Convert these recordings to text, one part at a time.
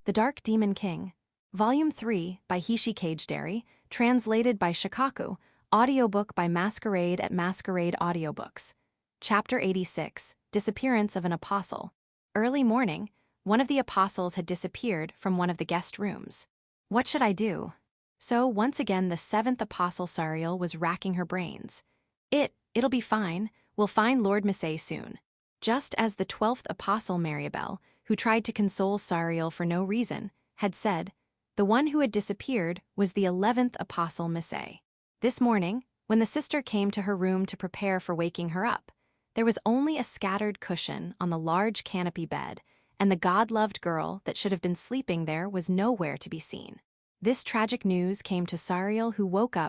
The Dark Demon King. Volume 3 by Hishi Kagedari, translated by Shikaku, audiobook by Masquerade at Masquerade Audiobooks. Chapter 86, Disappearance of an Apostle. Early morning, one of the apostles had disappeared from one of the guest rooms. What should I do? So once again the seventh apostle Sariel was racking her brains. It'll be fine, we'll find Lord Misay soon. Just as the 12th apostle Mariabel, who tried to console Sariel for no reason, had said, the one who had disappeared was the 11th apostle Misay. This morning, when the sister came to her room to prepare for waking her up, there was only a scattered cushion on the large canopy bed, and the God-loved girl that should have been sleeping there was nowhere to be seen. This tragic news came to Sariel, who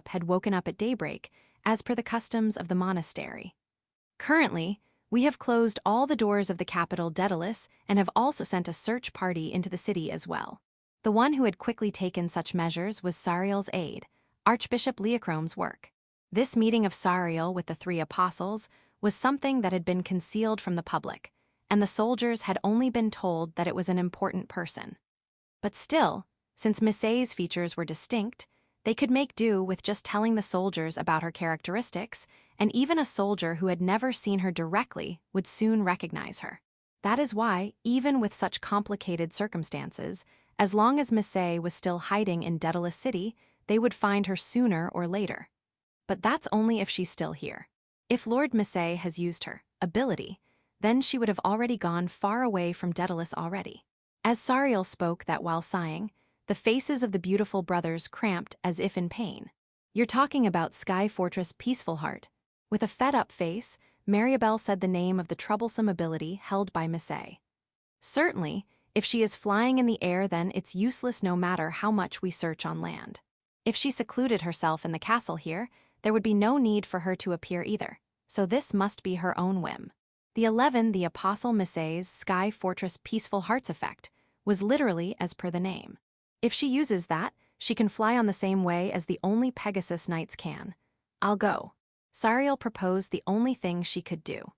had woken up at daybreak, as per the customs of the monastery. Currently, we have closed all the doors of the capital Daedalus and have also sent a search party into the city as well. The one who had quickly taken such measures was Sariel's aide, Archbishop Leochrome's work. This meeting of Sariel with the three apostles was something that had been concealed from the public, and the soldiers had only been told that it was an important person. But still, since Misay's features were distinct, they could make do with just telling the soldiers about her characteristics, and even a soldier who had never seen her directly would soon recognize her. That is why, even with such complicated circumstances, as long as Misay was still hiding in Daedalus City, they would find her sooner or later. But that's only if she's still here. If Lord Misay has used her ability, then she would have already gone far away from Daedalus already. As Sariel spoke that while sighing, the faces of the beautiful brothers cramped as if in pain. You're talking about Sky Fortress Peaceful Heart. With a fed-up face, Mariabel said the name of the troublesome ability held by Misay. Certainly, if she is flying in the air, then it's useless no matter how much we search on land. If she secluded herself in the castle here, there would be no need for her to appear either, so this must be her own whim. The Apostle Misay's Sky Fortress Peaceful Hearts effect was literally as per the name. If she uses that, she can fly on the same way as the only Pegasus knights can. I'll go. Sariel proposed the only thing she could do.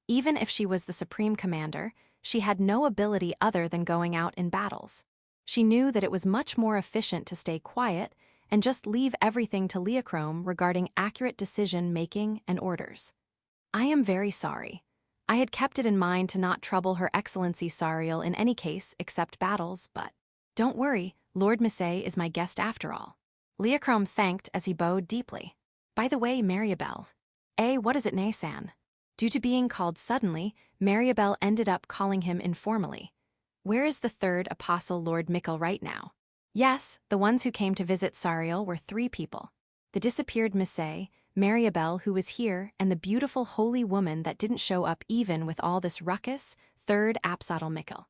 Even if she was the supreme commander, she had no ability other than going out in battles. She knew that it was much more efficient to stay quiet and just leave everything to Leochrome regarding accurate decision-making and orders. I am very sorry. I had kept it in mind to not trouble Her Excellency Sariel in any case except battles, but don't worry, Lord Misay is my guest after all. Leochrome thanked as he bowed deeply. By the way, Mariabel. What is it, Naysan? Due to being called suddenly, Mariabel ended up calling him informally. Where is the third apostle Lord Mikkel right now? Yes, the ones who came to visit Sariel were 3 people. The disappeared Misay, Mariabel who was here, and the beautiful holy woman that didn't show up even with all this ruckus, third Apsadal Mikkel.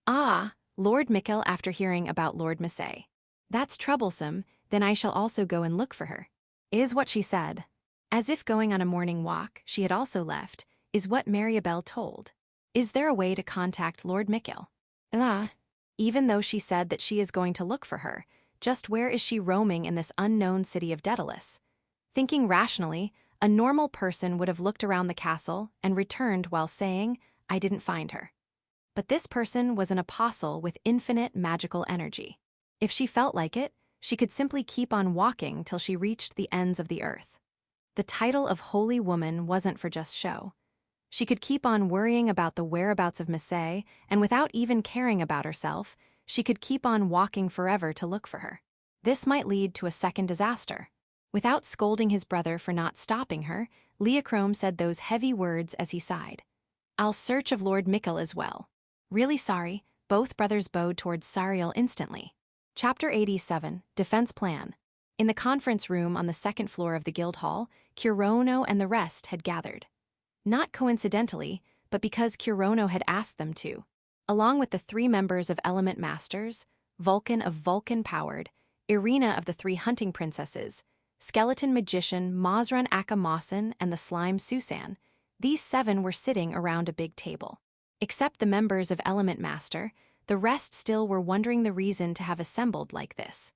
Ah, Lord Mikkel after hearing about Lord Misay. That's troublesome, then I shall also go and look for her. Is what she said. As if going on a morning walk, she had also left, is what Mariabel told. Is there a way to contact Lord Mikkel? Even though she said that she is going to look for her, just where is she roaming in this unknown city of Daedalus? Thinking rationally, a normal person would have looked around the castle and returned while saying, I didn't find her. But this person was an apostle with infinite magical energy. If she felt like it, she could simply keep on walking till she reached the ends of the earth. The title of Holy Woman wasn't for just show. She could keep on worrying about the whereabouts of Misay, and without even caring about herself, she could keep on walking forever to look for her. This might lead to a second disaster. Without scolding his brother for not stopping her, Leochrome said those heavy words as he sighed. I'll search of Lord Mikkel as well. Really sorry, both brothers bowed towards Sariel instantly. Chapter 87, Defense Plan. In the conference room on the 2nd floor of the guild hall, Kurono and the rest had gathered. Not coincidentally, but because Kurono had asked them to. Along with the 3 members of Element Masters, Vulcan of Vulcan-powered, Irina of the 3 hunting princesses, Skeleton Magician Mazran Akamasan and the Slime Susan, these 7 were sitting around a big table. Except the members of Element Master, the rest still were wondering the reason to have assembled like this.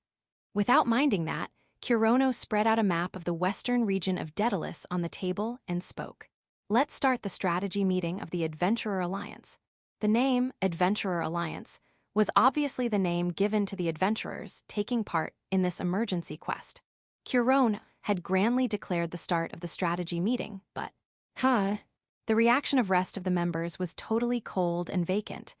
Without minding that, Kurono spread out a map of the western region of Daedalus on the table and spoke. Let's start the strategy meeting of the Adventurer Alliance. The name, Adventurer Alliance, was obviously the name given to the adventurers taking part in this emergency quest. Kurono had grandly declared the start of the strategy meeting, but, the reaction of rest of the members was totally cold and vacant.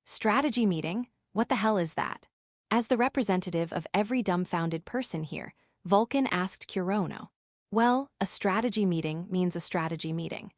Strategy meeting? What the hell is that? As the representative of every dumbfounded person here, Vulcan asked Kurono. Well, a strategy meeting means a strategy meeting.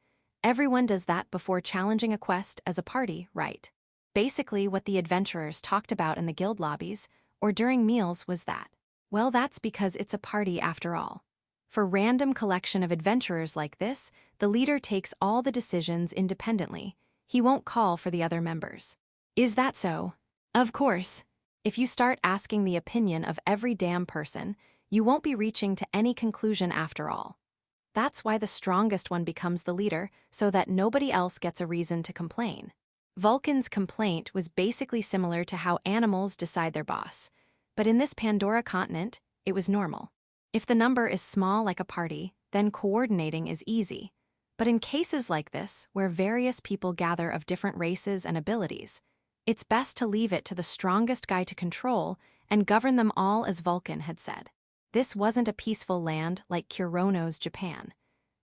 Everyone does that before challenging a quest as a party, right? Basically, what the adventurers talked about in the guild lobbies or during meals was that. Well, that's because it's a party after all. For random collection of adventurers like this, the leader takes all the decisions independently. He won't call for the other members. Is that so? Of course. If you start asking the opinion of every damn person, you won't be reaching to any conclusion after all. That's why the strongest one becomes the leader, so that nobody else gets a reason to complain. Vulcan's complaint was basically similar to how animals decide their boss. But in this Pandora continent, it was normal. If the number is small like a party, then coordinating is easy. But in cases like this, where various people gather of different races and abilities, it's best to leave it to the strongest guy to control and govern them all as Vulcan had said. This wasn't a peaceful land like Kurono's Japan.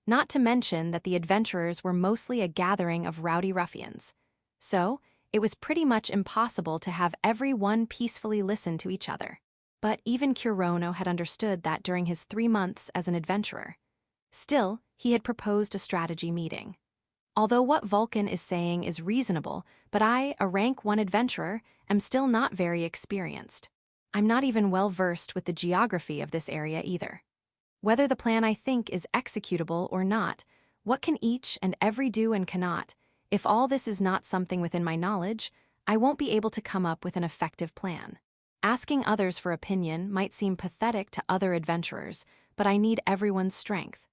Not to mention that the adventurers were mostly a gathering of rowdy ruffians. So, it was pretty much impossible to have everyone peacefully listen to each other. But even Kurono had understood that during his 3 months as an adventurer. Still, he had proposed a strategy meeting. Although what Vulcan is saying is reasonable, but I, a rank 1 adventurer, am still not very experienced. I'm not even well versed with the geography of this area either. Whether the plan I think is executable or not, what can each and every do and cannot, if all this is not something within my knowledge, I won't be able to come up with an effective plan. Asking others for opinion might seem pathetic to other adventurers, but I need everyone's strength.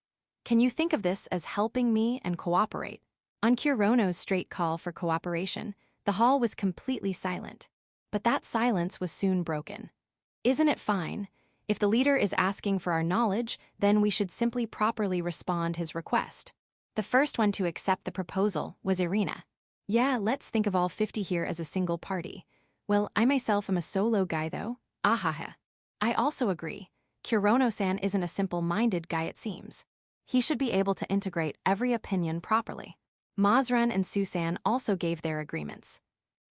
Can you think of this as helping me and cooperate? On Kurono's straight call for cooperation, the hall was completely silent. But that silence was soon broken. Isn't it fine? If the leader is asking for our knowledge, then we should simply properly respond his request. The first one to accept the proposal was Irina. Yeah, let's think of all 50 here as a single party. Well, I myself am a solo guy though. Ahaha. I also agree. Kurono-san isn't a simple-minded guy it seems. He should be able to integrate every opinion properly. Mazran and Susan also gave their agreements.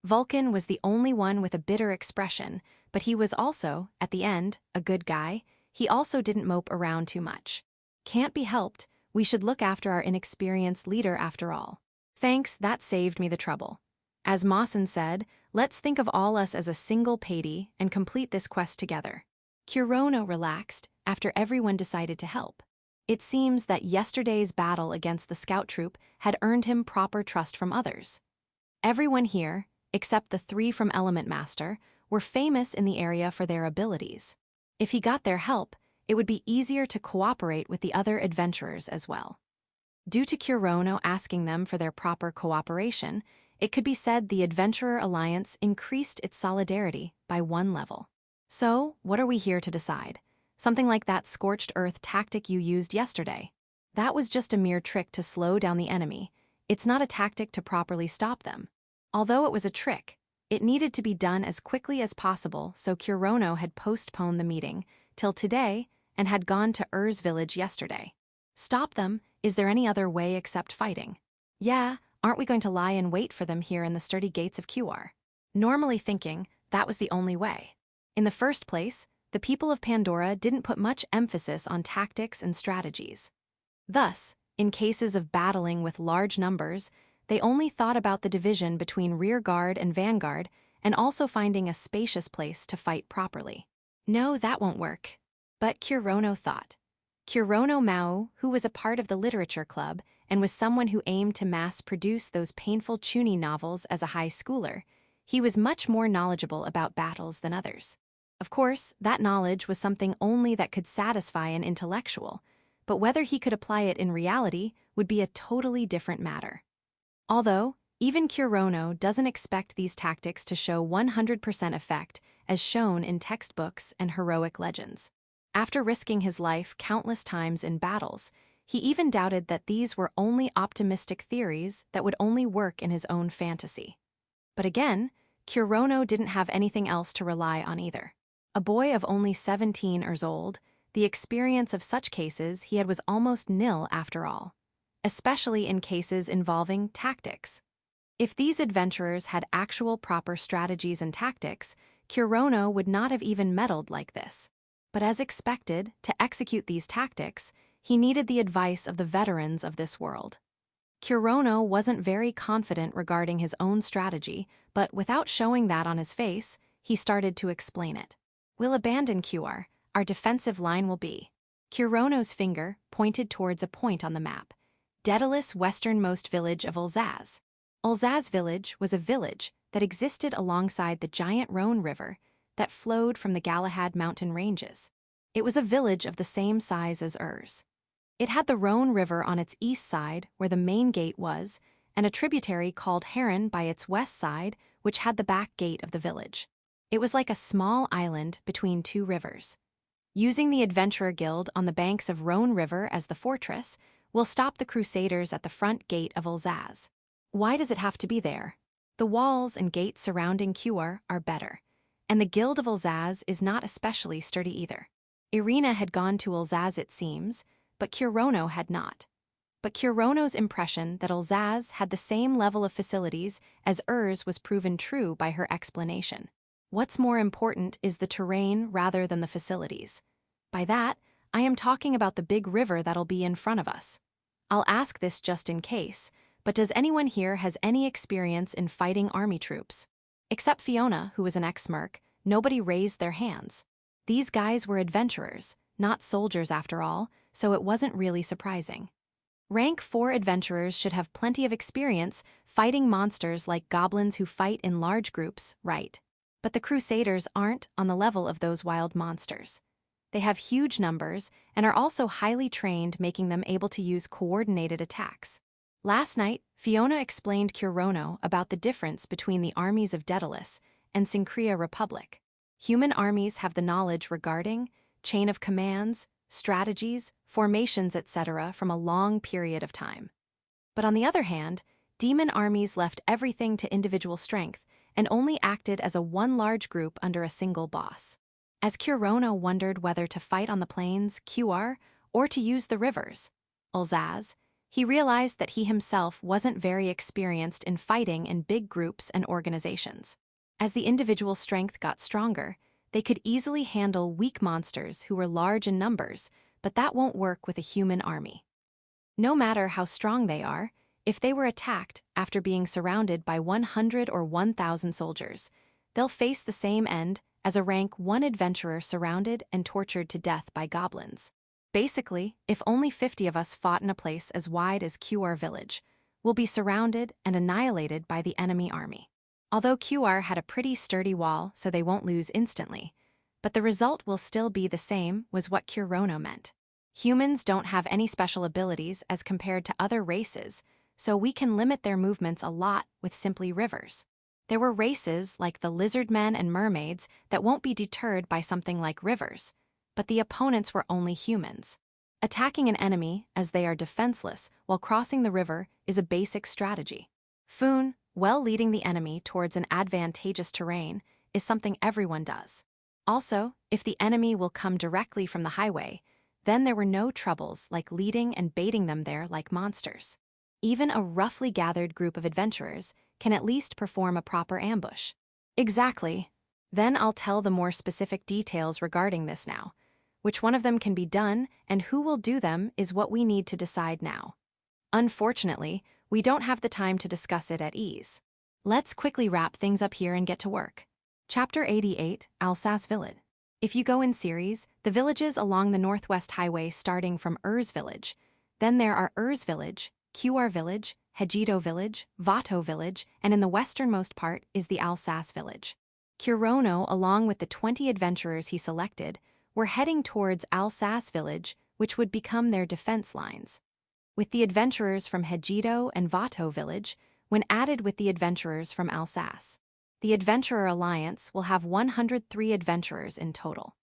Vulcan was the only one with a bitter expression, but he was also, at the end, a good guy. He also didn't mope around too much. Can't be helped, we should look after our inexperienced leader after all. Thanks, that saved me the trouble. As Mawson said, let's think of all us as a single party and complete this quest together. Kurono relaxed after everyone decided to help. It seems that yesterday's battle against the scout troop had earned him proper trust from others. Everyone here, except the 3 from Element Master, were famous in the area for their abilities. If he got their help, it would be easier to cooperate with the other adventurers as well. Due to Kurono asking them for their proper cooperation, it could be said the Adventurer Alliance increased its solidarity by 1 level. So, what are we here to decide? Something like that scorched earth tactic you used yesterday. That was just a mere trick to slow down the enemy. It's not a tactic to properly stop them. Although it was a trick, it needed to be done as quickly as possible, so Kurono had postponed the meeting till today and had gone to Ur's village yesterday. Stop them? Is there any other way except fighting? Yeah, aren't we going to lie in wait for them here in the sturdy gates of QR? Normally thinking, that was the only way. In the first place, the people of Pandora didn't put much emphasis on tactics and strategies. Thus, in cases of battling with large numbers, they only thought about the division between rear guard and vanguard and also finding a spacious place to fight properly. No, that won't work. But Kurono thought. Kurono Maou, who was a part of the literature club and was someone who aimed to mass-produce those painful chuuni novels as a high schooler, he was much more knowledgeable about battles than others. Of course, that knowledge was something only that could satisfy an intellectual, but whether he could apply it in reality would be a totally different matter. Although, even Kurono doesn't expect these tactics to show 100% effect as shown in textbooks and heroic legends. After risking his life countless times in battles, he even doubted that these were only optimistic theories that would only work in his own fantasy. But again, Kurono didn't have anything else to rely on either. A boy of only 17 years old, the experience of such cases he had was almost nil after all, especially in cases involving tactics. If these adventurers had actual proper strategies and tactics, Kurono would not have even meddled like this. But as expected, to execute these tactics, he needed the advice of the veterans of this world. Kurono wasn't very confident regarding his own strategy, but without showing that on his face, he started to explain it. "We'll abandon QR, our defensive line will be." Kurono's finger pointed towards a point on the map, Daedalus' westernmost village of Alsas. Alsas village was a village that existed alongside the giant Rhone River that flowed from the Galahad mountain ranges. It was a village of the same size as Urs. It had the Rhone River on its east side, where the main gate was, and a tributary called Harem by its west side, which had the back gate of the village. It was like a small island between two rivers. Using the Adventurer Guild on the banks of Rhone River as the fortress, we'll stop the crusaders at the front gate of Alsas. Why does it have to be there? The walls and gates surrounding QR are better, and the Guild of Alsas is not especially sturdy either. Irina had gone to Alsas, it seems, but Kurono had not. But Kurono's impression that Alsas had the same level of facilities as Urs was proven true by her explanation. What's more important is the terrain rather than the facilities. By that, I am talking about the big river that'll be in front of us. I'll ask this just in case, but does anyone here has any experience in fighting army troops? Except Fiona, who was an ex-merc, nobody raised their hands. These guys were adventurers, not soldiers after all, so it wasn't really surprising. Rank 4 adventurers should have plenty of experience fighting monsters like goblins who fight in large groups, right? But the crusaders aren't on the level of those wild monsters. They have huge numbers and are also highly trained, making them able to use coordinated attacks. Last night, Fiona explained Kurono about the difference between the armies of Daedalus and Syncria Republic. Human armies have the knowledge regarding chain of commands, strategies, formations, etc. from a long period of time. But on the other hand, demon armies left everything to individual strength and only acted as a one large group under a single boss. As Kurono wondered whether to fight on the plains, QR, or to use the rivers, Alsas, he realized that he himself wasn't very experienced in fighting in big groups and organizations. As the individual strength got stronger, they could easily handle weak monsters who were large in numbers, but that won't work with a human army. No matter how strong they are, if they were attacked after being surrounded by 100 or 1,000 soldiers, they'll face the same end as a rank 1 adventurer surrounded and tortured to death by goblins. Basically, if only 50 of us fought in a place as wide as QR village, we'll be surrounded and annihilated by the enemy army. Although QR had a pretty sturdy wall, so they won't lose instantly, but the result will still be the same, was what Kurono meant. Humans don't have any special abilities as compared to other races, so we can limit their movements a lot with simply rivers. There were races like the lizard men and mermaids that won't be deterred by something like rivers, but the opponents were only humans. Attacking an enemy as they are defenseless while crossing the river is a basic strategy. Foon, well, leading the enemy towards an advantageous terrain is something everyone does. Also, if the enemy will come directly from the highway, then there were no troubles like leading and baiting them there like monsters. Even a roughly gathered group of adventurers can at least perform a proper ambush. Exactly. Then I'll tell the more specific details regarding this now. Which one of them can be done and who will do them is what we need to decide now. Unfortunately, we don't have the time to discuss it at ease. Let's quickly wrap things up here and get to work. Chapter 88, Alsas Village. If you go in series, the villages along the Northwest Highway starting from Urs Village, then there are Urs Village, QR Village, Hegido Village, Vato Village, and in the westernmost part is the Alsas Village. Kurono, along with the 20 adventurers he selected, were heading towards Alsas Village, which would become their defense lines. With the adventurers from Hegido and Vato Village, when added with the adventurers from Alsas, the Adventurer Alliance will have 103 adventurers in total.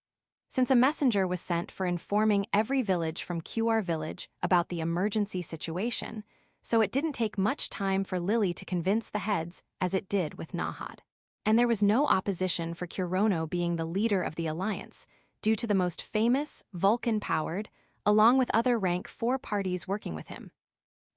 Since a messenger was sent for informing every village from QR Village about the emergency situation, so it didn't take much time for Lily to convince the heads as it did with Nahad. And there was no opposition for Kurono being the leader of the alliance, due to the most famous, Vulcan-powered, along with other rank 4 parties working with him.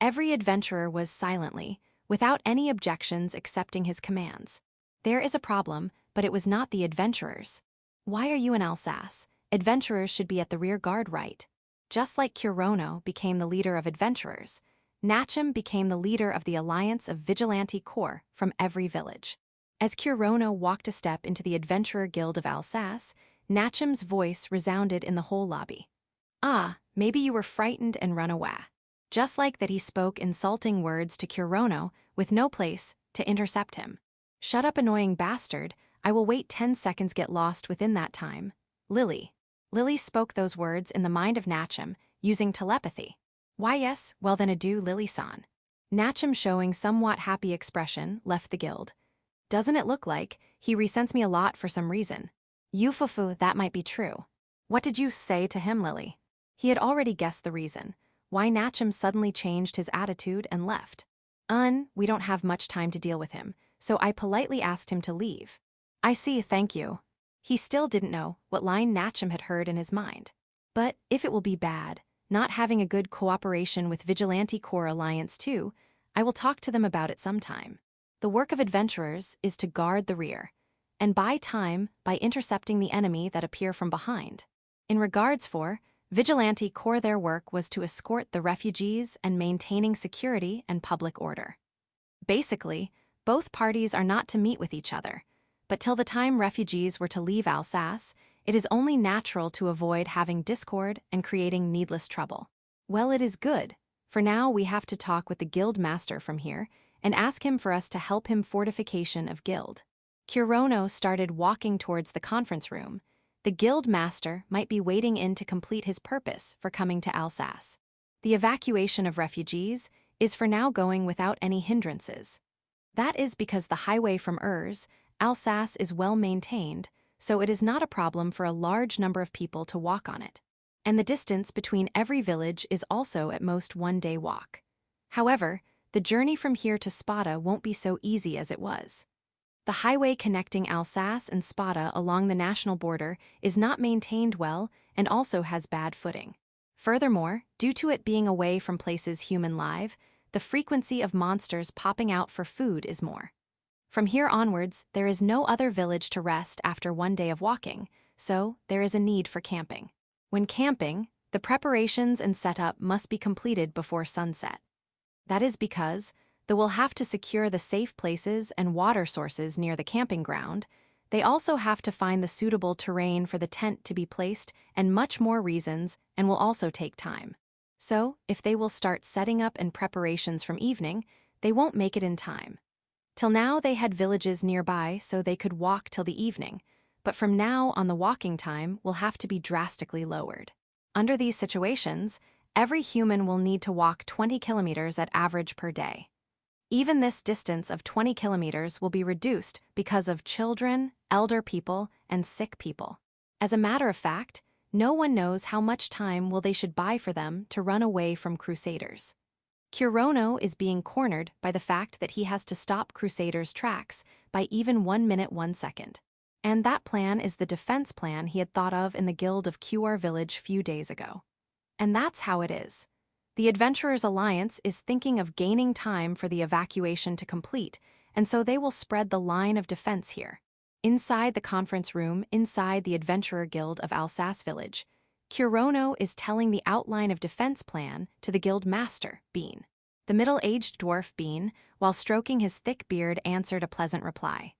Every adventurer was silently, without any objections accepting his commands. There is a problem, but it was not the adventurers. Why are you in Alsace? Adventurers should be at the rear guard, right? Just like Kurono became the leader of adventurers, Nachem became the leader of the alliance of vigilante corps from every village. As Kurono walked a step into the Adventurer Guild of Alsace, Nachem's voice resounded in the whole lobby. Ah, maybe you were frightened and run away. Just like that, he spoke insulting words to Kurono with no place to intercept him. Shut up, annoying bastard, I will wait 10 seconds, get lost within that time. Lily. Lily spoke those words in the mind of Nachem, using telepathy. Why yes, well then adieu Lily-san. Nachem, showing somewhat happy expression, left the guild. Doesn't it look like he resents me a lot for some reason? Yufufu, that might be true. What did you say to him, Lily? He had already guessed the reason. Why Nachem suddenly changed his attitude and left. We don't have much time to deal with him, so I politely asked him to leave. I see, thank you. He still didn't know what line Nachem had heard in his mind. But if it will be bad, not having a good cooperation with Vigilante Corps Alliance too, I will talk to them about it sometime. The work of adventurers is to guard the rear, and buy time by intercepting the enemy that appear from behind. In regards for Vigilante Corps, their work was to escort the refugees and maintaining security and public order. Basically, both parties are not to meet with each other, but till the time refugees were to leave Alsace, it is only natural to avoid having discord and creating needless trouble. Well, it is good. For now, we have to talk with the guild master from here and ask him for us to help him fortification of guild. Kurono started walking towards the conference room. The guild master might be waiting in to complete his purpose for coming to Alsace. The evacuation of refugees is for now going without any hindrances. That is because the highway from Alsace is well maintained, so it is not a problem for a large number of people to walk on it. And the distance between every village is also at most 1-day walk. However, the journey from here to Spada won't be so easy as it was. The highway connecting Alsace and Spada along the national border is not maintained well and also has bad footing. Furthermore, due to it being away from places human live, the frequency of monsters popping out for food is more. From here onwards, there is no other village to rest after 1 day of walking, so there is a need for camping. When camping, the preparations and setup must be completed before sunset. That is because they will have to secure the safe places and water sources near the camping ground. They also have to find the suitable terrain for the tent to be placed and much more reasons, and will also take time. So, if they will start setting up and preparations from evening, they won't make it in time. Till now they had villages nearby so they could walk till the evening, but from now on the walking time will have to be drastically lowered. Under these situations, every human will need to walk 20 kilometers at average per day. Even this distance of 20 kilometers will be reduced because of children, elder people, and sick people. As a matter of fact, no one knows how much time they should buy for them to run away from crusaders. Kurono is being cornered by the fact that he has to stop crusaders' tracks by even 1 minute 1 second. And that plan is the defense plan he had thought of in the guild of QR village few days ago. And that's how it is. The Adventurers Alliance is thinking of gaining time for the evacuation to complete, and so they will spread the line of defense here. Inside the conference room, inside the Adventurer Guild of Alsace Village, Kurono is telling the outline of defense plan to the guild master, Bean. The middle-aged dwarf Bean, while stroking his thick beard, answered a pleasant reply.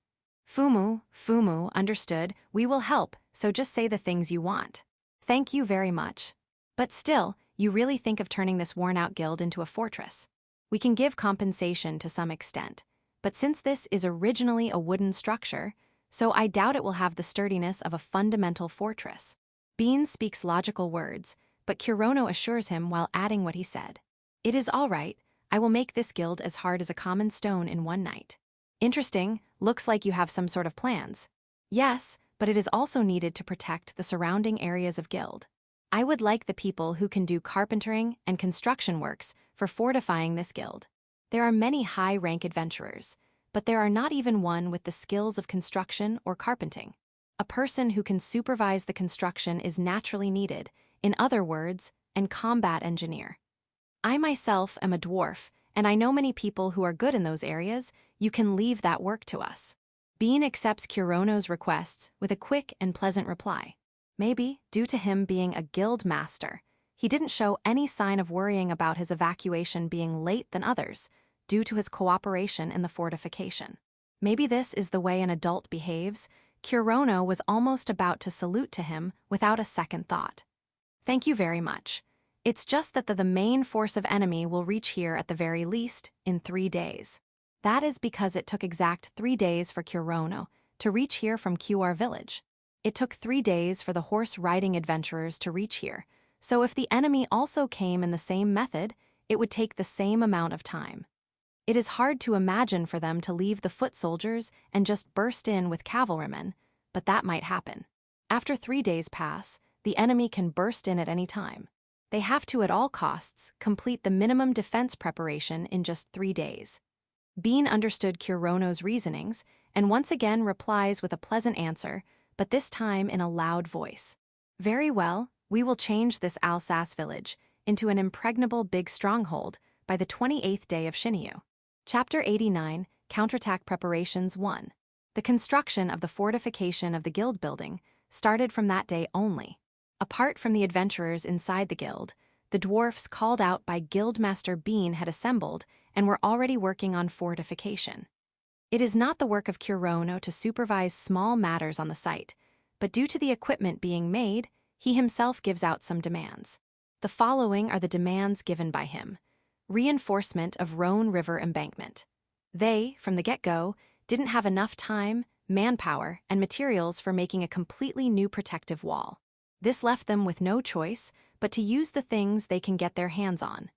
Fumu, understood, we will help, so just say the things you want. Thank you very much. But still, you really think of turning this worn-out guild into a fortress? We can give compensation to some extent, but since this is originally a wooden structure, so I doubt it will have the sturdiness of a fundamental fortress. Bean speaks logical words, but Kurono assures him while adding what he said. It is all right, I will make this guild as hard as a common stone in 1 night. Interesting, looks like you have some sort of plans. Yes, but it is also needed to protect the surrounding areas of guild. I would like the people who can do carpentering and construction works for fortifying this guild. There are many high-rank adventurers, but there are not even one with the skills of construction or carpenting. A person who can supervise the construction is naturally needed, in other words, an combat engineer. I myself am a dwarf, and I know many people who are good in those areas. You can leave that work to us. Bean accepts Kurono's requests with a quick and pleasant reply. Maybe, due to him being a guild master, he didn't show any sign of worrying about his evacuation being late than others, due to his cooperation in the fortification. Maybe this is the way an adult behaves. Kurono was almost about to salute to him without a second thought. Thank you very much. It's just that the main force of enemy will reach here at the very least in 3 days. That is because it took exact 3 days for Kurono to reach here from QR village. It took 3 days for the horse-riding adventurers to reach here, so if the enemy also came in the same method, it would take the same amount of time. It is hard to imagine for them to leave the foot soldiers and just burst in with cavalrymen, but that might happen. After 3 days pass, the enemy can burst in at any time. They have to at all costs complete the minimum defense preparation in just 3 days. Bean understood Kurono's reasonings and once again replies with a pleasant answer, but this time in a loud voice. Very well, we will change this Alsace village into an impregnable big stronghold by the 28th day of Shinyu. Chapter 89, Counterattack Preparations 1. The construction of the fortification of the guild building started from that day only. Apart from the adventurers inside the guild, the dwarfs called out by Guildmaster Bean had assembled and were already working on fortification. It is not the work of Kurono to supervise small matters on the site, but due to the equipment being made, he himself gives out some demands. The following are the demands given by him. Reinforcement of Rhone River embankment. They, from the get-go, didn't have enough time, manpower, and materials for making a completely new protective wall. This left them with no choice but to use the things they can get their hands on.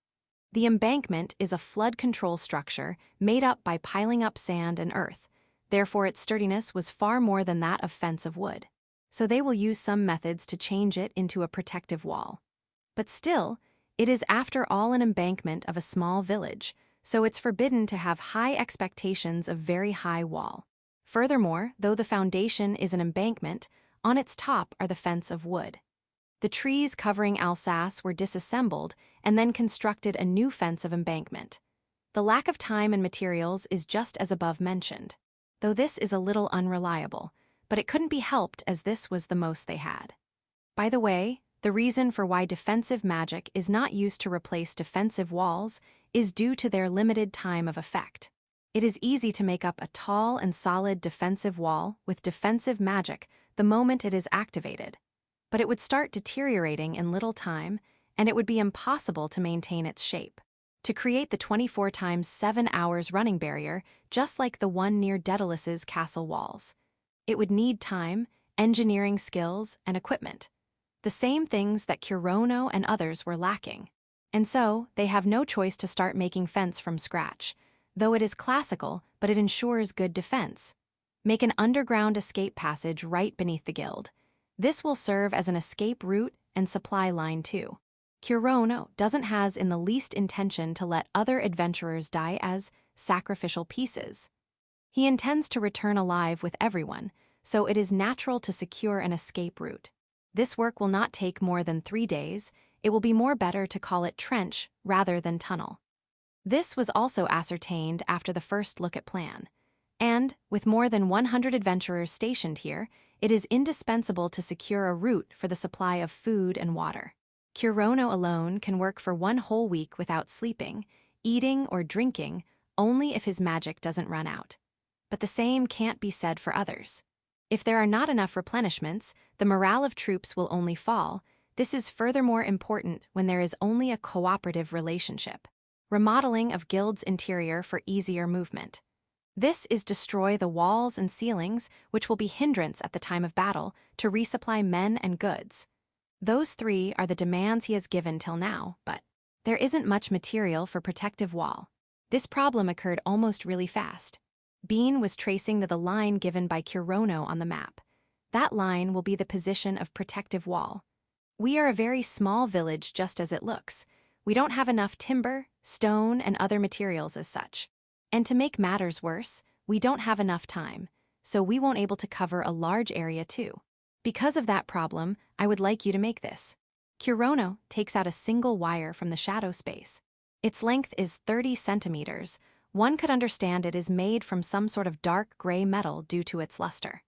The embankment is a flood control structure made up by piling up sand and earth, therefore its sturdiness was far more than that of fence of wood. So they will use some methods to change it into a protective wall. But still, it is after all an embankment of a small village, so it's forbidden to have high expectations of very high wall. Furthermore, though the foundation is an embankment, on its top are the fence of wood. The trees covering Alsace were disassembled and then constructed a new fence of embankment. The lack of time and materials is just as above mentioned, though this is a little unreliable, but it couldn't be helped as this was the most they had. By the way, the reason for why defensive magic is not used to replace defensive walls is due to their limited time of effect. It is easy to make up a tall and solid defensive wall with defensive magic the moment it is activated, but it would start deteriorating in little time, and it would be impossible to maintain its shape. To create the 24 times 7 hours running barrier, just like the one near Daedalus's castle walls, it would need time, engineering skills, and equipment. The same things that Kurono and others were lacking. And so, they have no choice to start making fence from scratch, though it is classical, but it ensures good defense. Make an underground escape passage right beneath the guild. This will serve as an escape route and supply line too. Kurono doesn't has in the least intention to let other adventurers die as sacrificial pieces. He intends to return alive with everyone, so it is natural to secure an escape route. This work will not take more than 3 days. It will be more better to call it trench rather than tunnel. This was also ascertained after the first look at plan. And, with more than 100 adventurers stationed here, it is indispensable to secure a route for the supply of food and water. Kurono alone can work for 1 whole week without sleeping, eating, or drinking, only if his magic doesn't run out. But the same can't be said for others. If there are not enough replenishments, the morale of troops will only fall. This is furthermore important when there is only a cooperative relationship. Remodeling of guild's interior for easier movement. This is destroy the walls and ceilings, which will be hindrance at the time of battle, to resupply men and goods. Those 3 are the demands he has given till now, but there isn't much material for protective wall. This problem occurred almost really fast. Bean was tracing the line given by Kurono on the map. That line will be the position of protective wall. We are a very small village just as it looks. We don't have enough timber, stone, and other materials as such. And to make matters worse, we don't have enough time, so we won't able to cover a large area too. Because of that problem, I would like you to make this. Kurono takes out a single wire from the shadow space. Its length is 30 centimeters. One could understand it is made from some sort of dark gray metal due to its luster.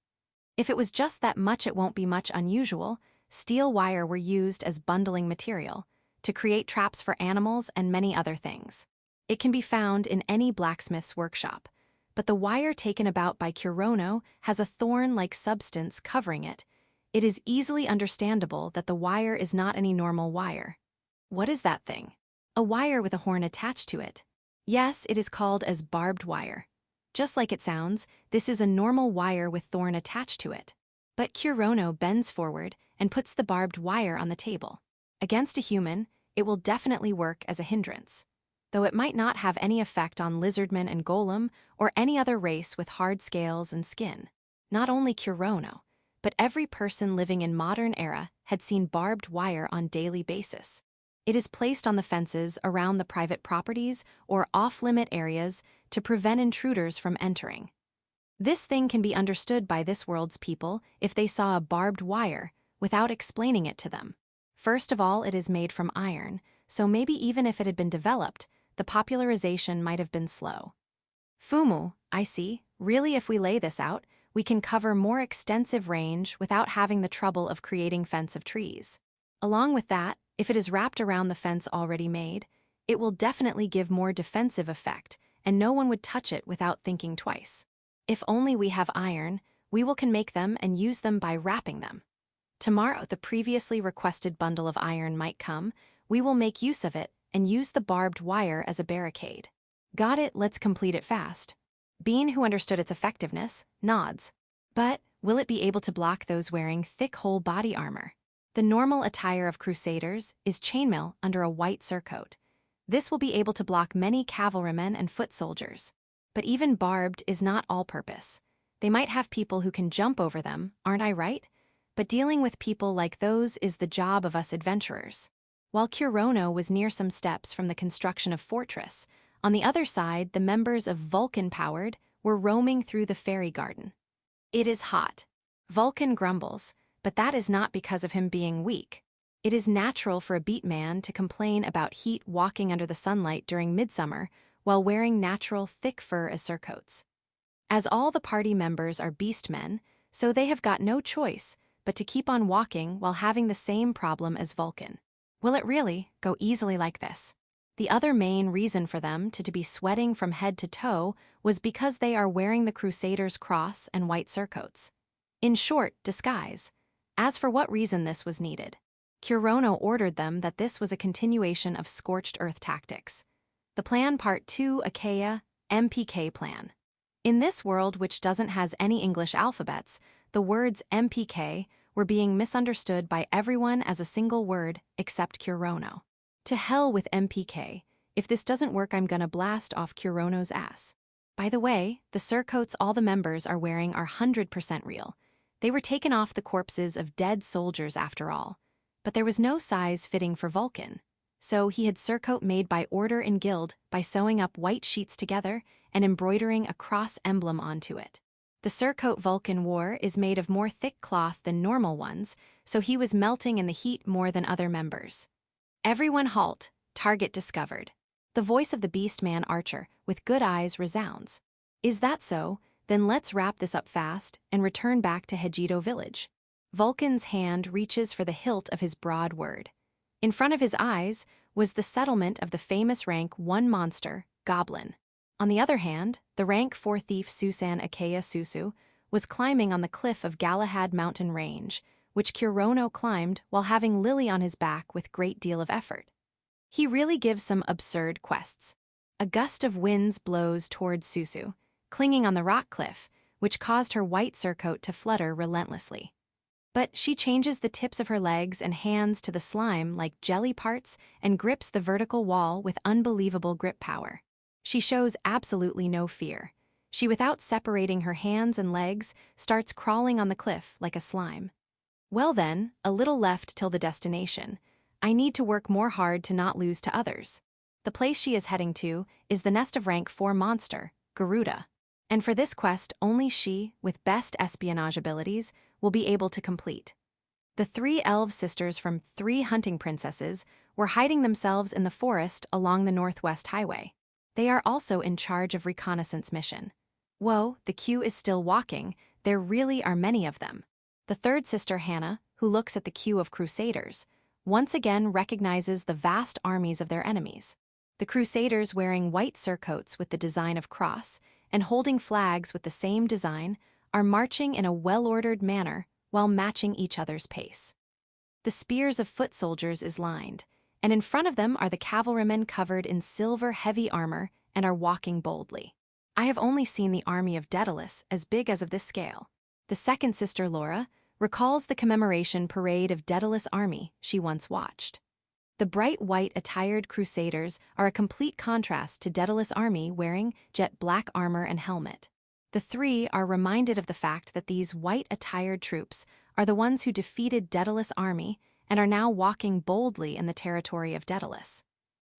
If it was just that much, it won't be much unusual. Steel wire were used as bundling material to create traps for animals and many other things. It can be found in any blacksmith's workshop, but the wire taken about by Kurono has a thorn-like substance covering it. It is easily understandable that the wire is not any normal wire. What is that thing? A wire with a horn attached to it. Yes, it is called as barbed wire. Just like it sounds, this is a normal wire with thorn attached to it. But Kurono bends forward and puts the barbed wire on the table. Against a human, it will definitely work as a hindrance, though it might not have any effect on lizardmen and golem or any other race with hard scales and skin. Not only Kurono, but every person living in modern era had seen barbed wire on daily basis. It is placed on the fences around the private properties or off-limit areas to prevent intruders from entering. This thing can be understood by this world's people if they saw a barbed wire without explaining it to them. First of all, it is made from iron, so maybe even if it had been developed, the popularization might have been slow. Fumu, I see. Really, if we lay this out, we can cover more extensive range without having the trouble of creating fence of trees. Along with that, if it is wrapped around the fence already made, it will definitely give more defensive effect, and no one would touch it without thinking twice. If only we have iron, we can make them and use them by wrapping them. Tomorrow, the previously requested bundle of iron might come. We will make use of it and use the barbed wire as a barricade. Got it, let's complete it fast. Bean, who understood its effectiveness, nods. But will it be able to block those wearing thick whole body armor? The normal attire of crusaders is chainmail under a white surcoat. This will be able to block many cavalrymen and foot soldiers. But even barbed is not all-purpose. They might have people who can jump over them, aren't I right? But dealing with people like those is the job of us adventurers. While Kurono was near some steps from the construction of fortress, on the other side, the members of Vulcan-powered were roaming through the fairy garden. It is hot. Vulcan grumbles, but that is not because of him being weak. It is natural for a beat man to complain about heat walking under the sunlight during midsummer while wearing natural thick fur as surcoats. As all the party members are beast men, so they have got no choice but to keep on walking while having the same problem as Vulcan. Will it really go easily like this? The other main reason for them to be sweating from head to toe was because they are wearing the Crusaders' cross and white surcoats. In short, disguise. As for what reason this was needed, Kurono ordered them that this was a continuation of scorched earth tactics. The plan Part 2 Achaea MPK plan. In this world which doesn't has any English alphabets, the words MPK were being misunderstood by everyone as a single word except Kurono. To hell with MPK. If this doesn't work, I'm gonna blast off Kurono's ass. By the way, the surcoats all the members are wearing are 100% real. They were taken off the corpses of dead soldiers after all. But there was no size fitting for Vulcan. So he had surcoat made by order in guild by sewing up white sheets together and embroidering a cross emblem onto it. The surcoat Vulcan wore is made of more thick cloth than normal ones, so he was melting in the heat more than other members. Everyone halt, target discovered. The voice of the beast man archer with good eyes resounds. Is that so? Then let's wrap this up fast and return back to Hegido village. Vulcan's hand reaches for the hilt of his broad word. In front of his eyes was the settlement of the famous rank 1 monster, Goblin. On the other hand, the rank 4 thief Susan Achaea Susu was climbing on the cliff of Galahad mountain range, which Kurono climbed while having Lily on his back with great deal of effort. He really gives some absurd quests. A gust of winds blows toward Susu, clinging on the rock cliff, which caused her white surcoat to flutter relentlessly. But she changes the tips of her legs and hands to the slime like jelly parts and grips the vertical wall with unbelievable grip power. She shows absolutely no fear. She, without separating her hands and legs, starts crawling on the cliff like a slime. Well then, a little left till the destination. I need to work more hard to not lose to others. The place she is heading to is the nest of rank 4 monster, Garuda. And for this quest, only she, with best espionage abilities, will be able to complete. The 3 elf sisters from 3 hunting princesses were hiding themselves in the forest along the Northwest Highway. They are also in charge of Reconnaissance mission. Whoa, the queue is still walking, there really are many of them. The 3rd sister, Hannah, who looks at the queue of crusaders, once again recognizes the vast armies of their enemies. The crusaders wearing white surcoats with the design of cross and holding flags with the same design are marching in a well-ordered manner while matching each other's pace. The spears of foot soldiers is lined, and in front of them are the cavalrymen covered in silver heavy armor and are walking boldly. I have only seen the army of Daedalus as big as of this scale. The 2nd sister, Laura, recalls the commemoration parade of Daedalus' army she once watched. The bright white attired crusaders are a complete contrast to Daedalus' army wearing jet black armor and helmet. The 3 are reminded of the fact that these white attired troops are the ones who defeated Daedalus' army and are now walking boldly in the territory of Daedalus.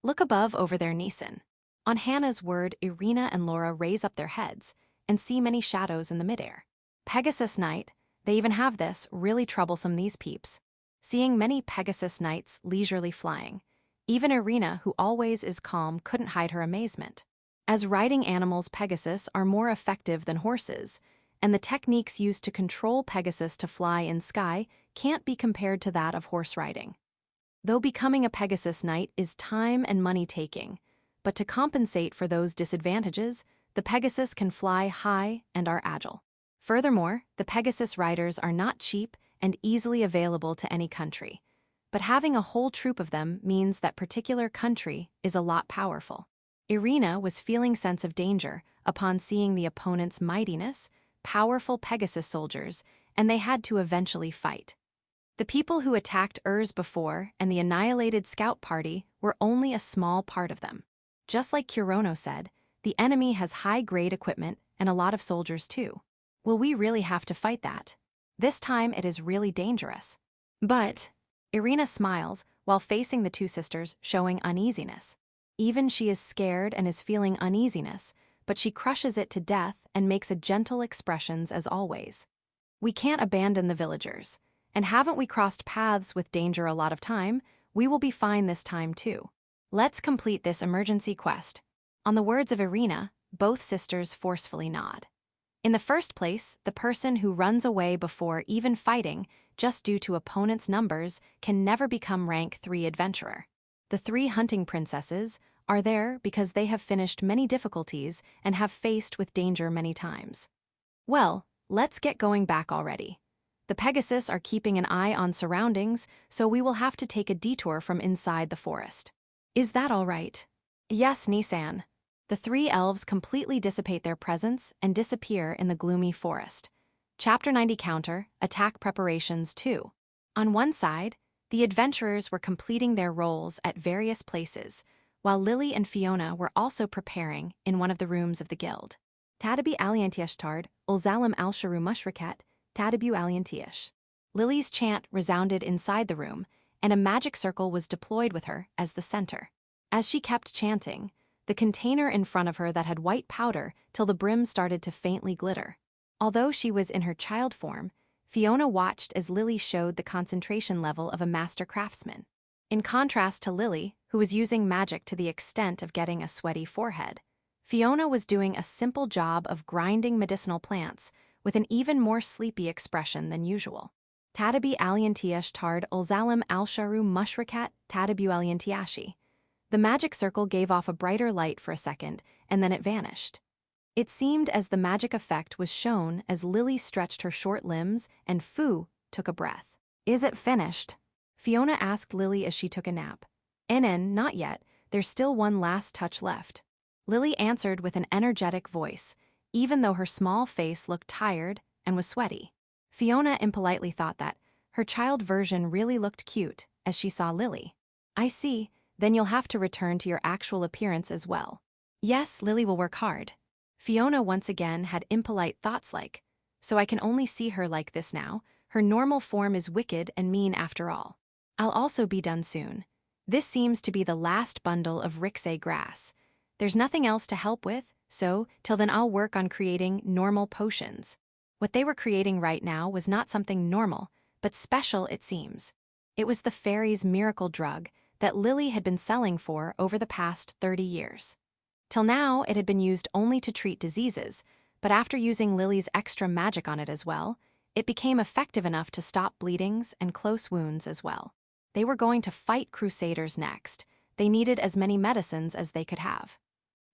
Look above over their Nisan. On Hannah's word, Irina and Laura raise up their heads and see many shadows in the midair. Pegasus Knight, they even have this, really troublesome these peeps. Seeing many Pegasus Knights leisurely flying, even Irina, who always is calm, couldn't hide her amazement. As riding animals, Pegasus are more effective than horses, and the techniques used to control Pegasus to fly in sky can't be compared to that of horse riding. Though becoming a Pegasus Knight is time and money taking, but to compensate for those disadvantages, the Pegasus can fly high and are agile. Furthermore, the Pegasus riders are not cheap and easily available to any country, but having a whole troop of them means that particular country is a lot powerful. Irina was feeling sense of danger upon seeing the opponent's mightiness, powerful Pegasus soldiers, and they had to eventually fight. The people who attacked Urs before and the annihilated scout party were only a small part of them. Just like Kurono said, the enemy has high-grade equipment and a lot of soldiers too. Will we really have to fight that? This time it is really dangerous. But Irina smiles while facing the 2 sisters, showing uneasiness. Even she is scared and is feeling uneasiness, but she crushes it to death and makes a gentle expressions as always. We can't abandon the villagers, and haven't we crossed paths with danger a lot of time? We will be fine this time too. Let's complete this emergency quest. On the words of Irina, both sisters forcefully nod. In the first place, the person who runs away before even fighting, just due to opponent's numbers, can never become rank 3 adventurer. The 3 hunting princesses are there because they have finished many difficulties and have faced with danger many times. Well, let's get going back already. The Pegasus are keeping an eye on surroundings, so we will have to take a detour from inside the forest. Is that all right? Yes, Nisan. The 3 elves completely dissipate their presence and disappear in the gloomy forest. Chapter 90 Counterattack Preparations 2. On one side, the adventurers were completing their roles at various places, while Lily and Fiona were also preparing in one of the rooms of the guild. Tadabi aliantiashtard, ulzalam alsharu mushrikat, tadabu aliantiash. Lily's chant resounded inside the room, and a magic circle was deployed with her as the center. As she kept chanting, the container in front of her that had white powder till the brim started to faintly glitter. Although she was in her child form, Fiona watched as Lily showed the concentration level of a master craftsman. In contrast to Lily, who was using magic to the extent of getting a sweaty forehead, Fiona was doing a simple job of grinding medicinal plants with an even more sleepy expression than usual. Tadabi aliantiash tard ulzalam alsharu mushrikat tadabu aliantiashi. The magic circle gave off a brighter light for a second, and then it vanished. It seemed as the magic effect was shown as Lily stretched her short limbs and Fu took a breath. Is it finished? Fiona asked Lily as she took a nap. Not yet, there's still one last touch left. Lily answered with an energetic voice, even though her small face looked tired and was sweaty. Fiona impolitely thought that her child version really looked cute as she saw Lily. I see. Then you'll have to return to your actual appearance as well. Yes, Lily will work hard. Fiona once again had impolite thoughts like, so I can only see her like this now. Her normal form is wicked and mean after all. I'll also be done soon. This seems to be the last bundle of Rixay grass. There's nothing else to help with, So, till then I'll work on creating normal potions. What they were creating right now was not something normal, but special it seems. It was the fairy's miracle drug that Lily had been selling for over the past 30 years. Till now, it had been used only to treat diseases, but after using Lily's extra magic on it as well, it became effective enough to stop bleedings and close wounds as well. They were going to fight crusaders next. They needed as many medicines as they could have.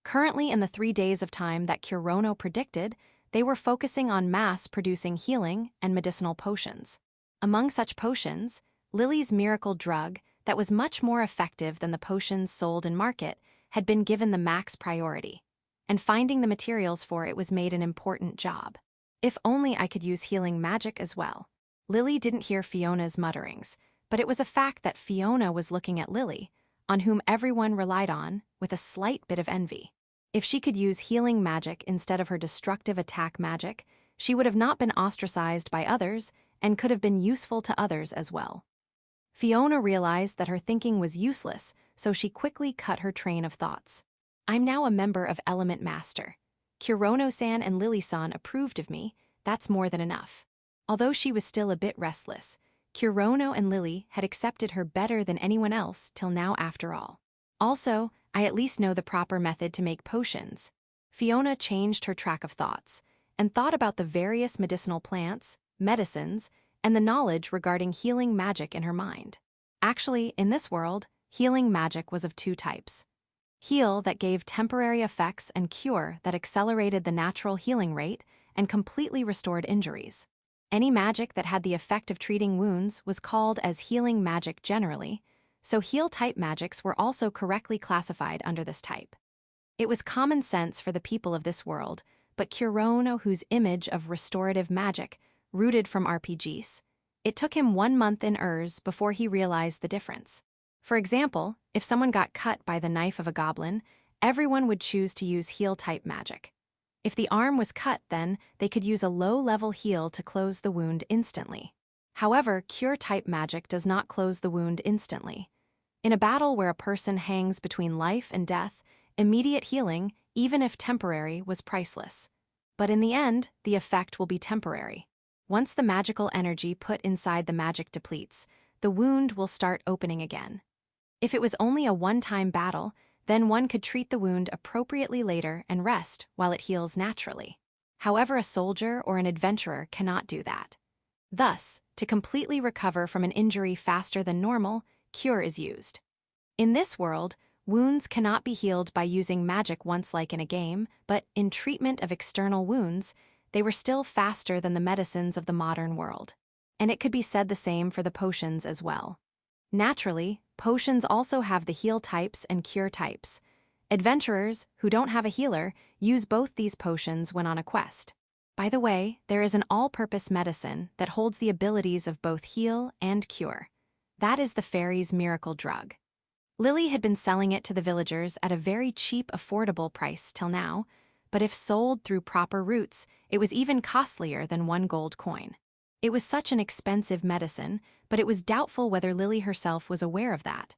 Currently, in the 3 days of time that Kurono predicted, they were focusing on mass-producing healing and medicinal potions. Among such potions, Lily's miracle drug, that was much more effective than the potions sold in market, had been given the max priority, and finding the materials for it was made an important job. If only I could use healing magic as well. Lily didn't hear Fiona's mutterings, but it was a fact that Fiona was looking at Lily, on whom everyone relied on, with a slight bit of envy. If she could use healing magic instead of her destructive attack magic, she would have not been ostracized by others and could have been useful to others as well. Fiona realized that her thinking was useless, so she quickly cut her train of thoughts. I'm now a member of Element Master. Kurono-san and Lily-san approved of me, that's more than enough. Although she was still a bit restless, Kurono and Lily had accepted her better than anyone else till now after all. Also, I at least know the proper method to make potions. Fiona changed her track of thoughts and thought about the various medicinal plants, medicines, and the knowledge regarding healing magic in her mind. Actually, in this world, healing magic was of 2 types. Heal that gave temporary effects and cure that accelerated the natural healing rate and completely restored injuries. Any magic that had the effect of treating wounds was called as healing magic generally, so heal-type magics were also correctly classified under this type. It was common sense for the people of this world, but Kurono, whose image of restorative magic rooted from RPGs, it took him 1 month in Urs before he realized the difference. For example, if someone got cut by the knife of a goblin, everyone would choose to use heal-type magic. If the arm was cut, then they could use a low-level heal to close the wound instantly. However, cure-type magic does not close the wound instantly. In a battle where a person hangs between life and death, immediate healing, even if temporary, was priceless. But in the end, the effect will be temporary. Once the magical energy put inside the magic depletes, the wound will start opening again. If it was only a one-time battle, then one could treat the wound appropriately later and rest while it heals naturally. However, a soldier or an adventurer cannot do that. Thus, to completely recover from an injury faster than normal, cure is used. In this world, wounds cannot be healed by using magic once like in a game, but in treatment of external wounds, they were still faster than the medicines of the modern world. And it could be said the same for the potions as well. Naturally, potions also have the heal types and cure types. Adventurers, who don't have a healer, use both these potions when on a quest. By the way, there is an all-purpose medicine that holds the abilities of both heal and cure. That is the fairy's miracle drug. Lily had been selling it to the villagers at a very cheap, affordable price till now, but if sold through proper routes, it was even costlier than 1 gold coin. It was such an expensive medicine, but it was doubtful whether Lily herself was aware of that.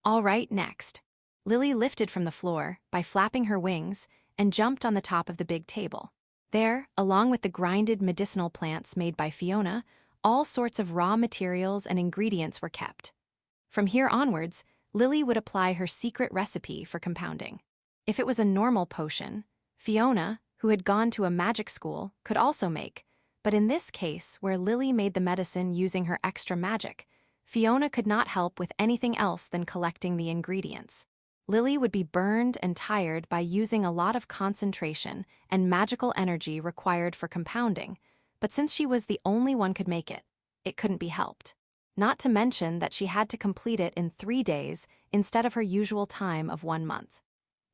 All right, next. Lily lifted from the floor by flapping her wings and jumped on the top of the big table. There, along with the grinded medicinal plants made by Fiona, all sorts of raw materials and ingredients were kept. From here onwards, Lily would apply her secret recipe for compounding. If it was a normal potion, Fiona, who had gone to a magic school, could also make, but in this case, where Lily made the medicine using her extra magic, Fiona could not help with anything else than collecting the ingredients. Lily would be burned and tired by using a lot of concentration and magical energy required for compounding, but since she was the only one could make it, it couldn't be helped. Not to mention that she had to complete it in 3 days instead of her usual time of 1 month.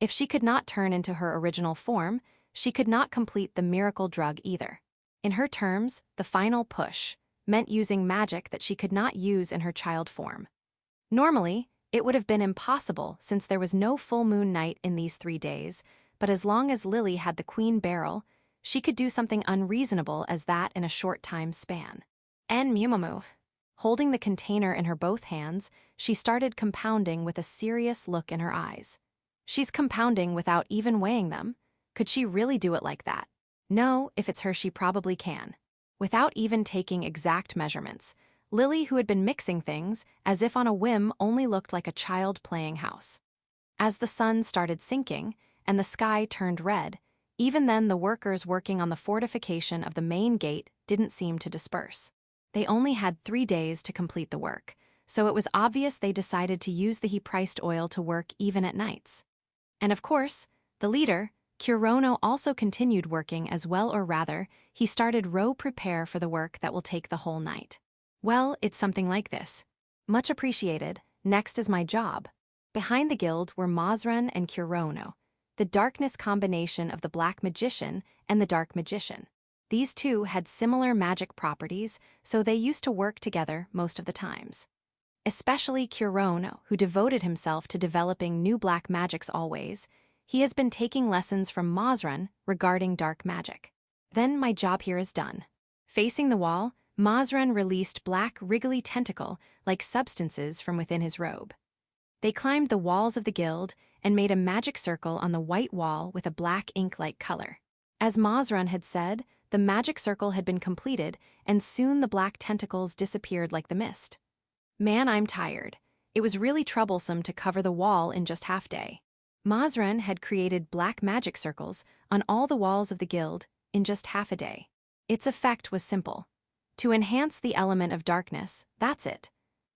If she could not turn into her original form, she could not complete the miracle drug either. In her terms, the final push meant using magic that she could not use in her child form. Normally, it would have been impossible since there was no full moon night in these 3 days, but as long as Lily had the queen barrel, she could do something unreasonable as that in a short time span. And Mumamu. Holding the container in her both hands, she started compounding with a serious look in her eyes. She's compounding without even weighing them. Could she really do it like that? No, if it's her, she probably can. Without even taking exact measurements, Lily, who had been mixing things, as if on a whim, only looked like a child playing house. As the sun started sinking, and the sky turned red, even then the workers working on the fortification of the main gate didn't seem to disperse. They only had 3 days to complete the work, so it was obvious they decided to use the he-priced oil to work even at nights. And of course, the leader, Kurono, also continued working as well, or rather, he started row prepare for the work that will take the whole night. Well, it's something like this. Much appreciated. Next is my job. Behind the guild were Mazran and Kurono, the darkness combination of the Black Magician and the Dark Magician. These two had similar magic properties, so they used to work together most of the times. Especially Kurono, who devoted himself to developing new black magics always. He has been taking lessons from Mazran regarding dark magic. Then my job here is done. Facing the wall, Mazran released black wriggly tentacle-like substances from within his robe. They climbed the walls of the guild and made a magic circle on the white wall with a black ink-like color. As Mazran had said, the magic circle had been completed, and soon the black tentacles disappeared like the mist. Man, I'm tired. It was really troublesome to cover the wall in just half-day. Mazran had created black magic circles on all the walls of the guild in just half a day. Its effect was simple. To enhance the element of darkness, that's it.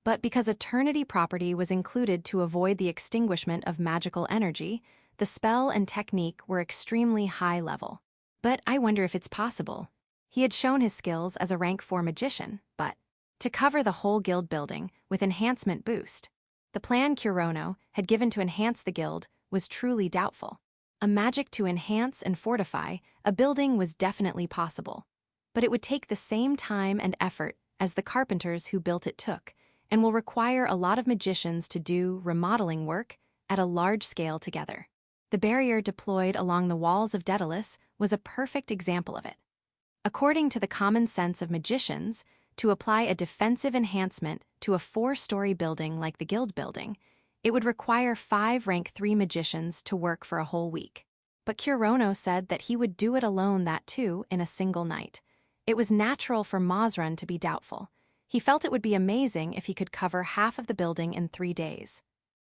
But because eternity property was included to avoid the extinguishment of magical energy, the spell and technique were extremely high level. But I wonder if it's possible. He had shown his skills as a rank 4 magician, but to cover the whole guild building with enhancement boost. The plan Kurono had given to enhance the guild was truly doubtful. A magic to enhance and fortify a building was definitely possible, but it would take the same time and effort as the carpenters who built it took, and will require a lot of magicians to do remodeling work at a large scale together. The barrier deployed along the walls of Daedalus was a perfect example of it. According to the common sense of magicians, to apply a defensive enhancement to a 4-story building like the guild building, it would require 5 rank 3 magicians to work for a whole week. But Kurono said that he would do it alone, that too, in a single night. It was natural for Mazran to be doubtful. He felt it would be amazing if he could cover half of the building in 3 days.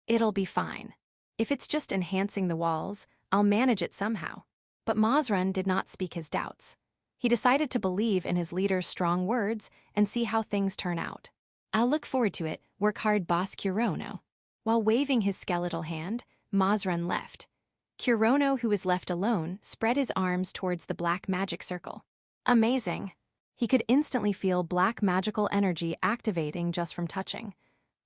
It'll be fine. If it's just enhancing the walls, I'll manage it somehow. But Mazran did not speak his doubts. He decided to believe in his leader's strong words and see how things turn out. I'll look forward to it, work hard, boss Kurono. While waving his skeletal hand, Mazran left. Kurono, who was left alone, spread his arms towards the black magic circle. Amazing. He could instantly feel black magical energy activating just from touching.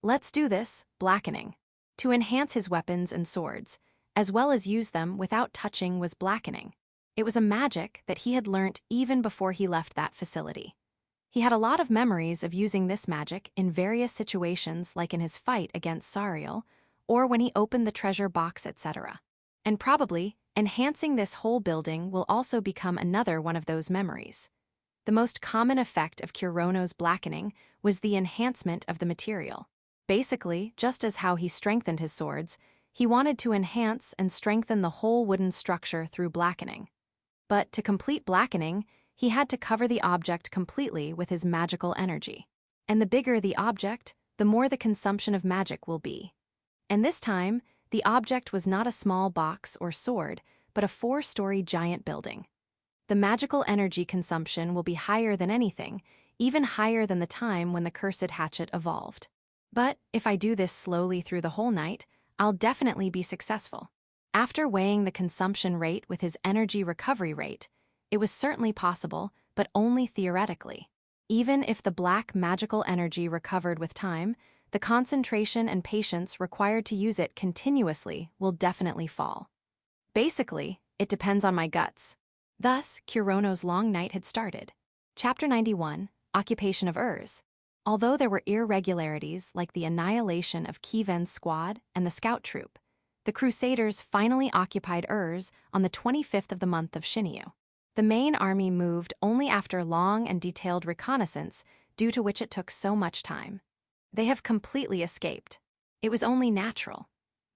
Let's do this, blackening. To enhance his weapons and swords, as well as use them without touching, was blackening. It was a magic that he had learnt even before he left that facility. He had a lot of memories of using this magic in various situations, like in his fight against Sariel, or when he opened the treasure box, etc. And probably, enhancing this whole building will also become another one of those memories. The most common effect of Kurono's blackening was the enhancement of the material. Basically, just as how he strengthened his swords, he wanted to enhance and strengthen the whole wooden structure through blackening. But to complete blackening, he had to cover the object completely with his magical energy. And the bigger the object, the more the consumption of magic will be. And this time, the object was not a small box or sword, but a 4-story giant building. The magical energy consumption will be higher than anything, even higher than the time when the cursed hatchet evolved. But if I do this slowly through the whole night, I'll definitely be successful. After weighing the consumption rate with his energy recovery rate, it was certainly possible, but only theoretically. Even if the black magical energy recovered with time, the concentration and patience required to use it continuously will definitely fall. Basically, it depends on my guts. Thus, Kurono's long night had started. Chapter 91, Occupation of Urs. Although there were irregularities like the annihilation of Kiven's squad and the scout troop, the crusaders finally occupied Urs on the 25th of the month of Shinyu. The main army moved only after long and detailed reconnaissance, due to which it took so much time. They have completely escaped. It was only natural.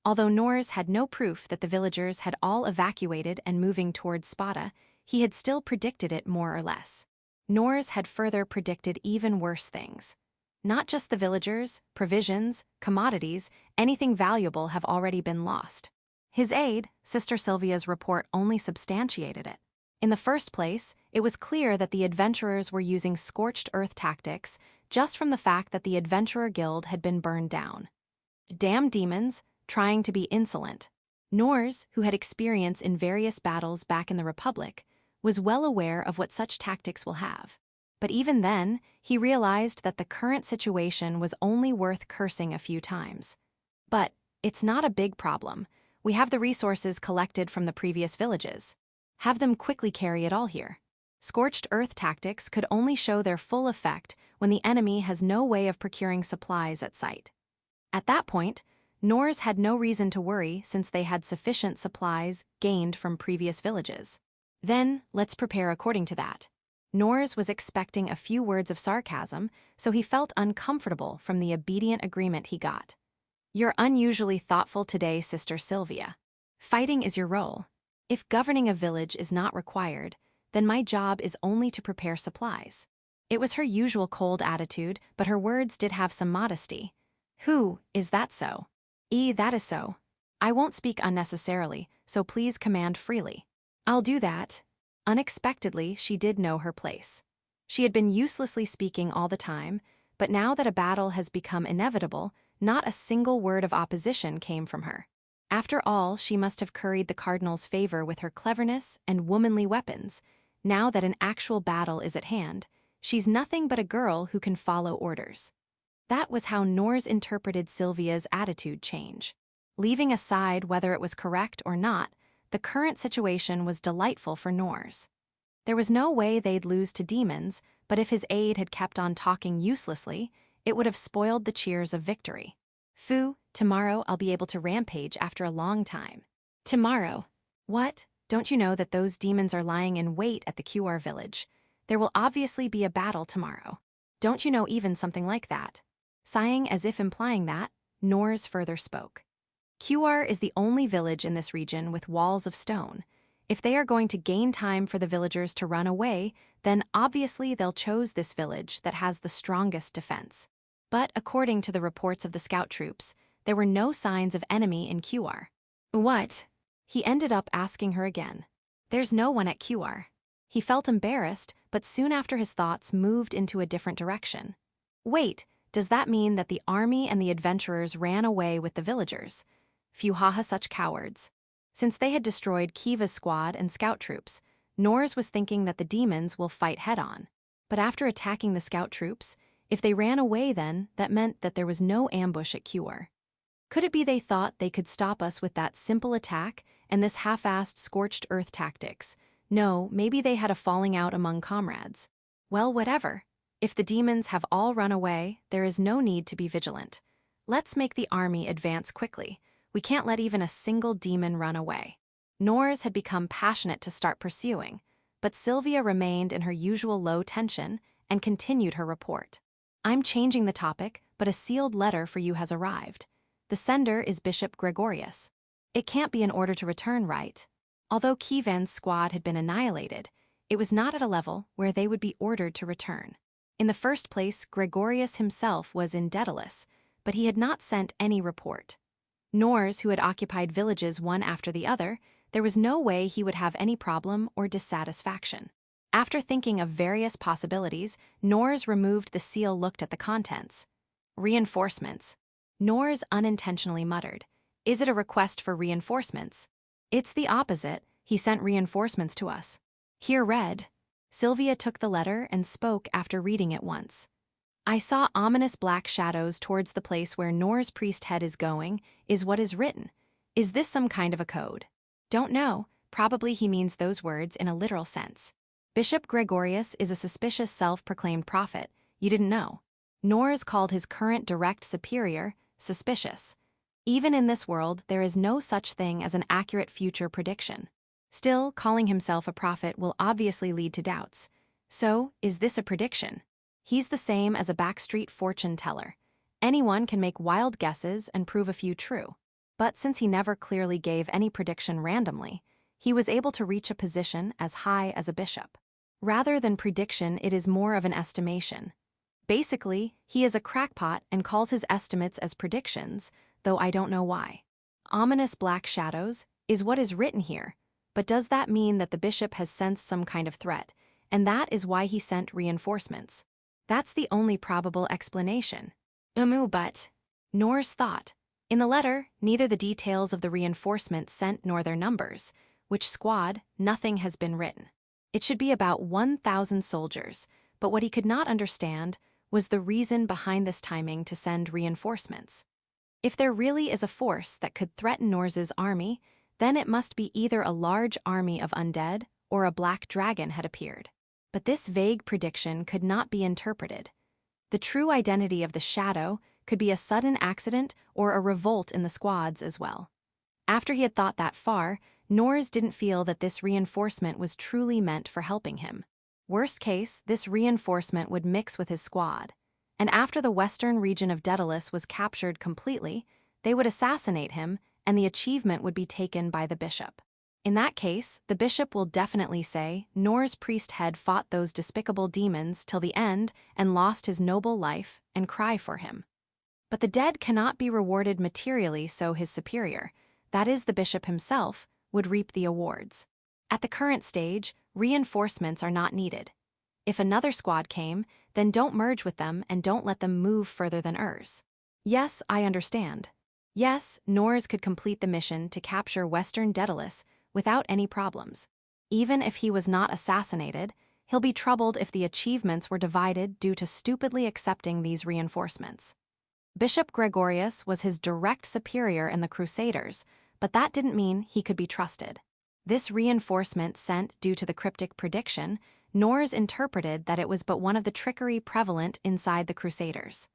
Although Nors had no proof that the villagers had all evacuated and moving towards Spada, he had still predicted it more or less. Nors had further predicted even worse things. Not just the villagers, provisions, commodities, anything valuable have already been lost. His aide, Sister Sylvia's report only substantiated it. In the first place, it was clear that the adventurers were using scorched earth tactics just from the fact that the Adventurer Guild had been burned down. Damn demons, trying to be insolent. Nors, who had experience in various battles back in the Republic, was well aware of what such tactics will have. But even then, he realized that the current situation was only worth cursing a few times. But it's not a big problem. We have the resources collected from the previous villages. Have them quickly carry it all here. Scorched earth tactics could only show their full effect when the enemy has no way of procuring supplies at sight. At that point, Nors had no reason to worry since they had sufficient supplies gained from previous villages. Then, let's prepare according to that. Nors was expecting a few words of sarcasm, so he felt uncomfortable from the obedient agreement he got. You're unusually thoughtful today, Sister Sylvia. Fighting is your role. If governing a village is not required, then my job is only to prepare supplies. It was her usual cold attitude, but her words did have some modesty. Is that so? That is so. I won't speak unnecessarily, so please command freely. I'll do that. Unexpectedly, she did know her place. She had been uselessly speaking all the time, but now that a battle has become inevitable, not a single word of opposition came from her. After all, she must have curried the Cardinal's favor with her cleverness and womanly weapons. Now that an actual battle is at hand, she's nothing but a girl who can follow orders. That was how Nors interpreted Sylvia's attitude change. Leaving aside whether it was correct or not, the current situation was delightful for Nors. There was no way they'd lose to demons, but if his aide had kept on talking uselessly, it would have spoiled the cheers of victory. Tomorrow I'll be able to rampage after a long time. Tomorrow? What? Don't you know that those demons are lying in wait at the QR village? There will obviously be a battle tomorrow. Don't you know even something like that? Sighing as if implying that, Nors further spoke. QR is the only village in this region with walls of stone. If they are going to gain time for the villagers to run away, then obviously they'll choose this village that has the strongest defense. But according to the reports of the scout troops, there were no signs of enemy in QR. What? He ended up asking her again. There's no one at QR. He felt embarrassed, but soon after his thoughts moved into a different direction. Wait, does that mean that the army and the adventurers ran away with the villagers? Phew, such cowards. Since they had destroyed Kiva's squad and scout troops, Nors was thinking that the demons will fight head-on. But after attacking the scout troops, if they ran away then, that meant that there was no ambush at QR. Could it be they thought they could stop us with that simple attack and this half-assed scorched earth tactics? No, maybe they had a falling out among comrades. Well, whatever. If the demons have all run away, there is no need to be vigilant. Let's make the army advance quickly. We can't let even a single demon run away. Nors had become passionate to start pursuing, but Sylvia remained in her usual low tension and continued her report. I'm changing the topic, but a sealed letter for you has arrived. The sender is Bishop Gregorius. It can't be an order to return, right? Although Kivan's squad had been annihilated, it was not at a level where they would be ordered to return. In the first place, Gregorius himself was in Daedalus, but he had not sent any report. Nors, who had occupied villages one after the other, there was no way he would have any problem or dissatisfaction. After thinking of various possibilities, Nors removed the seal, looked at the contents. Reinforcements. Nors unintentionally muttered, "Is it a request for reinforcements?" "It's the opposite. He sent reinforcements to us." Here read. Sylvia took the letter and spoke after reading it once. I saw ominous black shadows towards the place where Nors' priest head is going, is what is written. Is this some kind of a code? Don't know. Probably he means those words in a literal sense. Bishop Gregorius is a suspicious self-proclaimed prophet. You didn't know. Nors called his current direct superior suspicious. Even in this world, there is no such thing as an accurate future prediction. Still, calling himself a prophet will obviously lead to doubts. So, is this a prediction? He's the same as a backstreet fortune teller. Anyone can make wild guesses and prove a few true. But since he never clearly gave any prediction randomly, he was able to reach a position as high as a bishop. Rather than prediction, it is more of an estimation. Basically, he is a crackpot and calls his estimates as predictions, though I don't know why. Ominous black shadows is what is written here, but does that mean that the bishop has sensed some kind of threat, and that is why he sent reinforcements? That's the only probable explanation. But Nor's thought. In the letter, neither the details of the reinforcements sent nor their numbers, which squad, nothing has been written. It should be about 1,000 soldiers, but what he could not understand was the reason behind this timing to send reinforcements. If there really is a force that could threaten Nor's army, then it must be either a large army of undead or a black dragon had appeared. But this vague prediction could not be interpreted. The true identity of the shadow could be a sudden accident or a revolt in the squads as well. After he had thought that far, Nor's didn't feel that this reinforcement was truly meant for helping him. Worst case, this reinforcement would mix with his squad, and after the western region of Daedalus was captured completely, they would assassinate him and the achievement would be taken by the bishop. In that case, the bishop will definitely say Nor's priest head fought those despicable demons till the end and lost his noble life and cry for him. But the dead cannot be rewarded materially, so his superior, that is the bishop himself, would reap the awards. At the current stage, reinforcements are not needed. If another squad came, then don't merge with them and don't let them move further than Urs. Yes, I understand. Yes, Nor's could complete the mission to capture Western Daedalus without any problems. Even if he was not assassinated, he'll be troubled if the achievements were divided due to stupidly accepting these reinforcements. Bishop Gregorius was his direct superior in the Crusaders, but that didn't mean he could be trusted. This reinforcement sent due to the cryptic prediction, Nor's interpreted that it was but one of the trickery prevalent inside the Crusaders.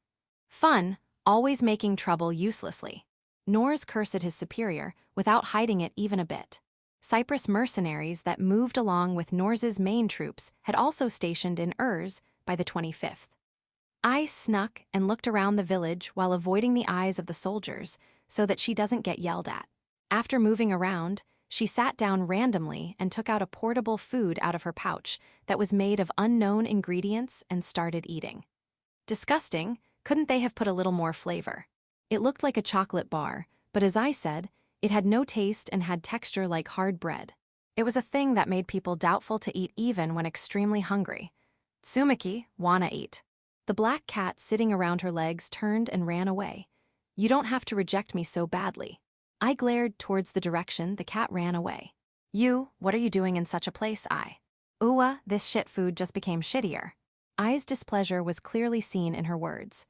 Fun, always making trouble uselessly. Nor's cursed his superior without hiding it even a bit. Cyprus mercenaries that moved along with Nor's main troops had also stationed in Urs by the 25th. I snuck and looked around the village while avoiding the eyes of the soldiers so that she doesn't get yelled at. After moving around, she sat down randomly and took out a portable food out of her pouch that was made of unknown ingredients and started eating. Disgusting, couldn't they have put a little more flavor? It looked like a chocolate bar, but as I said, it had no taste and had texture like hard bread. It was a thing that made people doubtful to eat even when extremely hungry. Tsumaki, wanna eat. The black cat sitting around her legs turned and ran away. You don't have to reject me so badly. I glared towards the direction the cat ran away. You, what are you doing in such a place, I? This shit food just became shittier. I's displeasure was clearly seen in her words.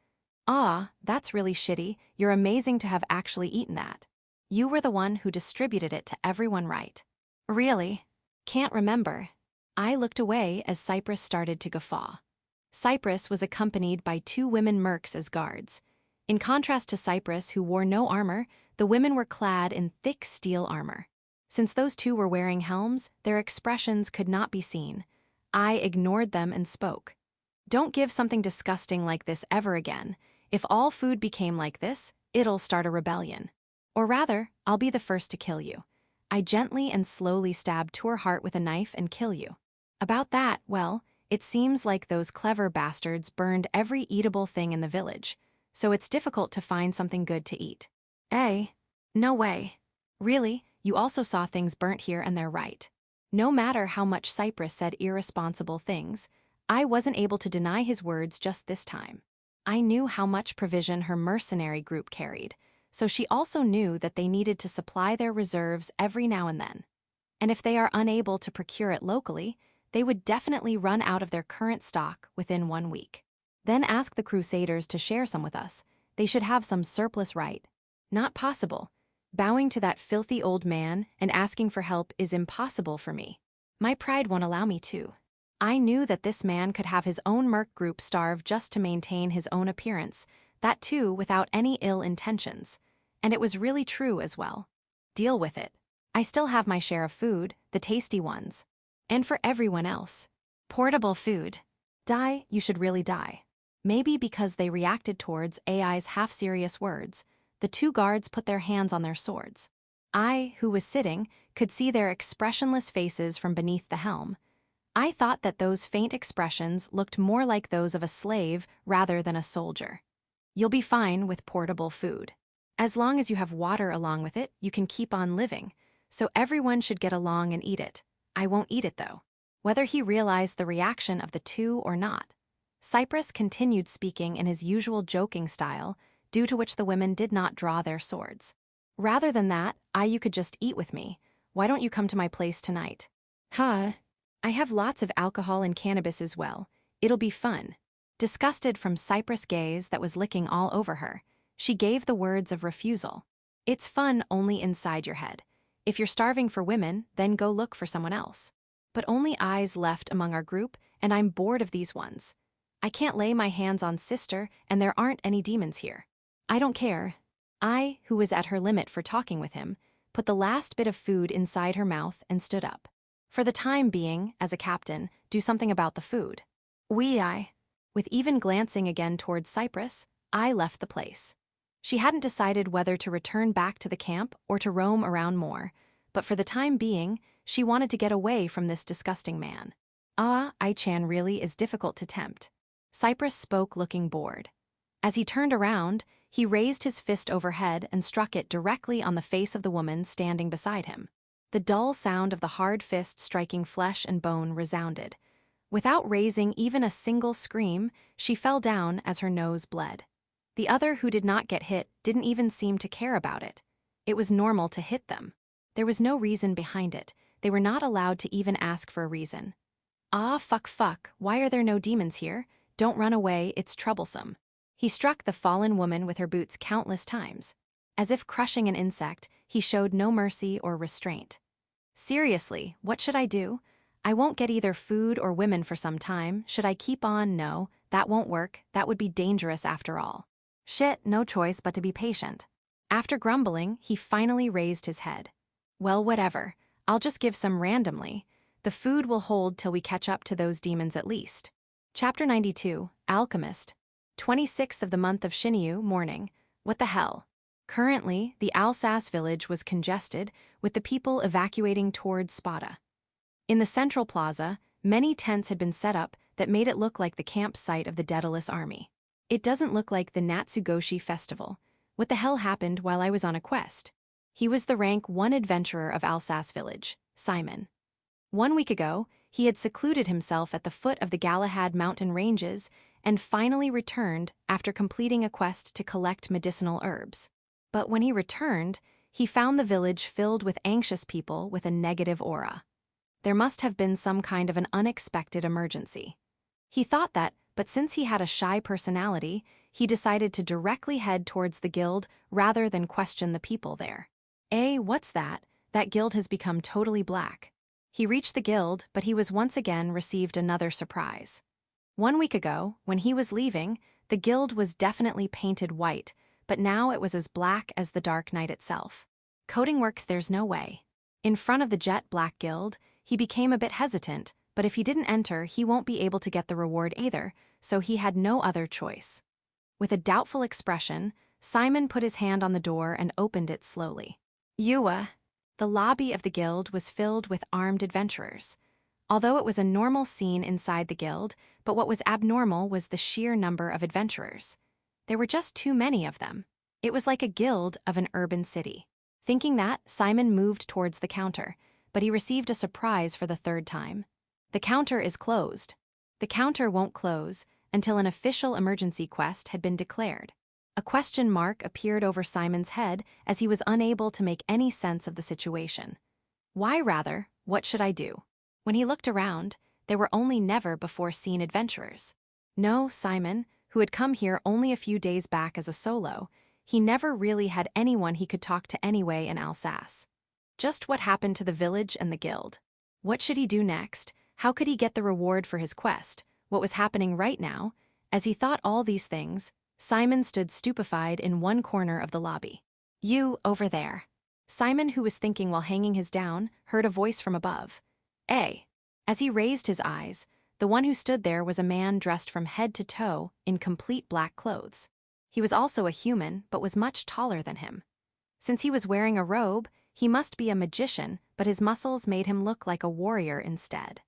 That's really shitty, you're amazing to have actually eaten that. You were the one who distributed it to everyone, right? Really? Can't remember. I looked away as Cyprus started to guffaw. Cyprus was accompanied by 2 women mercs as guards. In contrast to Cyprus, who wore no armor, the women were clad in thick steel armor. Since those 2 were wearing helms, their expressions could not be seen. I ignored them and spoke. Don't give something disgusting like this ever again. If all food became like this, it'll start a rebellion. Or rather, I'll be the first to kill you. I gently and slowly stab to her heart with a knife and kill you. About that, well, it seems like those clever bastards burned every eatable thing in the village, so it's difficult to find something good to eat. No way. Really, you also saw things burnt here and there, right? No matter how much Cyprus said irresponsible things, I wasn't able to deny his words just this time. I knew how much provision her mercenary group carried, so she also knew that they needed to supply their reserves every now and then. And if they are unable to procure it locally, they would definitely run out of their current stock within 1 week. Then ask the crusaders to share some with us. They should have some surplus, right? Not possible. Bowing to that filthy old man and asking for help is impossible for me. My pride won't allow me to. I knew that this man could have his own merc group starve just to maintain his own appearance, that too without any ill intentions. And it was really true as well. Deal with it. I still have my share of food, the tasty ones. And for everyone else. Portable food. Die, you should really die. Maybe because they reacted towards AI's half-serious words, The two guards put their hands on their swords. I, who was sitting, could see their expressionless faces from beneath the helm. I thought that those faint expressions looked more like those of a slave rather than a soldier. You'll be fine with portable food. As long as you have water along with it, you can keep on living, so everyone should get along and eat it. I won't eat it, though. Whether he realized the reaction of the two or not, Cyprus continued speaking in his usual joking style, due to which the women did not draw their swords. Rather than that, you could just eat with me. Why don't you come to my place tonight? Huh? I have lots of alcohol and cannabis as well. It'll be fun. Disgusted from Cyprus' gaze that was licking all over her, she gave the words of refusal. It's fun only inside your head. If you're starving for women, then go look for someone else. But only eyes left among our group, and I'm bored of these ones. I can't lay my hands on sister, and there aren't any demons here. I don't care. I, who was at her limit for talking with him, put the last bit of food inside her mouth and stood up. For the time being, as a captain, do something about the food. With even glancing again towards Cyprus, I left the place. She hadn't decided whether to return back to the camp or to roam around more, but for the time being, she wanted to get away from this disgusting man. I-chan really is difficult to tempt. Cyprus spoke looking bored. As he turned around, he raised his fist overhead and struck it directly on the face of the woman standing beside him. The dull sound of the hard fist striking flesh and bone resounded. Without raising even a single scream, she fell down as her nose bled. The other who did not get hit didn't even seem to care about it. It was normal to hit them. There was no reason behind it. They were not allowed to even ask for a reason. Fuck, why are there no demons here? Don't run away, it's troublesome. He struck the fallen woman with her boots countless times. As if crushing an insect, he showed no mercy or restraint. Seriously, what should I do? I won't get either food or women for some time. Should I keep on? No, that won't work. That would be dangerous after all. Shit, no choice but to be patient. After grumbling, he finally raised his head. Well, whatever. I'll just give some randomly. The food will hold till we catch up to those demons at least. Chapter 92, Alchemist. 26th of the month of Shinyu, morning. What the hell? Currently, the Alsas village was congested, with the people evacuating towards Spada. In the central plaza, many tents had been set up that made it look like the campsite of the Daedalus army. It doesn't look like the Natsugoshi festival. What the hell happened while I was on a quest? He was the rank 1 adventurer of Alsas village, Simon. 1 week ago, he had secluded himself at the foot of the Galahad mountain ranges and finally returned after completing a quest to collect medicinal herbs. But when he returned, he found the village filled with anxious people with a negative aura. There must have been some kind of an unexpected emergency. He thought that, but since he had a shy personality, he decided to directly head towards the guild rather than question the people there. What's that? That guild has become totally black. He reached the guild, but he was once again received another surprise. 1 week ago, when he was leaving, the guild was definitely painted white, but now it was as black as the dark night itself. Coding works, there's no way. In front of the jet black guild, he became a bit hesitant, but if he didn't enter, he won't be able to get the reward either, so he had no other choice. With a doubtful expression, Simon put his hand on the door and opened it slowly. The lobby of the guild was filled with armed adventurers. Although it was a normal scene inside the guild, but what was abnormal was the sheer number of adventurers. There were just too many of them. It was like a guild of an urban city. Thinking that, Simon moved towards the counter, but he received a surprise for the 3rd time. The counter is closed. The counter won't close until an official emergency quest had been declared. A question mark appeared over Simon's head as he was unable to make any sense of the situation. What should I do? When he looked around, there were only never-before-seen adventurers. No, Simon, who had come here only a few days back as a solo, he never really had anyone he could talk to anyway in Alsace. Just what happened to the village and the guild? What should he do next? How could he get the reward for his quest? What was happening right now? As he thought all these things, Simon stood stupefied in one corner of the lobby. You, over there. Simon, who was thinking while hanging his down, heard a voice from above. As he raised his eyes, the one who stood there was a man dressed from head to toe in complete black clothes. He was also a human, but was much taller than him. Since he was wearing a robe, he must be a magician, but his muscles made him look like a warrior instead.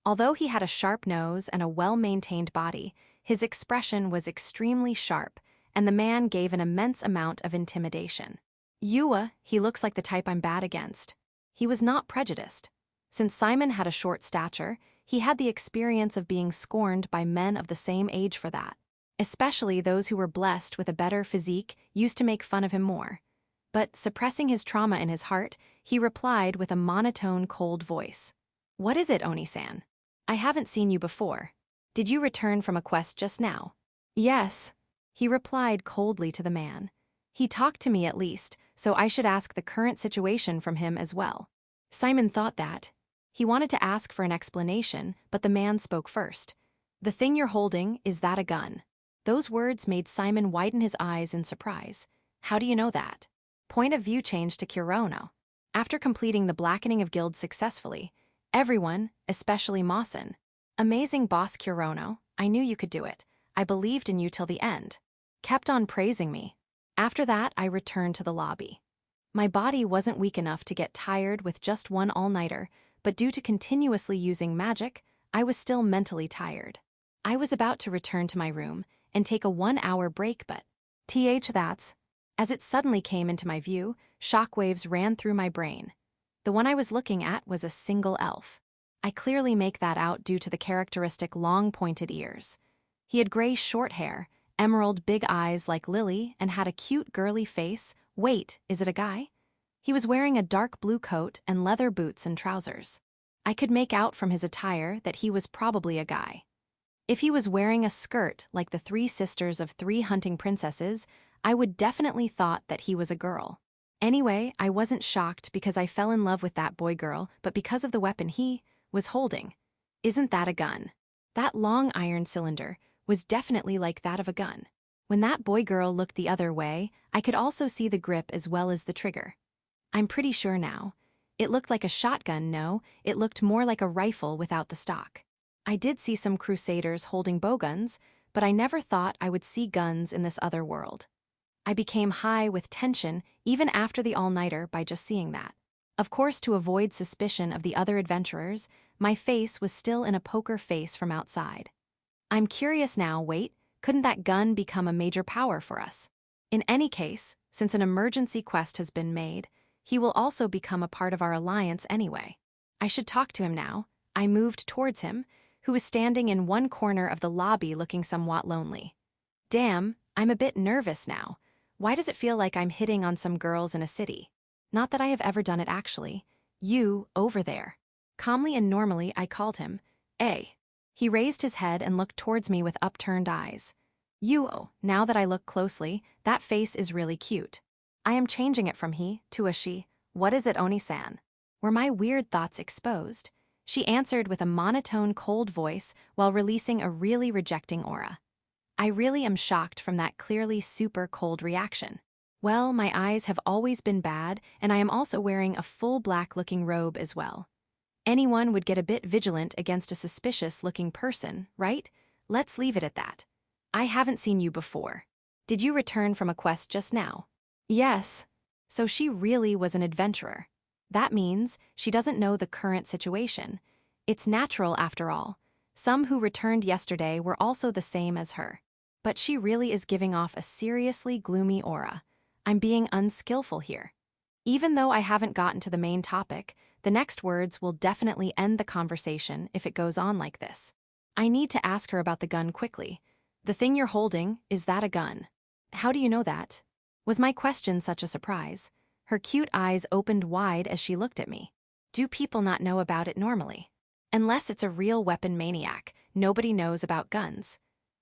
Although he had a sharp nose and a well-maintained body, his expression was extremely sharp, and the man gave an immense amount of intimidation. Yua, he looks like the type I'm bad against. He was not prejudiced. Since Simon had a short stature, he had the experience of being scorned by men of the same age for that. Especially those who were blessed with a better physique used to make fun of him more. But suppressing his trauma in his heart, he replied with a monotone, cold voice. "What is it, Oni-san? I haven't seen you before. Did you return from a quest just now?" "Yes," he replied coldly to the man. He talked to me at least, so I should ask the current situation from him as well. Simon thought that. He wanted to ask for an explanation, but the man spoke first. "The thing you're holding, is that a gun?" Those words made Simon widen his eyes in surprise. "How do you know that?" Point of view changed to Kurono. After completing the blackening of guilds successfully, everyone, especially Mawson, "Amazing boss Kurono, I knew you could do it. I believed in you till the end," kept on praising me. After that, I returned to the lobby. My body wasn't weak enough to get tired with just one all-nighter, but due to continuously using magic, I was still mentally tired. I was about to return to my room and take a 1-hour break, but that's. As it suddenly came into my view, shockwaves ran through my brain. The one I was looking at was a single elf. I clearly make that out due to the characteristic long pointed ears. He had gray short hair, emerald big eyes like Lily, and had a cute girly face. Wait, is it a guy? He was wearing a dark blue coat and leather boots and trousers. I could make out from his attire that he was probably a guy. If he was wearing a skirt like the 3 sisters of 3 hunting princesses, I would definitely thought that he was a girl. Anyway, I wasn't shocked because I fell in love with that boy girl, but because of the weapon he was holding. Isn't that a gun? That long iron cylinder was definitely like that of a gun. When that boy girl looked the other way, I could also see the grip as well as the trigger. I'm pretty sure now. It looked like a shotgun, no, it looked more like a rifle without the stock. I did see some crusaders holding bowguns, but I never thought I would see guns in this other world. I became high with tension even after the all-nighter by just seeing that. Of course, to avoid suspicion of the other adventurers, my face was still in a poker face from outside. I'm curious now, wait, couldn't that gun become a major power for us? In any case, since an emergency quest has been made, he will also become a part of our alliance anyway. I should talk to him now. I moved towards him, who was standing in one corner of the lobby looking somewhat lonely. Damn, I'm a bit nervous now. Why does it feel like I'm hitting on some girls in a city? Not that I have ever done it actually. You, over there. Calmly and normally I called him, "Hey." He raised his head and looked towards me with upturned eyes. You, now that I look closely, that face is really cute. I am changing it from he to a she. What is it, Oni-san? Were my weird thoughts exposed? She answered with a monotone, cold voice while releasing a really rejecting aura. I really am shocked from that clearly super cold reaction. Well, my eyes have always been bad, and I am also wearing a full black-looking robe as well. Anyone would get a bit vigilant against a suspicious-looking person, right? Let's leave it at that. I haven't seen you before. Did you return from a quest just now? Yes. So she really was an adventurer. That means she doesn't know the current situation. It's natural after all. Some who returned yesterday were also the same as her. But she really is giving off a seriously gloomy aura. I'm being unskillful here. Even though I haven't gotten to the main topic, the next words will definitely end the conversation if it goes on like this. I need to ask her about the gun quickly. The thing you're holding, is that a gun? How do you know that? Was my question such a surprise? Her cute eyes opened wide as she looked at me. Do people not know about it normally? Unless it's a real weapon maniac, nobody knows about guns.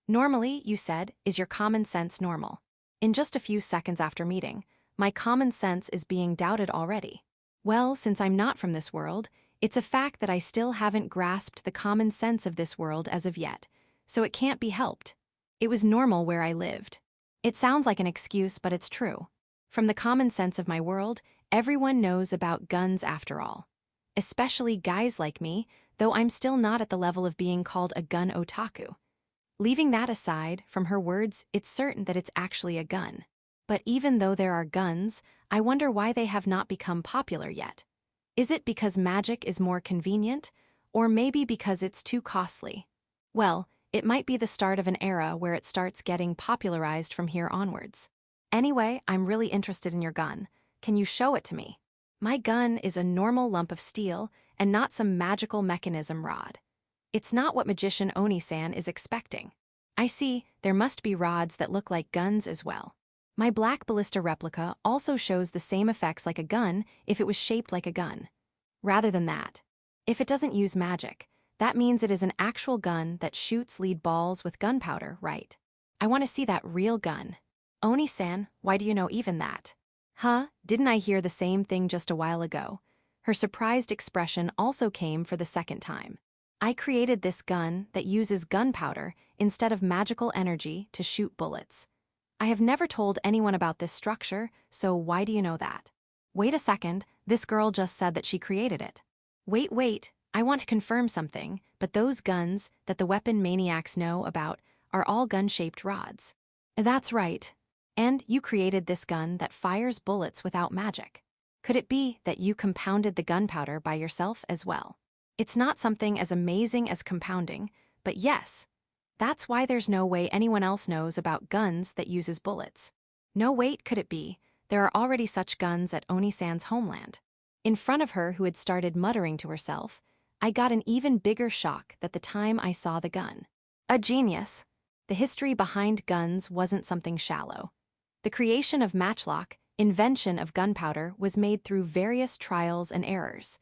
Normally, you said, is your common sense normal? In just a few seconds after meeting, my common sense is being doubted already. Well, since I'm not from this world, it's a fact that I still haven't grasped the common sense of this world as of yet, so it can't be helped. It was normal where I lived. It sounds like an excuse, but it's true. From the common sense of my world, everyone knows about guns after all. Especially guys like me, though I'm still not at the level of being called a gun otaku. Leaving that aside, from her words, it's certain that it's actually a gun. But even though there are guns, I wonder why they have not become popular yet. Is it because magic is more convenient? Or maybe because it's too costly? Well, it might be the start of an era where it starts getting popularized from here onwards. Anyway, I'm really interested in your gun. Can you show it to me? My gun is a normal lump of steel and not some magical mechanism rod. It's not what magician Oni-san is expecting. I see, there must be rods that look like guns as well. My black ballista replica also shows the same effects like a gun if it was shaped like a gun. Rather than that, if it doesn't use magic, that means it is an actual gun that shoots lead balls with gunpowder, right? I want to see that real gun. Oni-san, why do you know even that? Huh, didn't I hear the same thing just a while ago? Her surprised expression also came for the second time. I created this gun that uses gunpowder instead of magical energy to shoot bullets. I have never told anyone about this structure, so why do you know that? Wait a second, this girl just said that she created it. Wait, I want to confirm something, but those guns that the weapon maniacs know about are all gun-shaped rods. That's right. And you created this gun that fires bullets without magic. Could it be that you compounded the gunpowder by yourself as well? It's not something as amazing as compounding, but yes, that's why there's no way anyone else knows about guns that uses bullets. No wait, could it be? There are already such guns at Oni-san's homeland. In front of her, who had started muttering to herself, I got an even bigger shock that the time I saw the gun. A genius. The history behind guns wasn't something shallow. The creation of matchlock, invention of gunpowder, was made through various trials and errors.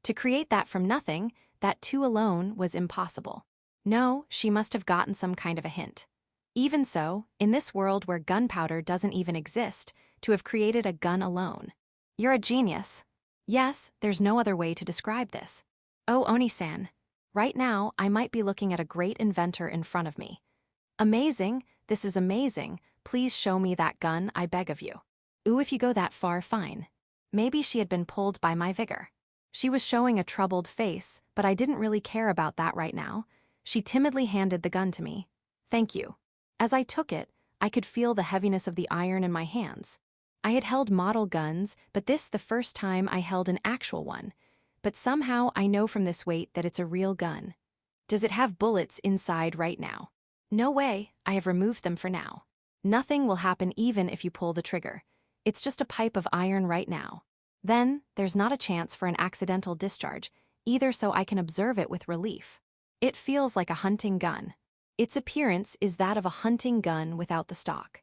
To create that from nothing, that too alone was impossible. No, she must have gotten some kind of a hint. Even so, in this world where gunpowder doesn't even exist, to have created a gun alone. You're a genius. Yes, there's no other way to describe this. Oh, Oni-san. Right now, I might be looking at a great inventor in front of me. Amazing, this is amazing. Please show me that gun, I beg of you. Ooh, if you go that far, fine. Maybe she had been pulled by my vigor. She was showing a troubled face, but I didn't really care about that right now. She timidly handed the gun to me. Thank you. As I took it, I could feel the heaviness of the iron in my hands. I had held model guns, but this the first time I held an actual one. But somehow I know from this weight that it's a real gun. Does it have bullets inside right now? No way, I have removed them for now. Nothing will happen even if you pull the trigger. It's just a pipe of iron right now. Then, there's not a chance for an accidental discharge, either, so I can observe it with relief. It feels like a hunting gun. Its appearance is that of a hunting gun without the stock.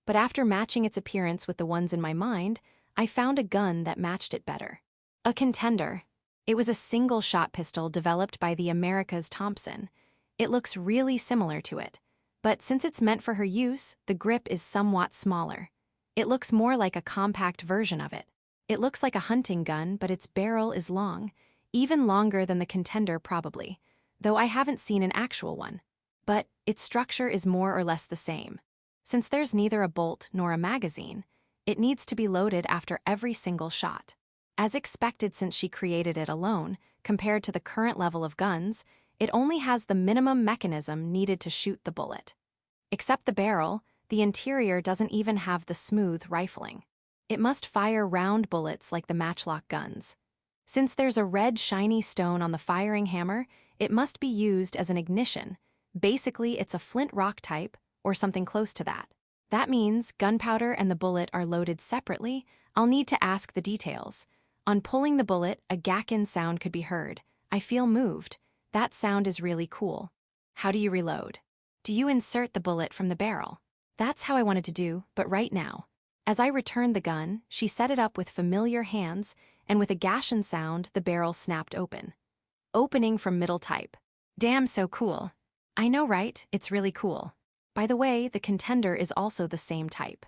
But after matching its appearance with the ones in my mind, I found a gun that matched it better. A contender. It was a single-shot pistol developed by the America's Thompson. It looks really similar to it. But since it's meant for her use, the grip is somewhat smaller. It looks more like a compact version of it. It looks like a hunting gun, but its barrel is long, even longer than the contender probably, though I haven't seen an actual one. But its structure is more or less the same. Since there's neither a bolt nor a magazine, it needs to be loaded after every single shot. As expected, since she created it alone, compared to the current level of guns, it only has the minimum mechanism needed to shoot the bullet. Except the barrel, the interior doesn't even have the smooth rifling. It must fire round bullets like the matchlock guns. Since there's a red shiny stone on the firing hammer, it must be used as an ignition. Basically, it's a flint rock type, or something close to that. That means gunpowder and the bullet are loaded separately. I'll need to ask the details. On pulling the bullet, a gakin sound could be heard. I feel moved. That sound is really cool. How do you reload? Do you insert the bullet from the barrel? That's how I wanted to do, but right now. As I returned the gun, she set it up with familiar hands, and with a gashin sound, the barrel snapped open. Opening from middle type. Damn, so cool. I know, right? It's really cool. By the way, the contender is also the same type.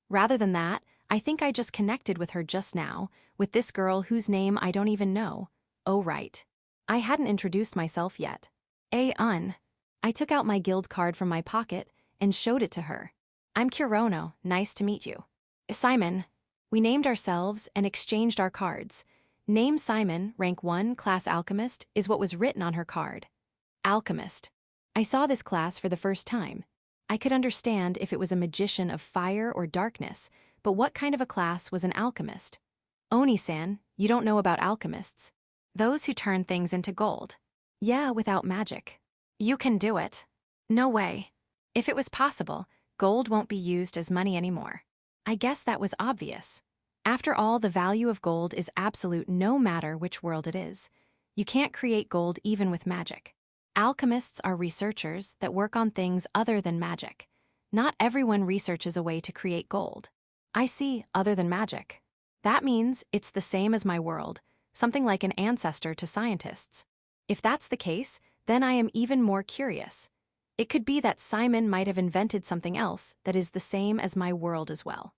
Rather than that, I think I just connected with her just now, with this girl whose name I don't even know. Oh, right. I hadn't introduced myself yet. I took out my guild card from my pocket and showed it to her. I'm Kurono, nice to meet you. Simon. We named ourselves and exchanged our cards. Name Simon, rank 1, class alchemist, is what was written on her card. Alchemist. I saw this class for the first time. I could understand if it was a magician of fire or darkness, but what kind of a class was an alchemist? Oni-san, you don't know about alchemists. Those who turn things into gold. Yeah, without magic. You can do it. No way. If it was possible, gold won't be used as money anymore. I guess that was obvious. After all, the value of gold is absolute no matter which world it is. You can't create gold even with magic. Alchemists are researchers that work on things other than magic. Not everyone researches a way to create gold. I see, other than magic. That means it's the same as my world, something like an ancestor to scientists. If that's the case, then I am even more curious. It could be that Simon might have invented something else that is the same as my world as well.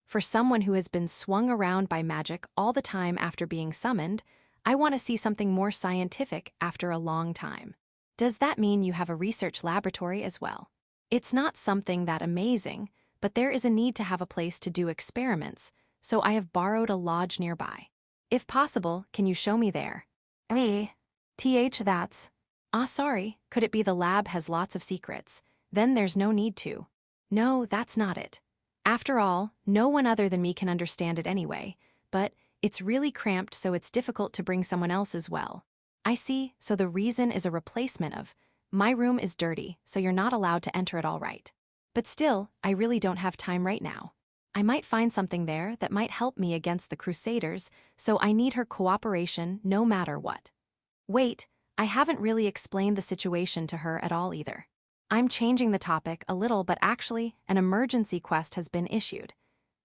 For someone who has been swung around by magic all the time after being summoned, I want to see something more scientific after a long time. Does that mean you have a research laboratory as well? It's not something that amazing, but there is a need to have a place to do experiments, so I have borrowed a lodge nearby. If possible, can you show me there? That's. Sorry, could it be the lab has lots of secrets? Then there's no need to. No, that's not it. After all, no one other than me can understand it anyway, but it's really cramped, so it's difficult to bring someone else as well. I see, so the reason is a replacement of, my room is dirty, so you're not allowed to enter it all right. But still, I really don't have time right now. I might find something there that might help me against the crusaders, so I need her cooperation no matter what. Wait, I haven't really explained the situation to her at all either. I'm changing the topic a little, but actually, an emergency quest has been issued.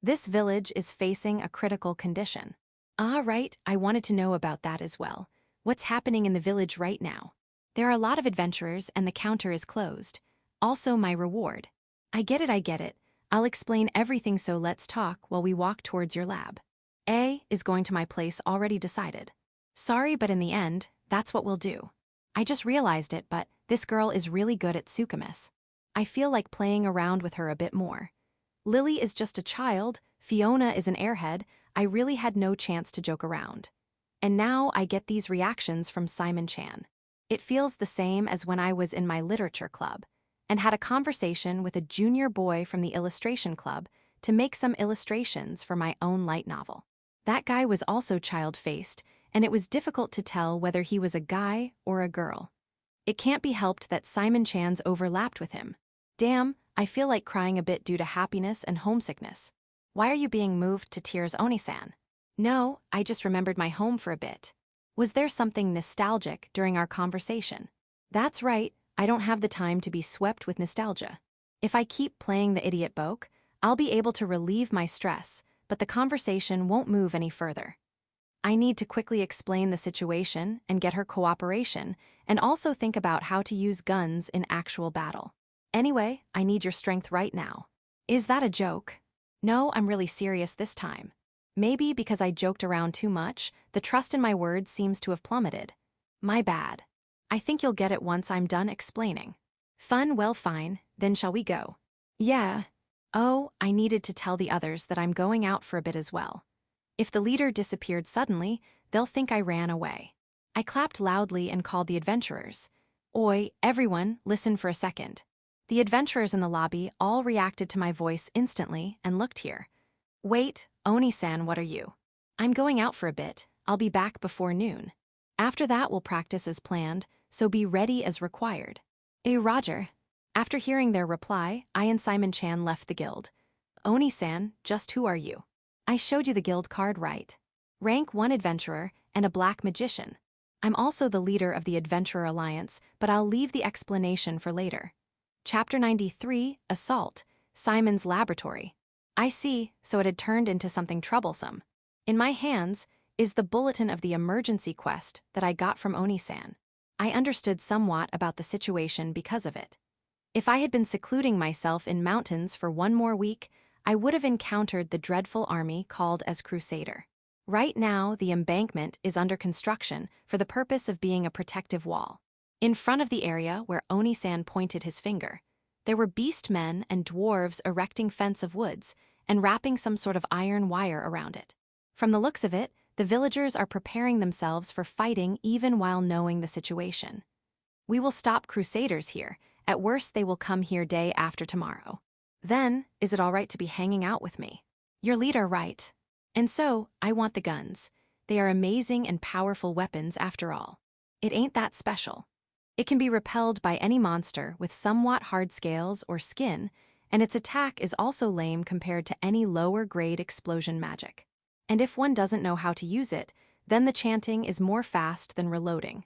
This village is facing a critical condition. Right, I wanted to know about that as well. What's happening in the village right now? There are a lot of adventurers and the counter is closed. Also my reward. I get it. I'll explain everything, so let's talk while we walk towards your lab. A is going to my place already decided. Sorry, but in the end, that's what we'll do. I just realized it, but this girl is really good at Tsukumis. I feel like playing around with her a bit more. Lily is just a child, Fiona is an airhead, I really had no chance to joke around. And now I get these reactions from Simon Chan. It feels the same as when I was in my literature club and had a conversation with a junior boy from the illustration club to make some illustrations for my own light novel. That guy was also child-faced, and it was difficult to tell whether he was a guy or a girl. It can't be helped that Simon Chan's overlapped with him. Damn, I feel like crying a bit due to happiness and homesickness. Why are you being moved to tears, Oni-san? No, I just remembered my home for a bit. Was there something nostalgic during our conversation? That's right, I don't have the time to be swept with nostalgia. If I keep playing the idiot boke, I'll be able to relieve my stress, but the conversation won't move any further. I need to quickly explain the situation and get her cooperation, and also think about how to use guns in actual battle. Anyway, I need your strength right now. Is that a joke? No, I'm really serious this time. Maybe because I joked around too much, the trust in my words seems to have plummeted. My bad. I think you'll get it once I'm done explaining. Fun, well, fine, then shall we go? Yeah. Oh, I needed to tell the others that I'm going out for a bit as well. If the leader disappeared suddenly, they'll think I ran away. I clapped loudly and called the adventurers. Oi, everyone, listen for a second. The adventurers in the lobby all reacted to my voice instantly and looked here. Wait, Oni-san, what are you? I'm going out for a bit. I'll be back before noon. After that, we'll practice as planned, so be ready as required. Roger. After hearing their reply, I and Simon Chan left the guild. Oni-san, just who are you? I showed you the guild card, right? Rank 1 adventurer and a black magician. I'm also the leader of the Adventurer Alliance, but I'll leave the explanation for later. Chapter 93, Assault, Simon's Laboratory. I see, so it had turned into something troublesome. In my hands is the bulletin of the emergency quest that I got from Oni-san. I understood somewhat about the situation because of it. If I had been secluding myself in mountains for one more week, I would have encountered the dreadful army called as Crusader. Right now, the embankment is under construction for the purpose of being a protective wall. In front of the area where Oni-san pointed his finger, there were beast men and dwarves erecting fence of woods and wrapping some sort of iron wire around it. From the looks of it, the villagers are preparing themselves for fighting even while knowing the situation. We will stop crusaders here. At worst, they will come here day after tomorrow. Then, is it all right to be hanging out with me? Your leader, right? And so, I want the guns. They are amazing and powerful weapons after all. It ain't that special. It can be repelled by any monster with somewhat hard scales or skin, and its attack is also lame compared to any lower-grade explosion magic. And if one doesn't know how to use it, then the chanting is more fast than reloading.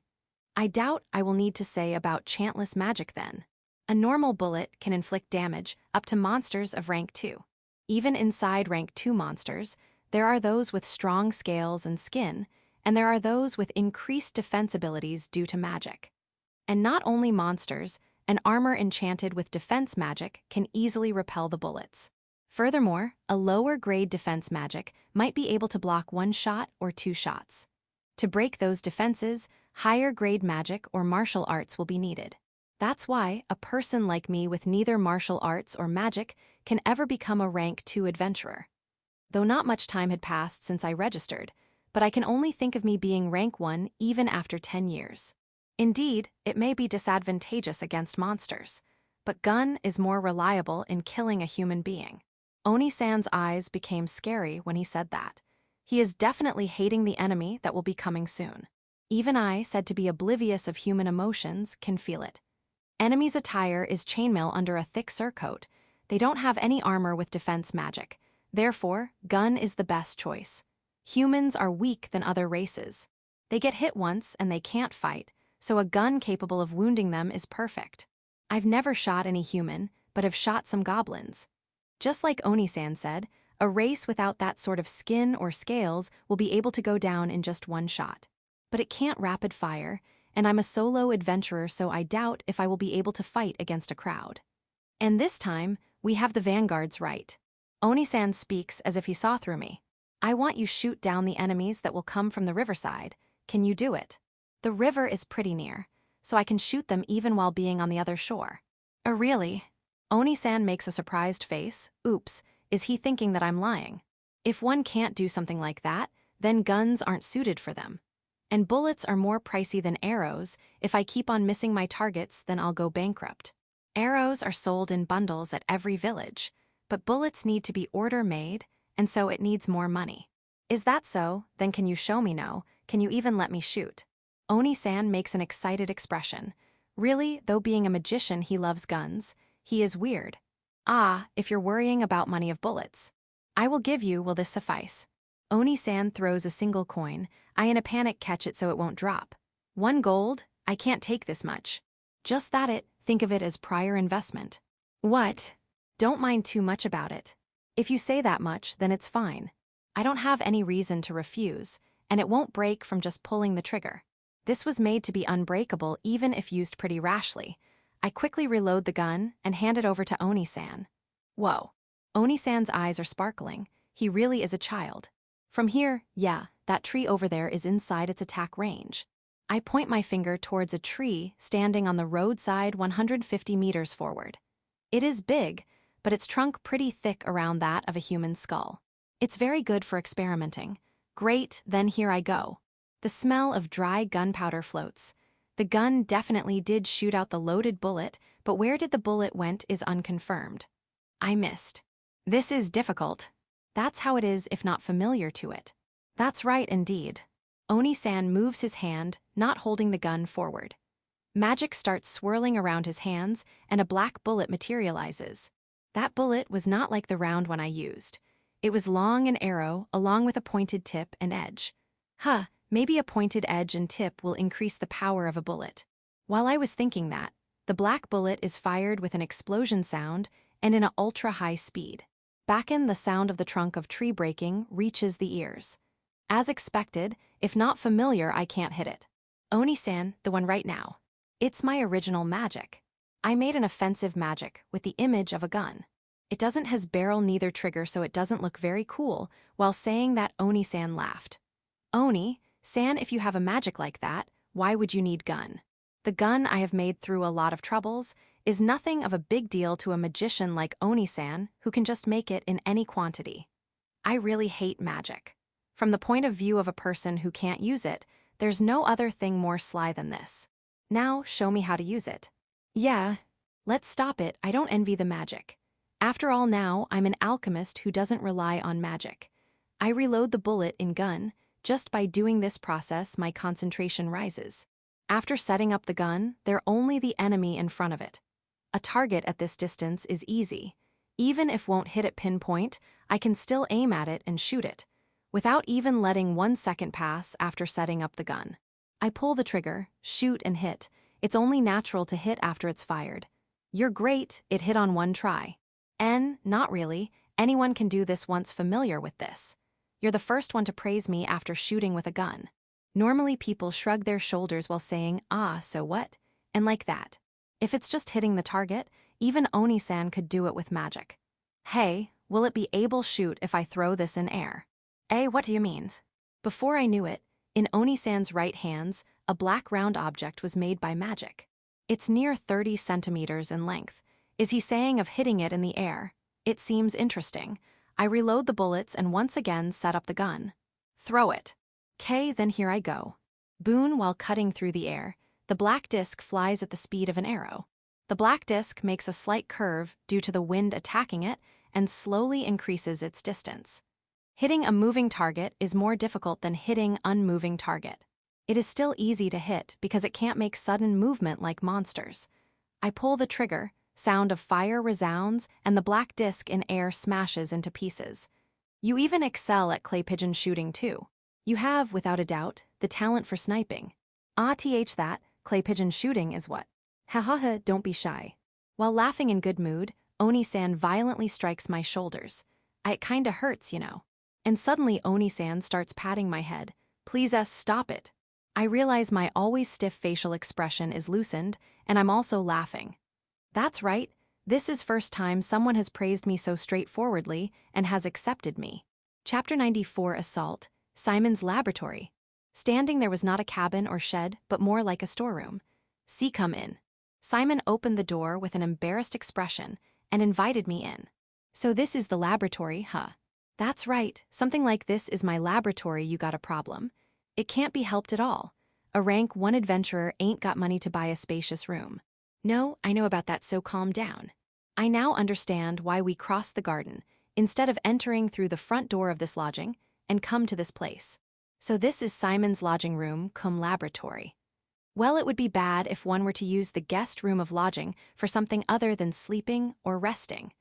I doubt I will need to say about chantless magic then. A normal bullet can inflict damage up to monsters of rank 2. Even inside rank 2 monsters, there are those with strong scales and skin, and there are those with increased defense abilities due to magic. And not only monsters, an armor enchanted with defense magic can easily repel the bullets. Furthermore, a lower-grade defense magic might be able to block 1 shot or 2 shots. To break those defenses, higher-grade magic or martial arts will be needed. That's why a person like me with neither martial arts or magic can ever become a rank 2 adventurer. Though not much time had passed since I registered, but I can only think of me being rank 1 even after 10 years. Indeed, it may be disadvantageous against monsters, but gun is more reliable in killing a human being. Oni-san's eyes became scary when he said that. He is definitely hating the enemy that will be coming soon. Even I, said to be oblivious of human emotions, can feel it. Enemy's attire is chainmail under a thick surcoat. They don't have any armor with defense magic. Therefore, gun is the best choice. Humans are weak than other races. They get hit once and they can't fight, so a gun capable of wounding them is perfect. I've never shot any human, but have shot some goblins. Just like Oni-san said, a race without that sort of skin or scales will be able to go down in just 1 shot. But it can't rapid fire, and I'm a solo adventurer, so I doubt if I will be able to fight against a crowd. And this time, we have the vanguards right. Oni-san speaks as if he saw through me. I want you shoot down the enemies that will come from the riverside. Can you do it? The river is pretty near, so I can shoot them even while being on the other shore. Oh, really? Oni-san makes a surprised face. Oops, is he thinking that I'm lying? If one can't do something like that, then guns aren't suited for them. And bullets are more pricey than arrows. If I keep on missing my targets, then I'll go bankrupt. Arrows are sold in bundles at every village, but bullets need to be order-made, and so it needs more money. Is that so? Then can you show me no? Can you even let me shoot? Oni-san makes an excited expression. Really, though being a magician he loves guns, he is weird. Ah, if you're worrying about money of bullets. I will give you, will this suffice? Oni-san throws a single coin. I in a panic catch it so it won't drop. 1 gold? I can't take this much. Just that it, think of it as prior investment. What? Don't mind too much about it. If you say that much, then it's fine. I don't have any reason to refuse, and it won't break from just pulling the trigger. This was made to be unbreakable even if used pretty rashly. I quickly reload the gun and hand it over to Oni-san. Whoa. Oni-san's eyes are sparkling. He really is a child. From here, yeah, that tree over there is inside its attack range. I point my finger towards a tree standing on the roadside 150 meters forward. It is big, but its trunk pretty thick around that of a human skull. It's very good for experimenting. Great, then here I go. The smell of dry gunpowder floats. The gun definitely did shoot out the loaded bullet, but where did the bullet went is unconfirmed. I missed. This is difficult. That's how it is if not familiar to it. That's right indeed. Oni-san moves his hand, not holding the gun forward. Magic starts swirling around his hands, and a black bullet materializes. That bullet was not like the round one I used. It was long and arrow, along with a pointed tip and edge. Maybe a pointed edge and tip will increase the power of a bullet. While I was thinking that, the black bullet is fired with an explosion sound and in an ultra-high speed. Back in, the sound of the trunk of tree breaking reaches the ears. As expected, if not familiar, I can't hit it. Oni-san, the one right now. It's my original magic. I made an offensive magic with the image of a gun. It doesn't has barrel neither trigger, so it doesn't look very cool. While saying that, Oni-san laughed. Oni-san, if you have a magic like that, why would you need gun? The gun I have made through a lot of troubles is nothing of a big deal to a magician like Oni-san who can just make it in any quantity. I really hate magic. From the point of view of a person who can't use it, there's no other thing more sly than this. Now, show me how to use it. Yeah. Let's stop it, I don't envy the magic. After all now, I'm an alchemist who doesn't rely on magic. I reload the bullet in gun. Just by doing this process, my concentration rises. After setting up the gun, they're only the enemy in front of it. A target at this distance is easy. Even if won't hit at pinpoint, I can still aim at it and shoot it, without even letting 1 second pass after setting up the gun. I pull the trigger, shoot and hit. It's only natural to hit after it's fired. You're great, it hit on 1 try. Not really, anyone can do this once familiar with this. You're the first one to praise me after shooting with a gun. Normally people shrug their shoulders while saying, ah, so what? And like that. If it's just hitting the target, even Oni-san could do it with magic. Hey, will it be able shoot if I throw this in air? What do you mean? Before I knew it, in Oni-san's right hands, a black round object was made by magic. It's near 30 centimeters in length. Is he saying of hitting it in the air? It seems interesting. I reload the bullets and once again set up the gun. Throw it. Then here I go. Boon while cutting through the air, the black disc flies at the speed of an arrow. The black disc makes a slight curve due to the wind attacking it and slowly increases its distance. Hitting a moving target is more difficult than hitting unmoving target. It is still easy to hit because it can't make sudden movement like monsters. I pull the trigger, sound of fire resounds, and the black disc in air smashes into pieces. You even excel at clay pigeon shooting too. You have, without a doubt, the talent for sniping. That, clay pigeon shooting is what? Hahaha, don't be shy. While laughing in good mood, Oni-san violently strikes my shoulders. It kinda hurts, you know. And suddenly Oni-san starts patting my head. Please stop it. I realize my always stiff facial expression is loosened, and I'm also laughing. That's right, this is first time someone has praised me so straightforwardly and has accepted me. Chapter 94 Assault, Simon's Laboratory. Standing there was not a cabin or shed, but more like a storeroom. See, come in. Simon opened the door with an embarrassed expression and invited me in. So this is the laboratory, huh? That's right, something like this is my laboratory. You got a problem. It can't be helped at all. A rank 1 adventurer ain't got money to buy a spacious room. No, I know about that, so calm down. I now understand why we crossed the garden, instead of entering through the front door of this lodging, and come to this place. So this is Simon's lodging room cum laboratory. Well, it would be bad if one were to use the guest room of lodging for something other than sleeping or resting.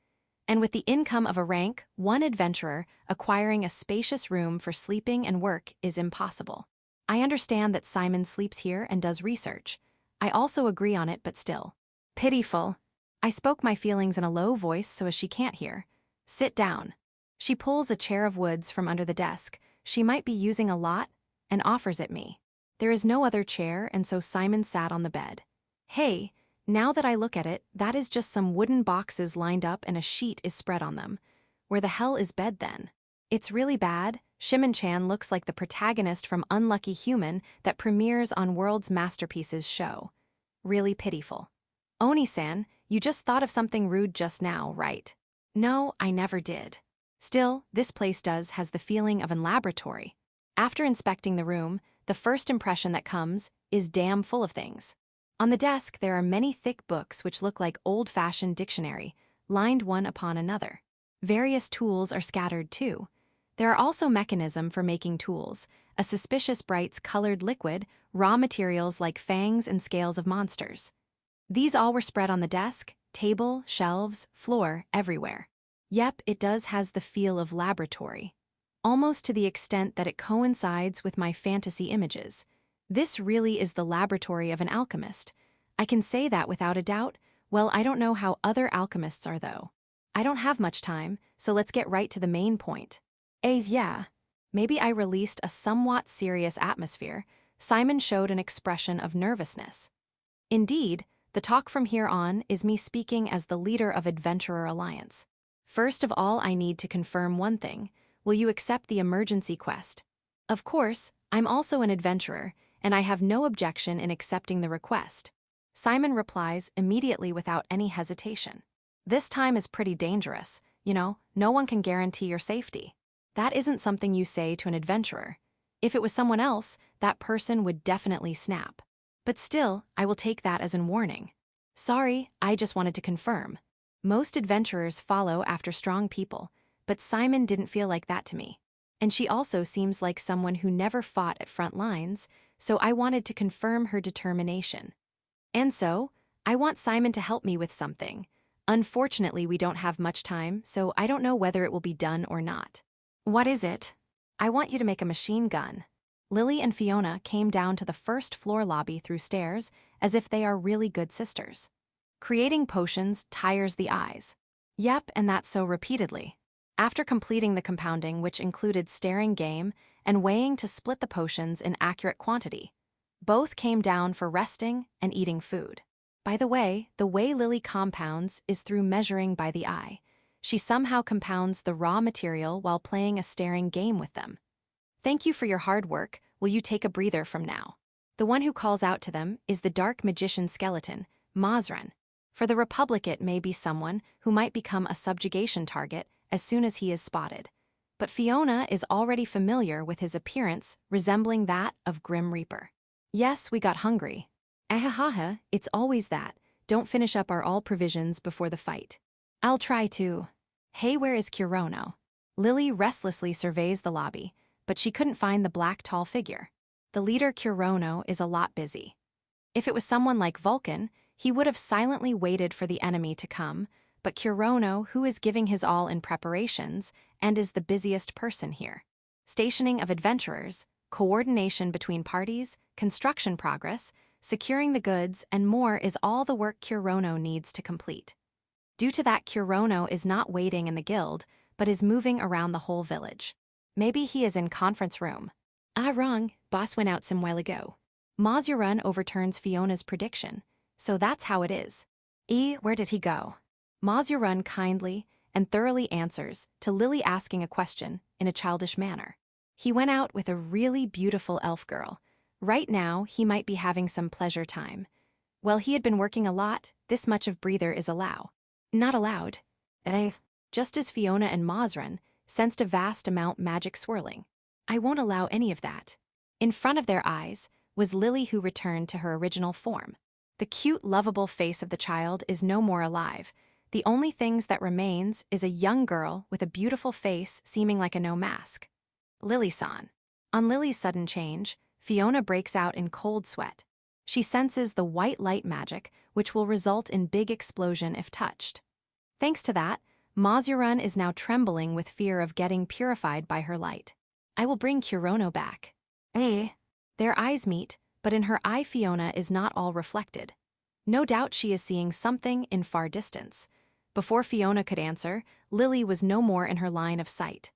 And with the income of a rank 1 adventurer, acquiring a spacious room for sleeping and work is impossible. I understand that Simon sleeps here and does research. I also agree on it, but still. Pitiful. I spoke my feelings in a low voice so as she can't hear. Sit down. She pulls a chair of woods from under the desk, she might be using a lot, and offers it me. There is no other chair, and so Simon sat on the bed. Hey, now that I look at it, that is just some wooden boxes lined up and a sheet is spread on them. Where the hell is bed then? It's really bad. Shimon-chan looks like the protagonist from Unlucky Human that premieres on World's Masterpieces show. Really pitiful. Oni-san, you just thought of something rude just now, right? No, I never did. Still, this place has the feeling of a laboratory. After inspecting the room, the first impression that comes is damn full of things. On the desk, there are many thick books which look like old-fashioned dictionary, lined one upon another. Various tools are scattered too. There are also mechanism for making tools, a suspicious bright colored liquid, raw materials like fangs and scales of monsters. These all were spread on the desk, table, shelves, floor, everywhere. Yep, it has the feel of laboratory. Almost to the extent that it coincides with my fantasy images. This really is the laboratory of an alchemist. I can say that without a doubt. Well, I don't know how other alchemists are though. I don't have much time, so let's get right to the main point. Yeah. Maybe I released a somewhat serious atmosphere. Simon showed an expression of nervousness. Indeed, the talk from here on is me speaking as the leader of Adventurer Alliance. First of all, I need to confirm one thing. Will you accept the emergency quest? Of course, I'm also an adventurer, and I have no objection in accepting the request. Simon replies immediately without any hesitation. This time is pretty dangerous, you know, no one can guarantee your safety. That isn't something you say to an adventurer. If it was someone else, that person would definitely snap. But still, I will take that as a warning. Sorry, I just wanted to confirm. Most adventurers follow after strong people, but Simon didn't feel like that to me. And she also seems like someone who never fought at front lines, so I wanted to confirm her determination. And so, I want Simon to help me with something. Unfortunately, we don't have much time, so I don't know whether it will be done or not. What is it? I want you to make a machine gun. Lily and Fiona came down to the first floor lobby through stairs as if they are really good sisters. Creating potions tires the eyes. Yep, and that's so repeatedly. After completing the compounding, which included staring game and weighing to split the potions in accurate quantity, both came down for resting and eating food. By the way Lily compounds is through measuring by the eye. She somehow compounds the raw material while playing a staring game with them. Thank you for your hard work. Will you take a breather from now? The one who calls out to them is the dark magician skeleton, Mazran. For the Republic, it may be someone who might become a subjugation target as soon as he is spotted. But Fiona is already familiar with his appearance, resembling that of Grim Reaper. Yes, we got hungry. Ahahaha, it's always that. Don't finish up our all provisions before the fight. I'll try to. Hey, where is Kurono? Lily restlessly surveys the lobby, but she couldn't find the black tall figure. The leader Kurono is a lot busy. If it was someone like Vulcan, he would have silently waited for the enemy to come, but Kurono, who is giving his all in preparations, and is the busiest person here. Stationing of adventurers, coordination between parties, construction progress, securing the goods, and more is all the work Kurono needs to complete. Due to that, Kurono is not waiting in the guild, but is moving around the whole village. Maybe he is in conference room. Ah, wrong, boss went out some while ago. Mazurun overturns Fiona's prediction, so that's how it is. Where did he go? Mazurun kindly and thoroughly answers to Lily asking a question in a childish manner. He went out with a really beautiful elf girl. Right now, he might be having some pleasure time. Well, he had been working a lot, this much of breather is not allowed. Just as Fiona and Mazurun sensed a vast amount magic swirling. I won't allow any of that. In front of their eyes was Lily, who returned to her original form. The cute, lovable face of the child is no more alive. The only things that remains is a young girl with a beautiful face seeming like a no mask. Lily-san. On Lily's sudden change, Fiona breaks out in cold sweat. She senses the white light magic, which will result in big explosion if touched. Thanks to that, Mazurun is now trembling with fear of getting purified by her light. I will bring Kurono back. Their eyes meet, but in her eye Fiona is not all reflected. No doubt she is seeing something in far distance. Before Fiona could answer, Lily was no more in her line of sight.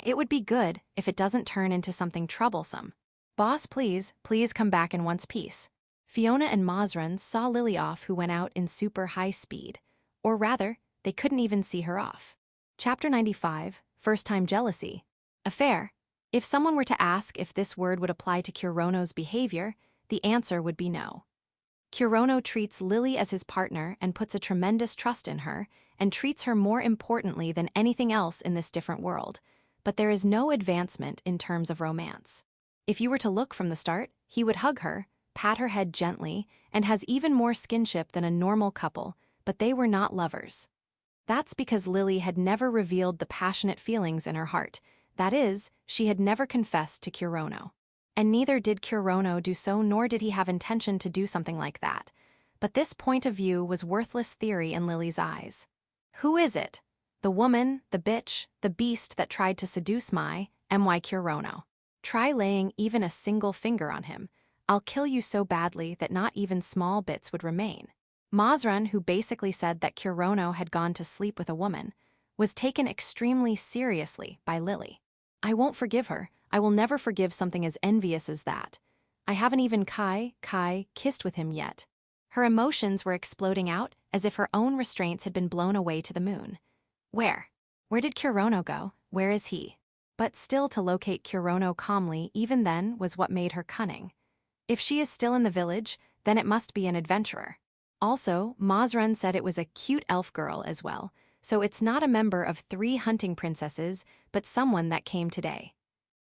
It would be good if it doesn't turn into something troublesome. Boss, please come back in one piece. Fiona and Mazurun saw Lily off, who went out in super high speed. Or rather, they couldn't even see her off. Chapter 95, First Time Jealousy. Affair. If someone were to ask if this word would apply to Kurono's behavior, the answer would be no. Kurono treats Lily as his partner and puts a tremendous trust in her, and treats her more importantly than anything else in this different world. But there is no advancement in terms of romance. If you were to look from the start, he would hug her, pat her head gently, and has even more skinship than a normal couple, but they were not lovers. That's because Lily had never revealed the passionate feelings in her heart. That is, she had never confessed to Kurono. And neither did Kurono do so, nor did he have intention to do something like that. But this point of view was worthless theory in Lily's eyes. Who is it? The woman, the bitch, the beast that tried to seduce my Kurono. Try laying even a single finger on him. I'll kill you so badly that not even small bits would remain. Mazurun, who basically said that Kurono had gone to sleep with a woman, was taken extremely seriously by Lily. I won't forgive her. I will never forgive something as envious as that. I haven't even kissed with him yet. Her emotions were exploding out as if her own restraints had been blown away to the moon. Where did Kurono go? Where is he? But still, to locate Kurono calmly even then was what made her cunning. If she is still in the village, then it must be an adventurer. Also, Mazurun said it was a cute elf girl as well, so it's not a member of 3 hunting princesses, but someone that came today.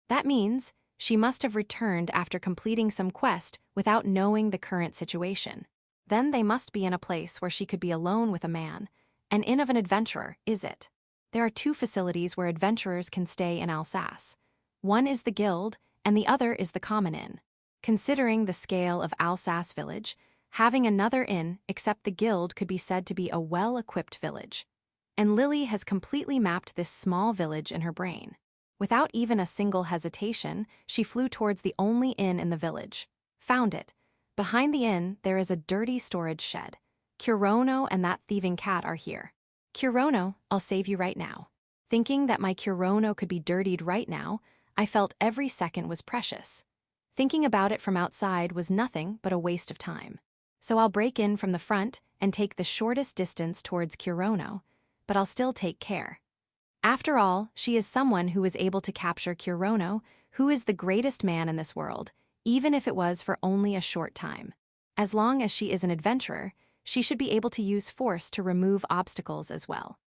That means She must have returned after completing some quest without knowing the current situation. Then they must be in a place where she could be alone with a man. An inn of an adventurer, is it? There are 2 facilities where adventurers can stay in Alsace. One is the guild, and the other is the common inn. Considering the scale of Alsace village, having another inn except the guild could be said to be a well-equipped village. And Lily has completely mapped this small village in her brain. Without even a single hesitation, she flew towards the only inn in the village. Found it. Behind the inn, there is a dirty storage shed. Kurono and that thieving cat are here. Kurono, I'll save you right now. Thinking that my Kurono could be dirtied right now, I felt every second was precious. Thinking about it from outside was nothing but a waste of time. So I'll break in from the front and take the shortest distance towards Kurono, but I'll still take care. After all, she is someone who is able to capture Kurono, who is the greatest man in this world, even if it was for only a short time. As long as she is an adventurer, she should be able to use force to remove obstacles as well.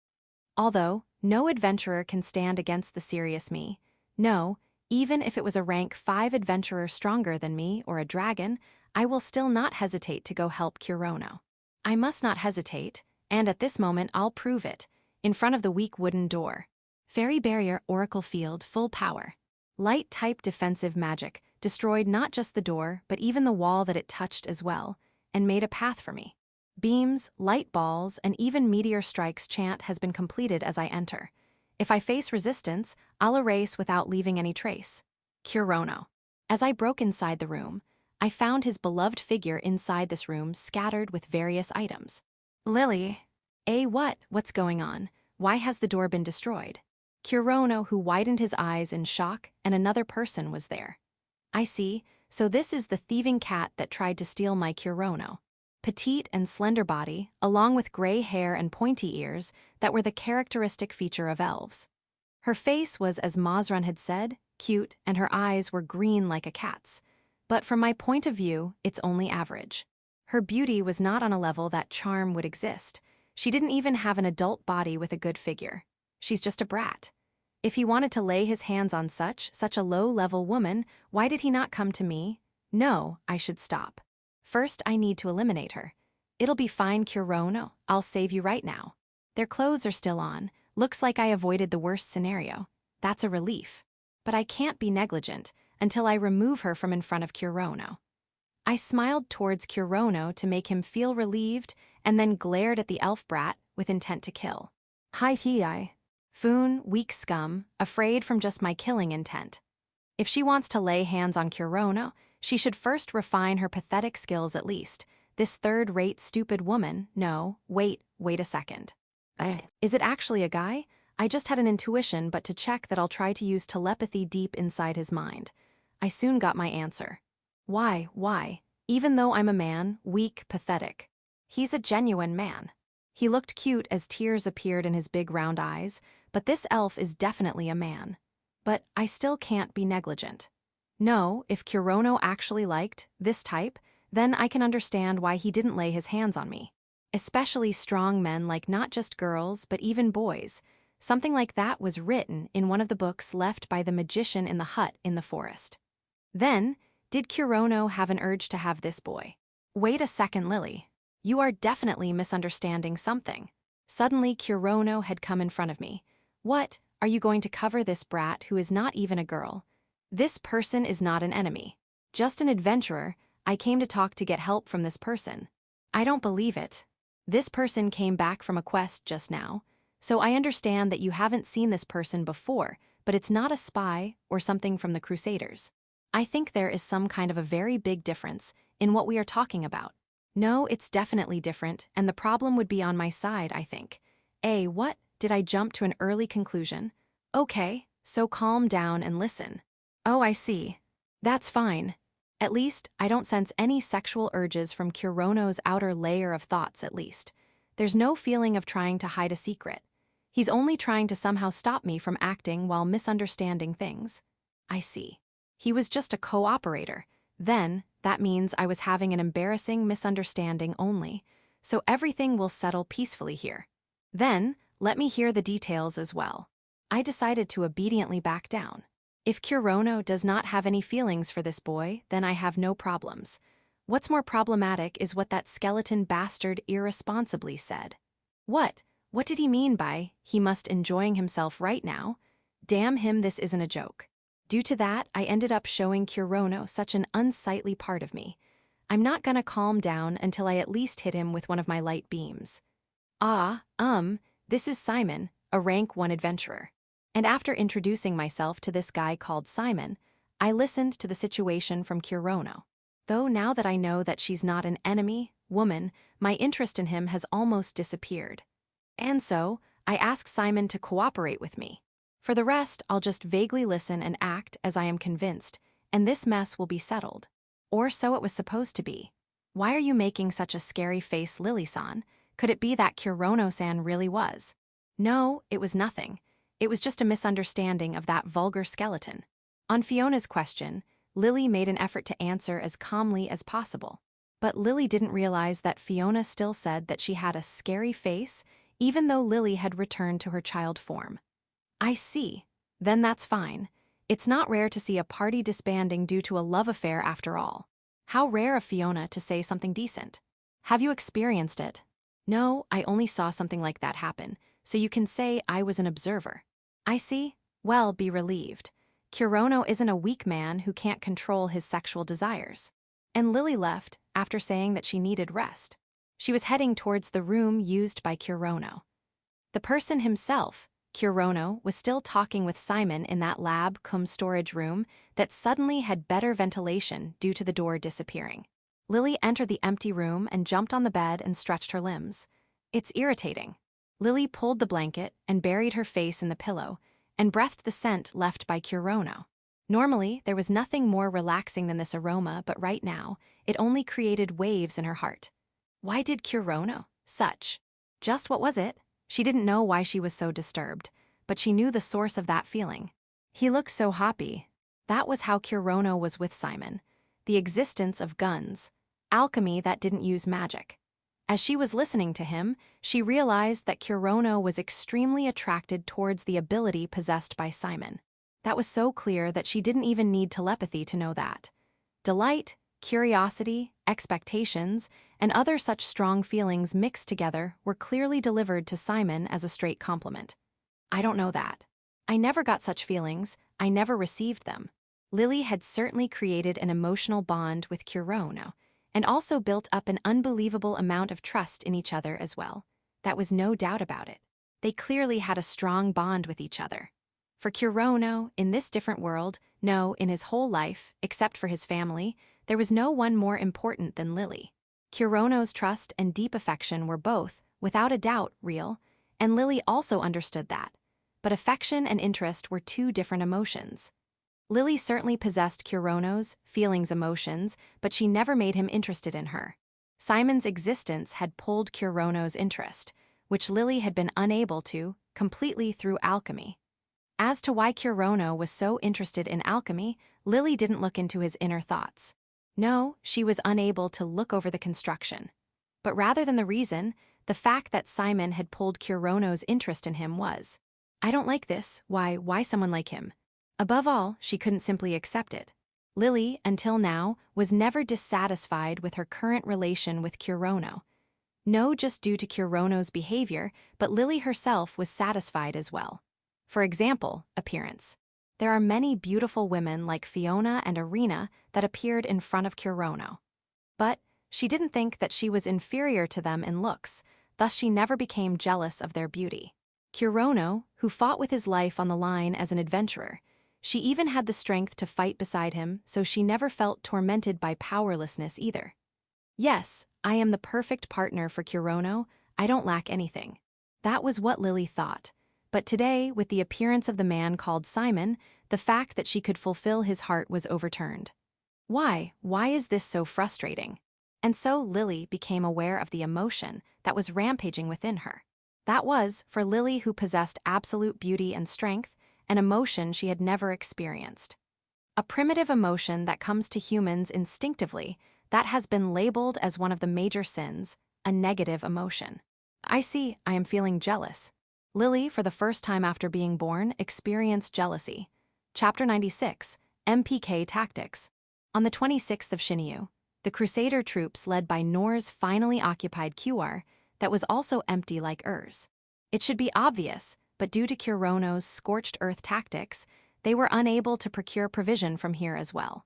Although, no adventurer can stand against the serious me. No, even if it was a rank 5 adventurer stronger than me or a dragon, I will still not hesitate to go help Kurono. I must not hesitate, and at this moment I'll prove it, in front of the weak wooden door. Fairy Barrier Oracle Field full power. Light-type defensive magic destroyed not just the door but even the wall that it touched as well, and made a path for me. Beams, light balls, and even meteor strikes chant has been completed as I enter. If I face resistance, I'll erase without leaving any trace. Kurono. As I broke inside the room, I found his beloved figure inside this room scattered with various items. Lily. What's going on? Why has the door been destroyed? Kurono, who widened his eyes in shock, and another person was there. I see, so this is the thieving cat that tried to steal my Kurono. Petite and slender body, along with gray hair and pointy ears that were the characteristic feature of elves. Her face was, as Mazran had said, cute, and her eyes were green like a cat's. But from my point of view, it's only average. Her beauty was not on a level that charm would exist. She didn't even have an adult body with a good figure. She's just a brat. If he wanted to lay his hands on such a low-level woman, why did he not come to me? No, I should stop. First, I need to eliminate her. It'll be fine, Kurono. I'll save you right now. Their clothes are still on. Looks like I avoided the worst scenario. That's a relief. But I can't be negligent until I remove her from in front of Kurono. I smiled towards Kurono to make him feel relieved and then glared at the elf brat with intent to kill. Hi. Foon, weak scum, afraid from just my killing intent. If she wants to lay hands on Kurono, she should first refine her pathetic skills at least. This third-rate stupid woman, no, wait a second. Is it actually a guy? I just had an intuition, but to check that I'll try to use telepathy deep inside his mind. I soon got my answer. Why? Even though I'm a man, weak, pathetic. He's a genuine man. He looked cute as tears appeared in his big round eyes, but this elf is definitely a man. But I still can't be negligent. No, if Kurono actually liked this type, then I can understand why he didn't lay his hands on me. Especially strong men like not just girls, but even boys. Something like that was written in one of the books left by the magician in the hut in the forest. Then, did Kurono have an urge to have this boy? Wait a second, Lily. You are definitely misunderstanding something. Suddenly, Kurono had come in front of me. What? Are you going to cover this brat who is not even a girl? This person is not an enemy. Just an adventurer. I came to talk to get help from this person. I don't believe it. This person came back from a quest just now. So I understand that you haven't seen this person before, but it's not a spy or something from the Crusaders. I think there is some kind of a very big difference in what we are talking about. No, it's definitely different, and the problem would be on my side, I think. What? Did I jump to an early conclusion? Okay, so calm down and listen. Oh, I see. That's fine. At least, I don't sense any sexual urges from Kurono's outer layer of thoughts, at least. There's no feeling of trying to hide a secret. He's only trying to somehow stop me from acting while misunderstanding things. I see. He was just a cooperator. Then, that means I was having an embarrassing misunderstanding only, so everything will settle peacefully here. Then, let me hear the details as well. I decided to obediently back down. If Kurono does not have any feelings for this boy, then I have no problems. What's more problematic is what that skeleton bastard irresponsibly said. What? What did he mean by, he must enjoying himself right now? Damn him, this isn't a joke. Due to that, I ended up showing Kurono such an unsightly part of me. I'm not gonna calm down until I at least hit him with one of my light beams. This is Simon, a rank 1 adventurer. And after introducing myself to this guy called Simon, I listened to the situation from Kurono. Though now that I know that she's not an enemy, woman, my interest in him has almost disappeared. And so, I ask Simon to cooperate with me. For the rest, I'll just vaguely listen and act as I am convinced, and this mess will be settled. Or so it was supposed to be. Why are you making such a scary face, Lily-san? Could it be that Kurono-san really was? No, it was nothing. It was just a misunderstanding of that vulgar skeleton. On Fiona's question, Lily made an effort to answer as calmly as possible. But Lily didn't realize that Fiona still said that she had a scary face, even though Lily had returned to her child form. I see. Then that's fine. It's not rare to see a party disbanding due to a love affair after all. How rare of Fiona to say something decent. Have you experienced it? No, I only saw something like that happen, so you can say I was an observer. I see. Well, be relieved. Kurono isn't a weak man who can't control his sexual desires. And Lily left after saying that she needed rest. She was heading towards the room used by Kurono. The person himself, Kurono, was still talking with Simon in that lab cum storage room that suddenly had better ventilation due to the door disappearing. Lily entered the empty room and jumped on the bed and stretched her limbs. It's irritating. Lily pulled the blanket and buried her face in the pillow and breathed the scent left by Kurono. Normally, there was nothing more relaxing than this aroma, but right now, it only created waves in her heart. Why did Kurono? Such. Just what was it? She didn't know why she was so disturbed, but she knew the source of that feeling. He looked so happy. That was how Kurono was with Simon. The existence of guns. Alchemy that didn't use magic. As she was listening to him, she realized that Kurono was extremely attracted towards the ability possessed by Simon. That was so clear that she didn't even need telepathy to know that. Delight, curiosity, expectations, and other such strong feelings mixed together were clearly delivered to Simon as a straight compliment. I don't know that. I never got such feelings, I never received them. Lily had certainly created an emotional bond with Kurono, and also built up an unbelievable amount of trust in each other as well. That was no doubt about it. They clearly had a strong bond with each other. For Kurono, in this different world, no, in his whole life, except for his family, there was no one more important than Lily. Kurono's trust and deep affection were both, without a doubt, real, and Lily also understood that. But affection and interest were two different emotions. Lily certainly possessed Kurono's feelings, emotions, but she never made him interested in her. Simon's existence had pulled Kurono's interest, which Lily had been unable to, completely through alchemy. As to why Kurono was so interested in alchemy, Lily didn't look into his inner thoughts. No, she was unable to look over the construction. But rather than the reason, the fact that Simon had pulled Kurono's interest in him was, I don't like this, why someone like him? Above all, she couldn't simply accept it. Lily, until now, was never dissatisfied with her current relation with Kurono. No, just due to Kurono's behavior, but Lily herself was satisfied as well. For example, appearance. There are many beautiful women like Fiona and Irina that appeared in front of Kurono. But she didn't think that she was inferior to them in looks, thus she never became jealous of their beauty. Kurono, who fought with his life on the line as an adventurer, she even had the strength to fight beside him, so she never felt tormented by powerlessness either. Yes, I am the perfect partner for Kurono, I don't lack anything. That was what Lily thought. But today, with the appearance of the man called Simon, the fact that she could fulfill his heart was overturned. Why is this so frustrating? And so Lily became aware of the emotion that was rampaging within her. That was, for Lily who possessed absolute beauty and strength, an emotion she had never experienced. A primitive emotion that comes to humans instinctively, that has been labeled as one of the major sins, a negative emotion. I see, I am feeling jealous. Lily, for the first time after being born, experienced jealousy. Chapter 96, MPK Tactics. On the 26th of Shinyu, the crusader troops led by Nor's finally occupied QR that was also empty like Urs. It should be obvious, but due to Kurono's scorched earth tactics, they were unable to procure provision from here as well.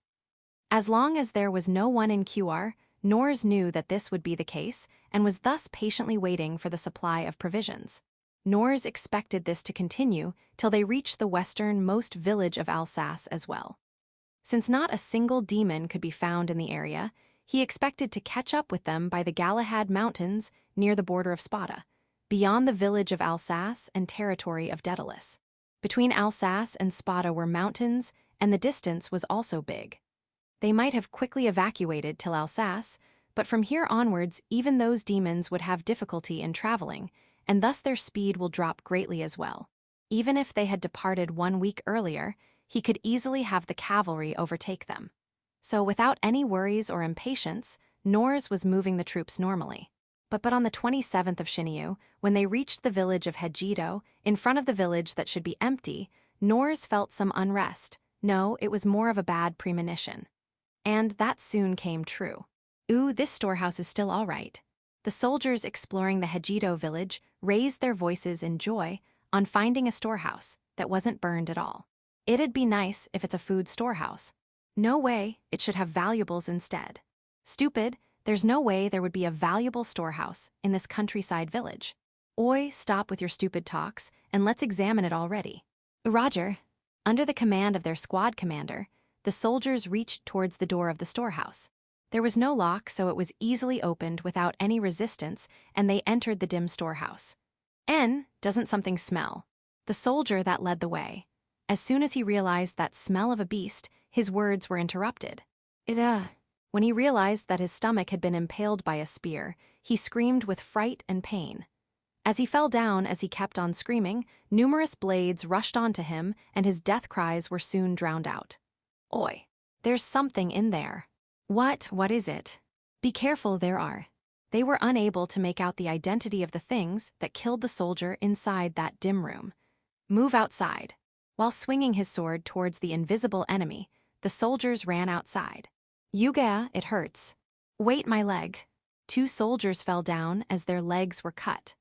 As long as there was no one in QR, Nor's knew that this would be the case and was thus patiently waiting for the supply of provisions. Nor's expected this to continue till they reached the westernmost village of Alsace as well. Since not a single demon could be found in the area, he expected to catch up with them by the Galahad Mountains near the border of Spada, beyond the village of Alsace and territory of Daedalus. Between Alsace and Spada were mountains, and the distance was also big. They might have quickly evacuated till Alsace, but from here onwards even those demons would have difficulty in traveling, and thus their speed will drop greatly as well. Even if they had departed 1 week earlier, he could easily have the cavalry overtake them. So without any worries or impatience, Nor's was moving the troops normally. But on the 27th of Shinyu, when they reached the village of Hejido, in front of the village that should be empty, Nor's felt some unrest. No, it was more of a bad premonition. And that soon came true. Ooh, this storehouse is still all right. The soldiers exploring the Hejido village raised their voices in joy on finding a storehouse that wasn't burned at all. It'd be nice if it's a food storehouse. No way, it should have valuables instead. Stupid, there's no way there would be a valuable storehouse in this countryside village. Oi, stop with your stupid talks, and let's examine it already. Roger. Under the command of their squad commander, the soldiers reached towards the door of the storehouse. There was no lock, so it was easily opened without any resistance, and they entered the dim storehouse. Doesn't something smell? The soldier that led the way. As soon as he realized that smell of a beast, his words were interrupted. When he realized that his stomach had been impaled by a spear, he screamed with fright and pain. As he fell down as he kept on screaming, numerous blades rushed onto him, and his death cries were soon drowned out. Oi, there's something in there. What is it? Be careful, there are. They were unable to make out the identity of the things that killed the soldier inside that dim room. Move outside. While swinging his sword towards the invisible enemy, the soldiers ran outside. Yuga, it hurts. Wait, my leg. 2 soldiers fell down as their legs were cut.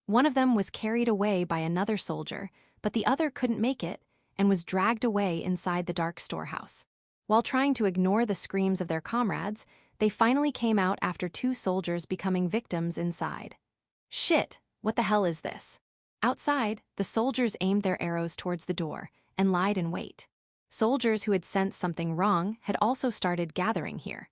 One of them was carried away by another soldier, but the other couldn't make it and was dragged away inside the dark storehouse. While trying to ignore the screams of their comrades, they finally came out after 2 soldiers becoming victims inside. Shit, what the hell is this? Outside, the soldiers aimed their arrows towards the door and lied in wait. Soldiers who had sensed something wrong had also started gathering here.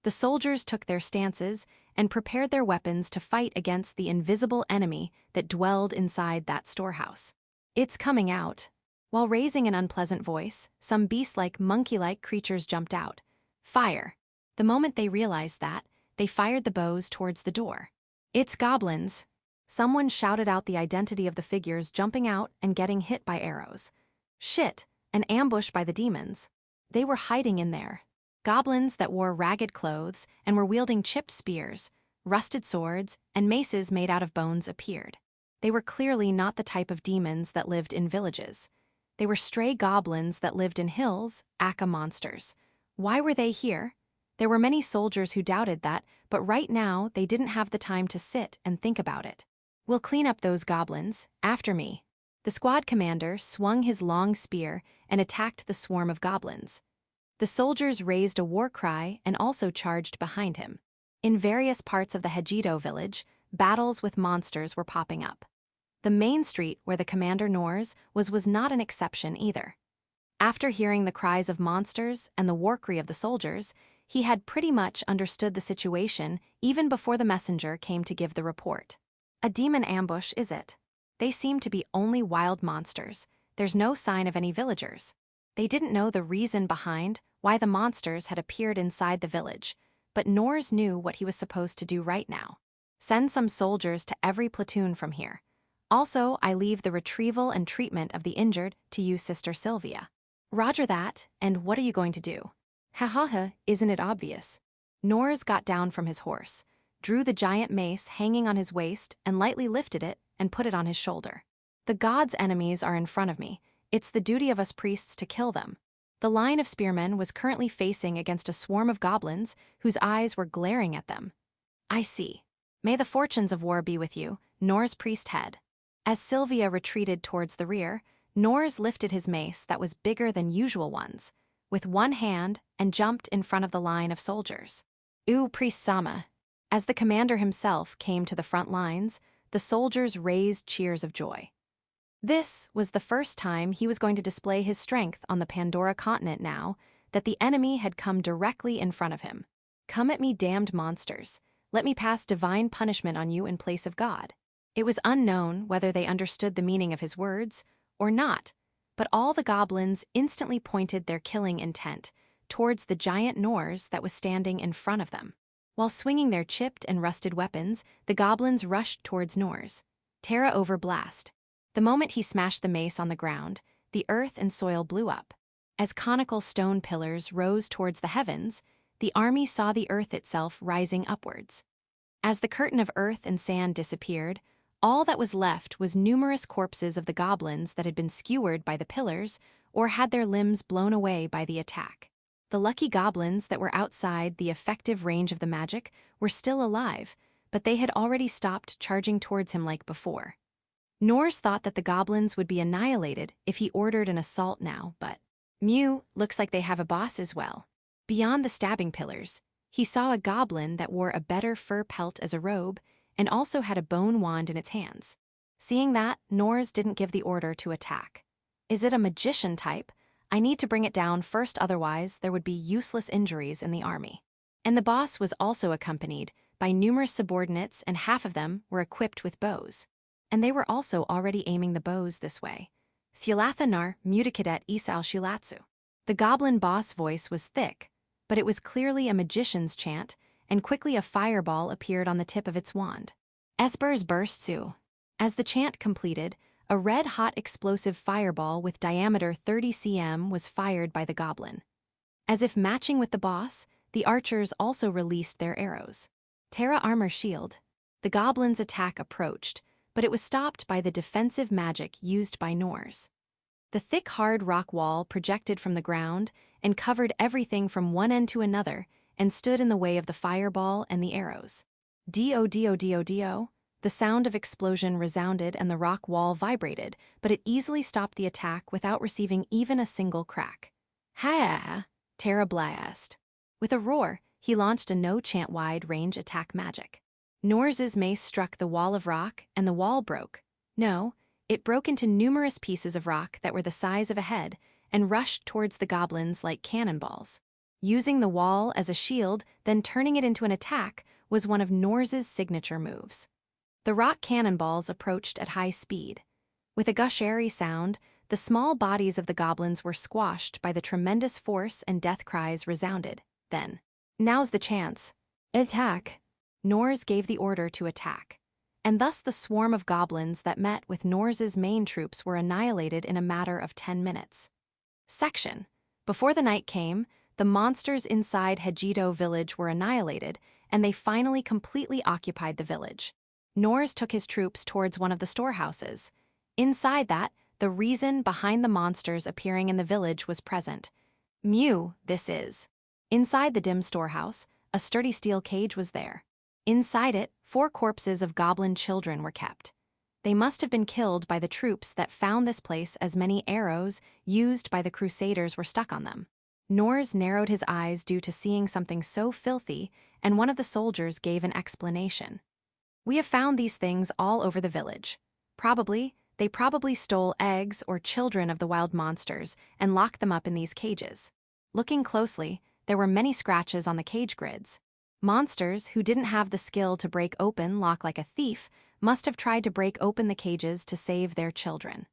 The soldiers took their stances and prepared their weapons to fight against the invisible enemy that dwelled inside that storehouse. It's coming out. While raising an unpleasant voice, some beast-like, monkey-like creatures jumped out. Fire. The moment they realized that, they fired the bows towards the door. It's goblins. Someone shouted out the identity of the figures jumping out and getting hit by arrows. Shit, an ambush by the demons. They were hiding in there. Goblins that wore ragged clothes and were wielding chipped spears, rusted swords, and maces made out of bones appeared. They were clearly not the type of demons that lived in villages. They were stray goblins that lived in hills, aka monsters. Why were they here? There were many soldiers who doubted that, but right now they didn't have the time to sit and think about it. We'll clean up those goblins, after me. The squad commander swung his long spear and attacked the swarm of goblins. The soldiers raised a war cry and also charged behind him. In various parts of the Hejido village, battles with monsters were popping up. The main street where the commander Nor's was not an exception either. After hearing the cries of monsters and the war cry of the soldiers, he had pretty much understood the situation even before the messenger came to give the report. A demon ambush, is it? They seem to be only wild monsters. There's no sign of any villagers. They didn't know the reason behind why the monsters had appeared inside the village, but Nor's knew what he was supposed to do right now. Send some soldiers to every platoon from here. Also, I leave the retrieval and treatment of the injured to you, Sister Sylvia. Roger that, and what are you going to do? Ha, isn't it obvious? Nor's got down from his horse, drew the giant mace hanging on his waist and lightly lifted it and put it on his shoulder. The gods' enemies are in front of me, It's the duty of us priests to kill them. The line of spearmen was currently facing against a swarm of goblins whose eyes were glaring at them. I see. May the fortunes of war be with you, Nor's priest head. As Sylvia retreated towards the rear, Nors lifted his mace that was bigger than usual ones, with one hand, and jumped in front of the line of soldiers. Priest Sama. As the commander himself came to the front lines, the soldiers raised cheers of joy. This was the first time he was going to display his strength on the Pandora continent now that the enemy had come directly in front of him. Come at me, damned monsters. Let me pass divine punishment on you in place of God. It was unknown whether they understood the meaning of his words or not, but all the goblins instantly pointed their killing intent towards the giant Nors that was standing in front of them. While swinging their chipped and rusted weapons, the goblins rushed towards Nors. Terra over blast. The moment he smashed the mace on the ground, the earth and soil blew up. As conical stone pillars rose towards the heavens, the army saw the earth itself rising upwards. As the curtain of earth and sand disappeared, all that was left was numerous corpses of the goblins that had been skewered by the pillars or had their limbs blown away by the attack. The lucky goblins that were outside the effective range of the magic were still alive, but they had already stopped charging towards him like before. Nors thought that the goblins would be annihilated if he ordered an assault now, but looks like they have a boss as well. Beyond the stabbing pillars, he saw a goblin that wore a better fur pelt as a robe and also had a bone wand in its hands. Seeing that, Nors didn't give the order to attack. Is it a magician type? I need to bring it down first, otherwise there would be useless injuries in the army. And the boss was also accompanied by numerous subordinates, and half of them were equipped with bows. And they were also already aiming the bows this way. Thulathanar Mutikadet Isal Shulatsu. The goblin boss voice was thick, but it was clearly a magician's chant, and quickly a fireball appeared on the tip of its wand. Espers burst too. As the chant completed, a red-hot explosive fireball with diameter 30 cm was fired by the goblin. As if matching with the boss, the archers also released their arrows. Terra armor shield. The goblin's attack approached, but it was stopped by the defensive magic used by Nors. The thick hard rock wall projected from the ground and covered everything from one end to another and stood in the way of the fireball and the arrows. Do. The sound of explosion resounded and the rock wall vibrated, but it easily stopped the attack without receiving even a single crack. Ha! Terra blast. With a roar, he launched a no-chant wide-range attack magic. Nors's mace struck the wall of rock, and the wall broke. No, it broke into numerous pieces of rock that were the size of a head and rushed towards the goblins like cannonballs. Using the wall as a shield, then turning it into an attack, was one of Nors's signature moves. The rock cannonballs approached at high speed. With a gushary sound, the small bodies of the goblins were squashed by the tremendous force, and death cries resounded. Then, now's the chance. Attack! Nors gave the order to attack. And thus the swarm of goblins that met with Nors's main troops were annihilated in a matter of 10 minutes. Section. Before the night came, the monsters inside Hejito village were annihilated, and they finally completely occupied the village. Nors took his troops towards one of the storehouses. Inside that, the reason behind the monsters appearing in the village was present. This is. Inside the dim storehouse, a sturdy steel cage was there. Inside it, 4 corpses of goblin children were kept. They must have been killed by the troops that found this place, as many arrows used by the crusaders were stuck on them. Nors narrowed his eyes due to seeing something so filthy, and one of the soldiers gave an explanation. We have found these things all over the village. They probably stole eggs or children of the wild monsters and locked them up in these cages. Looking closely, there were many scratches on the cage grids. Monsters who didn't have the skill to break open lock like a thief must have tried to break open the cages to save their children.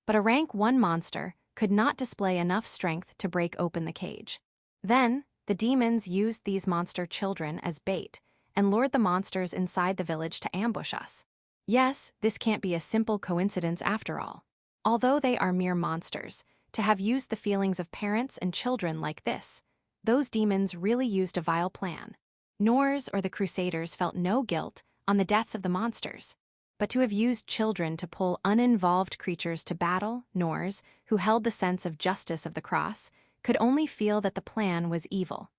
But a rank 1 monster could not display enough strength to break open the cage. Then, the demons used these monster children as bait and lured the monsters inside the village to ambush us. Yes, this can't be a simple coincidence after all. Although they are mere monsters, to have used the feelings of parents and children like this, those demons really used a vile plan. Nors or the crusaders felt no guilt on the deaths of the monsters. but to have used children to pull uninvolved creatures to battle, Nors, who held the sense of justice of the cross, could only feel that the plan was evil.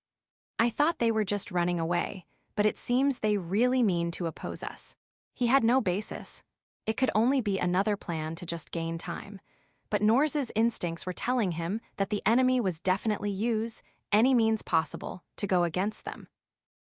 I thought they were just running away, but it seems they really mean to oppose us. He had no basis. It could only be another plan to just gain time. But Nors's instincts were telling him that the enemy was definitely use any means possible to go against them.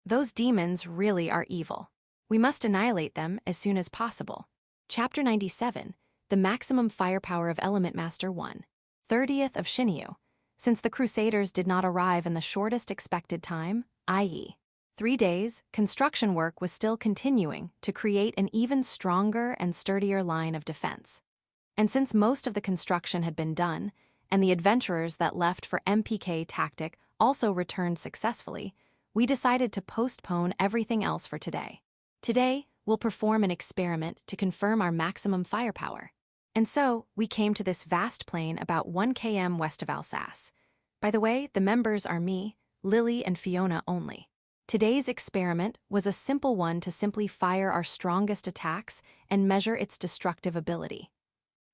Those demons really are evil. We must annihilate them as soon as possible. Chapter 97, The Maximum Firepower of Element Master 1, 30th of Shinyu. Since the Crusaders did not arrive in the shortest expected time, i.e., 3 days, construction work was still continuing to create an even stronger and sturdier line of defense. And since most of the construction had been done, and the adventurers that left for MPK tactic also returned successfully, we decided to postpone everything else for today. Today, we'll perform an experiment to confirm our maximum firepower. And so, we came to this vast plain about 1 km west of Alsace. By the way, the members are me, Lily, and Fiona only. Today's experiment was a simple one to simply fire our strongest attacks and measure its destructive ability.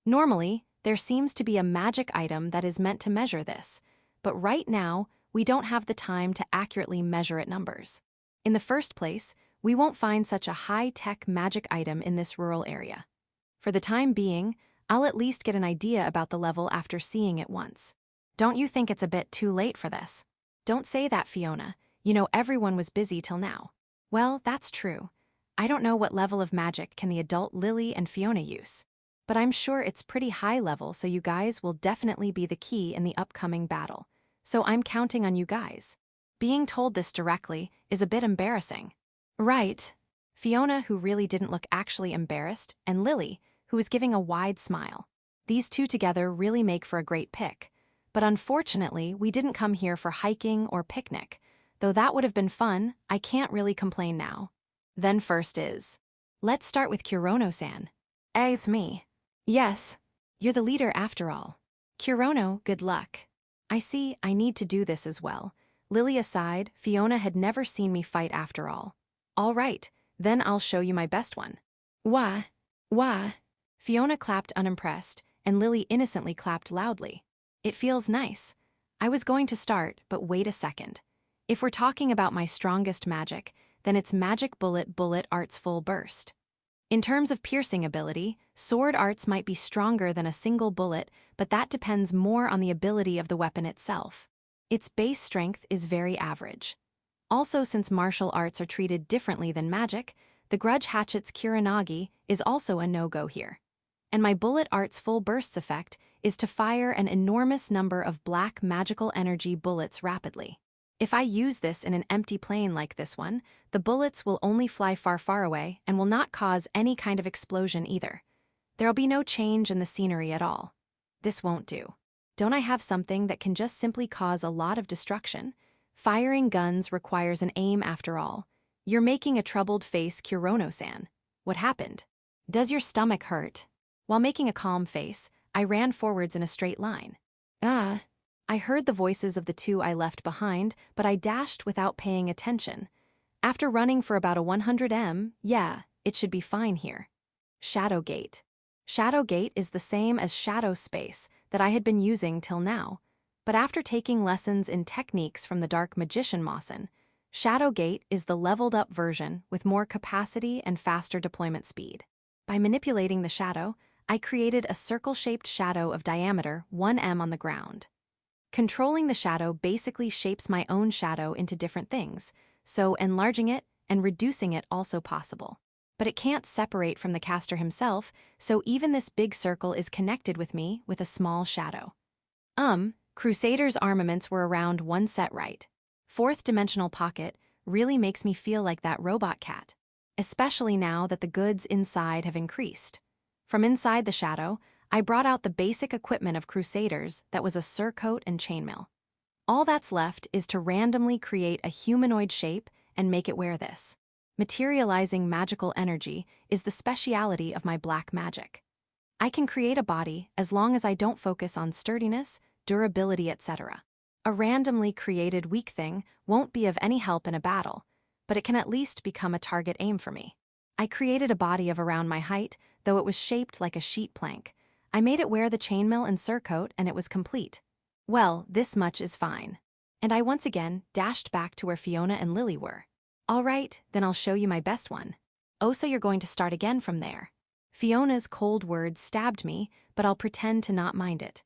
Normally, there seems to be a magic item that is meant to measure this, but right now, we don't have the time to accurately measure it numbers. In the first place, we won't find such a high-tech magic item in this rural area. For the time being, I'll at least get an idea about the level after seeing it once. Don't you think it's a bit too late for this? Don't say that, Fiona. You know everyone was busy till now. Well, that's true. I don't know what level of magic can the adult Lily and Fiona use. But I'm sure it's pretty high level, so you guys will definitely be the key in the upcoming battle. So I'm counting on you guys. Being told this directly is a bit embarrassing. Right. Fiona, who really didn't look actually embarrassed, and Lily, who was giving a wide smile. These two together really make for a great pick. But unfortunately, we didn't come here for hiking or picnic. Though that would have been fun, I can't really complain now. Then first is... Let's start with Kurono-san. It's me. Yes. You're the leader after all. Kurono, good luck. I see I need to do this as well. Lily aside, Fiona had never seen me fight after all. All right, then I'll show you my best one. Wah. Fiona clapped unimpressed, and Lily innocently clapped loudly. It feels nice. I was going to start, but wait a second. If we're talking about my strongest magic, then it's Magic Bullet Art's Full Burst. In terms of piercing ability, sword arts might be stronger than a single bullet, but that depends more on the ability of the weapon itself. Its base strength is very average. Also, since martial arts are treated differently than magic, the Grudge Hatchet's Kuranagi is also a no-go here. And my Bullet Art's Full Bursts effect is to fire an enormous number of black magical energy bullets rapidly. If I use this in an empty plane like this one, the bullets will only fly far away and will not cause any kind of explosion either. There'll be no change in the scenery at all. This won't do. Don't I have something that can just simply cause a lot of destruction? Firing guns requires an aim after all. You're making a troubled face, Kurono-san. What happened? Does your stomach hurt? While making a calm face, I ran forwards in a straight line. I heard the voices of the two I left behind, but I dashed without paying attention. After running for about a 100 m, yeah, it should be fine here. Shadow Gate. Shadow Gate is the same as Shadow Space that I had been using till now, but after taking lessons in techniques from the Dark Magician Mawson, Shadow Gate is the leveled-up version with more capacity and faster deployment speed. By manipulating the shadow, I created a circle-shaped shadow of diameter 1 m on the ground. Controlling the shadow basically shapes my own shadow into different things, so enlarging it and reducing it also possible. But it can't separate from the caster himself, so even this big circle is connected with me with a small shadow. Crusaders' armaments were around 1 set right. Fourth dimensional pocket really makes me feel like that robot cat, especially now that the goods inside have increased. From inside the shadow, I brought out the basic equipment of Crusaders that was a surcoat and chainmail. All that's left is to randomly create a humanoid shape and make it wear this. Materializing magical energy is the speciality of my black magic. I can create a body as long as I don't focus on sturdiness, durability, etc. A randomly created weak thing won't be of any help in a battle, but it can at least become a target aim for me. I created a body of around my height, though it was shaped like a sheet plank. I made it wear the chainmail and surcoat, and it was complete. Well, this much is fine. And I once again dashed back to where Fiona and Lily were. All right, then I'll show you my best one. Oh, so you're going to start again from there. Fiona's cold words stabbed me, but I'll pretend to not mind it.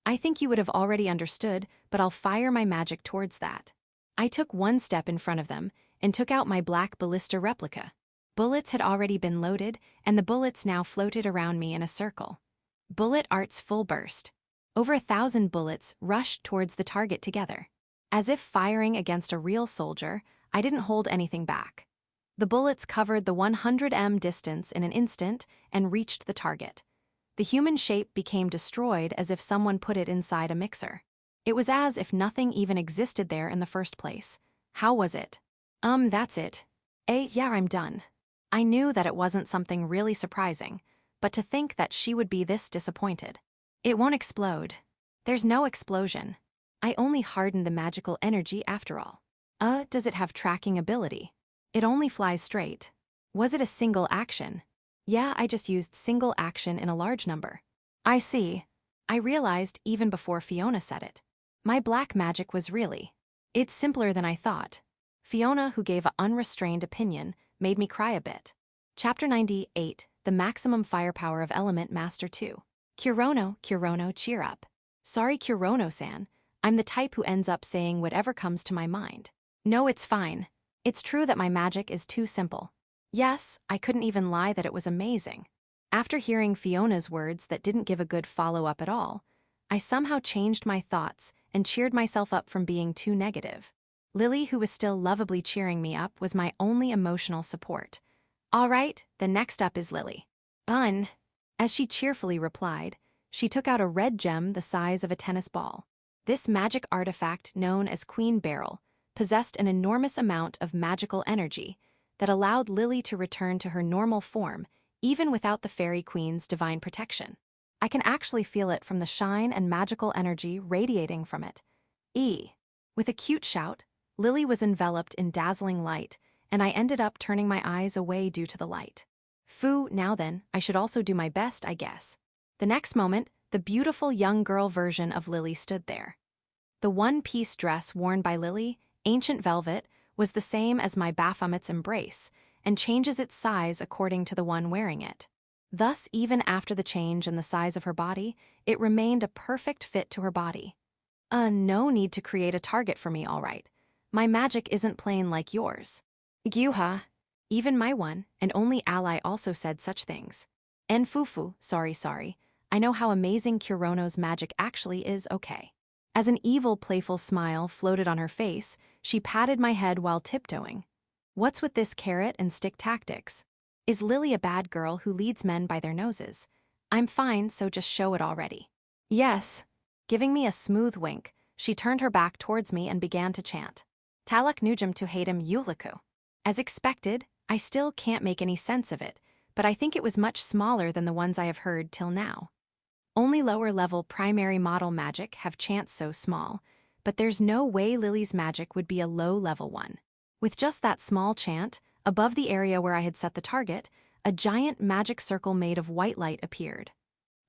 I think you would have already understood, but I'll fire my magic towards that. I took one step in front of them and took out my black ballista replica. Bullets had already been loaded, and the bullets now floated around me in a circle. Bullet arts full burst. Over 1,000 bullets rushed towards the target together. As if firing against a real soldier, I didn't hold anything back. The bullets covered the 100 m distance in an instant and reached the target. The human shape became destroyed as if someone put it inside a mixer. It was as if nothing even existed there in the first place. How was it? That's it. Yeah, I'm done. I knew that it wasn't something really surprising, but to think that she would be this disappointed. It won't explode. There's no explosion. I only hardened the magical energy after all. Does it have tracking ability? It only flies straight. Was it a single action? Yeah, I just used single action in a large number. I see. I realized even before Fiona said it. My black magic was really. It's simpler than I thought. Fiona, who gave an unrestrained opinion, made me cry a bit. Chapter 98, The Maximum Firepower of Element Master 2. Kurono, cheer up. Sorry, Kurono-san. I'm the type who ends up saying whatever comes to my mind. No, it's fine. It's true that my magic is too simple. Yes, I couldn't even lie that it was amazing. After hearing Fiona's words that didn't give a good follow-up at all, I somehow changed my thoughts and cheered myself up from being too negative. Lily, who was still lovably cheering me up, was my only emotional support. All right, the next up is Lily. As she cheerfully replied, she took out a red gem the size of a tennis ball. This magic artifact, known as Queen Beryl, possessed an enormous amount of magical energy that allowed Lily to return to her normal form, even without the Fairy Queen's divine protection. I can actually feel it from the shine and magical energy radiating from it. With a cute shout, Lily was enveloped in dazzling light, and I ended up turning my eyes away due to the light. Phew, now then, I should also do my best, I guess. The next moment, the beautiful young girl version of Lily stood there. The one-piece dress worn by Lily, ancient velvet, was the same as my Baphomet's embrace, and changes its size according to the one wearing it. Thus, even after the change in the size of her body, it remained a perfect fit to her body. No need to create a target for me, all right. My magic isn't plain like yours. Gyuha. Even my one and only ally also said such things. And Fufu, sorry. I know how amazing Kurono's magic actually is, okay. As an evil, playful smile floated on her face, she patted my head while tiptoeing. What's with this carrot and stick tactics? Is Lily a bad girl who leads men by their noses? I'm fine, so just show it already. Yes. Giving me a smooth wink, she turned her back towards me and began to chant. Talak Nujum to Hatem Yuliku. As expected, I still can't make any sense of it, but I think it was much smaller than the ones I have heard till now. Only lower-level primary model magic have chants so small, but there's no way Lily's magic would be a low-level one. With just that small chant, above the area where I had set the target, a giant magic circle made of white light appeared.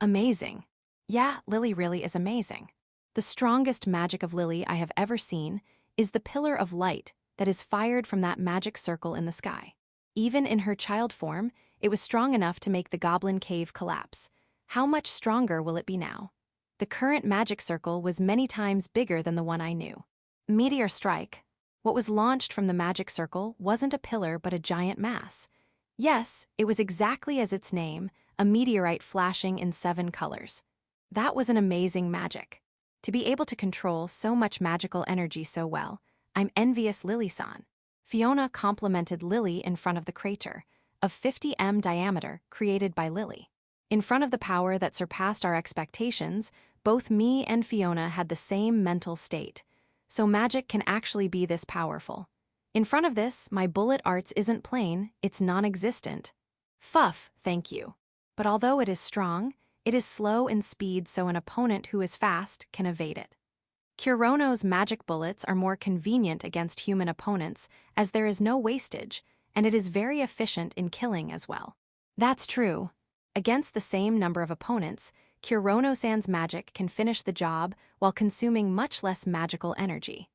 Amazing. Yeah, Lily really is amazing. The strongest magic of Lily I have ever seen is the pillar of light that is fired from that magic circle in the sky. Even in her child form, it was strong enough to make the goblin cave collapse. How much stronger will it be now? The current magic circle was many times bigger than the one I knew. Meteor strike. What was launched from the magic circle wasn't a pillar but a giant mass. Yes, it was exactly as its name, a meteorite flashing in 7 colors. That was an amazing magic. To be able to control so much magical energy so well, I'm envious Lily-san. Fiona complimented Lily in front of the crater, of 50 m diameter, created by Lily. In front of the power that surpassed our expectations, both me and Fiona had the same mental state. So magic can actually be this powerful. In front of this, my bullet arts isn't plain, it's non-existent. Fuff, thank you. But although it is strong, it is slow in speed so an opponent who is fast can evade it. Kurono's magic bullets are more convenient against human opponents as there is no wastage, and it is very efficient in killing as well. That's true. Against the same number of opponents, Kurono-san's magic can finish the job while consuming much less magical energy.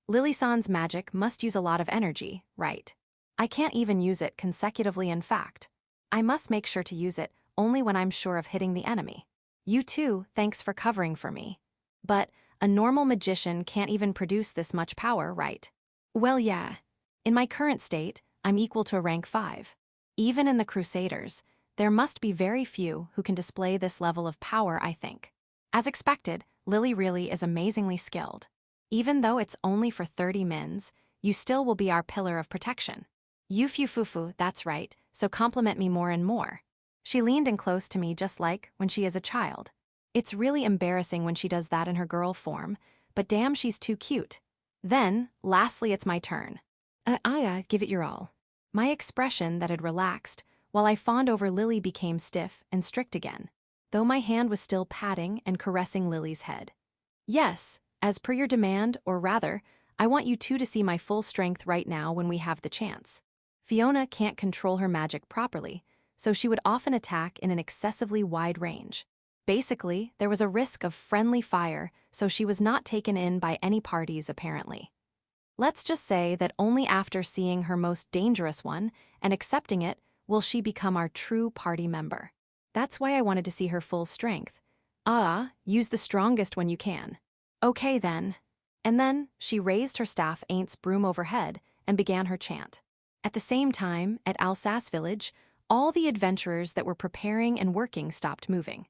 Lily-san's magic must use a lot of energy, right? I can't even use it consecutively. In fact, I must make sure to use it only when I'm sure of hitting the enemy. You too, thanks for covering for me. But a normal magician can't even produce this much power, right? Well, yeah. In my current state, I'm equal to rank 5. Even in the Crusaders, there must be very few who can display this level of power, I think. As expected, Lily really is amazingly skilled. Even though it's only for 30 mins, you still will be our pillar of protection. Yufufufu, that's right, so compliment me more and more. She leaned in close to me just like when she is a child. It's really embarrassing when she does that in her girl form, but damn, she's too cute. Then, lastly, it's my turn. Give it your all. My expression that had relaxed, while I fawned over Lily, became stiff and strict again, though my hand was still patting and caressing Lily's head. Yes, as per your demand, or rather, I want you two to see my full strength right now when we have the chance. Fiona can't control her magic properly, so she would often attack in an excessively wide range. Basically, there was a risk of friendly fire, so she was not taken in by any parties apparently. Let's just say that only after seeing her most dangerous one and accepting it will she become our true party member. That's why I wanted to see her full strength. Use the strongest when you can. Okay then. And then she raised her staff Aints broom overhead and began her chant. At the same time, at Alsas village, all the adventurers that were preparing and working stopped moving.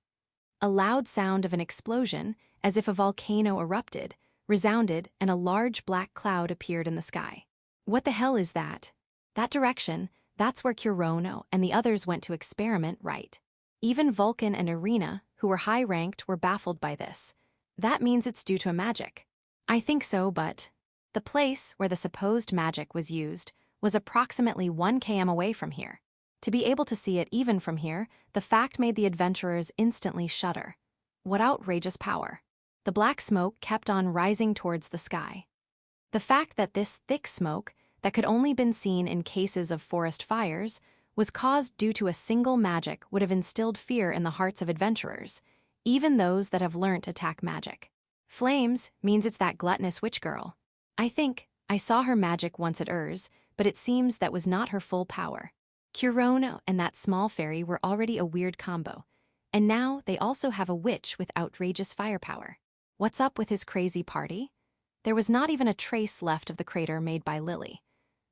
A loud sound of an explosion, as if a volcano erupted, resounded, and a large black cloud appeared in the sky. What the hell is that? That direction, that's where Kurono and the others went to experiment, right? Even Vulcan and Irina, who were high-ranked, were baffled by this. That means it's due to a magic. I think so, but the place where the supposed magic was used was approximately 1 km away from here. To be able to see it even from here, the fact made the adventurers instantly shudder. What outrageous power! The black smoke kept on rising towards the sky. The fact that this thick smoke, that could only been seen in cases of forest fires, was caused due to a single magic would have instilled fear in the hearts of adventurers, even those that have learnt attack magic. Flames means it's that gluttonous witch girl. I think I saw her magic once at Urs, but it seems that was not her full power. Kurono and that small fairy were already a weird combo, and now they also have a witch with outrageous firepower. What's up with his crazy party? There was not even a trace left of the crater made by Lily.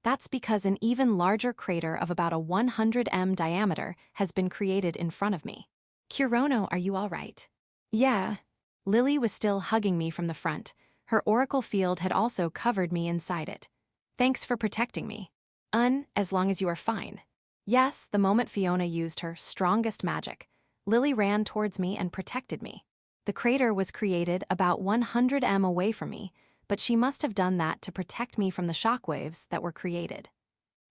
That's because an even larger crater of about a 100 m diameter has been created in front of me. Kurono, are you all right? Yeah. Lily was still hugging me from the front. Her oracle field had also covered me inside it. Thanks for protecting me. As long as you are fine. Yes, the moment Fiona used her strongest magic, Lily ran towards me and protected me. The crater was created about 100 m away from me, but she must have done that to protect me from the shockwaves that were created.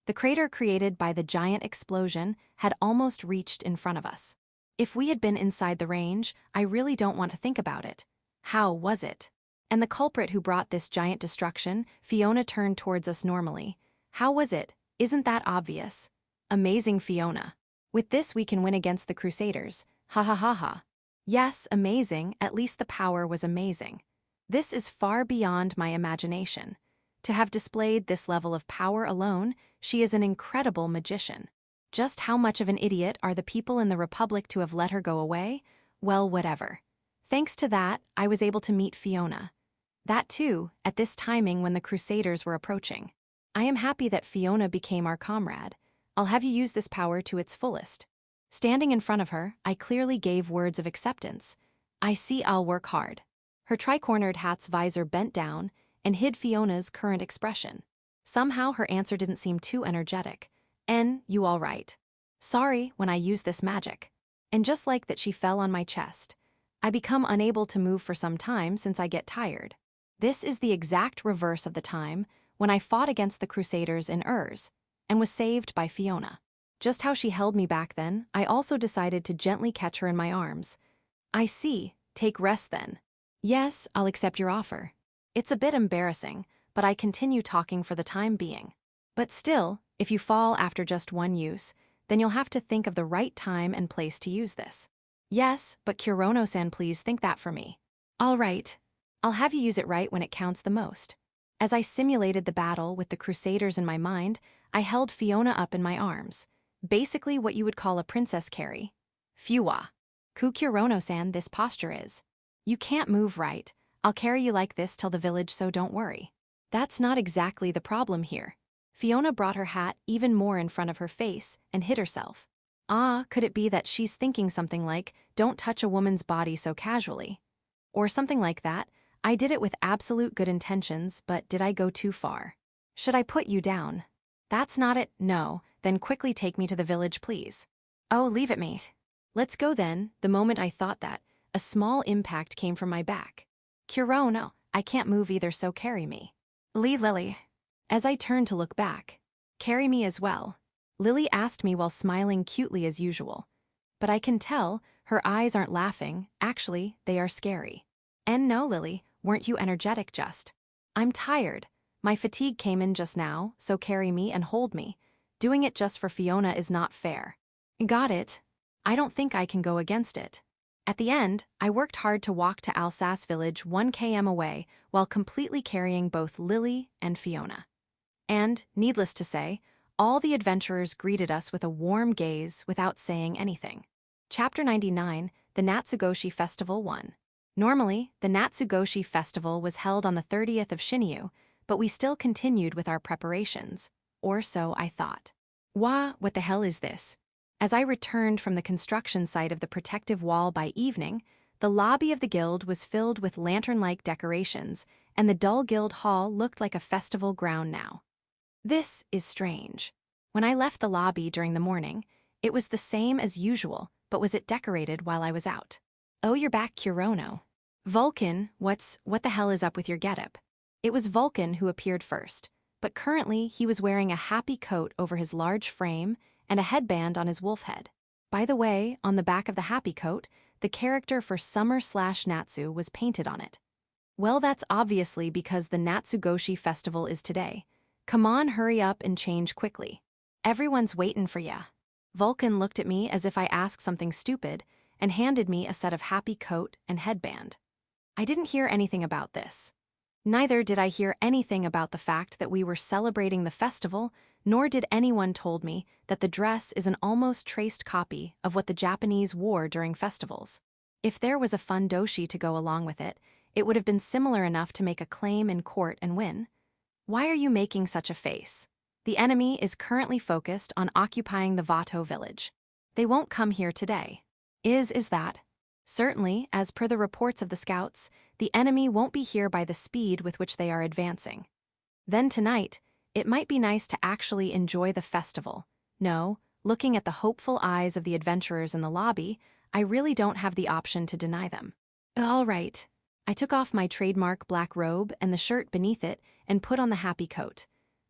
The crater created by the giant explosion had almost reached in front of us. If we had been inside the range, I really don't want to think about it. How was it? And the culprit who brought this giant destruction, Fiona turned towards us normally. How was it? Isn't that obvious? Amazing, Fiona. With this we can win against the Crusaders. Ha ha ha ha. Yes, amazing, at least the power was amazing. This is far beyond my imagination. To have displayed this level of power alone, she is an incredible magician. Just how much of an idiot are the people in the Republic to have let her go away? Well, whatever. Thanks to that, I was able to meet Fiona. That too, at this timing when the Crusaders were approaching. I am happy that Fiona became our comrade. I'll have you use this power to its fullest. Standing in front of her, I clearly gave words of acceptance. I see, I'll work hard. Her tri-cornered hat's visor bent down and hid Fiona's current expression. Somehow her answer didn't seem too energetic. You all right? Sorry when I use this magic. And just like that, she fell on my chest. I become unable to move for some time since I get tired. This is the exact reverse of the time when I fought against the Crusaders in Urs and was saved by Fiona. Just how she held me back then, I also decided to gently catch her in my arms. I see, take rest then. Yes, I'll accept your offer. It's a bit embarrassing, but I continue talking for the time being. But still, If you fall after just one use, then you'll have to think of the right time and place to use this. Yes, but Kurono-san, please think that for me. All right. I'll have you use it right when it counts the most. As I simulated the battle with the crusaders in my mind, I held Fiona up in my arms. Basically what you would call a princess carry. Fuwa. Kurono-san, this posture is. You can't move right. I'll carry you like this till the village, so don't worry. That's not exactly the problem here. Fiona brought her hat even more in front of her face and hid herself. Could it be that she's thinking something like, don't touch a woman's body so casually? Or something like that. I did it with absolute good intentions, but did I go too far? Should I put you down? That's not it, no, then quickly take me to the village, please. Oh, leave it, mate. Let's go then. The moment I thought that, a small impact came from my back. Kurono, I can't move either, so carry me. Lily. As I turned to look back, carry me as well. Lily asked me while smiling cutely as usual. But I can tell, her eyes aren't laughing, actually, they are scary. And no, Lily, weren't you energetic just? I'm tired. My fatigue came in just now, so carry me and hold me. Doing it just for Fiona is not fair. Got it. I don't think I can go against it. At the end, I worked hard to walk to Alsas village 1 km away while completely carrying both Lily and Fiona. And, needless to say, all the adventurers greeted us with a warm gaze without saying anything. Chapter 99, The Natsugoshi Festival 1. Normally, the Natsugoshi Festival was held on the 30th of Shinyu, but we still continued with our preparations. Or so I thought. What the hell is this? As I returned from the construction site of the protective wall by evening, the lobby of the guild was filled with lantern-like decorations, and the dull guild hall looked like a festival ground now. This is strange. When I left the lobby during the morning, it was the same as usual, but was it decorated while I was out? Oh, you're back, Kurono. Vulcan, what the hell is up with your getup? It was Vulcan who appeared first, but currently he was wearing a happy coat over his large frame and a headband on his wolf head. By the way, on the back of the happy coat, the character for Summer/Natsu was painted on it. Well, that's obviously because the Natsugoshi festival is today. Come on, hurry up and change quickly. Everyone's waitin' for ya. Vulcan looked at me as if I asked something stupid and handed me a set of happy coat and headband. I didn't hear anything about this. Neither did I hear anything about the fact that we were celebrating the festival, nor did anyone told me that the dress is an almost traced copy of what the Japanese wore during festivals. If there was a fun doshi to go along with it, it would have been similar enough to make a claim in court and win. Why are you making such a face? The enemy is currently focused on occupying the Vato village. They won't come here today. Is that? Certainly, as per the reports of the scouts, the enemy won't be here by the speed with which they are advancing. Then tonight, it might be nice to actually enjoy the festival. No, looking at the hopeful eyes of the adventurers in the lobby, I really don't have the option to deny them. All right. I took off my trademark black robe and the shirt beneath it and put on the happy coat.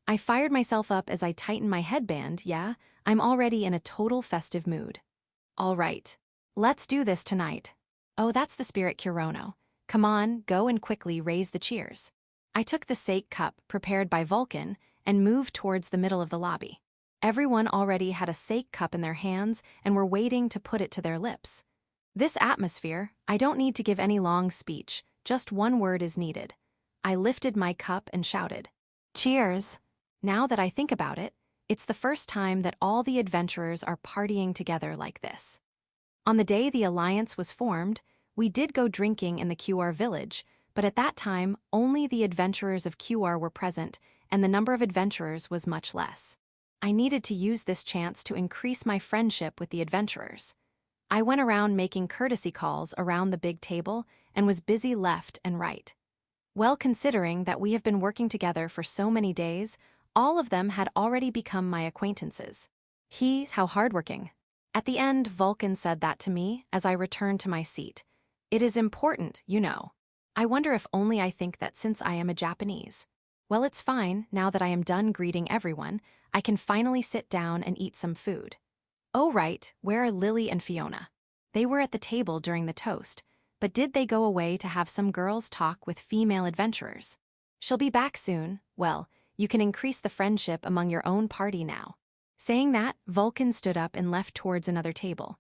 I fired myself up as I tightened my headband. Yeah, I'm already in a total festive mood. All right. Let's do this tonight. Oh, that's the spirit, Kurono. Come on, go and quickly raise the cheers. I took the sake cup prepared by Vulcan and moved towards the middle of the lobby. Everyone already had a sake cup in their hands and were waiting to put it to their lips. This atmosphere, I don't need to give any long speech, just one word is needed. I lifted my cup and shouted, "Cheers!" Now that I think about it, it's the first time that all the adventurers are partying together like this. On the day the alliance was formed, we did go drinking in the QR village, but at that time, only the adventurers of QR were present, and the number of adventurers was much less. I needed to use this chance to increase my friendship with the adventurers. I went around making courtesy calls around the big table and was busy left and right. Well, considering that we have been working together for so many days, all of them had already become my acquaintances. How hardworking. At the end, Vulcan said that to me as I returned to my seat. It is important, you know. I wonder if only I think that since I am a Japanese. Well, it's fine, now that I am done greeting everyone, I can finally sit down and eat some food. Oh right, where are Lily and Fiona? They were at the table during the toast, but did they go away to have some girls talk with female adventurers? She'll be back soon. Well, You can increase the friendship among your own party now." Saying that, Vulcan stood up and left towards another table.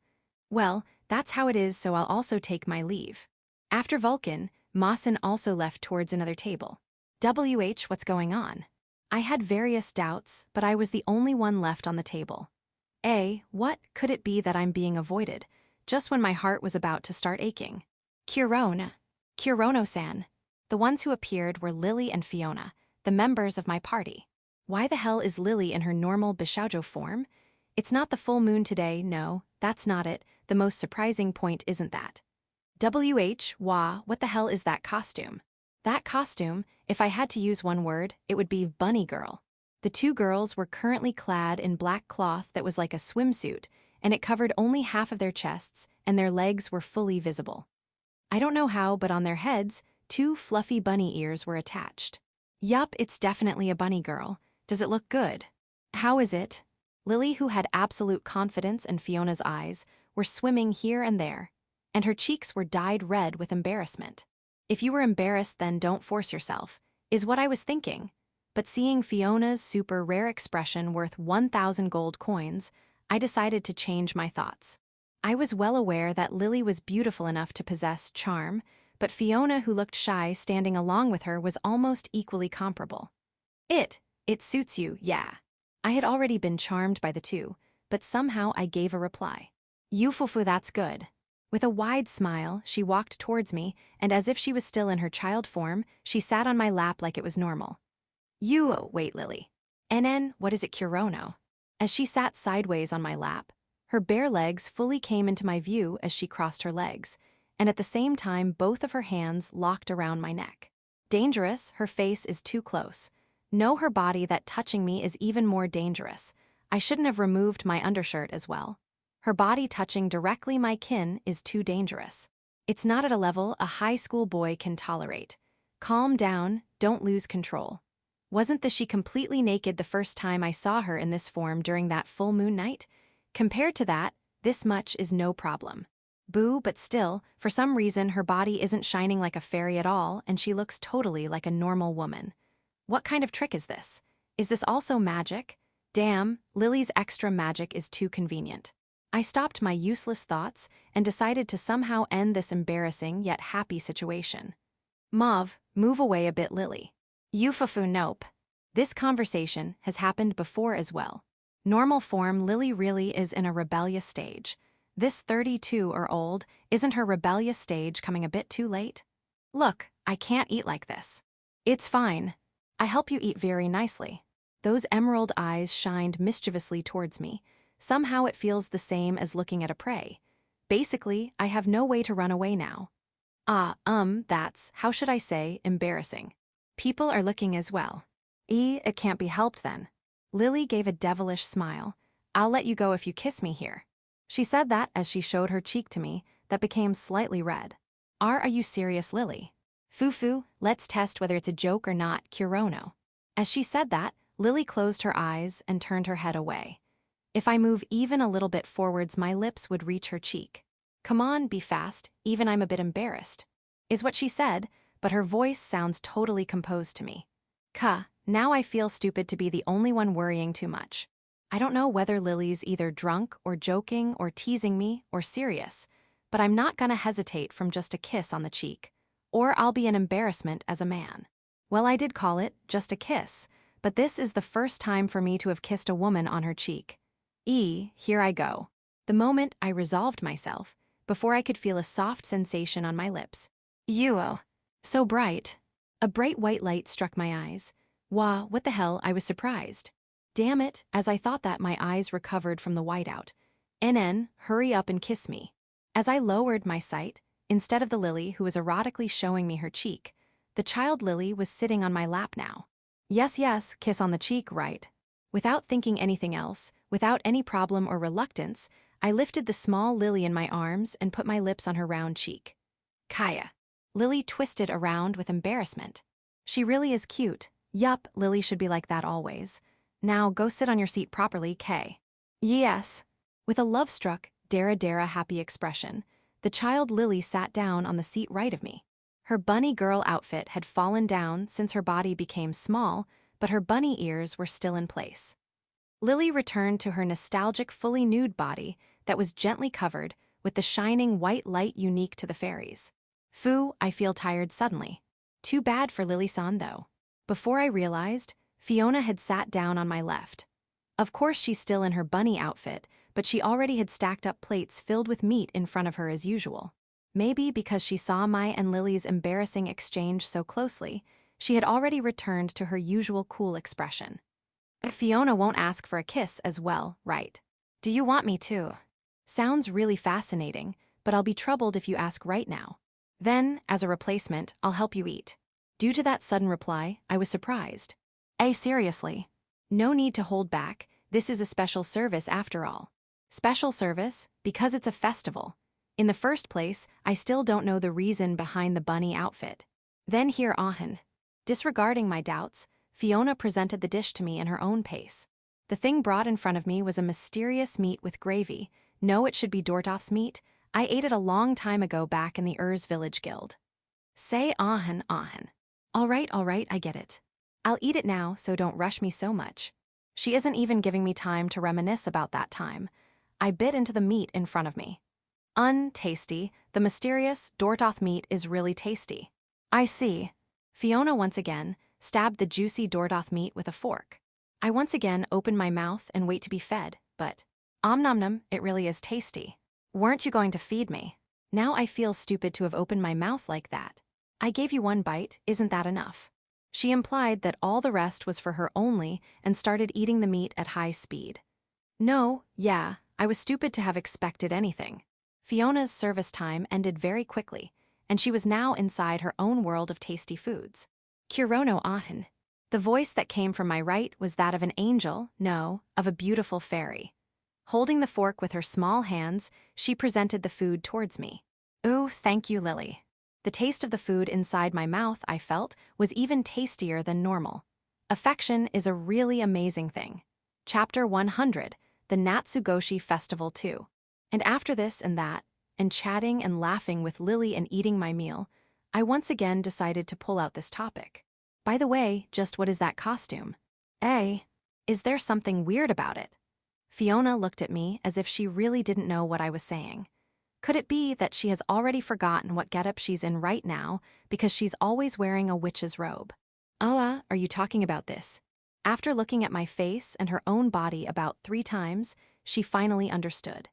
Well, that's how it is, so I'll also take my leave. After Vulcan, Mawson also left towards another table. What's going on? I had various doubts, but I was the only one left on the table. What could it be that I'm being avoided, just when my heart was about to start aching? Kurono-san. The ones who appeared were Lily and Fiona, the members of my party. Why the hell is Lily in her normal bishoujo form? It's not the full moon today, no, that's not it. The most surprising point isn't that. What the hell is that costume? That costume, if I had to use one word, it would be bunny girl. The two girls were currently clad in black cloth that was like a swimsuit, and it covered only half of their chests, and their legs were fully visible. I don't know how, but on their heads, two fluffy bunny ears were attached. Yup, it's definitely a bunny girl. Does it look good? How is it? Lily, who had absolute confidence in Fiona's eyes, were swimming here and there, and her cheeks were dyed red with embarrassment. If you were embarrassed, then don't force yourself, is what I was thinking. But seeing Fiona's super rare expression worth 1,000 gold coins, I decided to change my thoughts. I was well aware that Lily was beautiful enough to possess charm, but Fiona, who looked shy standing along with her, was almost equally comparable. It suits you, yeah. I had already been charmed by the two, but somehow I gave a reply. Yufufu, that's good. With a wide smile, she walked towards me, and as if she was still in her child form, she sat on my lap like it was normal. Wait, Lily. What is it, Kurono? As she sat sideways on my lap, her bare legs fully came into my view as she crossed her legs, and at the same time both of her hands locked around my neck. Dangerous, her face is too close. Know her body that touching me is even more dangerous. I shouldn't have removed my undershirt as well. Her body touching directly my kin is too dangerous. It's not at a level a high school boy can tolerate. Calm down, don't lose control. Wasn't she completely naked the first time I saw her in this form during that full moon night? Compared to that, this much is no problem. Boo, but still, for some reason her body isn't shining like a fairy at all, and she looks totally like a normal woman. What kind of trick is this? Is this also magic? Damn, Lily's extra magic is too convenient. I stopped my useless thoughts and decided to somehow end this embarrassing yet happy situation. Mauve, move away a bit, Lily. Yufufu, nope. This conversation has happened before as well. Normal form, Lily really is in a rebellious stage. This 32 or old, isn't her rebellious stage coming a bit too late? Look, I can't eat like this. It's fine. I help you eat very nicely. Those emerald eyes shined mischievously towards me. Somehow it feels the same as looking at a prey. Basically, I have no way to run away now. That's, how should I say, embarrassing. People are looking as well. It can't be helped then. Lily gave a devilish smile. I'll let you go if you kiss me here. She said that as she showed her cheek to me, that became slightly red. Are you serious, Lily? Fufu, let's test whether it's a joke or not, Kurono. As she said that, Lily closed her eyes and turned her head away. If I move even a little bit forwards, my lips would reach her cheek. Come on, be fast, even I'm a bit embarrassed. Is what she said, but her voice sounds totally composed to me. Now I feel stupid to be the only one worrying too much. I don't know whether Lily's either drunk or joking or teasing me or serious, but I'm not gonna hesitate from just a kiss on the cheek, or I'll be an embarrassment as a man. Well, I did call it just a kiss, but this is the first time for me to have kissed a woman on her cheek. Here I go. The moment I resolved myself, before I could feel a soft sensation on my lips. So bright. A bright white light struck my eyes. What the hell, I was surprised. Damn it, as I thought that, my eyes recovered from the whiteout. Hurry up and kiss me. As I lowered my sight, instead of the Lily who was erotically showing me her cheek, the child Lily was sitting on my lap now. Yes, kiss on the cheek, right? Without thinking anything else, without any problem or reluctance, I lifted the small Lily in my arms and put my lips on her round cheek. Kaya. Lily twisted around with embarrassment. She really is cute. Yup, Lily should be like that always. Now go sit on your seat properly, Kay. Yes. With a love-struck, Dara happy expression, the child Lily sat down on the seat right of me. Her bunny girl outfit had fallen down since her body became small, but her bunny ears were still in place. Lily returned to her nostalgic fully nude body that was gently covered with the shining white light unique to the fairies. Phew, I feel tired suddenly. Too bad for Lily-san though. Before I realized, Fiona had sat down on my left. Of course she's still in her bunny outfit, but she already had stacked up plates filled with meat in front of her as usual. Maybe because she saw my and Lily's embarrassing exchange so closely, she had already returned to her usual cool expression. Fiona won't ask for a kiss as well, right? Do you want me to? Sounds really fascinating, but I'll be troubled if you ask right now. Then, as a replacement, I'll help you eat. Due to that sudden reply, I was surprised. Seriously? No need to hold back, this is a special service after all. Special service, because it's a festival. In the first place, I still don't know the reason behind the bunny outfit. Then here Ahen. Disregarding my doubts, Fiona presented the dish to me in her own pace. The thing brought in front of me was a mysterious meat with gravy. No, it should be Dordoth's meat. I ate it a long time ago back in the Urs village guild. Say Ahen, Ahen. All right, I get it. I'll eat it now, so don't rush me so much. She isn't even giving me time to reminisce about that time. I bit into the meat in front of me. Untasty, the mysterious Dordoth meat is really tasty. I see. Fiona once again stabbed the juicy Dordoth meat with a fork. I once again open my mouth and wait to be fed, but nom nom, it really is tasty. Weren't you going to feed me? Now I feel stupid to have opened my mouth like that. I gave you one bite, isn't that enough? She implied that all the rest was for her only and started eating the meat at high speed. No, yeah, I was stupid to have expected anything. Fiona's service time ended very quickly, and she was now inside her own world of tasty foods. Kurono Maou. The voice that came from my right was that of an angel, no, of a beautiful fairy. Holding the fork with her small hands, she presented the food towards me. Ooh, thank you, Lily. The taste of the food inside my mouth, I felt, was even tastier than normal. Affection is a really amazing thing. Chapter 100, the Natsugoshi Festival 2. And after this and that, and chatting and laughing with Lily and eating my meal, I once again decided to pull out this topic. By the way, just what is that costume? Is there something weird about it? Fiona looked at me as if she really didn't know what I was saying. Could it be that she has already forgotten what getup she's in right now because she's always wearing a witch's robe? Are you talking about this? After looking at my face and her own body about 3 times, she finally understood.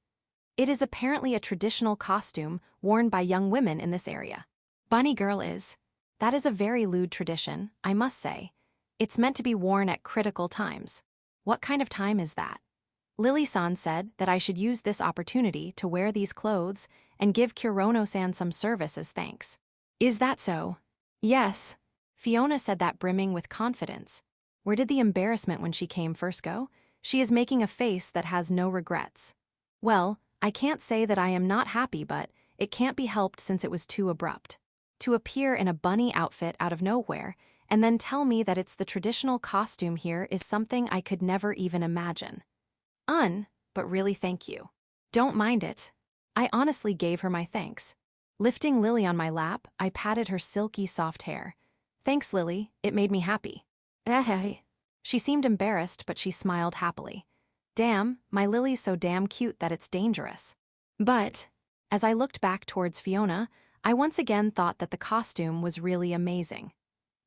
It is apparently a traditional costume worn by young women in this area. Bunny girl is. That is a very lewd tradition, I must say. It's meant to be worn at critical times. What kind of time is that? Lily-san said that I should use this opportunity to wear these clothes and give Kurono-san some service as thanks. Is that so? Yes. Fiona said that brimming with confidence. Where did the embarrassment when she came first go? She is making a face that has no regrets. Well, I can't say that I am not happy, but it can't be helped since it was too abrupt. To appear in a bunny outfit out of nowhere and then tell me that it's the traditional costume here is something I could never even imagine. But really thank you. Don't mind it. I honestly gave her my thanks. Lifting Lily on my lap, I patted her silky soft hair. Thanks, Lily, it made me happy. She seemed embarrassed, but she smiled happily. Damn, my Lily's so damn cute that it's dangerous. But, as I looked back towards Fiona, I once again thought that the costume was really amazing.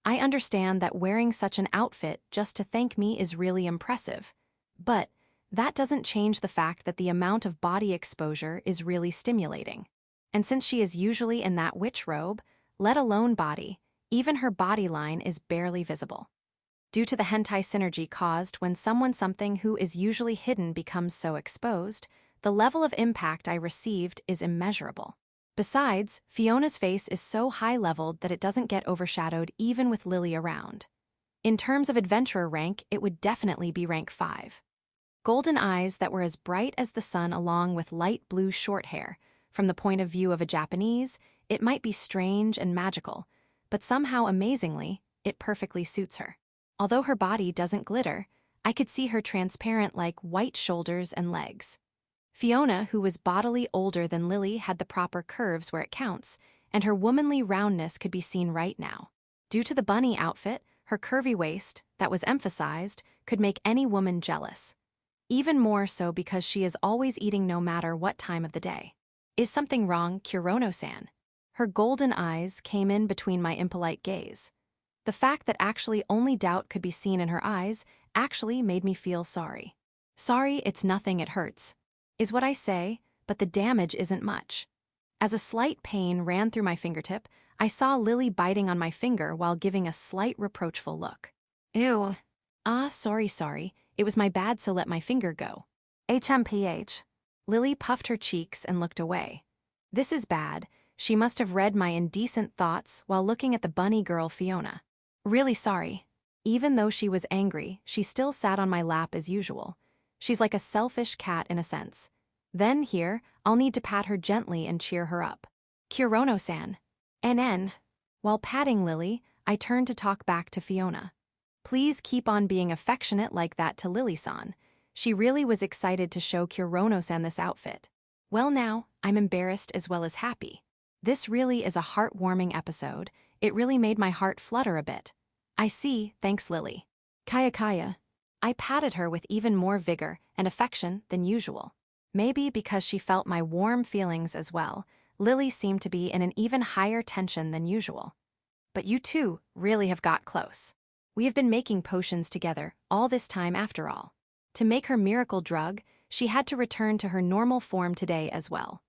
I understand that wearing such an outfit just to thank me is really impressive, but that doesn't change the fact that the amount of body exposure is really stimulating. And since she is usually in that witch robe, let alone body, even her body line is barely visible. Due to the hentai synergy caused when something who is usually hidden becomes so exposed, the level of impact I received is immeasurable. Besides, Fiona's face is so high-leveled that it doesn't get overshadowed even with Lily around. In terms of adventurer rank, it would definitely be rank 5. Golden eyes that were as bright as the sun along with light blue short hair. From the point of view of a Japanese, it might be strange and magical, but somehow amazingly, it perfectly suits her. Although her body doesn't glitter, I could see her transparent like white shoulders and legs. Fiona, who was bodily older than Lily, had the proper curves where it counts, and her womanly roundness could be seen right now. Due to the bunny outfit, her curvy waist, that was emphasized, could make any woman jealous. Even more so because she is always eating no matter what time of the day. Is something wrong, Kurono-san? Her golden eyes came in between my impolite gaze. The fact that actually only doubt could be seen in her eyes actually made me feel sorry. Sorry, it's nothing, it hurts, is what I say, but the damage isn't much. As a slight pain ran through my fingertip, I saw Lily biting on my finger while giving a slight reproachful look. Ew. Ah, sorry, it was my bad, so let my finger go. HMPH. Lily puffed her cheeks and looked away. This is bad. She must have read my indecent thoughts while looking at the bunny girl Fiona. Really sorry. Even though she was angry, she still sat on my lap as usual. She's like a selfish cat in a sense. Then here, I'll need to pat her gently and cheer her up. Kurono-san. And. While patting Lily, I turned to talk back to Fiona. Please keep on being affectionate like that to Lily-san. She really was excited to show Kurono-san this outfit. Well now, I'm embarrassed as well as happy. This really is a heartwarming episode. It really made my heart flutter a bit. I see, thanks Lily. Kaya. I patted her with even more vigor and affection than usual. Maybe because she felt my warm feelings as well, Lily seemed to be in an even higher tension than usual. But you two really have got close. We have been making potions together all this time after all. To make her miracle drug, she had to return to her normal form today as well.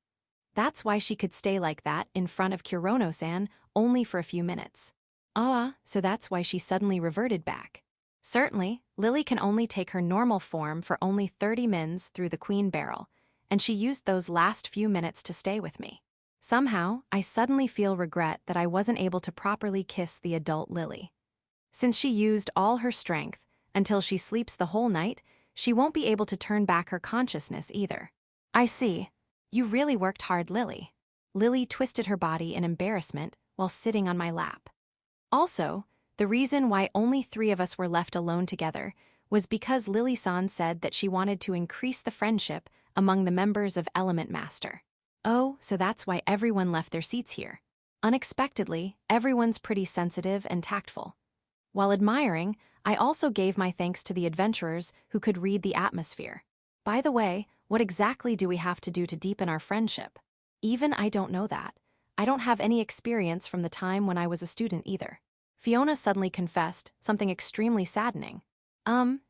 That's why she could stay like that in front of Kurono-san only for a few minutes. So that's why she suddenly reverted back. Certainly, Lily can only take her normal form for only 30 mins through the queen barrel, and she used those last few minutes to stay with me. Somehow, I suddenly feel regret that I wasn't able to properly kiss the adult Lily. Since she used all her strength, until she sleeps the whole night, she won't be able to turn back her consciousness either. I see. You really worked hard, Lily. Lily twisted her body in embarrassment while sitting on my lap. Also, the reason why only 3 of us were left alone together was because Lily-san said that she wanted to increase the friendship among the members of Element Master. Oh, so that's why everyone left their seats here. Unexpectedly, everyone's pretty sensitive and tactful. While admiring, I also gave my thanks to the adventurers who could read the atmosphere. By the way, what exactly do we have to do to deepen our friendship? Even I don't know that. I don't have any experience from the time when I was a student either. Fiona suddenly confessed, something extremely saddening.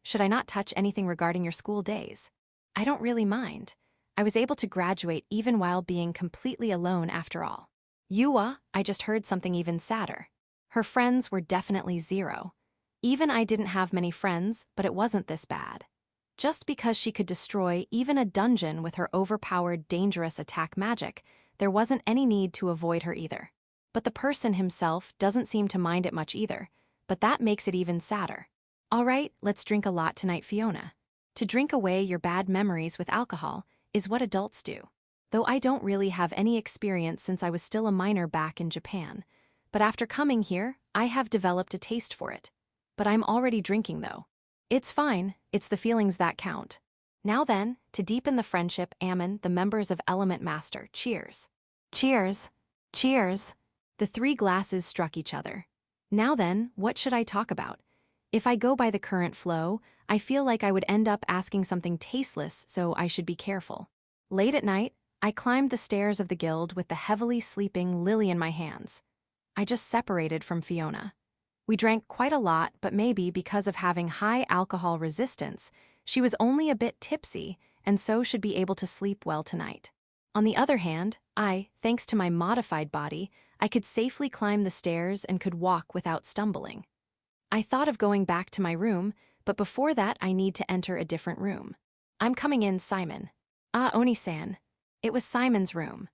Should I not touch anything regarding your school days? I don't really mind. I was able to graduate even while being completely alone after all. I just heard something even sadder. Her friends were definitely 0. Even I didn't have many friends, but it wasn't this bad. Just because she could destroy even a dungeon with her overpowered, dangerous attack magic, there wasn't any need to avoid her either. But the person himself doesn't seem to mind it much either, but that makes it even sadder. All right, let's drink a lot tonight, Fiona. To drink away your bad memories with alcohol is what adults do. Though I don't really have any experience since I was still a minor back in Japan. But after coming here, I have developed a taste for it. But I'm already drinking though. It's fine, it's the feelings that count. Now then, to deepen the friendship, the members of Element Master, cheers. Cheers. Cheers. The 3 glasses struck each other. Now then, what should I talk about? If I go by the current flow, I feel like I would end up asking something tasteless, so I should be careful. Late at night, I climbed the stairs of the guild with the heavily sleeping Lily in my hands. I just separated from Fiona. We drank quite a lot, but maybe because of having high alcohol resistance, she was only a bit tipsy and so should be able to sleep well tonight. On the other hand, thanks to my modified body, I could safely climb the stairs and could walk without stumbling. I thought of going back to my room, but before that I need to enter a different room. I'm coming in, Simon. Oni-san. It was Simon's room.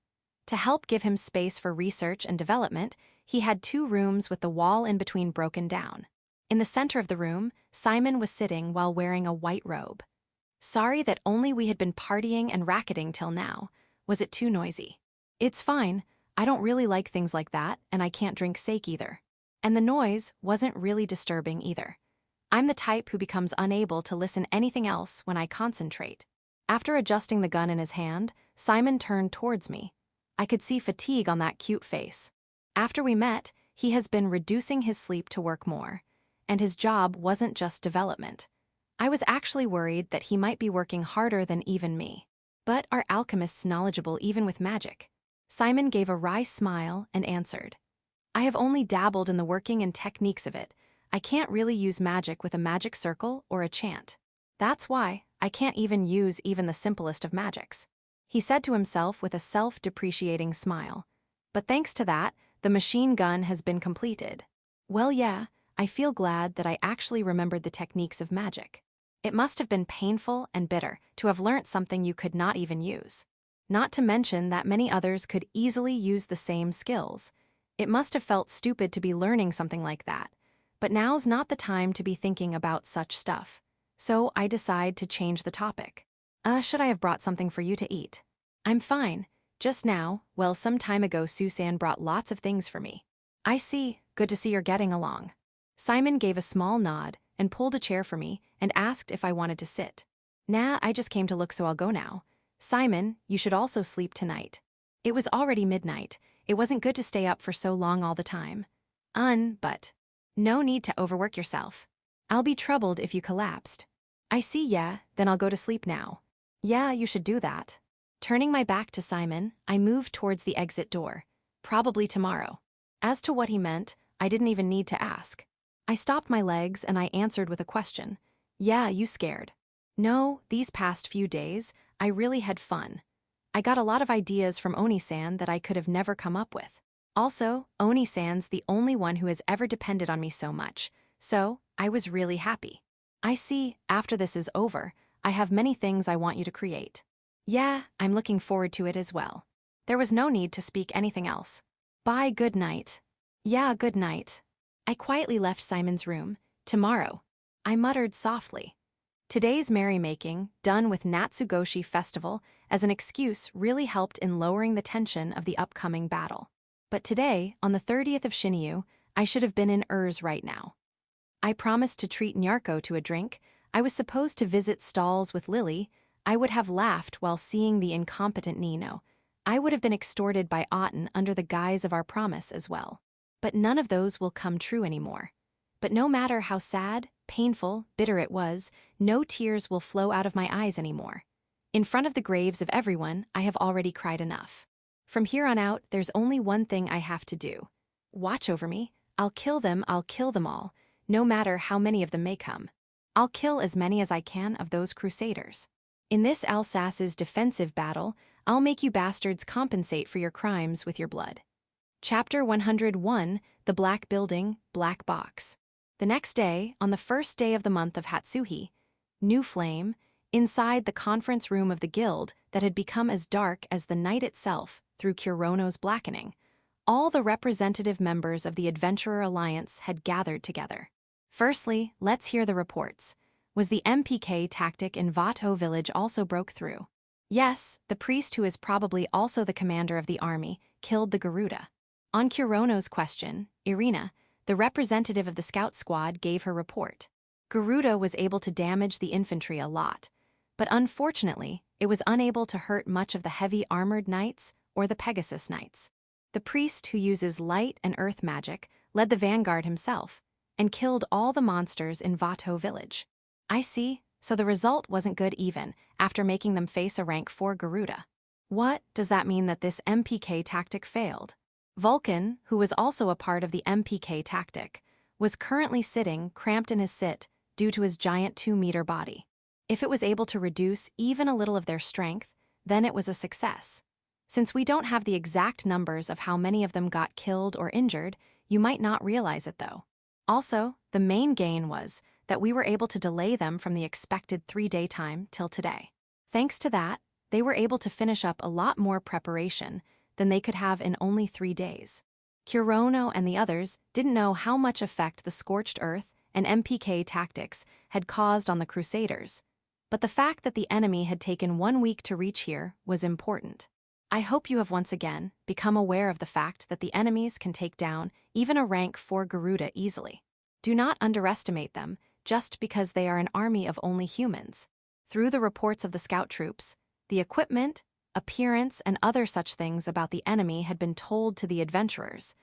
To help give him space for research and development, he had 2 rooms with the wall in between broken down. In the center of the room, Simon was sitting while wearing a white robe. Sorry that only we had been partying and racketing till now. Was it too noisy? It's fine. I don't really like things like that, and I can't drink sake either. And the noise wasn't really disturbing either. I'm the type who becomes unable to listen anything else when I concentrate. After adjusting the gun in his hand, Simon turned towards me. I could see fatigue on that cute face. After we met, he has been reducing his sleep to work more. and his job wasn't just development. I was actually worried that he might be working harder than even me. But are alchemists knowledgeable even with magic? Simon gave a wry smile and answered. I have only dabbled in the working and techniques of it. I can't really use magic with a magic circle or a chant. That's why I can't even use even the simplest of magics. He said to himself with a self-depreciating smile. But thanks to that, the machine gun has been completed. Well, yeah, I feel glad that I actually remembered the techniques of magic. It must have been painful and bitter to have learnt something you could not even use. Not to mention that many others could easily use the same skills. It must have felt stupid to be learning something like that. But now's not the time to be thinking about such stuff. So I decide to change the topic. Should I have brought something for you to eat? I'm fine. Just now, well, some time ago Susan brought lots of things for me. I see, good to see you're getting along. Simon gave a small nod and pulled a chair for me and asked if I wanted to sit. Nah, I just came to look, so I'll go now. Simon, you should also sleep tonight. It was already midnight. It wasn't good to stay up for so long all the time. But no need to overwork yourself. I'll be troubled if you collapsed. I see, yeah, then I'll go to sleep now. Yeah, you should do that. Turning my back to Simon, I moved towards the exit door. Probably tomorrow. As to what he meant, I didn't even need to ask. I stopped my legs and I answered with a question. Yeah, you scared? No, these past few days, I really had fun. I got a lot of ideas from Oni-san that I could have never come up with. Also, Oni-san's the only one who has ever depended on me so much, so I was really happy. I see, after this is over, I have many things I want you to create. Yeah, I'm looking forward to it as well. There was no need to speak anything else. Bye, good night. Yeah, good night. I quietly left Simon's room. Tomorrow. I muttered softly. Today's merrymaking, done with Natsugoshi Festival as an excuse, really helped in lowering the tension of the upcoming battle. But today, on the 30th of Shinyu, I should have been in Urs right now. I promised to treat Nyarko to a drink. I was supposed to visit stalls with Lily. I would have laughed while seeing the incompetent Nino. I would have been extorted by Otten under the guise of our promise as well. But none of those will come true anymore. But no matter how sad, painful, bitter it was, no tears will flow out of my eyes anymore. In front of the graves of everyone, I have already cried enough. From here on out, there's only one thing I have to do. Watch over me. I'll kill them all, no matter how many of them may come. I'll kill as many as I can of those crusaders. In this Alsace's defensive battle, I'll make you bastards compensate for your crimes with your blood. Chapter 101, The Black Building, Black Box. The next day, on the first day of the month of Hatsuhi, New Flame, inside the conference room of the guild that had become as dark as the night itself through Kurono's blackening, all the representative members of the Adventurer Alliance had gathered together. Firstly, let's hear the reports. Was the MPK tactic in Vato village also broke through? Yes, the priest, who is probably also the commander of the army, killed the Garuda. On Kurono's question, Irina, the representative of the scout squad, gave her report. Garuda was able to damage the infantry a lot, but unfortunately, it was unable to hurt much of the heavy armored knights or the Pegasus knights. The priest, who uses light and earth magic, led the vanguard himself and killed all the monsters in Vato village. I see, so the result wasn't good even after making them face a rank 4 Garuda. What does that mean, that this MPK tactic failed? Vulcan, who was also a part of the MPK tactic, was currently sitting cramped in his sit due to his giant 2-meter body. If it was able to reduce even a little of their strength, then it was a success. Since we don't have the exact numbers of how many of them got killed or injured, you might not realize it though. Also, the main gain was that we were able to delay them from the expected 3-day time till today. Thanks to that, they were able to finish up a lot more preparation than they could have in only 3 days. Kurono and the others didn't know how much effect the scorched earth and MPK tactics had caused on the crusaders, but the fact that the enemy had taken 1 week to reach here was important. I hope you have once again become aware of the fact that the enemies can take down even a rank 4 Garuda easily. Do not underestimate them just because they are an army of only humans. Through the reports of the scout troops, the equipment, appearance, and other such things about the enemy had been told to the adventurers,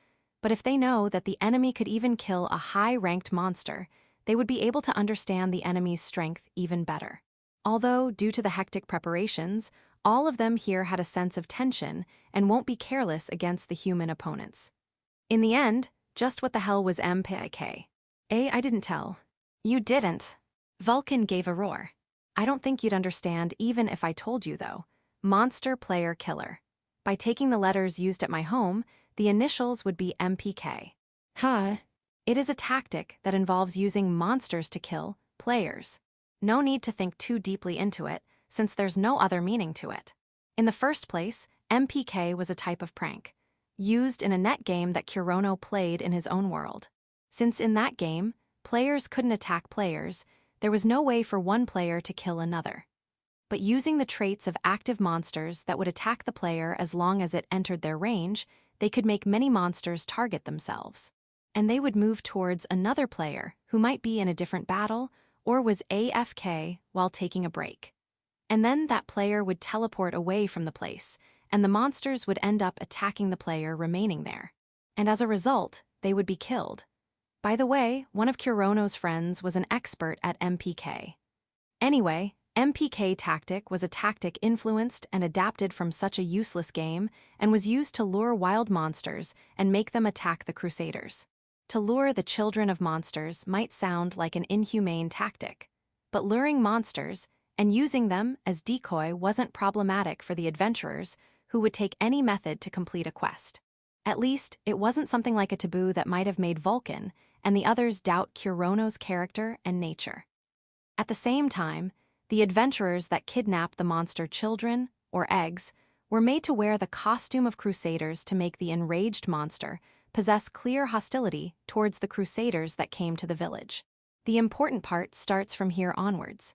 But if they know that the enemy could even kill a high-ranked monster, they would be able to understand the enemy's strength even better. Although, due to the hectic preparations, all of them here had a sense of tension and won't be careless against the human opponents. In the end, just what the hell was MPIK? I didn't tell. You didn't. Vulcan gave a roar. I don't think you'd understand even if I told you though. Monster Player Killer. By taking the letters used at my home, the initials would be MPK. Huh? It is a tactic that involves using monsters to kill players. No need to think too deeply into it, since there's no other meaning to it. In the first place, MPK was a type of prank, used in a net game that Kurono played in his own world. Since in that game, players couldn't attack players, there was no way for one player to kill another. But using the traits of active monsters that would attack the player as long as it entered their range, they could make many monsters target themselves. And they would move towards another player who might be in a different battle or was AFK while taking a break. And then that player would teleport away from the place, and the monsters would end up attacking the player remaining there. And as a result, they would be killed. By the way, one of Kurono's friends was an expert at MPK. Anyway, MPK tactic was a tactic influenced and adapted from such a useless game and was used to lure wild monsters and make them attack the crusaders. To lure the children of monsters might sound like an inhumane tactic, but luring monsters and using them as decoy wasn't problematic for the adventurers who would take any method to complete a quest. At least, it wasn't something like a taboo that might have made Vulcan and the others doubt Kurono's character and nature. At the same time, the adventurers that kidnapped the monster children, or eggs, were made to wear the costume of crusaders to make the enraged monster possess clear hostility towards the crusaders that came to the village. The important part starts from here onwards.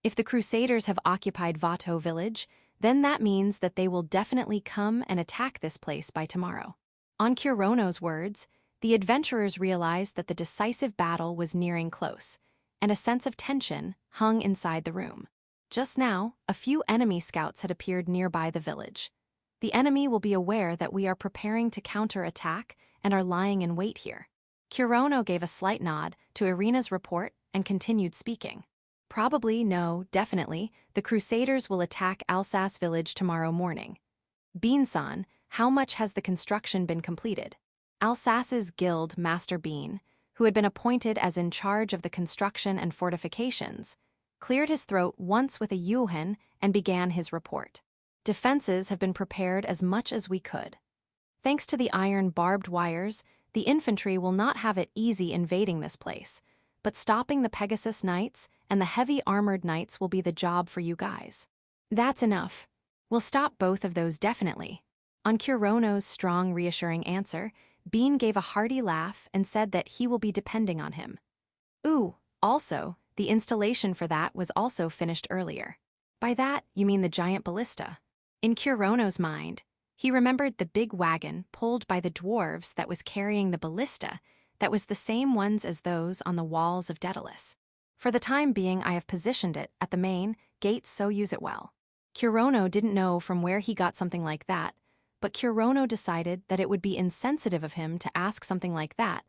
If the crusaders have occupied Vato village, then that means that they will definitely come and attack this place by tomorrow. On Kurono's words, the adventurers realized that the decisive battle was nearing close, and a sense of tension hung inside the room. Just now, a few enemy scouts had appeared nearby the village. The enemy will be aware that we are preparing to counterattack and are lying in wait here. Kurono gave a slight nod to Irina's report and continued speaking. Probably, no, definitely, the crusaders will attack Alsas village tomorrow morning. Bean-san, how much has the construction been completed? Alsace's guild Master Bean, who had been appointed as in charge of the construction and fortifications, cleared his throat once with a yuhen and began his report. Defenses have been prepared as much as we could. Thanks to the iron barbed wires, the infantry will not have it easy invading this place, but stopping the Pegasus knights and the heavy armored knights will be the job for you guys. That's enough. We'll stop both of those definitely. On Kurono's strong, reassuring answer, Bean gave a hearty laugh and said that he will be depending on him. Ooh, also, the installation for that was also finished earlier. By that, you mean the giant ballista. In Kurono's mind, he remembered the big wagon pulled by the dwarves that was carrying the ballista that was the same ones as those on the walls of Daedalus. For the time being, I have positioned it at the main gate, so use it well. Kurono didn't know from where he got something like that, but Kurono decided that it would be insensitive of him to ask something like that,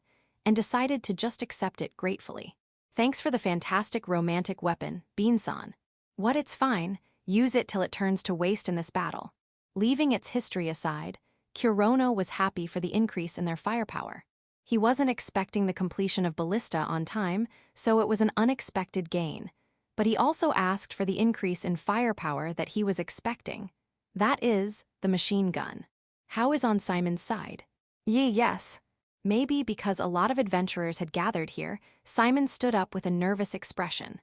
and decided to just accept it gratefully. Thanks for the fantastic romantic weapon, Bean-san. What, it's fine, use it till it turns to waste in this battle. Leaving its history aside, Kurono was happy for the increase in their firepower. He wasn't expecting the completion of ballista on time, so it was an unexpected gain. But he also asked for the increase in firepower that he was expecting. That is, the machine gun. How is on Simon's side? Yes. Maybe because a lot of adventurers had gathered here, Simon stood up with a nervous expression.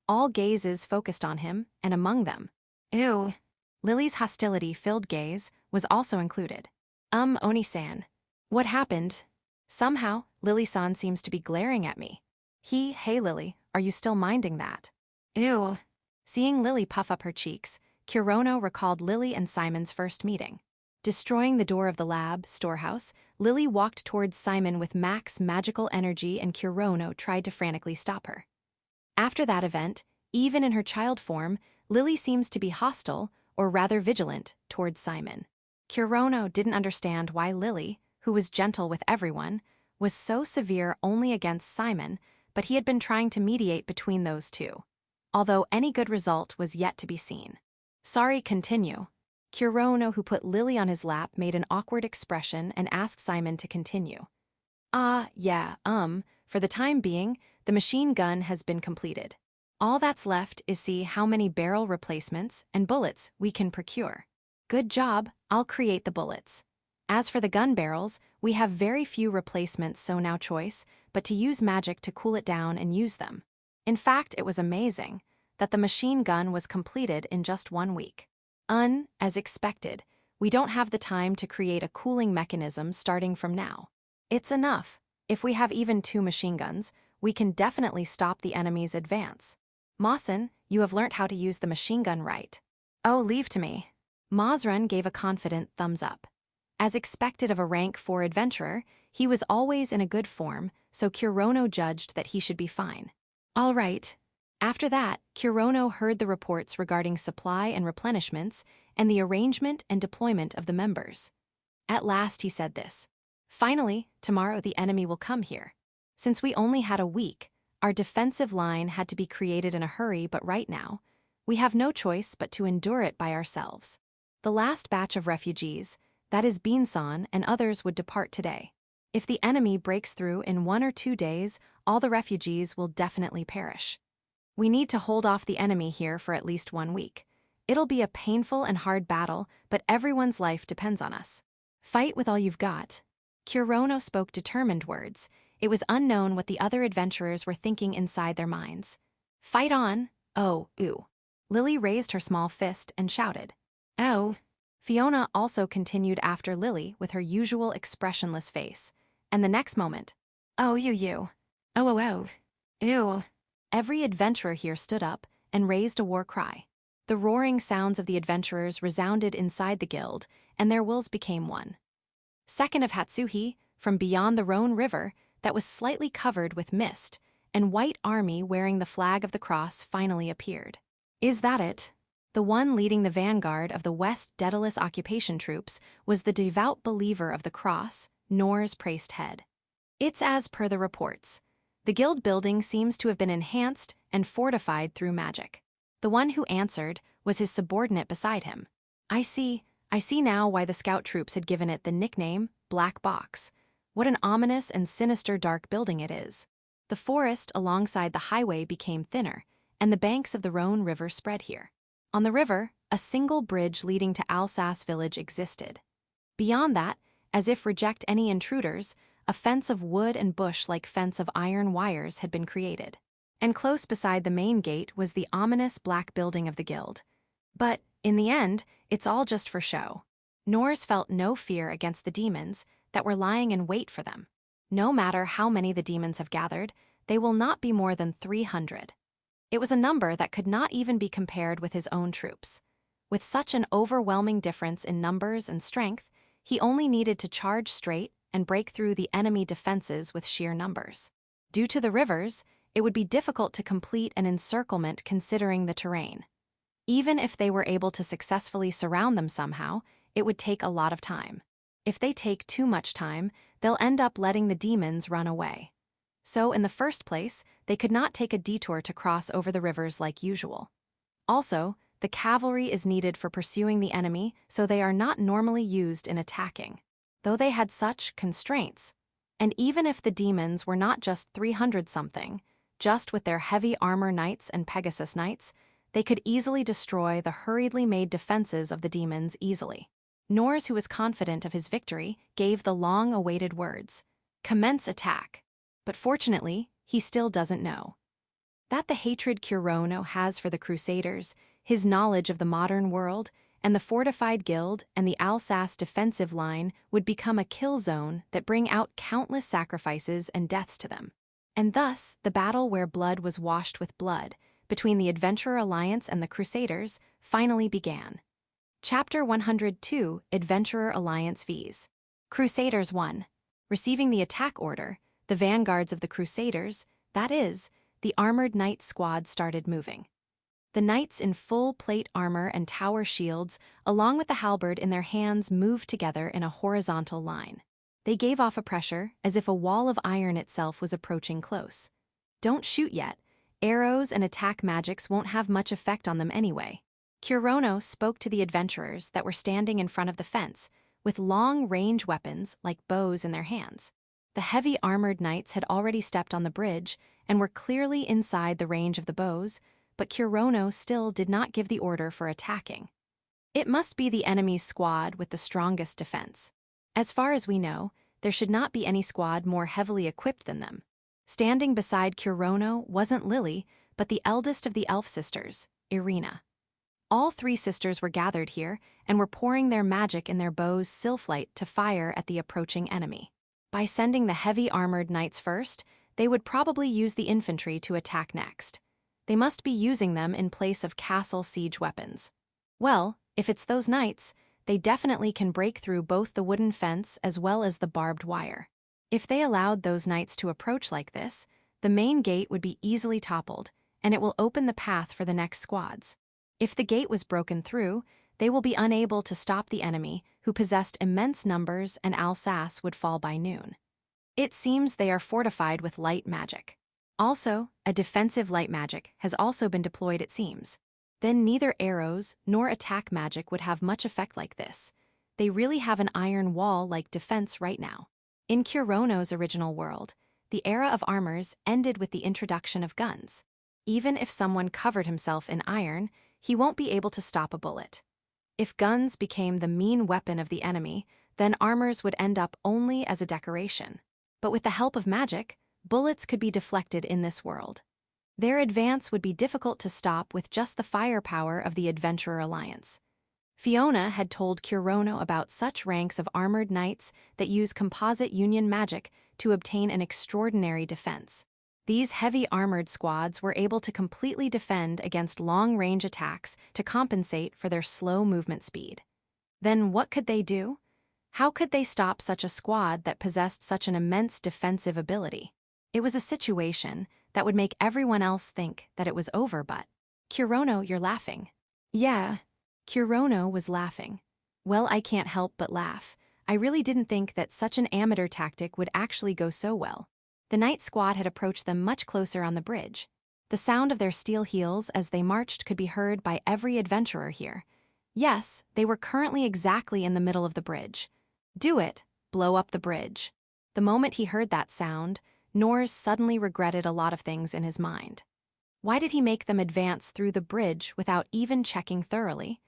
All gazes focused on him, and among them, ew. Lily's hostility-filled gaze was also included. Oni-san. What happened? Somehow, Lily-san seems to be glaring at me. Hey Lily, are you still minding that? Ew. Seeing Lily puff up her cheeks, Kurono recalled Lily and Simon's first meeting. Destroying the door of the lab storehouse, Lily walked towards Simon with max magical energy and Kurono tried to frantically stop her. After that event, even in her child form, Lily seems to be hostile, or rather vigilant, towards Simon. Kurono didn't understand why Lily, who was gentle with everyone, was so severe only against Simon, but he had been trying to mediate between those two. Although any good result was yet to be seen. Sorry, continue. Kurono, who put Lily on his lap, made an awkward expression and asked Simon to continue. Yeah, for the time being, the machine gun has been completed. All that's left is see how many barrel replacements and bullets we can procure. Good job, I'll create the bullets. As for the gun barrels, we have very few replacements, so now choice, but to use magic to cool it down and use them. In fact, it was amazing that the machine gun was completed in just 1 week. As expected, we don't have the time to create a cooling mechanism starting from now. It's enough. If we have even 2 machine guns, we can definitely stop the enemy's advance. Mawson, you have learnt how to use the machine gun right. Oh, leave to me. Mazran gave a confident thumbs up. As expected of a rank 4 adventurer, he was always in a good form, so Kurono judged that he should be fine. All right. After that, Kurono heard the reports regarding supply and replenishments and the arrangement and deployment of the members. At last he said this. Finally, tomorrow the enemy will come here. Since we only had a week, our defensive line had to be created in a hurry, but right now, we have no choice but to endure it by ourselves. The last batch of refugees, that is Beansan and others, would depart today. If the enemy breaks through in 1 or 2 days, all the refugees will definitely perish. We need to hold off the enemy here for at least 1 week. It'll be a painful and hard battle, but everyone's life depends on us. Fight with all you've got. Kurono spoke determined words. It was unknown what the other adventurers were thinking inside their minds. Fight on! Oh, ooh. Lily raised her small fist and shouted. Oh. Fiona also continued after Lily with her usual expressionless face. And the next moment, oh, you. Oh. Ew. Every adventurer here stood up and raised a war cry. The roaring sounds of the adventurers resounded inside the guild, and their wills became one. Second of Hatsuhi, from beyond the Rhone River, that was slightly covered with mist, and white army wearing the flag of the cross finally appeared. Is that it? The one leading the vanguard of the West Daedalus occupation troops was the devout believer of the cross, Nor's praised head. It's as per the reports. The guild building seems to have been enhanced and fortified through magic. The one who answered was his subordinate beside him. I see now why the scout troops had given it the nickname Black Box. What an ominous and sinister dark building it is. The forest alongside the highway became thinner, and the banks of the Rhone River spread here. On the river, a single bridge leading to Alsas village existed. Beyond that, as if reject any intruders, a fence of wood and bush-like fence of iron wires had been created. And close beside the main gate was the ominous black building of the guild. But, in the end, it's all just for show. Nors felt no fear against the demons that were lying in wait for them. No matter how many the demons have gathered, they will not be more than 300. It was a number that could not even be compared with his own troops. With such an overwhelming difference in numbers and strength, he only needed to charge straight and break through the enemy defenses with sheer numbers. Due to the rivers, it would be difficult to complete an encirclement considering the terrain. Even if they were able to successfully surround them somehow, it would take a lot of time. If they take too much time, they'll end up letting the demons run away. So, in the first place, they could not take a detour to cross over the rivers like usual. Also, the cavalry is needed for pursuing the enemy, so they are not normally used in attacking, though they had such constraints. And even if the demons were not just 300-something, just with their heavy armor knights and Pegasus knights, they could easily destroy the hurriedly made defenses of the demons easily. Nors, who was confident of his victory, gave the long-awaited words, "Commence attack." But fortunately, he still doesn't know. That the hatred Kurono has for the crusaders, his knowledge of the modern world, and the fortified guild and the Alsas defensive line would become a kill zone that bring out countless sacrifices and deaths to them. And thus, the battle where blood was washed with blood, between the Adventurer Alliance and the Crusaders, finally began. Chapter 102, Adventurer Alliance Vs. Crusaders 1. Receiving the attack order, the vanguards of the Crusaders, that is, the armored knight squad, started moving. The knights in full plate armor and tower shields, along with the halberd in their hands, moved together in a horizontal line. They gave off a pressure as if a wall of iron itself was approaching close. Don't shoot yet. Arrows and attack magics won't have much effect on them anyway. Kurono spoke to the adventurers that were standing in front of the fence, with long-range weapons like bows in their hands. The heavy armored knights had already stepped on the bridge and were clearly inside the range of the bows, but Kurono still did not give the order for attacking. It must be the enemy's squad with the strongest defense. As far as we know, there should not be any squad more heavily equipped than them. Standing beside Kurono wasn't Lily, but the eldest of the elf sisters, Irina. All three sisters were gathered here and were pouring their magic in their bows' sylphlight to fire at the approaching enemy. By sending the heavy armored knights first, they would probably use the infantry to attack next. They must be using them in place of castle siege weapons. Well, if it's those knights, they definitely can break through both the wooden fence as well as the barbed wire. If they allowed those knights to approach like this, the main gate would be easily toppled, and it will open the path for the next squads. If the gate was broken through, they will be unable to stop the enemy, who possessed immense numbers, and Alsace would fall by noon. It seems they are fortified with light magic. Also, a defensive light magic has also been deployed, it seems. Then neither arrows nor attack magic would have much effect like this. They really have an iron wall-like defense right now. In Kurono's original world, the era of armors ended with the introduction of guns. Even if someone covered himself in iron, he won't be able to stop a bullet. If guns became the main weapon of the enemy, then armors would end up only as a decoration. But with the help of magic, bullets could be deflected in this world. Their advance would be difficult to stop with just the firepower of the Adventurer Alliance. Fiona had told Kurono about such ranks of armored knights that use composite union magic to obtain an extraordinary defense. These heavy armored squads were able to completely defend against long-range attacks to compensate for their slow movement speed. Then what could they do? How could they stop such a squad that possessed such an immense defensive ability? It was a situation that would make everyone else think that it was over, but... Kurono, you're laughing. Yeah. Kurono was laughing. Well, I can't help but laugh. I really didn't think that such an amateur tactic would actually go so well. The knight squad had approached them much closer on the bridge. The sound of their steel heels as they marched could be heard by every adventurer here. Yes, they were currently exactly in the middle of the bridge. Do it, blow up the bridge. The moment he heard that sound, Nors suddenly regretted a lot of things in his mind. Why did he make them advance through the bridge without even checking thoroughly?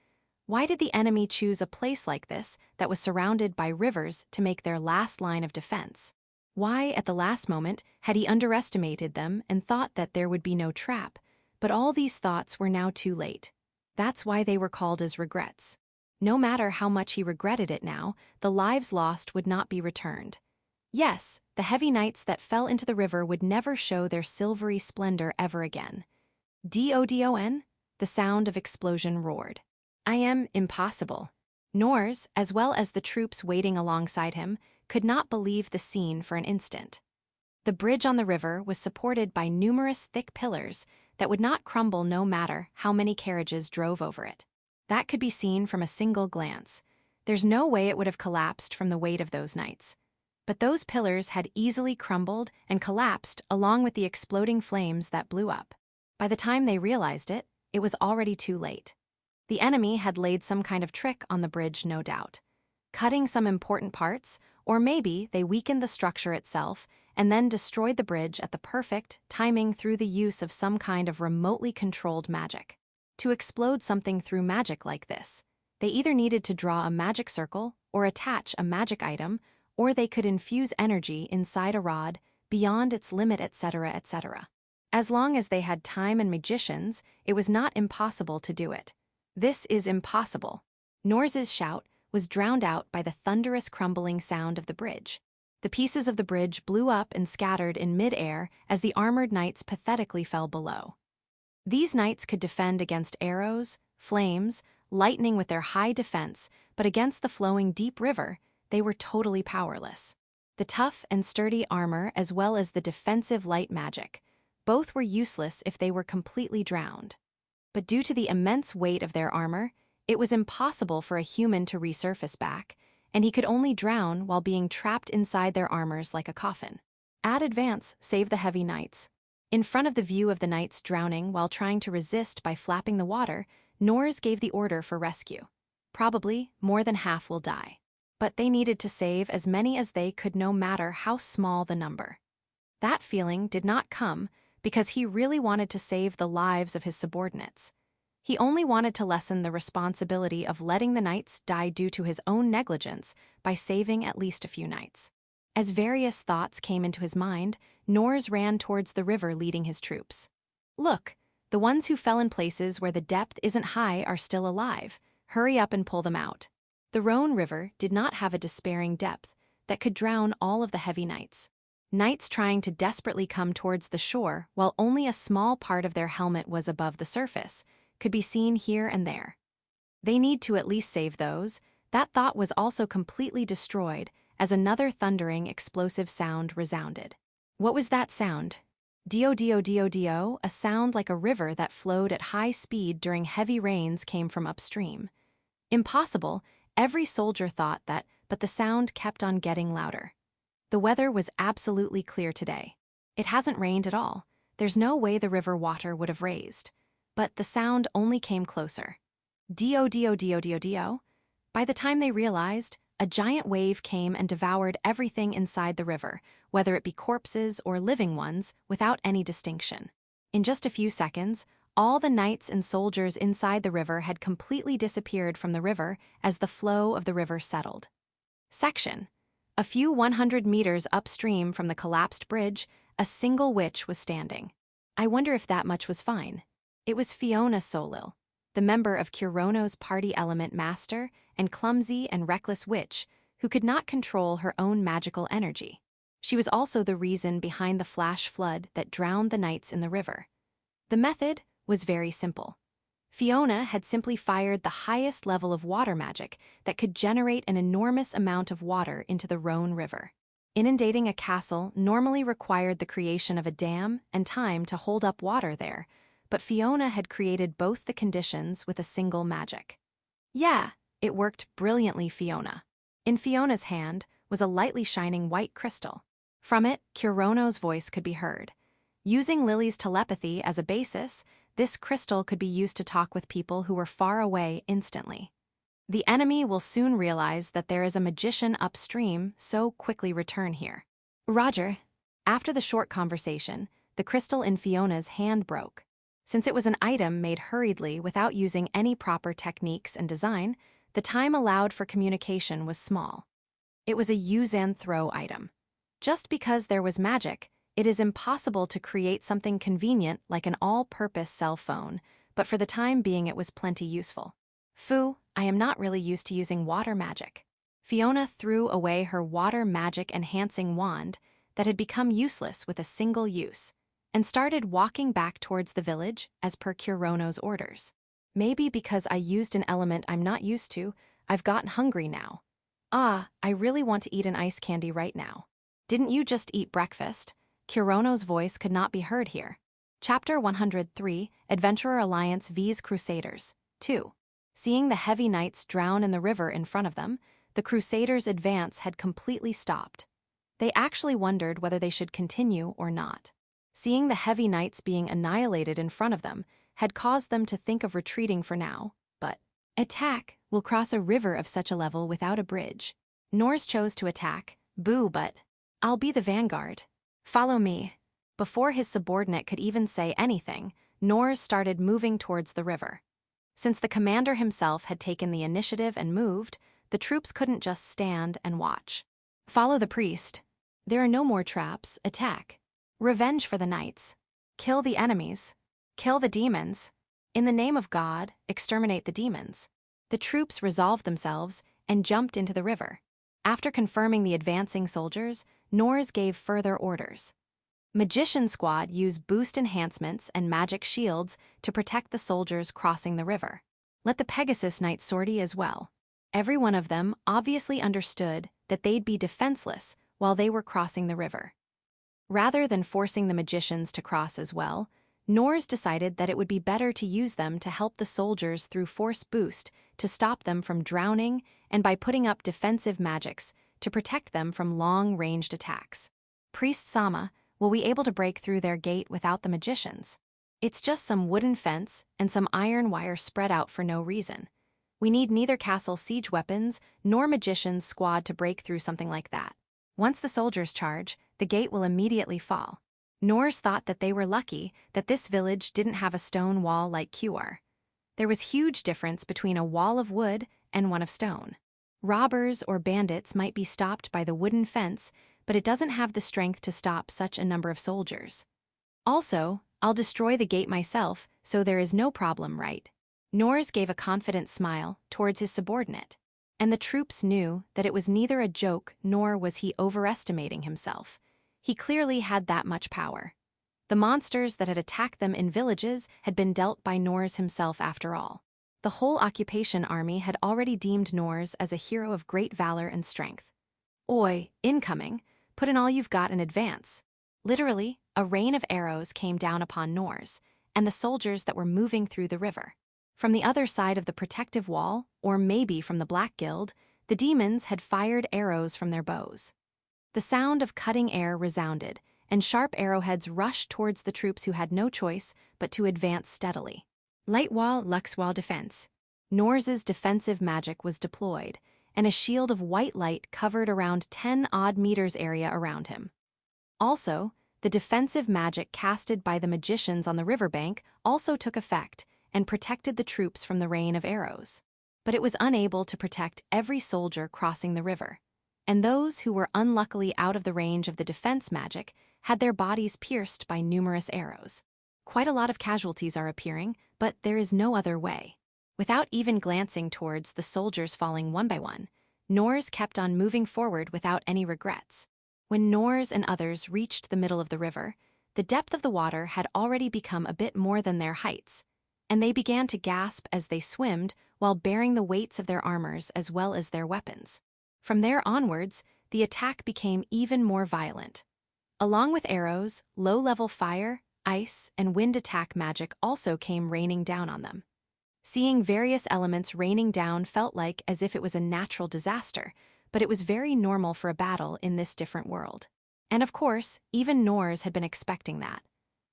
Why did the enemy choose a place like this that was surrounded by rivers to make their last line of defense? Why, at the last moment, had he underestimated them and thought that there would be no trap? But all these thoughts were now too late. That's why they were called as regrets. No matter how much he regretted it now, the lives lost would not be returned. Yes, the heavy knights that fell into the river would never show their silvery splendor ever again. Don, the sound of explosion roared. I am impossible. Nors, as well as the troops waiting alongside him, could not believe the scene for an instant. The bridge on the river was supported by numerous thick pillars that would not crumble no matter how many carriages drove over it. That could be seen from a single glance. There's no way it would have collapsed from the weight of those knights. But those pillars had easily crumbled and collapsed along with the exploding flames that blew up. By the time they realized it, it was already too late. The enemy had laid some kind of trick on the bridge, no doubt. Cutting some important parts, or maybe they weakened the structure itself and then destroyed the bridge at the perfect timing through the use of some kind of remotely controlled magic. To explode something through magic like this, they either needed to draw a magic circle or attach a magic item, or they could infuse energy inside a rod beyond its limit, etc., etc. As long as they had time and magicians, it was not impossible to do it. This is impossible. Nors's shout was drowned out by the thunderous crumbling sound of the bridge. The pieces of the bridge blew up and scattered in mid-air as the armored knights pathetically fell below. These knights could defend against arrows, flames, lightning with their high defense, but against the flowing deep river, they were totally powerless. The tough and sturdy armor as well as the defensive light magic, both were useless if they were completely drowned. But due to the immense weight of their armor, it was impossible for a human to resurface back, and he could only drown while being trapped inside their armors like a coffin. Add advance, save the heavy knights. In front of the view of the knights drowning while trying to resist by flapping the water, Nors gave the order for rescue. Probably, more than half will die. But they needed to save as many as they could no matter how small the number. That feeling did not come because he really wanted to save the lives of his subordinates. He only wanted to lessen the responsibility of letting the knights die due to his own negligence by saving at least a few knights. As various thoughts came into his mind, Nors ran towards the river leading his troops. Look, the ones who fell in places where the depth isn't high are still alive. Hurry up and pull them out. The Rhone River did not have a despairing depth that could drown all of the heavy knights. Knights trying to desperately come towards the shore while only a small part of their helmet was above the surface could be seen here and there. They need to at least save those. That thought was also completely destroyed as another thundering, explosive sound resounded. What was that sound? Dio dio dio dio, a sound like a river that flowed at high speed during heavy rains came from upstream. Impossible, every soldier thought that, but the sound kept on getting louder. The weather was absolutely clear today. It hasn't rained at all. There's no way the river water would have raised. But the sound only came closer. Dio dio dio dio dio. By the time they realized, a giant wave came and devoured everything inside the river, whether it be corpses or living ones, without any distinction. In just a few seconds, all the knights and soldiers inside the river had completely disappeared from the river as the flow of the river settled. Section. A few 100 meters upstream from the collapsed bridge, a single witch was standing. I wonder if that much was fine. It was Fiona Solil, the member of Kurono's party element master and clumsy and reckless witch who could not control her own magical energy. She was also the reason behind the flash flood that drowned the knights in the river. The method was very simple. Fiona had simply fired the highest level of water magic that could generate an enormous amount of water into the Rhone River. Inundating a castle normally required the creation of a dam and time to hold up water there, but Fiona had created both the conditions with a single magic. Yeah, it worked brilliantly, Fiona. In Fiona's hand was a lightly shining white crystal. From it, Kurono's voice could be heard. Using Lily's telepathy as a basis, this crystal could be used to talk with people who were far away instantly. The enemy will soon realize that there is a magician upstream, so quickly return here. Roger. After the short conversation, the crystal in Fiona's hand broke. Since it was an item made hurriedly without using any proper techniques and design, the time allowed for communication was small. It was a use and throw item. Just because there was magic, it is impossible to create something convenient like an all-purpose cell phone, but for the time being it was plenty useful. Phew, I am not really used to using water magic. Fiona threw away her water magic enhancing wand that had become useless with a single use, and started walking back towards the village as per Kurono's orders. Maybe because I used an element I'm not used to, I've gotten hungry now. Ah, I really want to eat an ice candy right now. Didn't you just eat breakfast? Kurono's voice could not be heard here. Chapter 103, Adventurer Alliance vs Crusaders. 2. Seeing the heavy knights drown in the river in front of them, the crusaders' advance had completely stopped. They actually wondered whether they should continue or not. Seeing the heavy knights being annihilated in front of them had caused them to think of retreating for now, but attack will cross a river of such a level without a bridge. Nors chose to attack. Boo, but I'll be the vanguard. Follow me. Before his subordinate could even say anything, Nors started moving towards the river. Since the commander himself had taken the initiative and moved, the troops couldn't just stand and watch. Follow the priest. There are no more traps. Attack. Revenge for the knights. Kill the enemies. Kill the demons. In the name of God, exterminate the demons. The troops resolved themselves and jumped into the river. After confirming the advancing soldiers, Nors gave further orders. Magician Squad use boost enhancements and magic shields to protect the soldiers crossing the river. Let the Pegasus Knight sortie as well. Every one of them obviously understood that they'd be defenseless while they were crossing the river. Rather than forcing the magicians to cross as well, Norse decided that it would be better to use them to help the soldiers through force boost to stop them from drowning and by putting up defensive magics to protect them from long-ranged attacks. Priest Sama, will we able to break through their gate without the magicians? It's just some wooden fence and some iron wire spread out for no reason. We need neither castle siege weapons nor magicians' squad to break through something like that. Once the soldiers charge, the gate will immediately fall. Norse thought that they were lucky that this village didn't have a stone wall like QR. There was huge difference between a wall of wood and one of stone. Robbers or bandits might be stopped by the wooden fence, but it doesn't have the strength to stop such a number of soldiers. Also, I'll destroy the gate myself, so there is no problem, right? Norse gave a confident smile towards his subordinate, and the troops knew that it was neither a joke nor was he overestimating himself. He clearly had that much power. The monsters that had attacked them in villages had been dealt by Norse himself after all. The whole occupation army had already deemed Norse as a hero of great valor and strength. Oi, incoming, put in all you've got and advance. Literally, a rain of arrows came down upon Norse and the soldiers that were moving through the river. From the other side of the protective wall, or maybe from the Black Guild, the demons had fired arrows from their bows. The sound of cutting air resounded, and sharp arrowheads rushed towards the troops who had no choice but to advance steadily. Light wall, Lux wall defense. Norse's defensive magic was deployed, and a shield of white light covered around 10 odd meters area around him. Also, the defensive magic casted by the magicians on the riverbank also took effect and protected the troops from the rain of arrows. But it was unable to protect every soldier crossing the river, and those who were unluckily out of the range of the defense magic had their bodies pierced by numerous arrows. Quite a lot of casualties are appearing, but there is no other way. Without even glancing towards the soldiers falling one by one, Norse kept on moving forward without any regrets. When Norse and others reached the middle of the river, the depth of the water had already become a bit more than their heights, and they began to gasp as they swimmed while bearing the weights of their armors as well as their weapons. From there onwards, the attack became even more violent. Along with arrows, low-level fire, ice, and wind attack magic also came raining down on them. Seeing various elements raining down felt like as if it was a natural disaster, but it was very normal for a battle in this different world. And of course, even Norse had been expecting that.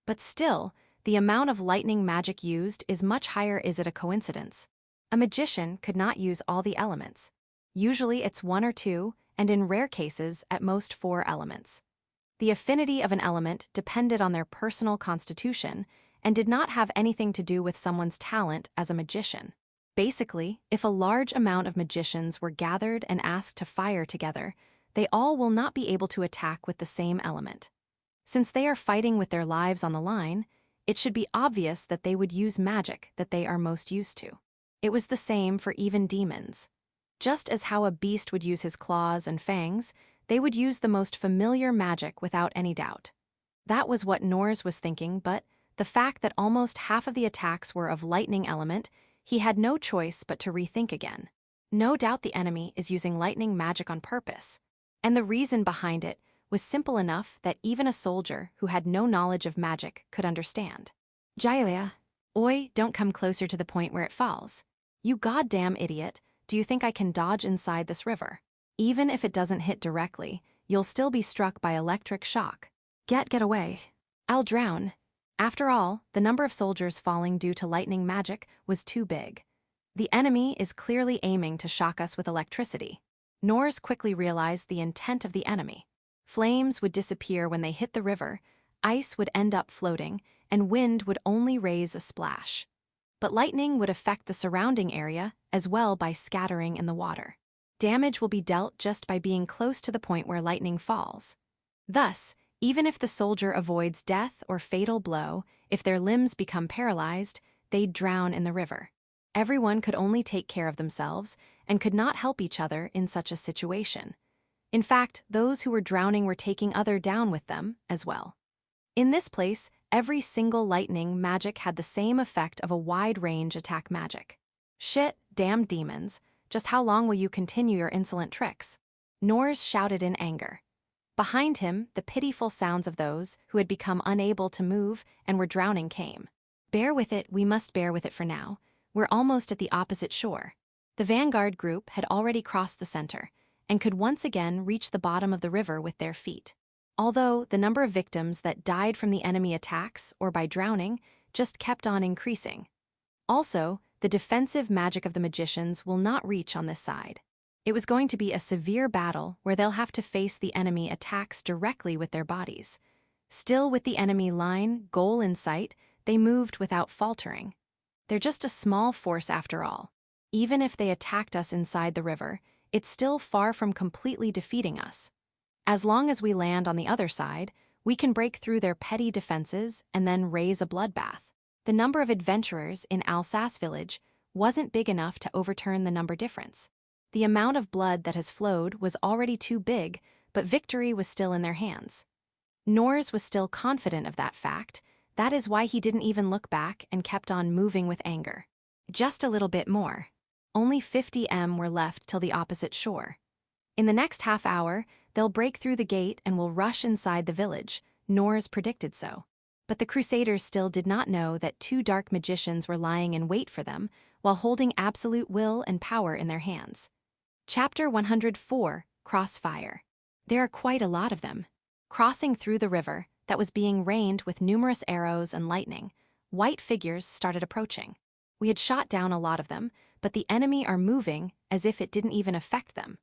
But still, the amount of lightning magic used is much higher. Is it a coincidence? A magician could not use all the elements. Usually it's 1 or 2, and in rare cases, at most 4 elements. The affinity of an element depended on their personal constitution and did not have anything to do with someone's talent as a magician. Basically, if a large amount of magicians were gathered and asked to fire together, they all will not be able to attack with the same element. Since they are fighting with their lives on the line, it should be obvious that they would use magic that they are most used to. It was the same for even demons. Just as how a beast would use his claws and fangs, they would use the most familiar magic without any doubt. That was what Norse was thinking, but the fact that almost half of the attacks were of lightning element, he had no choice but to rethink again. No doubt the enemy is using lightning magic on purpose, and the reason behind it was simple enough that even a soldier who had no knowledge of magic could understand. Jailia, oi, don't come closer to the point where it falls. You goddamn idiot, do you think I can dodge inside this river? Even if it doesn't hit directly, you'll still be struck by electric shock. Get away. I'll drown. After all, the number of soldiers falling due to lightning magic was too big. The enemy is clearly aiming to shock us with electricity. Norse quickly realized the intent of the enemy. Flames would disappear when they hit the river, ice would end up floating, and wind would only raise a splash. But lightning would affect the surrounding area as well by scattering in the water. Damage will be dealt just by being close to the point where lightning falls. Thus, even if the soldier avoids death or fatal blow, if their limbs become paralyzed, they'd drown in the river. Everyone could only take care of themselves and could not help each other in such a situation. In fact, those who were drowning were taking others down with them as well. In this place, every single lightning magic had the same effect of a wide-range attack magic. Shit, damn demons, just how long will you continue your insolent tricks? Norse shouted in anger. Behind him, the pitiful sounds of those who had become unable to move and were drowning came. Bear with it, we must bear with it for now. We're almost at the opposite shore. The vanguard group had already crossed the center and could once again reach the bottom of the river with their feet. Although the number of victims that died from the enemy attacks or by drowning just kept on increasing. Also, the defensive magic of the magicians will not reach on this side. It was going to be a severe battle where they'll have to face the enemy attacks directly with their bodies. Still with the enemy line, goal in sight, they moved without faltering. They're just a small force after all. Even if they attacked us inside the river, it's still far from completely defeating us. As long as we land on the other side, we can break through their petty defenses and then raise a bloodbath. The number of adventurers in Alsas village wasn't big enough to overturn the number difference. The amount of blood that has flowed was already too big, but victory was still in their hands. Nors was still confident of that fact. That is why he didn't even look back and kept on moving with anger. Just a little bit more. Only 50 m were left till the opposite shore. In the next half hour, they'll break through the gate and will rush inside the village. Nors predicted so. But the crusaders still did not know that two dark magicians were lying in wait for them while holding absolute will and power in their hands. Chapter 104, Crossfire. There are quite a lot of them. Crossing through the river that was being rained with numerous arrows and lightning, white figures started approaching. We had shot down a lot of them, but the enemy are moving as if it didn't even affect them.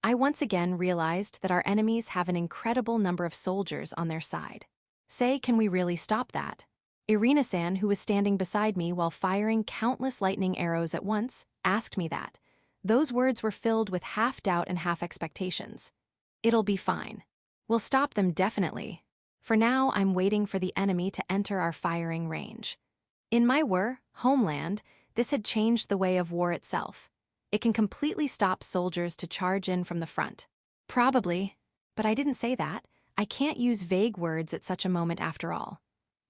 I once again realized that our enemies have an incredible number of soldiers on their side. Say, can we really stop that? Irina-san, who was standing beside me while firing countless lightning arrows at once, asked me that. Those words were filled with half doubt and half expectations. It'll be fine. We'll stop them definitely. For now, I'm waiting for the enemy to enter our firing range. In my homeland, this had changed the way of war itself. It can completely stop soldiers to charge in from the front. Probably, but I didn't say that. I can't use vague words at such a moment after all.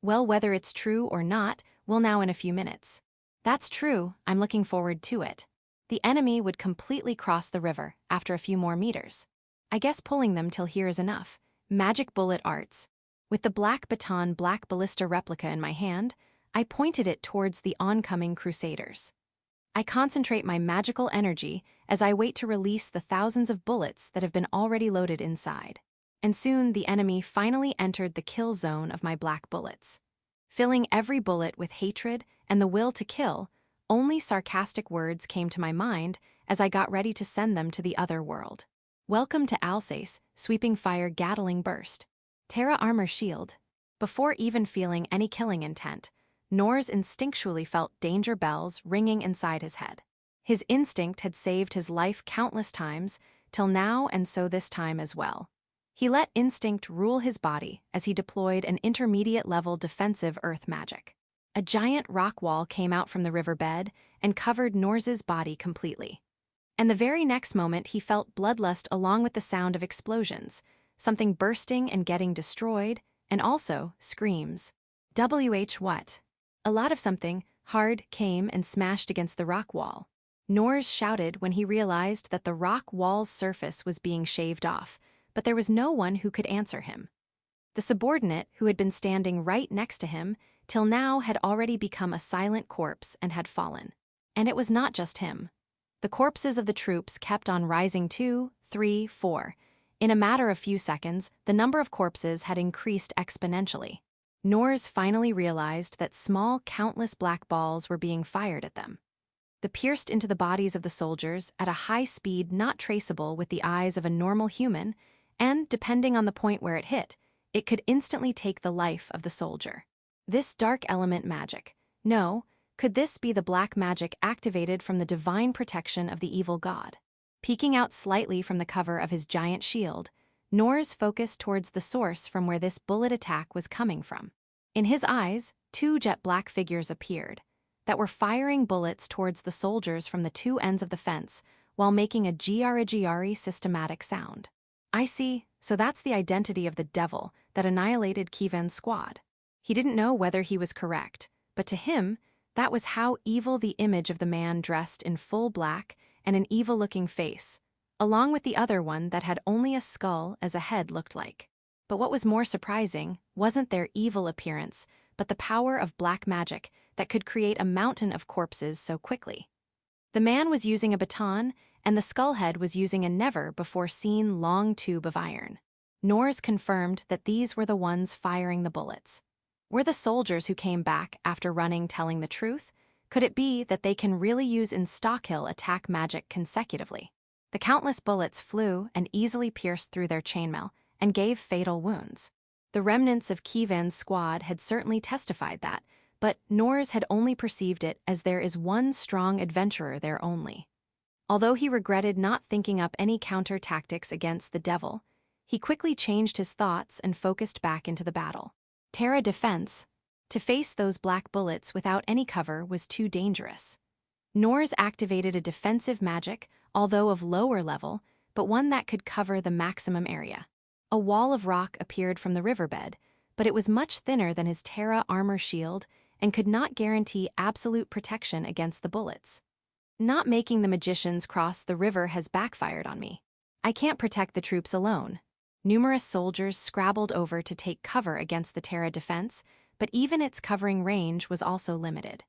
Well, whether it's true or not, we'll know in a few minutes. That's true, I'm looking forward to it. The enemy would completely cross the river after a few more meters. I guess pulling them till here is enough. Magic bullet arts. With the black baton black ballista replica in my hand, I pointed it towards the oncoming crusaders. I concentrate my magical energy as I wait to release the thousands of bullets that have been already loaded inside. And soon the enemy finally entered the kill zone of my black bullets. Filling every bullet with hatred and the will to kill, only sarcastic words came to my mind as I got ready to send them to the other world. Welcome to Alsace, sweeping fire Gatling burst. Terra armor shield. Before even feeling any killing intent, Nors instinctually felt danger bells ringing inside his head. His instinct had saved his life countless times, till now and so this time as well. He let instinct rule his body as he deployed an intermediate-level defensive earth magic. A giant rock wall came out from the riverbed and covered Nors's body completely. And the very next moment he felt bloodlust along with the sound of explosions, something bursting and getting destroyed, and also screams. What? A lot of something hard came and smashed against the rock wall. Nors shouted when he realized that the rock wall's surface was being shaved off, but there was no one who could answer him. The subordinate, who had been standing right next to him, till now had already become a silent corpse and had fallen. And it was not just him. The corpses of the troops kept on rising 2, 3, 4. In a matter of few seconds, the number of corpses had increased exponentially. Nors finally realized that small, countless black balls were being fired at them. They pierced into the bodies of the soldiers at a high speed not traceable with the eyes of a normal human, and, depending on the point where it hit, it could instantly take the life of the soldier. This dark element magic. No, could this be the black magic activated from the divine protection of the evil god? Peeking out slightly from the cover of his giant shield, Nors focused towards the source from where this bullet attack was coming from. In his eyes, two jet black figures appeared that were firing bullets towards the soldiers from the two ends of the fence while making a giari systematic sound. I see, so that's the identity of the devil that annihilated Kiven's squad. He didn't know whether he was correct, but to him, that was how evil the image of the man dressed in full black and an evil-looking face, along with the other one that had only a skull as a head looked like. But what was more surprising wasn't their evil appearance, but the power of black magic that could create a mountain of corpses so quickly. The man was using a baton, and the skullhead was using a never-before-seen long tube of iron. Nors confirmed that these were the ones firing the bullets. Were the soldiers who came back after running telling the truth? Could it be that they can really use Instakill attack magic consecutively? The countless bullets flew and easily pierced through their chainmail and gave fatal wounds. The remnants of Kivan's squad had certainly testified that, but Nors had only perceived it as there is one strong adventurer there only. Although he regretted not thinking up any counter tactics against the devil, he quickly changed his thoughts and focused back into the battle. Terra defense. To face those black bullets without any cover was too dangerous. Nors activated a defensive magic, although of lower level, but one that could cover the maximum area. A wall of rock appeared from the riverbed, but it was much thinner than his Terra armor shield and could not guarantee absolute protection against the bullets. Not making the magicians cross the river has backfired on me. I can't protect the troops alone. Numerous soldiers scrabbled over to take cover against the Terra defense, but even its covering range was also limited.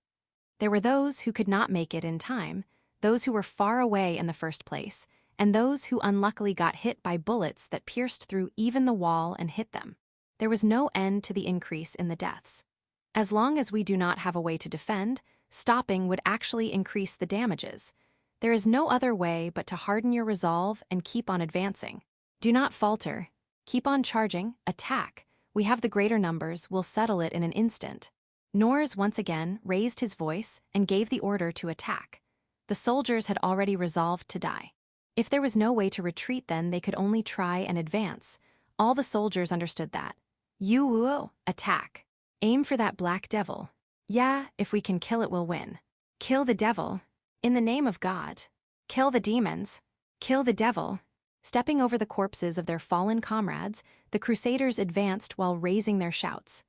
There were those who could not make it in time, those who were far away in the first place, and those who unluckily got hit by bullets that pierced through even the wall and hit them. There was no end to the increase in the deaths. As long as we do not have a way to defend, stopping would actually increase the damages. There is no other way but to harden your resolve and keep on advancing. Do not falter. Keep on charging, attack. We have the greater numbers, we'll settle it in an instant. Nors once again raised his voice and gave the order to attack. The soldiers had already resolved to die. If there was no way to retreat, then they could only try and advance. All the soldiers understood that. You attack. Aim for that black devil. Yeah, if we can kill it, we'll win. Kill the devil. In the name of God. Kill the demons. Kill the devil. Stepping over the corpses of their fallen comrades, the crusaders advanced while raising their shouts.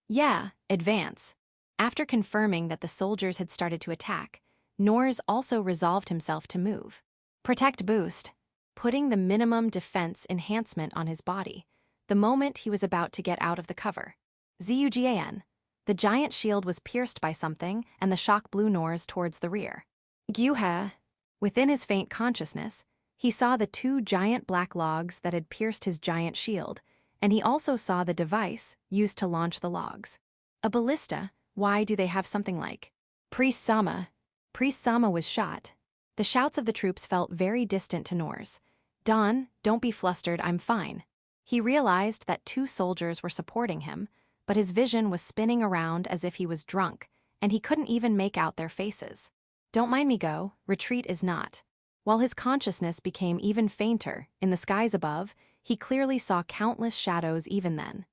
Yeah, advance. After confirming that the soldiers had started to attack, Nors also resolved himself to move. Protect boost. Putting the minimum defense enhancement on his body, the moment he was about to get out of the cover. Zugan. The giant shield was pierced by something, and the shock blew Nors towards the rear. Gyuha. Within his faint consciousness, he saw the two giant black logs that had pierced his giant shield, and he also saw the device used to launch the logs. A ballista. Why do they have something like? Priest Sama. Priest Sama was shot. The shouts of the troops felt very distant to Nors. Don, don't be flustered, I'm fine. He realized that two soldiers were supporting him, but his vision was spinning around as if he was drunk, and he couldn't even make out their faces. Don't mind me, go, retreat is not. While his consciousness became even fainter, in the skies above, he clearly saw countless shadows even then.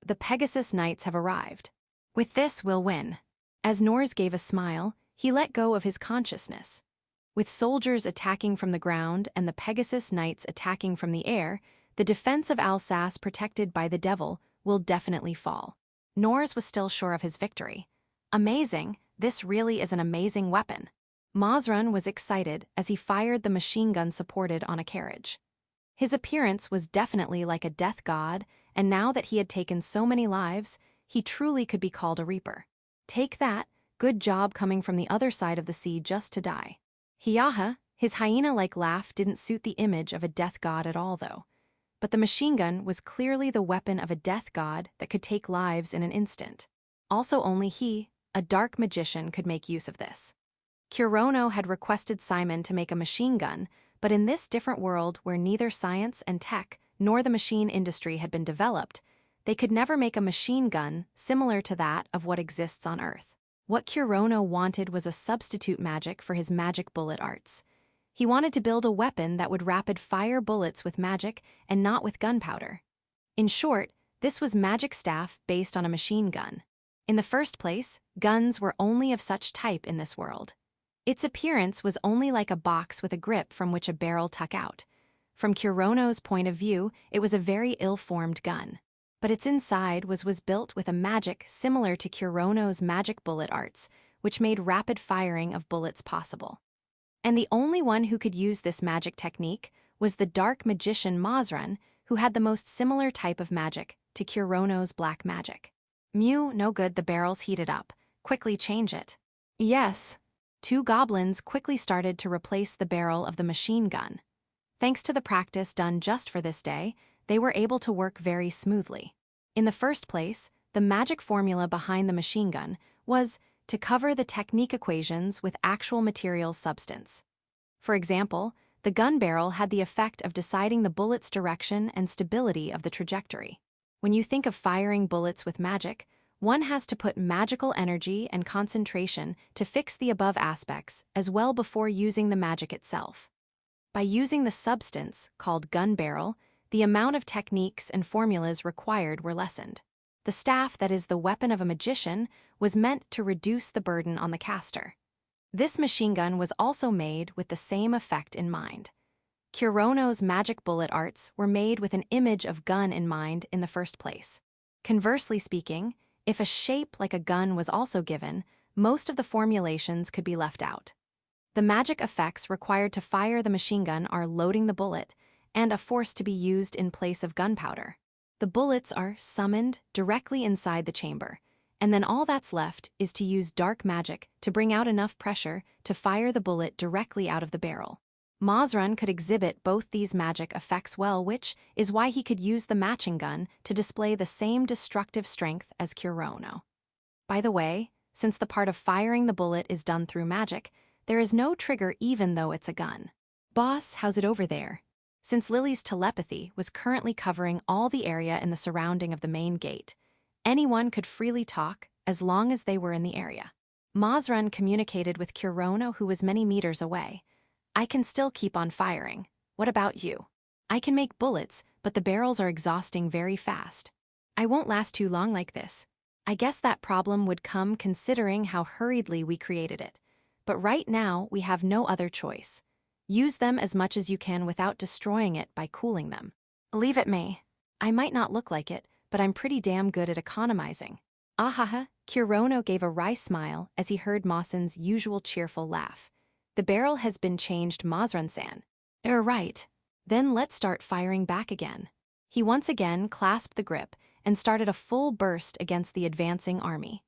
The Pegasus Knights have arrived. With this, we'll win. As Nors gave a smile, he let go of his consciousness. With soldiers attacking from the ground and the Pegasus Knights attacking from the air, the defense of Alsace protected by the devil will definitely fall. Nors was still sure of his victory. Amazing, this really is an amazing weapon. Mazrun was excited as he fired the machine gun supported on a carriage. His appearance was definitely like a death god, and now that he had taken so many lives, he truly could be called a reaper. Take that, good job coming from the other side of the sea just to die. Hiyaha, his hyena-like laugh didn't suit the image of a death god at all though. But the machine gun was clearly the weapon of a death god that could take lives in an instant. Also only he, a dark magician, could make use of this. Kurono had requested Simon to make a machine gun, but in this different world where neither science and tech nor the machine industry had been developed, they could never make a machine gun similar to that of what exists on Earth. What Kurono wanted was a substitute magic for his magic bullet arts. He wanted to build a weapon that would rapid-fire bullets with magic and not with gunpowder. In short, this was magic staff based on a machine gun. In the first place, guns were only of such type in this world. Its appearance was only like a box with a grip from which a barrel tuck out. From Kurono's point of view, it was a very ill-formed gun. But its inside was built with a magic similar to Kurono's magic bullet arts, which made rapid firing of bullets possible. And the only one who could use this magic technique was the dark magician Mazran, who had the most similar type of magic to Kurono's black magic. Mew, no good, the barrels heated up. Quickly change it. Yes. 2 goblins quickly started to replace the barrel of the machine gun. Thanks to the practice done just for this day, they were able to work very smoothly. In the first place, the magic formula behind the machine gun was to cover the technique equations with actual material substance. For example, the gun barrel had the effect of deciding the bullet's direction and stability of the trajectory. When you think of firing bullets with magic, one has to put magical energy and concentration to fix the above aspects as well before using the magic itself. By using the substance, called gun barrel, the amount of techniques and formulas required were lessened. The staff that is the weapon of a magician was meant to reduce the burden on the caster. This machine gun was also made with the same effect in mind. Kurono's magic bullet arts were made with an image of gun in mind in the first place. Conversely speaking, if a shape like a gun was also given, most of the formulations could be left out. The magic effects required to fire the machine gun are loading the bullet and a force to be used in place of gunpowder. The bullets are summoned directly inside the chamber, and then all that's left is to use dark magic to bring out enough pressure to fire the bullet directly out of the barrel. Mazran could exhibit both these magic effects well, which is why he could use the matching gun to display the same destructive strength as Kurono. By the way, since the part of firing the bullet is done through magic, there is no trigger even though it's a gun. Boss, how's it over there? Since Lily's telepathy was currently covering all the area in the surrounding of the main gate, anyone could freely talk as long as they were in the area. Mazran communicated with Kurono, who was many meters away. I can still keep on firing. What about you? I can make bullets, but the barrels are exhausting very fast. I won't last too long like this. I guess that problem would come considering how hurriedly we created it. But right now, we have no other choice. Use them as much as you can without destroying it by cooling them. Leave it me. I might not look like it, but I'm pretty damn good at economizing. Ahaha, Kurono gave a wry smile as he heard Mawson's usual cheerful laugh. The barrel has been changed, Mazran-san. Right. Then let's start firing back again. He once again clasped the grip and started a full burst against the advancing army.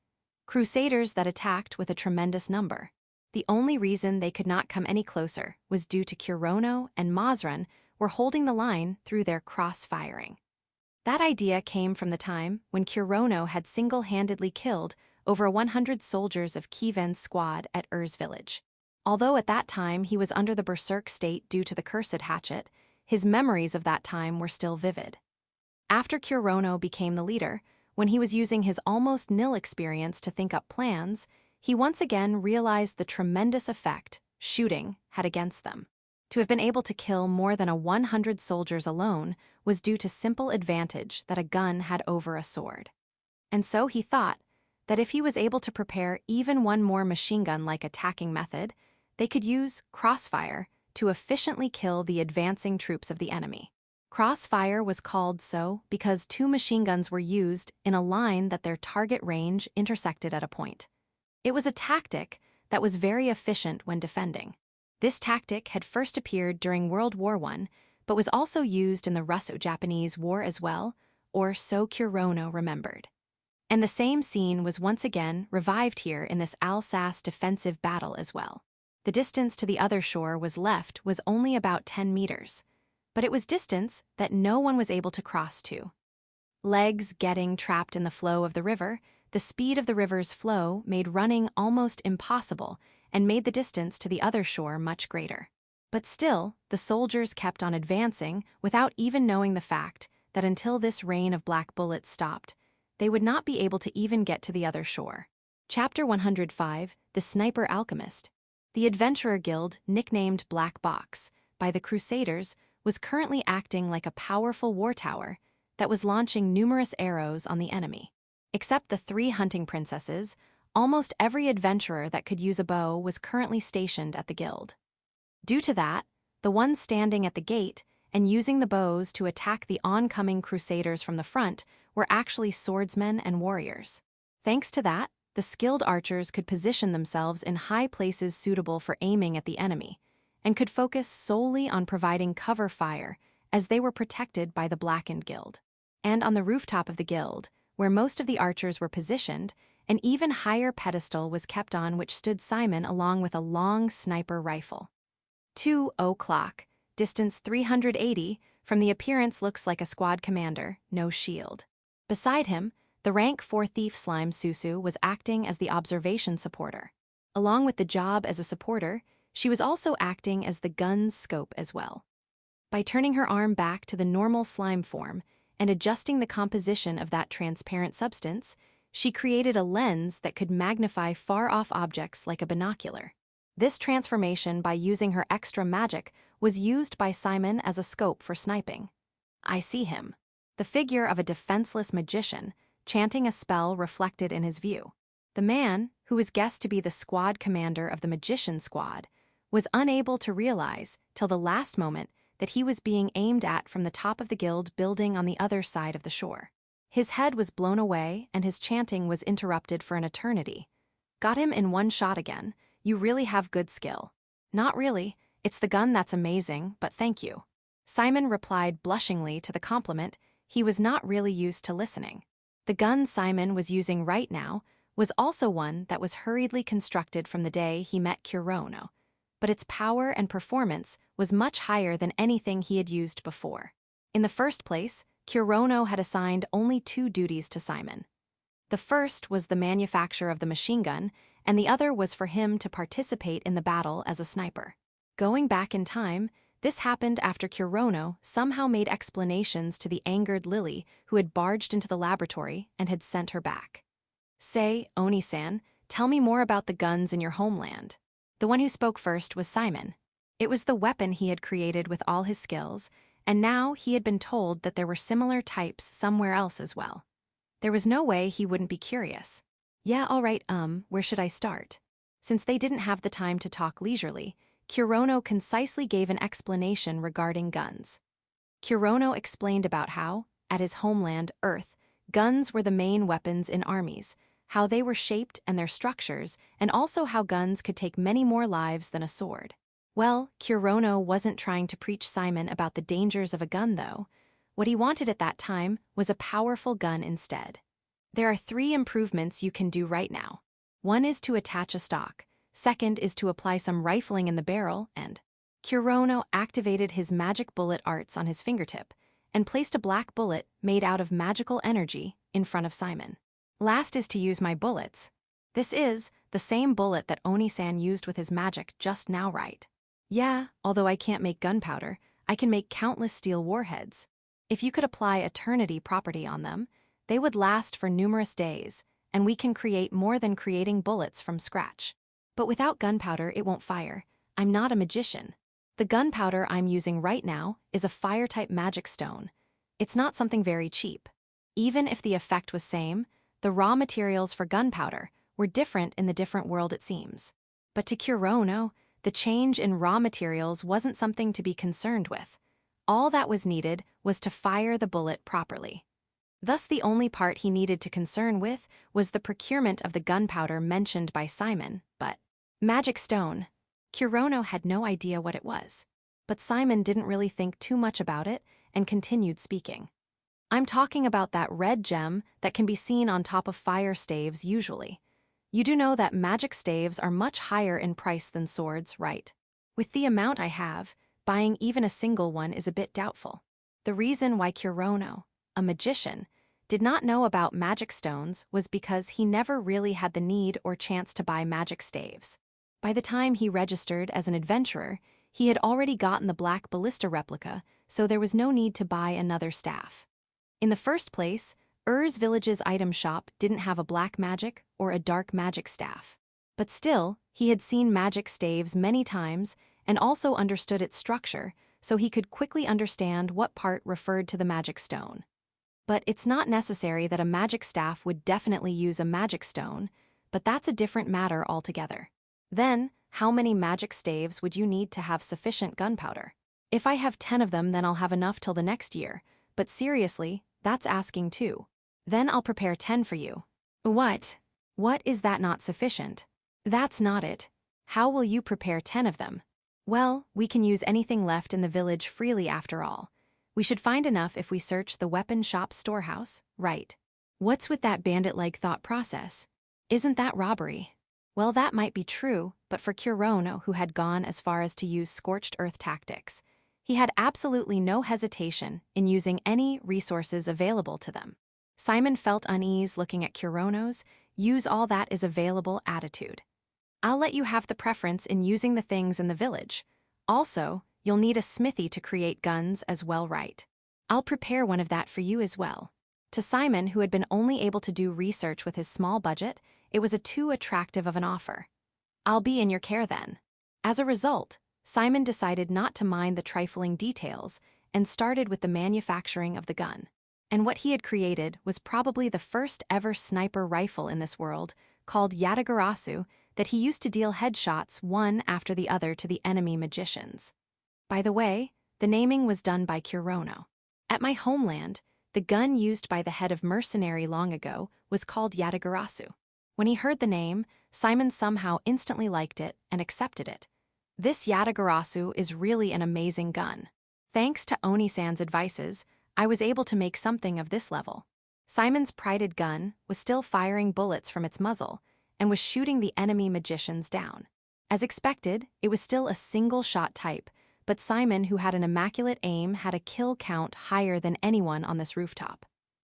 Crusaders that attacked with a tremendous number. The only reason they could not come any closer was due to Kurono and Mazran were holding the line through their cross-firing. That idea came from the time when Kurono had single-handedly killed over 100 soldiers of Kiven's squad at Ur's village. Although at that time he was under the berserk state due to the cursed hatchet, his memories of that time were still vivid. After Kurono became the leader, when he was using his almost nil experience to think up plans, he once again realized the tremendous effect shooting had against them. To have been able to kill more than 100 soldiers alone was due to simple advantage that a gun had over a sword. And so he thought that if he was able to prepare even one more machine gun-like attacking method, they could use crossfire to efficiently kill the advancing troops of the enemy. Crossfire was called so because 2 machine guns were used in a line that their target range intersected at a point. It was a tactic that was very efficient when defending. This tactic had first appeared during World War I, but was also used in the Russo-Japanese War as well, or so Kurono remembered. And the same scene was once again revived here in this Alsace defensive battle as well. The distance to the other shore was only about 10 meters, but it was distance that no one was able to cross to. Legs getting trapped in the flow of the river, the speed of the river's flow made running almost impossible and made the distance to the other shore much greater. But still, the soldiers kept on advancing without even knowing the fact that until this rain of black bullets stopped, they would not be able to even get to the other shore. Chapter 105, The Sniper Alchemist. The Adventurer Guild, nicknamed Black Box by the Crusaders, was currently acting like a powerful war tower that was launching numerous arrows on the enemy. Except the 3 hunting princesses, almost every adventurer that could use a bow was currently stationed at the guild. Due to that, the ones standing at the gate and using the bows to attack the oncoming crusaders from the front were actually swordsmen and warriors. Thanks to that, the skilled archers could position themselves in high places suitable for aiming at the enemy, and could focus solely on providing cover fire, as they were protected by the Blackened Guild. And on the rooftop of the guild, where most of the archers were positioned, an even higher pedestal was kept on which stood Simon along with a long sniper rifle. 2 o'clock, distance 380, from the appearance looks like a squad commander, no shield. Beside him, the rank 4 thief slime Susu was acting as the observation supporter. Along with the job as a supporter, she was also acting as the gun's scope as well. By turning her arm back to the normal slime form and adjusting the composition of that transparent substance, she created a lens that could magnify far-off objects like a binocular. This transformation by using her extra magic was used by Simon as a scope for sniping. I see him, the figure of a defenseless magician, chanting a spell reflected in his view. The man, who was guessed to be the squad commander of the magician squad, was unable to realize, till the last moment, that he was being aimed at from the top of the guild building on the other side of the shore. His head was blown away and his chanting was interrupted for an eternity. Got him in one shot again. You really have good skill. Not really, it's the gun that's amazing, but thank you. Simon replied blushingly to the compliment. He was not really used to listening. The gun Simon was using right now was also one that was hurriedly constructed from the day he met Kurono, but its power and performance was much higher than anything he had used before. In the first place, Kurono had assigned only 2 duties to Simon. The first was the manufacture of the machine gun, and the other was for him to participate in the battle as a sniper. Going back in time, this happened after Kurono somehow made explanations to the angered Lily who had barged into the laboratory and had sent her back. Say, Oni-san, tell me more about the guns in your homeland. The one who spoke first was Simon. It was the weapon he had created with all his skills, and now he had been told that there were similar types somewhere else as well. There was no way he wouldn't be curious. Yeah, all right, where should I start? Since they didn't have the time to talk leisurely, Kurono concisely gave an explanation regarding guns. Kurono explained about how, at his homeland, Earth, guns were the main weapons in armies, how they were shaped and their structures, and also how guns could take many more lives than a sword. Well, Kurono wasn't trying to preach Simon about the dangers of a gun, though. What he wanted at that time was a powerful gun instead. There are 3 improvements you can do right now. One is to attach a stock, second is to apply some rifling in the barrel, and Kurono activated his magic bullet arts on his fingertip and placed a black bullet made out of magical energy in front of Simon. Last is to use my bullets. This is the same bullet that Oni-san used with his magic just now, right? Yeah, although I can't make gunpowder, I can make countless steel warheads. If you could apply eternity property on them, they would last for numerous days, and we can create more than creating bullets from scratch. But without gunpowder, it won't fire. I'm not a magician. The gunpowder I'm using right now is a fire-type magic stone. It's not something very cheap. Even if the effect was same, the raw materials for gunpowder were different in the different world, it seems. But to Kurono, the change in raw materials wasn't something to be concerned with. All that was needed was to fire the bullet properly. Thus the only part he needed to concern with was the procurement of the gunpowder mentioned by Simon, but magic stone. Kurono had no idea what it was. But Simon didn't really think too much about it and continued speaking. I'm talking about that red gem that can be seen on top of fire staves usually. You do know that magic staves are much higher in price than swords, right? With the amount I have, buying even a single one is a bit doubtful. The reason why Kurono, a magician, did not know about magic stones was because he never really had the need or chance to buy magic staves. By the time he registered as an adventurer, he had already gotten the black ballista replica, so there was no need to buy another staff. In the first place, Ur's village's item shop didn't have a black magic or a dark magic staff. But still, he had seen magic staves many times and also understood its structure, so he could quickly understand what part referred to the magic stone. But it's not necessary that a magic staff would definitely use a magic stone, but that's a different matter altogether. Then, how many magic staves would you need to have sufficient gunpowder? If I have 10 of them, then I'll have enough till the next year, but seriously, that's asking too. Then I'll prepare 10 for you. What? What is that not sufficient? That's not it. How will you prepare 10 of them? Well, we can use anything left in the village freely after all. We should find enough if we search the weapon shop's storehouse, right? What's with that bandit-like thought process? Isn't that robbery? Well, that might be true, but for Kurono, who had gone as far as to use scorched earth tactics, he had absolutely no hesitation in using any resources available to them. Simon felt unease looking at Kurono's use all that is available attitude. I'll let you have the preference in using the things in the village. Also, you'll need a smithy to create guns as well, right? I'll prepare one of that for you as well. To Simon, who had been only able to do research with his small budget, it was too attractive of an offer. I'll be in your care then. As a result, Simon decided not to mind the trifling details and started with the manufacturing of the gun. And what he had created was probably the first ever sniper rifle in this world, called Yatagarasu, that he used to deal headshots one after the other to the enemy magicians. By the way, the naming was done by Kurono. At my homeland, the gun used by the head of mercenary long ago was called Yatagarasu. When he heard the name, Simon somehow instantly liked it and accepted it. This Yatagarasu is really an amazing gun. Thanks to Oni-san's advices, I was able to make something of this level. Simon's prided gun was still firing bullets from its muzzle and was shooting the enemy magicians down. As expected, it was still a single-shot type, but Simon, who had an immaculate aim, had a kill count higher than anyone on this rooftop.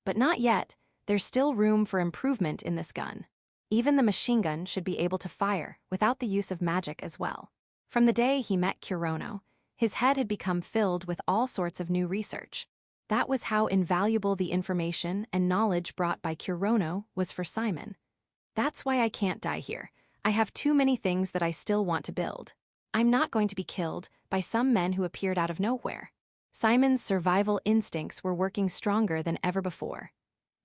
But not yet. There's still room for improvement in this gun. Even the machine gun should be able to fire without the use of magic as well. From the day he met Kurono, his head had become filled with all sorts of new research. That was how invaluable the information and knowledge brought by Kurono was for Simon. That's why I can't die here. I have too many things that I still want to build. I'm not going to be killed by some men who appeared out of nowhere. Simon's survival instincts were working stronger than ever before.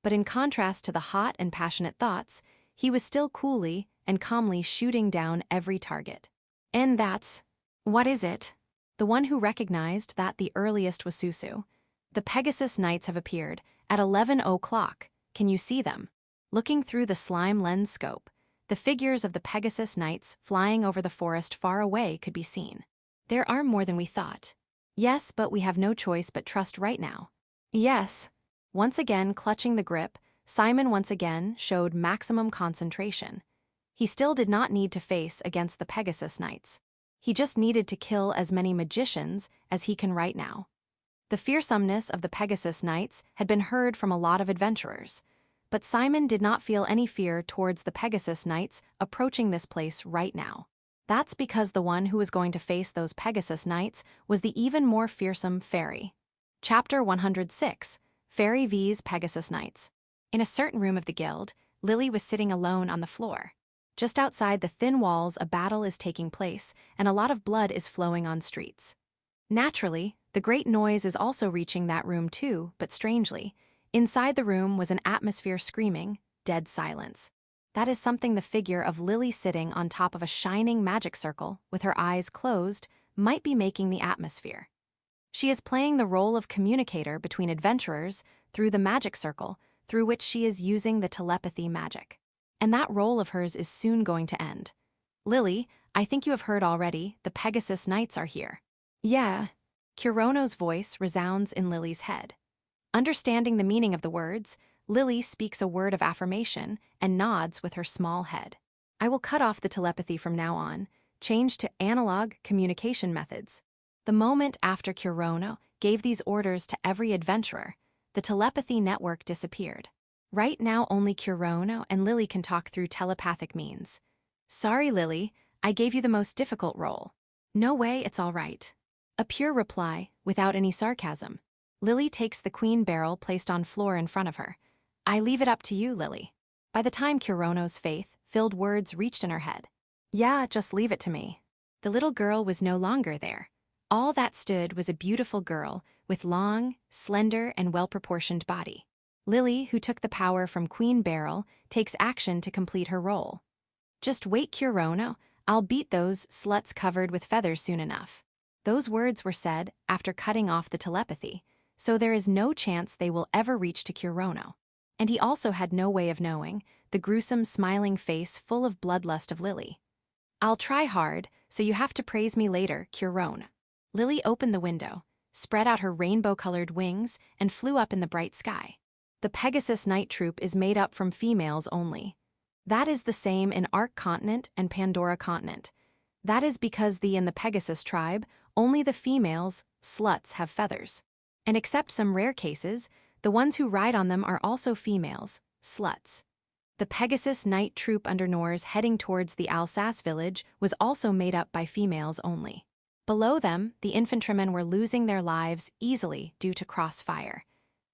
But in contrast to the hot and passionate thoughts, he was still coolly and calmly shooting down every target. And that's... what is it? The one who recognized that the earliest was Susu. The Pegasus Knights have appeared at 11 o'clock. Can you see them? Looking through the slime lens scope, the figures of the Pegasus Knights flying over the forest far away could be seen. There are more than we thought. Yes, but we have no choice but trust right now. Yes. Once again clutching the grip, Simon once again showed maximum concentration. He still did not need to face against the Pegasus Knights. He just needed to kill as many magicians as he can right now. The fearsomeness of the Pegasus Knights had been heard from a lot of adventurers, but Simon did not feel any fear towards the Pegasus Knights approaching this place right now. That's because the one who was going to face those Pegasus Knights was the even more fearsome fairy. Chapter 106, Fairy vs Pegasus Knights. In a certain room of the guild, Lily was sitting alone on the floor. Just outside the thin walls, a battle is taking place, and a lot of blood is flowing on streets. Naturally, the great noise is also reaching that room too, but strangely, inside the room was an atmosphere screaming, dead silence. That is something the figure of Lily sitting on top of a shining magic circle, with her eyes closed, might be making the atmosphere. She is playing the role of communicator between adventurers through the magic circle, through which she is using the telepathy magic. And that role of hers is soon going to end. Lily, I think you have heard already, the Pegasus Knights are here. Yeah. Kurono's voice resounds in Lily's head. Understanding the meaning of the words, Lily speaks a word of affirmation and nods with her small head. I will cut off the telepathy from now on, change to analog communication methods. The moment after Kurono gave these orders to every adventurer, the telepathy network disappeared. Right now only Kurono and Lily can talk through telepathic means. Sorry, Lily, I gave you the most difficult role. No way, it's all right. A pure reply, without any sarcasm. Lily takes the queen barrel placed on floor in front of her. I leave it up to you, Lily. By the time Kurono's faith-filled words reached in her head. Yeah, just leave it to me. The little girl was no longer there. All that stood was a beautiful girl with long, slender, and well-proportioned body. Lily, who took the power from Queen Beryl, takes action to complete her role. Just wait, Kurono. I'll beat those sluts covered with feathers soon enough. Those words were said after cutting off the telepathy, so there is no chance they will ever reach to Kurono. And he also had no way of knowing the gruesome smiling face full of bloodlust of Lily. I'll try hard, so you have to praise me later, Kurono. Lily opened the window, spread out her rainbow-colored wings, and flew up in the bright sky. The Pegasus Knight Troop is made up from females only. That is the same in Arc Continent and Pandora Continent. That is because in the Pegasus tribe, only the females, sluts, have feathers. And except some rare cases, the ones who ride on them are also females, sluts. The Pegasus Knight Troop under Nors heading towards the Alsace village was also made up by females only. Below them, the infantrymen were losing their lives easily due to crossfire.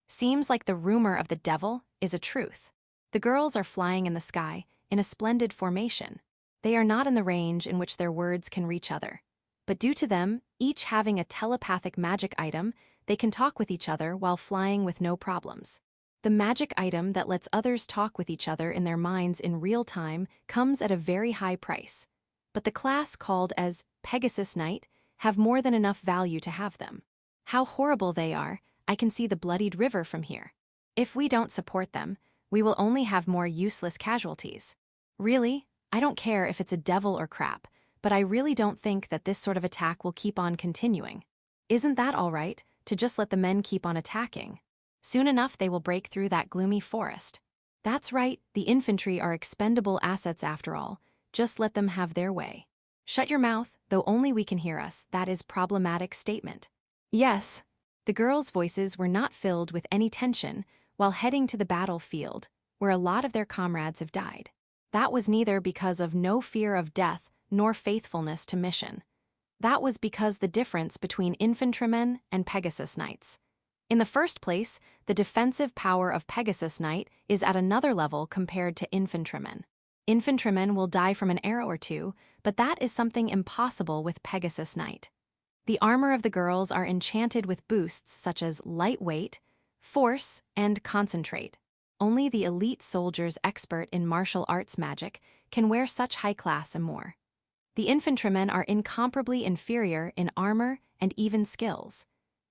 Seems like the rumor of the devil is a truth. The girls are flying in the sky, in a splendid formation. They are not in the range in which their words can reach other. But due to them, each having a telepathic magic item, they can talk with each other while flying with no problems. The magic item that lets others talk with each other in their minds in real time comes at a very high price. But the class called as Pegasus Knight have more than enough value to have them. How horrible they are, I can see the bloodied river from here. If we don't support them, we will only have more useless casualties. Really, I don't care if it's a devil or crap, but I really don't think that this sort of attack will keep on continuing. Isn't that all right, to just let the men keep on attacking? Soon enough they will break through that gloomy forest. That's right, the infantry are expendable assets after all, just let them have their way. Shut your mouth, though only we can hear us, that is problematic statement. Yes. The girls' voices were not filled with any tension while heading to the battlefield, where a lot of their comrades have died. That was neither because of no fear of death nor faithfulness to mission. That was because the difference between infantrymen and Pegasus Knights. In the first place, the defensive power of Pegasus Knight is at another level compared to infantrymen. Infantrymen will die from an arrow or two, but that is something impossible with Pegasus Knight. The armor of the girls are enchanted with boosts such as lightweight, force, and concentrate. Only the elite soldiers expert in martial arts magic can wear such high class and more. The infantrymen are incomparably inferior in armor and even skills.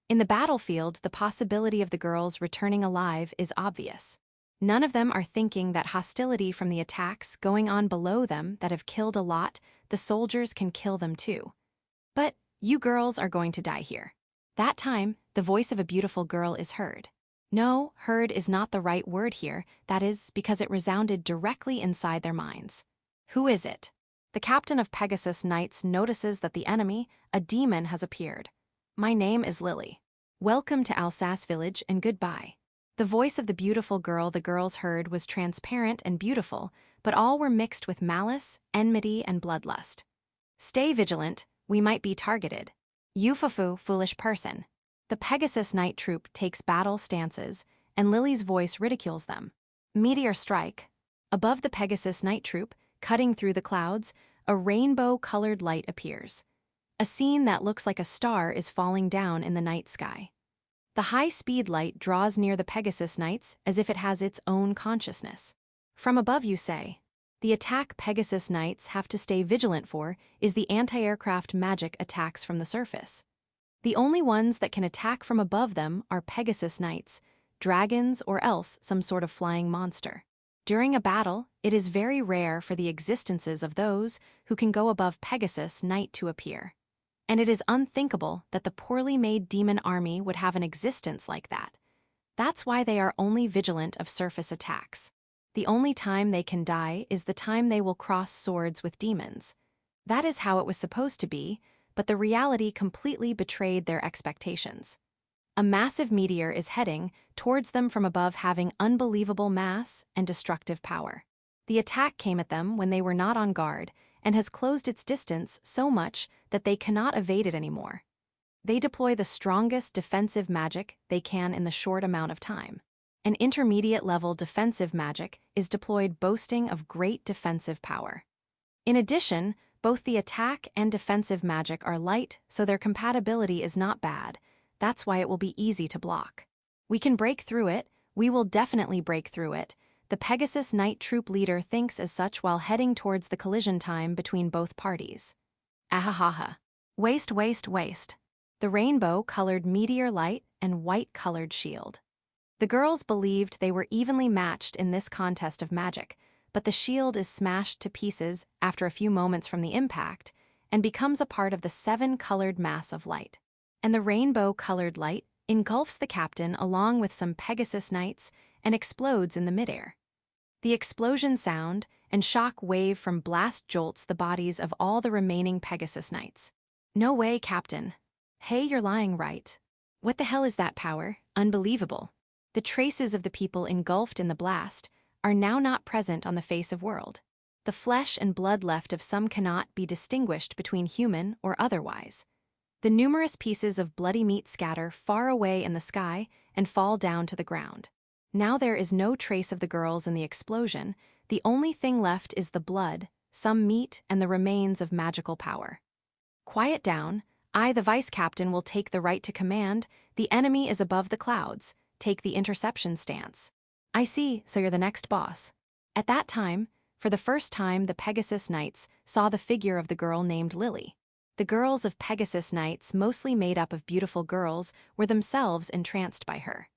In the battlefield, the possibility of the girls returning alive is obvious. None of them are thinking that hostility from the attacks going on below them that have killed a lot, the soldiers can kill them too. But you girls are going to die here. That time, the voice of a beautiful girl is heard. No, heard is not the right word here, that is, because it resounded directly inside their minds. Who is it? The captain of Pegasus Knights notices that the enemy, a demon, has appeared. My name is Lily. Welcome to Alsace village and goodbye. The voice of the beautiful girl the girls heard was transparent and beautiful, but all were mixed with malice, enmity, and bloodlust. Stay vigilant, we might be targeted. Yufufu, foolish person. The Pegasus Knight Troop takes battle stances, and Lily's voice ridicules them. Meteor strike. Above the Pegasus Knight Troop, cutting through the clouds, a rainbow-colored light appears. A scene that looks like a star is falling down in the night sky. The high-speed light draws near the Pegasus Knights as if it has its own consciousness. From above you say, the attack Pegasus Knights have to stay vigilant for is the anti-aircraft magic attacks from the surface. The only ones that can attack from above them are Pegasus Knights, dragons, or else some sort of flying monster. During a battle, it is very rare for the existences of those who can go above Pegasus Knight to appear. And it is unthinkable that the poorly made demon army would have an existence like that. That's why they are only vigilant of surface attacks. The only time they can die is the time they will cross swords with demons. That is how it was supposed to be, but the reality completely betrayed their expectations. A massive meteor is heading towards them from above, having unbelievable mass and destructive power. The attack came at them when they were not on guard and has closed its distance so much that they cannot evade it anymore. They deploy the strongest defensive magic they can in the short amount of time. An intermediate-level defensive magic is deployed boasting of great defensive power. In addition, both the attack and defensive magic are light, so their compatibility is not bad. That's why it will be easy to block. We can break through it, we will definitely break through it. The Pegasus Knight Troop leader thinks as such while heading towards the collision time between both parties. Ahahaha. Waste, waste, waste. The rainbow-colored meteor light and white-colored shield. The girls believed they were evenly matched in this contest of magic, but the shield is smashed to pieces after a few moments from the impact and becomes a part of the 7-colored mass of light. And the rainbow-colored light engulfs the captain along with some Pegasus knights and explodes in the midair. The explosion sound and shock wave from blast jolts the bodies of all the remaining Pegasus knights. No way, Captain. Hey, you're lying, right? What the hell is that power? Unbelievable. The traces of the people engulfed in the blast are now not present on the face of world. The flesh and blood left of some cannot be distinguished between human or otherwise. The numerous pieces of bloody meat scatter far away in the sky and fall down to the ground. Now there is no trace of the girls in the explosion. The only thing left is the blood, some meat, and the remains of magical power. Quiet down. I, the vice captain, will take the right to command. The enemy is above the clouds. Take the interception stance. I see, so you're the next boss. At that time, for the first time, the Pegasus Knights saw the figure of the girl named Lily. The girls of Pegasus Knights, mostly made up of beautiful girls, were themselves entranced by her.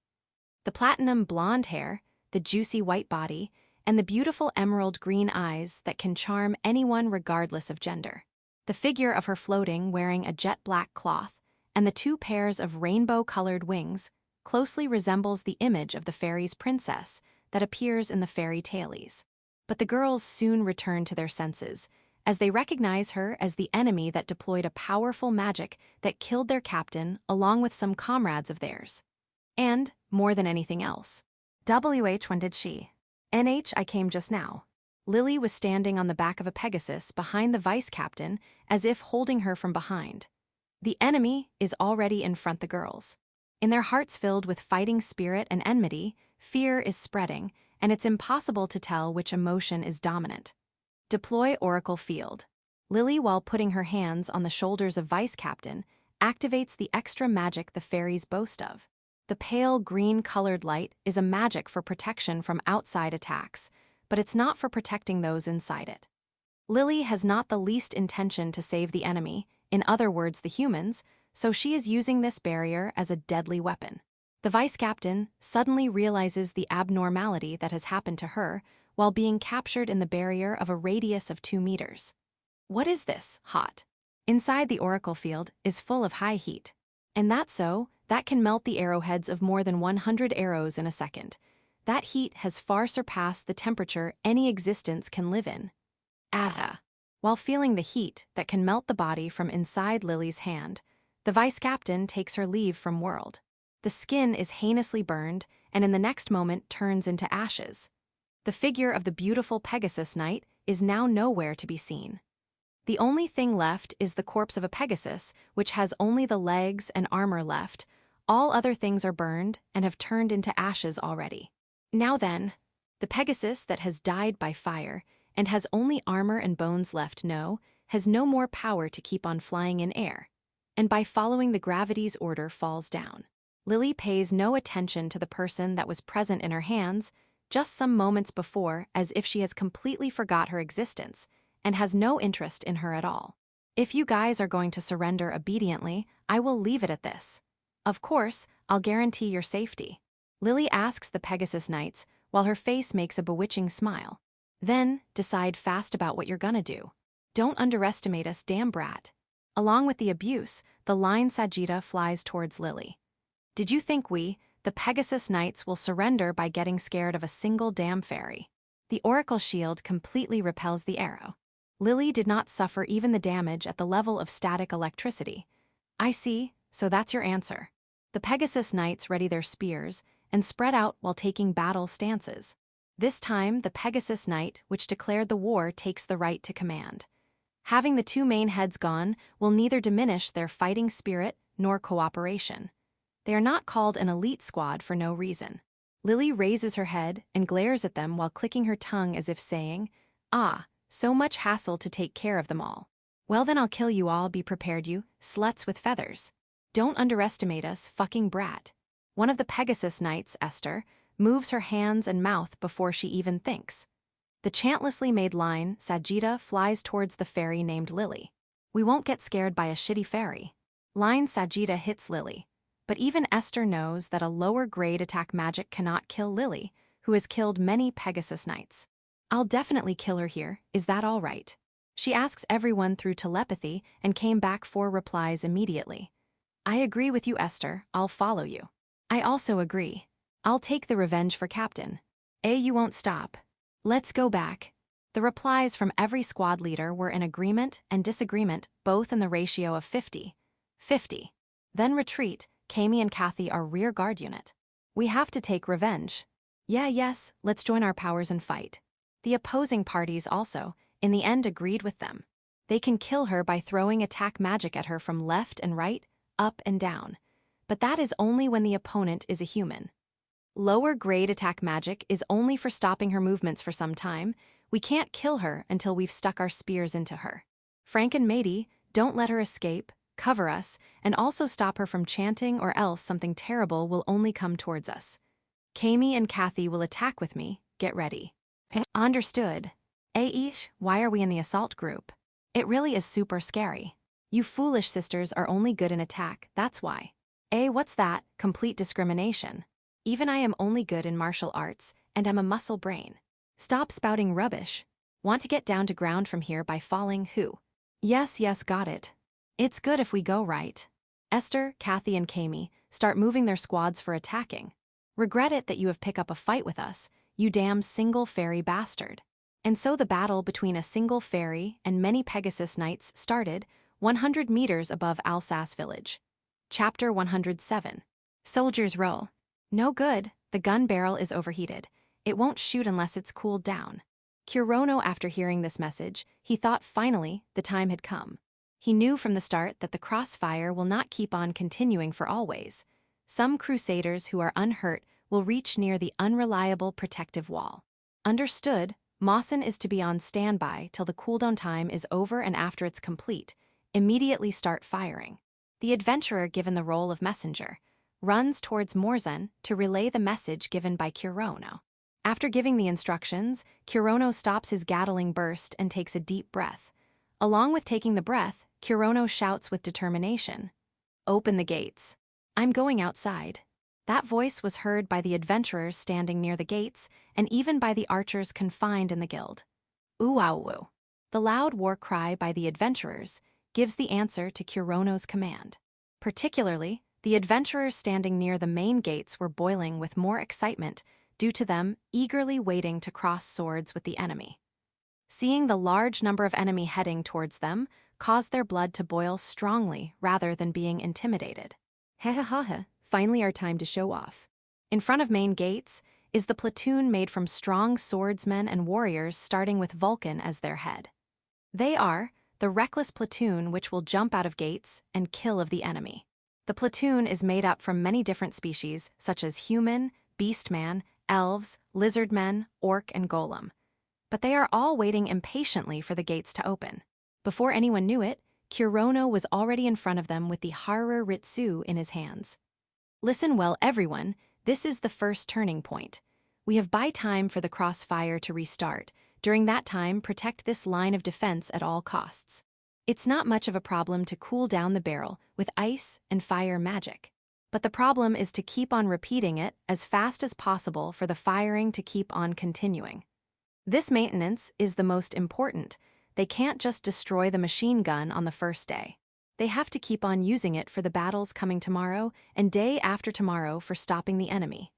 The platinum blonde hair, the juicy white body, and the beautiful emerald green eyes that can charm anyone regardless of gender. The figure of her floating, wearing a jet black cloth, and the 2 pairs of rainbow-colored wings closely resembles the image of the fairy's princess that appears in the fairy tales. But the girls soon return to their senses, as they recognize her as the enemy that deployed a powerful magic that killed their captain along with some comrades of theirs. And, more than anything else, when did she? I came just now. Lily was standing on the back of a Pegasus behind the vice captain as if holding her from behind. The enemy is already in front the girls. In their hearts filled with fighting spirit and enmity, fear is spreading, and it's impossible to tell which emotion is dominant. Deploy Oracle Field. Lily, while putting her hands on the shoulders of vice captain, activates the extra magic the fairies boast of. The pale green-colored light is a magic for protection from outside attacks, but it's not for protecting those inside it. Lily has not the least intention to save the enemy, in other words the humans, so she is using this barrier as a deadly weapon. The vice captain suddenly realizes the abnormality that has happened to her while being captured in the barrier of a radius of 2 meters. What is this, hot? Inside the oracle field is full of high heat. And that's so, that can melt the arrowheads of more than 100 arrows in a second. That heat has far surpassed the temperature any existence can live in. While feeling the heat that can melt the body from inside Lily's hand, the vice captain takes her leave from world. The skin is heinously burned and in the next moment turns into ashes. The figure of the beautiful Pegasus Knight is now nowhere to be seen. The only thing left is the corpse of a Pegasus, which has only the legs and armor left. All other things are burned and have turned into ashes already. Now then, the Pegasus that has died by fire and has only armor and bones left has no more power to keep on flying in air, and by following the gravity's order falls down. Lily pays no attention to the person that was present in her hands just some moments before, as if she has completely forgot her existence and has no interest in her at all. If you guys are going to surrender obediently, I will leave it at this. Of course, I'll guarantee your safety. Lily asks the Pegasus Knights while her face makes a bewitching smile. Then, decide fast about what you're gonna do. Don't underestimate us, damn brat. Along with the abuse, the line Sajida flies towards Lily. Did you think we, the Pegasus Knights, will surrender by getting scared of a single damn fairy? The Oracle Shield completely repels the arrow. Lily did not suffer even the damage at the level of static electricity. I see, so that's your answer. The Pegasus Knights ready their spears and spread out while taking battle stances. This time, the Pegasus Knight, which declared the war, takes the right to command. Having the 2 main heads gone will neither diminish their fighting spirit nor cooperation. They are not called an elite squad for no reason. Lily raises her head and glares at them while clicking her tongue as if saying, "Ah, so much hassle to take care of them all. Well then I'll kill you all, be prepared you, sluts with feathers. Don't underestimate us, fucking brat." One of the Pegasus Knights, Esther, moves her hands and mouth before she even thinks. The chantlessly made line, Sajida, flies towards the fairy named Lily. We won't get scared by a shitty fairy. Line Sajida hits Lily. But even Esther knows that a lower grade attack magic cannot kill Lily, who has killed many Pegasus Knights. I'll definitely kill her here, is that all right? She asks everyone through telepathy and came back 4 replies immediately. I agree with you, Esther, I'll follow you. I also agree. I'll take the revenge for Captain. You won't stop. Let's go back. The replies from every squad leader were in agreement and disagreement, both in the ratio of 50-50. Then retreat, Kami and Kathy are rear guard unit. We have to take revenge. Yes, let's join our powers and fight. The opposing parties also, in the end, agreed with them. They can kill her by throwing attack magic at her from left and right, up and down. But that is only when the opponent is a human. Lower grade attack magic is only for stopping her movements for some time. We can't kill her until we've stuck our spears into her. Frank and Matey, don't let her escape, cover us, and also stop her from chanting, or else something terrible will only come towards us. Kami and Kathy will attack with me, get ready. Understood. Ish, why are we in the assault group? It really is super scary. You foolish sisters are only good in attack, that's why. What's that? Complete discrimination. Even I am only good in martial arts, and am a muscle brain. Stop spouting rubbish. Want to get down to ground from here by falling who? Yes, got it. It's good if we go right. Esther, Kathy, and Kami start moving their squads for attacking. Regret it that you have picked up a fight with us, you damn single fairy bastard. And so the battle between a single fairy and many Pegasus knights started 100 meters above Alsas village. Chapter 107. Soldiers roll. No good, the gun barrel is overheated. It won't shoot unless it's cooled down. Kurono, after hearing this message, he thought finally the time had come. He knew from the start that the crossfire will not keep on continuing for always. Some crusaders who are unhurt will reach near the unreliable protective wall. Understood, Mawson is to be on standby till the cooldown time is over, and after it's complete, immediately start firing. The adventurer, given the role of messenger, runs towards Morzen to relay the message given by Kurono. After giving the instructions, Kurono stops his Gatling burst and takes a deep breath. Along with taking the breath, Kurono shouts with determination, "Open the gates. I'm going outside." That voice was heard by the adventurers standing near the gates, and even by the archers confined in the guild. Uawu. The loud war cry by the adventurers gives the answer to Kurono's command. Particularly, the adventurers standing near the main gates were boiling with more excitement due to them eagerly waiting to cross swords with the enemy. Seeing the large number of enemy heading towards them caused their blood to boil strongly rather than being intimidated. Finally our time to show off. In front of main gates is the platoon made from strong swordsmen and warriors, starting with Vulcan as their head. They are the reckless platoon, which will jump out of gates and kill of the enemy. The platoon is made up from many different species, such as human, beastman, elves, lizardmen, orc, and golem. But they are all waiting impatiently for the gates to open. Before anyone knew it, Kurono was already in front of them with the Haru Ritsu in his hands. Listen well, everyone, this is the first turning point. We have buy time for the crossfire to restart. During that time, protect this line of defense at all costs. It's not much of a problem to cool down the barrel with ice and fire magic. But the problem is to keep on repeating it as fast as possible for the firing to keep on continuing. This maintenance is the most important. They can't just destroy the machine gun on the first day. They have to keep on using it for the battles coming tomorrow and day after tomorrow for stopping the enemy.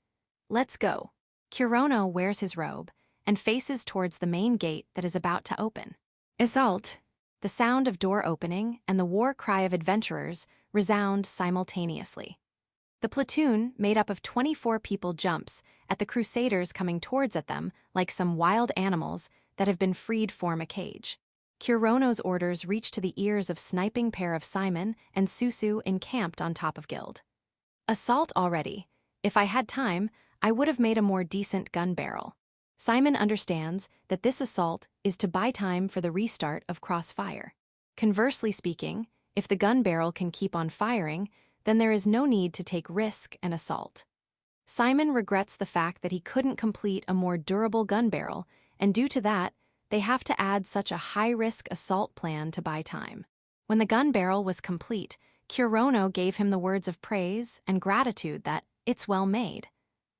Let's go. Kurono wears his robe and faces towards the main gate that is about to open. Assault. The sound of door opening and the war cry of adventurers resound simultaneously. The platoon, made up of 24 people, jumps at the crusaders coming towards at them like some wild animals that have been freed from a cage. Kurono's orders reach to the ears of sniping pair of Simon and Susu encamped on top of guild. Assault already. If I had time, I would have made a more decent gun barrel. Simon understands that this assault is to buy time for the restart of crossfire. Conversely speaking, if the gun barrel can keep on firing, then there is no need to take risk and assault. Simon regrets the fact that he couldn't complete a more durable gun barrel, and due to that, they have to add such a high-risk assault plan to buy time. When the gun barrel was complete, Kurono gave him the words of praise and gratitude that it's well made.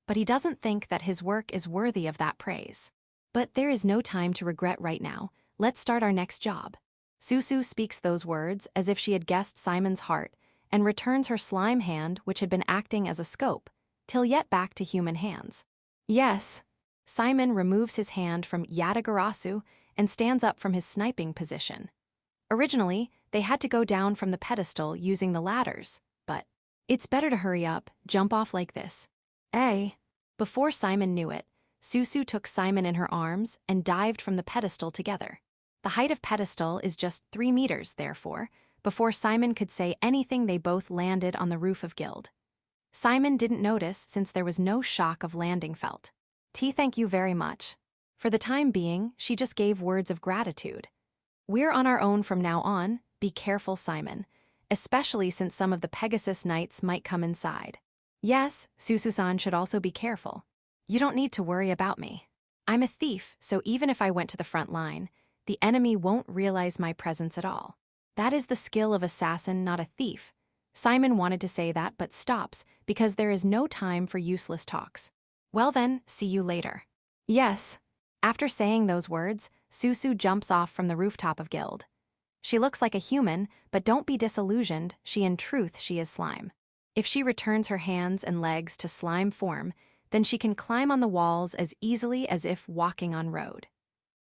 But he doesn't think that his work is worthy of that praise. But there is no time to regret right now. Let's start our next job. Susu speaks those words as if she had guessed Simon's heart and returns her slime hand, which had been acting as a scope, till yet back to human hands. Yes. Simon removes his hand from Yatagarasu and stands up from his sniping position. Originally, they had to go down from the pedestal using the ladders, but it's better to hurry up, jump off like this. Before Simon knew it, Susu took Simon in her arms and dived from the pedestal together. The height of pedestal is just 3 meters, therefore. Before Simon could say anything, they both landed on the roof of Guild. Simon didn't notice since there was no shock of landing felt. Thank you very much. For the time being, she just gave words of gratitude. We're on our own from now on, be careful, Simon, especially since some of the Pegasus knights might come inside. Yes, Susu-san should also be careful. You don't need to worry about me. I'm a thief, so even if I went to the front line, the enemy won't realize my presence at all. That is the skill of assassin, not a thief. Simon wanted to say that but stops because there is no time for useless talks. Well then, see you later. Yes. After saying those words, Susu jumps off from the rooftop of Guild. She looks like a human, but don't be disillusioned, in truth she is slime. If she returns her hands and legs to slime form, then she can climb on the walls as easily as if walking on road.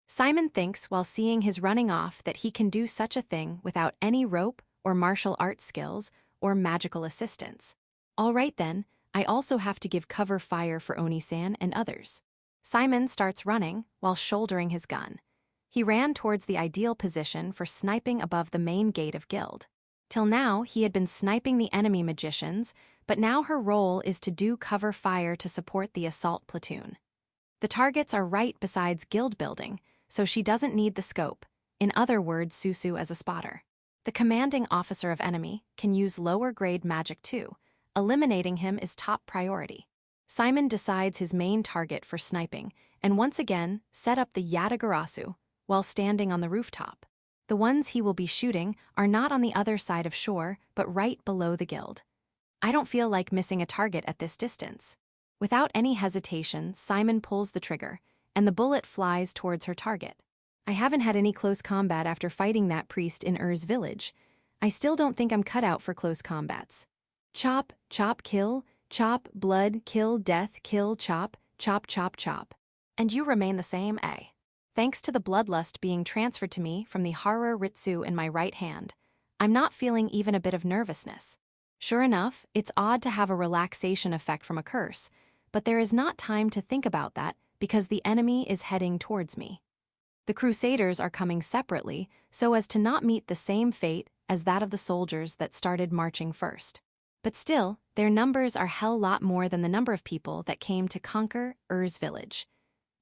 Simon thinks while seeing his running off that he can do such a thing without any rope or martial arts skills or magical assistance. All right then, I also have to give cover fire for Oni-san and others. Simon starts running while shouldering his gun. He ran towards the ideal position for sniping above the main gate of Guild. Till now, he had been sniping the enemy magicians, but now her role is to do cover fire to support the assault platoon. The targets are right besides Guild building, so she doesn't need the scope, in other words, Susu as a spotter. The commanding officer of enemy can use lower-grade magic too. Eliminating him is top priority. Simon decides his main target for sniping, and once again set up the Yatagarasu while standing on the rooftop. The ones he will be shooting are not on the other side of shore, but right below the Guild. I don't feel like missing a target at this distance. Without any hesitation, Simon pulls the trigger, and the bullet flies towards her target. I haven't had any close combat after fighting that priest in Ur's village. I still don't think I'm cut out for close combats. Chop, chop, kill, chop, blood, kill, death, kill, chop, chop, chop, chop. And you remain the same, Thanks to the bloodlust being transferred to me from the Hara Ritsu in my right hand, I'm not feeling even a bit of nervousness. Sure enough, it's odd to have a relaxation effect from a curse, but there is not time to think about that because the enemy is heading towards me. The crusaders are coming separately so as to not meet the same fate as that of the soldiers that started marching first. But still, their numbers are hell lot more than the number of people that came to conquer Ur's village.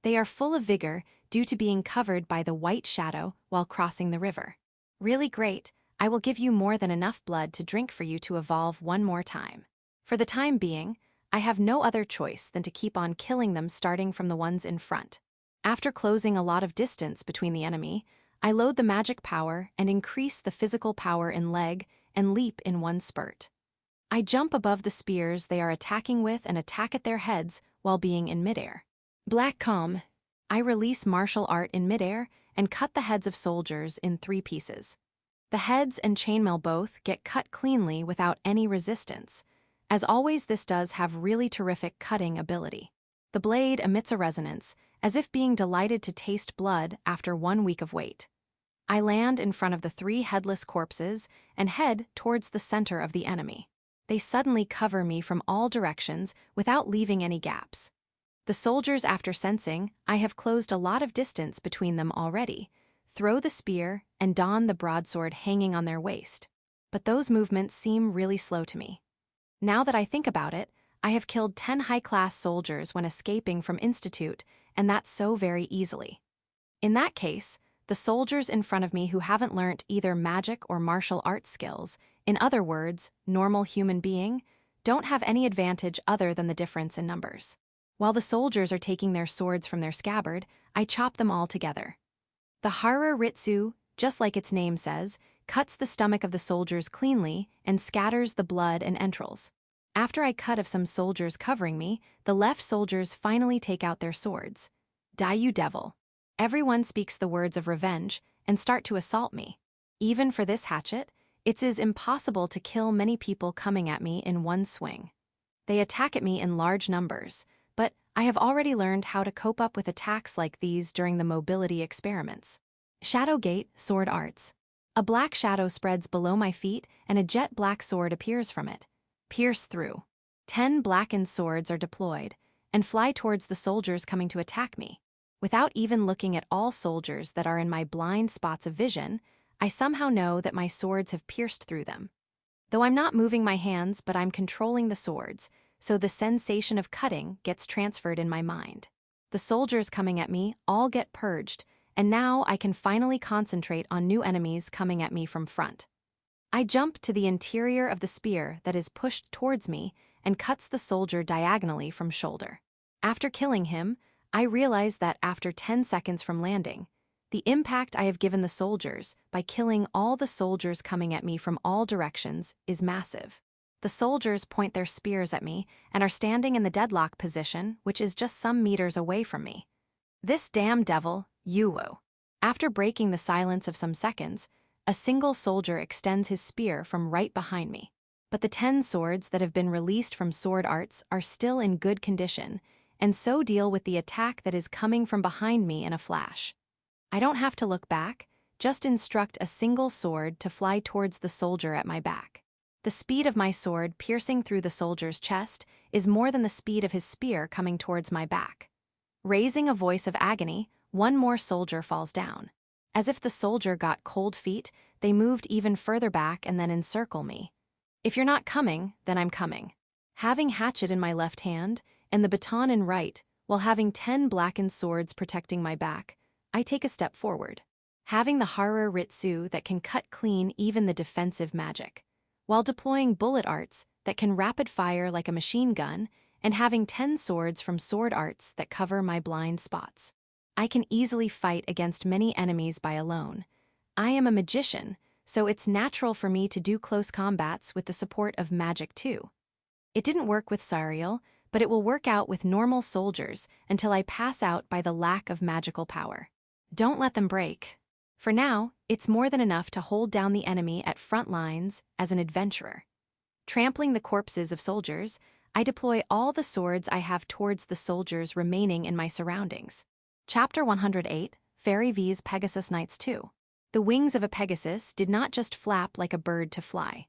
They are full of vigor due to being covered by the white shadow while crossing the river. Really great, I will give you more than enough blood to drink for you to evolve one more time. For the time being, I have no other choice than to keep on killing them starting from the ones in front. After closing a lot of distance between the enemy, I load the magic power and increase the physical power in leg and leap in one spurt. I jump above the spears they are attacking with and attack at their heads while being in midair. Black calm. I release martial art in midair and cut the heads of soldiers in 3 pieces. The heads and chainmail both get cut cleanly without any resistance. As always, this does have really terrific cutting ability. The blade emits a resonance, as if being delighted to taste blood after 1 week of wait. I land in front of the 3 headless corpses and head towards the center of the enemy. They suddenly cover me from all directions without leaving any gaps. The soldiers, after sensing I have closed a lot of distance between them already, throw the spear and don the broadsword hanging on their waist. But those movements seem really slow to me. Now that I think about it, I have killed 10 high-class soldiers when escaping from Institute, and that's so very easily. In that case, the soldiers in front of me who haven't learnt either magic or martial arts skills, in other words, normal human being, don't have any advantage other than the difference in numbers. While the soldiers are taking their swords from their scabbard, I chop them all together. The Hara Ritsu, just like its name says, cuts the stomach of the soldiers cleanly and scatters the blood and entrails. After I cut of some soldiers covering me, the left soldiers finally take out their swords. Die, you devil. Everyone speaks the words of revenge and start to assault me. Even for this hatchet, it is impossible to kill many people coming at me in one swing. They attack at me in large numbers, but I have already learned how to cope up with attacks like these during the mobility experiments. Shadow Gate, Sword Arts. A black shadow spreads below my feet and a jet black sword appears from it. Pierce through. 10 blackened swords are deployed and fly towards the soldiers coming to attack me. Without even looking at all soldiers that are in my blind spots of vision, I somehow know that my swords have pierced through them. Though I'm not moving my hands, but I'm controlling the swords, so the sensation of cutting gets transferred in my mind. The soldiers coming at me all get purged, and now I can finally concentrate on new enemies coming at me from front. I jump to the interior of the spear that is pushed towards me and cuts the soldier diagonally from shoulder. After killing him, I realize that after 10 seconds from landing, the impact I have given the soldiers by killing all the soldiers coming at me from all directions is massive. The soldiers point their spears at me and are standing in the deadlock position, which is just some meters away from me. This damn devil, Yuwu. After breaking the silence of some seconds, a single soldier extends his spear from right behind me. But the 10 swords that have been released from Sword Arts are still in good condition, and so deal with the attack that is coming from behind me in a flash. I don't have to look back, just instruct a single sword to fly towards the soldier at my back. The speed of my sword piercing through the soldier's chest is more than the speed of his spear coming towards my back. Raising a voice of agony, one more soldier falls down. As if the soldier got cold feet, they moved even further back and then encircle me. If you're not coming, then I'm coming. Having hatchet in my left hand and the baton in right, while having 10 blackened swords protecting my back, I take a step forward. Having the Haru Ritsu that can cut clean even the defensive magic, while deploying bullet arts that can rapid fire like a machine gun, and having 10 swords from Sword Arts that cover my blind spots. I can easily fight against many enemies by alone. I am a magician, so it's natural for me to do close combats with the support of magic too. It didn't work with Sariel, but it will work out with normal soldiers until I pass out by the lack of magical power. Don't let them break. For now, it's more than enough to hold down the enemy at front lines as an adventurer. Trampling the corpses of soldiers, I deploy all the swords I have towards the soldiers remaining in my surroundings. Chapter 108, Fairy V's Pegasus Knights 2. The wings of a Pegasus did not just flap like a bird to fly.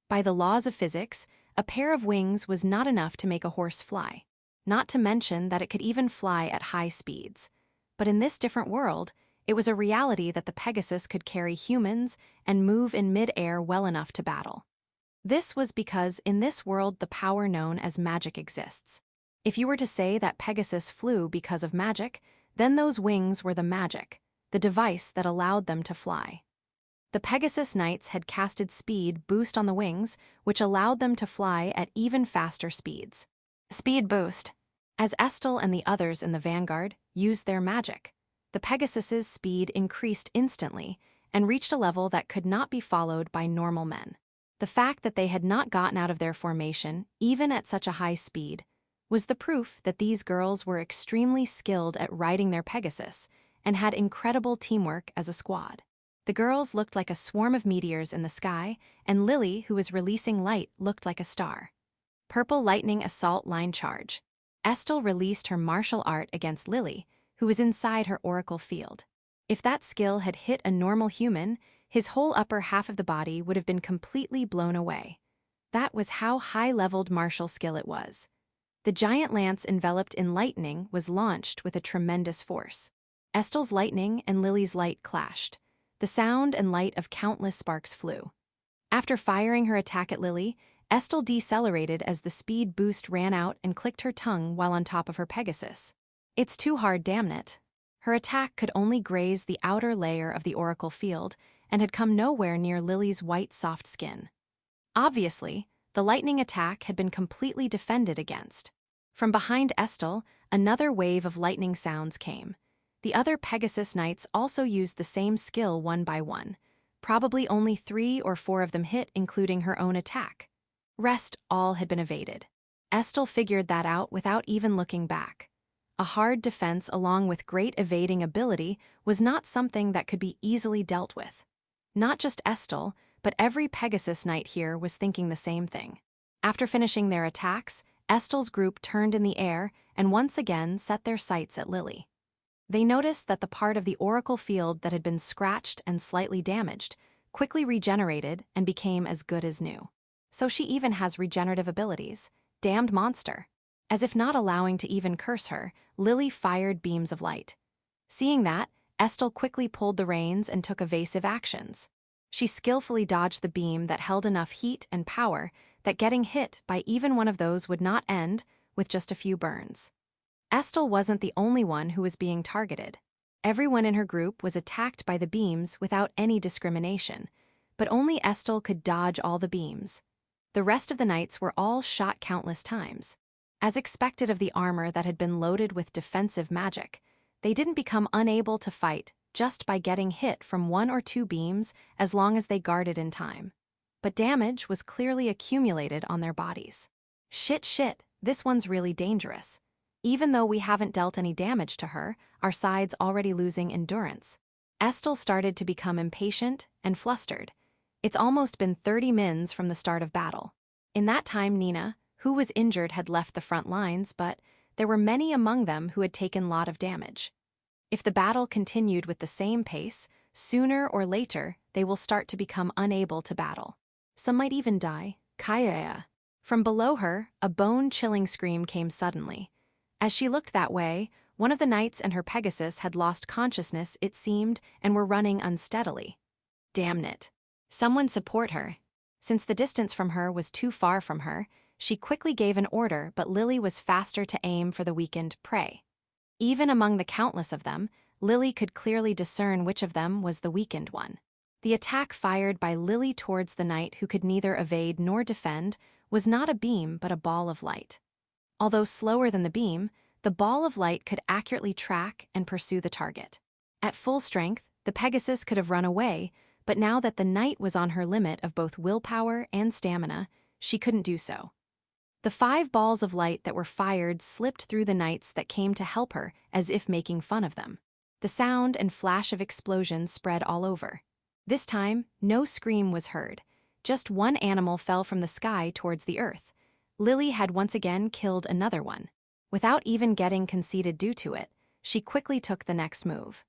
By the laws of physics, a pair of wings was not enough to make a horse fly, not to mention that it could even fly at high speeds. But in this different world, it was a reality that the Pegasus could carry humans and move in mid-air well enough to battle. This was because in this world the power known as magic exists. If you were to say that Pegasus flew because of magic, then those wings were the magic, the device that allowed them to fly. The Pegasus Knights had casted speed boost on the wings, which allowed them to fly at even faster speeds. Speed boost. As Estel and the others in the vanguard used their magic, the Pegasus's speed increased instantly and reached a level that could not be followed by normal men. The fact that they had not gotten out of their formation, even at such a high speed, was the proof that these girls were extremely skilled at riding their Pegasus and had incredible teamwork as a squad. The girls looked like a swarm of meteors in the sky, and Lily, who was releasing light, looked like a star. Purple Lightning Assault Line Charge. Estel released her martial art against Lily, who was inside her oracle field. If that skill had hit a normal human, his whole upper half of the body would have been completely blown away. That was how high-leveled martial skill it was. The giant lance enveloped in lightning was launched with a tremendous force. Estel's lightning and Lily's light clashed. The sound and light of countless sparks flew. After firing her attack at Lily, Estel decelerated as the speed boost ran out and clicked her tongue while on top of her Pegasus. It's too hard, damn it. Her attack could only graze the outer layer of the oracle field and had come nowhere near Lily's white soft skin. Obviously, the lightning attack had been completely defended against. From behind Estel, another wave of lightning sounds came. The other Pegasus Knights also used the same skill one by one. Probably only 3 or 4 of them hit, including her own attack. Rest all had been evaded. Estel figured that out without even looking back. a hard defense along with great evading ability was not something that could be easily dealt with. Not just Estel, but every Pegasus knight here was thinking the same thing. After finishing their attacks, Estel's group turned in the air and once again set their sights at Lily. They noticed that the part of the oracle field that had been scratched and slightly damaged quickly regenerated and became as good as new. So she even has regenerative abilities. Damned monster. As if not allowing to even curse her, Lily fired beams of light. Seeing that, Estel quickly pulled the reins and took evasive actions. She skillfully dodged the beam that held enough heat and power that getting hit by even one of those would not end with just a few burns. Estel wasn't the only one who was being targeted. Everyone in her group was attacked by the beams without any discrimination, but only Estel could dodge all the beams. The rest of the knights were all shot countless times. As expected of the armor that had been loaded with defensive magic, they didn't become unable to fight just by getting hit from one or two beams as long as they guarded in time. But damage was clearly accumulated on their bodies. Shit, this one's really dangerous. Even though we haven't dealt any damage to her, our side's already losing endurance. Estel started to become impatient and flustered. It's almost been 30 mins from the start of battle. In that time, Nina, who was injured, had left the front lines, but there were many among them who had taken a lot of damage. If the battle continued with the same pace, sooner or later they will start to become unable to battle. Some might even die. Kaya. From below her, a bone-chilling scream came suddenly. As she looked that way, one of the knights and her Pegasus had lost consciousness, it seemed, and were running unsteadily. Damn it. Someone support her. Since the distance from her was too far from her, she quickly gave an order, but Lily was faster to aim for the weakened prey. Even among the countless of them, Lily could clearly discern which of them was the weakened one. The attack fired by Lily towards the knight who could neither evade nor defend was not a beam but a ball of light. Although slower than the beam, the ball of light could accurately track and pursue the target. At full strength, the Pegasus could have run away, but now that the knight was on her limit of both willpower and stamina, she couldn't do so. The 5 balls of light that were fired slipped through the knights that came to help her, as if making fun of them. The sound and flash of explosions spread all over. This time, no scream was heard. Just one animal fell from the sky towards the earth. Lily had once again killed another one. Without even getting conceded due to it, she quickly took the next move.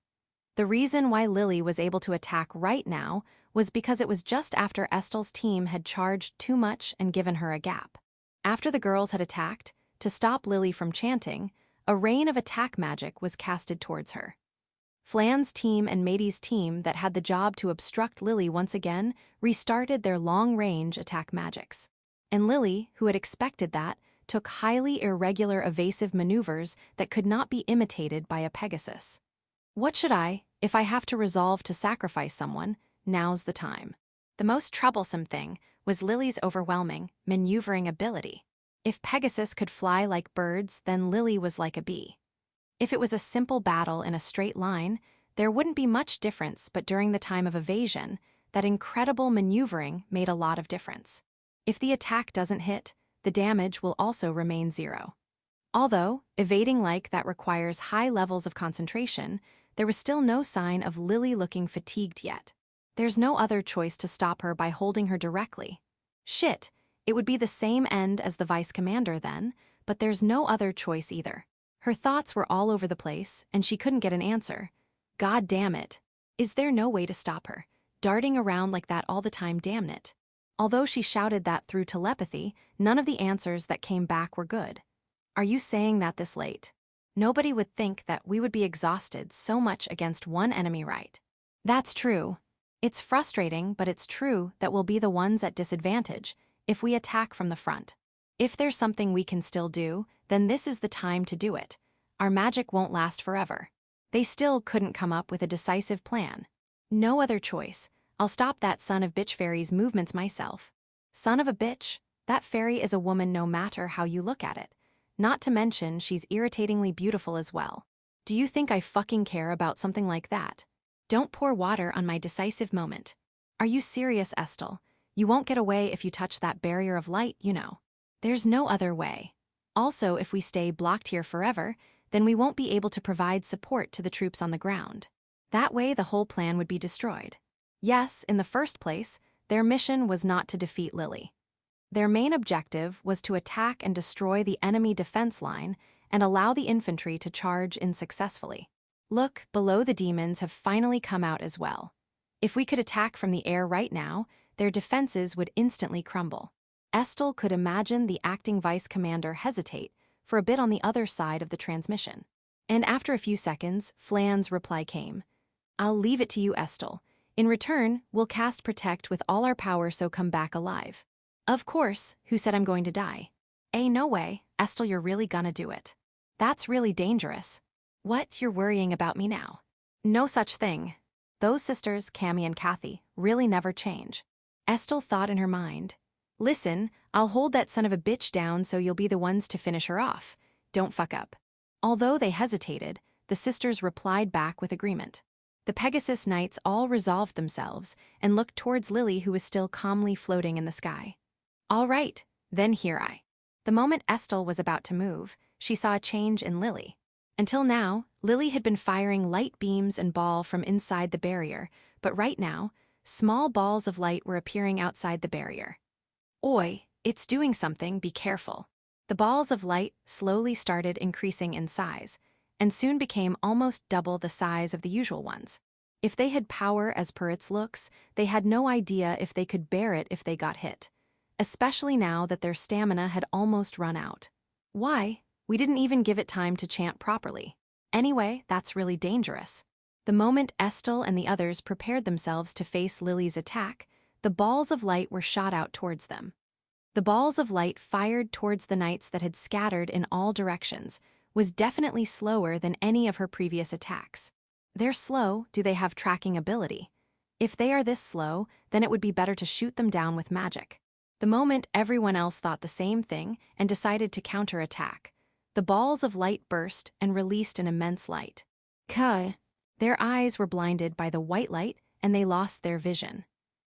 The reason why Lily was able to attack right now was because it was just after Estel's team had charged too much and given her a gap. After the girls had attacked, to stop Lily from chanting, a rain of attack magic was casted towards her. Flan's team and Matey's team that had the job to obstruct Lily once again restarted their long-range attack magics. And Lily, who had expected that, took highly irregular evasive maneuvers that could not be imitated by a Pegasus. What should if I have to resolve to sacrifice someone, now's the time. The most troublesome thing was Lily's overwhelming, maneuvering ability. If Pegasus could fly like birds, then Lily was like a bee. If it was a simple battle in a straight line, there wouldn't be much difference, but during the time of evasion, that incredible maneuvering made a lot of difference. If the attack doesn't hit, the damage will also remain 0. Although, evading like that requires high levels of concentration, there was still no sign of Lily looking fatigued yet. There's no other choice to stop her by holding her directly. Shit, it would be the same end as the vice commander then, but there's no other choice either. Her thoughts were all over the place, and she couldn't get an answer. God damn it. Is there no way to stop her? Darting around like that all the time, damn it. Although she shouted that through telepathy, none of the answers that came back were good. Are you saying that this late? Nobody would think that we would be exhausted so much against one enemy, right? That's true. It's frustrating, but it's true that we'll be the ones at disadvantage if we attack from the front. If there's something we can still do, then this is the time to do it. Our magic won't last forever. They still couldn't come up with a decisive plan. No other choice. I'll stop that son of bitch fairy's movements myself. Son of a bitch? That fairy is a woman no matter how you look at it. Not to mention she's irritatingly beautiful as well. Do you think I fucking care about something like that? Don't pour water on my decisive moment. Are you serious, Estel? You won't get away if you touch that barrier of light, you know. There's no other way. Also, if we stay blocked here forever, then we won't be able to provide support to the troops on the ground. That way the whole plan would be destroyed. Yes, in the first place, their mission was not to defeat Lily. Their main objective was to attack and destroy the enemy defense line and allow the infantry to charge in successfully. Look, below the demons have finally come out as well. If we could attack from the air right now, their defenses would instantly crumble. Estelle could imagine the acting vice commander hesitate for a bit on the other side of the transmission. And after a few seconds, Flan's reply came. I'll leave it to you, Estelle. In return, we'll cast Protect with all our power, so come back alive. Of course, who said I'm going to die? No way, Estelle, you're really gonna do it. That's really dangerous. What, you're worrying about me now? No such thing. Those sisters, Cammy and Kathy, really never change. Estelle thought in her mind. Listen, I'll hold that son of a bitch down so you'll be the ones to finish her off. Don't fuck up. Although they hesitated, the sisters replied back with agreement. The Pegasus Knights all resolved themselves and looked towards Lily, who was still calmly floating in the sky. All right, then here I. The moment Estelle was about to move, she saw a change in Lily. Until now, Lily had been firing light beams and ball from inside the barrier, but right now, small balls of light were appearing outside the barrier. Oi, it's doing something, be careful. The balls of light slowly started increasing in size, and soon became almost double the size of the usual ones. If they had power as per its looks, they had no idea if they could bear it if they got hit, especially now that their stamina had almost run out. Why? We didn't even give it time to chant properly. Anyway, that's really dangerous. The moment Estelle and the others prepared themselves to face Lily's attack, the balls of light were shot out towards them. The balls of light fired towards the knights that had scattered in all directions was definitely slower than any of her previous attacks. They're slow, do they have tracking ability? If they are this slow, then it would be better to shoot them down with magic. The moment everyone else thought the same thing and decided to counterattack, the balls of light burst and released an immense light. Their eyes were blinded by the white light and they lost their vision.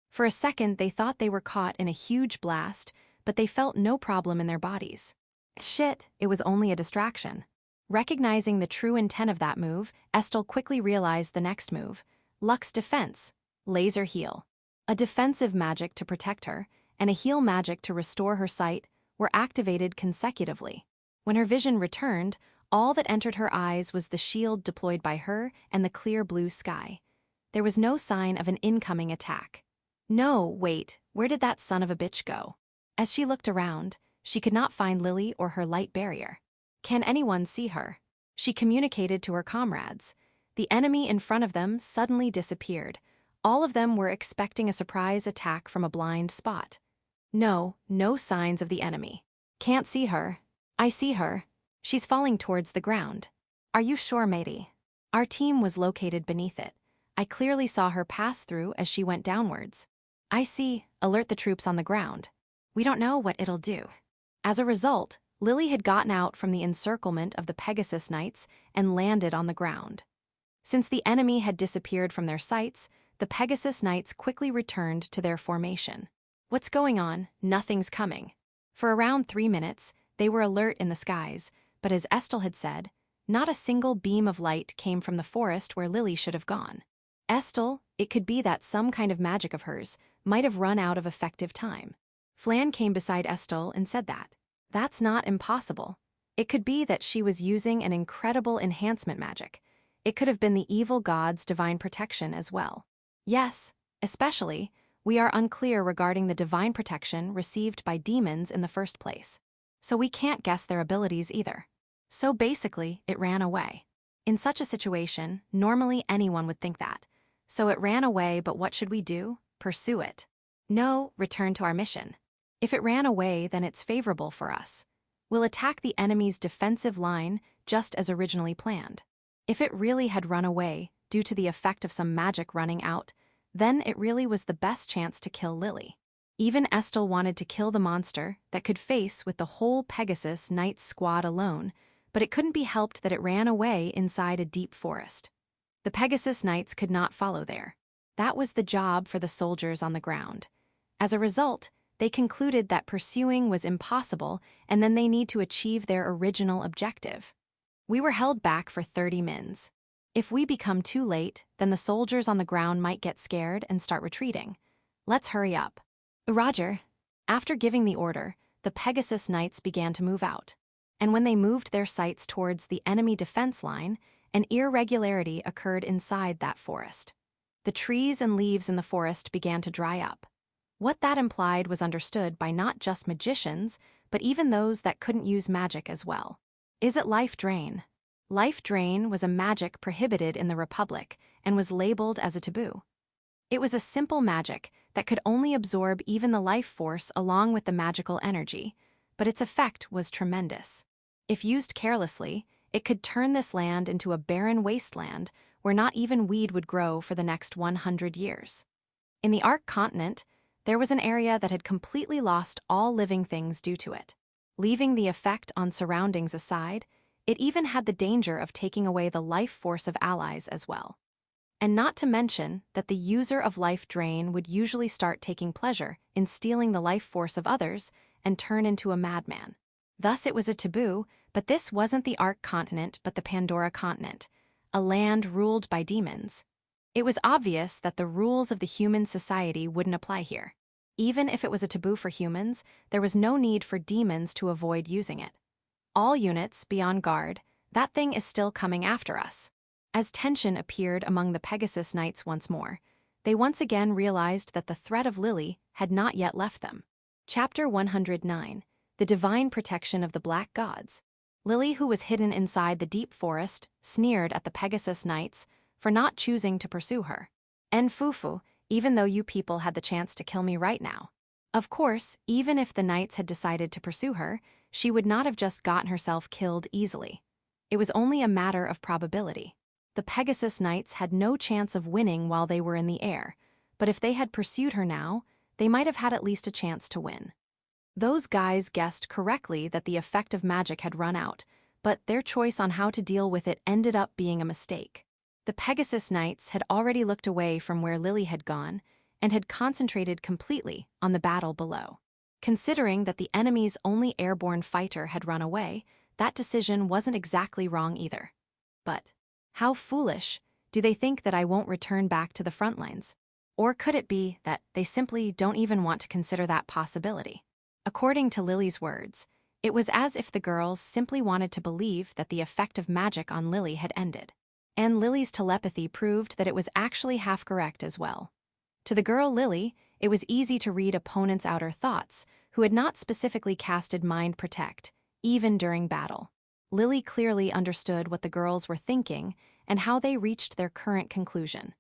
For a second, they thought they were caught in a huge blast, but they felt no problem in their bodies. Shit, it was only a distraction. Recognizing the true intent of that move, Estelle quickly realized the next move, Luck's defense, laser heal. A defensive magic to protect her, and a heal magic to restore her sight, were activated consecutively. When her vision returned, all that entered her eyes was the shield deployed by her and the clear blue sky. There was no sign of an incoming attack. No, wait, where did that son of a bitch go? As she looked around, she could not find Lily or her light barrier. Can anyone see her? She communicated to her comrades. The enemy in front of them suddenly disappeared. All of them were expecting a surprise attack from a blind spot. No signs of the enemy. Can't see her. I see her. She's falling towards the ground. Are you sure, matey? Our team was located beneath it. I clearly saw her pass through as she went downwards. I see. Alert the troops on the ground. We don't know what it'll do. As a result, Lily had gotten out from the encirclement of the Pegasus Knights and landed on the ground. Since the enemy had disappeared from their sights, the Pegasus Knights quickly returned to their formation. What's going on? Nothing's coming. For around 3 minutes, they were alert in the skies, but as Estelle had said, not a single beam of light came from the forest where Lily should have gone. Estelle, it could be that some kind of magic of hers might have run out of effective time. Flan came beside Estelle and said that. That's not impossible. It could be that she was using an incredible enhancement magic. It could have been the evil god's divine protection as well. Yes, especially, we are unclear regarding the divine protection received by demons in the first place. So we can't guess their abilities either. So basically, it ran away. In such a situation, normally anyone would think that. So it ran away, but what should we do? Pursue it. No, return to our mission. If it ran away, then it's favorable for us. We'll attack the enemy's defensive line just as originally planned. If it really had run away due to the effect of some magic running out, then it really was the best chance to kill Lily. Even Estelle wanted to kill the monster that could face with the whole Pegasus Knights squad alone, but it couldn't be helped that it ran away inside a deep forest. The Pegasus Knights could not follow there. That was the job for the soldiers on the ground. As a result, they concluded that pursuing was impossible and then they need to achieve their original objective. We were held back for 30 mins. If we become too late, then the soldiers on the ground might get scared and start retreating. Let's hurry up. Roger. After giving the order, the Pegasus knights began to move out. And when they moved their sights towards the enemy defense line, an irregularity occurred inside that forest. The trees and leaves in the forest began to dry up. What that implied was understood by not just magicians, but even those that couldn't use magic as well. Is it life drain? Life drain was a magic prohibited in the Republic and was labeled as a taboo. It was a simple magic that could only absorb even the life force along with the magical energy, but its effect was tremendous. If used carelessly, it could turn this land into a barren wasteland where not even weed would grow for the next 100 years. In the Ark continent, there was an area that had completely lost all living things due to it. Leaving the effect on surroundings aside, it even had the danger of taking away the life force of allies as well. And not to mention that the user of life drain would usually start taking pleasure in stealing the life force of others and turn into a madman. Thus it was a taboo, but this wasn't the Ark continent but the Pandora continent, a land ruled by demons. It was obvious that the rules of the human society wouldn't apply here. Even if it was a taboo for humans, there was no need for demons to avoid using it. All units, be on guard, that thing is still coming after us. As tension appeared among the Pegasus knights once more, they once again realized that the threat of Lily had not yet left them. Chapter 109, The Divine Protection of the Black Gods. Lily, who was hidden inside the deep forest, sneered at the Pegasus knights for not choosing to pursue her. "En fufu, even though you people had the chance to kill me right now." Of course, even if the knights had decided to pursue her, she would not have just gotten herself killed easily. It was only a matter of probability. The Pegasus knights had no chance of winning while they were in the air, but if they had pursued her now, they might have had at least a chance to win. Those guys guessed correctly that the effect of magic had run out, but their choice on how to deal with it ended up being a mistake. The Pegasus knights had already looked away from where Lily had gone and had concentrated completely on the battle below. Considering that the enemy's only airborne fighter had run away, that decision wasn't exactly wrong either. But how foolish. Do they think that I won't return back to the front lines? Or could it be that they simply don't even want to consider that possibility? According to Lily's words, it was as if the girls simply wanted to believe that the effect of magic on Lily had ended. And Lily's telepathy proved that it was actually half correct as well. To the girl Lily, it was easy to read opponents' outer thoughts, who had not specifically casted Mind Protect, even during battle. Lily clearly understood what the girls were thinking and how they reached their current conclusion.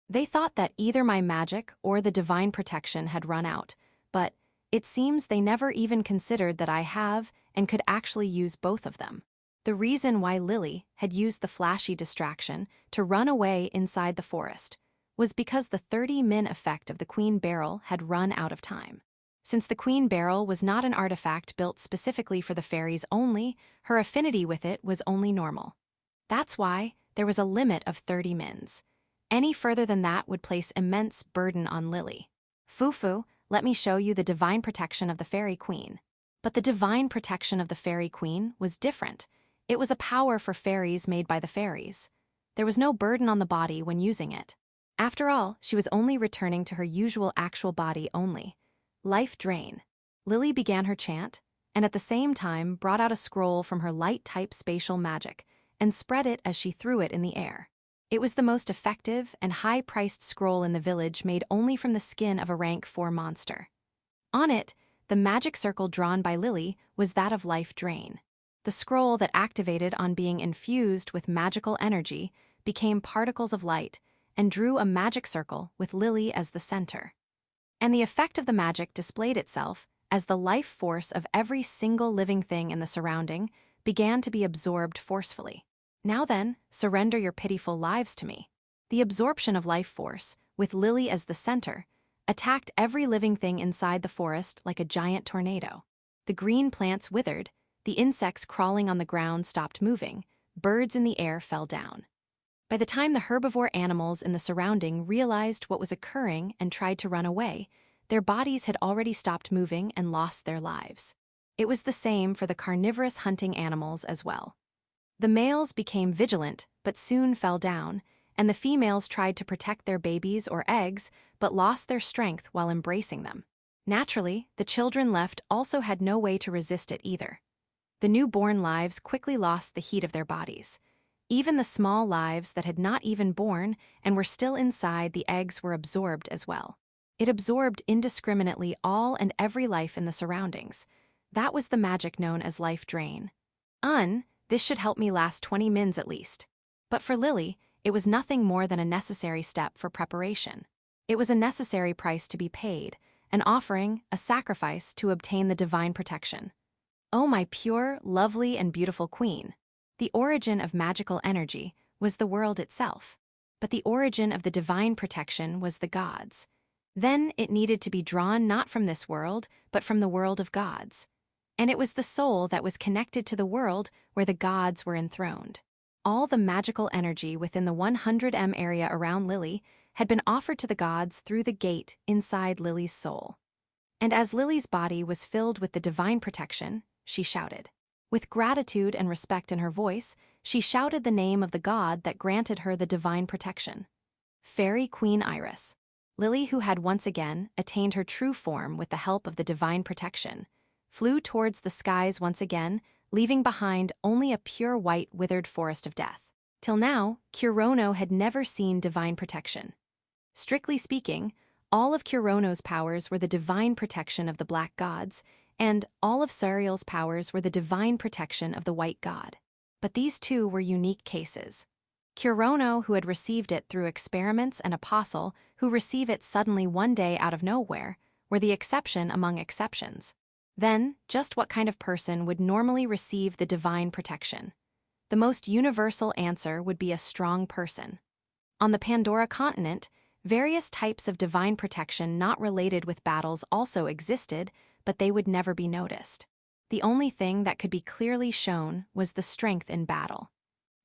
They thought that either my magic or the divine protection had run out, but it seems they never even considered that I have and could actually use both of them. The reason why Lily had used the flashy distraction to run away inside the forest was because the 30 min effect of the Queen Beryl had run out of time. Since the Queen Beryl was not an artifact built specifically for the fairies only, her affinity with it was only normal. That's why there was a limit of 30 mins. Any further than that would place immense burden on Lily. "Fufu, let me show you the divine protection of the Fairy Queen." But the divine protection of the Fairy Queen was different. It was a power for fairies made by the fairies. There was no burden on the body when using it. After all, she was only returning to her usual actual body only. Life drain. Lily began her chant, and at the same time brought out a scroll from her light-type spatial magic and spread it as she threw it in the air. It was the most effective and high-priced scroll in the village made only from the skin of a rank 4 monster. On it, the magic circle drawn by Lily was that of life drain. The scroll that activated on being infused with magical energy became particles of light and drew a magic circle with Lily as the center. And the effect of the magic displayed itself as the life force of every single living thing in the surrounding began to be absorbed forcefully. "Now then, surrender your pitiful lives to me." The absorption of life force, with Lily as the center, attacked every living thing inside the forest like a giant tornado. The green plants withered, the insects crawling on the ground stopped moving, birds in the air fell down. By the time the herbivore animals in the surrounding realized what was occurring and tried to run away, their bodies had already stopped moving and lost their lives. It was the same for the carnivorous hunting animals as well. The males became vigilant, but soon fell down, and the females tried to protect their babies or eggs, but lost their strength while embracing them. Naturally, the children left also had no way to resist it either. The newborn lives quickly lost the heat of their bodies. Even the small lives that had not even born and were still inside the eggs were absorbed as well. It absorbed indiscriminately all and every life in the surroundings. That was the magic known as life drain. This should help me last 20 mins at least. But for Lily, it was nothing more than a necessary step for preparation. It was a necessary price to be paid, an offering, a sacrifice to obtain the divine protection. Oh, my pure, lovely, and beautiful queen. The origin of magical energy was the world itself, but the origin of the divine protection was the gods. Then it needed to be drawn not from this world, but from the world of gods. And it was the soul that was connected to the world where the gods were enthroned. All the magical energy within the 100m area around Lily had been offered to the gods through the gate inside Lily's soul. And as Lily's body was filled with the divine protection, she shouted. With gratitude and respect in her voice, she shouted the name of the god that granted her the divine protection. Fairy Queen Iris. Lily, who had once again attained her true form with the help of the divine protection, flew towards the skies once again, leaving behind only a pure white withered forest of death. Till now, Kurono had never seen divine protection. Strictly speaking, all of Kurono's powers were the divine protection of the black gods, and all of Sariel's powers were the divine protection of the white god. But these two were unique cases. Kurono, who had received it through experiments, and Apostle, who received it suddenly one day out of nowhere, were the exception among exceptions. Then, just what kind of person would normally receive the divine protection? The most universal answer would be a strong person. On the Pandora continent, various types of divine protection not related with battles also existed, but they would never be noticed. The only thing that could be clearly shown was the strength in battle.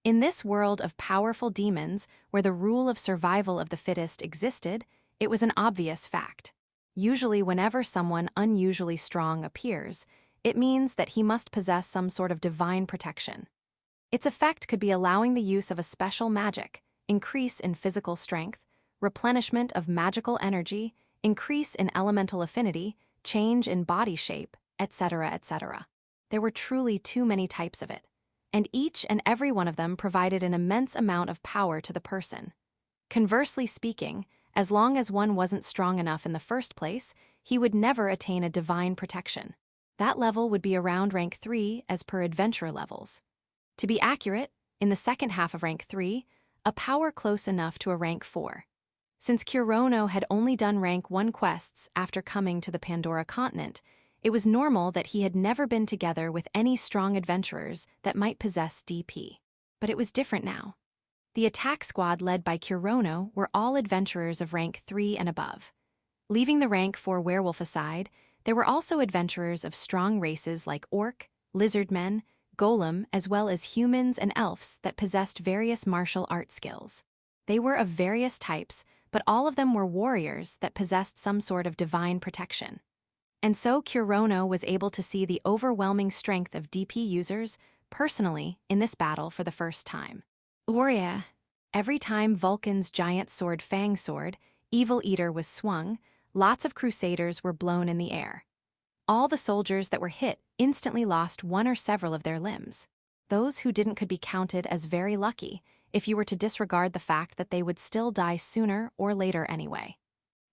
In this world of powerful demons, where the rule of survival of the fittest existed, it was an obvious fact. Usually whenever someone unusually strong appears, it means that he must possess some sort of divine protection. Its effect could be allowing the use of a special magic, increase in physical strength, replenishment of magical energy, increase in elemental affinity, change in body shape, etc., etc. There were truly too many types of it, and each and every one of them provided an immense amount of power to the person. Conversely speaking, as long as one wasn't strong enough in the first place, he would never attain a divine protection. That level would be around rank 3 as per adventurer levels. To be accurate, in the second half of rank 3, a power close enough to a rank 4. Since Kurono had only done rank 1 quests after coming to the Pandora continent, it was normal that he had never been together with any strong adventurers that might possess DP. But it was different now. The attack squad led by Kurono were all adventurers of rank 3 and above. Leaving the rank 4 werewolf aside, there were also adventurers of strong races like orc, lizardmen, golem, as well as humans and elves that possessed various martial art skills. They were of various types, but all of them were warriors that possessed some sort of divine protection. And so Kurono was able to see the overwhelming strength of DP users personally in this battle for the first time. Warrior. Every time Vulcan's giant sword Fang Sword, Evil Eater, was swung, lots of crusaders were blown in the air. All the soldiers that were hit instantly lost one or several of their limbs. Those who didn't could be counted as very lucky, if you were to disregard the fact that they would still die sooner or later anyway.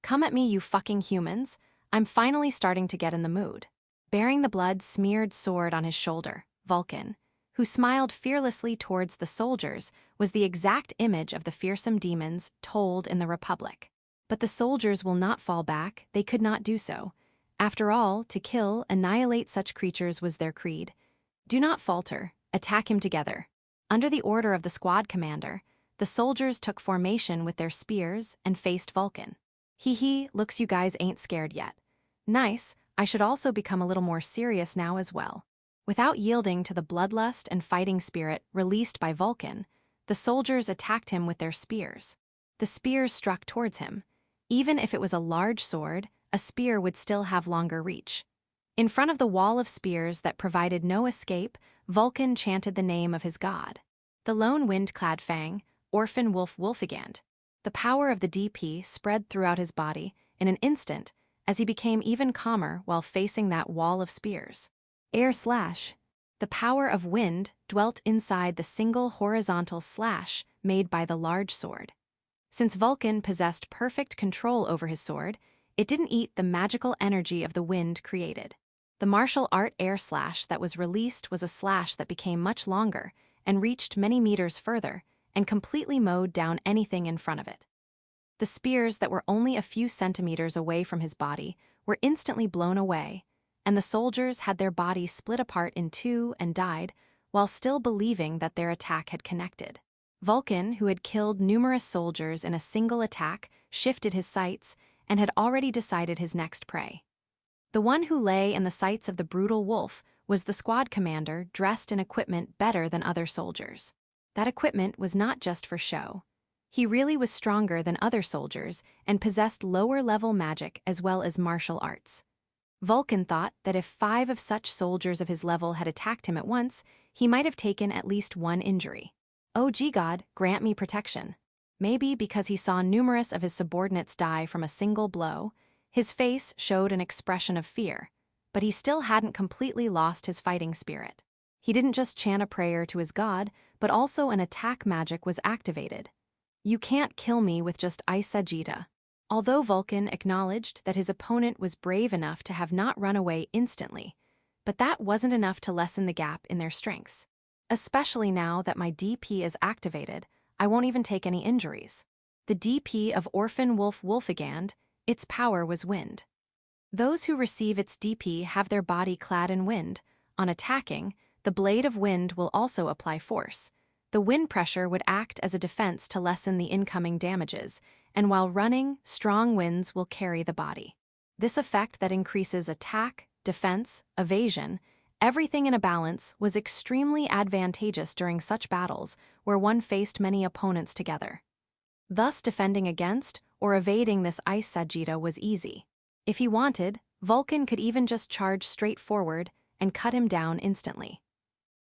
Come at me, you fucking humans. I'm finally starting to get in the mood. Bearing the blood-smeared sword on his shoulder, Vulcan, who smiled fearlessly towards the soldiers, was the exact image of the fearsome demons told in the Republic. But the soldiers will not fall back, they could not do so. After all, to kill, annihilate such creatures was their creed. Do not falter, attack him together. Under the order of the squad commander, the soldiers took formation with their spears and faced Vulcan. Hee, looks you guys ain't scared yet. Nice, I should also become a little more serious now as well. Without yielding to the bloodlust and fighting spirit released by Vulcan, the soldiers attacked him with their spears. The spears struck towards him. Even if it was a large sword, a spear would still have longer reach. In front of the wall of spears that provided no escape, Vulcan chanted the name of his god. The lone wind-clad fang, orphan wolf Wolfigand. The power of the DP spread throughout his body in an instant as he became even calmer while facing that wall of spears. Air slash. The power of wind dwelt inside the single horizontal slash made by the large sword. Since Vulcan possessed perfect control over his sword, it didn't eat the magical energy of the wind created. The martial art air slash that was released was a slash that became much longer and reached many meters further and completely mowed down anything in front of it. The spears that were only a few centimeters away from his body were instantly blown away, and the soldiers had their bodies split apart in two and died while still believing that their attack had connected. Vulcan, who had killed numerous soldiers in a single attack, shifted his sights and had already decided his next prey. The one who lay in the sights of the brutal wolf was the squad commander dressed in equipment better than other soldiers. That equipment was not just for show. He really was stronger than other soldiers and possessed lower-level magic as well as martial arts. Vulcan thought that if 5 of such soldiers of his level had attacked him at once, he might have taken at least one injury. Oh gee God, grant me protection. Maybe because he saw numerous of his subordinates die from a single blow, his face showed an expression of fear, but he still hadn't completely lost his fighting spirit. He didn't just chant a prayer to his god, but also an attack magic was activated. You can't kill me with just Isajita. Although Vulcan acknowledged that his opponent was brave enough to have not run away instantly, but that wasn't enough to lessen the gap in their strengths. Especially now that my DP is activated, I won't even take any injuries. The DP of Orphan Wolf Wolfigand, its power was wind. Those who receive its DP have their body clad in wind. On attacking, the blade of wind will also apply force. The wind pressure would act as a defense to lessen the incoming damages, and while running, strong winds will carry the body. This effect that increases attack, defense, evasion, everything in a balance was extremely advantageous during such battles where one faced many opponents together. Thus defending against or evading this ice Sajita was easy. If he wanted, Vulcan could even just charge straight forward and cut him down instantly.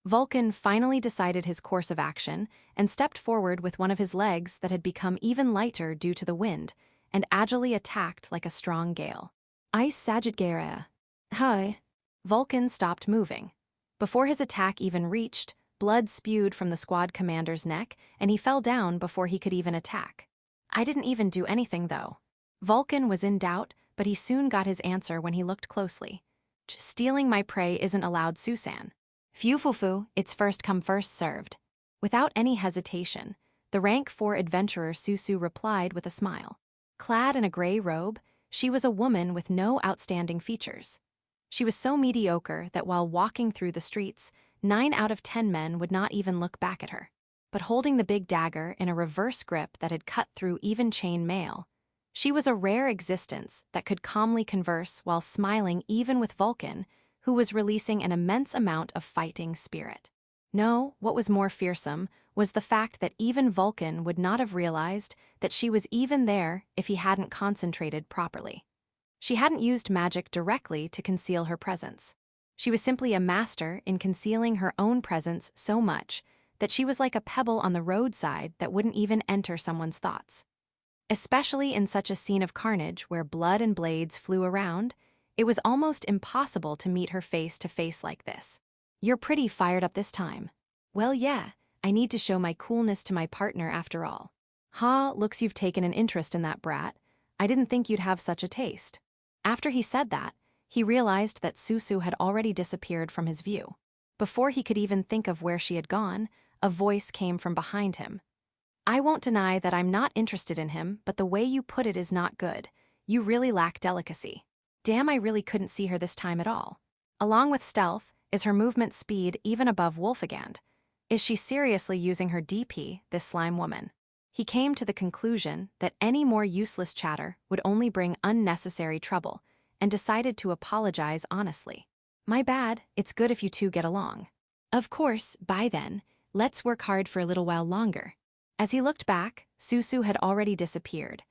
Vulcan finally decided his course of action and stepped forward with one of his legs that had become even lighter due to the wind, and agilely attacked like a strong gale. Ice Sagittarea. Hi. Vulcan stopped moving. Before his attack even reached, blood spewed from the squad commander's neck, and he fell down before he could even attack. I didn't even do anything, though. Vulcan was in doubt, but he soon got his answer when he looked closely. Stealing my prey isn't allowed, Susan. Fufufu, it's first come first served. Without any hesitation, the rank 4 adventurer Susu replied with a smile. Clad in a gray robe, she was a woman with no outstanding features. She was so mediocre that while walking through the streets, 9 out of 10 men would not even look back at her. But holding the big dagger in a reverse grip that had cut through even chain mail, she was a rare existence that could calmly converse while smiling even with Vulcan, who was releasing an immense amount of fighting spirit. No, what was more fearsome was the fact that even Vulcan would not have realized that she was even there if he hadn't concentrated properly. She hadn't used magic directly to conceal her presence. She was simply a master in concealing her own presence so much that she was like a pebble on the roadside that wouldn't even enter someone's thoughts. Especially in such a scene of carnage where blood and blades flew around, it was almost impossible to meet her face to face like this. You're pretty fired up this time. Well, yeah, I need to show my coolness to my partner after all. Looks you've taken an interest in that brat. I didn't think you'd have such a taste. After he said that, he realized that Susu had already disappeared from his view. Before he could even think of where she had gone, a voice came from behind him. I won't deny that I'm not interested in him, but the way you put it is not good. You really lack delicacy. Damn, I really couldn't see her this time at all. Along with stealth, is her movement speed even above Wolfigand? Is she seriously using her DP, this slime woman? He came to the conclusion that any more useless chatter would only bring unnecessary trouble, and decided to apologize honestly. My bad, it's good if you two get along. Of course, by then, let's work hard for a little while longer. As he looked back, Susu had already disappeared.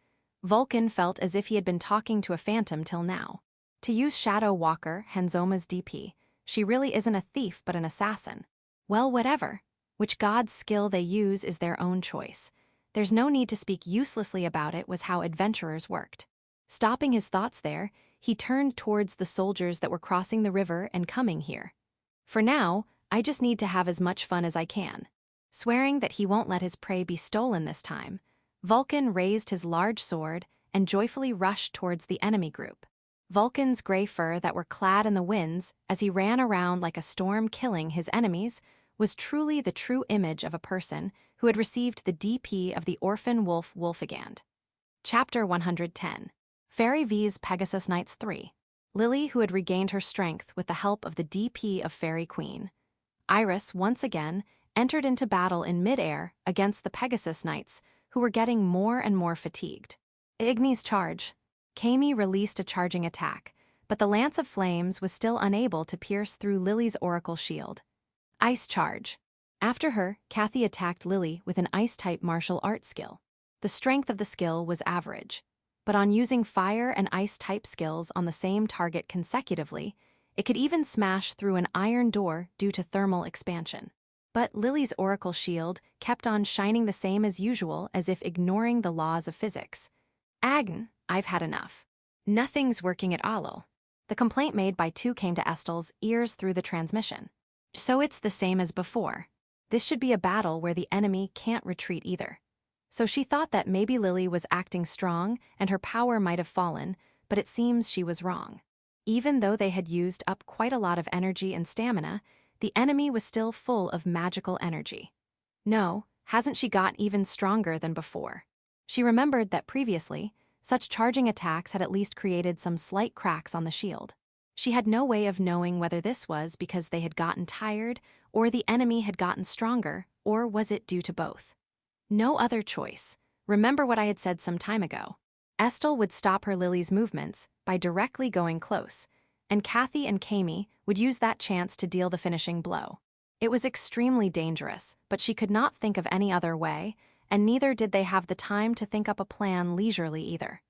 Vulcan felt as if he had been talking to a phantom till now. To use Shadow Walker, Hanzoma's DP, she really isn't a thief but an assassin. Well, whatever. Which god's skill they use is their own choice. There's no need to speak uselessly about it was how adventurers worked. Stopping his thoughts there, he turned towards the soldiers that were crossing the river and coming here. For now, I just need to have as much fun as I can. Swearing that he won't let his prey be stolen this time, Vulcan raised his large sword and joyfully rushed towards the enemy group. Vulcan's gray fur that were clad in the winds as he ran around like a storm killing his enemies was truly the true image of a person who had received the DP of the orphan wolf Wolfigand. Chapter 110. Fairy V's Pegasus Knights 3. Lily, who had regained her strength with the help of the DP of Fairy Queen. Iris, once again, entered into battle in mid-air against the Pegasus Knights, who were getting more and more fatigued. Igni's charge. Kami released a charging attack, but the Lance of Flames was still unable to pierce through Lily's oracle shield. Ice charge. After her, Kathy attacked Lily with an ice-type martial art skill. The strength of the skill was average, but on using fire and ice-type skills on the same target consecutively, it could even smash through an iron door due to thermal expansion. But Lily's oracle shield kept on shining the same as usual, as if ignoring the laws of physics. Agn, I've had enough. Nothing's working at all. The complaint made by two came to Estel's ears through the transmission. So it's the same as before. This should be a battle where the enemy can't retreat either. So she thought that maybe Lily was acting strong and her power might have fallen, but it seems she was wrong. Even though they had used up quite a lot of energy and stamina, the enemy was still full of magical energy. No, hasn't she got even stronger than before? She remembered that previously, such charging attacks had at least created some slight cracks on the shield. She had no way of knowing whether this was because they had gotten tired, or the enemy had gotten stronger, or was it due to both? No other choice. Remember what I had said some time ago. Estel would stop her Lily's movements by directly going close, and Kathy and Kami would use that chance to deal the finishing blow. It was extremely dangerous, but she could not think of any other way, and neither did they have the time to think up a plan leisurely either.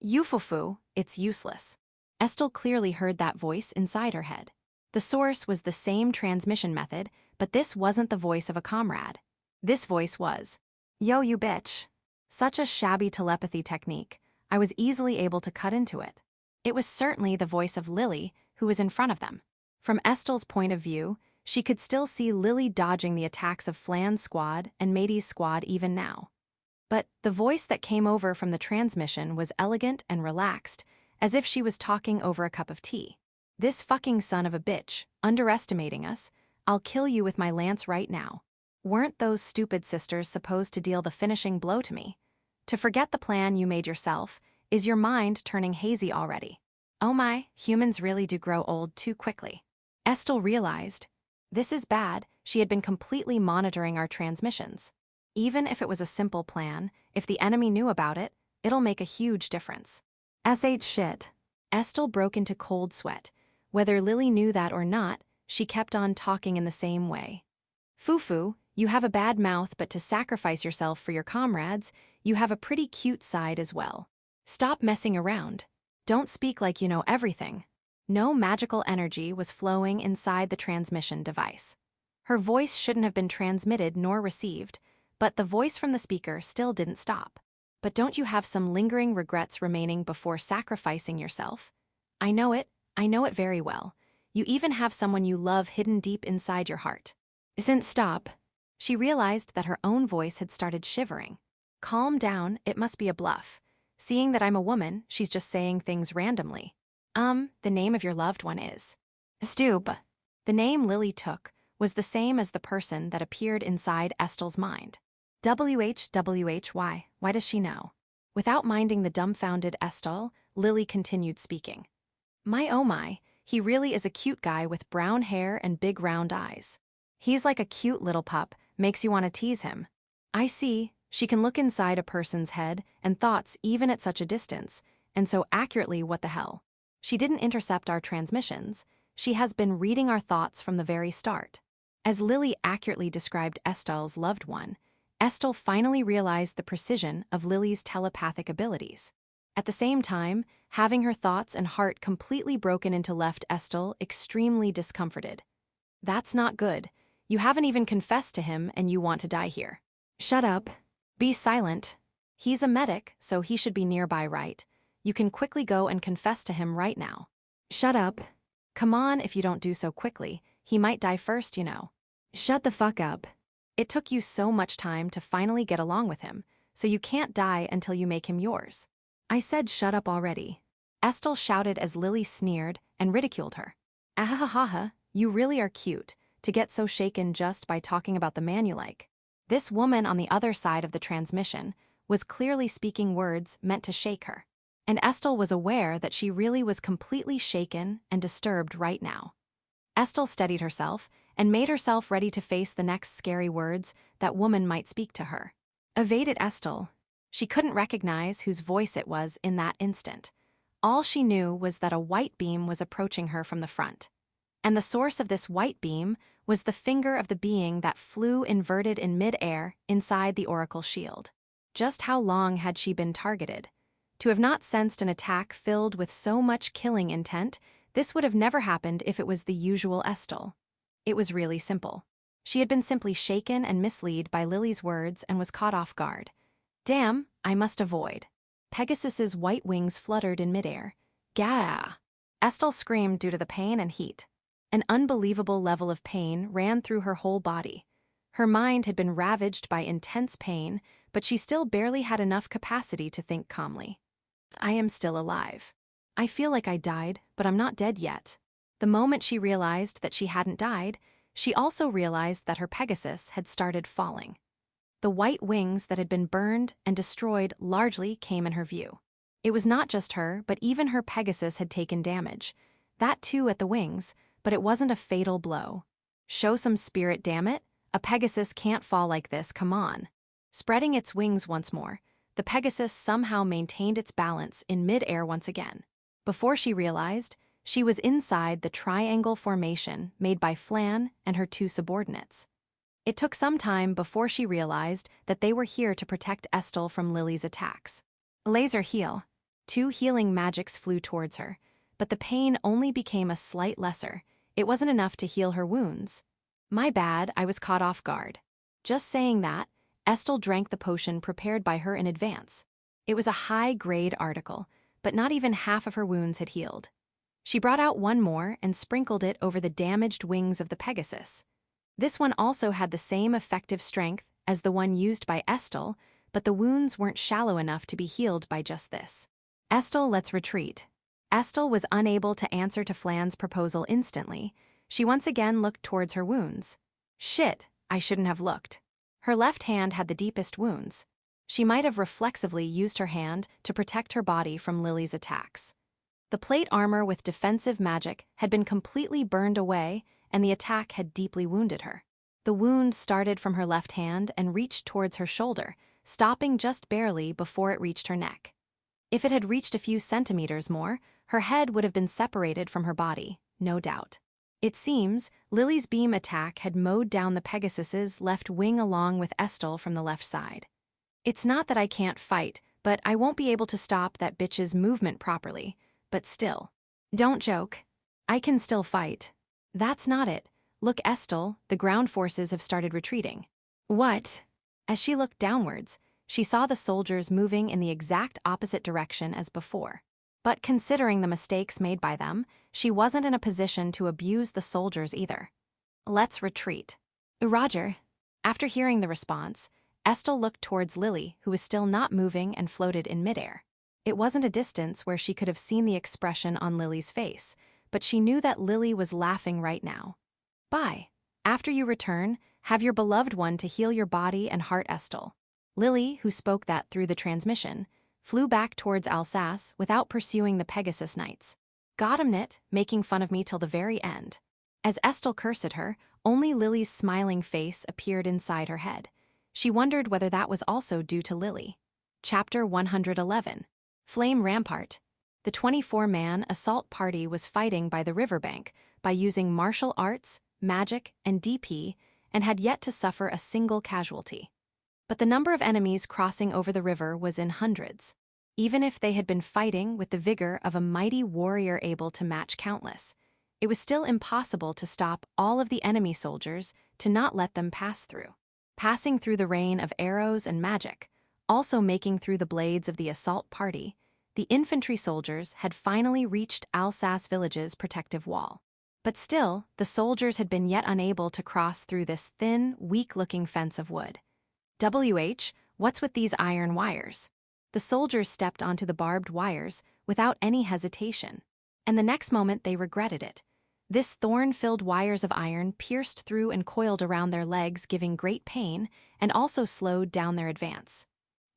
Yufufu, it's useless. Estel clearly heard that voice inside her head. The source was the same transmission method, but this wasn't the voice of a comrade. This voice was, "Yo, you bitch." Such a shabby telepathy technique, I was easily able to cut into it. It was certainly the voice of Lily, who was in front of them. From Estel's point of view, she could still see Lily dodging the attacks of Flan's squad and Matey's squad even now. But the voice that came over from the transmission was elegant and relaxed, as if she was talking over a cup of tea. "This fucking son of a bitch, underestimating us, I'll kill you with my lance right now. Weren't those stupid sisters supposed to deal the finishing blow to me? To forget the plan you made yourself, is your mind turning hazy already? Oh my, humans really do grow old too quickly." Estel realized, this is bad. She had been completely monitoring our transmissions. Even if it was a simple plan, if the enemy knew about it, it'll make a huge difference. Shit. Estel broke into cold sweat. Whether Lily knew that or not, she kept on talking in the same way. "Fufu, you have a bad mouth, but to sacrifice yourself for your comrades, you have a pretty cute side as well. Stop messing around. Don't speak like you know everything." No magical energy was flowing inside the transmission device. Her voice shouldn't have been transmitted nor received, but the voice from the speaker still didn't stop. "But don't you have some lingering regrets remaining before sacrificing yourself? I know it very well. You even have someone you love hidden deep inside your heart." Stop. She realized that her own voice had started shivering. "Calm down, it must be a bluff. Seeing that I'm a woman, she's just saying things randomly. The name of your loved one is..." Stoop. The name Lily took was the same as the person that appeared inside Estel's mind. WHWHY, why does she know? Without minding the dumbfounded Estel, Lily continued speaking. "My oh my, he really is a cute guy with brown hair and big round eyes. He's like a cute little pup, makes you want to tease him. I see, she can look inside a person's head and thoughts even at such a distance, and so accurately what the hell. She didn't intercept our transmissions, she has been reading our thoughts from the very start." As Lily accurately described Estel's loved one, Estel finally realized the precision of Lily's telepathic abilities. At the same time, having her thoughts and heart completely broken into, left Estelle extremely discomforted. That's not good. You haven't even confessed to him and you want to die here. Shut up. Be silent. He's a medic, so he should be nearby, right? You can quickly go and confess to him right now. Shut up. Come on, if you don't do so quickly, he might die first, you know. Shut the fuck up. It took you so much time to finally get along with him, so you can't die until you make him yours. I said shut up already. Estelle shouted as Lily sneered and ridiculed her. Ahahaha, you really are cute, to get so shaken just by talking about the man you like. This woman on the other side of the transmission was clearly speaking words meant to shake her. And Estelle was aware that she really was completely shaken and disturbed right now. Estelle steadied herself and made herself ready to face the next scary words that woman might speak to her. Evaded Estelle. She couldn't recognize whose voice it was in that instant. All she knew was that a white beam was approaching her from the front. And the source of this white beam was the finger of the being that flew inverted in mid-air inside the oracle shield. Just how long had she been targeted? To have not sensed an attack filled with so much killing intent, this would have never happened if it was the usual Estelle. It was really simple. She had been simply shaken and misled by Lily's words and was caught off guard. Damn, I must avoid. Pegasus's white wings fluttered in midair. Gah! Estelle screamed due to the pain and heat. An unbelievable level of pain ran through her whole body. Her mind had been ravaged by intense pain, but she still barely had enough capacity to think calmly. I am still alive. I feel like I died, but I'm not dead yet. The moment she realized that she hadn't died, she also realized that her Pegasus had started falling. The white wings that had been burned and destroyed largely came in her view. It was not just her, but even her Pegasus had taken damage. That too at the wings, but it wasn't a fatal blow. Show some spirit, damn it. A Pegasus can't fall like this, come on. Spreading its wings once more, the Pegasus somehow maintained its balance in mid-air once again. Before she realized, she was inside the triangle formation made by Flan and her two subordinates. It took some time before she realized that they were here to protect Estelle from Lily's attacks. Laser heal. 2 healing magics flew towards her, but the pain only became a slight lesser. It wasn't enough to heal her wounds. My bad, I was caught off guard. Just saying that, Estelle drank the potion prepared by her in advance. It was a high-grade article, but not even half of her wounds had healed. She brought out one more and sprinkled it over the damaged wings of the Pegasus. This one also had the same effective strength as the one used by Estelle, but the wounds weren't shallow enough to be healed by just this. Estelle, let's retreat. Estelle was unable to answer to Flan's proposal instantly. She once again looked towards her wounds. Shit, I shouldn't have looked. Her left hand had the deepest wounds. She might have reflexively used her hand to protect her body from Lily's attacks. The plate armor with defensive magic had been completely burned away, and the attack had deeply wounded her. The wound started from her left hand and reached towards her shoulder, stopping just barely before it reached her neck. If it had reached a few centimeters more, her head would have been separated from her body, no doubt. It seems Lily's beam attack had mowed down the Pegasus's left wing along with Estelle from the left side. It's not that I can't fight, but I won't be able to stop that bitch's movement properly, but still. Don't joke. I can still fight. That's not it. Look, Estelle, the ground forces have started retreating. What? As she looked downwards, she saw the soldiers moving in the exact opposite direction as before. But considering the mistakes made by them, she wasn't in a position to abuse the soldiers either. Let's retreat. Roger. After hearing the response, Estelle looked towards Lily, who was still not moving and floated in midair. It wasn't a distance where she could have seen the expression on Lily's face, but she knew that Lily was laughing right now. Bye. After you return, have your beloved one to heal your body and heart, Estelle. Lily, who spoke that through the transmission, flew back towards Alsace without pursuing the Pegasus Knights. Got 'em, Knit, making fun of me till the very end. As Estelle cursed at her, only Lily's smiling face appeared inside her head. She wondered whether that was also due to Lily. Chapter 111. Flame Rampart. The 24-man assault party was fighting by the riverbank by using martial arts, magic, and DP, and had yet to suffer a single casualty. But the number of enemies crossing over the river was in hundreds. Even if they had been fighting with the vigor of a mighty warrior able to match countless, it was still impossible to stop all of the enemy soldiers, to not let them pass through. Passing through the rain of arrows and magic, also making through the blades of the assault party, the infantry soldiers had finally reached Alsace village's protective wall. But still, the soldiers had been yet unable to cross through this thin, weak-looking fence of wood. What's with these iron wires? The soldiers stepped onto the barbed wires without any hesitation, and the next moment they regretted it. This thorn-filled wires of iron pierced through and coiled around their legs, giving great pain, and also slowed down their advance.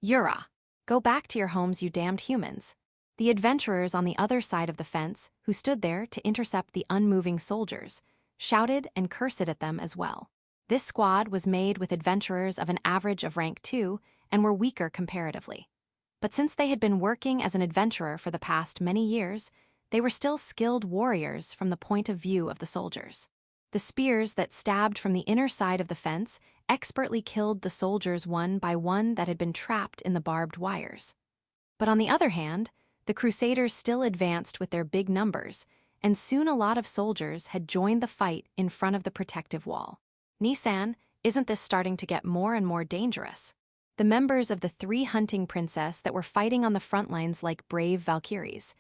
Yura! Go back to your homes, you damned humans. The adventurers on the other side of the fence, who stood there to intercept the unmoving soldiers, shouted and cursed at them as well. This squad was made with adventurers of an average of rank 2 and were weaker comparatively. But since they had been working as an adventurer for the past many years, they were still skilled warriors from the point of view of the soldiers. The spears that stabbed from the inner side of the fence expertly killed the soldiers one by one that had been trapped in the barbed wires. But on the other hand, the crusaders still advanced with their big numbers, and soon a lot of soldiers had joined the fight in front of the protective wall. Nissan, isn't this starting to get more and more dangerous? The members of the 3 hunting princess that were fighting on the front lines like brave Valkyries.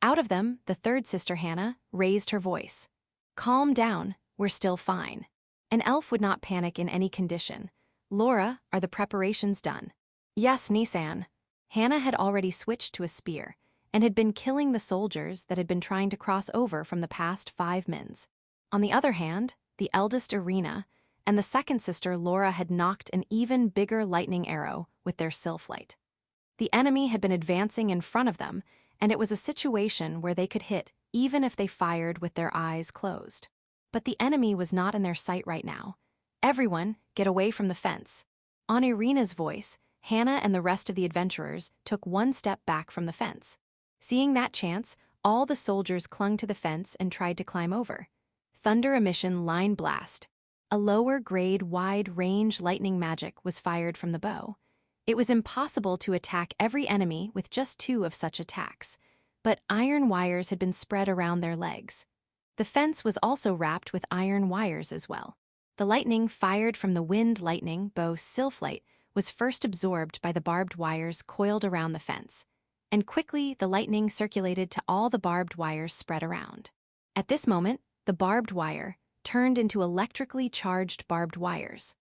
Out of them, the third sister Hannah raised her voice. Calm down, we're still fine. An elf would not panic in any condition. Laura, are the preparations done? Yes, Nissan. Hannah had already switched to a spear, and had been killing the soldiers that had been trying to cross over from the past 5 mins. On the other hand, the eldest Irina and the second sister Laura had knocked an even bigger lightning arrow with their sylphlight. The enemy had been advancing in front of them, and it was a situation where they could hit even if they fired with their eyes closed. But the enemy was not in their sight right now. Everyone, get away from the fence. On Irina's voice, Hannah and the rest of the adventurers took one step back from the fence. Seeing that chance, all the soldiers clung to the fence and tried to climb over. Thunder emission line blast. A lower-grade, wide-range lightning magic was fired from the bow. It was impossible to attack every enemy with just 2 of such attacks, but iron wires had been spread around their legs. The fence was also wrapped with iron wires as well. The lightning fired from the wind lightning bow sylphlight was first absorbed by the barbed wires coiled around the fence, and quickly the lightning circulated to all the barbed wires spread around. At this moment, the barbed wire turned into electrically charged barbed wires.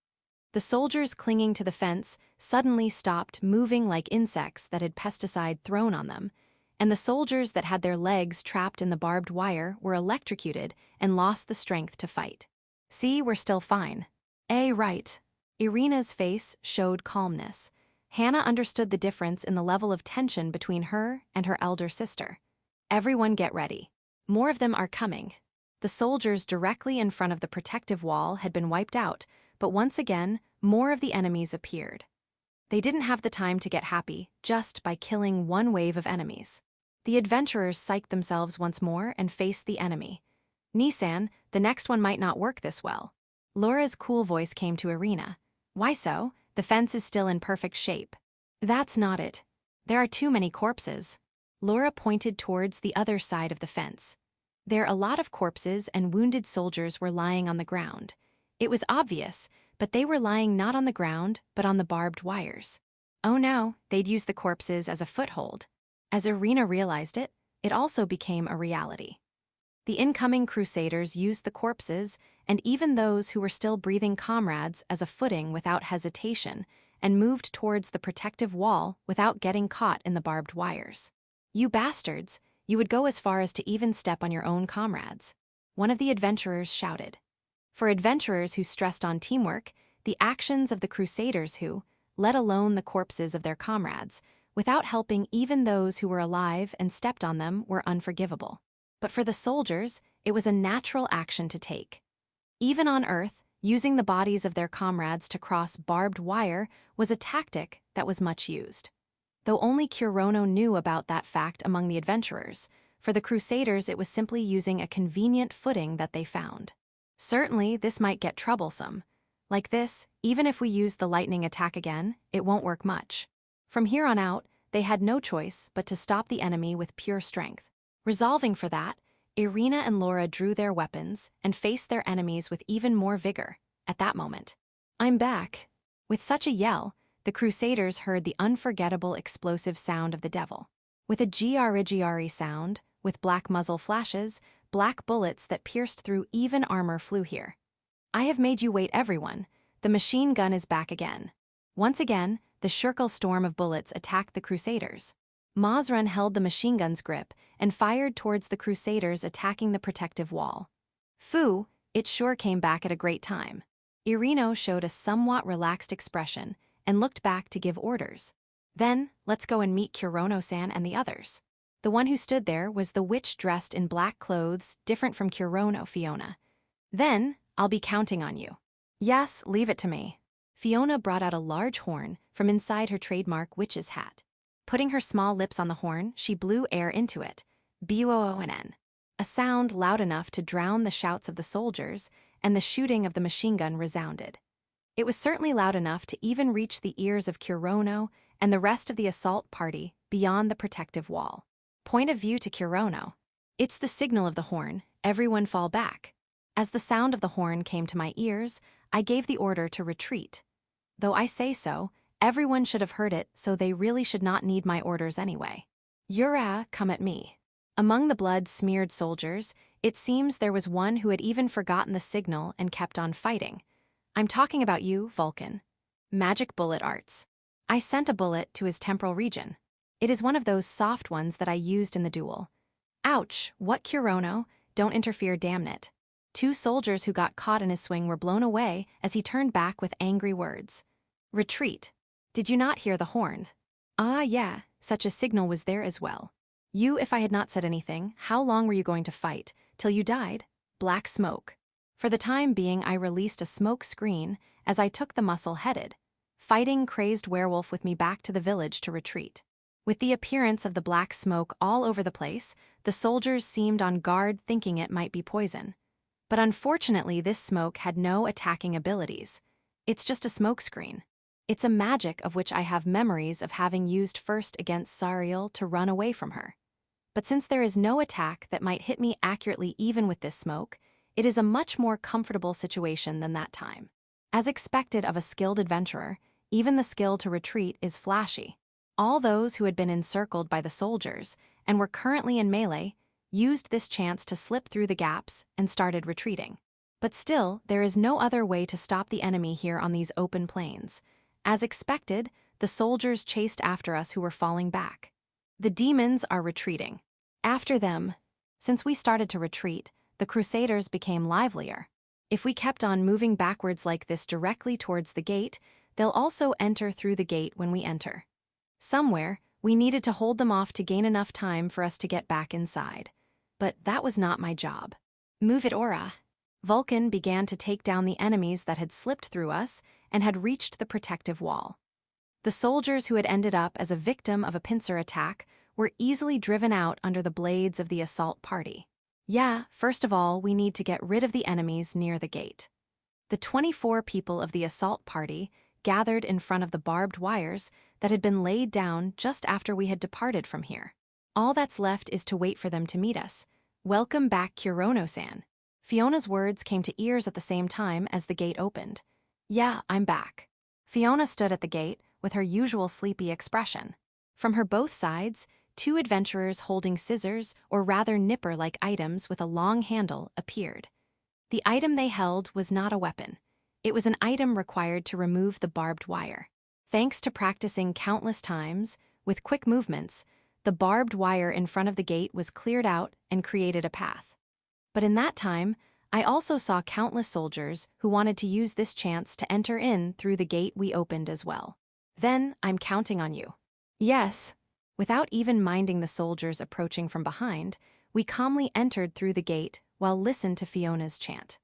The soldiers clinging to the fence suddenly stopped moving like insects that had pesticide thrown on them, and the soldiers that had their legs trapped in the barbed wire were electrocuted and lost the strength to fight. See, we're still fine. Right. Irina's face showed calmness. Hannah understood the difference in the level of tension between her and her elder sister. Everyone get ready. More of them are coming. The soldiers directly in front of the protective wall had been wiped out, but once again, more of the enemies appeared. They didn't have the time to get happy just by killing one wave of enemies. The adventurers psyched themselves once more and faced the enemy. Nissan, the next one might not work this well. Laura's cool voice came to Irina. Why so? The fence is still in perfect shape. That's not it. There are too many corpses. Laura pointed towards the other side of the fence. There a lot of corpses and wounded soldiers were lying on the ground. It was obvious, but they were lying not on the ground, but on the barbed wires. Oh no, they'd used the corpses as a foothold. As Irina realized it, it also became a reality. The incoming crusaders used the corpses, and even those who were still breathing comrades, as a footing without hesitation, and moved towards the protective wall without getting caught in the barbed wires. You bastards! You would go as far as to even step on your own comrades. One of the adventurers shouted. For adventurers who stressed on teamwork, the actions of the crusaders who, let alone the corpses of their comrades, without helping even those who were alive and stepped on them, were unforgivable. But for the soldiers, it was a natural action to take. Even on Earth, using the bodies of their comrades to cross barbed wire was a tactic that was much used. Though only Kurono knew about that fact among the adventurers, for the crusaders it was simply using a convenient footing that they found. Certainly, this might get troublesome. Like this, even if we use the lightning attack again, it won't work much. From here on out, they had no choice but to stop the enemy with pure strength. Resolving for that, Irina and Laura drew their weapons and faced their enemies with even more vigor. At that moment, "I'm back." With such a yell, the crusaders heard the unforgettable explosive sound of the devil. With a giari sound, with black muzzle flashes, black bullets that pierced through even armor flew here. "I have made you wait, everyone. The machine gun is back again." Once again, the shirkle storm of bullets attacked the crusaders. Mazran held the machine gun's grip and fired towards the crusaders attacking the protective wall. Phew, it sure came back at a great time. Irino showed a somewhat relaxed expression and looked back to give orders. "Then, let's go and meet Kurono-san and the others." The one who stood there was the witch dressed in black clothes, different from Kurono, Fiona. "Then, I'll be counting on you." "Yes, leave it to me." Fiona brought out a large horn from inside her trademark witch's hat. Putting her small lips on the horn, she blew air into it. "Boonn." A sound loud enough to drown the shouts of the soldiers, and the shooting of the machine gun resounded. It was certainly loud enough to even reach the ears of Kurono and the rest of the assault party beyond the protective wall. Point of view to Kurono. "It's the signal of the horn, everyone fall back." As the sound of the horn came to my ears, I gave the order to retreat. Though I say so, everyone should have heard it, so they really should not need my orders anyway. "Yura, come at me." Among the blood-smeared soldiers, it seems there was one who had even forgotten the signal and kept on fighting. "I'm talking about you, Vulcan." Magic bullet arts. I sent a bullet to his temporal region. It is one of those soft ones that I used in the duel. Ouch, what Kurono? Don't interfere, damn it. Two soldiers who got caught in his swing were blown away as he turned back with angry words. "Retreat. Did you not hear the horn?" "Ah, yeah, such a signal was there as well." "You, if I had not said anything, how long were you going to fight? Till you died?" Black smoke. For the time being, I released a smoke screen as I took the muscle-headed, fighting crazed werewolf with me back to the village to retreat. With the appearance of the black smoke all over the place, the soldiers seemed on guard thinking it might be poison. But unfortunately, this smoke had no attacking abilities. It's just a smokescreen. It's a magic of which I have memories of having used first against Sariel to run away from her. But since there is no attack that might hit me accurately even with this smoke, it is a much more comfortable situation than that time. As expected of a skilled adventurer, even the skill to retreat is flashy. All those who had been encircled by the soldiers and were currently in melee used this chance to slip through the gaps and started retreating. But still, there is no other way to stop the enemy here on these open plains. As expected, the soldiers chased after us who were falling back. The demons are retreating. After them. Since we started to retreat, the crusaders became livelier. If we kept on moving backwards like this directly towards the gate, they'll also enter through the gate when we enter. Somewhere, we needed to hold them off to gain enough time for us to get back inside. But that was not my job. "Move it, Aura." Vulcan began to take down the enemies that had slipped through us and had reached the protective wall. The soldiers who had ended up as a victim of a pincer attack were easily driven out under the blades of the assault party. Yeah, first of all, we need to get rid of the enemies near the gate. The 24 people of the assault party gathered in front of the barbed wires that had been laid down just after we had departed from here. All that's left is to wait for them to meet us. "Welcome back, Kurono-san." Fiona's words came to ears at the same time as the gate opened. "Yeah, I'm back." Fiona stood at the gate with her usual sleepy expression. From her both sides, two adventurers holding scissors, or rather nipper-like items with a long handle, appeared. The item they held was not a weapon. It was an item required to remove the barbed wire. Thanks to practicing countless times, with quick movements, the barbed wire in front of the gate was cleared out and created a path. But in that time, I also saw countless soldiers who wanted to use this chance to enter in through the gate we opened as well. "Then, I'm counting on you." "Yes." Without even minding the soldiers approaching from behind, we calmly entered through the gate while listened to Fiona's chant.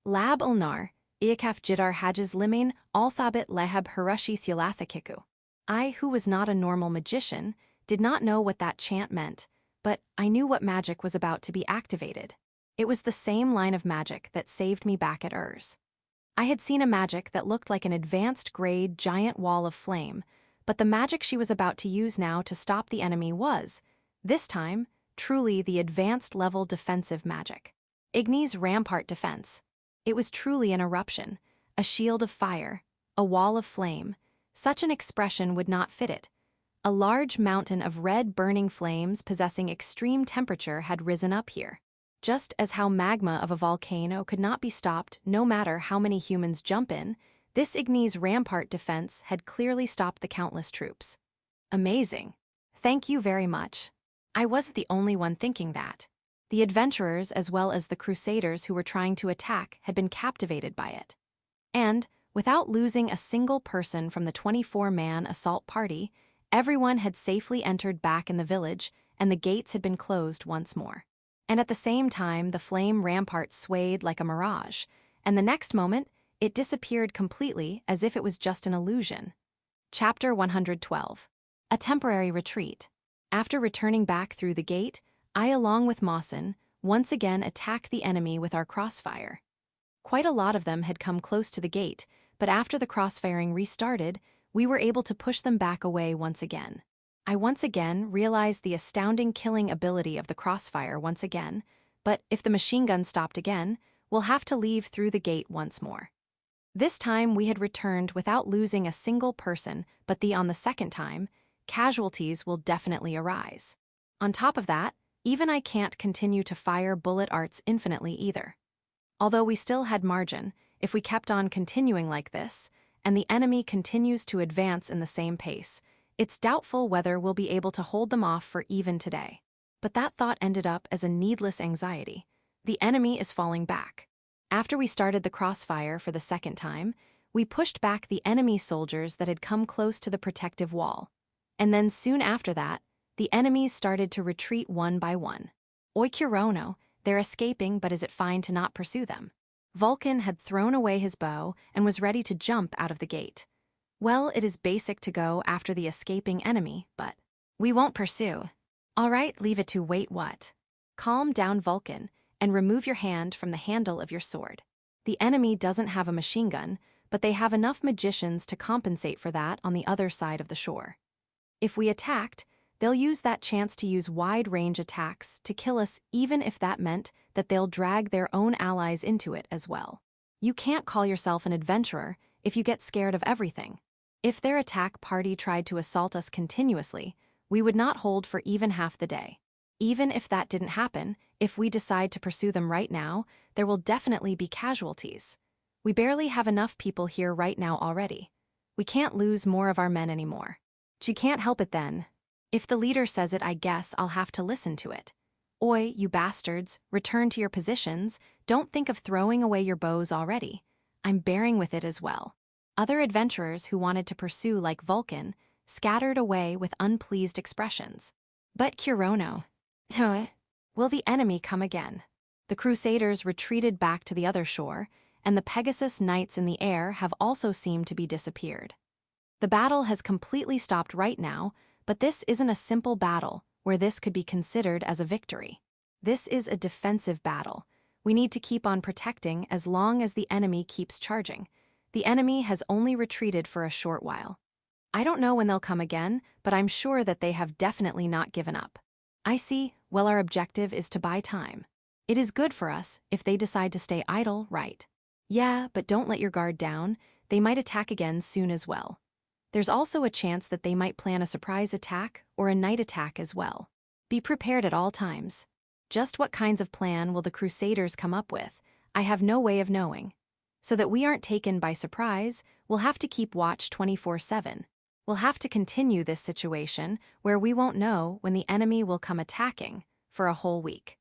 "Lab Ulnar, Iakaf Jidar Hajiz Limain, Althabit Lehab Harushi Thulathakiku." I, who was not a normal magician, did not know what that chant meant, but I knew what magic was about to be activated. It was the same line of magic that saved me back at Urs. I had seen a magic that looked like an advanced grade giant wall of flame, but the magic she was about to use now to stop the enemy was, this time, truly the advanced-level defensive magic. Igni's Rampart Defense. It was truly an eruption, a shield of fire, a wall of flame. Such an expression would not fit it. A large mountain of red burning flames possessing extreme temperature had risen up here. Just as how magma of a volcano could not be stopped no matter how many humans jump in, this Igni's Rampart Defense had clearly stopped the countless troops. Amazing. Thank you very much. I wasn't the only one thinking that. The adventurers as well as the crusaders who were trying to attack had been captivated by it. And, without losing a single person from the 24-man assault party, everyone had safely entered back in the village and the gates had been closed once more. And at the same time, the flame rampart swayed like a mirage, and the next moment, it disappeared completely as if it was just an illusion. Chapter 112. A Temporary Retreat. After returning back through the gate, I, along with Mawson, once again attacked the enemy with our crossfire. Quite a lot of them had come close to the gate, but after the crossfiring restarted, we were able to push them back away once again. I once again realized the astounding killing ability of the crossfire once again, but if the machine gun stopped again, we'll have to leave through the gate once more. This time we had returned without losing a single person, but on the second time, casualties will definitely arise. On top of that, even I can't continue to fire bullet arts infinitely either. Although we still had margin, if we kept on continuing like this, and the enemy continues to advance in the same pace, it's doubtful whether we'll be able to hold them off for even today. But that thought ended up as a needless anxiety. The enemy is falling back. After we started the crossfire for the second time, we pushed back the enemy soldiers that had come close to the protective wall. And then soon after that, the enemies started to retreat one by one. Oi Kurono, they're escaping, but is it fine to not pursue them? Vulcan had thrown away his bow and was ready to jump out of the gate. Well, it is basic to go after the escaping enemy, but we won't pursue. All right, leave it to wait what? Calm down, Vulcan, and remove your hand from the handle of your sword. The enemy doesn't have a machine gun, but they have enough magicians to compensate for that on the other side of the shore. If we attacked, they'll use that chance to use wide-range attacks to kill us, even if that meant that they'll drag their own allies into it as well. You can't call yourself an adventurer if you get scared of everything. If their attack party tried to assault us continuously, we would not hold for even half the day. Even if that didn't happen, if we decide to pursue them right now, there will definitely be casualties. We barely have enough people here right now already. We can't lose more of our men anymore. She can't help it then. If the leader says it, I guess I'll have to listen to it. Oi, you bastards, return to your positions. Don't think of throwing away your bows already. I'm bearing with it as well. Other adventurers who wanted to pursue like Vulcan scattered away with unpleased expressions. But Kurono, will the enemy come again? The crusaders retreated back to the other shore, and the Pegasus knights in the air have also seemed to be disappeared. The battle has completely stopped right now, but this isn't a simple battle where this could be considered as a victory. This is a defensive battle. We need to keep on protecting as long as the enemy keeps charging. The enemy has only retreated for a short while. I don't know when they'll come again, but I'm sure that they have definitely not given up. I see, well, our objective is to buy time. It is good for us if they decide to stay idle, right? Yeah, but don't let your guard down. They might attack again soon as well. There's also a chance that they might plan a surprise attack or a night attack as well. Be prepared at all times. Just what kinds of plan will the crusaders come up with? I have no way of knowing. So that we aren't taken by surprise, we'll have to keep watch 24/7. We'll have to continue this situation where we won't know when the enemy will come attacking for a whole week.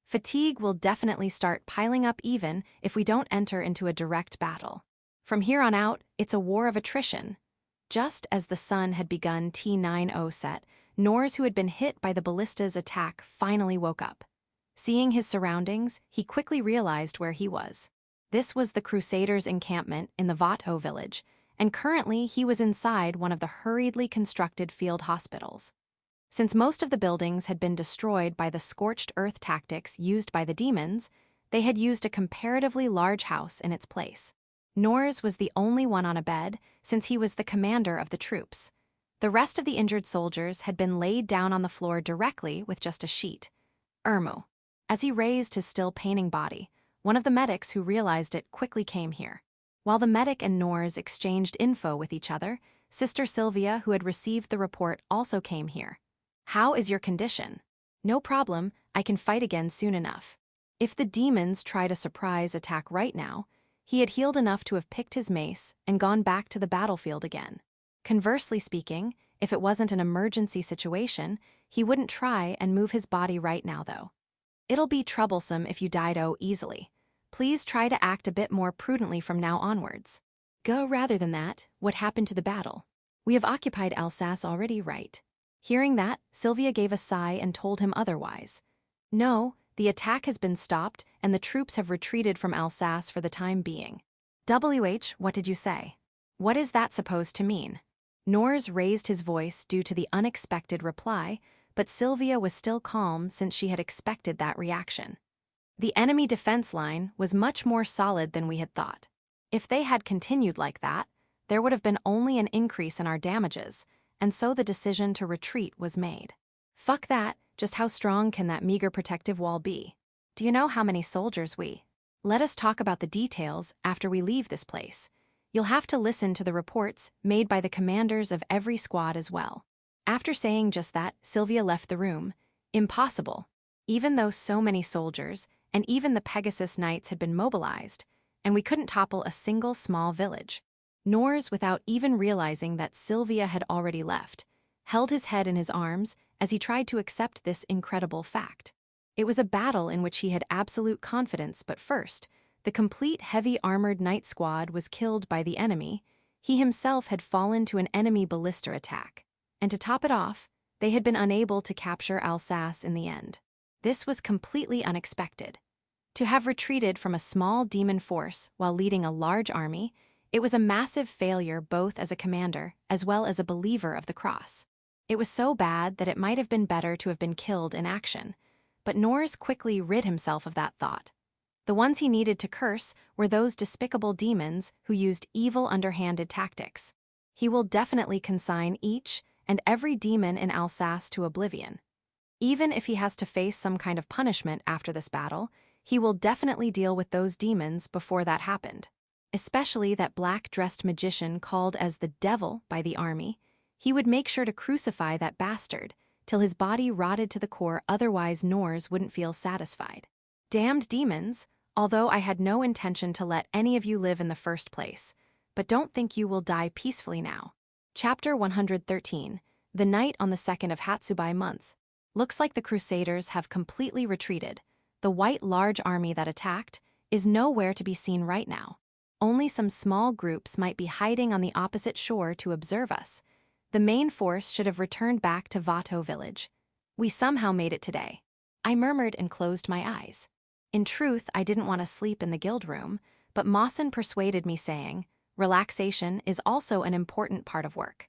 Fatigue will definitely start piling up even if we don't enter into a direct battle. From here on out, it's a war of attrition. Just as the sun had begun T90 set, Nors, who had been hit by the ballista's attack, finally woke up. Seeing his surroundings, he quickly realized where he was. This was the Crusaders' encampment in the Vato village, and currently he was inside one of the hurriedly constructed field hospitals. Since most of the buildings had been destroyed by the scorched earth tactics used by the demons, they had used a comparatively large house in its place. Nors was the only one on a bed, since he was the commander of the troops. The rest of the injured soldiers had been laid down on the floor directly with just a sheet. Irmu. As he raised his still paining body, one of the medics who realized it quickly came here. While the medic and Nors exchanged info with each other, Sister Sylvia, who had received the report, also came here. How is your condition? No problem, I can fight again soon enough. If the demons tried a surprise attack right now, he had healed enough to have picked his mace and gone back to the battlefield again. Conversely speaking, if it wasn't an emergency situation, he wouldn't try and move his body right now though. It'll be troublesome if you died easily. Please try to act a bit more prudently from now onwards. Go rather than that, what happened to the battle? We have occupied Alsace already, right? Hearing that, Sylvia gave a sigh and told him otherwise. No, the attack has been stopped and the troops have retreated from Alsace for the time being. What did you say? What is that supposed to mean? Nors raised his voice due to the unexpected reply, but Sylvia was still calm since she had expected that reaction. The enemy defense line was much more solid than we had thought. If they had continued like that, there would have been only an increase in our damages, and so the decision to retreat was made. Fuck that, just how strong can that meager protective wall be? Do you know how many soldiers we? Let us talk about the details after we leave this place. You'll have to listen to the reports made by the commanders of every squad as well. After saying just that, Sylvia left the room. Impossible. Even though so many soldiers, and even the Pegasus knights had been mobilized, and we couldn't topple a single small village. Nors, without even realizing that Sylvia had already left, held his head in his arms as he tried to accept this incredible fact. It was a battle in which he had absolute confidence, but first, the complete heavy-armored knight squad was killed by the enemy. He himself had fallen to an enemy ballista attack. And to top it off, they had been unable to capture Alsace in the end. This was completely unexpected. To have retreated from a small demon force while leading a large army, it was a massive failure both as a commander as well as a believer of the cross. It was so bad that it might have been better to have been killed in action, but Nors quickly rid himself of that thought. The ones he needed to curse were those despicable demons who used evil underhanded tactics. He will definitely consign each and every demon in Alsace to oblivion. Even if he has to face some kind of punishment after this battle, he will definitely deal with those demons before that happened. Especially that black-dressed magician called as the devil by the army. He would make sure to crucify that bastard till his body rotted to the core, otherwise Nors wouldn't feel satisfied. Damned demons, although I had no intention to let any of you live in the first place, but don't think you will die peacefully now. Chapter 113, The Night on the 2nd of Hatsubai month. Looks like the crusaders have completely retreated. The white large army that attacked is nowhere to be seen right now. Only some small groups might be hiding on the opposite shore to observe us. The main force should have returned back to Vato village. We somehow made it today. I murmured and closed my eyes. In truth, I didn't want to sleep in the guild room, but Mawson persuaded me, saying, relaxation is also an important part of work.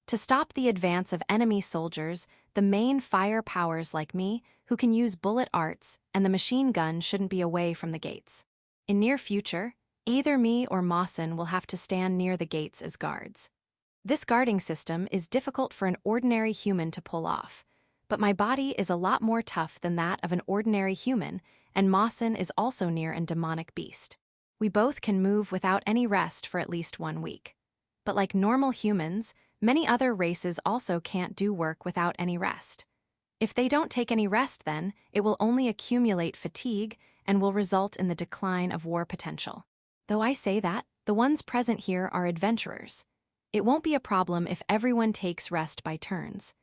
To stop the advance of enemy soldiers, the main fire powers like me, who can use bullet arts, and the machine gun shouldn't be away from the gates. In near future, either me or Mawson will have to stand near the gates as guards. This guarding system is difficult for an ordinary human to pull off, but my body is a lot more tough than that of an ordinary human, and Mawson is also near a demonic beast. We both can move without any rest for at least 1 week. But like normal humans, many other races also can't do work without any rest. If they don't take any rest then, it will only accumulate fatigue and will result in the decline of war potential. Though I say that, the ones present here are adventurers. It won't be a problem if everyone takes rest by turns.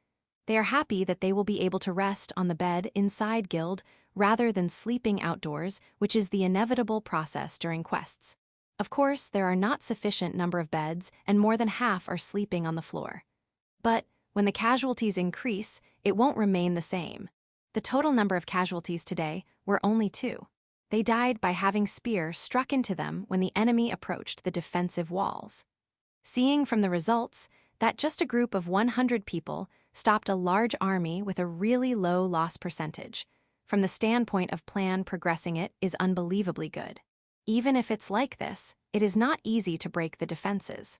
They are happy that they will be able to rest on the bed inside guild rather than sleeping outdoors, which is the inevitable process during quests. Of course, there are not sufficient number of beds, and more than half are sleeping on the floor. But when the casualties increase, it won't remain the same. The total number of casualties today were only 2. They died by having spear struck into them when the enemy approached the defensive walls. Seeing from the results that just a group of 100 people stopped a large army with a really low loss percentage, from the standpoint of plan progressing it is unbelievably good. Even if it's like this, it is not easy to break the defenses.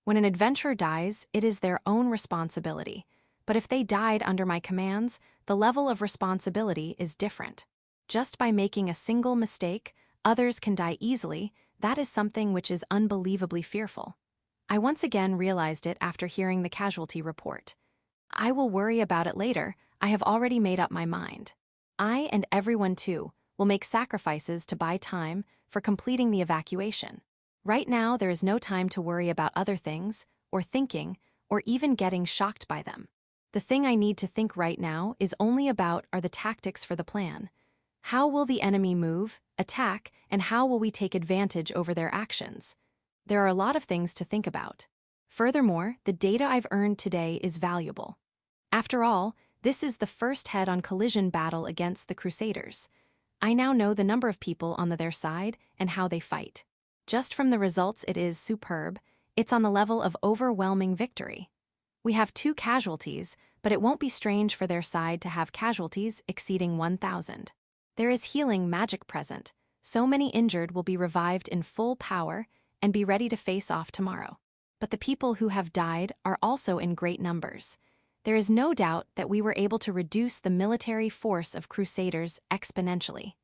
When an adventurer dies, it is their own responsibility. But if they died under my commands, the level of responsibility is different. Just by making a single mistake, others can die easily. That is something which is unbelievably fearful. I once again realized it after hearing the casualty report. I will worry about it later. I have already made up my mind. I, and everyone too, will make sacrifices to buy time for completing the evacuation. Right now, there is no time to worry about other things, or thinking, or even getting shocked by them. The thing I need to think right now is only about are the tactics for the plan. How will the enemy move, attack, and how will we take advantage over their actions? There are a lot of things to think about. Furthermore, the data I've earned today is valuable. After all, this is the first head-on collision battle against the Crusaders. I now know the number of people on their side and how they fight. Just from the results, it is superb. It's on the level of overwhelming victory. We have 2 casualties, but it won't be strange for their side to have casualties exceeding 1,000. There is healing magic present. So many injured will be revived in full power and be ready to face off tomorrow. But the people who have died are also in great numbers. There is no doubt that we were able to reduce the military force of Crusaders exponentially.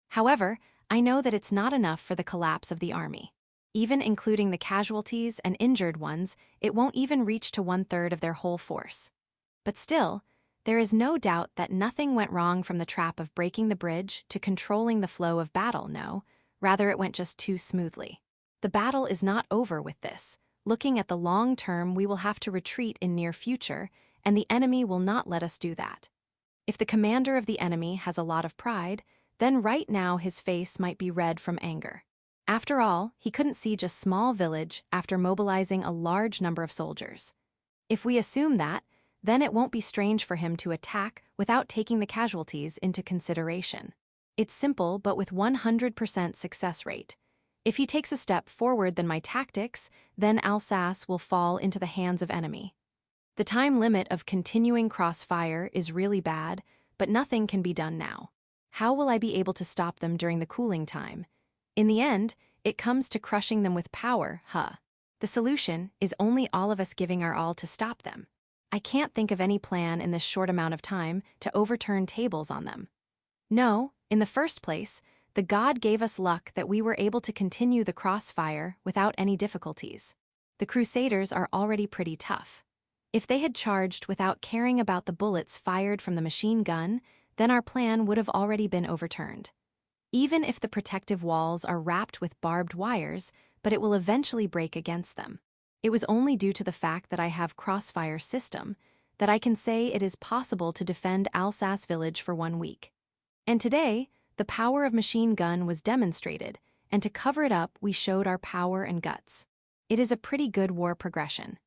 However, I know that it's not enough for the collapse of the army. Even including the casualties and injured ones, it won't even reach to 1/3 of their whole force. But still, there is no doubt that nothing went wrong from the trap of breaking the bridge to controlling the flow of battle, no, rather it went just too smoothly. The battle is not over with this. Looking at the long term, we will have to retreat in near future, and the enemy will not let us do that. If the commander of the enemy has a lot of pride, then right now his face might be red from anger. After all, he couldn't siege a small village after mobilizing a large number of soldiers. If we assume that, then it won't be strange for him to attack without taking the casualties into consideration. It's simple but with 100% success rate. If he takes a step forward than my tactics, then Alsace will fall into the hands of enemy. The time limit of continuing crossfire is really bad, but nothing can be done now. How will I be able to stop them during the cooling time? In the end, it comes to crushing them with power, The solution is only all of us giving our all to stop them. I can't think of any plan in this short amount of time to overturn tables on them. No, in the first place, the god gave us luck that we were able to continue the crossfire without any difficulties. The Crusaders are already pretty tough. If they had charged without caring about the bullets fired from the machine gun, then our plan would have already been overturned. Even if the protective walls are wrapped with barbed wires, but it will eventually break against them. It was only due to the fact that I have crossfire system that I can say it is possible to defend Alsace village for 1 week. And today, the power of machine gun was demonstrated, and to cover it up, we showed our power and guts. It is a pretty good war progression.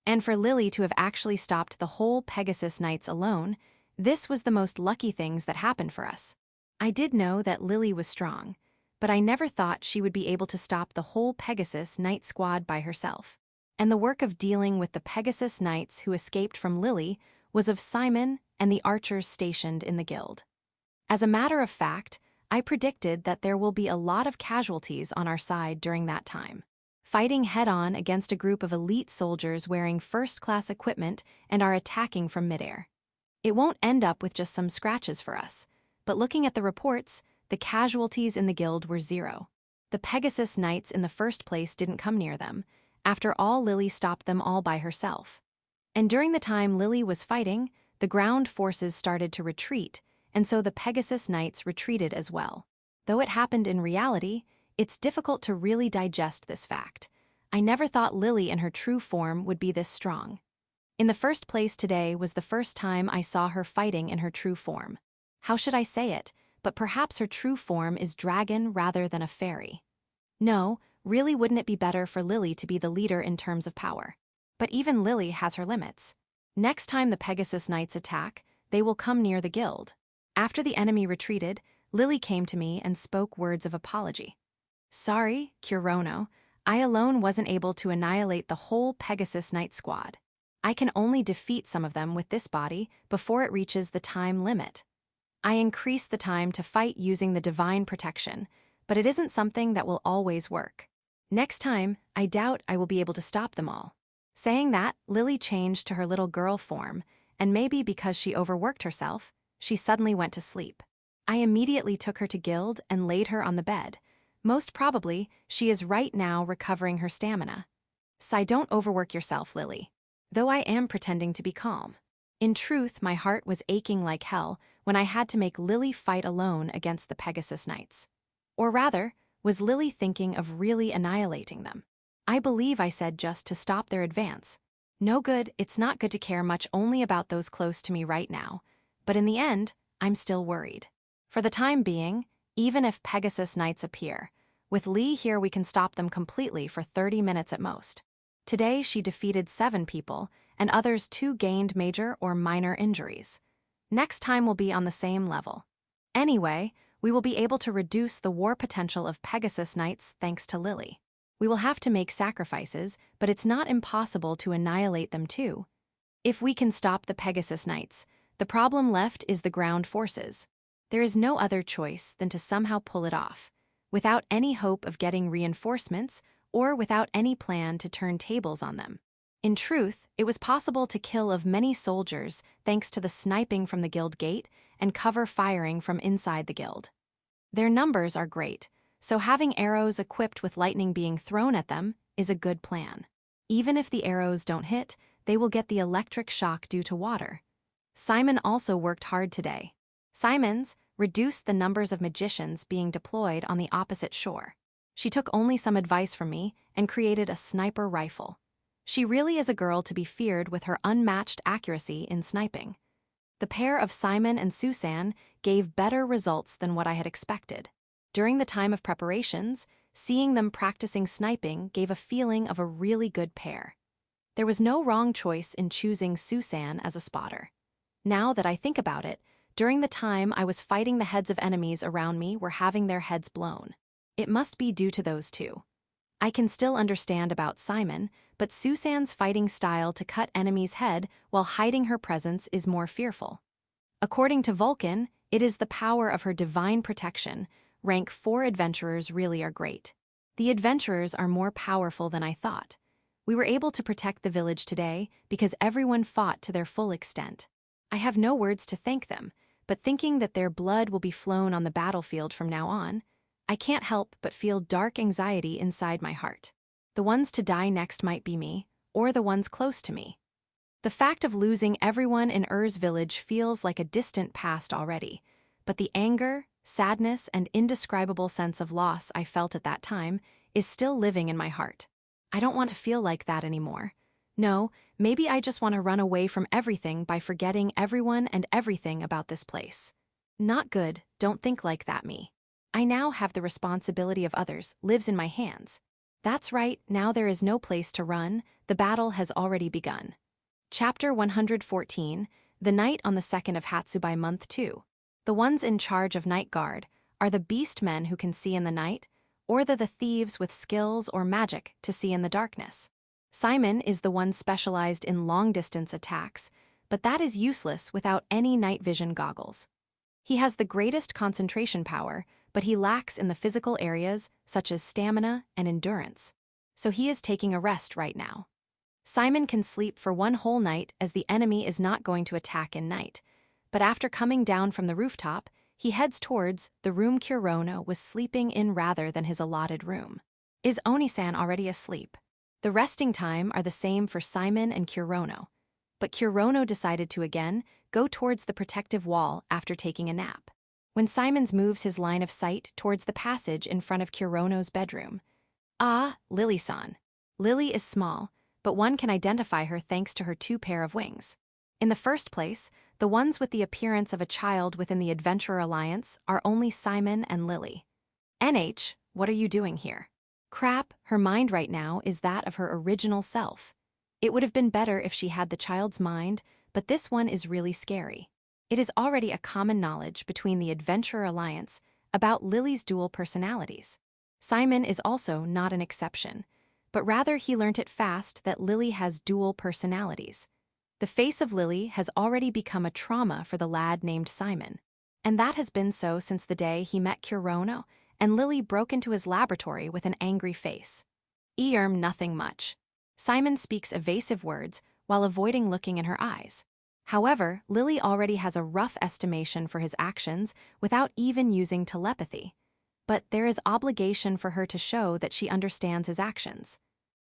And for Lily to have actually stopped the whole Pegasus Knights alone, this was the most lucky things that happened for us. I did know that Lily was strong, but I never thought she would be able to stop the whole Pegasus Knight squad by herself. And the work of dealing with the Pegasus Knights who escaped from Lily was of Simon and the archers stationed in the guild. As a matter of fact, I predicted that there will be a lot of casualties on our side during that time. Fighting head-on against a group of elite soldiers wearing first-class equipment and are attacking from midair. It won't end up with just some scratches for us, but looking at the reports, the casualties in the guild were 0. The Pegasus Knights in the first place didn't come near them. After all, Lily stopped them all by herself. And during the time Lily was fighting, the ground forces started to retreat, and so the Pegasus Knights retreated as well. Though it happened in reality, it's difficult to really digest this fact. I never thought Lily in her true form would be this strong. In the first place, today was the first time I saw her fighting in her true form. How should I say it? But perhaps her true form is dragon rather than a fairy. No, really, wouldn't it be better for Lily to be the leader in terms of power? But even Lily has her limits. Next time the Pegasus Knights attack, they will come near the guild. After the enemy retreated, Lily came to me and spoke words of apology. Sorry, Kurono, I alone wasn't able to annihilate the whole Pegasus Knight squad. I can only defeat some of them with this body before it reaches the time limit. I increased the time to fight using the divine protection, but it isn't something that will always work. Next time, I doubt I will be able to stop them all. Saying that, Lily changed to her little girl form, and maybe because she overworked herself, she suddenly went to sleep. I immediately took her to Guild and laid her on the bed. Most probably, she is right now recovering her stamina. Sigh, don't overwork yourself, Lily. Though I am pretending to be calm. In truth, my heart was aching like hell when I had to make Lily fight alone against the Pegasus Knights. Or rather, was Lily thinking of really annihilating them? I believe I said just to stop their advance. No good, it's not good to care much only about those close to me right now. But in the end, I'm still worried. For the time being, even if Pegasus Knights appear, with Lee here we can stop them completely for 30 minutes at most. Today she defeated 7 people, and others 2 gained major or minor injuries. Next time will be on the same level. Anyway, we will be able to reduce the war potential of Pegasus Knights thanks to Lily. We will have to make sacrifices, but it's not impossible to annihilate them too. If we can stop the Pegasus Knights, the problem left is the ground forces. There is no other choice than to somehow pull it off, without any hope of getting reinforcements or without any plan to turn tables on them. In truth, it was possible to kill of many soldiers thanks to the sniping from the guild gate and cover firing from inside the guild. Their numbers are great, so having arrows equipped with lightning being thrown at them is a good plan. Even if the arrows don't hit, they will get the electric shock due to water. Simon also worked hard today. Simon's reduced the numbers of magicians being deployed on the opposite shore. She took only some advice from me and created a sniper rifle. She really is a girl to be feared with her unmatched accuracy in sniping. The pair of Simon and Susan gave better results than what I had expected. During the time of preparations, seeing them practicing sniping gave a feeling of a really good pair. There was no wrong choice in choosing Susan as a spotter. Now that I think about it, during the time I was fighting the heads of enemies around me were having their heads blown. It must be due to those two. I can still understand about Simon, but Susan's fighting style to cut enemies' head while hiding her presence is more fearful. According to Vulcan, it is the power of her divine protection. Rank 4 adventurers really are great. The adventurers are more powerful than I thought. We were able to protect the village today because everyone fought to their full extent. I have no words to thank them, but thinking that their blood will be flown on the battlefield from now on, I can't help but feel dark anxiety inside my heart. The ones to die next might be me, or the ones close to me. The fact of losing everyone in Ur's village feels like a distant past already, but the anger, sadness, and indescribable sense of loss I felt at that time is still living in my heart. I don't want to feel like that anymore. No, maybe I just want to run away from everything by forgetting everyone and everything about this place. Not good, don't think like that, me. I now have the responsibility of others, lives in my hands. That's right, now there is no place to run, the battle has already begun. Chapter 114, The Night on the 2nd of Hatsubai Month 2. The ones in charge of night guard are the beast men who can see in the night, or the thieves with skills or magic to see in the darkness. Simon is the one specialized in long-distance attacks, but that is useless without any night vision goggles. He has the greatest concentration power, but he lacks in the physical areas such as stamina and endurance. So he is taking a rest right now. Simon can sleep for one whole night as the enemy is not going to attack in night, but after coming down from the rooftop, he heads towards the room Kurono was sleeping in rather than his allotted room. Is Oni-san already asleep? The resting time are the same for Simon and Kurono, but Kurono decided to again go towards the protective wall after taking a nap. When Simons moves his line of sight towards the passage in front of Kurono's bedroom. Ah, Lily-san. Lily is small, but one can identify her thanks to her 2 pair of wings. In the first place, the ones with the appearance of a child within the Adventurer Alliance are only Simon and Lily. NH, what are you doing here? Crap, her mind right now is that of her original self. It would have been better if she had the child's mind, but this one is really scary. It is already a common knowledge between the Adventurer Alliance about Lily's dual personalities. Simon is also not an exception, but rather he learnt it fast that Lily has dual personalities. The face of Lily has already become a trauma for the lad named Simon, and that has been so since the day he met Kurono and Lily broke into his laboratory with an angry face. Nothing much. Simon speaks evasive words while avoiding looking in her eyes. However, Lily already has a rough estimation for his actions without even using telepathy. But there is obligation for her to show that she understands his actions.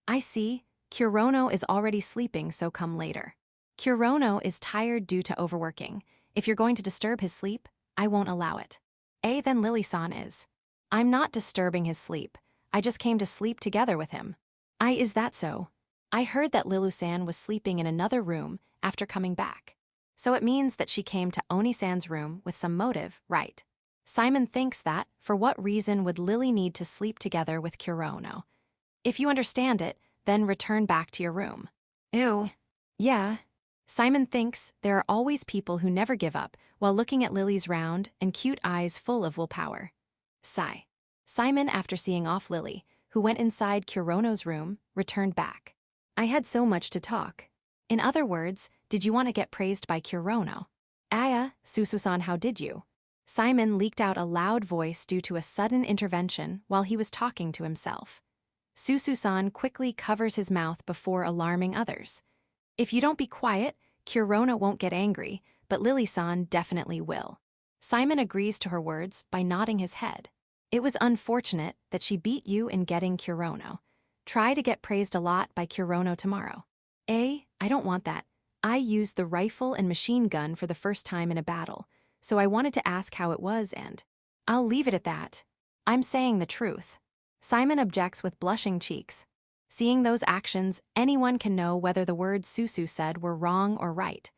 I see, Kurono is already sleeping, so come later. Kurono is tired due to overworking. If you're going to disturb his sleep, I won't allow it. Then Lily-san is. I'm not disturbing his sleep. I just came to sleep together with him. Is that so? I heard that Lilu-san was sleeping in another room after coming back. So it means that she came to Oni-san's room with some motive, right? Simon thinks that, for what reason would Lily need to sleep together with Kurono? If you understand it, then return back to your room. Ew. Yeah. Simon thinks there are always people who never give up while looking at Lily's round and cute eyes full of willpower. Sigh. Simon, after seeing off Lily, who went inside Kurono's room, returned back. I had so much to talk. In other words, did you want to get praised by Kurono? Aya, Susu-san, how did you? Simon leaked out a loud voice due to a sudden intervention while he was talking to himself. Susu-san quickly covers his mouth before alarming others. If you don't be quiet, Kurono won't get angry, but Lily-san definitely will. Simon agrees to her words by nodding his head. It was unfortunate that she beat you in getting Kurono. Try to get praised a lot by Kurono tomorrow. I don't want that. I used the rifle and machine gun for the first time in a battle, so I wanted to ask how it was, and I'll leave it at that. I'm saying the truth. Simon objects with blushing cheeks. Seeing those actions, anyone can know whether the words Susu said were wrong or right.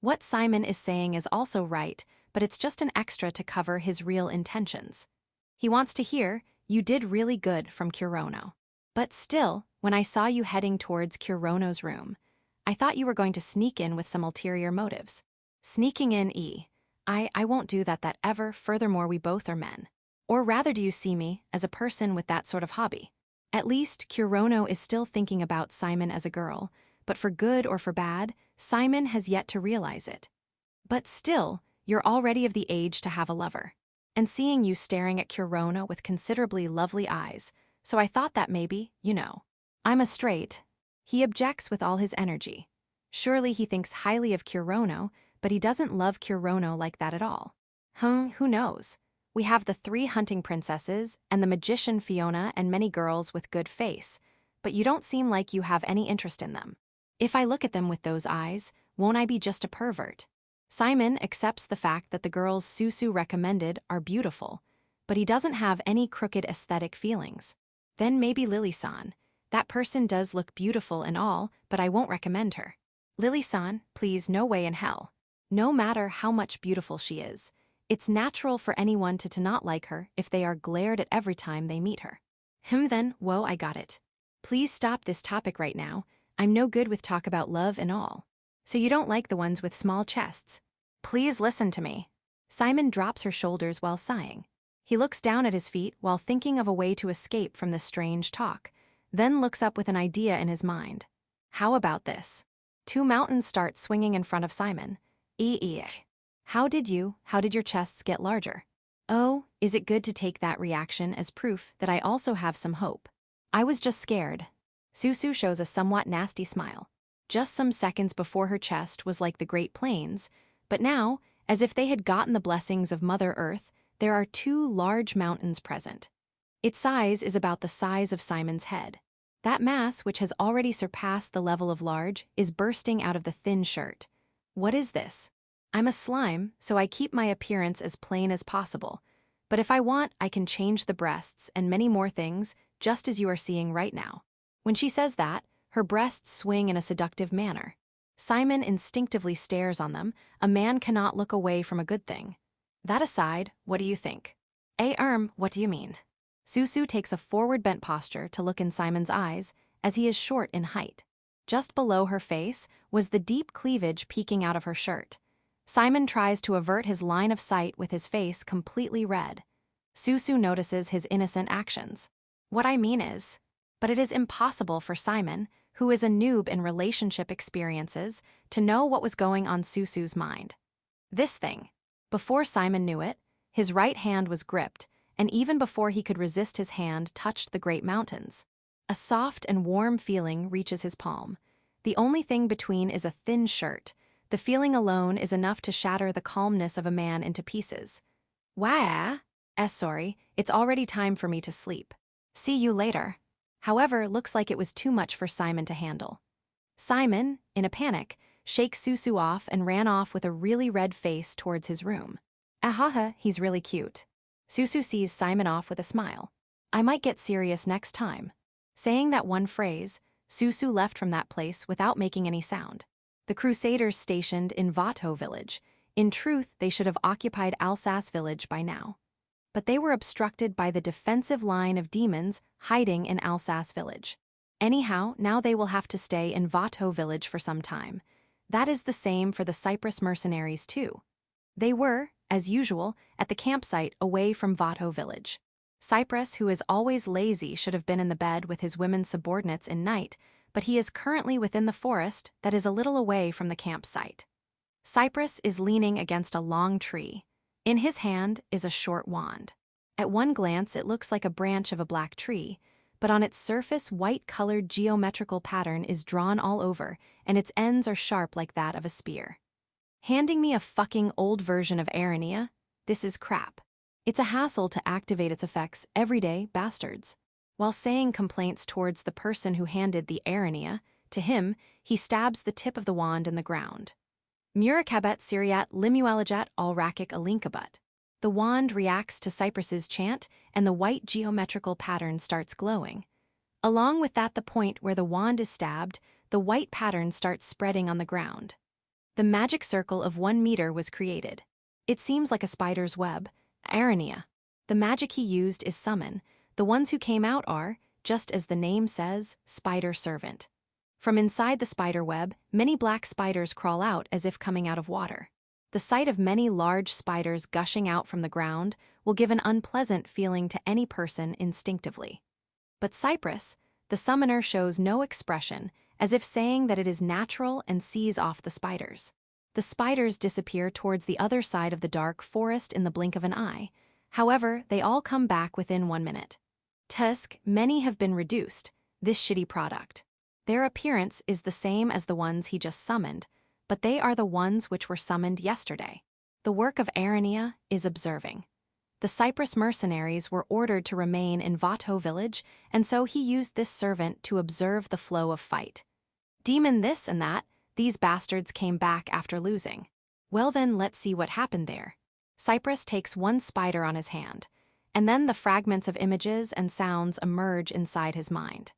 What Simon is saying is also right, but it's just an extra to cover his real intentions. He wants to hear, "You did really good," from Kurono. But still, when I saw you heading towards Kurono's room, I thought you were going to sneak in with some ulterior motives. Sneaking in, I won't do that ever. Furthermore, we both are men. Or rather, do you see me as a person with that sort of hobby? At least, Kurono is still thinking about Simon as a girl, but for good or for bad, Simon has yet to realize it. But still, you're already of the age to have a lover. And seeing you staring at Kurono with considerably lovely eyes, so I thought that maybe, I'm a straight. He objects with all his energy. Surely he thinks highly of Kurono, but he doesn't love Kurono like that at all. Who knows? We have the 3 hunting princesses and the magician Fiona and many girls with good face, but you don't seem like you have any interest in them. If I look at them with those eyes, won't I be just a pervert? Simon accepts the fact that the girls Susu recommended are beautiful, but he doesn't have any crooked aesthetic feelings. Then maybe Lily-san. That person does look beautiful and all, but I won't recommend her. Lily-san, please, no way in hell. No matter how much beautiful she is, it's natural for anyone to not like her if they are glared at every time they meet her. Then, whoa, I got it. Please stop this topic right now. I'm no good with talk about love and all. So you don't like the ones with small chests? Please listen to me. Simon drops her shoulders while sighing. He looks down at his feet while thinking of a way to escape from this strange talk, then looks up with an idea in his mind. How about this? 2 mountains start swinging in front of Simon. How did your chests get larger? Oh, is it good to take that reaction as proof that I also have some hope? I was just scared. Susu shows a somewhat nasty smile. Just some seconds before her chest was like the Great Plains, but now, as if they had gotten the blessings of Mother Earth, there are 2 large mountains present. Its size is about the size of Simon's head. That mass, which has already surpassed the level of large, is bursting out of the thin shirt. What is this? I'm a slime, so I keep my appearance as plain as possible. But if I want, I can change the breasts and many more things, just as you are seeing right now. When she says that, her breasts swing in a seductive manner. Simon instinctively stares on them. A man cannot look away from a good thing. That aside, what do you think? What do you mean? Susu takes a forward-bent posture to look in Simon's eyes, as he is short in height. Just below her face was the deep cleavage peeking out of her shirt. Simon tries to avert his line of sight with his face completely red. Susu notices his innocent actions. What I mean is, but it is impossible for Simon, who is a noob in relationship experiences, to know what was going on Susu's mind. This thing. Before Simon knew it, his right hand was gripped, and even before he could resist, his hand touched the great mountains. A soft and warm feeling reaches his palm. The only thing between is a thin shirt. The feeling alone is enough to shatter the calmness of a man into pieces. Wah! Sorry, it's already time for me to sleep. See you later. However, looks like it was too much for Simon to handle. Simon, in a panic, shakes Susu off and ran off with a really red face towards his room. Ahaha, he's really cute. Susu sees Simon off with a smile. I might get serious next time. Saying that one phrase, Susu left from that place without making any sound. The crusaders stationed in Vato village. In truth, they should have occupied Alsas village by now. But they were obstructed by the defensive line of demons hiding in Alsas village. Anyhow, now they will have to stay in Vato village for some time. That is the same for the Cyprus mercenaries too. They were, as usual, at the campsite away from Vato village. Cyprus, who is always lazy, should have been in the bed with his women subordinates in night, but he is currently within the forest that is a little away from the campsite. Cyprus is leaning against a long tree. In his hand is a short wand. At one glance it looks like a branch of a black tree, but on its surface white-colored geometrical pattern is drawn all over, and its ends are sharp like that of a spear. Handing me a fucking old version of Arania? This is crap. It's a hassle to activate its effects every day, bastards. While saying complaints towards the person who handed the Arania, to him, he stabs the tip of the wand in the ground. Murakabet Siriat Limualajet Alrakik Alinkabat. The wand reacts to Cyprus's chant, and the white geometrical pattern starts glowing. Along with that, the point where the wand is stabbed, the white pattern starts spreading on the ground. The magic circle of 1 meter was created. It seems like a spider's web. Arania. The magic he used is summon. The ones who came out are, just as the name says, spider servant. From inside the spider web, many black spiders crawl out as if coming out of water. The sight of many large spiders gushing out from the ground will give an unpleasant feeling to any person instinctively. But Cyprus, the summoner, shows no expression, as if saying that it is natural and sees off the spiders. The spiders disappear towards the other side of the dark forest in the blink of an eye. However, they all come back within 1 minute. Tusk, many have been reduced, this shitty product. Their appearance is the same as the ones he just summoned, but they are the ones which were summoned yesterday. The work of Arania is observing. The Cyprus mercenaries were ordered to remain in Vato village, and so he used this servant to observe the flow of fight. Demon this and that, these bastards came back after losing. Well then, let's see what happened there. Cyprus takes one spider on his hand, and then the fragments of images and sounds emerge inside his mind.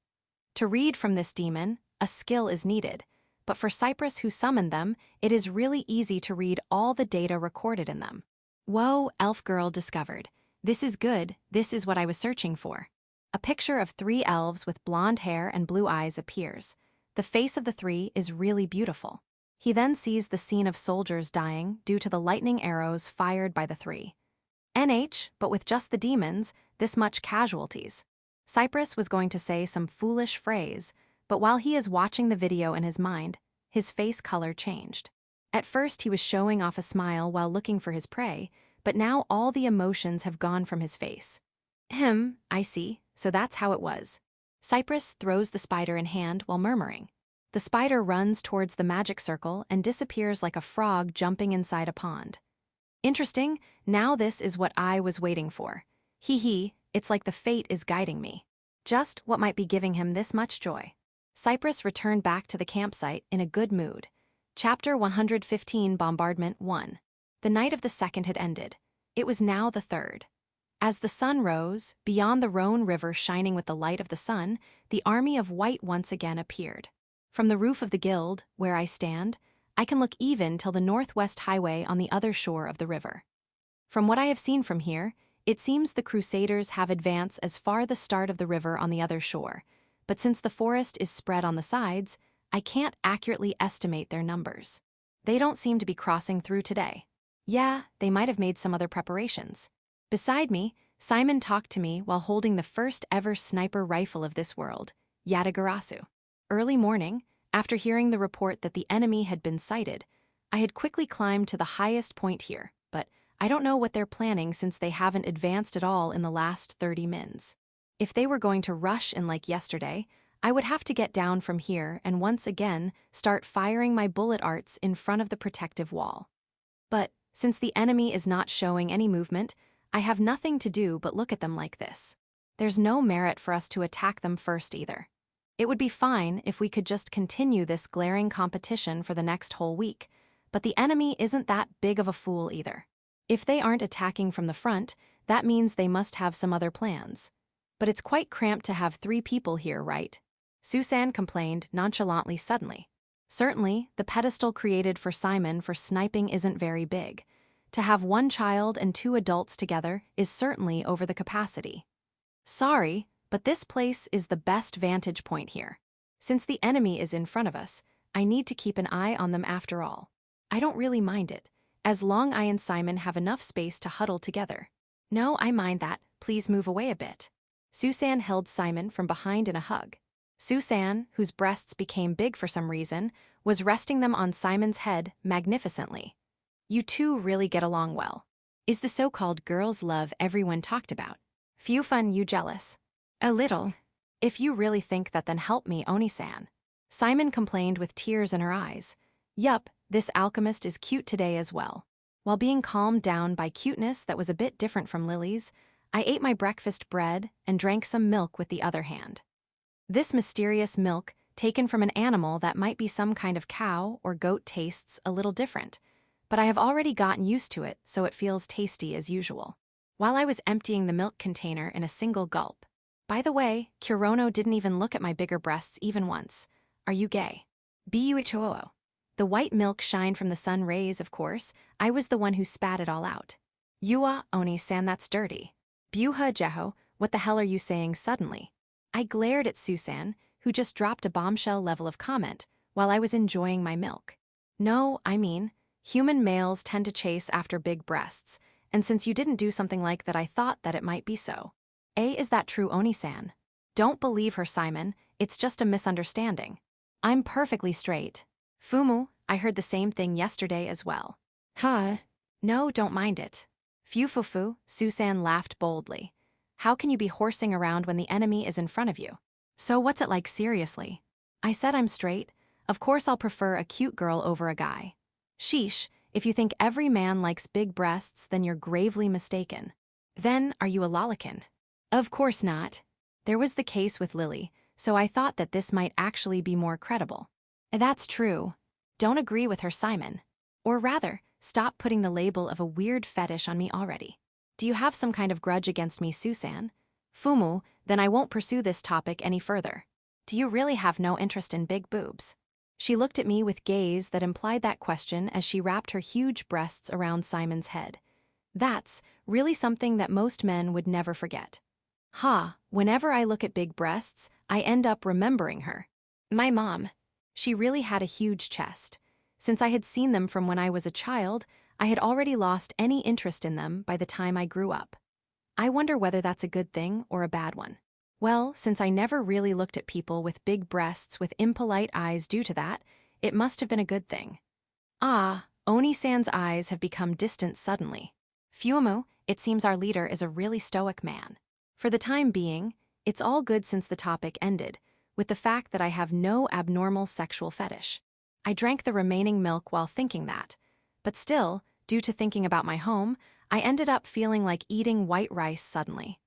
To read from this demon, a skill is needed, but for Cyprus who summoned them, it is really easy to read all the data recorded in them. Whoa, elf girl discovered. This is good, this is what I was searching for. A picture of 3 elves with blonde hair and blue eyes appears. The face of the 3 is really beautiful. He then sees the scene of soldiers dying due to the lightning arrows fired by the 3. But with just the demons, this much casualties. Cyprus was going to say some foolish phrase, but while he is watching the video in his mind, his face color changed. At first he was showing off a smile while looking for his prey, but now all the emotions have gone from his face. I see, so that's how it was. Cyprus throws the spider in hand while murmuring. The spider runs towards the magic circle and disappears like a frog jumping inside a pond. Interesting, now this is what I was waiting for. It's like the fate is guiding me. Just what might be giving him this much joy. Cyprus returned back to the campsite in a good mood. Chapter 115 Bombardment 1. The night of the 2nd had ended. It was now the 3rd. As the sun rose, beyond the Rhone River shining with the light of the sun, the army of white once again appeared. From the roof of the guild, where I stand, I can look even till the northwest highway on the other shore of the river. From what I have seen from here, it seems the crusaders have advanced as far the start of the river on the other shore, but since the forest is spread on the sides, I can't accurately estimate their numbers. They don't seem to be crossing through today. Yeah, they might have made some other preparations. Beside me, Simon talked to me while holding the first ever sniper rifle of this world, Yatagarasu. Early morning, after hearing the report that the enemy had been sighted, I had quickly climbed to the highest point here, but I don't know what they're planning since they haven't advanced at all in the last 30 mins. If they were going to rush in like yesterday, I would have to get down from here and once again start firing my bullet arts in front of the protective wall. But since the enemy is not showing any movement, I have nothing to do but look at them like this. There's no merit for us to attack them first either. It would be fine if we could just continue this glaring competition for the next whole week, but the enemy isn't that big of a fool either. If they aren't attacking from the front, that means they must have some other plans. But it's quite cramped to have 3 people here, right? Susan complained nonchalantly suddenly. Certainly, the pedestal created for Simon for sniping isn't very big. To have 1 child and 2 adults together is certainly over the capacity. Sorry, but this place is the best vantage point here. Since the enemy is in front of us, I need to keep an eye on them after all. I don't really mind it, as long I and Simon have enough space to huddle together. No, I mind that, please move away a bit. Susan held Simon from behind in a hug. Susan, whose breasts became big for some reason, was resting them on Simon's head magnificently. You two really get along well. Is the so-called girls' love everyone talked about? Phew fun, you jealous? A little. If you really think that, then help me, Oni-san. Simon complained with tears in her eyes. Yup, this alchemist is cute today as well. While being calmed down by cuteness that was a bit different from Lily's, I ate my breakfast bread and drank some milk with the other hand. This mysterious milk, taken from an animal that might be some kind of cow or goat, tastes a little different, but I have already gotten used to it, so it feels tasty as usual. While I was emptying the milk container in a single gulp. By the way, Kurono didn't even look at my bigger breasts even once. Are you gay? Buichoo. The white milk shined from the sun rays, of course. I was the one who spat it all out. Yua, Oni-san, that's dirty. Buha Jeho, what the hell are you saying suddenly? I glared at Susan, who just dropped a bombshell level of comment, while I was enjoying my milk. No, I mean, human males tend to chase after big breasts, and since you didn't do something like that, I thought that it might be so. Is that true, Oni-san? Don't believe her, Simon, it's just a misunderstanding. I'm perfectly straight. Fumu, I heard the same thing yesterday as well. Huh? No, don't mind it. Fufufu, Susan laughed boldly. How can you be horsing around when the enemy is in front of you? So what's it like, seriously? I said I'm straight. Of course I'll prefer a cute girl over a guy. Sheesh, if you think every man likes big breasts, then you're gravely mistaken. Then, are you a lolicant? Of course not. There was the case with Lily, so I thought that this might actually be more credible. That's true. Don't agree with her, Simon. Or rather, stop putting the label of a weird fetish on me already. Do you have some kind of grudge against me, Susan? Fumu, then I won't pursue this topic any further. Do you really have no interest in big boobs? She looked at me with gaze that implied that question as she wrapped her huge breasts around Simon's head. That's really something that most men would never forget. Whenever I look at big breasts, I end up remembering her. My mom. She really had a huge chest. Since I had seen them from when I was a child, I had already lost any interest in them by the time I grew up. I wonder whether that's a good thing or a bad one. Well, since I never really looked at people with big breasts with impolite eyes due to that, it must have been a good thing. Oni-san's eyes have become distant suddenly. Fumu, it seems our leader is a really stoic man. For the time being, it's all good since the topic ended, with the fact that I have no abnormal sexual fetish. I drank the remaining milk while thinking that, but still, due to thinking about my home, I ended up feeling like eating white rice suddenly.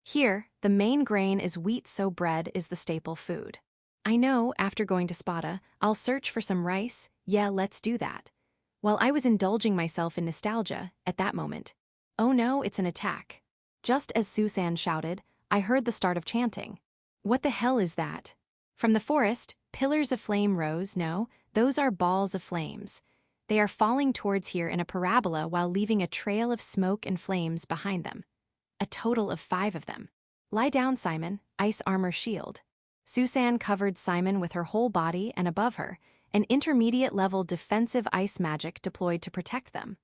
Here, the main grain is wheat, so bread is the staple food. I know, after going to Spada, I'll search for some rice. Yeah, let's do that. While I was indulging myself in nostalgia, at that moment, oh no, it's an attack. Just as Susan shouted, I heard the start of chanting. What the hell is that? From the forest, pillars of flame rose. No, those are balls of flames. They are falling towards here in a parabola while leaving a trail of smoke and flames behind them. A total of 5 of them. Lie down, Simon, ice armor shield. Susan covered Simon with her whole body, and above her, an intermediate-level defensive ice magic deployed to protect them.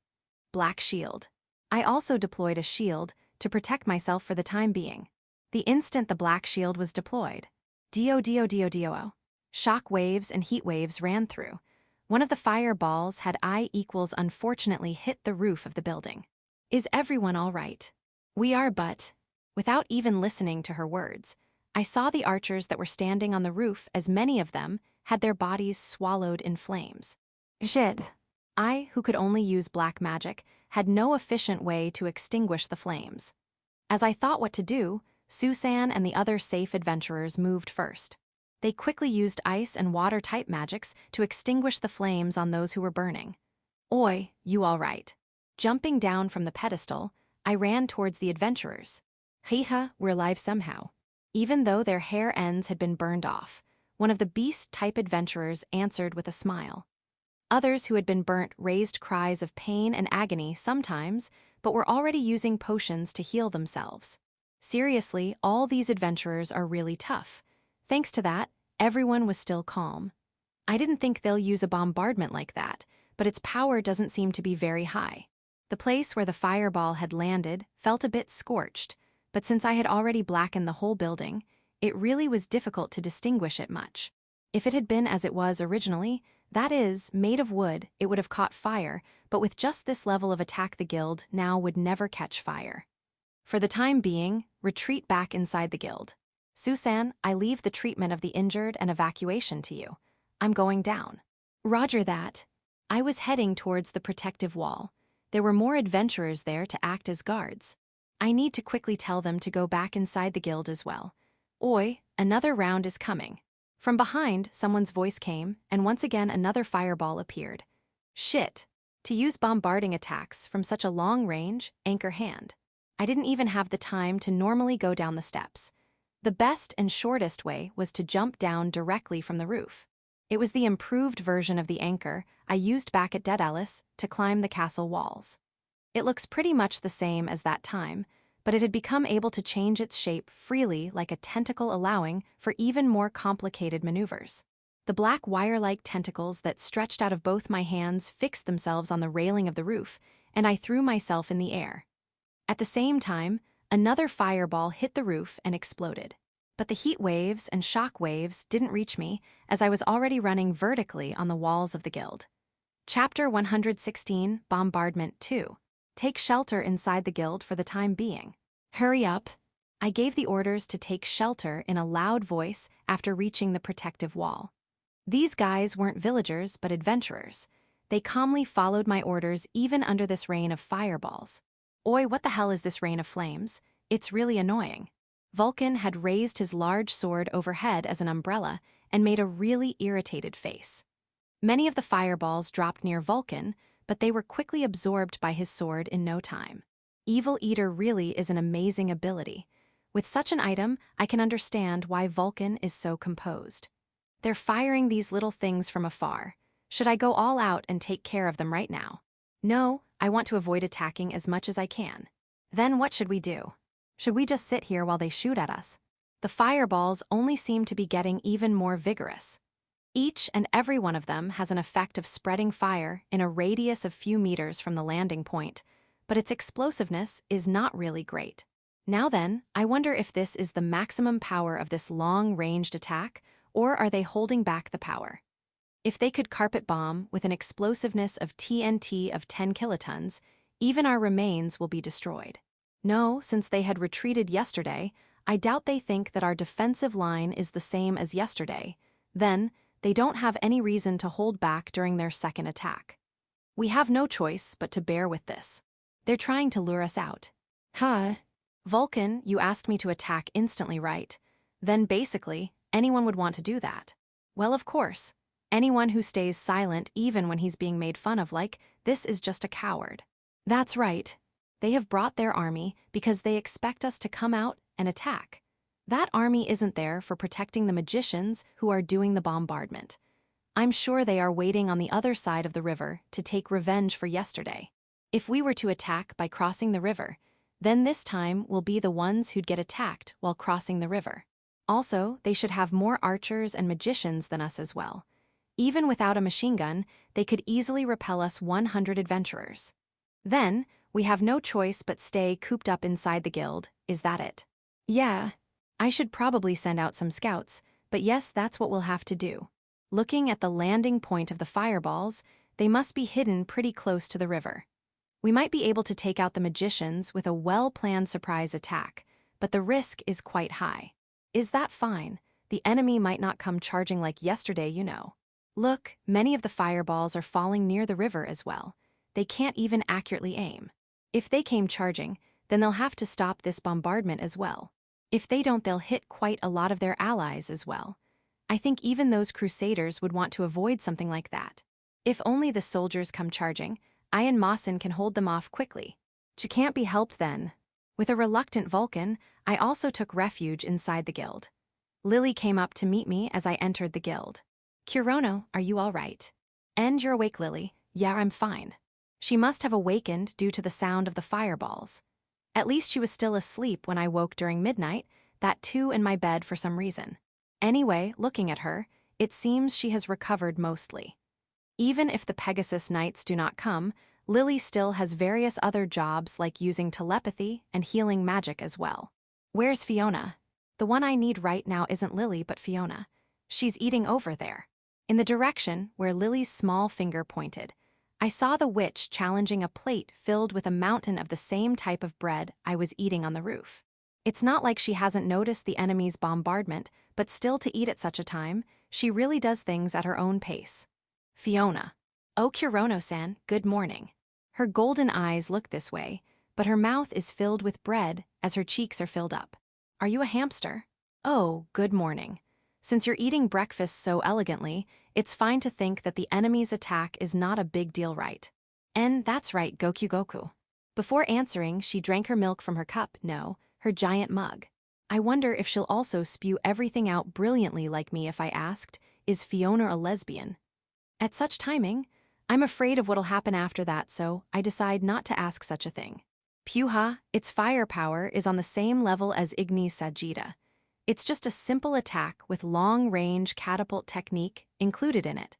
Black shield. I also deployed a shield to protect myself for the time being. The instant the black shield was deployed, Dio. Shock waves and heat waves ran through. One of the fireballs had unfortunately hit the roof of the building. Is everyone all right? We are, but Without even listening to her words, I saw the archers that were standing on the roof, as many of them had their bodies swallowed in flames. Shit. I, who could only use black magic, had no efficient way to extinguish the flames. As I thought what to do, Susan and the other safe adventurers moved first. They quickly used ice and water-type magics to extinguish the flames on those who were burning. Oi, you all right. Jumping down from the pedestal, I ran towards the adventurers. Heha, we're alive somehow. Even though their hair ends had been burned off, one of the beast-type adventurers answered with a smile. Others who had been burnt raised cries of pain and agony sometimes, but were already using potions to heal themselves. Seriously, all these adventurers are really tough. Thanks to that, everyone was still calm. I didn't think they'll use a bombardment like that, but its power doesn't seem to be very high. The place where the fireball had landed felt a bit scorched, but since I had already blackened the whole building, it really was difficult to distinguish it much. If it had been as it was originally, that is, made of wood, it would have caught fire, but with just this level of attack the guild now would never catch fire. For the time being, retreat back inside the guild. Susan, I leave the treatment of the injured and evacuation to you. I'm going down. Roger that. I was heading towards the protective wall. There were more adventurers there to act as guards. I need to quickly tell them to go back inside the guild as well. Oi, another round is coming. From behind, someone's voice came, and once again another fireball appeared. Shit. To use bombarding attacks from such a long range, anchor hand. I didn't even have the time to normally go down the steps. The best and shortest way was to jump down directly from the roof. It was the improved version of the anchor I used back at Daedalus to climb the castle walls. It looks pretty much the same as that time, but it had become able to change its shape freely like a tentacle, allowing for even more complicated maneuvers. The black wire-like tentacles that stretched out of both my hands fixed themselves on the railing of the roof, and I threw myself in the air. At the same time, another fireball hit the roof and exploded. But the heat waves and shock waves didn't reach me, as I was already running vertically on the walls of the guild. Chapter 116, Bombardment 2. Take shelter inside the guild for the time being. Hurry up. I gave the orders to take shelter in a loud voice after reaching the protective wall. These guys weren't villagers but adventurers. They calmly followed my orders even under this rain of fireballs. Oi, what the hell is this rain of flames? It's really annoying. Vulcan had raised his large sword overhead as an umbrella and made a really irritated face. Many of the fireballs dropped near Vulcan, but they were quickly absorbed by his sword in no time. Evil Eater really is an amazing ability. With such an item, I can understand why Vulcan is so composed. They're firing these little things from afar. Should I go all out and take care of them right now? No, I want to avoid attacking as much as I can. Then what should we do? Should we just sit here while they shoot at us? The fireballs only seem to be getting even more vigorous. Each and every one of them has an effect of spreading fire in a radius of few meters from the landing point, but its explosiveness is not really great. Now then, I wonder if this is the maximum power of this long-ranged attack, or are they holding back the power? If they could carpet bomb with an explosiveness of TNT of 10 kilotons, even our remains will be destroyed. No, since they had retreated yesterday, I doubt they think that our defensive line is the same as yesterday. Then, they don't have any reason to hold back during their second attack. We have no choice but to bear with this. They're trying to lure us out. Huh? Vulcan, you asked me to attack instantly, right? Then basically, anyone would want to do that. Well, of course. Anyone who stays silent even when he's being made fun of like this is just a coward. That's right. They have brought their army because they expect us to come out and attack. That army isn't there for protecting the magicians who are doing the bombardment. I'm sure they are waiting on the other side of the river to take revenge for yesterday. If we were to attack by crossing the river, then this time we'll be the ones who'd get attacked while crossing the river. Also, they should have more archers and magicians than us as well. Even without a machine gun, they could easily repel us 100 adventurers. Then, we have no choice but stay cooped up inside the guild, is that it? Yeah. I should probably send out some scouts, but yes, that's what we'll have to do. Looking at the landing point of the fireballs, they must be hidden pretty close to the river. We might be able to take out the magicians with a well-planned surprise attack, but the risk is quite high. Is that fine? The enemy might not come charging like yesterday, you know. Look, many of the fireballs are falling near the river as well. They can't even accurately aim. If they came charging, then they'll have to stop this bombardment as well. If they don't, they'll hit quite a lot of their allies as well. I think even those crusaders would want to avoid something like that. If only the soldiers come charging, I and Mawson can hold them off quickly. She can't be helped then. With a reluctant Vulcan, I also took refuge inside the guild. Lily came up to meet me as I entered the guild. Kurono, are you all right? And you're awake, Lily? Yeah, I'm fine. She must have awakened due to the sound of the fireballs. At least she was still asleep when I woke during midnight, that too in my bed for some reason. Anyway, looking at her, it seems she has recovered mostly. Even if the Pegasus Knights do not come, Lily still has various other jobs like using telepathy and healing magic as well. Where's Fiona? The one I need right now isn't Lily but Fiona. She's eating over there. In the direction where Lily's small finger pointed, I saw the witch challenging a plate filled with a mountain of the same type of bread I was eating on the roof. It's not like she hasn't noticed the enemy's bombardment, but still to eat at such a time, she really does things at her own pace. Fiona. Oh, Kurono-san, good morning. Her golden eyes look this way, but her mouth is filled with bread as her cheeks are filled up. Are you a hamster? Oh, good morning. Since you're eating breakfast so elegantly, it's fine to think that the enemy's attack is not a big deal, right? And that's right, Goku. Before answering, she drank her milk from her cup, no, her giant mug. I wonder if she'll also spew everything out brilliantly like me if I asked, is Fiona a lesbian? At such timing, I'm afraid of what'll happen after that, so I decide not to ask such a thing. Puha, its firepower is on the same level as Igni's Sajida. It's just a simple attack with long-range catapult technique included in it.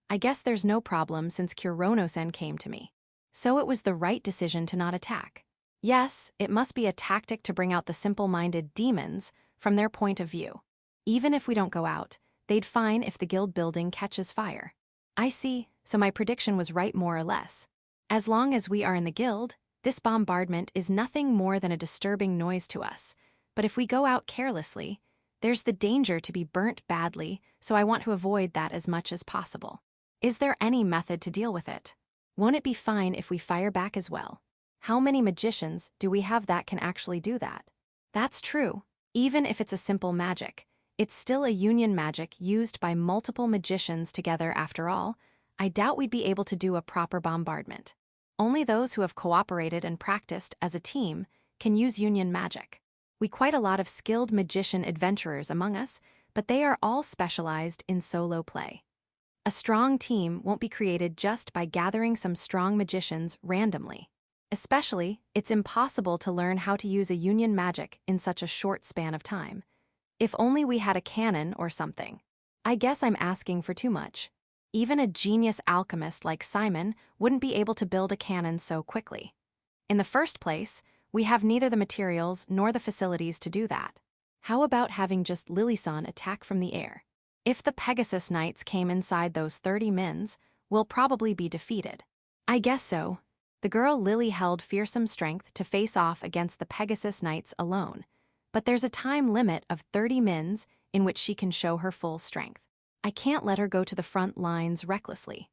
I guess there's no problem since Kurono-sen came to me. So it was the right decision to not attack. Yes, it must be a tactic to bring out the simple-minded demons from their point of view. Even if we don't go out, they'd fine if the guild building catches fire. I see, so my prediction was right more or less. As long as we are in the guild, this bombardment is nothing more than a disturbing noise to us. But if we go out carelessly, there's the danger to be burnt badly, so I want to avoid that as much as possible. Is there any method to deal with it? Won't it be fine if we fire back as well? How many magicians do we have that can actually do that? That's true. Even if it's a simple magic, it's still a union magic used by multiple magicians together after all. I doubt we'd be able to do a proper bombardment. Only those who have cooperated and practiced as a team can use union magic. We quite a lot of skilled magician adventurers among us, but they are all specialized in solo play. A strong team won't be created just by gathering some strong magicians randomly. Especially, it's impossible to learn how to use a union magic in such a short span of time. If only we had a cannon or something. I guess I'm asking for too much. Even a genius alchemist like Simon wouldn't be able to build a cannon so quickly. In the first place, we have neither the materials nor the facilities to do that. How about having just Lily-san attack from the air? If the Pegasus Knights came inside those 30 mins, we'll probably be defeated. I guess so. The girl Lily held fearsome strength to face off against the Pegasus Knights alone. But there's a time limit of 30 mins in which she can show her full strength. I can't let her go to the front lines recklessly.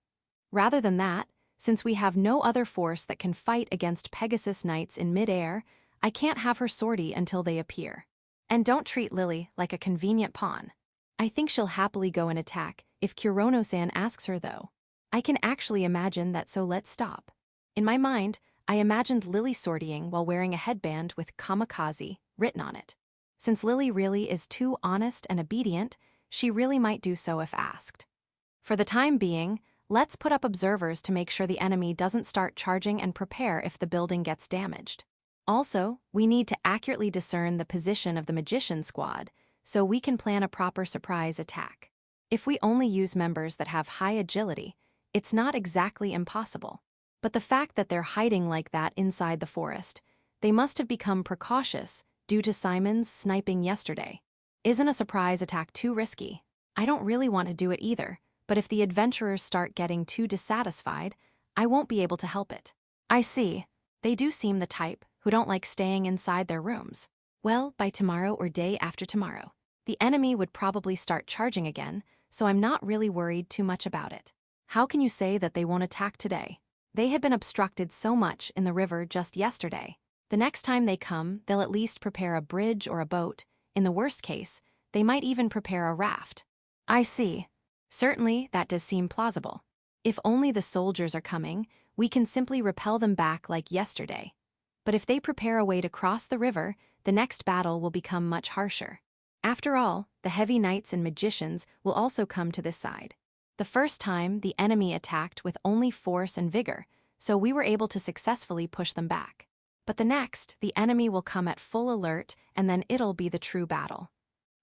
Rather than that, since we have no other force that can fight against Pegasus Knights in mid-air, I can't have her sortie until they appear. And don't treat Lily like a convenient pawn. I think she'll happily go and attack if Kurono-san asks her though. I can actually imagine that, so let's stop. In my mind, I imagined Lily sortying while wearing a headband with kamikaze written on it. Since Lily really is too honest and obedient, she really might do so if asked. For the time being, let's put up observers to make sure the enemy doesn't start charging and prepare if the building gets damaged. Also, we need to accurately discern the position of the magician squad so we can plan a proper surprise attack. If we only use members that have high agility, it's not exactly impossible. But the fact that they're hiding like that inside the forest, they must have become precautious due to Simon's sniping yesterday. Isn't a surprise attack too risky? I don't really want to do it either, but if the adventurers start getting too dissatisfied, I won't be able to help it. I see. They do seem the type who don't like staying inside their rooms. Well, by tomorrow or day after tomorrow. The enemy would probably start charging again, so I'm not really worried too much about it. How can you say that they won't attack today? They had been obstructed so much in the river just yesterday. The next time they come, they'll at least prepare a bridge or a boat. In the worst case, they might even prepare a raft. I see. Certainly, that does seem plausible. If only the soldiers are coming, we can simply repel them back like yesterday. But if they prepare a way to cross the river, the next battle will become much harsher. After all, the heavy knights and magicians will also come to this side. The first time, the enemy attacked with only force and vigor, so we were able to successfully push them back. But the next, the enemy will come at full alert, and then it'll be the true battle.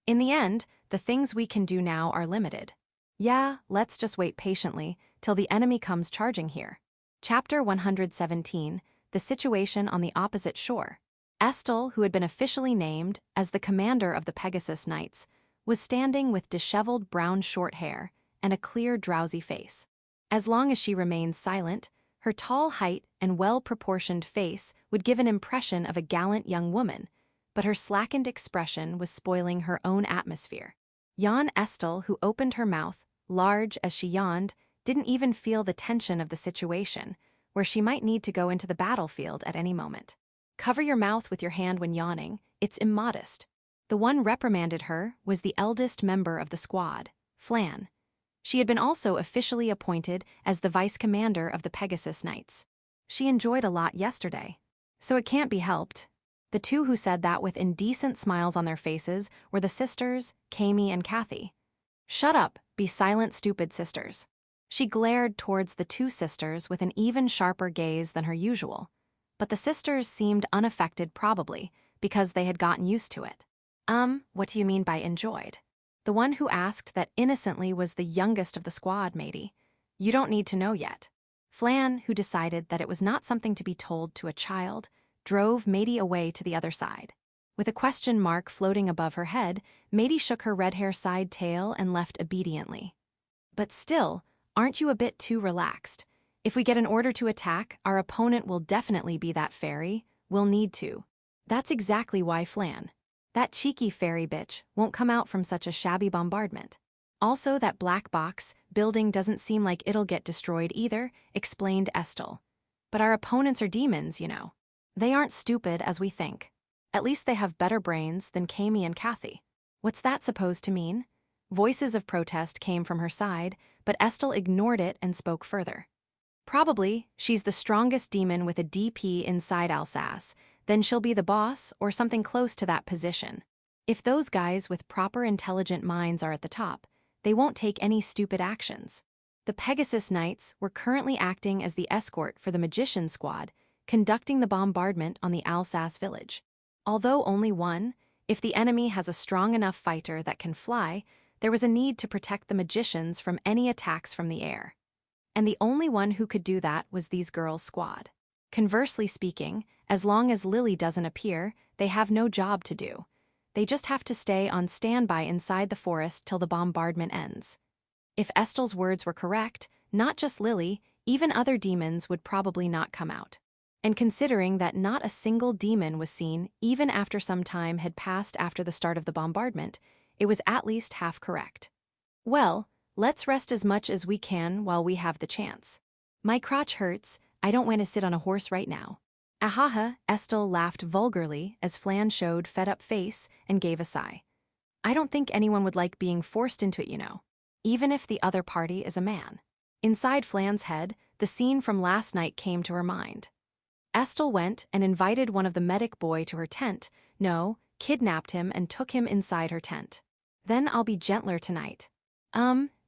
In the end, the things we can do now are limited. Yeah, let's just wait patiently till the enemy comes charging here. Chapter 117, The Situation on the Opposite Shore. Estel, who had been officially named as the commander of the Pegasus Knights, was standing with disheveled brown short hair and a clear, drowsy face. As long as she remained silent, her tall height and well-proportioned face would give an impression of a gallant young woman, but her slackened expression was spoiling her own atmosphere. Jan Estel, who opened her mouth, large as she yawned, didn't even feel the tension of the situation, where she might need to go into the battlefield at any moment. Cover your mouth with your hand when yawning, it's immodest. The one reprimanded her was the eldest member of the squad, Flan. She had been also officially appointed as the vice commander of the Pegasus Knights. She enjoyed a lot yesterday. So it can't be helped. The two who said that with indecent smiles on their faces were the sisters, Kami and Kathy. Shut up, be silent, stupid sisters. She glared towards the two sisters with an even sharper gaze than her usual. But the sisters seemed unaffected, probably, because they had gotten used to it. What do you mean by enjoyed? The one who asked that innocently was the youngest of the squad, matey. You don't need to know yet. Flan, who decided that it was not something to be told to a child, drove matey away to the other side. With a question mark floating above her head, matey shook her red hair side tail and left obediently. But still, aren't you a bit too relaxed? If we get an order to attack, our opponent will definitely be that fairy. We'll need to. That's exactly why Flan. That cheeky fairy bitch won't come out from such a shabby bombardment. Also, that black box building doesn't seem like it'll get destroyed either, explained Estel. But our opponents are demons, you know. They aren't stupid as we think. At least they have better brains than Kami and Kathy. What's that supposed to mean? Voices of protest came from her side, but Estel ignored it and spoke further. Probably, she's the strongest demon with a DP inside Alsace, then she'll be the boss or something close to that position. If those guys with proper intelligent minds are at the top, they won't take any stupid actions. The Pegasus Knights were currently acting as the escort for the Magician Squad, conducting the bombardment on the Alsace village. Although only one, if the enemy has a strong enough fighter that can fly, there was a need to protect the magicians from any attacks from the air. And the only one who could do that was these girls' squad. Conversely speaking, as long as Lily doesn't appear, they have no job to do. They just have to stay on standby inside the forest till the bombardment ends. If Estel's words were correct, not just Lily, even other demons would probably not come out. And considering that not a single demon was seen even after some time had passed after the start of the bombardment, it was at least half correct. Well, let's rest as much as we can while we have the chance. My crotch hurts, I don't want to sit on a horse right now. Ahaha, Estel laughed vulgarly as Flan showed fed-up face and gave a sigh. I don't think anyone would like being forced into it, you know. Even if the other party is a man. Inside Flan's head, the scene from last night came to her mind. Estel went and invited one of the medic boy to her tent, kidnapped him and took him inside her tent. Then I'll be gentler tonight.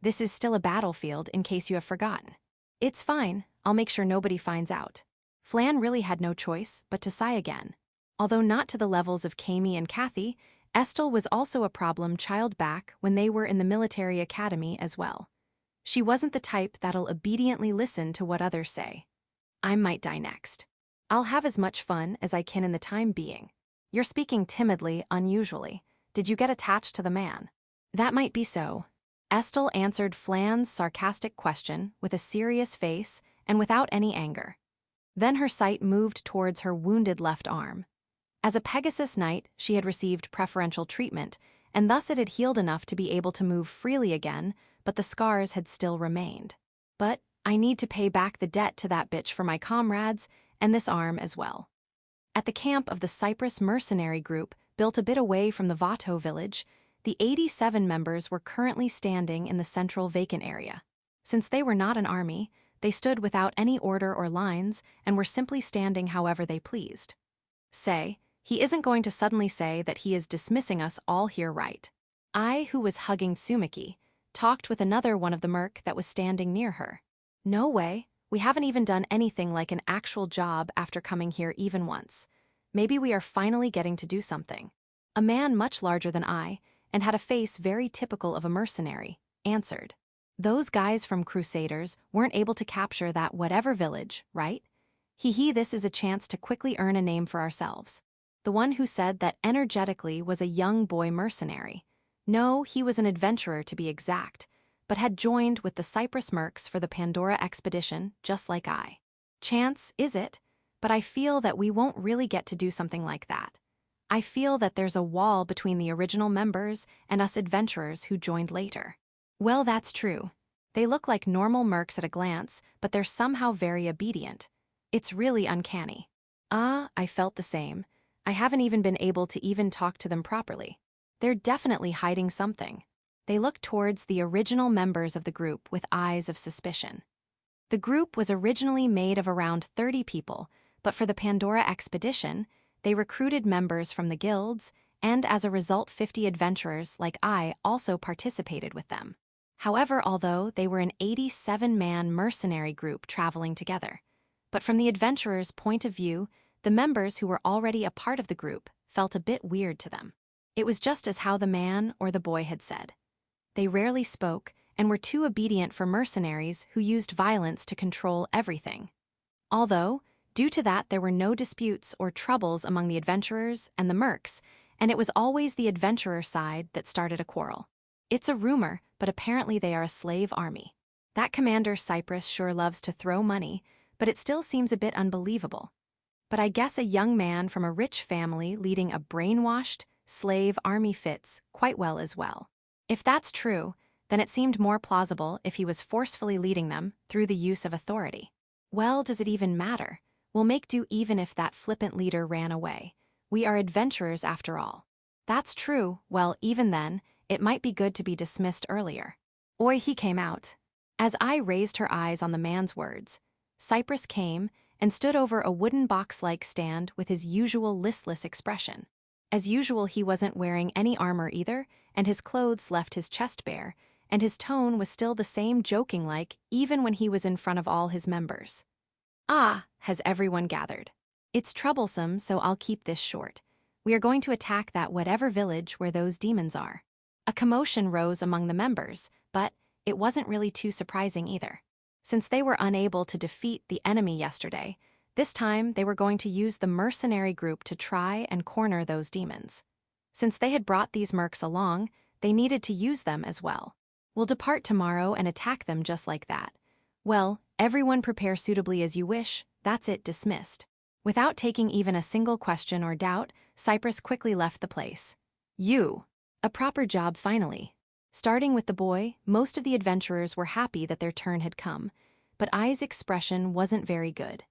This is still a battlefield in case you have forgotten. It's fine, I'll make sure nobody finds out. Flan really had no choice but to sigh again. Although not to the levels of Kami and Kathy, Estel was also a problem child back when they were in the military academy as well. She wasn't the type that'll obediently listen to what others say. I might die next. I'll have as much fun as I can in the time being. You're speaking timidly, unusually. Did you get attached to the man? That might be so. Estel answered Flan's sarcastic question with a serious face and without any anger. Then her sight moved towards her wounded left arm. As a Pegasus knight, she had received preferential treatment, and thus it had healed enough to be able to move freely again, but the scars had still remained. But I need to pay back the debt to that bitch for my comrades, and this arm as well. At the camp of the Cyprus mercenary group, built a bit away from the Vato village, the 87 members were currently standing in the central vacant area. Since they were not an army, they stood without any order or lines and were simply standing however they pleased. He isn't going to suddenly say that he is dismissing us all here, right? I, who was hugging Sumiki, talked with another one of the merc that was standing near her. No way, we haven't even done anything like an actual job after coming here even once. Maybe we are finally getting to do something. A man much larger than I, and had a face very typical of a mercenary, answered. Those guys from Crusaders weren't able to capture that whatever village, right? This is a chance to quickly earn a name for ourselves. The one who said that energetically was a young boy mercenary. No, he was an adventurer to be exact, but had joined with the Cyprus mercs for the Pandora expedition, just like I. Chance, is it? But I feel that we won't really get to do something like that. I feel that there's a wall between the original members and us adventurers who joined later. Well, that's true. They look like normal mercs at a glance, but they're somehow very obedient. It's really uncanny. I felt the same. I haven't even been able to even talk to them properly. They're definitely hiding something. They looked towards the original members of the group with eyes of suspicion. The group was originally made of around 30 people, but for the Pandora expedition, they recruited members from the guilds, and as a result 50 adventurers like I also participated with them. However, although they were an 87-man mercenary group traveling together. But from the adventurers' point of view, the members who were already a part of the group felt a bit weird to them. It was just as how the man or the boy had said. They rarely spoke and were too obedient for mercenaries who used violence to control everything. Although, due to that there were no disputes or troubles among the adventurers and the mercs, and it was always the adventurer side that started a quarrel. It's a rumor, but apparently they are a slave army. That commander Cyprus sure loves to throw money, but it still seems a bit unbelievable. But I guess a young man from a rich family leading a brainwashed, slave army fits quite well as well. If that's true, then it seemed more plausible if he was forcefully leading them through the use of authority. Well, does it even matter? We'll make do even if that flippant leader ran away. We are adventurers after all. That's true. Well, even then, it might be good to be dismissed earlier. Oi, he came out. As I raised her eyes on the man's words, Cyprus came and stood over a wooden box-like stand with his usual listless expression. As usual, he wasn't wearing any armor either, and his clothes left his chest bare, and his tone was still the same joking-like even when he was in front of all his members. Has everyone gathered? It's troublesome, so I'll keep this short. We are going to attack that whatever village where those demons are. A commotion rose among the members, but it wasn't really too surprising either. Since they were unable to defeat the enemy yesterday, this time they were going to use the mercenary group to try and corner those demons. Since they had brought these mercs along, they needed to use them as well. We'll depart tomorrow and attack them just like that. Well, everyone prepare suitably as you wish, that's it, dismissed. Without taking even a single question or doubt, Cyprus quickly left the place. A proper job finally. Starting with the boy, most of the adventurers were happy that their turn had come, but I's expression wasn't very good.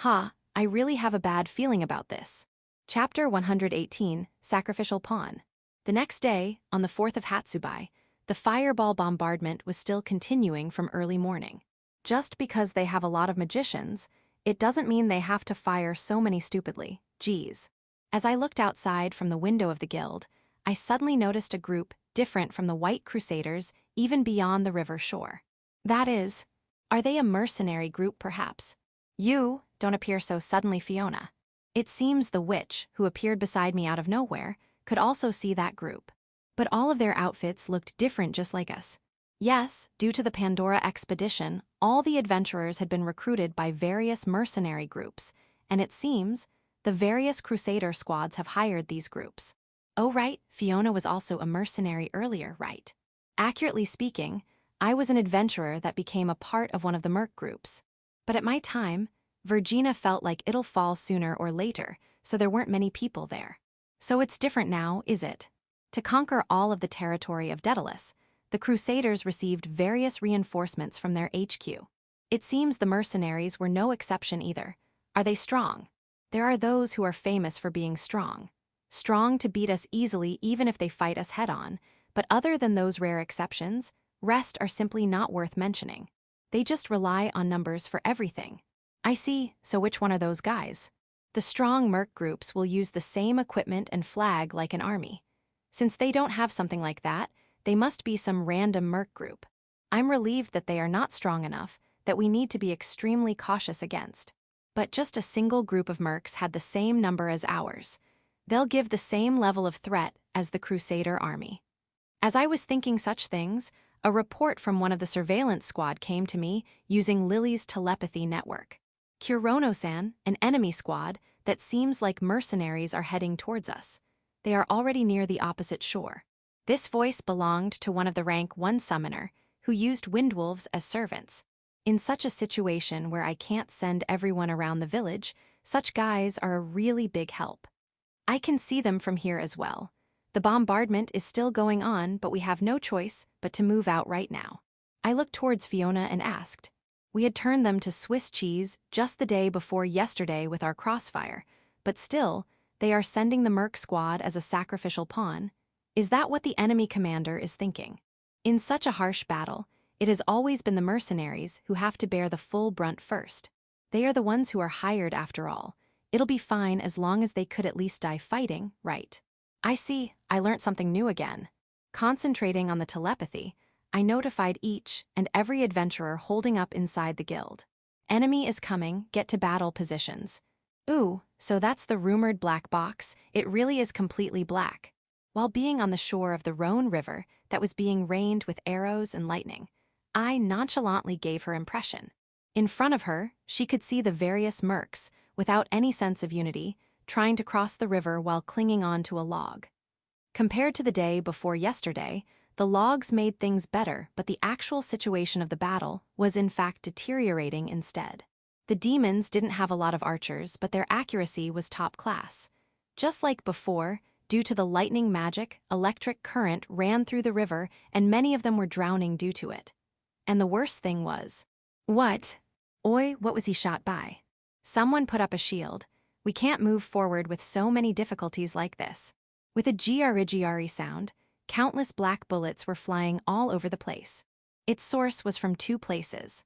I really have a bad feeling about this. Chapter 118, Sacrificial Pawn. The next day, on the 4th of Hatsubai, the fireball bombardment was still continuing from early morning. Just because they have a lot of magicians, it doesn't mean they have to fire so many stupidly. Geez. As I looked outside from the window of the guild, I suddenly noticed a group different from the white crusaders even beyond the river shore. That is, are they a mercenary group perhaps? You don't appear so suddenly, Fiona. It seems the witch, who appeared beside me out of nowhere, could also see that group. But all of their outfits looked different just like us. Yes, due to the Pandora expedition, all the adventurers had been recruited by various mercenary groups, and it seems the various crusader squads have hired these groups. Oh right, Fiona was also a mercenary earlier, right? Accurately speaking, I was an adventurer that became a part of one of the merc groups. But at my time, Virginia felt like it'll fall sooner or later, so there weren't many people there. So it's different now, is it? To conquer all of the territory of Daedalus, the crusaders received various reinforcements from their HQ. It seems the mercenaries were no exception either. Are they strong? There are those who are famous for being strong. Strong to beat us easily even if they fight us head-on, but other than those rare exceptions, rest are simply not worth mentioning. They just rely on numbers for everything. I see, so which one are those guys? The strong merc groups will use the same equipment and flag like an army. Since they don't have something like that, they must be some random merc group. I'm relieved that they are not strong enough, that we need to be extremely cautious against. But just a single group of mercs had the same number as ours. They'll give the same level of threat as the crusader army. As I was thinking such things, a report from one of the surveillance squad came to me using Lily's telepathy network. Kurono-san, an enemy squad that seems like mercenaries are heading towards us. They are already near the opposite shore. This voice belonged to one of the rank 1 summoner, who used windwolves as servants. In such a situation where I can't send everyone around the village, such guys are a really big help. I can see them from here as well. The bombardment is still going on, but we have no choice but to move out right now. I looked towards Fiona and asked. We had turned them to Swiss cheese just the day before yesterday with our crossfire, but still, they are sending the merc squad as a sacrificial pawn. Is that what the enemy commander is thinking? In such a harsh battle, it has always been the mercenaries who have to bear the full brunt first. They are the ones who are hired after all. It'll be fine as long as they could at least die fighting, right? I see, I learnt something new again. Concentrating on the telepathy, I notified each and every adventurer holding up inside the guild. Enemy is coming, get to battle positions. Ooh, so that's the rumored black box, it really is completely black. While being on the shore of the Rhone River that was being rained with arrows and lightning, I nonchalantly gave her impression. In front of her, she could see the various mercs, without any sense of unity, trying to cross the river while clinging on to a log. Compared to the day before yesterday, the logs made things better, but the actual situation of the battle was in fact deteriorating instead. The demons didn't have a lot of archers, but their accuracy was top class. Just like before, due to the lightning magic, electric current ran through the river and many of them were drowning due to it. And the worst thing was... What? Oi, what was he shot by? Someone put up a shield. We can't move forward with so many difficulties like this. With a GRIGRI sound, countless black bullets were flying all over the place. Its source was from 2 places.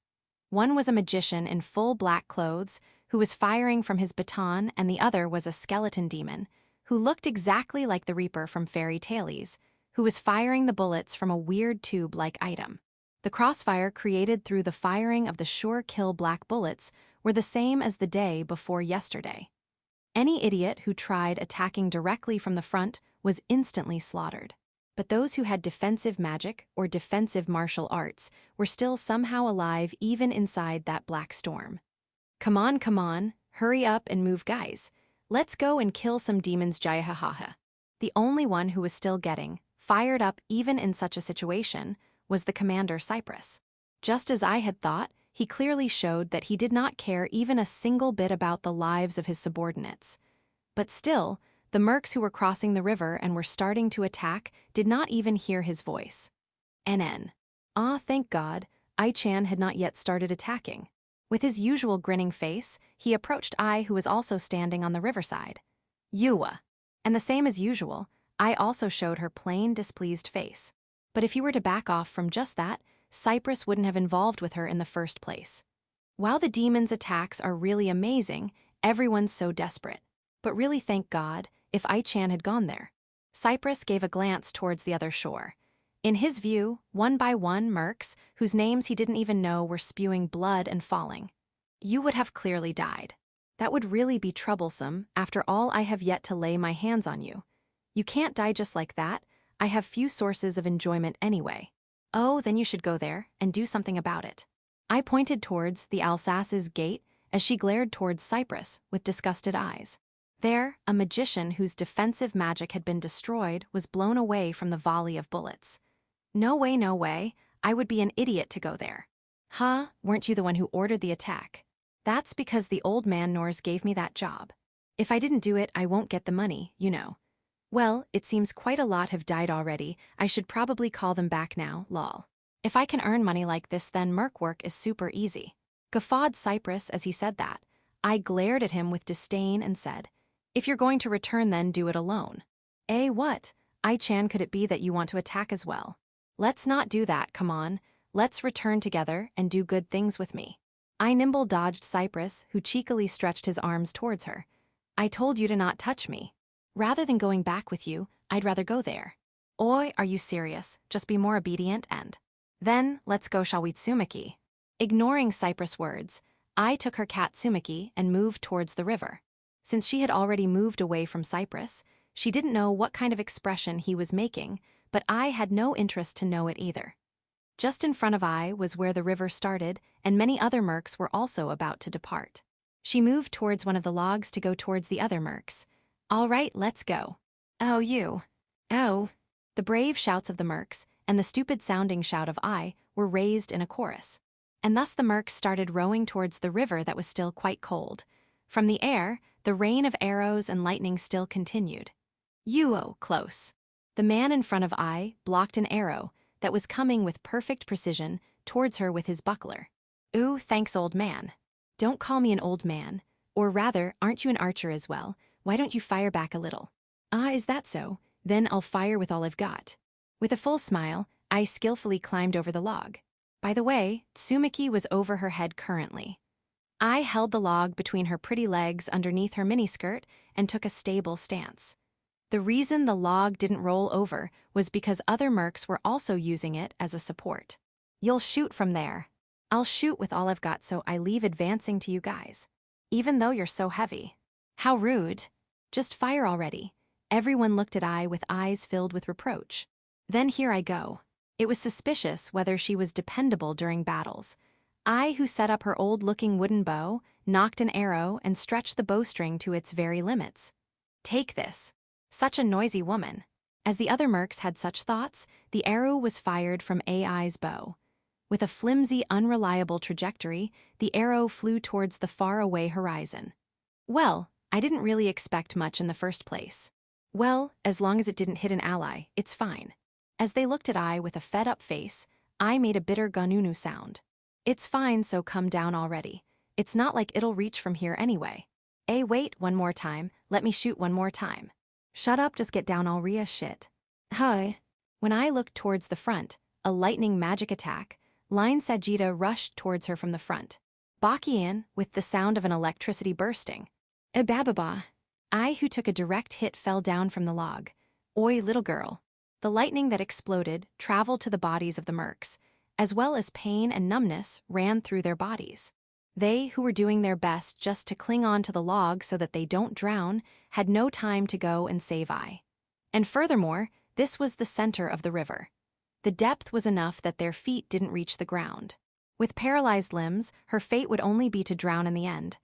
One was a magician in full black clothes who was firing from his baton, and the other was a skeleton demon who looked exactly like the Reaper from Fairy Tales, who was firing the bullets from a weird tube-like item. The crossfire created through the firing of the sure-kill black bullets were the same as the day before yesterday. Any idiot who tried attacking directly from the front was instantly slaughtered. But those who had defensive magic or defensive martial arts were still somehow alive even inside that black storm. Come on, hurry up and move, guys. Let's go and kill some demons, Jayahaha. The only one who was still getting fired up even in such a situation was the commander Cyprus. Just as I had thought, he clearly showed that he did not care even a single bit about the lives of his subordinates. But still, the mercs who were crossing the river and were starting to attack did not even hear his voice. NN. Ah, thank God, I-chan had not yet started attacking. With his usual grinning face, he approached I, who was also standing on the riverside. Yua. And the same as usual, I also showed her plain displeased face. But if he were to back off from just that, Cyprus wouldn't have involved with her in the first place. While the demons' attacks are really amazing, everyone's so desperate. But really thank God, if I-chan had gone there. Cyprus gave a glance towards the other shore. In his view, one by one mercs, whose names he didn't even know, were spewing blood and falling. You would have clearly died. That would really be troublesome, after all I have yet to lay my hands on you. You can't die just like that. I have few sources of enjoyment anyway. Oh, then you should go there and do something about it. I pointed towards the Alsace's gate as she glared towards Cyprus with disgusted eyes. There, a magician whose defensive magic had been destroyed was blown away from the volley of bullets. No way, I would be an idiot to go there. Huh, weren't you the one who ordered the attack? That's because the old man Nors gave me that job. If I didn't do it, I won't get the money, you know. Well, it seems quite a lot have died already. I should probably call them back now, lol. If I can earn money like this, then merc work is super easy. Guffawed Cypress as he said that. I glared at him with disdain and said, if you're going to return, then do it alone. What? I-chan, could it be that you want to attack as well? Let's not do that, come on. Let's return together and do good things with me. I nimble dodged Cypress, who cheekily stretched his arms towards her. I told you to not touch me. Rather than going back with you, I'd rather go there. Oi, are you serious? Just be more obedient and... Then, let's go, shall we, Tsumaki? Ignoring Cypress' words, I took her cat Tsumaki and moved towards the river. Since she had already moved away from Cypress, she didn't know what kind of expression he was making, but I had no interest to know it either. Just in front of I was where the river started, and many other mercs were also about to depart. She moved towards one of the logs to go towards the other mercs. All right, let's go. Oh, you. Oh. The brave shouts of the mercs and the stupid-sounding shout of I were raised in a chorus. And thus the mercs started rowing towards the river that was still quite cold. From the air, the rain of arrows and lightning still continued. Close. The man in front of I blocked an arrow that was coming with perfect precision towards her with his buckler. Ooh, thanks, old man. Don't call me an old man. Or rather, aren't you an archer as well? Why don't you fire back a little? Ah, is that so? Then I'll fire with all I've got. With a full smile, I skillfully climbed over the log. By the way, Tsumaki was over her head currently. I held the log between her pretty legs underneath her miniskirt and took a stable stance. The reason the log didn't roll over was because other mercs were also using it as a support. You'll shoot from there. I'll shoot with all I've got, so I leave advancing to you guys. Even though you're so heavy. How rude. Just fire already. Everyone looked at I with eyes filled with reproach. Then here I go. It was suspicious whether she was dependable during battles. I, who set up her old-looking wooden bow, knocked an arrow and stretched the bowstring to its very limits. Take this. Such a noisy woman. As the other mercs had such thoughts, the arrow was fired from AI's bow. With a flimsy, unreliable trajectory, the arrow flew towards the far-away horizon. Well, I didn't really expect much in the first place. Well, as long as it didn't hit an ally, it's fine. As they looked at I with a fed-up face, I made a bitter gununu sound. It's fine, so come down already. It's not like it'll reach from here anyway. Wait, one more time, let me shoot one more time. Shut up, just get down already, shit. Hi. When I looked towards the front, a lightning magic attack, Line Sajida rushed towards her from the front. Bakian, with the sound of an electricity bursting. Bababa. I, who took a direct hit, fell down from the log. Oi, little girl. The lightning that exploded traveled to the bodies of the mercs, as well as pain and numbness ran through their bodies. They, who were doing their best just to cling on to the log so that they don't drown, had no time to go and save I. And furthermore, this was the center of the river. The depth was enough that their feet didn't reach the ground. With paralyzed limbs, her fate would only be to drown in the end.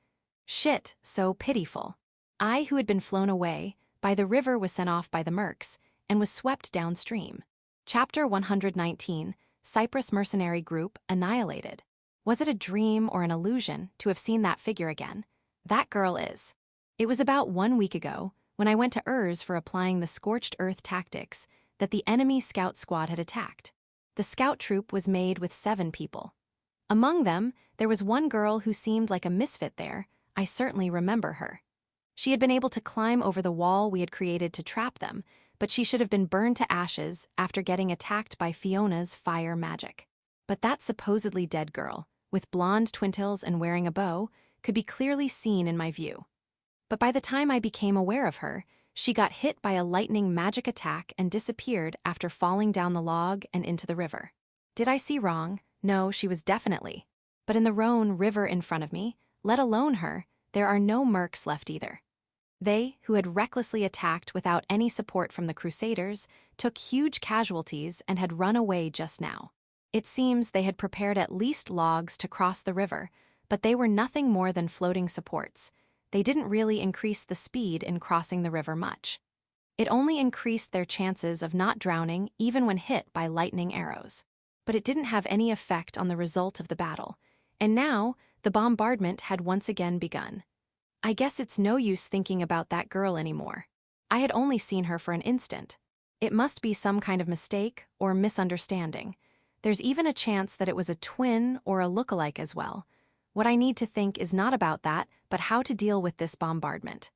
Shit, so pitiful. I, who had been flown away by the river, was sent off by the mercs and was swept downstream. Chapter 119, Cyprus Mercenary Group Annihilated. Was it a dream or an illusion to have seen that figure again? That girl is. It was about 1 week ago, when I went to Urs for applying the scorched earth tactics, that the enemy scout squad had attacked. The scout troop was made with 7 people. Among them, there was one girl who seemed like a misfit there. I certainly remember her. She had been able to climb over the wall we had created to trap them, but she should have been burned to ashes after getting attacked by Fiona's fire magic. But that supposedly dead girl, with blonde twintils and wearing a bow, could be clearly seen in my view. But by the time I became aware of her, she got hit by a lightning magic attack and disappeared after falling down the log and into the river. Did I see wrong? No, she was definitely. But in the Rhone River in front of me, let alone her, there are no mercs left either. They, who had recklessly attacked without any support from the crusaders, took huge casualties and had run away just now. It seems they had prepared at least logs to cross the river, but they were nothing more than floating supports. They didn't really increase the speed in crossing the river much. It only increased their chances of not drowning even when hit by lightning arrows. But it didn't have any effect on the result of the battle, and now the bombardment had once again begun. I guess it's no use thinking about that girl anymore. I had only seen her for an instant. It must be some kind of mistake or misunderstanding. There's even a chance that it was a twin or a lookalike as well. What I need to think is not about that, but how to deal with this bombardment.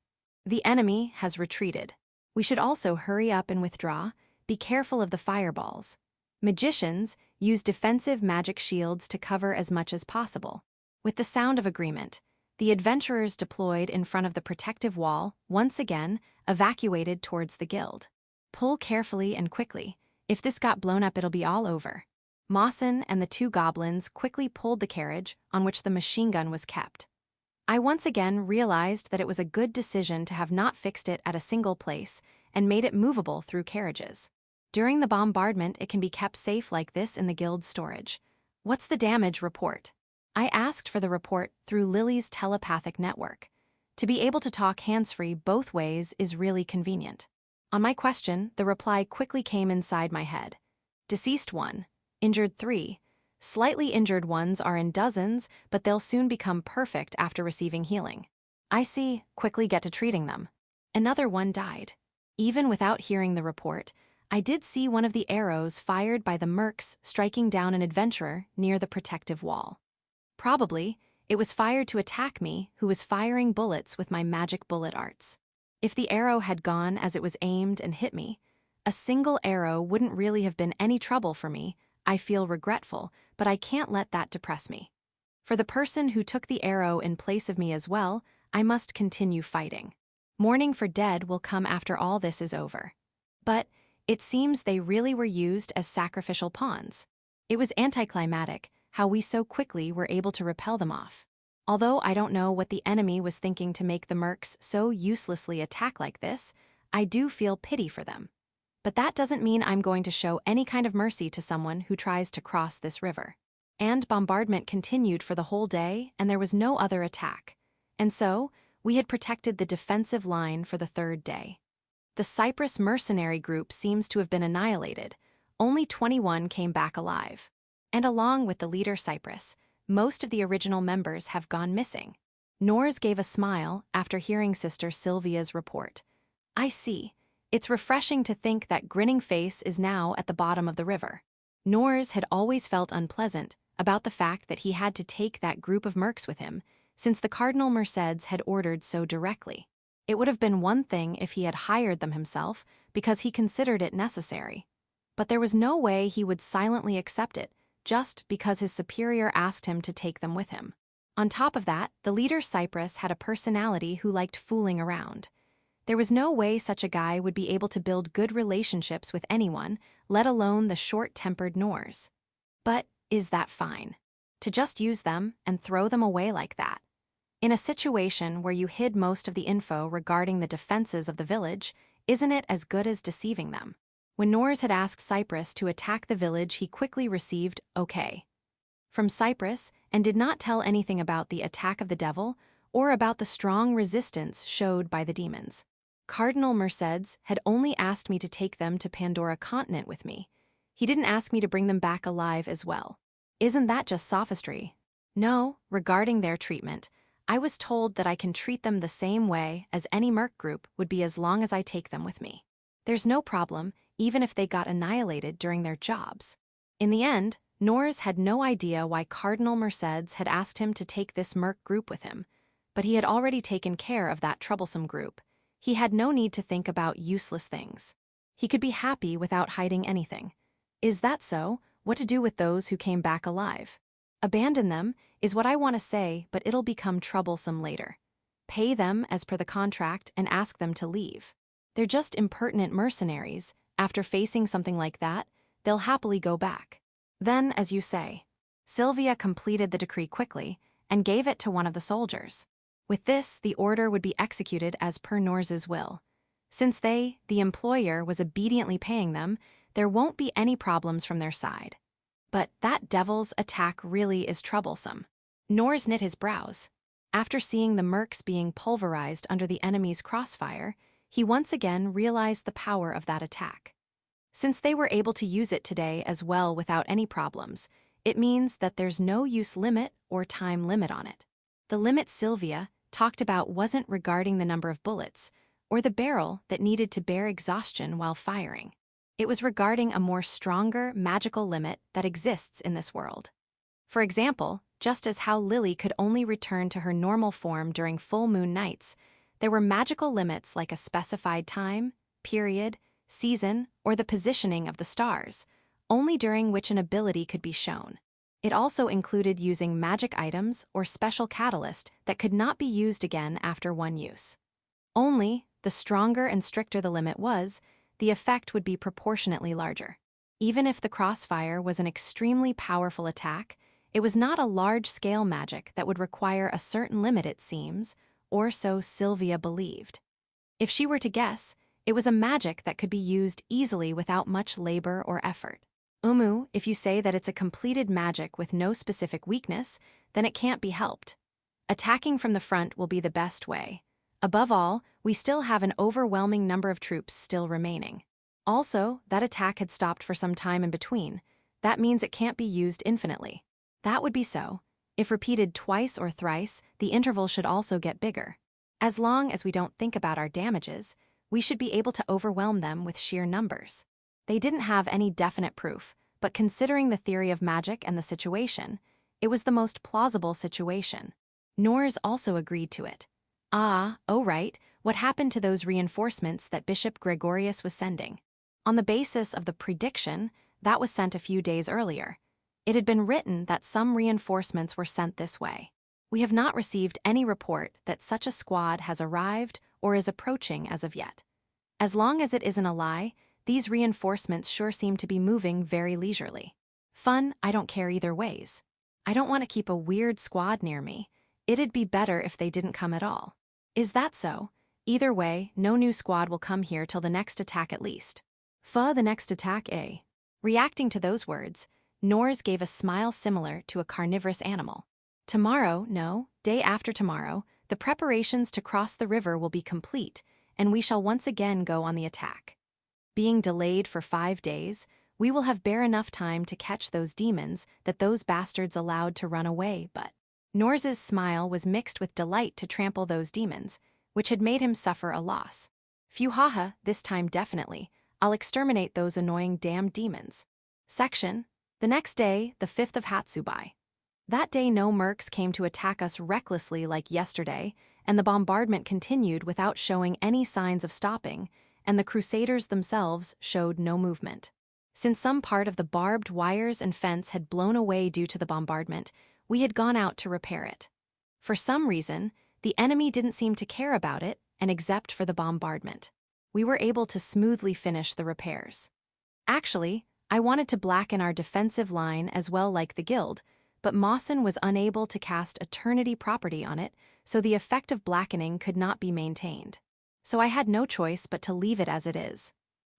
The enemy has retreated. We should also hurry up and withdraw. Be careful of the fireballs. Magicians use defensive magic shields to cover as much as possible. With the sound of agreement, the adventurers deployed in front of the protective wall, once again, evacuated towards the guild. Pull carefully and quickly. If this got blown up, it'll be all over. Mawson and the two goblins quickly pulled the carriage on which the machine gun was kept. I once again realized that it was a good decision to have not fixed it at a single place and made it movable through carriages. During the bombardment, it can be kept safe like this in the guild's storage. What's the damage report? I asked for the report through Lily's telepathic network. To be able to talk hands-free both ways is really convenient. On my question, the reply quickly came inside my head. Deceased 1, injured 3. Slightly injured ones are in dozens, but they'll soon become perfect after receiving healing. I see, quickly get to treating them. Another one died. Even without hearing the report, I did see one of the arrows fired by the mercs striking down an adventurer near the protective wall. Probably, it was fired to attack me, who was firing bullets with my magic bullet arts. If the arrow had gone as it was aimed and hit me, a single arrow wouldn't really have been any trouble for me. I feel regretful, but I can't let that depress me. For the person who took the arrow in place of me as well, I must continue fighting. Mourning for dead will come after all this is over. But it seems they really were used as sacrificial pawns. It was anticlimactic how we so quickly were able to repel them off. Although I don't know what the enemy was thinking to make the mercs so uselessly attack like this, I do feel pity for them. But that doesn't mean I'm going to show any kind of mercy to someone who tries to cross this river. And bombardment continued for the whole day, and there was no other attack. And so, we had protected the defensive line for the third day. The Cyprus mercenary group seems to have been annihilated. Only 21 came back alive. And along with the leader Cyprus, most of the original members have gone missing. Nors gave a smile after hearing Sister Sylvia's report. I see. It's refreshing to think that Grinning Face is now at the bottom of the river. Nors had always felt unpleasant about the fact that he had to take that group of mercs with him, since the Cardinal Mercedes had ordered so directly. It would have been one thing if he had hired them himself, because he considered it necessary. But there was no way he would silently accept it, just because his superior asked him to take them with him. On top of that, the leader Cyprus had a personality who liked fooling around. There was no way such a guy would be able to build good relationships with anyone, let alone the short-tempered Nors. But is that fine? To just use them and throw them away like that? In a situation where you hid most of the info regarding the defenses of the village, isn't it as good as deceiving them? When Nors had asked Cyprus to attack the village, he quickly received okay from Cyprus and did not tell anything about the attack of the devil or about the strong resistance showed by the demons. Cardinal Mercedes had only asked me to take them to Pandora Continent with me. He didn't ask me to bring them back alive as well. Isn't that just sophistry? No, regarding their treatment, I was told that I can treat them the same way as any merc group would be as long as I take them with me. There's no problem, even if they got annihilated during their jobs. In the end, Nors had no idea why Cardinal Mercedes had asked him to take this merc group with him, but he had already taken care of that troublesome group. He had no need to think about useless things. He could be happy without hiding anything. Is that so? What to do with those who came back alive? Abandon them is what I want to say, but it'll become troublesome later. Pay them as per the contract and ask them to leave. They're just impertinent mercenaries. After facing something like that, they'll happily go back. Then, as you say, Sylvia completed the decree quickly and gave it to one of the soldiers. With this, the order would be executed as per Nors's will. Since they, the employer, was obediently paying them, there won't be any problems from their side. But that devil's attack really is troublesome. Nors knit his brows. After seeing the mercs being pulverized under the enemy's crossfire, he once again realized the power of that attack. Since they were able to use it today as well without any problems, it means that there's no use limit or time limit on it. The limit Sylvia talked about wasn't regarding the number of bullets or the barrel that needed to bear exhaustion while firing. It was regarding a more stronger magical limit that exists in this world. For example, just as how Lily could only return to her normal form during full moon nights, there were magical limits like a specified time, period, season, or the positioning of the stars, only during which an ability could be shown. It also included using magic items or special catalyst that could not be used again after one use. Only, the stronger and stricter the limit was, the effect would be proportionately larger. Even if the crossfire was an extremely powerful attack, it was not a large-scale magic that would require a certain limit, it seems, or so Sylvia believed. If she were to guess, it was a magic that could be used easily without much labor or effort. If you say that it's a completed magic with no specific weakness, then it can't be helped. Attacking from the front will be the best way. Above all, we still have an overwhelming number of troops still remaining. Also, that attack had stopped for some time in between. That means it can't be used infinitely. That would be so. If repeated twice or thrice, the interval should also get bigger. As long as we don't think about our damages, we should be able to overwhelm them with sheer numbers. They didn't have any definite proof, but considering the theory of magic and the situation, it was the most plausible situation. Nors also agreed to it. Right, what happened to those reinforcements that Bishop Gregorius was sending? On the basis of the prediction, that was sent a few days earlier. It had been written that some reinforcements were sent this way. We have not received any report that such a squad has arrived or is approaching as of yet. As long as it isn't a lie, these reinforcements sure seem to be moving very leisurely. Fun, I don't care either ways. I don't want to keep a weird squad near me. It'd be better if they didn't come at all. Is that so? Either way, no new squad will come here till the next attack at least. The next attack, eh? Reacting to those words, Nors gave a smile similar to a carnivorous animal. Tomorrow, no, day after tomorrow, the preparations to cross the river will be complete, and we shall once again go on the attack. Being delayed for 5 days, we will have bare enough time to catch those demons that those bastards allowed to run away, but Nors's smile was mixed with delight to trample those demons, which had made him suffer a loss. Phew, haha, this time definitely. I'll exterminate those annoying damned demons. Section. The next day, the 5th of Hatsubai. That day no mercs came to attack us recklessly like yesterday, and the bombardment continued without showing any signs of stopping, and the crusaders themselves showed no movement. Since some part of the barbed wires and fence had blown away due to the bombardment, we had gone out to repair it. For some reason, the enemy didn't seem to care about it, and except for the bombardment. We were able to smoothly finish the repairs. Actually, I wanted to blacken our defensive line as well like the guild, but Mawson was unable to cast Eternity property on it, so the effect of blackening could not be maintained. So I had no choice but to leave it as it is.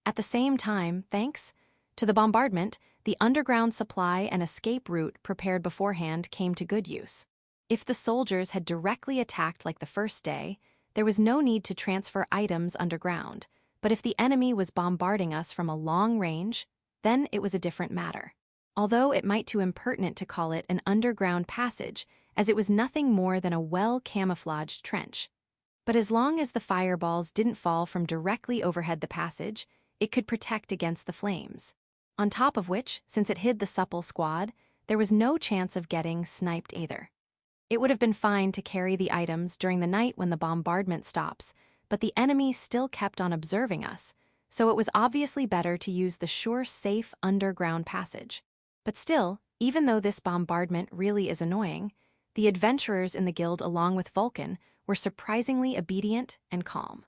At the same time, thanks to the bombardment, the underground supply and escape route prepared beforehand came to good use. If the soldiers had directly attacked like the first day, there was no need to transfer items underground, but if the enemy was bombarding us from a long range, then it was a different matter. Although it might too impertinent to call it an underground passage, as it was nothing more than a well-camouflaged trench. But as long as the fireballs didn't fall from directly overhead the passage, it could protect against the flames. On top of which, since it hid the supple squad, there was no chance of getting sniped either. It would have been fine to carry the items during the night when the bombardment stops, but the enemy still kept on observing us, so it was obviously better to use the sure, safe underground passage. But still, even though this bombardment really is annoying, the adventurers in the guild along with Vulcan were surprisingly obedient and calm.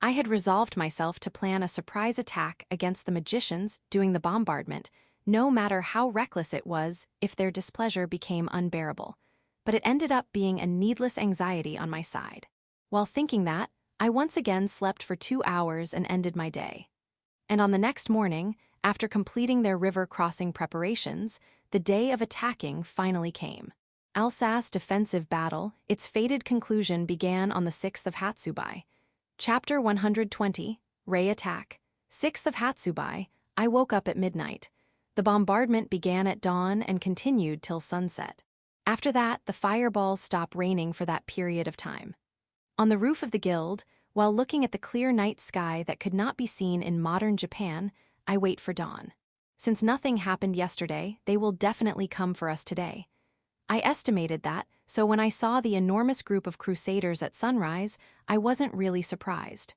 I had resolved myself to plan a surprise attack against the magicians doing the bombardment, no matter how reckless it was if their displeasure became unbearable, but it ended up being a needless anxiety on my side. While thinking that, I once again slept for 2 hours and ended my day. And on the next morning, after completing their river crossing preparations, the day of attacking finally came. Alsace defensive battle, its fated conclusion began on the 6th of Hatsubai. Chapter 120, Ray Attack. 6th of Hatsubai, I woke up at midnight. The bombardment began at dawn and continued till sunset. After that, the fireballs stop raining for that period of time. On the roof of the guild, while looking at the clear night sky that could not be seen in modern Japan, I wait for dawn. Since nothing happened yesterday, they will definitely come for us today. I estimated that, so when I saw the enormous group of crusaders at sunrise, I wasn't really surprised.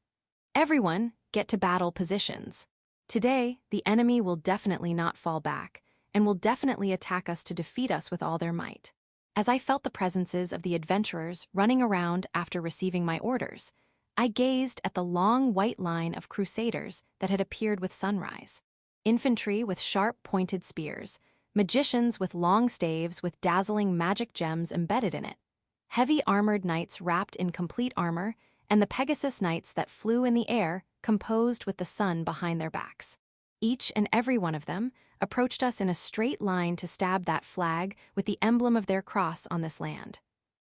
Everyone, get to battle positions. Today, the enemy will definitely not fall back, and will definitely attack us to defeat us with all their might. As I felt the presences of the adventurers running around after receiving my orders, I gazed at the long white line of crusaders that had appeared with sunrise. Infantry with sharp pointed spears, magicians with long staves with dazzling magic gems embedded in it, heavy armored knights wrapped in complete armor, and the Pegasus knights that flew in the air, composed with the sun behind their backs. Each and every one of them approached us in a straight line to stab that flag with the emblem of their cross on this land.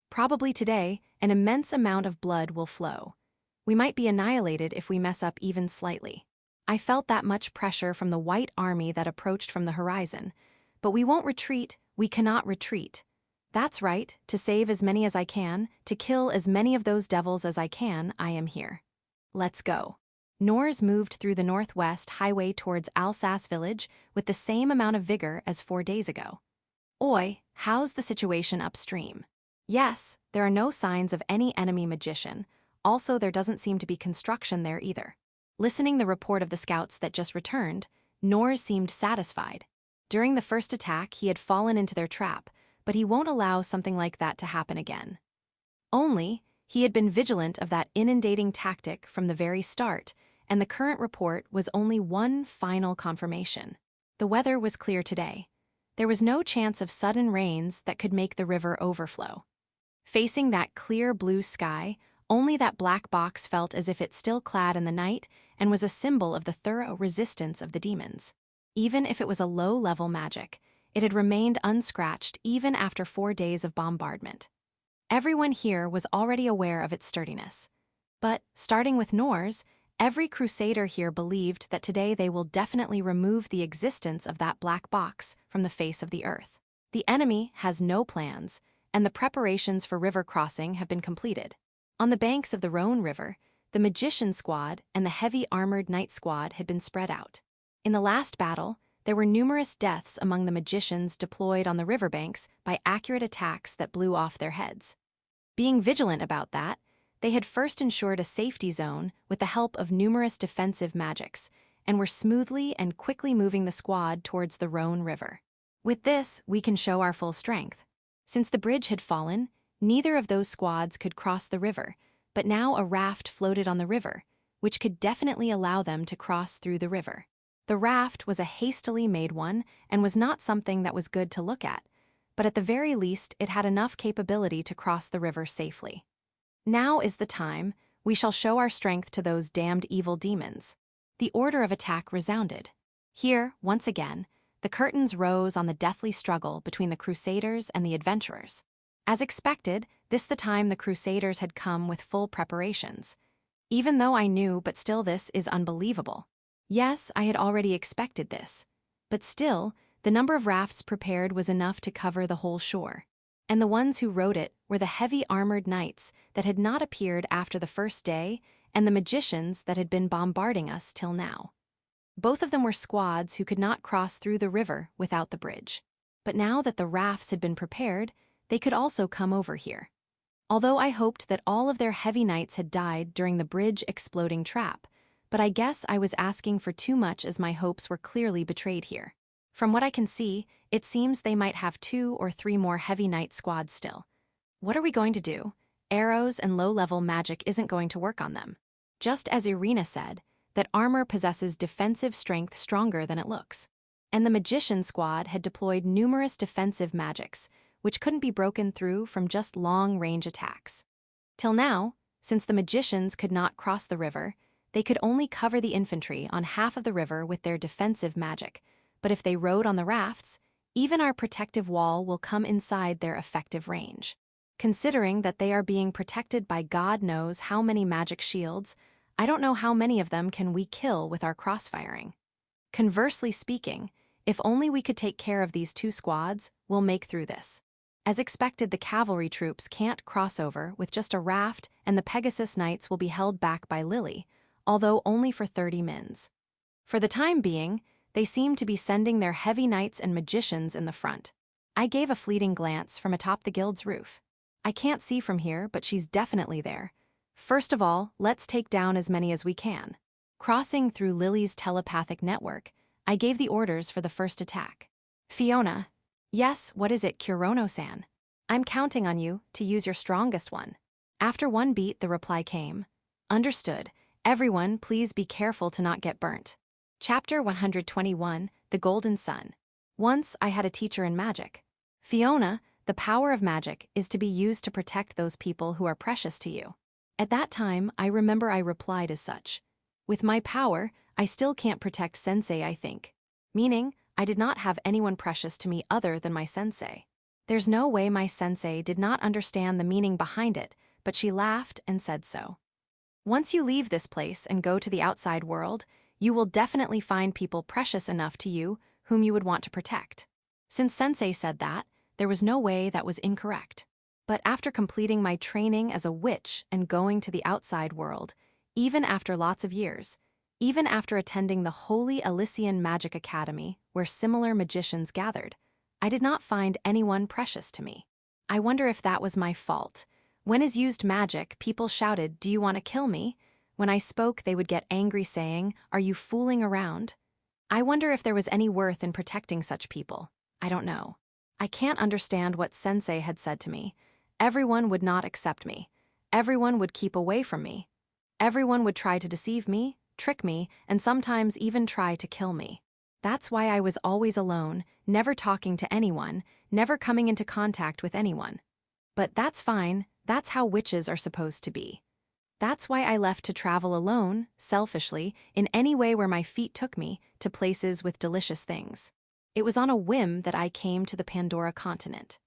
Probably today, an immense amount of blood will flow. We might be annihilated if we mess up even slightly. I felt that much pressure from the white army that approached from the horizon. But we won't retreat, we cannot retreat. That's right, to save as many as I can, to kill as many of those devils as I can, I am here. Let's go. Nors moved through the northwest highway towards Alsas village with the same amount of vigor as 4 days ago. Oi, how's the situation upstream? Yes, there are no signs of any enemy magician. Also, there doesn't seem to be construction there either. Listening the report of the scouts that just returned, Nors seemed satisfied. During the first attack, he had fallen into their trap, but he won't allow something like that to happen again. Only, he had been vigilant of that inundating tactic from the very start, and the current report was only one final confirmation. The weather was clear today. There was no chance of sudden rains that could make the river overflow. Facing that clear blue sky, only that black box felt as if it still clad in the night and was a symbol of the thorough resistance of the demons. Even if it was a low-level magic, it had remained unscratched even after 4 days of bombardment. Everyone here was already aware of its sturdiness. But, starting with Nors, every crusader here believed that today they will definitely remove the existence of that black box from the face of the earth. The enemy has no plans, and the preparations for river crossing have been completed. On the banks of the Rhone River, the magician squad and the heavy armored knight squad had been spread out. In the last battle, there were numerous deaths among the magicians deployed on the riverbanks by accurate attacks that blew off their heads. Being vigilant about that, they had first ensured a safety zone with the help of numerous defensive magics, and were smoothly and quickly moving the squad towards the Rhone River. With this, we can show our full strength. Since the bridge had fallen, neither of those squads could cross the river, but now a raft floated on the river, which could definitely allow them to cross through the river. The raft was a hastily made one and was not something that was good to look at, but at the very least it had enough capability to cross the river safely. Now is the time, we shall show our strength to those damned evil demons. The order of attack resounded. Here, once again, the curtains rose on the deathly struggle between the crusaders and the adventurers. As expected, the time the crusaders had come with full preparations. Even though I knew, but still this is unbelievable. Yes, I had already expected this. But still, the number of rafts prepared was enough to cover the whole shore. And the ones who rode it were the heavy armored knights that had not appeared after the first day and the magicians that had been bombarding us till now. Both of them were squads who could not cross through the river without the bridge. But now that the rafts had been prepared, they could also come over here. Although I hoped that all of their heavy knights had died during the bridge exploding trap, but I guess I was asking for too much as my hopes were clearly betrayed here. From what I can see, it seems they might have 2 or 3 more heavy knight squads still. What are we going to do? Arrows and low-level magic isn't going to work on them. Just as Irina said, that armor possesses defensive strength stronger than it looks. And the magician squad had deployed numerous defensive magics, which couldn't be broken through from just long-range attacks. Till now, since the magicians could not cross the river, they could only cover the infantry on half of the river with their defensive magic, but if they rode on the rafts, even our protective wall will come inside their effective range. Considering that they are being protected by God knows how many magic shields, I don't know how many of them can we kill with our crossfiring. Conversely speaking, if only we could take care of these 2 squads, we'll make through this. As expected, the cavalry troops can't cross over with just a raft, and the Pegasus knights will be held back by Lily, although only for 30 mins. For the time being, they seem to be sending their heavy knights and magicians in the front. I gave a fleeting glance from atop the guild's roof. I can't see from here, but she's definitely there. First of all, let's take down as many as we can. Crossing through Lily's telepathic network, I gave the orders for the first attack. Fiona. Yes, what is it, Kurono-san? I'm counting on you to use your strongest one. After one beat, the reply came. Understood. Everyone, please be careful to not get burnt. Chapter 121, The Golden Sun. Once I had a teacher in magic. Fiona, the power of magic is to be used to protect those people who are precious to you. At that time, I remember I replied as such. With my power, I still can't protect sensei, I think. Meaning, I did not have anyone precious to me other than my sensei. There's no way my sensei did not understand the meaning behind it, but she laughed and said so. Once you leave this place and go to the outside world, you will definitely find people precious enough to you whom you would want to protect. Since sensei said that, there was no way that was incorrect. But after completing my training as a witch and going to the outside world, even after lots of years, even after attending the Holy Elysian Magic Academy where similar magicians gathered, I did not find anyone precious to me. I wonder if that was my fault. When is used magic, people shouted, "Do you want to kill me?" When I spoke, they would get angry saying, "Are you fooling around?" I wonder if there was any worth in protecting such people. I don't know. I can't understand what sensei had said to me. Everyone would not accept me. Everyone would keep away from me. Everyone would try to deceive me, trick me, and sometimes even try to kill me. That's why I was always alone, never talking to anyone, never coming into contact with anyone. But that's fine, that's how witches are supposed to be. That's why I left to travel alone, selfishly, in any way where my feet took me, to places with delicious things. It was on a whim that I came to the Pandora continent.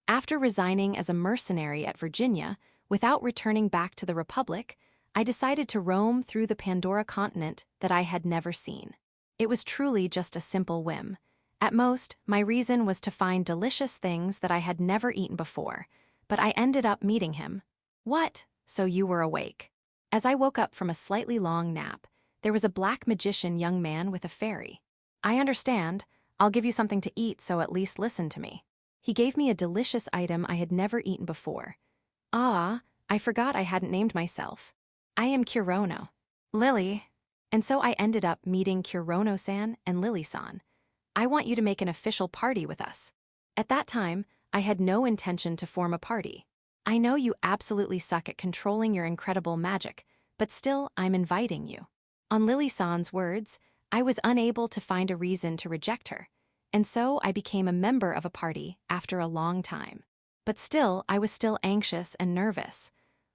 After resigning as a mercenary at Virginia, without returning back to the Republic, I decided to roam through the Pandora continent that I had never seen. It was truly just a simple whim. At most, my reason was to find delicious things that I had never eaten before, but I ended up meeting him. What? So you were awake. As I woke up from a slightly long nap, there was a black magician young man with a fairy. I understand. I'll give you something to eat, so at least listen to me. He gave me a delicious item I had never eaten before. Ah, I forgot I hadn't named myself. I am Kurono. Lily. And so I ended up meeting Kurono-san and Lily-san. I want you to make an official party with us. At that time, I had no intention to form a party. I know you absolutely suck at controlling your incredible magic, but still, I'm inviting you. On Lily-san's words, I was unable to find a reason to reject her, and so I became a member of a party after a long time. But still, I was still anxious and nervous.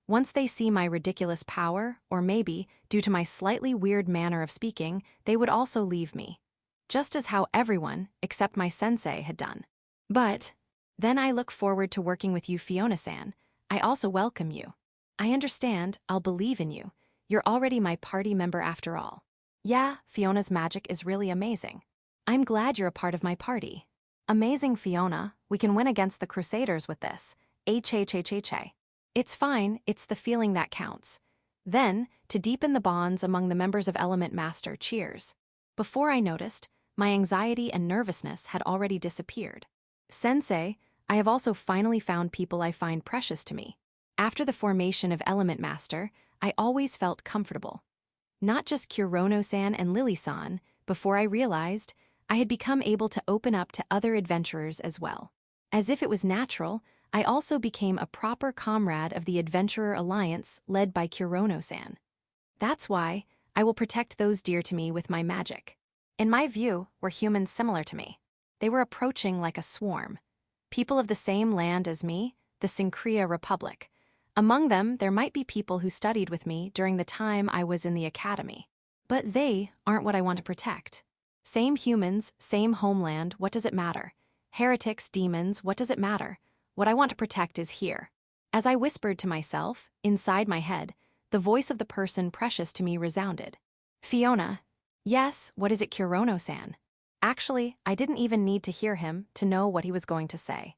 Once they see my ridiculous power, or maybe, due to my slightly weird manner of speaking, they would also leave me. Just as how everyone, except my sensei, had done. But then I look forward to working with you, Fiona-san. I also welcome you. I understand, I'll believe in you. You're already my party member after all. Yeah, Fiona's magic is really amazing. I'm glad you're a part of my party. Amazing, Fiona. We can win against the crusaders with this. H. It's fine, it's the feeling that counts. Then, to deepen the bonds among the members of Element Master, cheers. Before I noticed, my anxiety and nervousness had already disappeared. Sensei, I have also finally found people I find precious to me. After the formation of Element Master, I always felt comfortable. Not just Kurono-san and Lily-san, before I realized, I had become able to open up to other adventurers as well. As if it was natural, I also became a proper comrade of the Adventurer Alliance led by Kurono-san. That's why I will protect those dear to me with my magic. In my view, were humans similar to me. They were approaching like a swarm. People of the same land as me, the Syncria Republic. Among them, there might be people who studied with me during the time I was in the academy. But they aren't what I want to protect. Same humans, same homeland, what does it matter? Heretics, demons, what does it matter? What I want to protect is here. As I whispered to myself, inside my head, the voice of the person precious to me resounded. Fiona. Yes, what is it, Kurono-san? Actually, I didn't even need to hear him to know what he was going to say.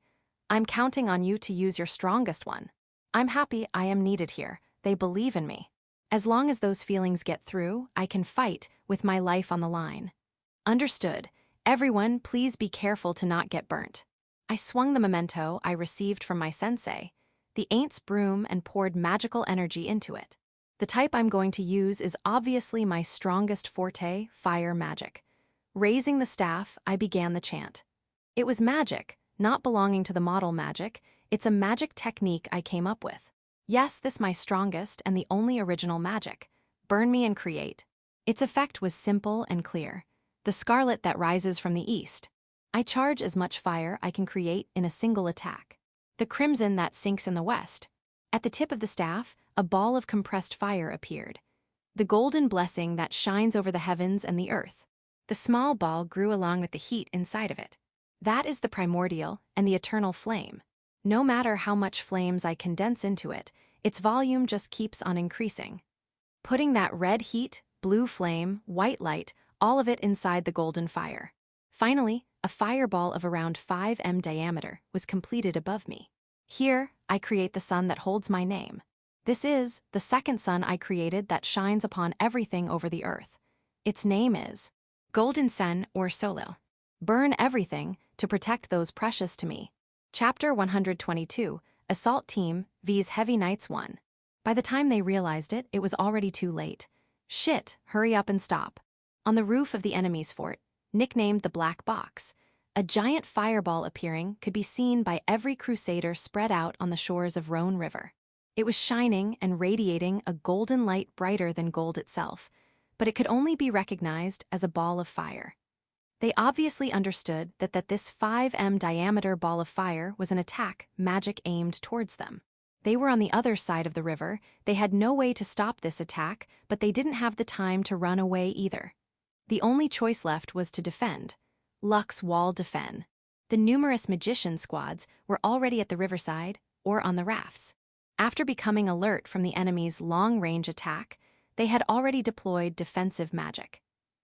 I'm counting on you to use your strongest one. I'm happy I am needed here. They believe in me. As long as those feelings get through, I can fight with my life on the line. Understood. Everyone, please be careful to not get burnt. I swung the memento I received from my sensei, the Aints broom, and poured magical energy into it. The type I'm going to use is obviously my strongest forte, fire magic. Raising the staff, I began the chant. It was magic, not belonging to the model magic. It's a magic technique I came up with. Yes, this my strongest and the only original magic. Burn me and create. Its effect was simple and clear. The scarlet that rises from the east. I charge as much fire I can create in a single attack. The crimson that sinks in the west. At the tip of the staff, a ball of compressed fire appeared. The golden blessing that shines over the heavens and the earth. The small ball grew along with the heat inside of it. That is the primordial and the eternal flame. No matter how much flames I condense into it, its volume just keeps on increasing. Putting that red heat, blue flame, white light, all of it inside the golden fire. Finally, a fireball of around 5 m diameter was completed above me. Here, I create the sun that holds my name. This is the second sun I created that shines upon everything over the earth. Its name is Golden Sun or Solil. Burn everything to protect those precious to me. Chapter 122, Assault Team vs Heavy Knights 1. By the time they realized it, it was already too late. Shit, hurry up and stop. On the roof of the enemy's fort, nicknamed the Black Box, a giant fireball appearing could be seen by every crusader spread out on the shores of Rhone River. It was shining and radiating a golden light brighter than gold itself, but it could only be recognized as a ball of fire. They obviously understood that this 5 m diameter ball of fire was an attack magic aimed towards them. They were on the other side of the river. They had no way to stop this attack, but they didn't have the time to run away either. The only choice left was to defend. Lux wall defend. The numerous magician squads were already at the riverside or on the rafts. After becoming alert from the enemy's long-range attack, they had already deployed defensive magic.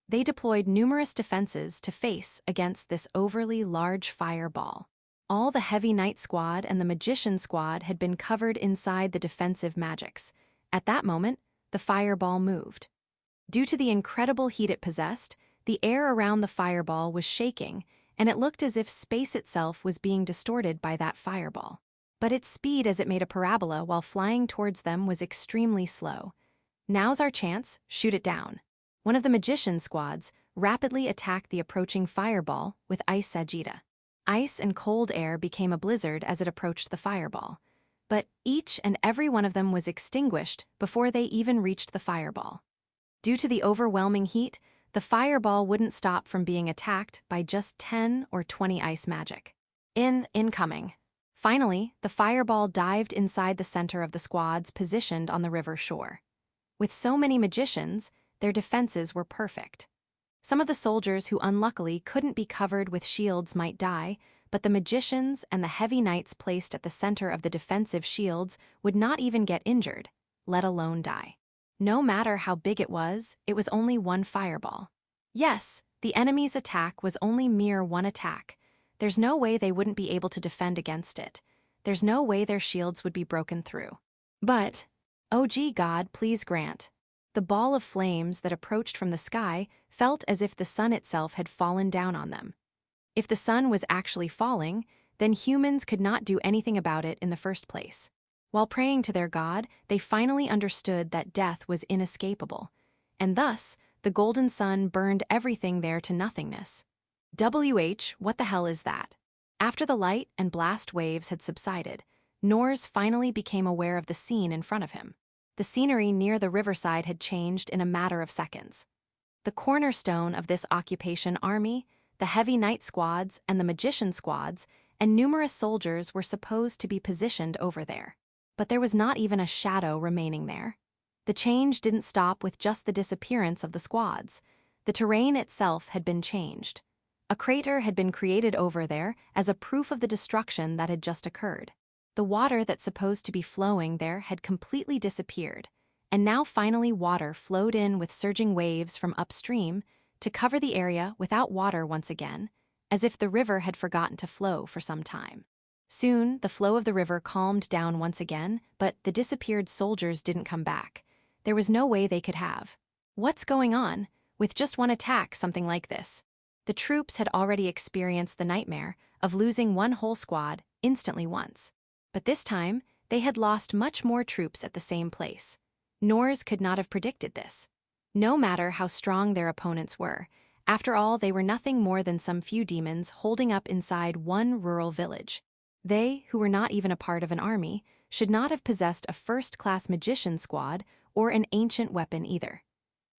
They deployed numerous defenses to face against this overly large fireball. All the Heavy Knight squad and the Magician squad had been covered inside the defensive magics. At that moment, the fireball moved. Due to the incredible heat it possessed, the air around the fireball was shaking, and it looked as if space itself was being distorted by that fireball. But its speed as it made a parabola while flying towards them was extremely slow. Now's our chance, shoot it down. One of the Magician squads rapidly attacked the approaching fireball with Ice Sagita. Ice and cold air became a blizzard as it approached the fireball. But each and every one of them was extinguished before they even reached the fireball. Due to the overwhelming heat, the fireball wouldn't stop from being attacked by just 10 or 20 ice magic. Incoming. Finally, the fireball dived inside the center of the squads positioned on the river shore. With so many magicians, their defenses were perfect. Some of the soldiers who unluckily couldn't be covered with shields might die, but the magicians and the heavy knights placed at the center of the defensive shields would not even get injured, let alone die. No matter how big it was only one fireball. Yes, the enemy's attack was only mere one attack. There's no way they wouldn't be able to defend against it. There's no way their shields would be broken through. But, oh gee God, please grant. The ball of flames that approached from the sky felt as if the sun itself had fallen down on them. If the sun was actually falling, then humans could not do anything about it in the first place. While praying to their god, they finally understood that death was inescapable, and thus, the golden sun burned everything there to nothingness. What the hell is that? After the light and blast waves had subsided, Nors finally became aware of the scene in front of him. The scenery near the riverside had changed in a matter of seconds. The cornerstone of this occupation army, the heavy knight squads and the magician squads, and numerous soldiers were supposed to be positioned over there. But there was not even a shadow remaining there. The change didn't stop with just the disappearance of the squads. The terrain itself had been changed. A crater had been created over there as a proof of the destruction that had just occurred. The water that's supposed to be flowing there had completely disappeared, and now finally water flowed in with surging waves from upstream to cover the area without water once again, as if the river had forgotten to flow for some time. Soon, the flow of the river calmed down once again, but the disappeared soldiers didn't come back. There was no way they could have. What's going on? With just one attack, something like this. The troops had already experienced the nightmare of losing one whole squad instantly once. But this time, they had lost much more troops at the same place. Norse could not have predicted this. No matter how strong their opponents were, after all, they were nothing more than some few demons holding up inside one rural village. They, who were not even a part of an army, should not have possessed a first-class magician squad or an ancient weapon either.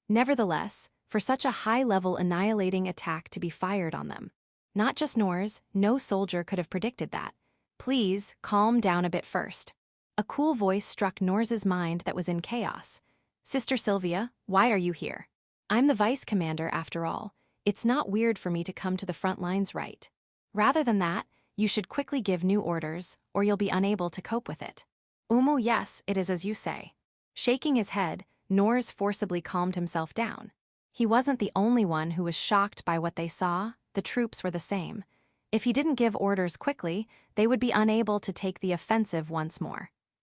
Nevertheless, for such a high-level annihilating attack to be fired on them, not just Norse, no soldier could have predicted that. Please, calm down a bit first. A cool voice struck Norse's mind that was in chaos. Sister Sylvia, why are you here? I'm the vice commander after all. It's not weird for me to come to the front lines, right? Rather than that, you should quickly give new orders, or you'll be unable to cope with it. Yes, it is as you say. Shaking his head, Norse forcibly calmed himself down. He wasn't the only one who was shocked by what they saw. The troops were the same. If he didn't give orders quickly, they would be unable to take the offensive once more.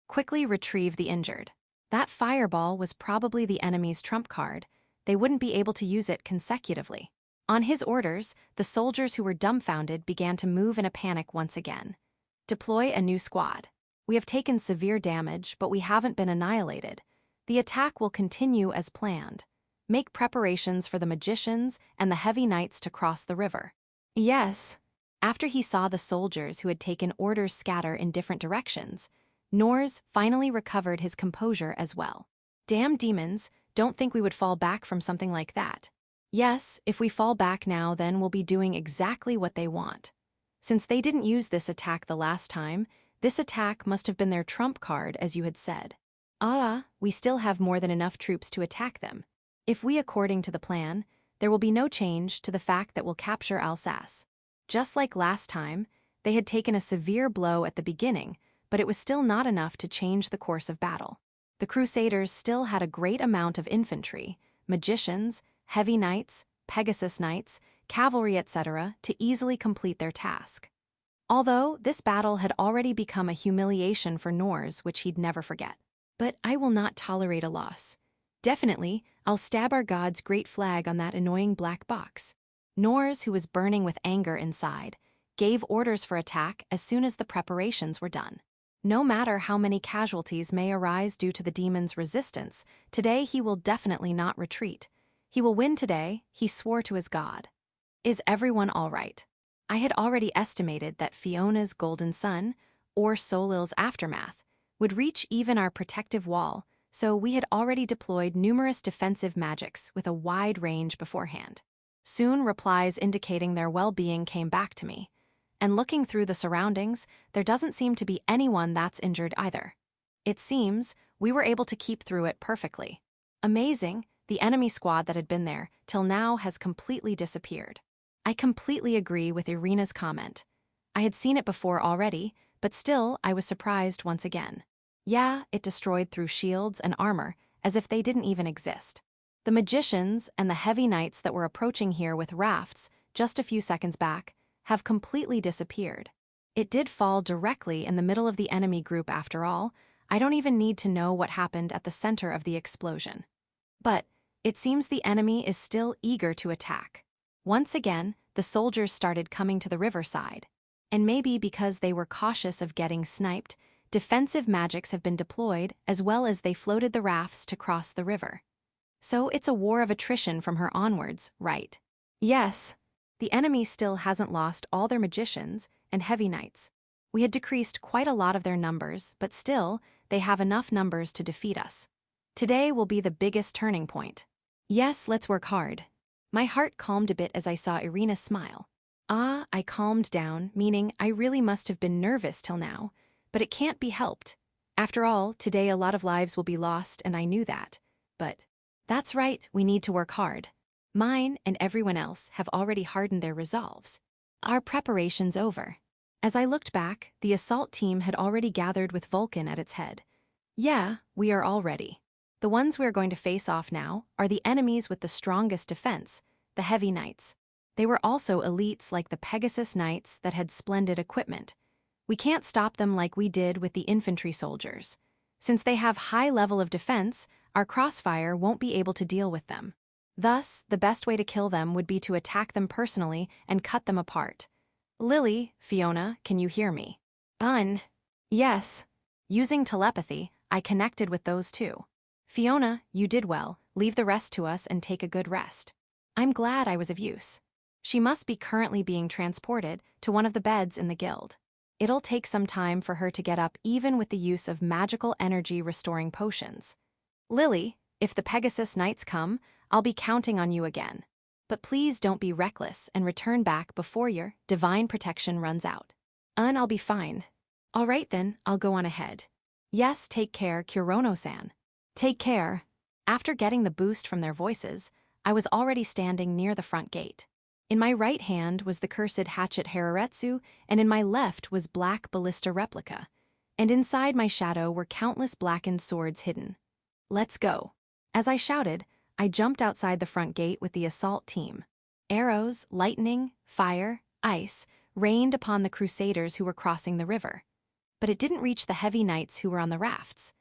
Quickly retrieve the injured. That fireball was probably the enemy's trump card. They wouldn't be able to use it consecutively. On his orders, the soldiers who were dumbfounded began to move in a panic once again. Deploy a new squad. We have taken severe damage, but we haven't been annihilated. The attack will continue as planned. Make preparations for the magicians and the heavy knights to cross the river. Yes. After he saw the soldiers who had taken orders scatter in different directions, Norse finally recovered his composure as well. Damn demons, don't think we would fall back from something like that. Yes, if we fall back now, then we'll be doing exactly what they want. Since they didn't use this attack the last time, this attack must have been their trump card, as you had said. We still have more than enough troops to attack them. If we, according to the plan, there will be no change to the fact that we'll capture Alsace. Just like last time, they had taken a severe blow at the beginning, but it was still not enough to change the course of battle. The crusaders still had a great amount of infantry, magicians, heavy knights, Pegasus knights, cavalry, etc., to easily complete their task. Although this battle had already become a humiliation for Norse which he'd never forget. But I will not tolerate a loss. Definitely, I'll stab our god's great flag on that annoying black box. Norse, who was burning with anger inside, gave orders for attack as soon as the preparations were done. No matter how many casualties may arise due to the demon's resistance, today he will definitely not retreat. He will win today, he swore to his god. Is everyone all right? I had already estimated that Fiona's golden sun, or Solil's aftermath, would reach even our protective wall, so we had already deployed numerous defensive magics with a wide range beforehand. Soon replies indicating their well-being came back to me, and looking through the surroundings, there doesn't seem to be anyone that's injured either. It seems we were able to keep through it perfectly. Amazing, the enemy squad that had been there till now has completely disappeared. I completely agree with Irina's comment. I had seen it before already, but still I was surprised once again. Yeah, it destroyed through shields and armor, as if they didn't even exist. The magicians and the heavy knights that were approaching here with rafts just a few seconds back have completely disappeared. It did fall directly in the middle of the enemy group after all. I don't even need to know what happened at the center of the explosion. But it seems the enemy is still eager to attack. Once again, the soldiers started coming to the riverside. And maybe because they were cautious of getting sniped, defensive magics have been deployed as well as they floated the rafts to cross the river. So it's a war of attrition from her onwards, right? Yes. The enemy still hasn't lost all their magicians and heavy knights. We had decreased quite a lot of their numbers, but still, they have enough numbers to defeat us. Today will be the biggest turning point. Yes, let's work hard. My heart calmed a bit as I saw Irina smile. I calmed down, meaning I really must have been nervous till now, but it can't be helped. After all, today a lot of lives will be lost, and I knew that. But that's right, we need to work hard. Mine and everyone else have already hardened their resolves. Our preparation's over. As I looked back, the assault team had already gathered with Vulcan at its head. Yeah, we are all ready. The ones we are going to face off now are the enemies with the strongest defense, the heavy knights. They were also elites like the Pegasus knights that had splendid equipment. We can't stop them like we did with the infantry soldiers. Since they have high level of defense, our crossfire won't be able to deal with them. Thus, the best way to kill them would be to attack them personally and cut them apart. Lily, Fiona, can you hear me? Yes. Using telepathy, I connected with those two. Fiona, you did well. Leave the rest to us and take a good rest. I'm glad I was of use. She must be currently being transported to one of the beds in the guild. It'll take some time for her to get up even with the use of magical energy restoring potions. Lily, if the Pegasus Knights come, I'll be counting on you again. But please don't be reckless and return back before your divine protection runs out. I'll be fine. All right then, I'll go on ahead. Yes, take care, Kurono-san. Take care. After getting the boost from their voices, I was already standing near the front gate. In my right hand was the cursed hatchet Hararetsu, and in my left was black ballista replica. And inside my shadow were countless blackened swords hidden. Let's go. As I shouted, I jumped outside the front gate with the assault team. Arrows, lightning, fire, ice rained upon the crusaders who were crossing the river. But it didn't reach the heavy knights who were on the rafts.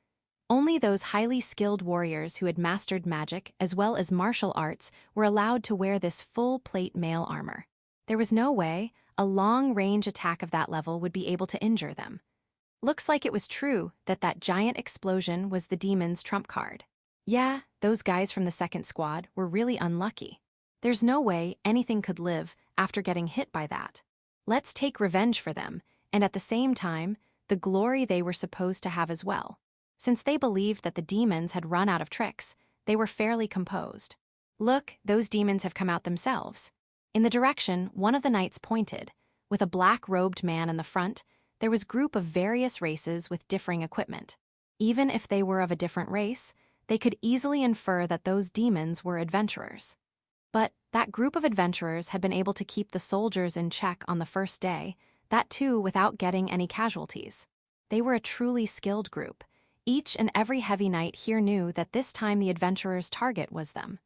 Only those highly skilled warriors who had mastered magic as well as martial arts were allowed to wear this full-plate mail armor. There was no way a long-range attack of that level would be able to injure them. Looks like it was true that giant explosion was the demon's trump card. Yeah, those guys from the second squad were really unlucky. There's no way anything could live after getting hit by that. Let's take revenge for them, and at the same time, the glory they were supposed to have as well. Since they believed that the demons had run out of tricks, they were fairly composed. Look, those demons have come out themselves. In the direction one of the knights pointed, with a black-robed man in the front, there was a group of various races with differing equipment. Even if they were of a different race, they could easily infer that those demons were adventurers. But that group of adventurers had been able to keep the soldiers in check on the first day, that too without getting any casualties. They were a truly skilled group. Each and every heavy knight here knew that this time the adventurer's target was them.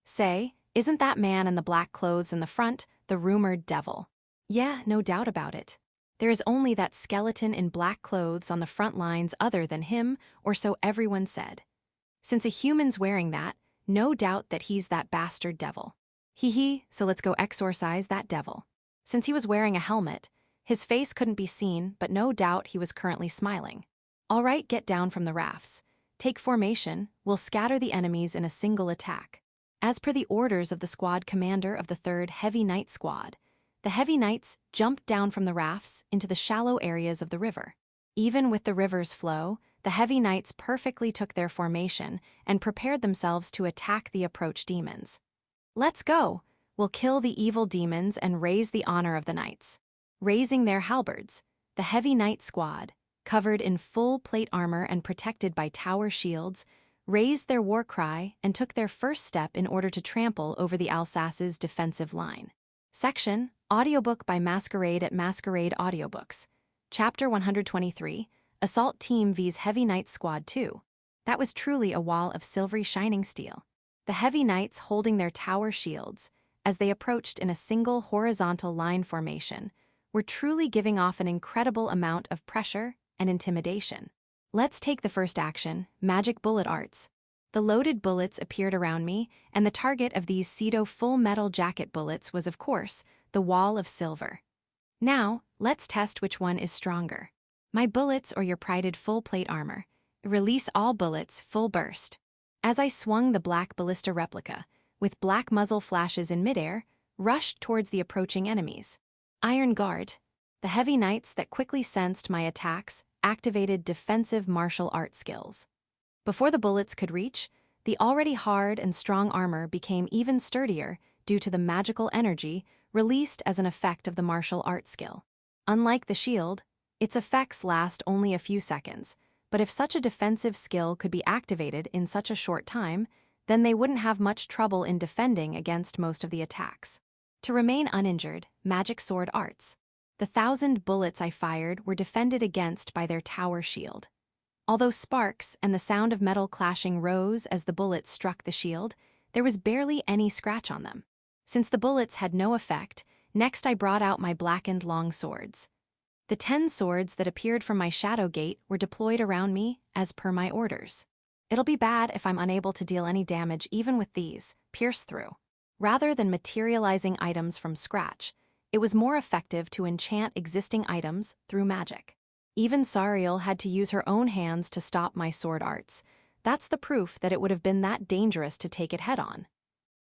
Say, isn't that man in the black clothes in the front the rumored devil? Yeah, no doubt about it. There is only that skeleton in black clothes on the front lines other than him, or so everyone said. Since a human's wearing that, no doubt that he's that bastard devil. So let's go exorcise that devil. Since he was wearing a helmet, his face couldn't be seen, but no doubt he was currently smiling. All right, get down from the rafts. Take formation, we'll scatter the enemies in a single attack. As per the orders of the squad commander of the 3rd Heavy Knight Squad, the Heavy Knights jumped down from the rafts into the shallow areas of the river. Even with the river's flow, the Heavy Knights perfectly took their formation and prepared themselves to attack the approach demons. Let's go! We'll kill the evil demons and raise the honor of the knights. Raising their halberds, the Heavy Knight Squad, covered in full plate armor and protected by tower shields, raised their war cry and took their first step in order to trample over the Alsace's defensive line. Section, Audiobook by Masquerade at Masquerade Audiobooks. Chapter 123, Assault Team vs Heavy Knights Squad 2. That was truly a wall of silvery shining steel. The Heavy Knights holding their tower shields, as they approached in a single horizontal line formation, were truly giving off an incredible amount of pressure and intimidation. Let's take the first action, magic bullet arts. The loaded bullets appeared around me, and the target of these pseudo full metal jacket bullets was, of course, the wall of silver. Now, let's test which one is stronger. My bullets or your prided full plate armor. Release all bullets, full burst. As I swung the black ballista replica, with black muzzle flashes in midair, rushed towards the approaching enemies. Iron Guard. The Heavy Knights that quickly sensed my attacks activated defensive martial art skills. Before the bullets could reach, the already hard and strong armor became even sturdier due to the magical energy released as an effect of the martial art skill. Unlike the shield, its effects last only a few seconds, but if such a defensive skill could be activated in such a short time, then they wouldn't have much trouble in defending against most of the attacks. To remain uninjured, magic sword arts. The 1,000 bullets I fired were defended against by their tower shield. Although sparks and the sound of metal clashing rose as the bullets struck the shield, there was barely any scratch on them. Since the bullets had no effect, next I brought out my blackened long swords. The 10 swords that appeared from my shadow gate were deployed around me as per my orders. It'll be bad if I'm unable to deal any damage even with these, pierce through. Rather than materializing items from scratch, it was more effective to enchant existing items through magic. Even Sariel had to use her own hands to stop my sword arts. That's the proof that it would have been that dangerous to take it head-on.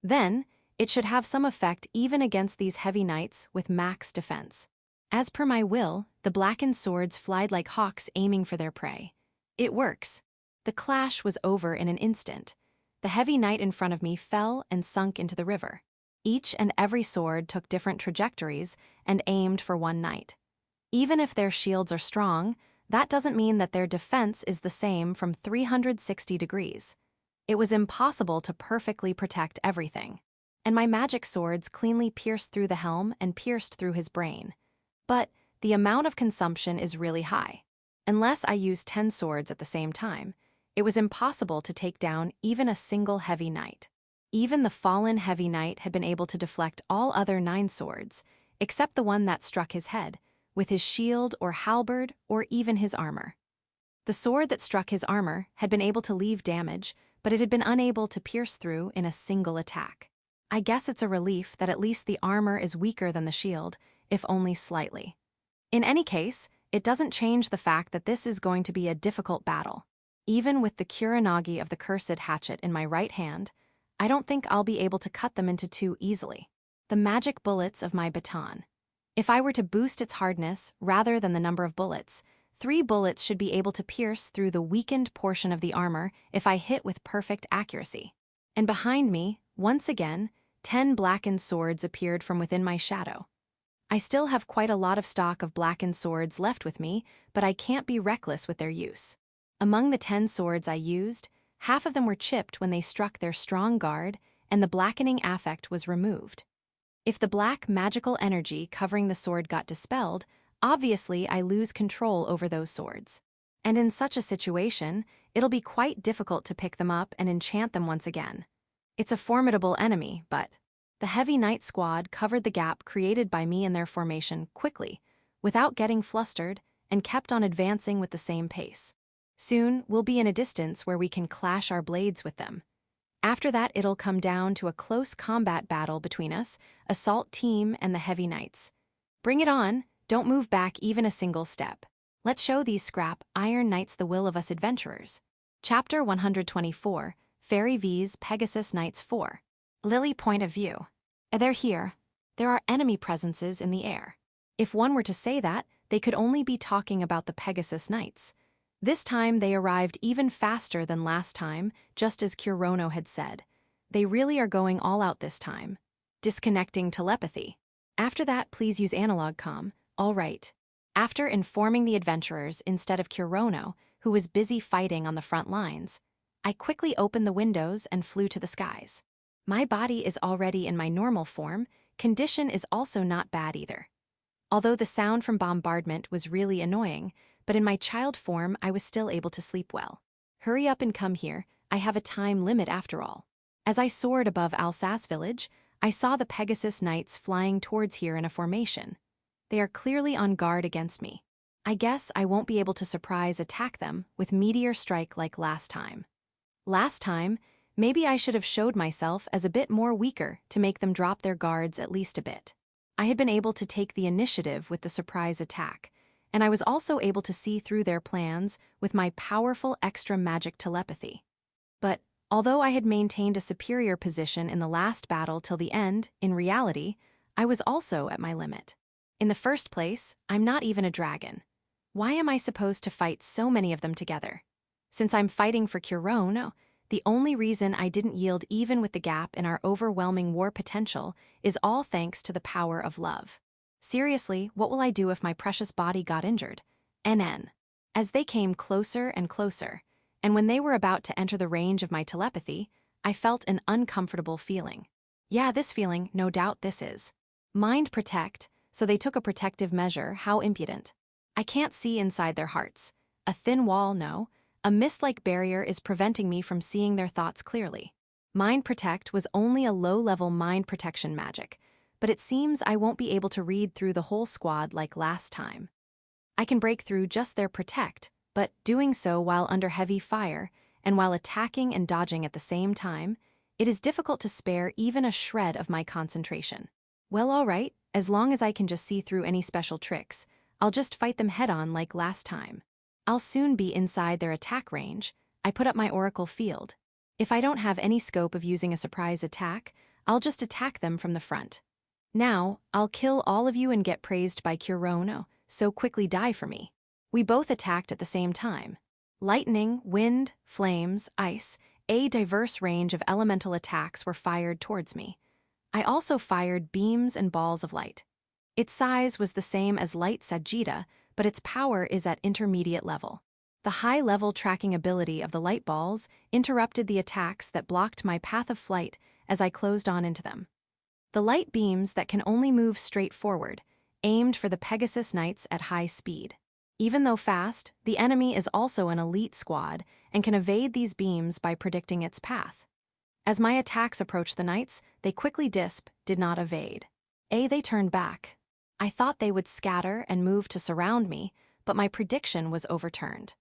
Then, it should have some effect even against these heavy knights with max defense. As per my will, the blackened swords flied like hawks aiming for their prey. It works. The clash was over in an instant. The heavy knight in front of me fell and sunk into the river. Each and every sword took different trajectories and aimed for one knight. Even if their shields are strong, that doesn't mean that their defense is the same from 360 degrees. It was impossible to perfectly protect everything. And my magic swords cleanly pierced through the helm and pierced through his brain. But the amount of consumption is really high. Unless I used 10 swords at the same time, it was impossible to take down even a single heavy knight. Even the fallen heavy knight had been able to deflect all other 9 swords, except the one that struck his head, with his shield or halberd or even his armor. The sword that struck his armor had been able to leave damage, but it had been unable to pierce through in a single attack. I guess it's a relief that at least the armor is weaker than the shield, if only slightly. In any case, it doesn't change the fact that this is going to be a difficult battle. Even with the Kuronagi of the cursed hatchet in my right hand, I don't think I'll be able to cut them into 2 easily. The magic bullets of my baton. If I were to boost its hardness rather than the number of bullets, 3 bullets should be able to pierce through the weakened portion of the armor if I hit with perfect accuracy. And behind me, once again, 10 blackened swords appeared from within my shadow. I still have quite a lot of stock of blackened swords left with me, but I can't be reckless with their use. Among the 10 swords I used, half of them were chipped when they struck their strong guard, and the blackening affect was removed. If the black magical energy covering the sword got dispelled, obviously I lose control over those swords. And in such a situation, it'll be quite difficult to pick them up and enchant them once again. It's a formidable enemy, but the heavy knight squad covered the gap created by me in their formation quickly, without getting flustered, and kept on advancing with the same pace. Soon, we'll be in a distance where we can clash our blades with them. After that, it'll come down to a close combat battle between us, assault team and the heavy knights. Bring it on, don't move back even a single step. Let's show these scrap iron knights the will of us adventurers. Chapter 124, Fairy V's Pegasus Knights 4. Lily point of view. They're here. There are enemy presences in the air. If one were to say that, they could only be talking about the Pegasus Knights. This time they arrived even faster than last time, just as Kurono had said. They really are going all out this time. Disconnecting telepathy. After that, please use analog comm. All right. After informing the adventurers instead of Kurono, who was busy fighting on the front lines, I quickly opened the windows and flew to the skies. My body is already in my normal form, condition is also not bad either. Although the sound from bombardment was really annoying, but in my child form I was still able to sleep well. Hurry up and come here, I have a time limit after all. As I soared above Alsas village, I saw the Pegasus Knights flying towards here in a formation. They are clearly on guard against me. I guess I won't be able to surprise attack them with meteor strike like last time. Last time, maybe I should have showed myself as a bit more weaker to make them drop their guards at least a bit. I had been able to take the initiative with the surprise attack, and I was also able to see through their plans with my powerful extra magic telepathy. But although I had maintained a superior position in the last battle till the end, in reality, I was also at my limit. In the first place, I'm not even a dragon. Why am I supposed to fight so many of them together? Since I'm fighting for Kurono, the only reason I didn't yield even with the gap in our overwhelming war potential is all thanks to the power of love. Seriously, what will I do if my precious body got injured? NN. As they came closer and closer, and when they were about to enter the range of my telepathy, I felt an uncomfortable feeling. Yeah, this feeling, no doubt this is. Mind protect, so they took a protective measure, how impudent. I can't see inside their hearts. A thin wall, no. A mist-like barrier is preventing me from seeing their thoughts clearly. Mind protect was only a low-level mind protection magic, but it seems I won't be able to read through the whole squad like last time. I can break through just their protect, but doing so while under heavy fire, and while attacking and dodging at the same time, it is difficult to spare even a shred of my concentration. Well, all right, as long as I can just see through any special tricks, I'll just fight them head-on like last time. I'll soon be inside their attack range. I put up my oracle field. If I don't have any scope of using a surprise attack, I'll just attack them from the front. Now, I'll kill all of you and get praised by Kurono, so quickly die for me. We both attacked at the same time. Lightning, wind, flames, ice, a diverse range of elemental attacks were fired towards me. I also fired beams and balls of light. Its size was the same as light Sajida, but its power is at intermediate level. The high-level tracking ability of the light balls interrupted the attacks that blocked my path of flight as I closed on into them. The light beams that can only move straight forward, aimed for the Pegasus Knights at high speed. Even though fast, the enemy is also an elite squad and can evade these beams by predicting its path. As my attacks approached the knights, they quickly did not evade. They turned back. I thought they would scatter and move to surround me, but my prediction was overturned.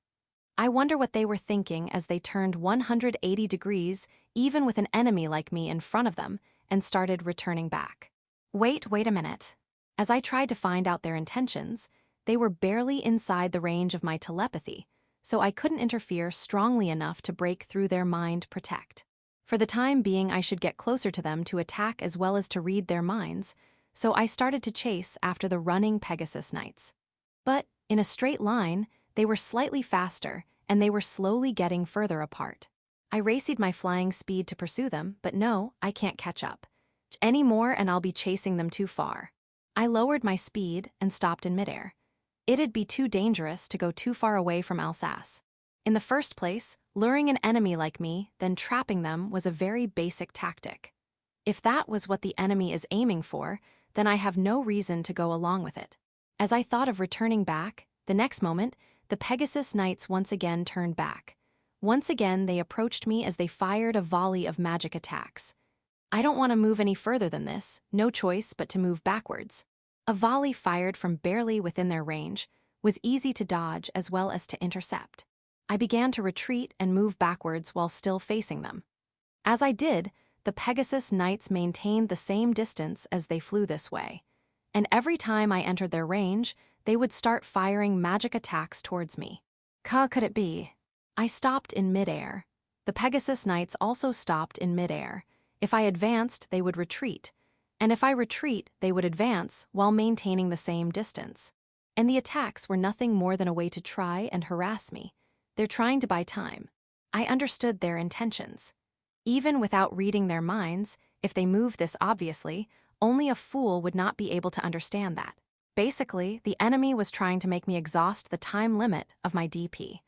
I wonder what they were thinking as they turned 180 degrees, even with an enemy like me in front of them, and started returning back. Wait a minute. As I tried to find out their intentions, they were barely inside the range of my telepathy, so I couldn't interfere strongly enough to break through their mind protect. For the time being, I should get closer to them to attack as well as to read their minds, so I started to chase after the running Pegasus Knights. But, in a straight line, they were slightly faster, and they were slowly getting further apart. I raced my flying speed to pursue them, but no, I can't catch up. Any more and I'll be chasing them too far. I lowered my speed and stopped in midair. It'd be too dangerous to go too far away from Alsace. In the first place, luring an enemy like me, then trapping them was a very basic tactic. If that was what the enemy is aiming for, then I have no reason to go along with it. As I thought of returning back, the next moment, the Pegasus Knights once again turned back. Once again, they approached me as they fired a volley of magic attacks. I don't want to move any further than this, no choice but to move backwards. A volley fired from barely within their range was easy to dodge as well as to intercept. I began to retreat and move backwards while still facing them. As I did, the Pegasus Knights maintained the same distance as they flew this way, and every time I entered their range, they would start firing magic attacks towards me. Could it be? I stopped in midair. The Pegasus Knights also stopped in midair. If I advanced, they would retreat, and if I retreat, they would advance while maintaining the same distance. And the attacks were nothing more than a way to try and harass me. They're trying to buy time. I understood their intentions. Even without reading their minds, if they moved this obviously, only a fool would not be able to understand that. Basically, the enemy was trying to make me exhaust the time limit of my DP.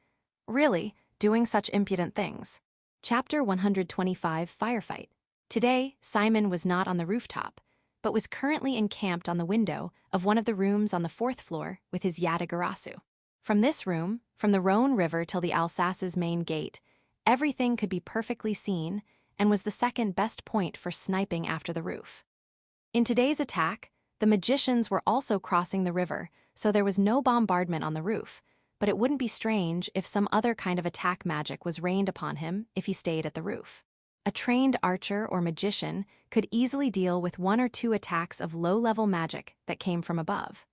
Really, doing such impudent things. Chapter 125 Firefight. Today, Simon was not on the rooftop, but was currently encamped on the window of one of the rooms on the 4th floor with his Yatagarasu. From this room, from the Rhone River till the Alsace's main gate, everything could be perfectly seen and was the second best point for sniping after the roof. In today's attack, the magicians were also crossing the river, so there was no bombardment on the roof, but it wouldn't be strange if some other kind of attack magic was rained upon him if he stayed at the roof. A trained archer or magician could easily deal with 1 or 2 attacks of low-level magic that came from above.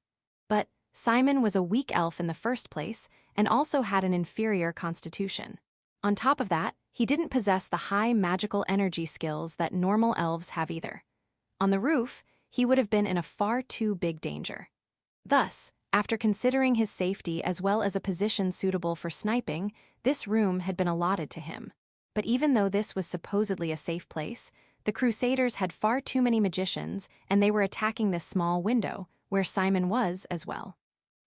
But Simon was a weak elf in the first place and also had an inferior constitution. On top of that, he didn't possess the high magical energy skills that normal elves have either. On the roof, he would have been in a far too big danger. Thus, after considering his safety as well as a position suitable for sniping, this room had been allotted to him. But even though this was supposedly a safe place, the crusaders had far too many magicians and they were attacking this small window, where Simon was as well.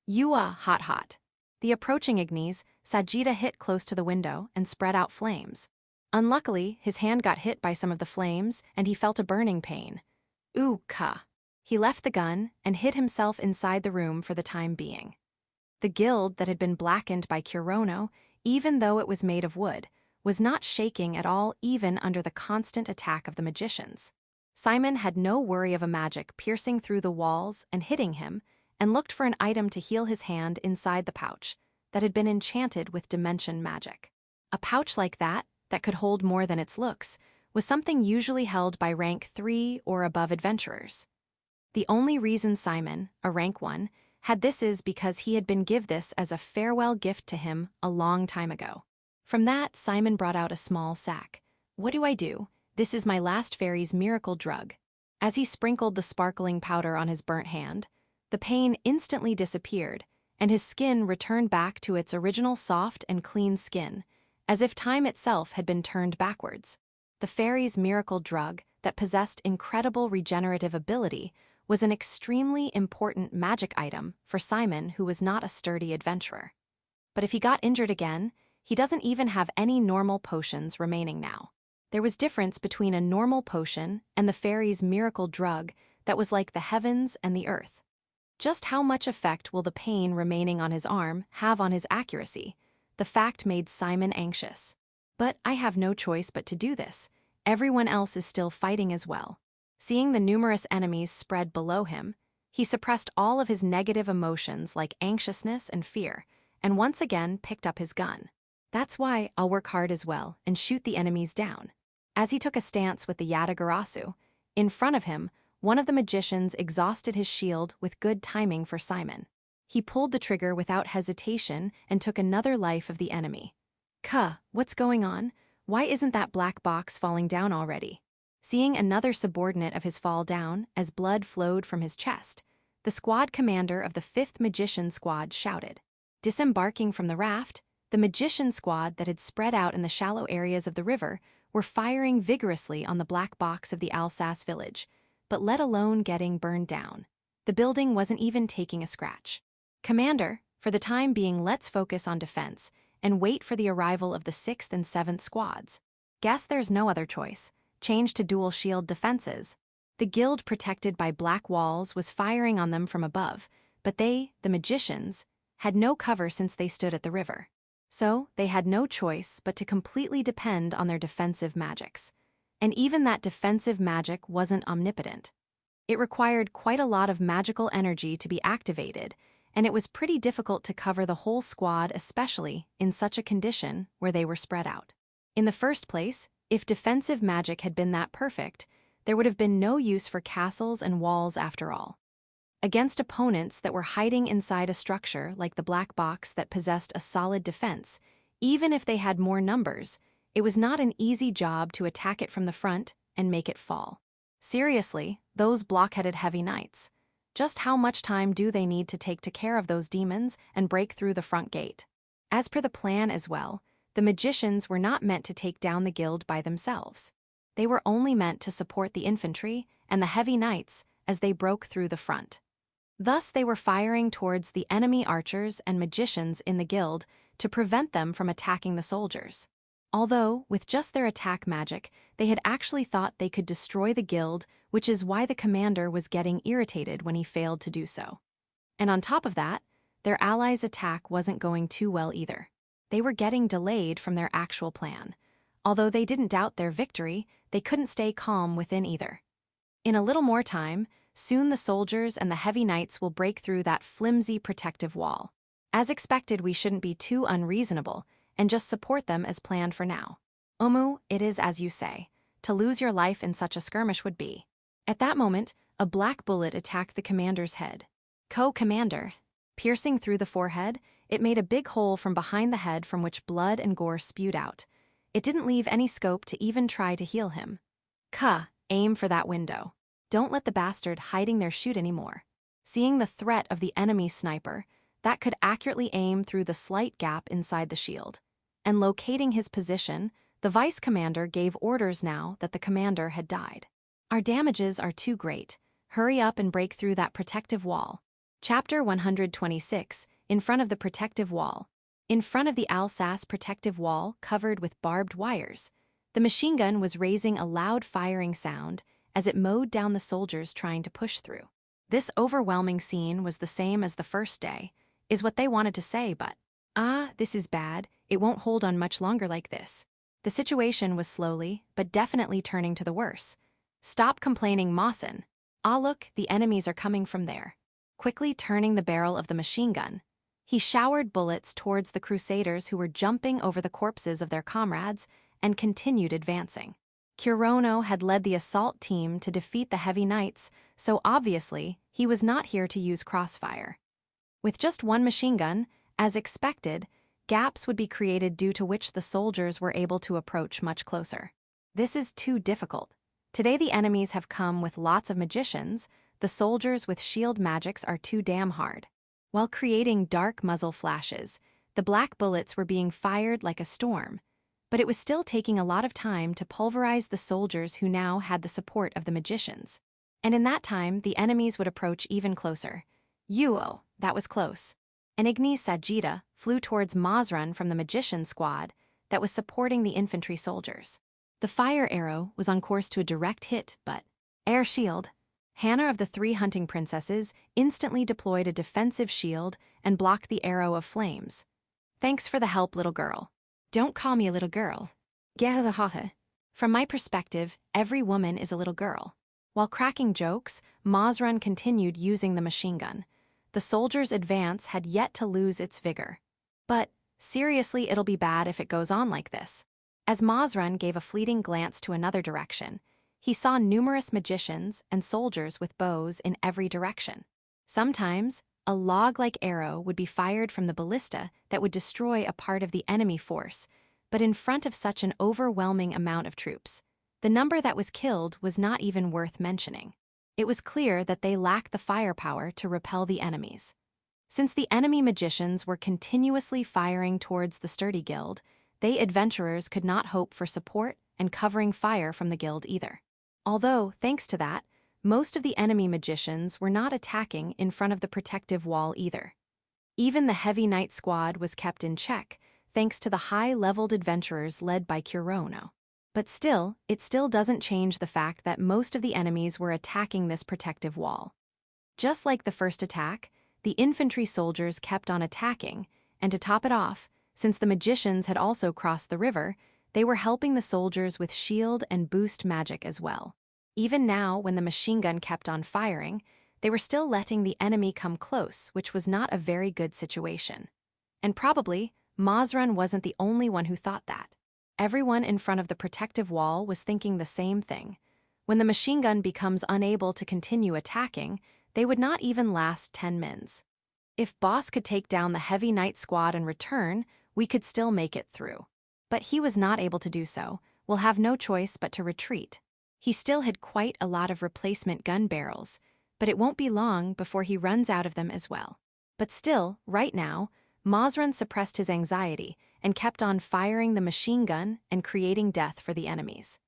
Hot. The approaching Ignis, Sajida hit close to the window and spread out flames. Unluckily, his hand got hit by some of the flames and he felt a burning pain. He left the gun and hid himself inside the room for the time being. The guild that had been blackened by Kurono, even though it was made of wood, was not shaking at all even under the constant attack of the magicians. Simon had no worry of a magic piercing through the walls and hitting him, and looked for an item to heal his hand inside the pouch that had been enchanted with dimension magic. A pouch like that could hold more than its looks, was something usually held by rank 3 or above adventurers. The only reason Simon, a rank 1, had this is because he had been given this as a farewell gift to him a long time ago. From that, Simon brought out a small sack. What do I do? This is my last fairy's miracle drug. As he sprinkled the sparkling powder on his burnt hand, the pain instantly disappeared, and his skin returned back to its original soft and clean skin, as if time itself had been turned backwards. The fairy's miracle drug that possessed incredible regenerative ability was an extremely important magic item for Simon, who was not a sturdy adventurer. But if he got injured again, he doesn't even have any normal potions remaining now. There was difference between a normal potion and the fairy's miracle drug that was like the heavens and the earth. Just how much effect will the pain remaining on his arm have on his accuracy? The fact made Simon anxious. But I have no choice but to do this. Everyone else is still fighting as well. Seeing the numerous enemies spread below him, he suppressed all of his negative emotions like anxiousness and fear, and once again picked up his gun. That's why I'll work hard as well and shoot the enemies down. As he took a stance with the Yatagarasu, in front of him, one of the magicians exhausted his shield with good timing for Simon. He pulled the trigger without hesitation and took another life of the enemy. What's going on? Why isn't that black box falling down already? Seeing another subordinate of his fall down as blood flowed from his chest, the squad commander of the 5th Magician Squad shouted. Disembarking from the raft, the magician squad that had spread out in the shallow areas of the river were firing vigorously on the black box of the Alsas village, but let alone getting burned down. The building wasn't even taking a scratch. Commander, for the time being, let's focus on defense and wait for the arrival of the 6th and 7th squads. Guess there's no other choice. Change to dual shield defenses. The guild, protected by black walls, was firing on them from above, but they, the magicians, had no cover since they stood at the river. So they had no choice but to completely depend on their defensive magics. And even that defensive magic wasn't omnipotent. It required quite a lot of magical energy to be activated, and it was pretty difficult to cover the whole squad, especially in such a condition where they were spread out. In the first place, if defensive magic had been that perfect, there would have been no use for castles and walls after all. Against opponents that were hiding inside a structure like the black box that possessed a solid defense, even if they had more numbers, it was not an easy job to attack it from the front and make it fall. Seriously, those blockheaded heavy knights. Just how much time do they need to take care of those demons and break through the front gate? As per the plan as well, the magicians were not meant to take down the guild by themselves. They were only meant to support the infantry and the heavy knights as they broke through the front. Thus they were firing towards the enemy archers and magicians in the guild to prevent them from attacking the soldiers. Although, with just their attack magic, they had actually thought they could destroy the guild, which is why the commander was getting irritated when he failed to do so. And on top of that, their allies' attack wasn't going too well either. They were getting delayed from their actual plan. Although they didn't doubt their victory, they couldn't stay calm within either. In a little more time, soon the soldiers and the heavy knights will break through that flimsy protective wall. As expected, we shouldn't be too unreasonable and just support them as planned for now. Omu, it is as you say. To lose your life in such a skirmish would be. At that moment, a black bullet attacked the commander's head. Co-commander. Piercing through the forehead, it made a big hole from behind the head from which blood and gore spewed out. It didn't leave any scope to even try to heal him. Aim for that window. Don't let the bastard hiding there shoot anymore. Seeing the threat of the enemy sniper, that could accurately aim through the slight gap inside the shield. And locating his position, the vice commander gave orders now that the commander had died. Our damages are too great. Hurry up and break through that protective wall. Chapter 126, in front of the protective wall. In front of the Alsas protective wall covered with barbed wires, the machine gun was raising a loud firing sound as it mowed down the soldiers trying to push through. This overwhelming scene was the same as the first day, is what they wanted to say, but, this is bad, it won't hold on much longer like this. The situation was slowly, but definitely turning to the worse. Stop complaining, Mawson. Look, the enemies are coming from there. quickly turning the barrel of the machine gun. He showered bullets towards the crusaders who were jumping over the corpses of their comrades and continued advancing. Kurono had led the assault team to defeat the heavy knights, so obviously he was not here to use crossfire. With just one machine gun, as expected, gaps would be created due to which the soldiers were able to approach much closer. This is too difficult. Today the enemies have come with lots of magicians, the soldiers with shield magics are too damn hard. While creating dark muzzle flashes, the black bullets were being fired like a storm, but it was still taking a lot of time to pulverize the soldiers who now had the support of the magicians. And in that time, the enemies would approach even closer. Yuo, that was close. An Ignis Sajida flew towards Mazran from the magician squad that was supporting the infantry soldiers. The fire arrow was on course to a direct hit, but air shield. Hannah of the 3 hunting princesses instantly deployed a defensive shield and blocked the arrow of flames. Thanks for the help, little girl. Don't call me a little girl. From my perspective, every woman is a little girl. While cracking jokes, Mazran continued using the machine gun. The soldiers' advance had yet to lose its vigor. But, seriously, it'll be bad if it goes on like this. As Mazran gave a fleeting glance to another direction, he saw numerous magicians and soldiers with bows in every direction. Sometimes, a log-like arrow would be fired from the ballista that would destroy a part of the enemy force, but in front of such an overwhelming amount of troops, the number that was killed was not even worth mentioning. It was clear that they lacked the firepower to repel the enemies. Since the enemy magicians were continuously firing towards the sturdy guild, they adventurers could not hope for support and covering fire from the guild either. Although, thanks to that, most of the enemy magicians were not attacking in front of the protective wall either. Even the heavy knight squad was kept in check, thanks to the high-leveled adventurers led by Kurono. But still, it still doesn't change the fact that most of the enemies were attacking this protective wall. Just like the first attack, the infantry soldiers kept on attacking, and to top it off, since the magicians had also crossed the river, they were helping the soldiers with shield and boost magic as well. Even now, when the machine gun kept on firing, they were still letting the enemy come close, which was not a very good situation. And probably, Mazran wasn't the only one who thought that. Everyone in front of the protective wall was thinking the same thing. When the machine gun becomes unable to continue attacking, they would not even last 10 mins. If Boss could take down the heavy knight squad and return, we could still make it through. But he was not able to do so, will have no choice but to retreat. He still had quite a lot of replacement gun barrels, but it won't be long before he runs out of them as well. But still, right now, Mazran suppressed his anxiety and kept on firing the machine gun and creating death for the enemies.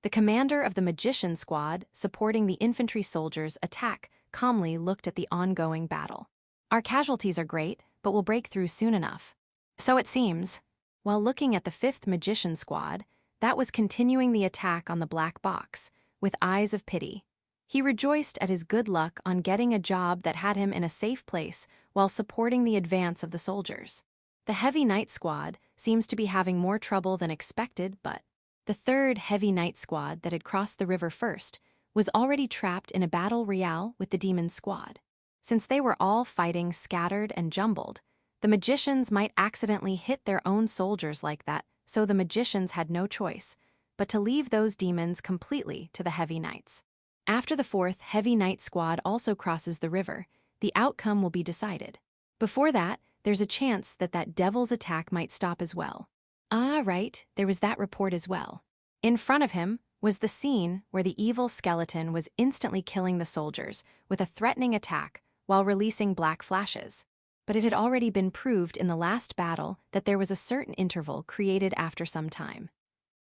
The commander of the magician squad, supporting the infantry soldiers' attack, calmly looked at the ongoing battle. Our casualties are great, but we'll break through soon enough. So it seems. While looking at the 5th magician squad, that was continuing the attack on the black box, with eyes of pity. He rejoiced at his good luck on getting a job that had him in a safe place while supporting the advance of the soldiers. The heavy knight squad seems to be having more trouble than expected, but the 3rd heavy knight squad that had crossed the river first was already trapped in a battle royale with the demon squad. Since they were all fighting scattered and jumbled, the magicians might accidentally hit their own soldiers like that, so the magicians had no choice but to leave those demons completely to the heavy knights. After the 4th heavy knight squad also crosses the river, the outcome will be decided. Before that, there's a chance that that devil's attack might stop as well. Ah, right, there was that report as well. In front of him was the scene where the evil skeleton was instantly killing the soldiers with a threatening attack while releasing black flashes. But it had already been proved in the last battle that there was a certain interval created after some time.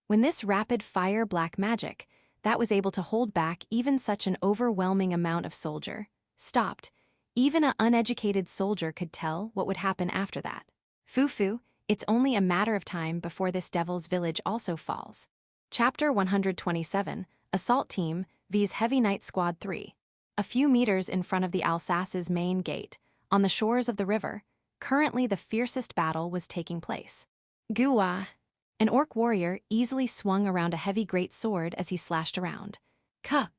When this rapid-fire black magic, that was able to hold back even such an overwhelming amount of soldier, stopped, even an uneducated soldier could tell what would happen after that. Fufu, it's only a matter of time before this devil's village also falls. Chapter 127, Assault Team vs Heavy Knight Squad 3. A few meters in front of the Alsace's main gate, on the shores of the river, currently the fiercest battle was taking place. Gua! An orc warrior easily swung around a heavy great sword as he slashed around.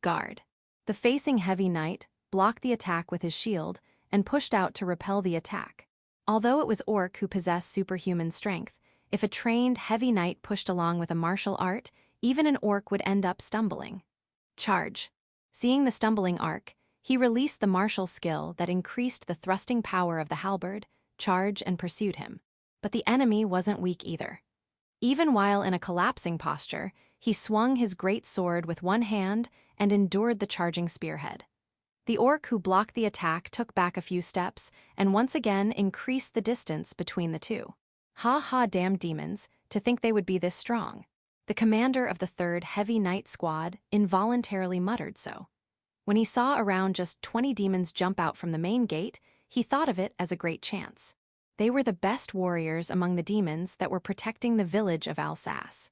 Guard! The facing heavy knight blocked the attack with his shield and pushed out to repel the attack. Although it was Orc who possessed superhuman strength, if a trained heavy knight pushed along with a martial art, even an Orc would end up stumbling. Charge. Seeing the stumbling Orc, he released the martial skill that increased the thrusting power of the halberd, charge, and pursued him. But the enemy wasn't weak either. Even while in a collapsing posture, he swung his great sword with one hand and endured the charging spearhead. The Orc who blocked the attack took back a few steps and once again increased the distance between the two. Ha ha, damn demons, to think they would be this strong. The commander of the 3rd Heavy Knight Squad involuntarily muttered so. When he saw around just 20 demons jump out from the main gate, he thought of it as a great chance. They were the best warriors among the demons that were protecting the village of Alsas.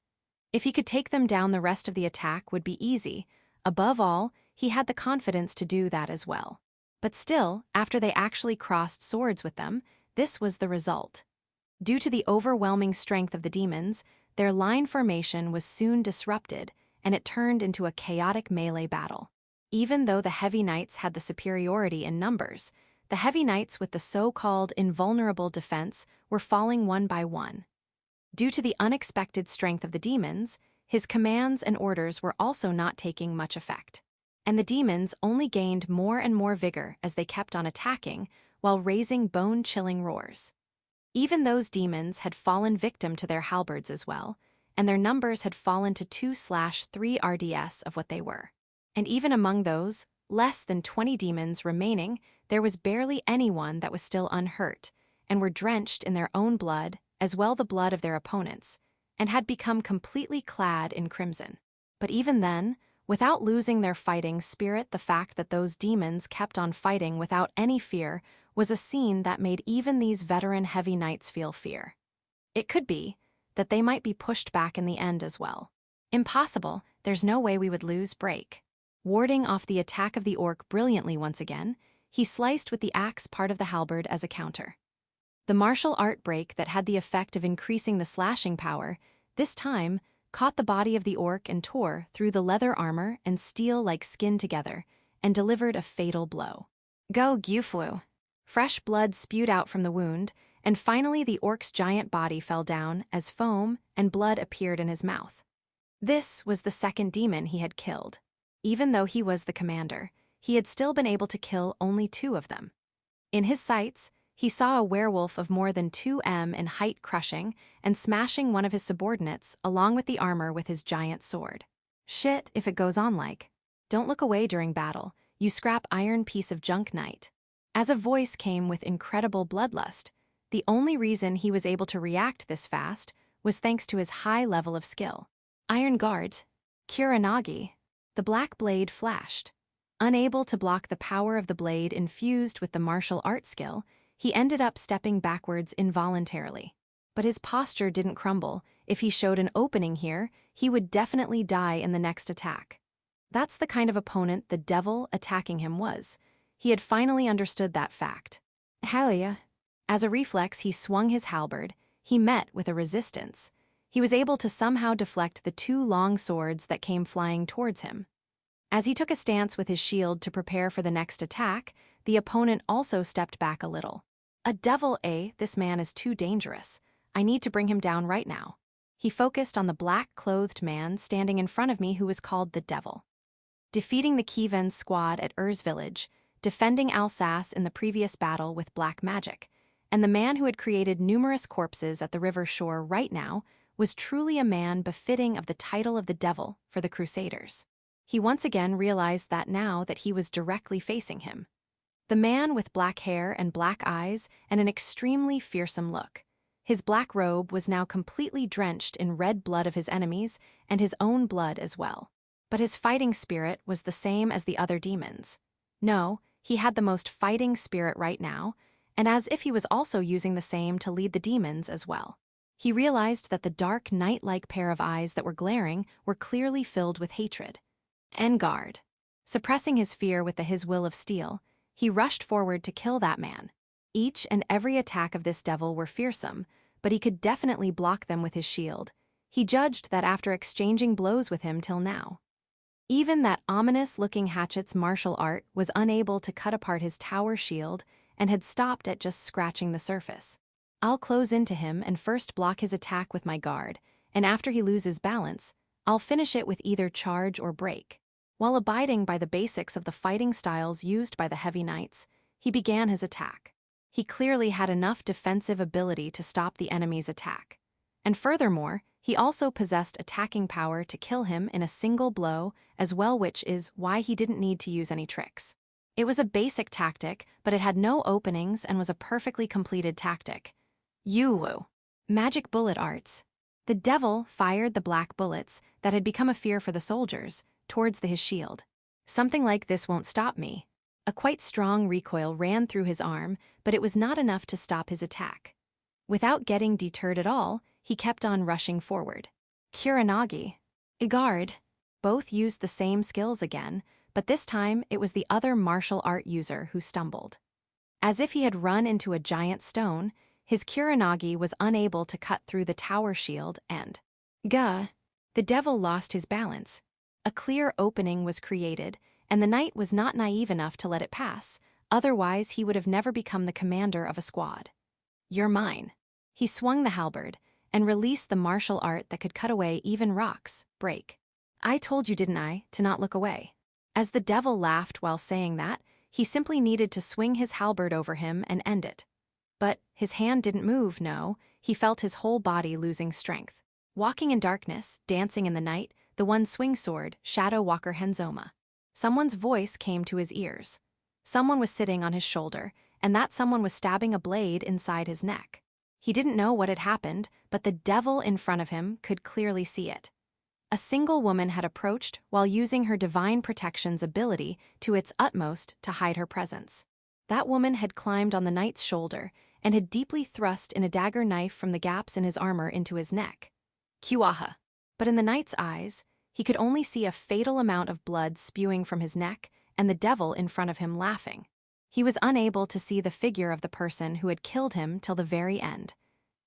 If he could take them down, the rest of the attack would be easy. Above all, he had the confidence to do that as well. But still, after they actually crossed swords with them, this was the result. Due to the overwhelming strength of the demons, their line formation was soon disrupted, and it turned into a chaotic melee battle. Even though the Heavy Knights had the superiority in numbers, the Heavy Knights with the so-called invulnerable defense were falling one by one. Due to the unexpected strength of the demons, his commands and orders were also not taking much effect. And the demons only gained more and more vigor as they kept on attacking while raising bone-chilling roars. Even those demons had fallen victim to their halberds as well, and their numbers had fallen to 2/3 RDS of what they were. And even among those, less than 20 demons remaining, there was barely anyone that was still unhurt, and were drenched in their own blood, as well the blood of their opponents, and had become completely clad in crimson. But even then, without losing their fighting spirit, the fact that those demons kept on fighting without any fear was a scene that made even these veteran Heavy Knights feel fear. It could be that they might be pushed back in the end as well. Impossible, there's no way we would lose break. Warding off the attack of the Orc brilliantly once again, he sliced with the axe part of the halberd as a counter. The martial art break that had the effect of increasing the slashing power, this time, caught the body of the Orc and tore through the leather armor and steel like skin together, and delivered a fatal blow. Go Gyuflu! Fresh blood spewed out from the wound, and finally the Orc's giant body fell down as foam and blood appeared in his mouth. This was the second demon he had killed. Even though he was the commander, he had still been able to kill only 2 of them. In his sights, he saw a werewolf of more than 2 m in height crushing and smashing one of his subordinates along with the armor with his giant sword. Shit, if it goes on like. Don't look away during battle, you scrap iron piece of junk knight. As a voice came with incredible bloodlust, the only reason he was able to react this fast was thanks to his high level of skill. Iron guards, Kuronagi. The black blade flashed. Unable to block the power of the blade infused with the martial art skill, he ended up stepping backwards involuntarily. But his posture didn't crumble. If he showed an opening here, he would definitely die in the next attack. That's the kind of opponent the devil attacking him was. He had finally understood that fact. Hell yeah. As a reflex, he swung his halberd. He met with a resistance. He was able to somehow deflect the 2 long swords that came flying towards him. As he took a stance with his shield to prepare for the next attack, the opponent also stepped back a little. A devil, eh? This man is too dangerous. I need to bring him down right now. He focused on the black-clothed man standing in front of me who was called the Devil. Defeating the Kievan's squad at Ur's village, defending Alsas in the previous battle with black magic, and the man who had created numerous corpses at the river shore right now was truly a man befitting of the title of the Devil for the Crusaders. He once again realized that now that he was directly facing him. The man with black hair and black eyes and an extremely fearsome look. His black robe was now completely drenched in red blood of his enemies and his own blood as well. But his fighting spirit was the same as the other demons. No, he had the most fighting spirit right now, and as if he was also using the same to lead the demons as well. He realized that the dark night-like pair of eyes that were glaring were clearly filled with hatred. Engard. Suppressing his fear with his will of steel, he rushed forward to kill that man. Each and every attack of this devil were fearsome, but he could definitely block them with his shield. He judged that after exchanging blows with him till now. Even that ominous-looking hatchet's martial art was unable to cut apart his tower shield and had stopped at just scratching the surface. I'll close into him and first block his attack with my guard, and after he loses balance, I'll finish it with either charge or break. While abiding by the basics of the fighting styles used by the heavy knights, he began his attack. He clearly had enough defensive ability to stop the enemy's attack. And furthermore, he also possessed attacking power to kill him in a single blow as well, which is why he didn't need to use any tricks. It was a basic tactic, but it had no openings and was a perfectly completed tactic. Yuwu. Magic bullet arts. The devil fired the black bullets that had become a fear for the soldiers towards his shield. Something like this won't stop me. A quite strong recoil ran through his arm, but it was not enough to stop his attack. Without getting deterred at all, he kept on rushing forward. Kuronagi. Igard. Both used the same skills again, but this time it was the other martial art user who stumbled. As if he had run into a giant stone, his Kuronagi was unable to cut through the tower shield and... Gah! The devil lost his balance. A clear opening was created, and the knight was not naive enough to let it pass, otherwise he would have never become the commander of a squad. You're mine. He swung the halberd, and released the martial art that could cut away even rocks, break. I told you, didn't I, to not look away. As the devil laughed while saying that, he simply needed to swing his halberd over him and end it. But his hand didn't move, no, he felt his whole body losing strength. Walking in darkness, dancing in the night, the one swing sword, Shadow Walker Henzoma. Someone's voice came to his ears. Someone was sitting on his shoulder, and that someone was stabbing a blade inside his neck. He didn't know what had happened, but the devil in front of him could clearly see it. A single woman had approached while using her divine protection's ability to its utmost to hide her presence. That woman had climbed on the knight's shoulder and had deeply thrust in a dagger knife from the gaps in his armor into his neck. Kiwaha. But in the knight's eyes, he could only see a fatal amount of blood spewing from his neck and the devil in front of him laughing. He was unable to see the figure of the person who had killed him till the very end.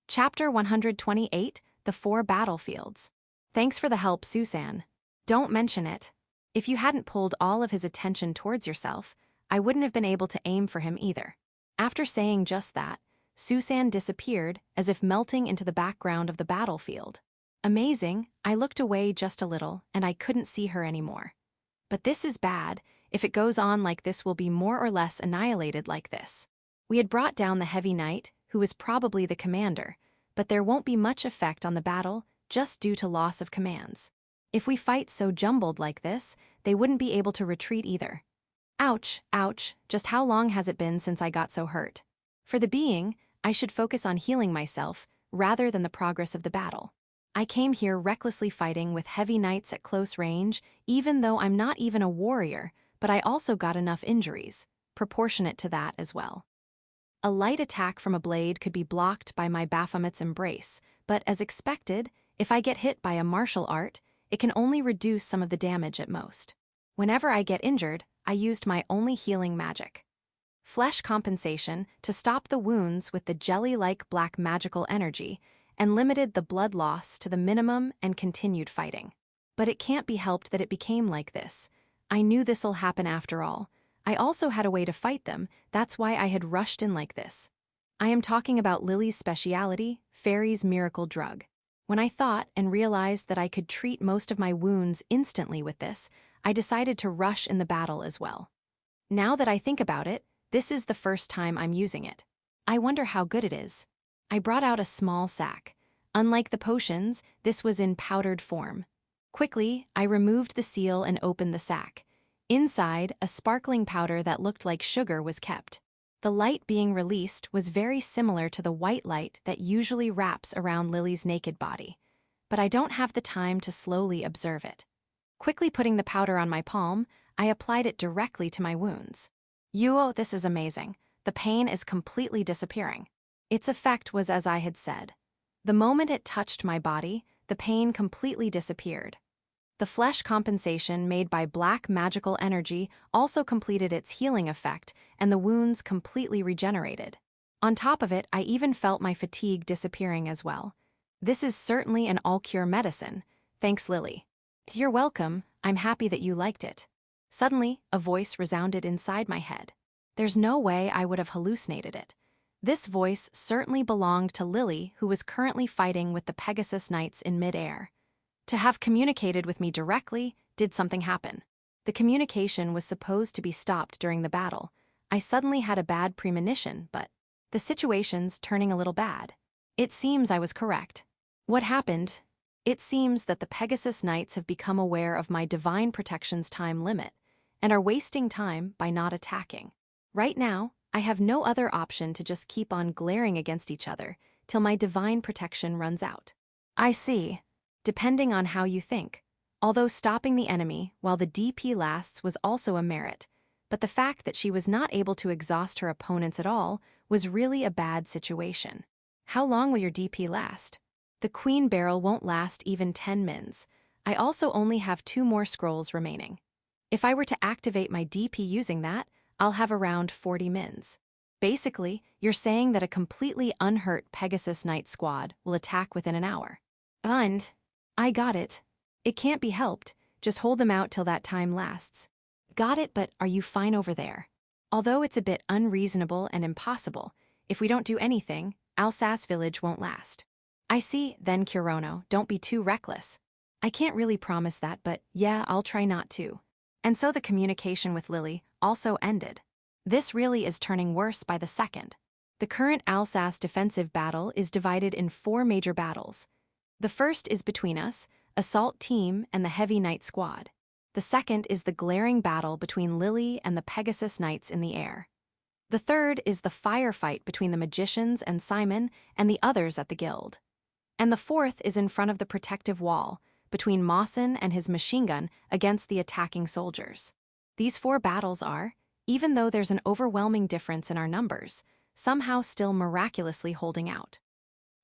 Chapter 128, The Four Battlefields. Thanks for the help, Susan. Don't mention it. If you hadn't pulled all of his attention towards yourself, I wouldn't have been able to aim for him either. After saying just that, Susan disappeared as if melting into the background of the battlefield. Amazing, I looked away just a little and I couldn't see her anymore. But this is bad. If it goes on like this, we'll be more or less annihilated like this. We had brought down the heavy knight, who was probably the commander, but there won't be much effect on the battle just due to loss of commands. If we fight so jumbled like this, they wouldn't be able to retreat either. Ouch, ouch, just how long has it been since I got so hurt? For the being, I should focus on healing myself rather than the progress of the battle. I came here recklessly fighting with heavy knights at close range, even though I'm not even a warrior, but I also got enough injuries, proportionate to that as well. A light attack from a blade could be blocked by my Baphomet's embrace, but as expected, if I get hit by a martial art, it can only reduce some of the damage at most. Whenever I get injured, I used my only healing magic. Flesh compensation to stop the wounds with the jelly-like black magical energy, and limited the blood loss to the minimum and continued fighting. But it can't be helped that it became like this. I knew this'll happen after all. I also had a way to fight them, that's why I had rushed in like this. I am talking about Lily's speciality, Fairy's miracle drug. When I thought and realized that I could treat most of my wounds instantly with this, I decided to rush in the battle as well. Now that I think about it, this is the first time I'm using it. I wonder how good it is. I brought out a small sack. Unlike the potions, this was in powdered form. Quickly, I removed the seal and opened the sack. Inside, a sparkling powder that looked like sugar was kept. The light being released was very similar to the white light that usually wraps around Lily's naked body. But I don't have the time to slowly observe it. Quickly putting the powder on my palm, I applied it directly to my wounds. Yuo, this is amazing. The pain is completely disappearing. Its effect was as I had said. The moment it touched my body, the pain completely disappeared. The flesh compensation made by black magical energy also completed its healing effect, and the wounds completely regenerated. On top of it, I even felt my fatigue disappearing as well. This is certainly an all-cure medicine. Thanks, Lily. You're welcome. I'm happy that you liked it. Suddenly, a voice resounded inside my head. There's no way I would have hallucinated it. This voice certainly belonged to Lily, who was currently fighting with the Pegasus Knights in mid-air. To have communicated with me directly, did something happen? The communication was supposed to be stopped during the battle. I suddenly had a bad premonition, but the situation's turning a little bad. It seems I was correct. What happened? It seems that the Pegasus Knights have become aware of my divine protection's time limit and are wasting time by not attacking. Right now, I have no other option to just keep on glaring against each other till my divine protection runs out. I see. Depending on how you think. Although stopping the enemy while the DP lasts was also a merit, but the fact that she was not able to exhaust her opponents at all was really a bad situation. How long will your DP last? The Queen Barrel won't last even 10 mins. I also only have 2 more scrolls remaining. If I were to activate my DP using that, I'll have around 40 mins. Basically, you're saying that a completely unhurt Pegasus Knight squad will attack within an hour. And I got it. It can't be helped, just hold them out till that time lasts. Got it, but are you fine over there? Although it's a bit unreasonable and impossible, if we don't do anything, Alsas village won't last. I see, then Kurono, don't be too reckless. I can't really promise that, but yeah, I'll try not to. And so the communication with Lily also ended. This really is turning worse by the second. The current Alsas defensive battle is divided in 4 major battles. The first is between us, Assault Team and the Heavy Knight Squad. The second is the glaring battle between Lily and the Pegasus Knights in the air. The third is the firefight between the Magicians and Simon and the others at the guild. And the fourth is in front of the protective wall, between Mawson and his machine gun against the attacking soldiers. These 4 battles are, even though there's an overwhelming difference in our numbers, somehow still miraculously holding out.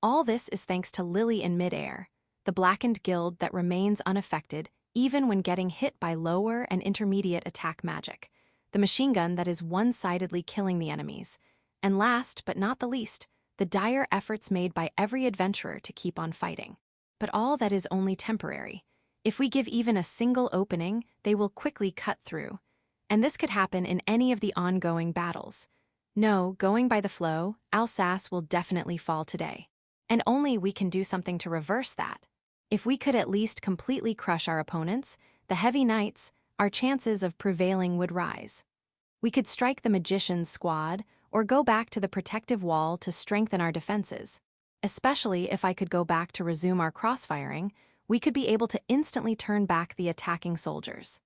All this is thanks to Lily in mid-air, the blackened guild that remains unaffected even when getting hit by lower and intermediate attack magic, the machine gun that is one-sidedly killing the enemies, and last but not the least, the dire efforts made by every adventurer to keep on fighting. But all that is only temporary. If we give even a single opening, they will quickly cut through. And this could happen in any of the ongoing battles. No, going by the flow, Alsace will definitely fall today. And only we can do something to reverse that. If we could at least completely crush our opponents, the Heavy Knights, our chances of prevailing would rise. We could strike the Magician's squad, or go back to the protective wall to strengthen our defenses. Especially if I could go back to resume our crossfiring, we could be able to instantly turn back the attacking soldiers.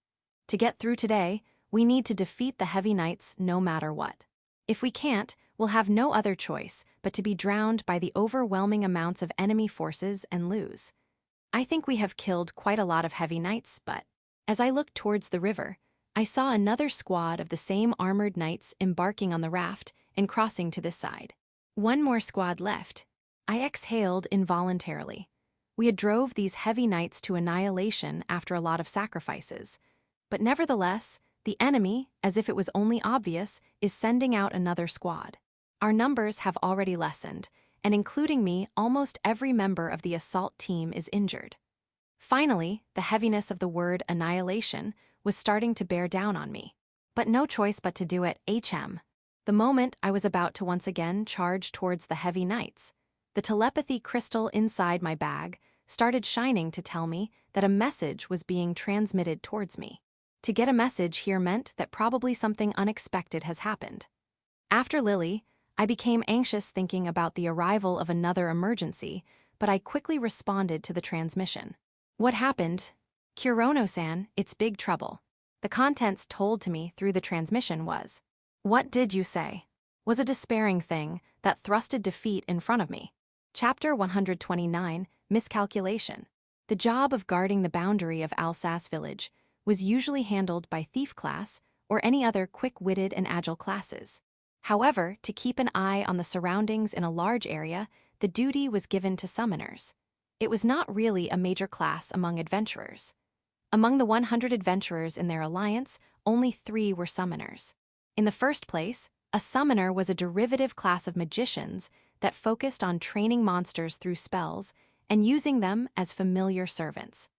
To get through today, we need to defeat the Heavy Knights no matter what. If we can't, we'll have no other choice but to be drowned by the overwhelming amounts of enemy forces and lose. I think we have killed quite a lot of Heavy Knights, but as I looked towards the river, I saw another squad of the same armored knights embarking on the raft and crossing to this side. 1 more squad left. I exhaled involuntarily. We had drove these Heavy Knights to annihilation after a lot of sacrifices. But nevertheless, the enemy, as if it was only obvious, is sending out another squad. Our numbers have already lessened, and including me, almost every member of the assault team is injured. Finally, the heaviness of the word annihilation was starting to bear down on me. But no choice but to do it, The moment I was about to once again charge towards the Heavy Knights, the telepathy crystal inside my bag started shining to tell me that a message was being transmitted towards me. To get a message here meant that probably something unexpected has happened. After Lily, I became anxious thinking about the arrival of another emergency, but I quickly responded to the transmission. What happened? Kurono-san, it's big trouble. The contents told to me through the transmission was, "What did you say?" was a despairing thing that thrusted defeat in front of me. Chapter 129, Miscalculation. The job of guarding the boundary of Alsas village was usually handled by thief class or any other quick-witted and agile classes. However, to keep an eye on the surroundings in a large area, the duty was given to summoners. It was not really a major class among adventurers. Among the 100 adventurers in their alliance, only 3 were summoners. In the first place, a summoner was a derivative class of magicians that focused on training monsters through spells and using them as familiar servants.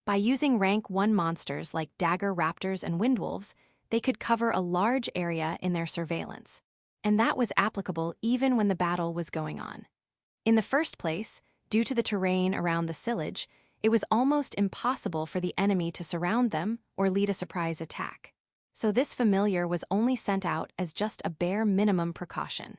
By using rank 1 monsters like dagger raptors and windwolves, they could cover a large area in their surveillance. And that was applicable even when the battle was going on. In the first place, due to the terrain around the sillage, it was almost impossible for the enemy to surround them or lead a surprise attack. So this familiar was only sent out as just a bare minimum precaution.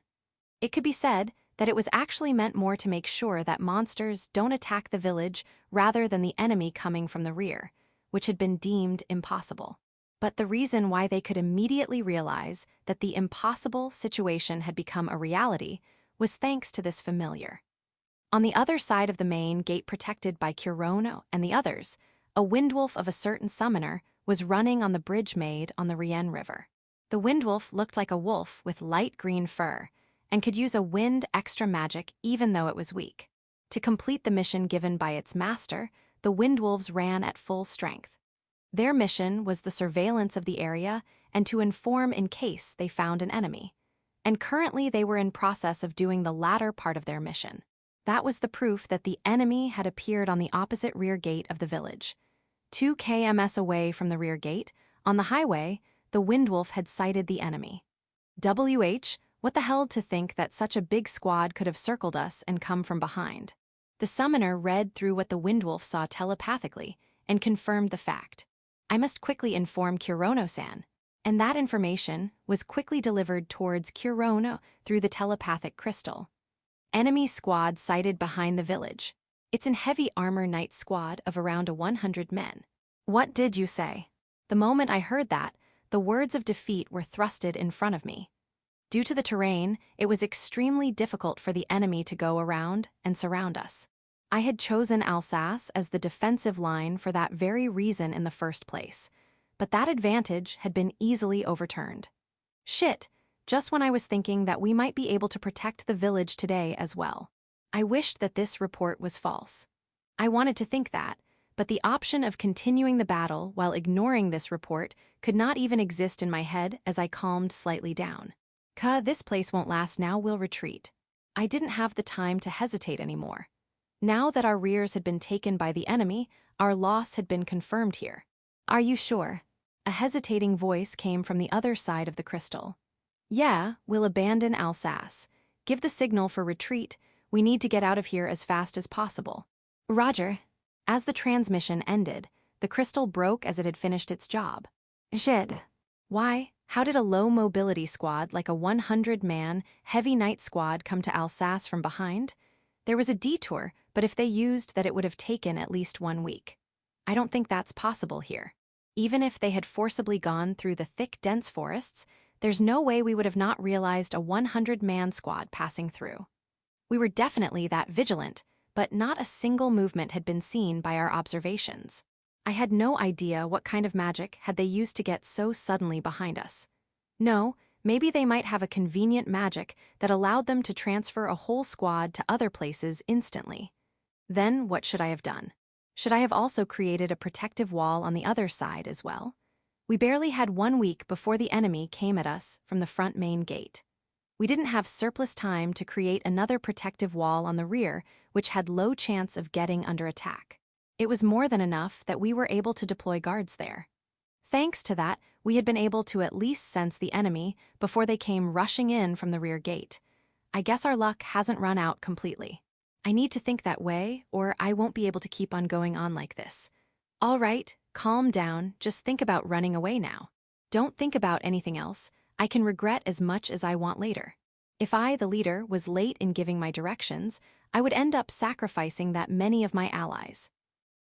It could be said that it was actually meant more to make sure that monsters don't attack the village rather than the enemy coming from the rear, which had been deemed impossible. But the reason why they could immediately realize that the impossible situation had become a reality was thanks to this familiar. On the other side of the main gate protected by Kurono and the others, a windwolf of a certain summoner was running on the bridge made on the Rien River. The windwolf looked like a wolf with light green fur, and could use a wind extra magic even though it was weak. To complete the mission given by its master, the windwolves ran at full strength. Their mission was the surveillance of the area and to inform in case they found an enemy. And currently they were in process of doing the latter part of their mission. That was the proof that the enemy had appeared on the opposite rear gate of the village. 2 kms away from the rear gate, on the highway, the windwolf had sighted the enemy. What the hell to think that such a big squad could have circled us and come from behind. The summoner read through what the windwolf saw telepathically and confirmed the fact. I must quickly inform Kurono-san, and that information was quickly delivered towards Kurono through the telepathic crystal. Enemy squad sighted behind the village. It's an heavy armor knight squad of around 100 men. What did you say? The moment I heard that, the words of defeat were thrusted in front of me. Due to the terrain, it was extremely difficult for the enemy to go around and surround us. I had chosen Alsace as the defensive line for that very reason in the first place, but that advantage had been easily overturned. Shit, just when I was thinking that we might be able to protect the village today as well. I wished that this report was false. I wanted to think that, but the option of continuing the battle while ignoring this report could not even exist in my head as I calmed slightly down. This place won't last now, we'll retreat. I didn't have the time to hesitate anymore. Now that our rears had been taken by the enemy, our loss had been confirmed here. Are you sure? A hesitating voice came from the other side of the crystal. Yeah, we'll abandon Alsace. Give the signal for retreat. We need to get out of here as fast as possible. Roger. As the transmission ended, the crystal broke as it had finished its job. Shit. Why? How did a low-mobility squad like a 100-man, heavy knight squad come to Alsace from behind? There was a detour, but if they used that it would have taken at least 1 week. I don't think that's possible here. Even if they had forcibly gone through the thick, dense forests, there's no way we would have not realized a 100-man squad passing through. We were definitely that vigilant, but not a single movement had been seen by our observations. I had no idea what kind of magic had they used to get so suddenly behind us. No, maybe they might have a convenient magic that allowed them to transfer a whole squad to other places instantly. Then what should I have done? Should I have also created a protective wall on the other side as well? We barely had 1 week before the enemy came at us from the front main gate. We didn't have surplus time to create another protective wall on the rear, which had low chance of getting under attack. It was more than enough that we were able to deploy guards there. Thanks to that, we had been able to at least sense the enemy before they came rushing in from the rear gate. I guess our luck hasn't run out completely. I need to think that way, or I won't be able to keep on going on like this. All right, calm down, just think about running away now. Don't think about anything else. I can regret as much as I want later. If I, the leader, was late in giving my directions, I would end up sacrificing that many of my allies.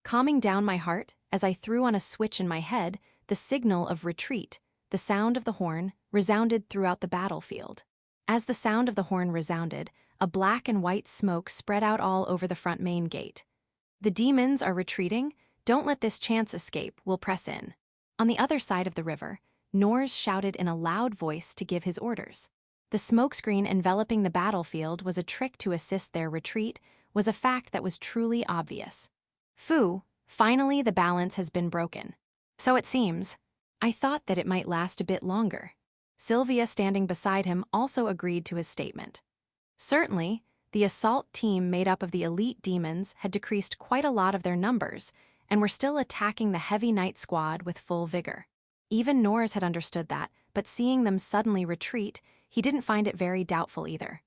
Calming down my heart, as I threw on a switch in my head, the signal of retreat, the sound of the horn, resounded throughout the battlefield. As the sound of the horn resounded, a black and white smoke spread out all over the front main gate. The demons are retreating. Don't let this chance escape, we'll press in. On the other side of the river, Nors shouted in a loud voice to give his orders. The smokescreen enveloping the battlefield was a trick to assist their retreat, was a fact that was truly obvious. Phew, finally the balance has been broken. So it seems. I thought that it might last a bit longer. Sylvia standing beside him also agreed to his statement. Certainly, the assault team made up of the elite demons had decreased quite a lot of their numbers, and were still attacking the heavy knight squad with full vigor. Even Nors had understood that, but seeing them suddenly retreat, he didn't find it very doubtful either.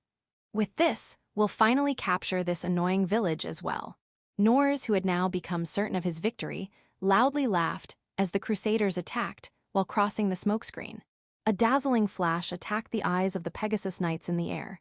With this, we'll finally capture this annoying village as well. Nors, who had now become certain of his victory, loudly laughed as the crusaders attacked while crossing the smokescreen. A dazzling flash attacked the eyes of the Pegasus knights in the air.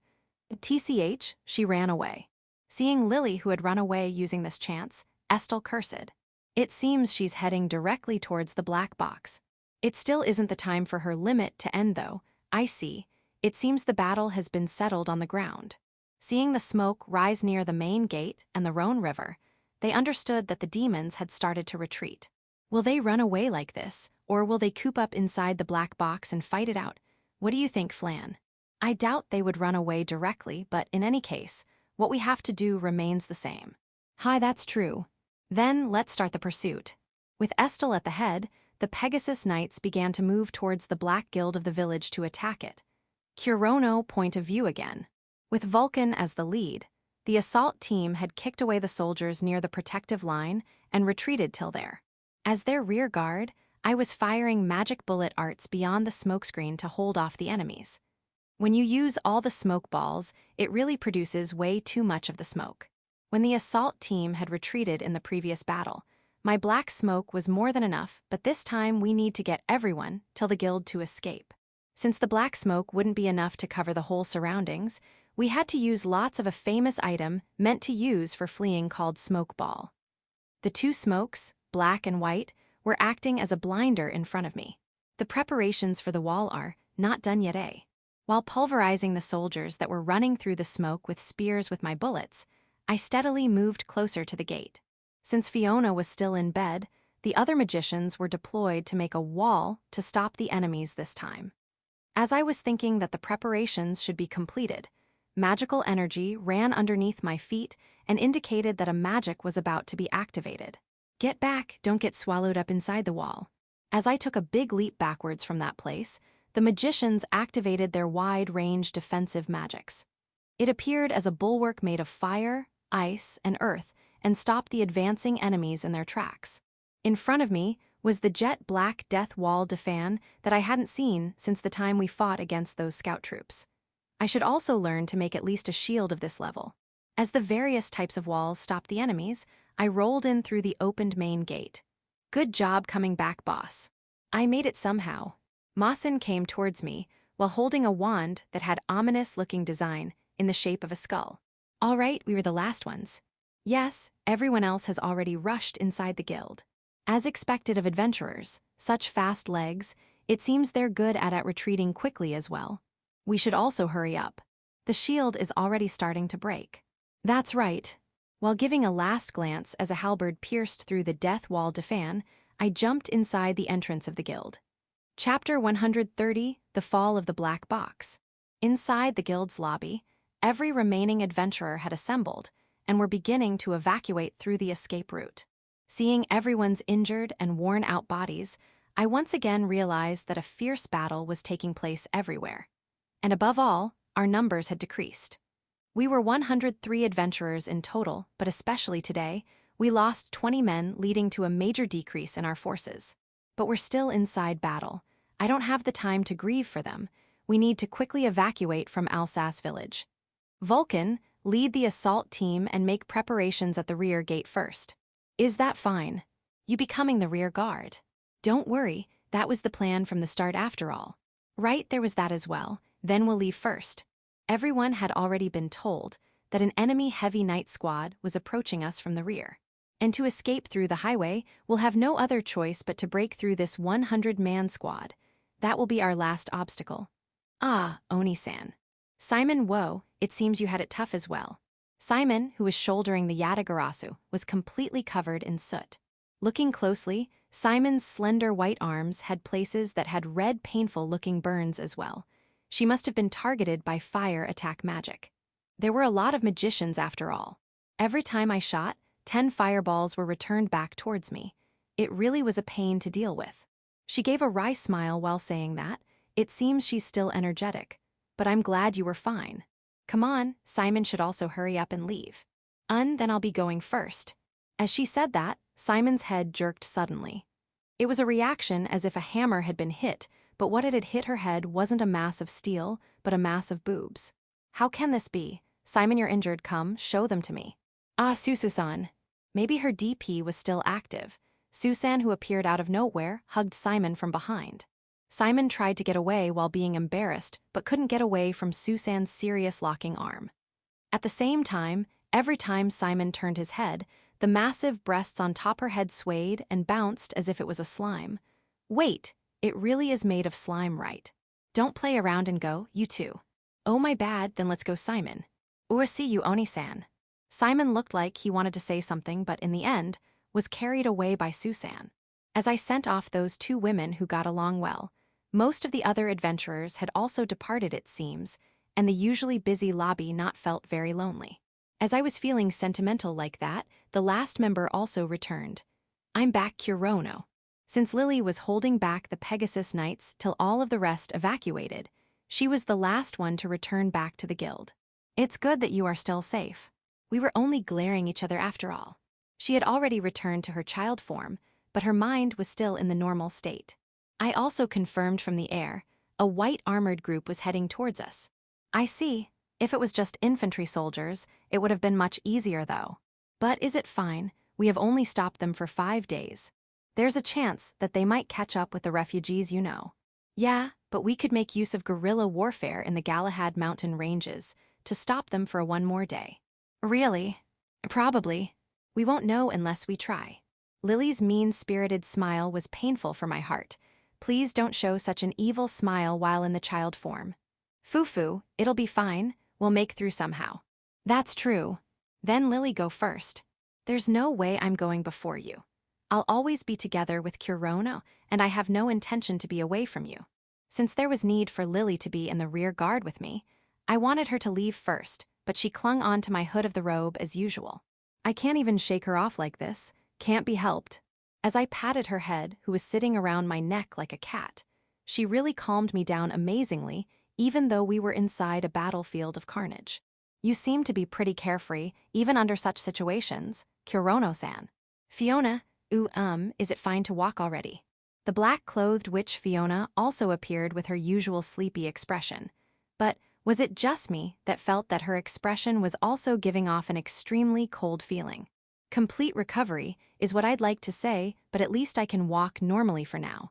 TCH, she ran away. Seeing Lily, who had run away using this chance, Estelle cursed. It seems she's heading directly towards the black box. It still isn't the time for her limit to end though. I see. It seems the battle has been settled on the ground. Seeing the smoke rise near the main gate and the Rhone River, they understood that the demons had started to retreat. Will they run away like this, or will they coop up inside the black box and fight it out? What do you think, Flan? I doubt they would run away directly, but in any case, what we have to do remains the same. Hi, that's true. Then let's start the pursuit. With Estelle at the head, the Pegasus Knights began to move towards the Black Guild of the village to attack it. Kurono point of view again. With Vulcan as the lead, the assault team had kicked away the soldiers near the protective line and retreated till there. As their rear guard, I was firing magic bullet arts beyond the smokescreen to hold off the enemies. When you use all the smoke balls, it really produces way too much of the smoke. When the assault team had retreated in the previous battle, my black smoke was more than enough, but this time we need to get everyone till the guild to escape. Since the black smoke wouldn't be enough to cover the whole surroundings, we had to use lots of a famous item meant to use for fleeing called smoke ball. The two smokes, black and white, were acting as a blinder in front of me. The preparations for the wall are not done yet, eh? While pulverizing the soldiers that were running through the smoke with spears with my bullets, I steadily moved closer to the gate. Since Fiona was still in bed, the other magicians were deployed to make a wall to stop the enemies this time. As I was thinking that the preparations should be completed, magical energy ran underneath my feet and indicated that a magic was about to be activated. Get back, don't get swallowed up inside the wall. As I took a big leap backwards from that place, the magicians activated their wide-range defensive magics. It appeared as a bulwark made of fire, ice, and earth, and stopped the advancing enemies in their tracks. In front of me was the jet black death wall defan that I hadn't seen since the time we fought against those scout troops. I should also learn to make at least a shield of this level. As the various types of walls stopped the enemies, I rolled in through the opened main gate. Good job coming back, boss. I made it somehow. Masen came towards me while holding a wand that had ominous-looking design in the shape of a skull. All right, we were the last ones. Yes, everyone else has already rushed inside the guild. As expected of adventurers, such fast legs, it seems they're good at retreating quickly as well. We should also hurry up. The shield is already starting to break. That's right. While giving a last glance as a halberd pierced through the death wall defan, I jumped inside the entrance of the guild. Chapter 130, The Fall of the Black Box. Inside the guild's lobby, every remaining adventurer had assembled and were beginning to evacuate through the escape route. Seeing everyone's injured and worn-out bodies, I once again realized that a fierce battle was taking place everywhere. And above all, our numbers had decreased. We were 103 adventurers in total, but especially today, we lost 20 men, leading to a major decrease in our forces. But we're still inside battle. I don't have the time to grieve for them. We need to quickly evacuate from Alsas village. Vulcan, lead the assault team and make preparations at the rear gate first. Is that fine? You becoming the rear guard. Don't worry, that was the plan from the start after all. Right, there was that as well, then we'll leave first. Everyone had already been told that an enemy heavy knight squad was approaching us from the rear. And to escape through the highway, we'll have no other choice but to break through this 100-man squad. That will be our last obstacle. Ah, Oni-san. Simon, whoa, it seems you had it tough as well. Simon, who was shouldering the Yatagarasu, was completely covered in soot. Looking closely, Simon's slender white arms had places that had red painful-looking burns as well. She must have been targeted by fire attack magic. There were a lot of magicians after all. Every time I shot, 10 fireballs were returned back towards me. It really was a pain to deal with. She gave a wry smile while saying that. It seems she's still energetic. But I'm glad you were fine. Come on, Simon should also hurry up and leave. Then I'll be going first. As she said that, Simon's head jerked suddenly. It was a reaction as if a hammer had been hit, but what had hit her head wasn't a mass of steel, but a mass of boobs. How can this be? Simon, you're injured, come, show them to me. Ah, Susan. Maybe her DP was still active. Susan, who appeared out of nowhere, hugged Simon from behind. Simon tried to get away while being embarrassed, but couldn't get away from Susan's serious locking arm. At the same time, every time Simon turned his head, the massive breasts on top her head swayed and bounced as if it was a slime. Wait, it really is made of slime, right? Don't play around and go, you two. Oh, my bad, then let's go, Simon. See you, Oni-san. Simon looked like he wanted to say something, but in the end, was carried away by Susan. As I sent off those two women who got along well, most of the other adventurers had also departed, it seems, and the usually busy lobby not felt very lonely. As I was feeling sentimental like that, the last member also returned. I'm back, Kurono. Since Lily was holding back the Pegasus Knights till all of the rest evacuated, she was the last one to return back to the guild. It's good that you are still safe. We were only glaring each other after all. She had already returned to her child form, but her mind was still in the normal state. I also confirmed from the air, a white armored group was heading towards us. I see. If it was just infantry soldiers, it would have been much easier though. But is it fine? We have only stopped them for 5 days. There's a chance that they might catch up with the refugees, you know. Yeah, but we could make use of guerrilla warfare in the Galahad mountain ranges to stop them for 1 more day. Really? Probably. We won't know unless we try. Lily's mean-spirited smile was painful for my heart. Please don't show such an evil smile while in the child form. Foo-foo, it'll be fine. We'll make through somehow. That's true. Then Lily, go first. There's no way I'm going before you. I'll always be together with Kurono, and I have no intention to be away from you. Since there was need for Lily to be in the rear guard with me, I wanted her to leave first, but she clung on to my hood of the robe as usual. I can't even shake her off like this. Can't be helped. As I patted her head, who was sitting around my neck like a cat, she really calmed me down amazingly, even though we were inside a battlefield of carnage. You seem to be pretty carefree, even under such situations, Kurono-san. Fiona, is it fine to walk already? The black-clothed witch Fiona also appeared with her usual sleepy expression. But was it just me that felt that her expression was also giving off an extremely cold feeling? Complete recovery is what I'd like to say, but at least I can walk normally for now.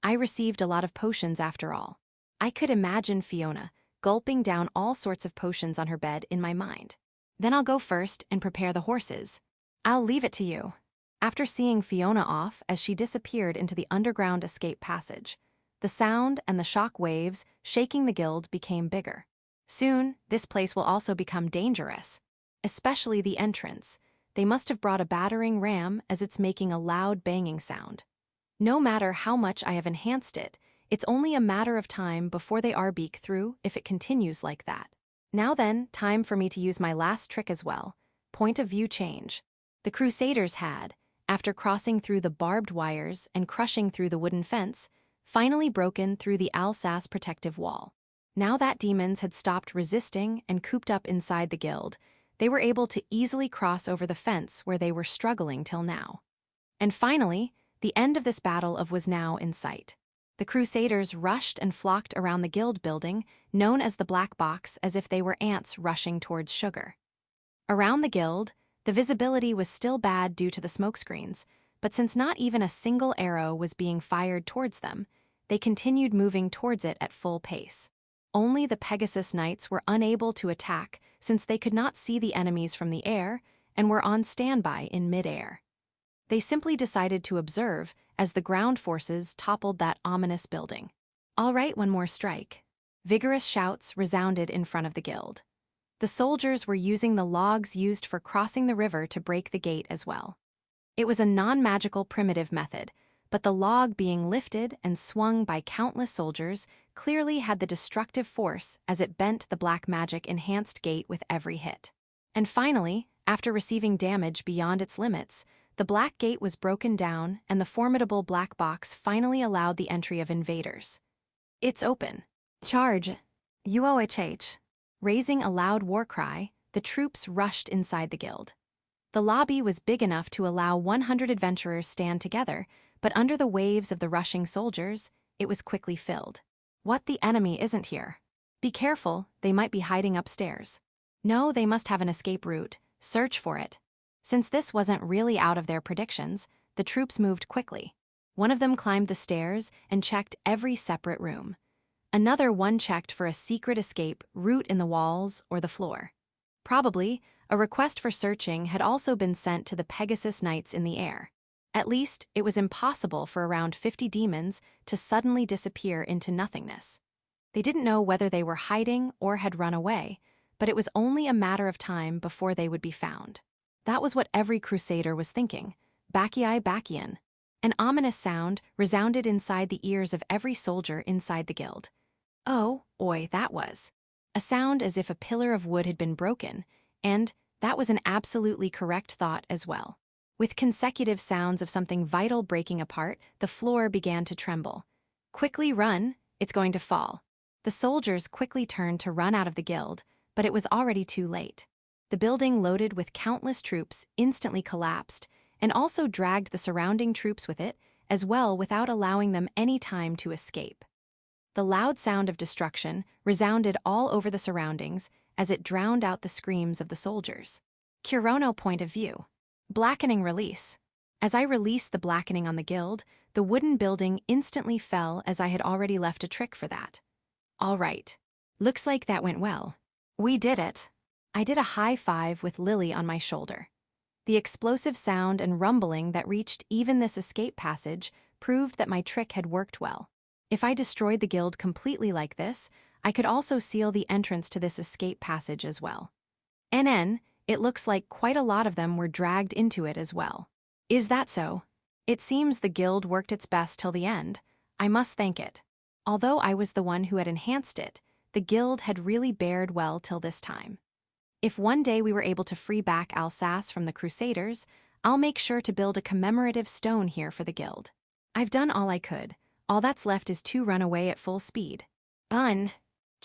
I received a lot of potions after all. I could imagine Fiona gulping down all sorts of potions on her bed in my mind. Then I'll go first and prepare the horses. I'll leave it to you. After seeing Fiona off as she disappeared into the underground escape passage, the sound and the shock waves shaking the guild became bigger. Soon, this place will also become dangerous. Especially the entrance. They must have brought a battering ram as it's making a loud banging sound. No matter how much I have enhanced it, it's only a matter of time before they beak through if it continues like that. Now then, time for me to use my last trick as well. Point of view change. The crusaders had, after crossing through the barbed wires and crushing through the wooden fence, finally broken through the Alsas protective wall. Now that demons had stopped resisting and cooped up inside the guild, they were able to easily cross over the fence where they were struggling till now. And finally, the end of this battle was now in sight. The crusaders rushed and flocked around the guild building, known as the Black Box, as if they were ants rushing towards sugar. Around the guild, the visibility was still bad due to the smokescreens, but since not even a single arrow was being fired towards them, they continued moving towards it at full pace. Only the Pegasus Knights were unable to attack since they could not see the enemies from the air and were on standby in mid-air. They simply decided to observe as the ground forces toppled that ominous building. All right, one more strike. Vigorous shouts resounded in front of the guild. The soldiers were using the logs used for crossing the river to break the gate as well. It was a non-magical primitive method, but the log being lifted and swung by countless soldiers clearly had the destructive force as it bent the black magic-enhanced gate with every hit. And finally, after receiving damage beyond its limits, the black gate was broken down and the formidable black box finally allowed the entry of invaders. It's open. Charge! UOHH. Raising a loud war cry, the troops rushed inside the guild. The lobby was big enough to allow 100 adventurers stand together, but under the waves of the rushing soldiers, it was quickly filled. What, the enemy isn't here? Be careful, they might be hiding upstairs. No, they must have an escape route. Search for it. Since this wasn't really out of their predictions, the troops moved quickly. One of them climbed the stairs and checked every separate room. Another one checked for a secret escape route in the walls or the floor. Probably, a request for searching had also been sent to the Pegasus Knights in the air. At least, it was impossible for around 50 demons to suddenly disappear into nothingness. They didn't know whether they were hiding or had run away, but it was only a matter of time before they would be found. That was what every crusader was thinking. Bacchiai Bacchian. An ominous sound resounded inside the ears of every soldier inside the guild. Oh, oi, that was. A sound as if a pillar of wood had been broken, and that was an absolutely correct thought as well. With consecutive sounds of something vital breaking apart, the floor began to tremble. Quickly run, it's going to fall. The soldiers quickly turned to run out of the guild, but it was already too late. The building loaded with countless troops instantly collapsed, and also dragged the surrounding troops with it, as well without allowing them any time to escape. The loud sound of destruction resounded all over the surroundings as it drowned out the screams of the soldiers. Kurono point of view. Blackening release. As I released the blackening on the guild, the wooden building instantly fell as I had already left a trick for that. All right. Looks like that went well. We did it. I did a high five with Lily on my shoulder. The explosive sound and rumbling that reached even this escape passage proved that my trick had worked well. If I destroyed the guild completely like this, I could also seal the entrance to this escape passage as well. NN, it looks like quite a lot of them were dragged into it as well. Is that so? It seems the guild worked its best till the end. I must thank it. Although I was the one who had enhanced it, the guild had really bared well till this time. If one day we were able to free back Alsace from the crusaders, I'll make sure to build a commemorative stone here for the guild. I've done all I could. All that's left is to run away at full speed. And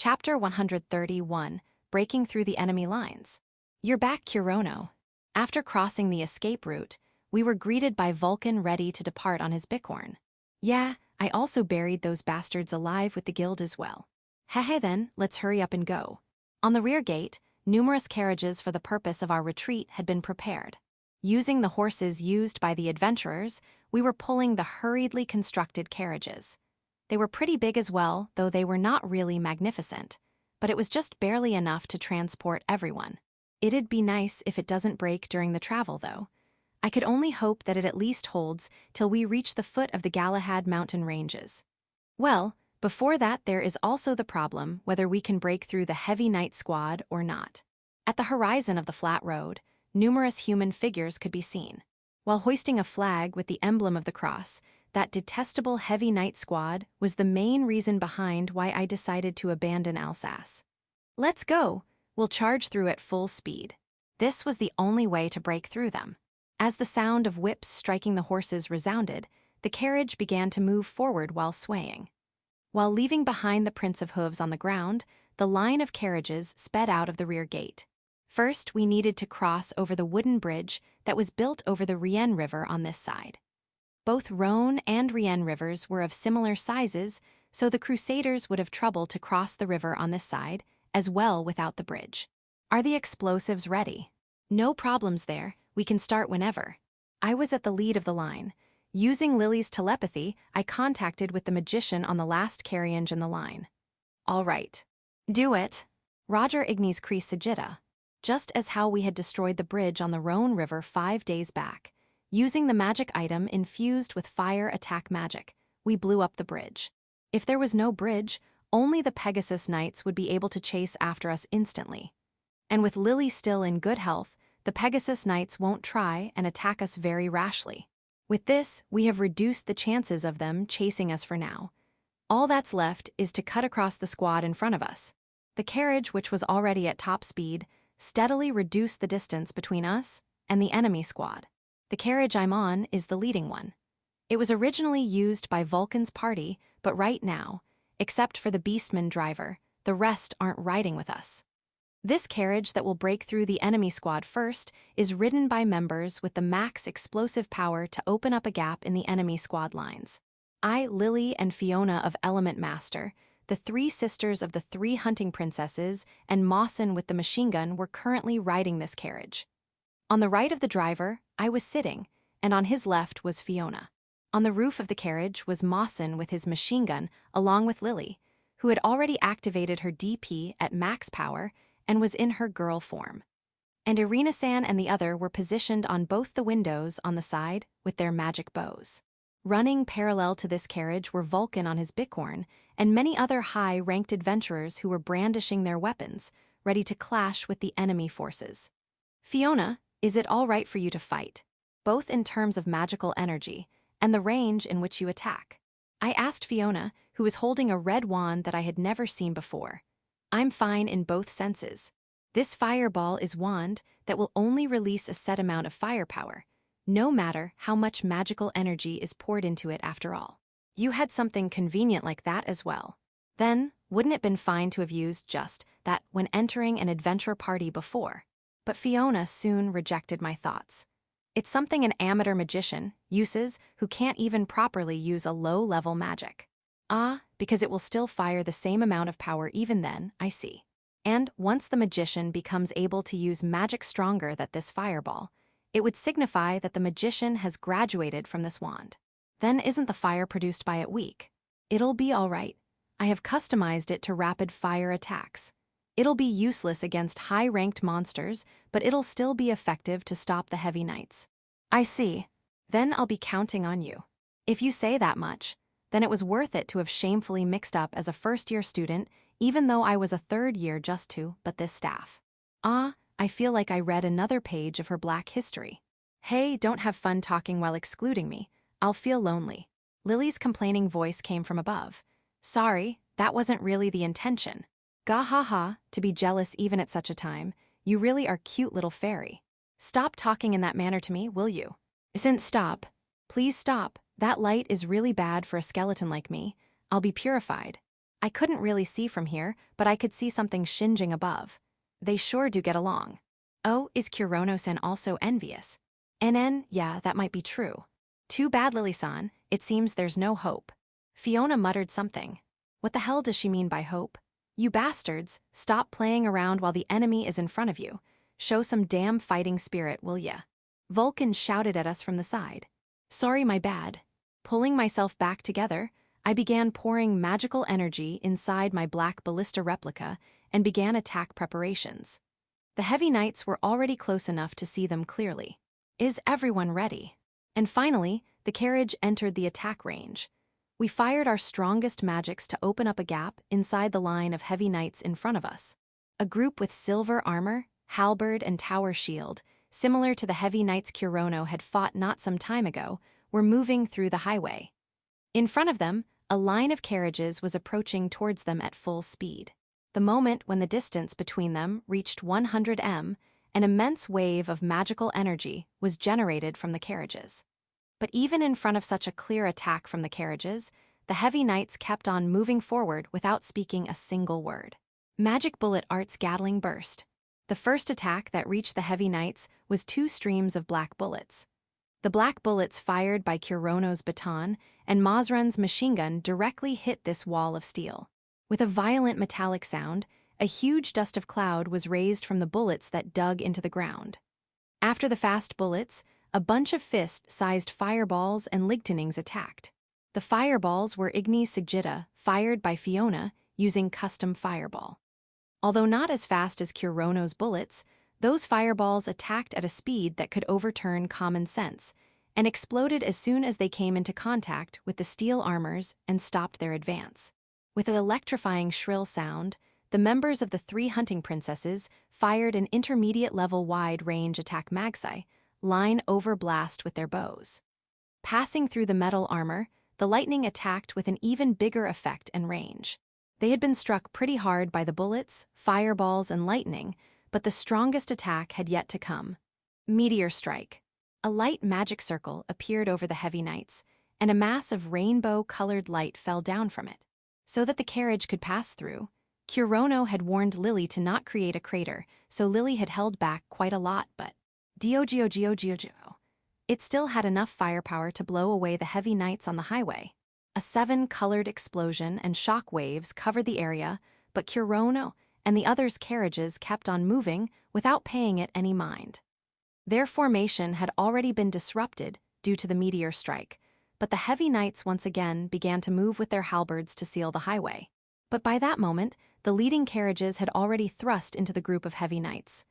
Chapter 131, Breaking Through the Enemy Lines. You're back, Kurono. After crossing the escape route, we were greeted by Vulcan ready to depart on his bighorn. Yeah, I also buried those bastards alive with the guild as well. Hehe then, let's hurry up and go. On the rear gate, numerous carriages for the purpose of our retreat had been prepared. Using the horses used by the adventurers, we were pulling the hurriedly constructed carriages. They were pretty big as well, though they were not really magnificent, but it was just barely enough to transport everyone. It'd be nice if it doesn't break during the travel, though. I could only hope that it at least holds till we reach the foot of the Galahad mountain ranges. Well, before that there is also the problem whether we can break through the heavy night squad or not. At the horizon of the flat road, numerous human figures could be seen. While hoisting a flag with the emblem of the cross, that detestable heavy night squad was the main reason behind why I decided to abandon Alsace. Let's go! We'll charge through at full speed. This was the only way to break through them. As the sound of whips striking the horses resounded, the carriage began to move forward while swaying. While leaving behind the prints of hooves on the ground, the line of carriages sped out of the rear gate. First, we needed to cross over the wooden bridge that was built over the Rienne River on this side. Both Rhone and Rienne rivers were of similar sizes, so the crusaders would have trouble to cross the river on this side, as well without the bridge. Are the explosives ready? No problems there, we can start whenever. I was at the lead of the line. Using Lily's telepathy, I contacted with the magician on the last carriage in the line. All right. Do it. Roger Ignis Cre Sigita. Just as how we had destroyed the bridge on the Rhone River 5 days back. Using the magic item infused with fire attack magic, we blew up the bridge. If there was no bridge, only the Pegasus Knights would be able to chase after us instantly. And with Lily still in good health, the Pegasus Knights won't try and attack us very rashly. With this, we have reduced the chances of them chasing us for now. All that's left is to cut across the squad in front of us. The carriage, which was already at top speed, steadily reduced the distance between us and the enemy squad. The carriage I'm on is the leading one. It was originally used by Vulcan's party, but right now, except for the Beastman driver, the rest aren't riding with us. This carriage that will break through the enemy squad first is ridden by members with the max explosive power to open up a gap in the enemy squad lines. I, Lily, and Fiona of Element Master, the three sisters of the three hunting princesses, and Mawson with the machine gun were currently riding this carriage. On the right of the driver, I was sitting, and on his left was Fiona. On the roof of the carriage was Mawson with his machine gun, along with Lily, who had already activated her DP at max power and was in her girl form. And Irina-san and the other were positioned on both the windows on the side with their magic bows. Running parallel to this carriage were Vulcan on his bighorn and many other high-ranked adventurers who were brandishing their weapons, ready to clash with the enemy forces. Fiona, is it all right for you to fight, both in terms of magical energy and the range in which you attack? I asked Fiona, who was holding a red wand that I had never seen before. I'm fine in both senses. This fireball is wand that will only release a set amount of firepower, no matter how much magical energy is poured into it after all. You had something convenient like that as well. Then, wouldn't it been fine to have used just that when entering an adventure party before? But Fiona soon rejected my thoughts. It's something an amateur magician uses who can't even properly use a low-level magic. Ah, because it will still fire the same amount of power even then, I see. And once the magician becomes able to use magic stronger than this fireball, it would signify that the magician has graduated from this wand. Then isn't the fire produced by it weak? It'll be all right. I have customized it to rapid fire attacks. It'll be useless against high-ranked monsters, but it'll still be effective to stop the heavy knights. I see. Then I'll be counting on you. If you say that much, then it was worth it to have shamefully mixed up as a first-year student, even though I was a third year just to, but this staff. Ah, I feel like I read another page of her black history. Hey, don't have fun talking while excluding me. I'll feel lonely. Lily's complaining voice came from above. Sorry, that wasn't really the intention. Gah ha ha, to be jealous even at such a time. You really are cute little fairy. Stop talking in that manner to me, will you? Isn't stop. Please stop. That light is really bad for a skeleton like me. I'll be purified. I couldn't really see from here, but I could see something shinging above. They sure do get along. Oh, is Kurono-san also envious? NN, yeah, that might be true. Too bad, Lily-san. It seems there's no hope. Fiona muttered something. What the hell does she mean by hope? You bastards, stop playing around while the enemy is in front of you. Show some damn fighting spirit, will ya? Vulcan shouted at us from the side. Sorry, my bad. Pulling myself back together, I began pouring magical energy inside my black ballista replica and began attack preparations. The heavy knights were already close enough to see them clearly. Is everyone ready? And finally, the carriage entered the attack range. We fired our strongest magics to open up a gap inside the line of heavy knights in front of us. A group with silver armor, halberd, and tower shield, similar to the heavy knights Kurono had fought not some time ago, were moving through the highway. In front of them, a line of carriages was approaching towards them at full speed. The moment when the distance between them reached 100 m, an immense wave of magical energy was generated from the carriages. But even in front of such a clear attack from the carriages, the heavy knights kept on moving forward without speaking a single word. Magic bullet arts Gatling burst. The first attack that reached the heavy knights was 2 streams of black bullets. The black bullets fired by Kurono's baton and Mazran's machine gun directly hit this wall of steel. With a violent metallic sound, a huge dust of cloud was raised from the bullets that dug into the ground. After the fast bullets, a bunch of fist-sized fireballs and lightnings attacked. The fireballs were Igni Sigita, fired by Fiona using custom fireball. Although not as fast as Kurono's bullets, those fireballs attacked at a speed that could overturn common sense, and exploded as soon as they came into contact with the steel armors and stopped their advance. With an electrifying shrill sound, the members of the 3 hunting princesses fired an intermediate-level wide-range attack magsai, line over blast with their bows. Passing through the metal armor, the lightning attacked with an even bigger effect and range. They had been struck pretty hard by the bullets, fireballs, and lightning, but the strongest attack had yet to come. Meteor strike. A light magic circle appeared over the heavy knights, and a mass of rainbow-colored light fell down from it. So that the carriage could pass through, Kurono had warned Lily to not create a crater, so Lily had held back quite a lot, but it still had enough firepower to blow away the heavy knights on the highway. A 7-colored explosion and shock waves covered the area, but Kurono and the others' carriages kept on moving without paying it any mind. Their formation had already been disrupted due to the meteor strike, but the heavy knights once again began to move with their halberds to seal the highway. But by that moment, the leading carriages had already thrust into the group of heavy knights.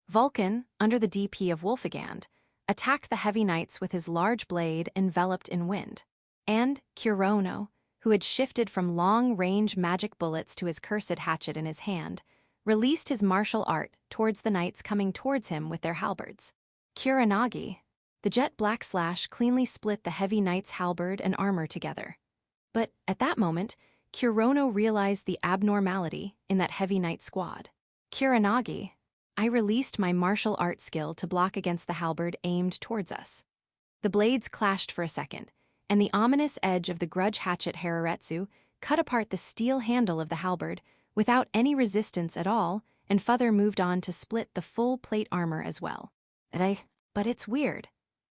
Vulcan, under the DP of Wolfegand, attacked the heavy knights with his large blade enveloped in wind. And Kurono, who had shifted from long-range magic bullets to his cursed hatchet in his hand, released his martial art towards the knights coming towards him with their halberds. Kuronagi, the jet black slash cleanly split the heavy knight's halberd and armor together. But at that moment, Kurono realized the abnormality in that heavy knight squad. Kuronagi, I released my martial art skill to block against the halberd aimed towards us. The blades clashed for a second, and the ominous edge of the grudge hatchet Hararetsu cut apart the steel handle of the halberd without any resistance at all, and further moved on to split the full plate armor as well. But it's weird.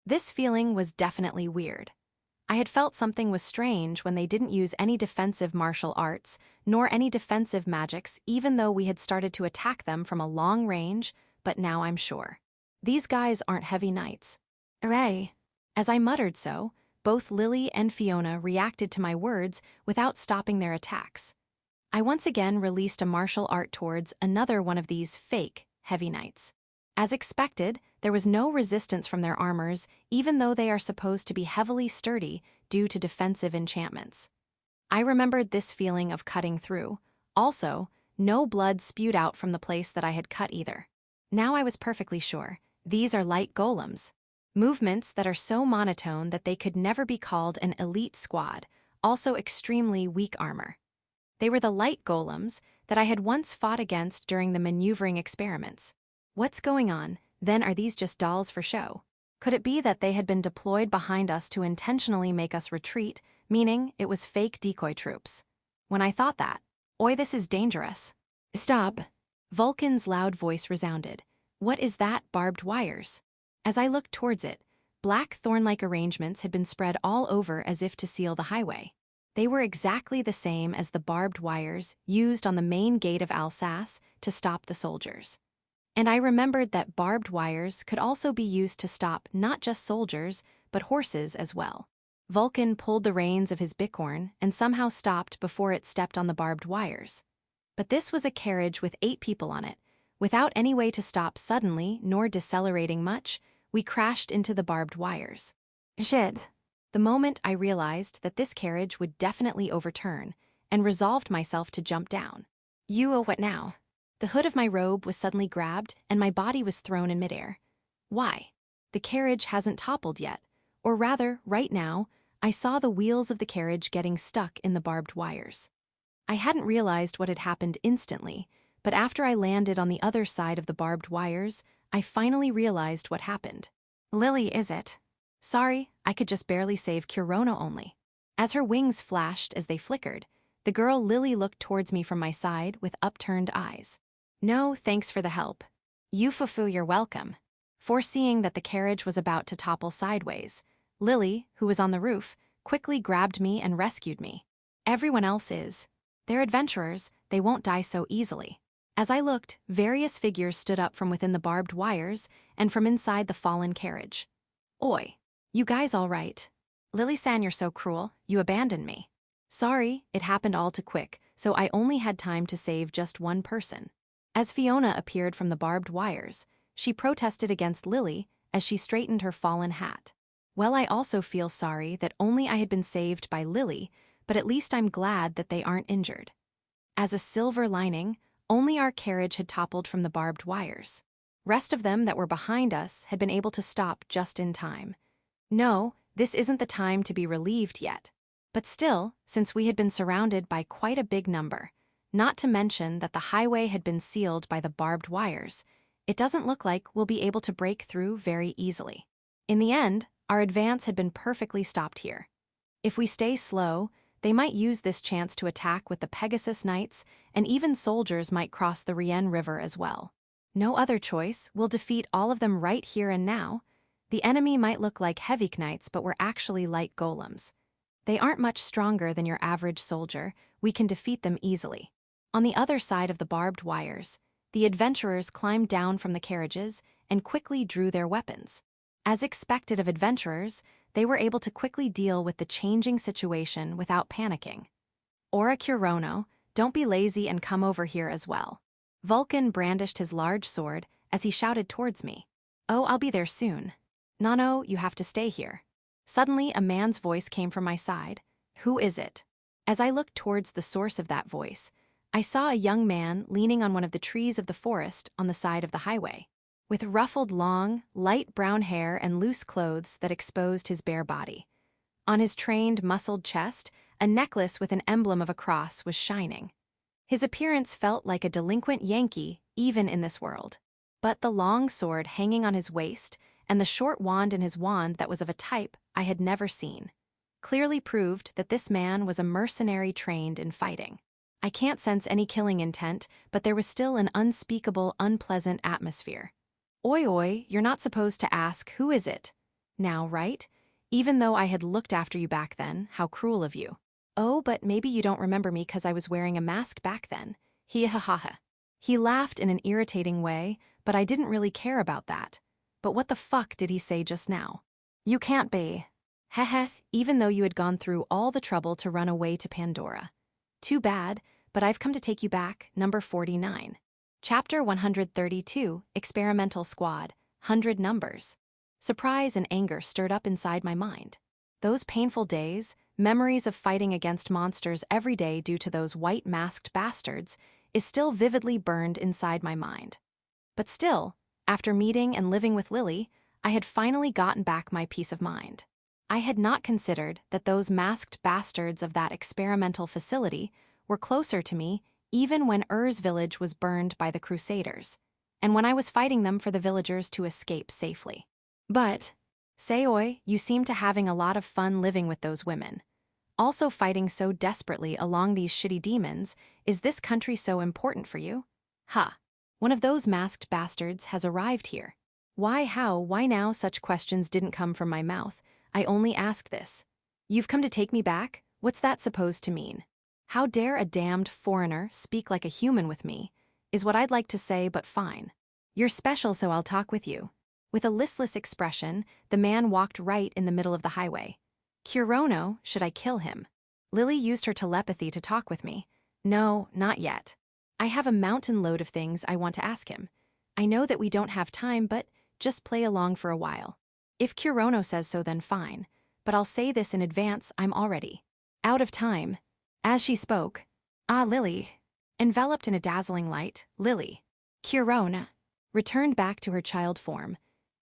This feeling was definitely weird. I had felt something was strange when they didn't use any defensive martial arts, nor any defensive magics, even though we had started to attack them from a long range, but now I'm sure. These guys aren't heavy knights. Hooray! As I muttered so, both Lily and Fiona reacted to my words without stopping their attacks. I once again released a martial art towards another one of these fake heavy knights. As expected, there was no resistance from their armors, even though they are supposed to be heavily sturdy due to defensive enchantments. I remembered this feeling of cutting through. Also, no blood spewed out from the place that I had cut either. Now I was perfectly sure. These are light golems. Movements that are so monotone that they could never be called an elite squad, also extremely weak armor. They were the light golems that I had once fought against during the maneuvering experiments. What's going on? Then are these just dolls for show? Could it be that they had been deployed behind us to intentionally make us retreat, meaning it was fake decoy troops? When I thought that, "Oi, this is dangerous." "Stop!" Vulcan's loud voice resounded. "What is that, barbed wires?" As I looked towards it, black thorn-like arrangements had been spread all over as if to seal the highway. They were exactly the same as the barbed wires used on the main gate of Alsace to stop the soldiers. And I remembered that barbed wires could also be used to stop not just soldiers, but horses as well. Vulcan pulled the reins of his bicorn and somehow stopped before it stepped on the barbed wires. But this was a carriage with 8 people on it. Without any way to stop suddenly, nor decelerating much, we crashed into the barbed wires. Shit. The moment I realized that this carriage would definitely overturn, and resolved myself to jump down. What now? The hood of my robe was suddenly grabbed, and my body was thrown in midair. Why? The carriage hasn't toppled yet, or rather, right now, I saw the wheels of the carriage getting stuck in the barbed wires. I hadn't realized what had happened instantly, but after I landed on the other side of the barbed wires, I finally realized what happened. Lily, is it? Sorry, I could just barely save Kurono only. As her wings flashed as they flickered, the girl Lily looked towards me from my side with upturned eyes. No, thanks for the help. Yufufu, you're welcome. Foreseeing that the carriage was about to topple sideways, Lily, who was on the roof, quickly grabbed me and rescued me. Everyone else is. They're adventurers, they won't die so easily. As I looked, various figures stood up from within the barbed wires and from inside the fallen carriage. Oi, you guys all right? Lily-san, you're so cruel, you abandoned me. Sorry, it happened all too quick, so I only had time to save just one person. As Fiona appeared from the barbed wires, she protested against Lily as she straightened her fallen hat. Well, I also feel sorry that only I had been saved by Lily, but at least I'm glad that they aren't injured. As a silver lining, only our carriage had toppled from the barbed wires. Rest of them that were behind us had been able to stop just in time. No, this isn't the time to be relieved yet. But still, since we had been surrounded by quite a big number, not to mention that the highway had been sealed by the barbed wires, it doesn't look like we'll be able to break through very easily. In the end, our advance had been perfectly stopped here. If we stay slow, They might use this chance to attack with the Pegasus Knights, and even soldiers might cross the Rien River as well. No other choice, we'll defeat all of them right here and now. The enemy might look like heavy knights, but we're actually light golems. They aren't much stronger than your average soldier, we can defeat them easily. On the other side of the barbed wires, the adventurers climbed down from the carriages and quickly drew their weapons. As expected of adventurers, they were able to quickly deal with the changing situation without panicking. Ora Kurono, don't be lazy and come over here as well. Vulcan brandished his large sword as he shouted towards me. Oh, I'll be there soon. Nano, you have to stay here. Suddenly, a man's voice came from my side. Who is it? As I looked towards the source of that voice, I saw a young man leaning on one of the trees of the forest on the side of the highway. With ruffled long, light brown hair and loose clothes that exposed his bare body. On his trained, muscled chest, a necklace with an emblem of a cross was shining. His appearance felt like a delinquent Yankee, even in this world. But the long sword hanging on his waist and the short wand in his wand that was of a type I had never seen clearly proved that this man was a mercenary trained in fighting. I can't sense any killing intent, but there was still an unspeakable, unpleasant atmosphere. Oi oi, you're not supposed to ask, who is it? Now, right? Even though I had looked after you back then, how cruel of you. Oh, but maybe you don't remember me because I was wearing a mask back then. He-ha-ha-ha. He laughed in an irritating way, but I didn't really care about that. But what the fuck did he say just now? You can't be. Hehes, even though you had gone through all the trouble to run away to Pandora. Too bad, but I've come to take you back, number 49. Chapter 132, Experimental Squad, 100 Numbers. Surprise and anger stirred up inside my mind. Those painful days, memories of fighting against monsters every day due to those white-masked bastards, is still vividly burned inside my mind. But still, after meeting and living with Lily, I had finally gotten back my peace of mind. I had not considered that those masked bastards of that experimental facility were closer to me even when Ur's village was burned by the crusaders, and when I was fighting them for the villagers to escape safely. But, Sayoi, you seem to having a lot of fun living with those women. Also fighting so desperately along these shitty demons, is this country so important for you? Ha! One of those masked bastards has arrived here. Why, how, why now? Such questions didn't come from my mouth. I only asked this. You've come to take me back? What's that supposed to mean? How dare a damned foreigner speak like a human with me, is what I'd like to say, but fine. You're special, so I'll talk with you. With a listless expression, the man walked right in the middle of the highway. Kurono, should I kill him? Lily used her telepathy to talk with me. No, not yet. I have a mountain load of things I want to ask him. I know that we don't have time, but just play along for a while. If Kurono says so, then fine. But I'll say this in advance, I'm already out of time. As she spoke, Lily, enveloped in a dazzling light, Lily, Kurono, returned back to her child form.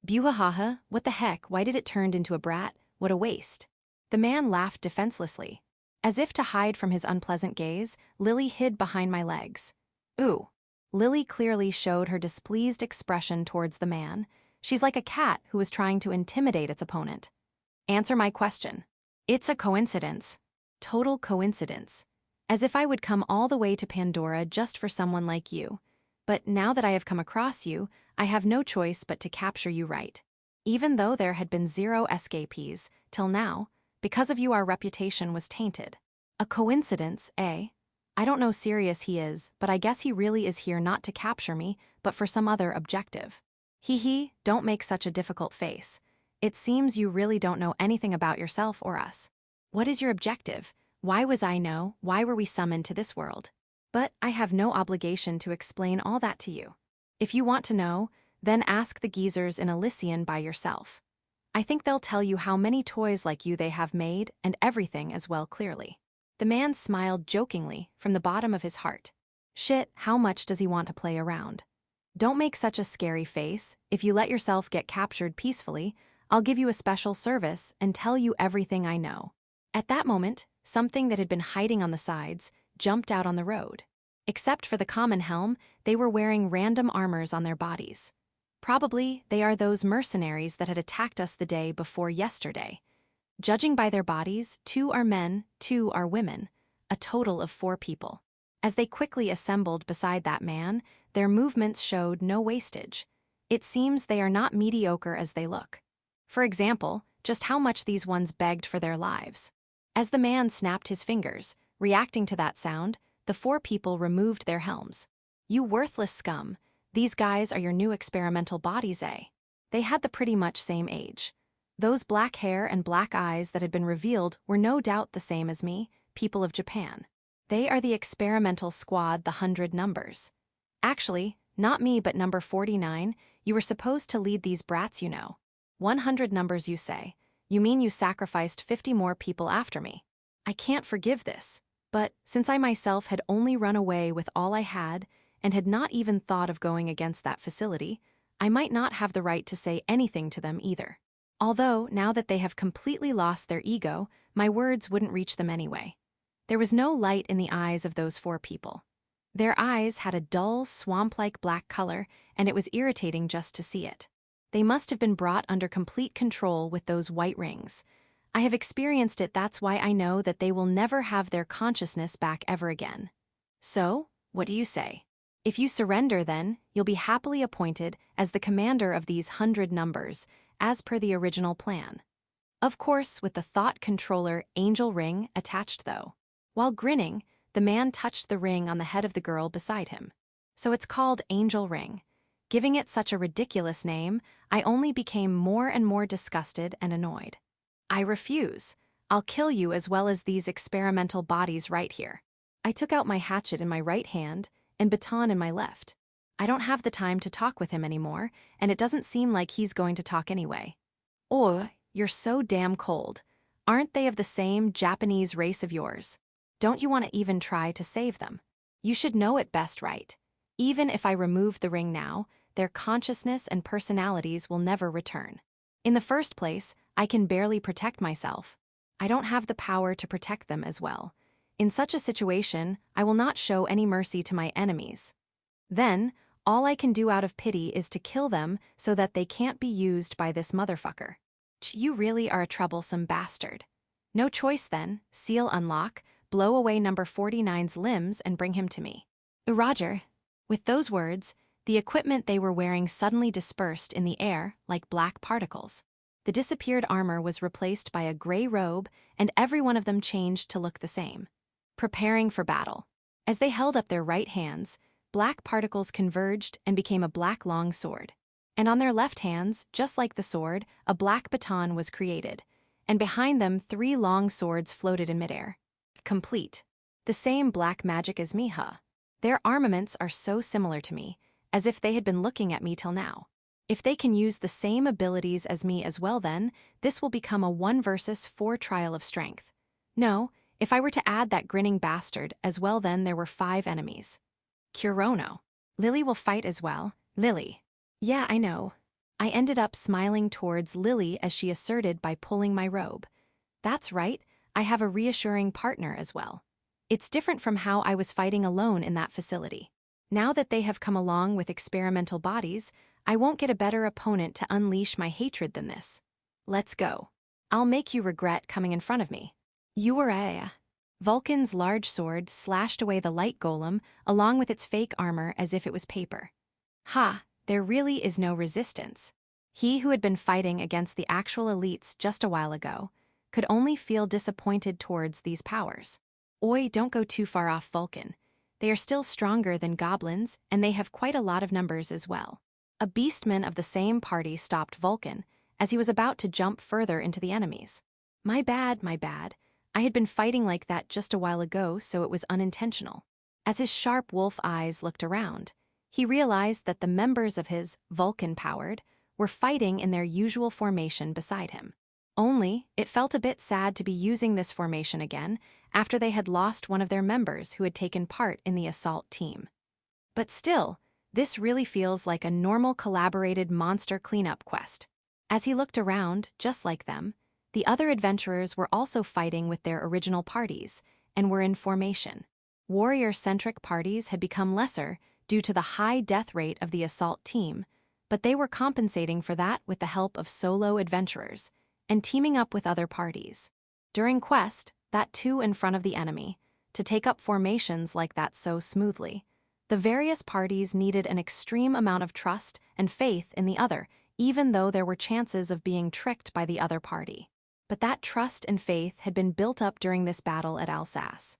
Buhahaha, what the heck, why did it turn into a brat? What a waste. The man laughed defenselessly. As if to hide from his unpleasant gaze, Lily hid behind my legs. Ooh. Lily clearly showed her displeased expression towards the man. She's like a cat who is trying to intimidate its opponent. Answer my question. It's a coincidence. Total coincidence. As if I would come all the way to Pandora just for someone like you. But now that I have come across you, I have no choice but to capture you right. Even though there had been 0 escapees, till now, because of you our reputation was tainted. A coincidence, eh? I don't know how serious he is, but I guess he really is here not to capture me, but for some other objective. Hee, don't make such a difficult face. It seems you really don't know anything about yourself or us. What is your objective? Why were we summoned to this world? But I have no obligation to explain all that to you. If you want to know, then ask the geezers in Elysian by yourself. I think they'll tell you how many toys like you they have made and everything as well clearly. The man smiled jokingly from the bottom of his heart. Shit, how much does he want to play around? Don't make such a scary face. If you let yourself get captured peacefully, I'll give you a special service and tell you everything I know. At that moment, something that had been hiding on the sides jumped out on the road. Except for the common helm, they were wearing random armors on their bodies. Probably they are those mercenaries that had attacked us the day before yesterday. Judging by their bodies, 2 are men, 2 are women, a total of 4 people. As they quickly assembled beside that man, their movements showed no wastage. It seems they are not mediocre as they look. For example, just how much these ones begged for their lives. As the man snapped his fingers, reacting to that sound, the 4 people removed their helms. You worthless scum, these guys are your new experimental bodies, eh? They had the pretty much same age. Those black hair and black eyes that had been revealed were no doubt the same as me, people of Japan. They are the experimental squad, the 100 numbers. Actually, not me but number 49, you were supposed to lead these brats, you know. 100 numbers you say. You mean you sacrificed 50 more people after me. I can't forgive this, but since I myself had only run away with all I had and had not even thought of going against that facility, I might not have the right to say anything to them either. Although, now that they have completely lost their ego, my words wouldn't reach them anyway. There was no light in the eyes of those 4 people. Their eyes had a dull, swamp-like black color, and it was irritating just to see it. They must have been brought under complete control with those white rings. I have experienced it, that's why I know that they will never have their consciousness back ever again. So, what do you say? If you surrender then, you'll be happily appointed as the commander of these 100 numbers, as per the original plan. Of course, with the thought controller angel ring attached though. While grinning, the man touched the ring on the head of the girl beside him. So it's called Angel Ring. Giving it such a ridiculous name, I only became more and more disgusted and annoyed. I refuse. I'll kill you as well as these experimental bodies right here. I took out my hatchet in my right hand and baton in my left. I don't have the time to talk with him anymore, and it doesn't seem like he's going to talk anyway. Oh, you're so damn cold. Aren't they of the same Japanese race of yours? Don't you want to even try to save them? You should know it best, right? Even if I remove the ring now, their consciousness and personalities will never return. In the first place, I can barely protect myself. I don't have the power to protect them as well. In such a situation, I will not show any mercy to my enemies. Then, all I can do out of pity is to kill them so that they can't be used by this motherfucker. You really are a troublesome bastard. No choice then, seal unlock, blow away number 49's limbs and bring him to me. Roger. With those words, the equipment they were wearing suddenly dispersed in the air like black particles. The disappeared armor was replaced by a gray robe, and every one of them changed to look the same. Preparing for battle. As they held up their right hands, black particles converged and became a black long sword. And on their left hands, just like the sword, a black baton was created, and behind them 3 long swords floated in midair. Complete. The same black magic as me, huh? Their armaments are so similar to me, as if they had been looking at me till now. If they can use the same abilities as me as well then, this will become a 1 versus 4 trial of strength. No, if I were to add that grinning bastard as well then there were 5 enemies. Kurono. Lily will fight as well. Lily. Yeah, I know. I ended up smiling towards Lily as she asserted by pulling my robe. That's right. I have a reassuring partner as well. It's different from how I was fighting alone in that facility. Now that they have come along with experimental bodies, I won't get a better opponent to unleash my hatred than this. Let's go. I'll make you regret coming in front of me. You were a... Vulcan's large sword slashed away the light golem along with its fake armor as if it was paper. Ha, there really is no resistance. He who had been fighting against the actual elites just a while ago could only feel disappointed towards these powers. Oi, don't go too far off Vulcan. They are still stronger than goblins, and they have quite a lot of numbers as well. A beastman of the same party stopped Vulcan, as he was about to jump further into the enemies. My bad, my bad. I had been fighting like that just a while ago, so it was unintentional. As his sharp wolf eyes looked around, he realized that the members of his Vulcan-powered were fighting in their usual formation beside him. Only, it felt a bit sad to be using this formation again after they had lost one of their members who had taken part in the assault team. But still, this really feels like a normal collaborated monster cleanup quest. As he looked around, just like them, the other adventurers were also fighting with their original parties and were in formation. Warrior-centric parties had become lesser due to the high death rate of the assault team, but they were compensating for that with the help of solo adventurers, and teaming up with other parties. During quest, that too in front of the enemy, to take up formations like that so smoothly. The various parties needed an extreme amount of trust and faith in the other, even though there were chances of being tricked by the other party. But that trust and faith had been built up during this battle at Alsace.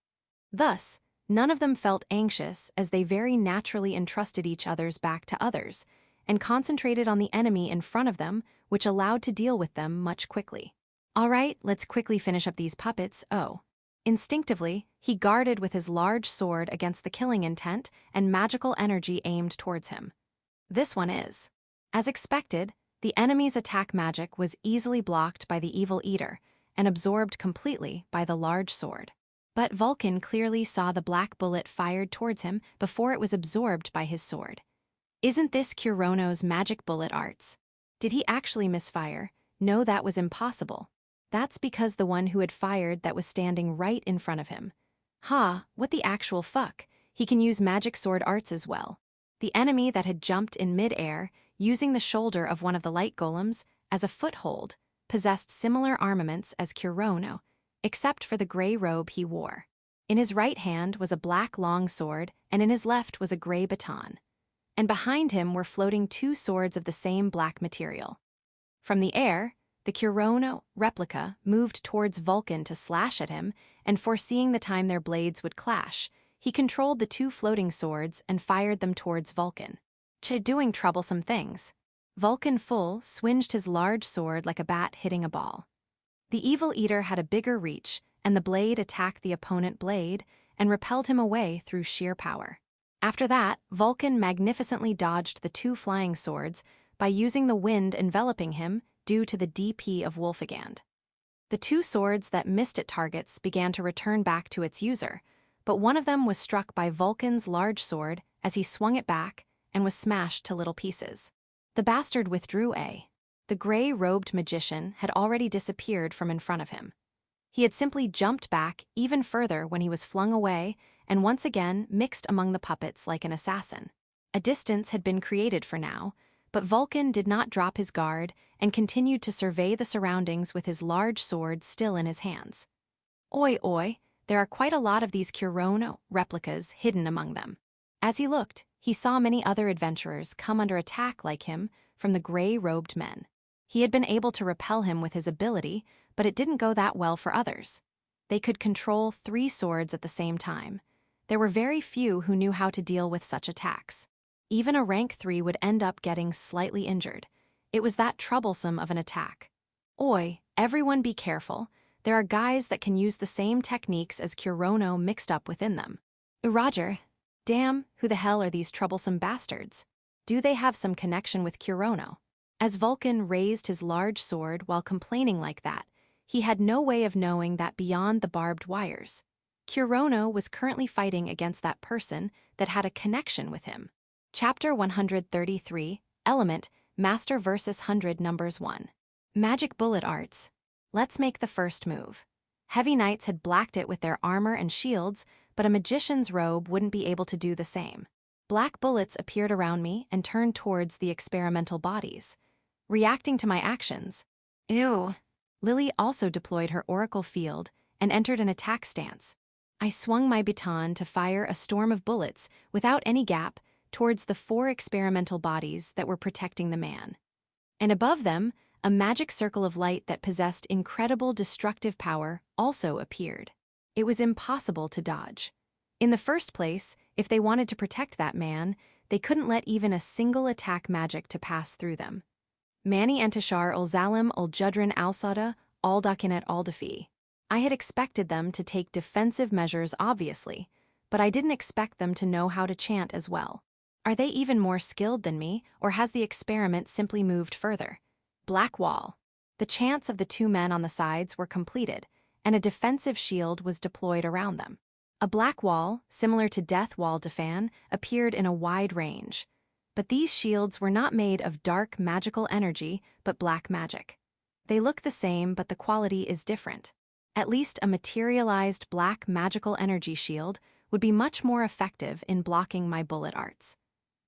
Thus, none of them felt anxious as they very naturally entrusted each other's back to others, and concentrated on the enemy in front of them, which allowed to deal with them much quickly. All right, let's quickly finish up these puppets. Instinctively, he guarded with his large sword against the killing intent and magical energy aimed towards him. This one is. As expected, the enemy's attack magic was easily blocked by the Evil Eater and absorbed completely by the large sword. But Vulcan clearly saw the black bullet fired towards him before it was absorbed by his sword. Isn't this Kurono's magic bullet arts? Did he actually misfire? No, that was impossible. That's because the one who had fired that was standing right in front of him. What the actual fuck? He can use magic sword arts as well. The enemy that had jumped in mid-air, using the shoulder of one of the light golems as a foothold, possessed similar armaments as Kurono, except for the gray robe he wore. In his right hand was a black long sword, and in his left was a gray baton. And behind him were floating two swords of the same black material. From the air, the Kurono replica moved towards Vulcan to slash at him, and foreseeing the time their blades would clash, he controlled the two floating swords and fired them towards Vulcan. Doing troublesome things. Vulcan swinged his large sword like a bat hitting a ball. The Evil Eater had a bigger reach, and the blade attacked the opponent blade and repelled him away through sheer power. After that, Vulcan magnificently dodged the two flying swords by using the wind enveloping him due to the DP of Wolfigand. The two swords that missed at targets began to return back to its user, but one of them was struck by Vulcan's large sword as he swung it back and was smashed to little pieces. The bastard withdrew. The gray-robed magician had already disappeared from in front of him. He had simply jumped back even further when he was flung away and once again mixed among the puppets like an assassin. A distance had been created for now, but Vulcan did not drop his guard and continued to survey the surroundings with his large sword still in his hands. Oi, there are quite a lot of these Kurono replicas hidden among them. As he looked, he saw many other adventurers come under attack like him from the gray-robed men. He had been able to repel him with his ability, but it didn't go that well for others. They could control 3 swords at the same time. There were very few who knew how to deal with such attacks. Even a rank 3 would end up getting slightly injured. It was that troublesome of an attack. Everyone be careful. There are guys that can use the same techniques as Kurono mixed up within them. Roger. Damn, who the hell are these troublesome bastards? Do they have some connection with Kurono? As Vulcan raised his large sword while complaining like that, he had no way of knowing that beyond the barbed wires, Kurono was currently fighting against that person that had a connection with him. Chapter 133, Element, Master vs. 100 Numbers 1. Magic Bullet Arts. Let's make the first move. Heavy Knights had blacked it with their armor and shields, but a magician's robe wouldn't be able to do the same. Black bullets appeared around me and turned towards the experimental bodies. Reacting to my actions. Ew. Lily also deployed her oracle field and entered an attack stance. I swung my baton to fire a storm of bullets without any gap towards the 4 experimental bodies that were protecting the man. And above them, a magic circle of light that possessed incredible destructive power also appeared. It was impossible to dodge. In the first place, if they wanted to protect that man, they couldn't let even a single attack magic to pass through them. Mani Antishar Ulzalim Uljudrin Alsada Aldakinet Aldafi. I had expected them to take defensive measures obviously, but I didn't expect them to know how to chant as well. Are they even more skilled than me, or has the experiment simply moved further? Black Wall. The chants of the 2 men on the sides were completed, and a defensive shield was deployed around them. A black wall, similar to Death Wall Defan, appeared in a wide range. But these shields were not made of dark magical energy, but black magic. They look the same, but the quality is different. At least a materialized black magical energy shield would be much more effective in blocking my bullet arts.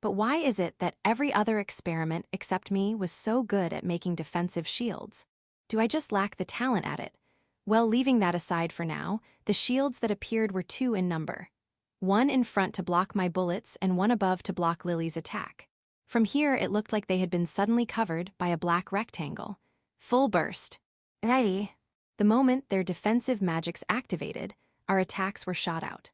But why is it that every other experiment except me was so good at making defensive shields? Do I just lack the talent at it? Well, leaving that aside for now, the shields that appeared were 2 in number. One in front to block my bullets and one above to block Lily's attack. From here, it looked like they had been suddenly covered by a black rectangle. Full burst. Ready. The moment their defensive magics activated, our attacks were shot out.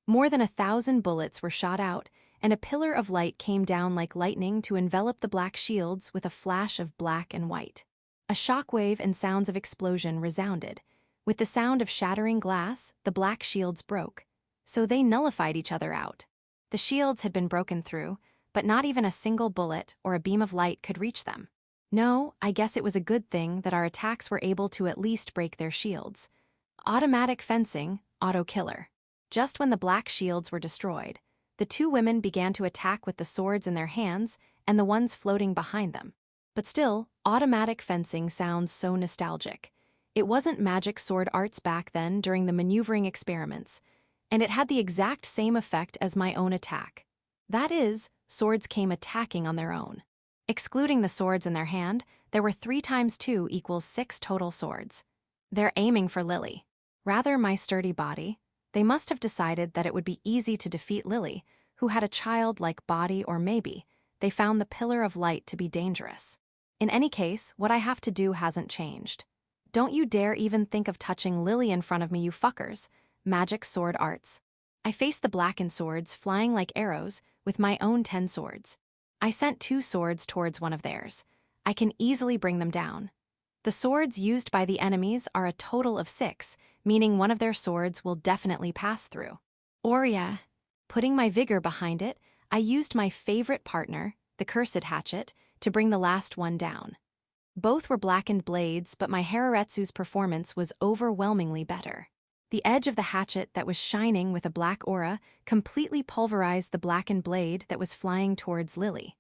More than 1,000 bullets were shot out, and a pillar of light came down like lightning to envelop the black shields with a flash of black and white. A shockwave and sounds of explosion resounded. With the sound of shattering glass, the black shields broke. So they nullified each other out. The shields had been broken through, but not even a single bullet or a beam of light could reach them. No, I guess it was a good thing that our attacks were able to at least break their shields. Automatic fencing, auto-killer. Just when the black shields were destroyed, the 2 women began to attack with the swords in their hands and the ones floating behind them. But still, automatic fencing sounds so nostalgic. It wasn't magic sword arts back then during the maneuvering experiments, and it had the exact same effect as my own attack. That is, swords came attacking on their own. Excluding the swords in their hand, there were 3 times 2 equals 6 total swords. They're aiming for Lily. Rather my sturdy body. They must have decided that it would be easy to defeat Lily, who had a childlike body, or maybe they found the pillar of light to be dangerous. In any case, what I have to do hasn't changed. Don't you dare even think of touching Lily in front of me, you fuckers. Magic sword arts. I faced the blackened swords flying like arrows with my own 10 swords. I sent 2 swords towards one of theirs. I can easily bring them down. The swords used by the enemies are a total of 6, meaning one of their swords will definitely pass through. Or yeah, putting my vigor behind it, I used my favorite partner, the cursed hatchet, to bring the last one down. Both were blackened blades, but my Hararetsu's performance was overwhelmingly better. The edge of the hatchet that was shining with a black aura completely pulverized the blackened blade that was flying towards Lily.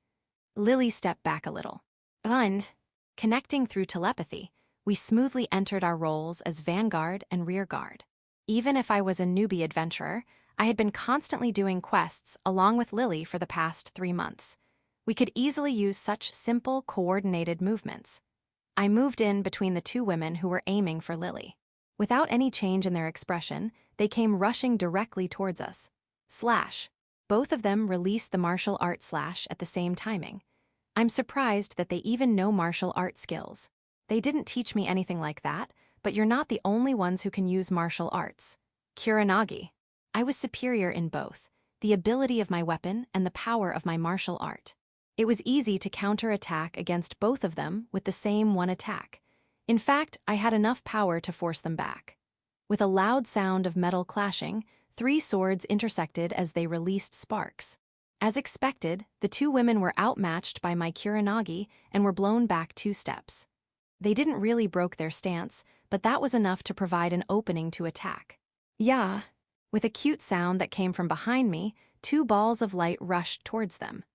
Lily stepped back a little. And, connecting through telepathy, we smoothly entered our roles as vanguard and rearguard. Even if I was a newbie adventurer, I had been constantly doing quests along with Lily for the past 3 months. We could easily use such simple, coordinated movements. I moved in between the 2 women who were aiming for Lily. Without any change in their expression, they came rushing directly towards us. Slash. Both of them released the martial art slash at the same timing. I'm surprised that they even know martial art skills. They didn't teach me anything like that, but you're not the only ones who can use martial arts. Kuronagi. I was superior in both, the ability of my weapon and the power of my martial art. It was easy to counterattack against both of them with the same one attack. In fact, I had enough power to force them back. With a loud sound of metal clashing, 3 swords intersected as they released sparks. As expected, the 2 women were outmatched by my Kuronagi and were blown back 2 steps. They didn't really broke their stance, but that was enough to provide an opening to attack. Yeah. With a cute sound that came from behind me, 2 balls of light rushed towards them.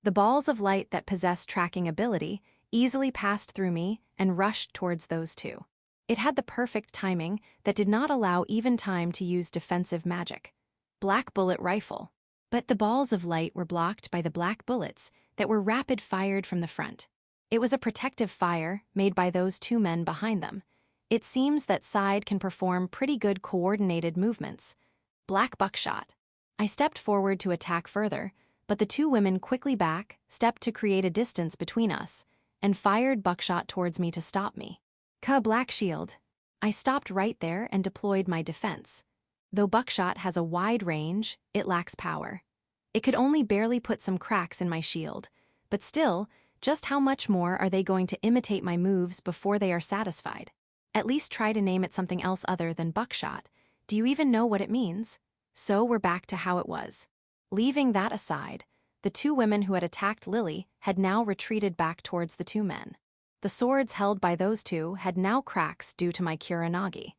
The balls of light that possess tracking ability easily passed through me and rushed towards those 2. It had the perfect timing that did not allow even time to use defensive magic. Black bullet rifle. But the balls of light were blocked by the black bullets that were rapid-fired from the front. It was a protective fire made by those 2 men behind them. It seems that side can perform pretty good coordinated movements. Black buckshot. I stepped forward to attack further, but the 2 women quickly stepped to create a distance between us, and fired buckshot towards me to stop me. Black shield. I stopped right there and deployed my defense. Though buckshot has a wide range, it lacks power. It could only barely put some cracks in my shield, but still, just how much more are they going to imitate my moves before they are satisfied? At least try to name it something else other than buckshot. Do you even know what it means? So we're back to how it was. Leaving that aside, the 2 women who had attacked Lily had now retreated back towards the 2 men. The swords held by those 2 had now cracks due to my Kuronagi.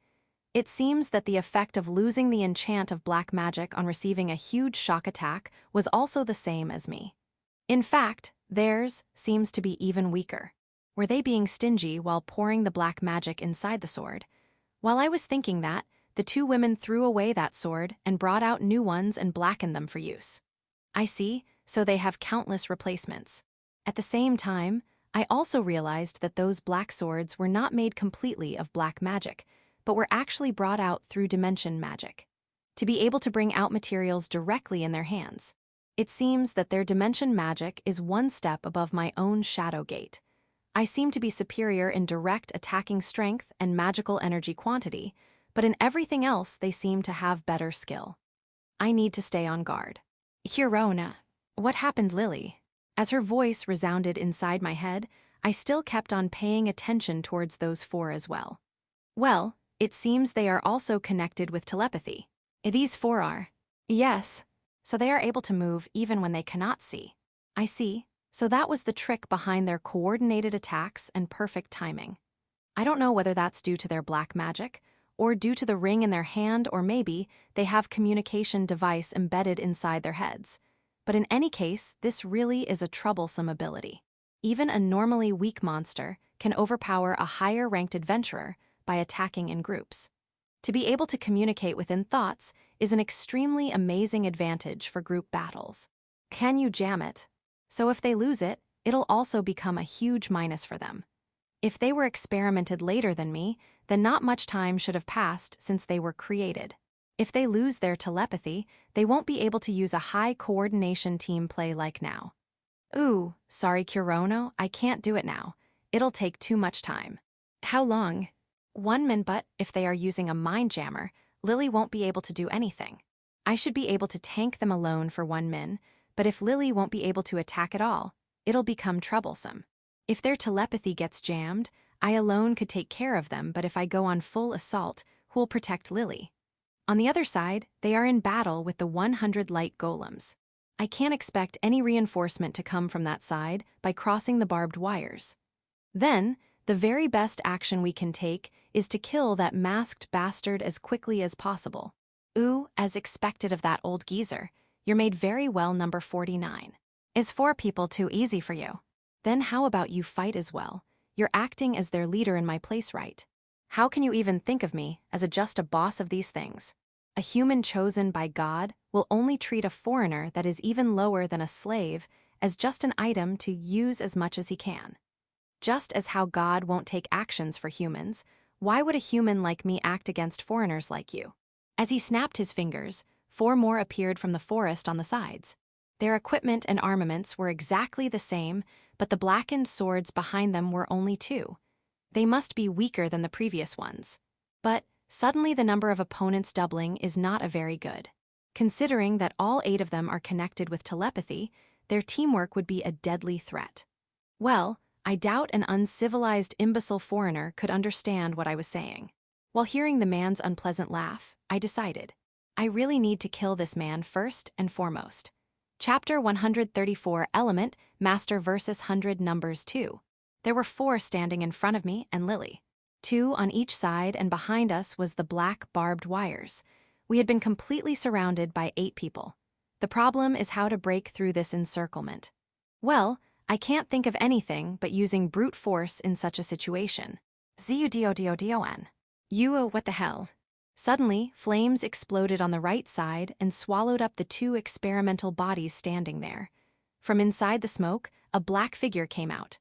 It seems that the effect of losing the enchant of black magic on receiving a huge shock attack was also the same as me. In fact, theirs seems to be even weaker. Were they being stingy while pouring the black magic inside the sword? While I was thinking that, the 2 women threw away that sword and brought out new ones and blackened them for use. I see, so they have countless replacements. At the same time, I also realized that those black swords were not made completely of black magic, but were actually brought out through dimension magic. To be able to bring out materials directly in their hands. It seems that their dimension magic is one step above my own shadow gate. I seem to be superior in direct attacking strength and magical energy quantity, but in everything else they seem to have better skill. I need to stay on guard. Kurono. What happened, Lily? As her voice resounded inside my head, I still kept on paying attention towards those four as well. Well, it seems they are also connected with telepathy. These four are. Yes. So they are able to move even when they cannot see. I see. So that was the trick behind their coordinated attacks and perfect timing. I don't know whether that's due to their black magic, or due to the ring in their hand, or maybe they have communication device embedded inside their heads. But in any case, this really is a troublesome ability. Even a normally weak monster can overpower a higher-ranked adventurer by attacking in groups. To be able to communicate within thoughts is an extremely amazing advantage for group battles. Can you jam it? So if they lose it, it'll also become a huge minus for them. If they were experimented later than me, then not much time should have passed since they were created. If they lose their telepathy, they won't be able to use a high coordination team play like now. Ooh, sorry Kurono, I can't do it now. It'll take too much time. How long? 1 minute, but if they are using a mind jammer, Lily won't be able to do anything. I should be able to tank them alone for 1 min, but if Lily won't be able to attack at all, it'll become troublesome. If their telepathy gets jammed, I alone could take care of them, but if I go on full assault, who'll protect Lily? On the other side, they are in battle with the 100 light golems. I can't expect any reinforcement to come from that side by crossing the barbed wires. Then, the very best action we can take is to kill that masked bastard as quickly as possible. Ooh, as expected of that old geezer, you're made very well, number 49. Is 4 people too easy for you? Then how about you fight as well? You're acting as their leader in my place, right? How can you even think of me as just a boss of these things? A human chosen by God will only treat a foreigner that is even lower than a slave as just an item to use as much as he can. Just as how God won't take actions for humans, why would a human like me act against foreigners like you? As he snapped his fingers, 4 more appeared from the forest on the sides. Their equipment and armaments were exactly the same, but the blackened swords behind them were only 2. They must be weaker than the previous ones. But suddenly the number of opponents doubling is not a very good. Considering that all 8 of them are connected with telepathy, their teamwork would be a deadly threat. Well, I doubt an uncivilized imbecile foreigner could understand what I was saying. While hearing the man's unpleasant laugh, I decided, I really need to kill this man first and foremost. Chapter 134 Element Master vs. 100 Numbers 2. There were 4 standing in front of me and Lily. 2 on each side, and behind us was the black barbed wires. We had been completely surrounded by 8 people. The problem is how to break through this encirclement. Well, I can't think of anything but using brute force in such a situation. Zudododon. What the hell? Suddenly, flames exploded on the right side and swallowed up the 2 experimental bodies standing there. From inside the smoke, a black figure came out.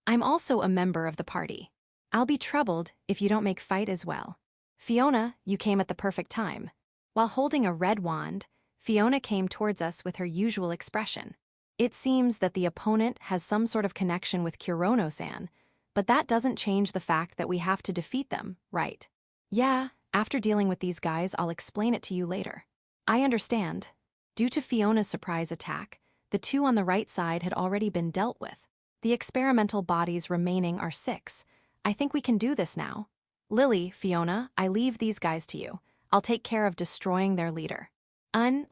I'm also a member of the party. I'll be troubled if you don't make fight as well. Fiona, you came at the perfect time. While holding a red wand, Fiona came towards us with her usual expression. It seems that the opponent has some sort of connection with Kurono-san, but that doesn't change the fact that we have to defeat them, right? Yeah, after dealing with these guys, I'll explain it to you later. I understand. Due to Fiona's surprise attack, the 2 on the right side had already been dealt with. The experimental bodies remaining are 6. I think we can do this now. Lily, Fiona, I leave these guys to you. I'll take care of destroying their leader.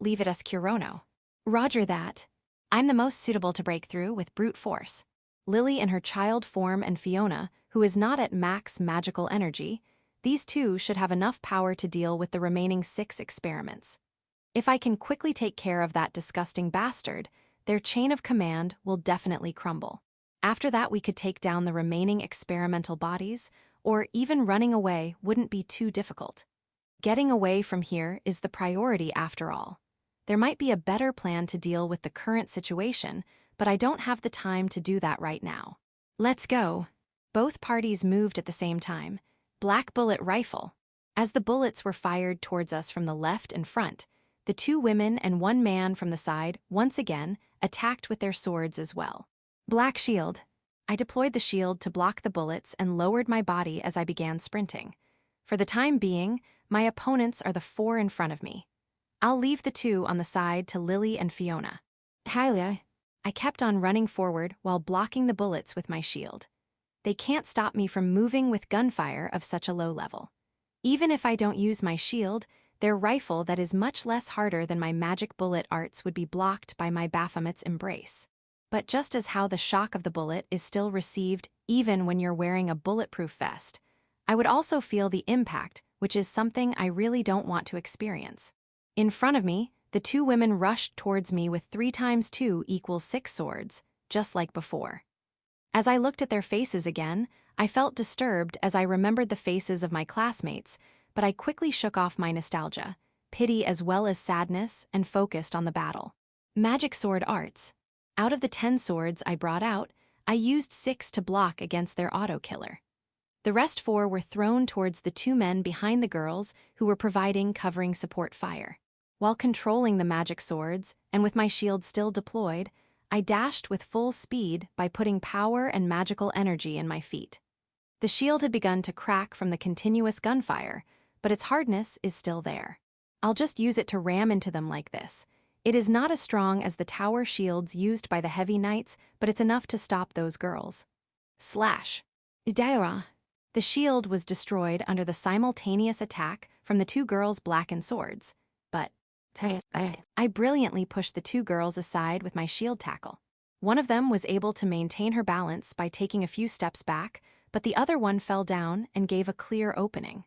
Leave it us Kurono. Roger that. I'm the most suitable to break through with brute force. Lily in her child form and Fiona, who is not at max magical energy, these 2 should have enough power to deal with the remaining 6 experiments. If I can quickly take care of that disgusting bastard, their chain of command will definitely crumble. After that, we could take down the remaining experimental bodies, or even running away wouldn't be too difficult. Getting away from here is the priority after all. There might be a better plan to deal with the current situation, but I don't have the time to do that right now. Let's go. Both parties moved at the same time. Black bullet rifle. As the bullets were fired towards us from the left and front, the 2 women and 1 man from the side, once again, attacked with their swords as well. Black shield. I deployed the shield to block the bullets and lowered my body as I began sprinting. For the time being, my opponents are the 4 in front of me. I'll leave the 2 on the side to Lily and Fiona. Hylia. I kept on running forward while blocking the bullets with my shield. They can't stop me from moving with gunfire of such a low level. Even if I don't use my shield, their rifle that is much less harder than my magic bullet arts would be blocked by my Baphomet's embrace. But just as how the shock of the bullet is still received even when you're wearing a bulletproof vest, I would also feel the impact, which is something I really don't want to experience. In front of me, the 2 women rushed towards me with 3 times 2 equals 6 swords, just like before. As I looked at their faces again, I felt disturbed as I remembered the faces of my classmates, but I quickly shook off my nostalgia, pity as well as sadness, and focused on the battle. Magic sword arts. Out of the 10 swords I brought out, I used 6 to block against their auto-killer. The rest 4 were thrown towards the 2 men behind the girls who were providing covering support fire. While controlling the magic swords, and with my shield still deployed, I dashed with full speed by putting power and magical energy in my feet. The shield had begun to crack from the continuous gunfire, but its hardness is still there. I'll just use it to ram into them like this. It is not as strong as the tower shields used by the heavy knights, but it's enough to stop those girls. Slash. Daira. The shield was destroyed under the simultaneous attack from the 2 girls' blackened swords, but I brilliantly pushed the 2 girls aside with my shield tackle. One of them was able to maintain her balance by taking a few steps back, but the other one fell down and gave a clear opening.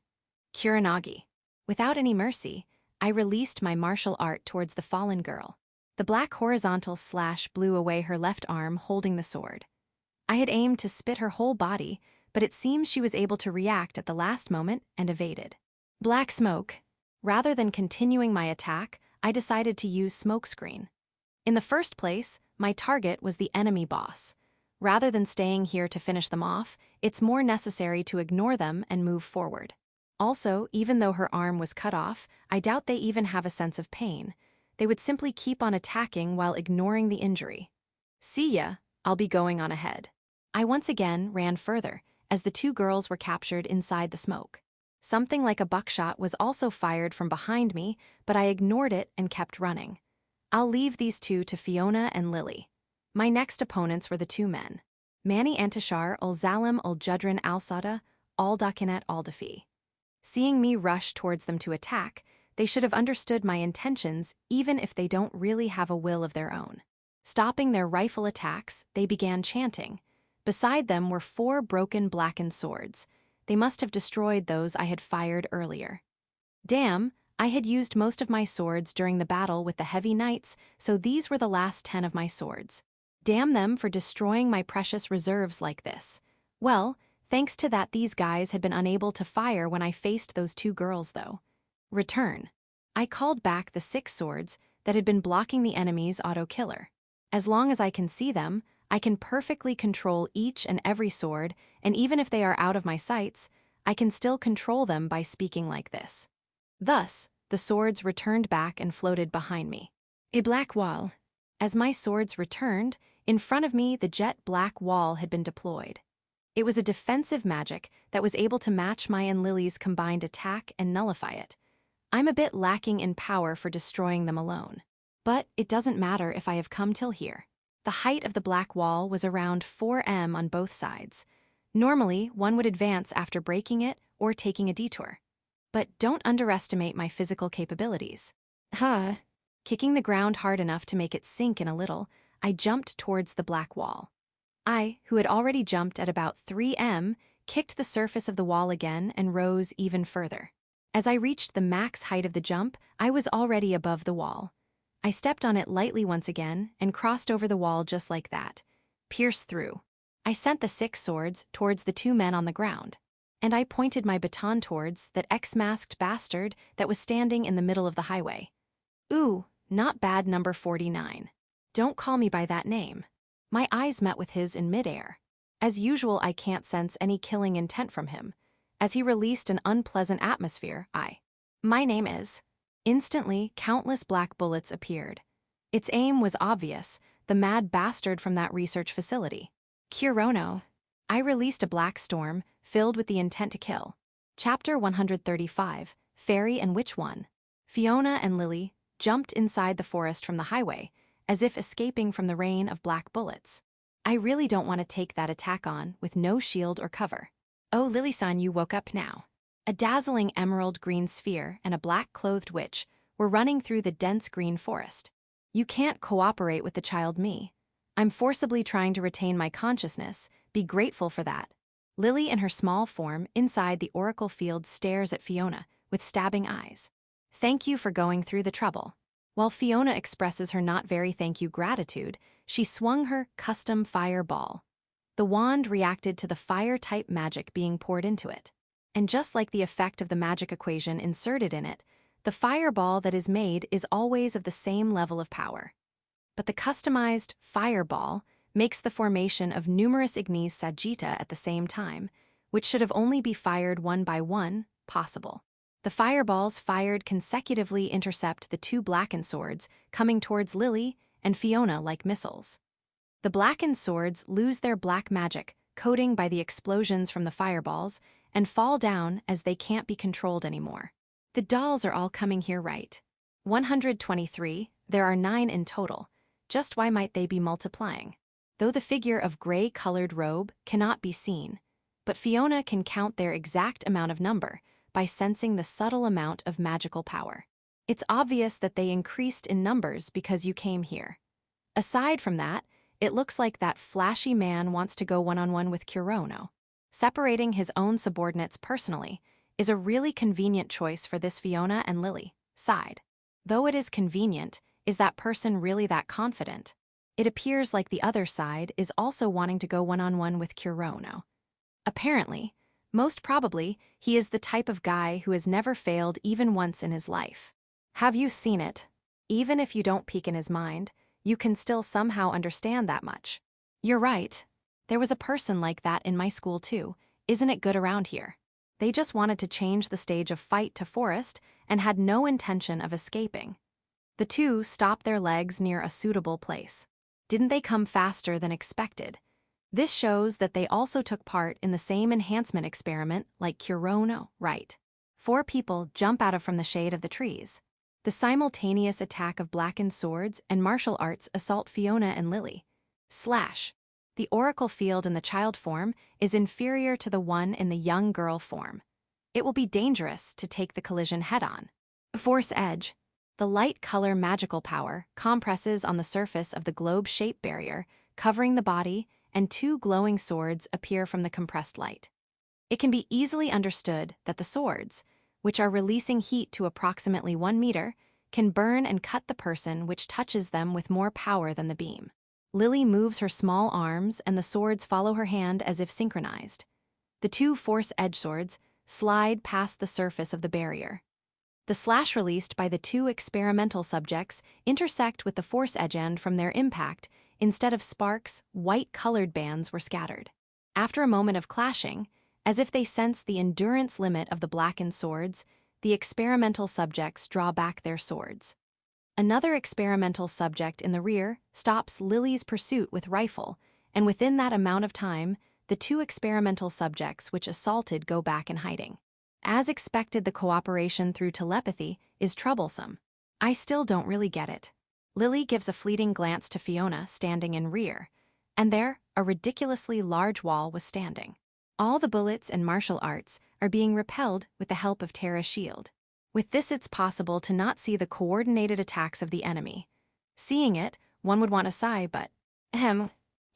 Kuronagi. Without any mercy, I released my martial art towards the fallen girl. The black horizontal slash blew away her left arm holding the sword. I had aimed to spit her whole body, but it seems she was able to react at the last moment and evaded. Black smoke. Rather than continuing my attack, I decided to use smokescreen. In the first place, my target was the enemy boss. Rather than staying here to finish them off, it's more necessary to ignore them and move forward. Also, even though her arm was cut off, I doubt they even have a sense of pain. They would simply keep on attacking while ignoring the injury. See ya, I'll be going on ahead. I once again ran further, as the 2 girls were captured inside the smoke. Something like a buckshot was also fired from behind me, but I ignored it and kept running. I'll leave these 2 to Fiona and Lily. My next opponents were the 2 men. Mani Antishar ul Zalim ul Judrin Alsada, Aldakinet Aldafi. Seeing me rush towards them to attack, they should have understood my intentions even if they don't really have a will of their own. Stopping their rifle attacks, they began chanting. Beside them were 4 broken blackened swords. They must have destroyed those I had fired earlier. Damn, I had used most of my swords during the battle with the heavy knights, so these were the last 10 of my swords. Damn them for destroying my precious reserves like this. Well, thanks to that these guys had been unable to fire when I faced those 2 girls though. Return. I called back the 6 swords that had been blocking the enemy's auto-killer. As long as I can see them, I can perfectly control each and every sword, and even if they are out of my sights, I can still control them by speaking like this. Thus, the swords returned back and floated behind me. A black wall. As my swords returned, in front of me the jet black wall had been deployed. It was a defensive magic that was able to match my and Lily's combined attack and nullify it. I'm a bit lacking in power for destroying them alone. But it doesn't matter if I have come till here. The height of the black wall was around 4 m on both sides. Normally, one would advance after breaking it or taking a detour. But don't underestimate my physical capabilities. Kicking the ground hard enough to make it sink in a little, I jumped towards the black wall. I, who had already jumped at about 3 m, kicked the surface of the wall again and rose even further. As I reached the max height of the jump, I was already above the wall. I stepped on it lightly once again and crossed over the wall just like that. Pierce through. I sent the 6 swords towards the 2 men on the ground, and I pointed my baton towards that X-masked bastard that was standing in the middle of the highway. Ooh, not bad, number 49. Don't call me by that name. My eyes met with his in midair. As usual, I can't sense any killing intent from him, as he released an unpleasant atmosphere. My name is. Instantly, countless black bullets appeared. Its aim was obvious, the mad bastard from that research facility. Kurono. I released a black storm, filled with the intent to kill. Chapter 135, Fairy and Which One? Fiona and Lily jumped inside the forest from the highway, as if escaping from the rain of black bullets. I really don't want to take that attack on with no shield or cover. Oh, Lily-san, you woke up now. A dazzling emerald green sphere and a black-clothed witch were running through the dense green forest. You can't cooperate with the child me. I'm forcibly trying to retain my consciousness, be grateful for that. Lily in her small form inside the oracle field stares at Fiona with stabbing eyes. Thank you for going through the trouble. While Fiona expresses her not very thank you gratitude, she swung her custom fireball. The wand reacted to the fire-type magic being poured into it. And just like the effect of the magic equation inserted in it, the fireball that is made is always of the same level of power. But the customized fireball makes the formation of numerous ignis sagitta at the same time, which should have only be fired one by one, possible. The fireballs fired consecutively intercept the two blackened swords coming towards Lily and Fiona like missiles. The blackened swords lose their black magic coating by the explosions from the fireballs and fall down as they can't be controlled anymore. The dolls are all coming here, right? 123, there are 9 in total. Just why might they be multiplying? Though the figure of gray-colored robe cannot be seen, but Fiona can count their exact amount of number by sensing the subtle amount of magical power. It's obvious that they increased in numbers because you came here. Aside from that, it looks like that flashy man wants to go one-on-one with Kurono. Separating his own subordinates personally is a really convenient choice for this Fiona and Lily side. Though it is convenient, is that person really that confident? It appears like the other side is also wanting to go one-on-one with Kurono. Apparently, most probably, he is the type of guy who has never failed even once in his life. Have you seen it? Even if you don't peek in his mind, you can still somehow understand that much. You're right. There was a person like that in my school too. Isn't it good around here? They just wanted to change the stage of fight to forest and had no intention of escaping. The two stopped their legs near a suitable place. Didn't they come faster than expected? This shows that they also took part in the same enhancement experiment like Kurono, right? 4 people jump out from the shade of the trees. The simultaneous attack of blackened swords and martial arts assault Fiona and Lily. Slash. The oracle field in the child form is inferior to the one in the young girl form. It will be dangerous to take the collision head-on. Force edge. The light color magical power compresses on the surface of the globe-shaped barrier, covering the body, and 2 glowing swords appear from the compressed light. It can be easily understood that the swords, which are releasing heat to approximately 1 meter, can burn and cut the person which touches them with more power than the beam. Lily moves her small arms and the swords follow her hand as if synchronized. The 2 force edge swords slide past the surface of the barrier. The slash released by the 2 experimental subjects intersect with the force edge end from their impact. Instead of sparks, white-colored bands were scattered. After a moment of clashing, as if they sensed the endurance limit of the blackened swords, the experimental subjects draw back their swords. Another experimental subject in the rear stops Lily's pursuit with rifle, and within that amount of time, the 2 experimental subjects which assaulted go back in hiding. As expected, the cooperation through telepathy is troublesome. I still don't really get it. Lily gives a fleeting glance to Fiona standing in rear, and there, a ridiculously large wall was standing. All the bullets and martial arts are being repelled with the help of Terra's shield. With this, it's possible to not see the coordinated attacks of the enemy. Seeing it, one would want to sigh, but,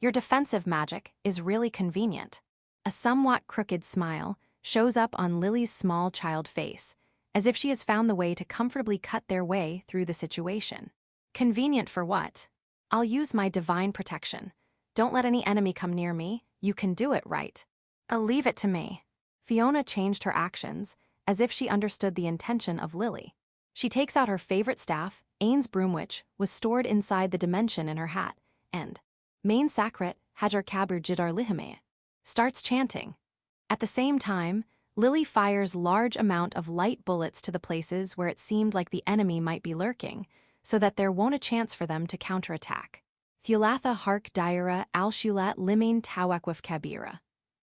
your defensive magic is really convenient. A somewhat crooked smile shows up on Lily's small child face, as if she has found the way to comfortably cut their way through the situation. Convenient for what? I'll use my divine protection. Don't let any enemy come near me. You can do it, right? Leave it to me. Fiona changed her actions, as if she understood the intention of Lily. She takes out her favorite staff, Ain's broomwitch, was stored inside the dimension in her hat, and Main Sakrit Hajar Kabir Jidar Lihime. starts chanting. At the same time, Lily fires large amount of light bullets to the places where it seemed like the enemy might be lurking, so that there won't a chance for them to counterattack. Thulatha hark Daira Alshulat Limain Tawakwif Kabira.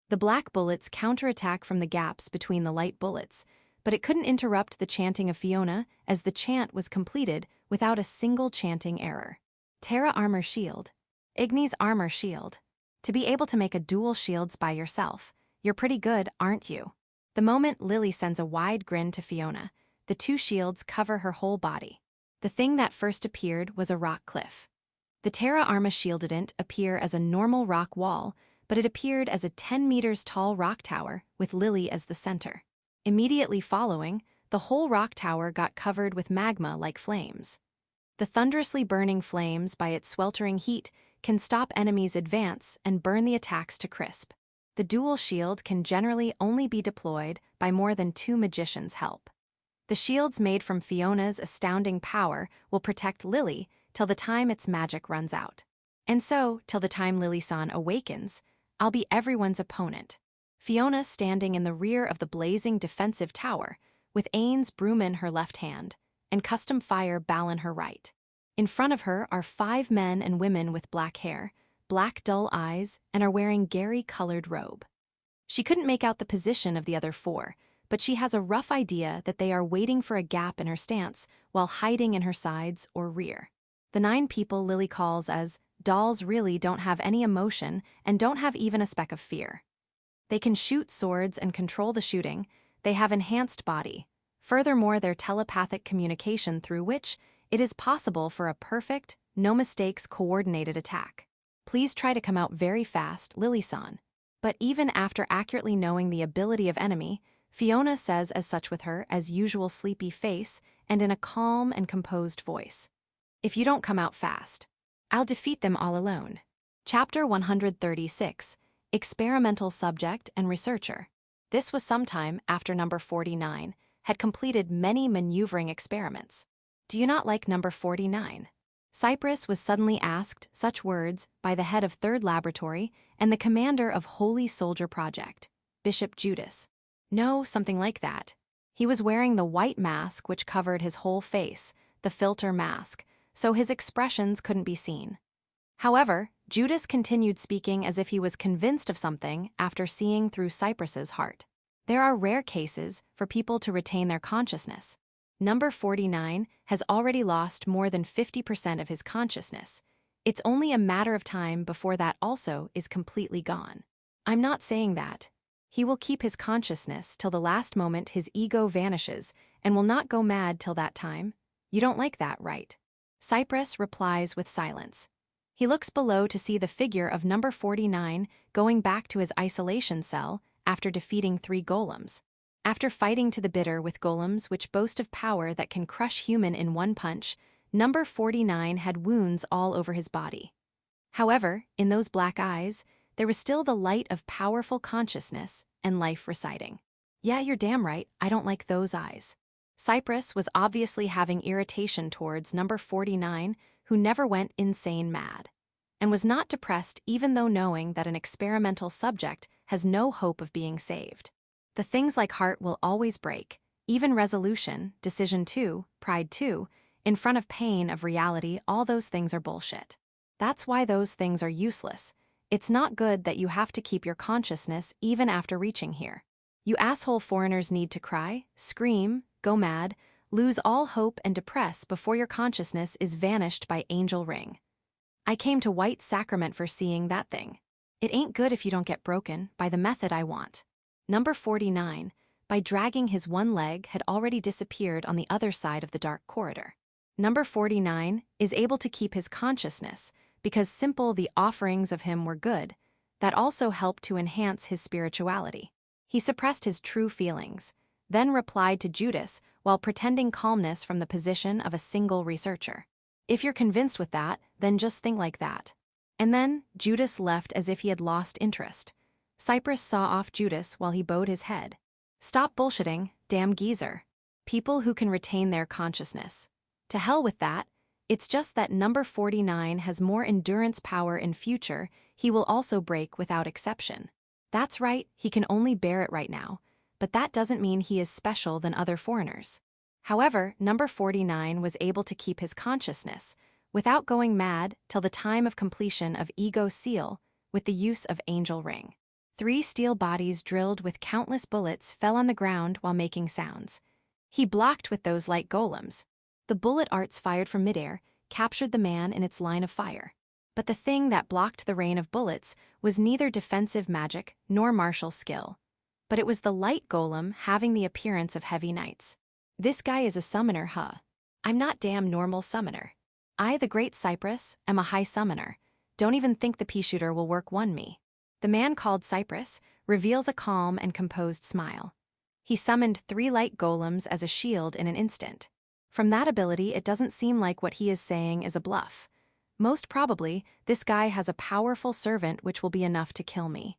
The black bullets counterattack from the gaps between the light bullets, but it couldn't interrupt the chanting of Fiona, as the chant was completed without a single chanting error. Terra Armor Shield. Igni's Armor Shield. To be able to make a dual shields by yourself, you're pretty good, aren't you? The moment Lily sends a wide grin to Fiona, the two shields cover her whole body. The thing that first appeared was a rock cliff. The Terra Arma Shield didn't appear as a normal rock wall, but it appeared as a 10 meters tall rock tower with Lily as the center. Immediately following, the whole rock tower got covered with magma like flames. The thunderously burning flames, by its sweltering heat, can stop enemies' advance and burn the attacks to crisp. The dual shield can generally only be deployed by more than 2 magicians' help. The shields made from Fiona's astounding power will protect Lily till the time its magic runs out. And so, till the time Lily-san awakens, I'll be everyone's opponent. Fiona standing in the rear of the blazing defensive tower, with Ain's broom in her left hand, and Custom Fire Bal in her right. In front of her are 5 men and women with black hair, black dull eyes, and are wearing Gary-colored robe. She couldn't make out the position of the other 4, but she has a rough idea that they are waiting for a gap in her stance while hiding in her sides or rear. The 9 people Lily calls as dolls really don't have any emotion and don't have even a speck of fear. They can shoot swords and control the shooting, they have enhanced body. Furthermore, their telepathic communication through which it is possible for a perfect, no mistakes coordinated attack. Please try to come out very fast, Lily-san. But even after accurately knowing the ability of enemy, Fiona says as such with her as usual sleepy face and in a calm and composed voice. If you don't come out fast, I'll defeat them all alone. Chapter 136, Experimental Subject and Researcher. This was sometime after number 49 had completed many maneuvering experiments. Do you not like number 49? Cyprus was suddenly asked such words by the head of 3rd Laboratory and the commander of Holy Soldier Project, Bishop Judas. No, something like that. He was wearing the white mask which covered his whole face, the filter mask, so his expressions couldn't be seen. However, Judas continued speaking as if he was convinced of something after seeing through Cyprus's heart. There are rare cases for people to retain their consciousness. Number 49 has already lost more than 50% of his consciousness. It's only a matter of time before that also is completely gone. I'm not saying that. He will keep his consciousness till the last moment his ego vanishes and will not go mad till that time. You don't like that, right? Cyprus replies with silence. He looks below to see the figure of number 49 going back to his isolation cell after defeating 3 golems. After fighting to the bitter with golems which boast of power that can crush human in one punch, number 49 had wounds all over his body. However, in those black eyes, there was still the light of powerful consciousness and life reciting. Yeah, you're damn right, I don't like those eyes. Cyprus was obviously having irritation towards number 49, who never went insane mad, and was not depressed even though knowing that an experimental subject has no hope of being saved. The things like heart will always break, even resolution, decision too, pride too, in front of pain of reality, all those things are bullshit. That's why those things are useless. It's not good that you have to keep your consciousness even after reaching here. You asshole foreigners need to cry, scream, go mad, lose all hope and depress before your consciousness is vanished by angel ring. I came to White Sacrament for seeing that thing. It ain't good if you don't get broken by the method I want. Number 49, by dragging his one leg, had already disappeared on the other side of the dark corridor. Number 49 is able to keep his consciousness because simple the offerings of him were good, that also helped to enhance his spirituality. He suppressed his true feelings, then replied to Judas while pretending calmness from the position of a single researcher. If you're convinced with that, then just think like that. And then Judas left as if he had lost interest. Cyprus saw off Judas while he bowed his head. Stop bullshitting, damn geezer. People who can retain their consciousness. To hell with that, it's just that number 49 has more endurance power in future, he will also break without exception. That's right, he can only bear it right now, but that doesn't mean he is special than other foreigners. However, number 49 was able to keep his consciousness, without going mad till the time of completion of Ego Seal with the use of Angel Ring. 3 steel bodies drilled with countless bullets fell on the ground while making sounds. He blocked with those like golems. The bullet arts fired from midair captured the man in its line of fire. But the thing that blocked the rain of bullets was neither defensive magic nor martial skill. But it was the light golem having the appearance of heavy knights. This guy is a summoner, huh? I'm not damn normal summoner. I, the Great Cypress, am a high summoner. Don't even think the pea shooter will work one me. The man called Cypress reveals a calm and composed smile. He summoned 3 light golems as a shield in an instant. From that ability, it doesn't seem like what he is saying is a bluff. Most probably, this guy has a powerful servant which will be enough to kill me.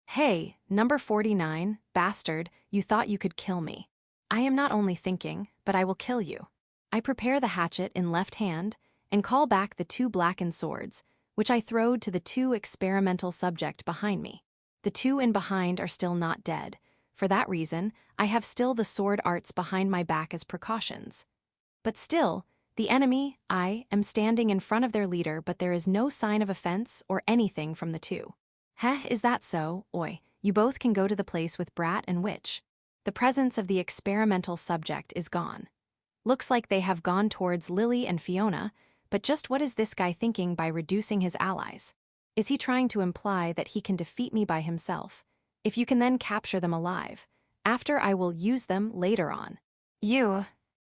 Hey, number 49, bastard, you thought you could kill me. I am not only thinking, but I will kill you. I prepare the hatchet in left hand and call back the 2 blackened swords, which I throwed to the 2 experimental subject behind me. The 2 in behind are still not dead. For that reason, I have still the sword arts behind my back as precautions. But still, the enemy, I, am standing in front of their leader, but there is no sign of offense or anything from the 2. Heh, is that so? Oi, you both can go to the place with Brat and Witch. The presence of the experimental subject is gone. Looks like they have gone towards Lily and Fiona, but just what is this guy thinking by reducing his allies? Is he trying to imply that he can defeat me by himself? If you can then capture them alive, after I will use them later on.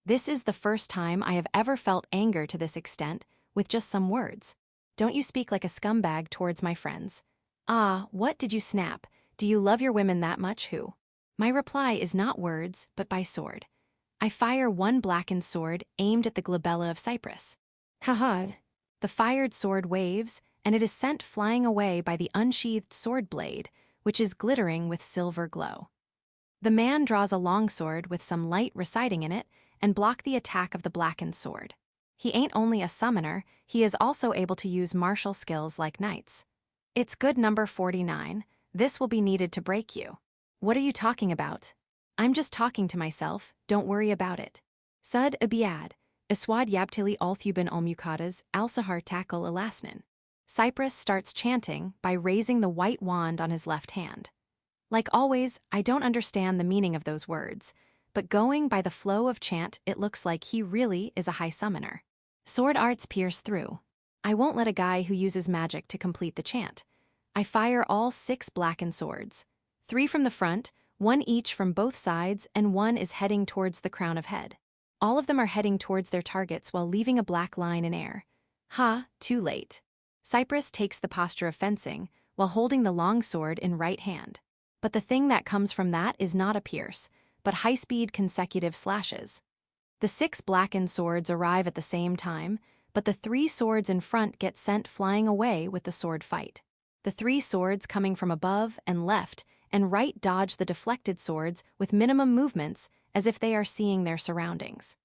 This is the first time I have ever felt anger to this extent, with just some words. Don't you speak like a scumbag towards my friends. Ah, what did you snap? Do you love your women that much, who? My reply is not words, but by sword. I fire 1 blackened sword aimed at the glabella of Cypress. Haha. The fired sword waves, and it is sent flying away by the unsheathed sword blade, which is glittering with silver glow. The man draws a longsword with some light reciting in it, and block the attack of the blackened sword. He ain't only a summoner, he is also able to use martial skills like knights. It's good number 49, this will be needed to break you. What are you talking about? I'm just talking to myself, don't worry about it. Sud abiad, iswad yabtili althuban almukatas alsahar tackle elasnin. Cypress starts chanting by raising the white wand on his left hand. Like always, I don't understand the meaning of those words, but going by the flow of chant, it looks like he really is a high summoner. Sword arts pierce through. I won't let a guy who uses magic to complete the chant. I fire all 6 blackened swords. 3 from the front, 1 each from both sides, and 1 is heading towards the crown of head. All of them are heading towards their targets while leaving a black line in air. Ha, too late. Cypress takes the posture of fencing, while holding the long sword in right hand. But the thing that comes from that is not a pierce, but high-speed consecutive slashes. The 6 blackened swords arrive at the same time, but the 3 swords in front get sent flying away with the sword fight. The 3 swords coming from above and left and right dodge the deflected swords with minimum movements as if they are seeing their surroundings.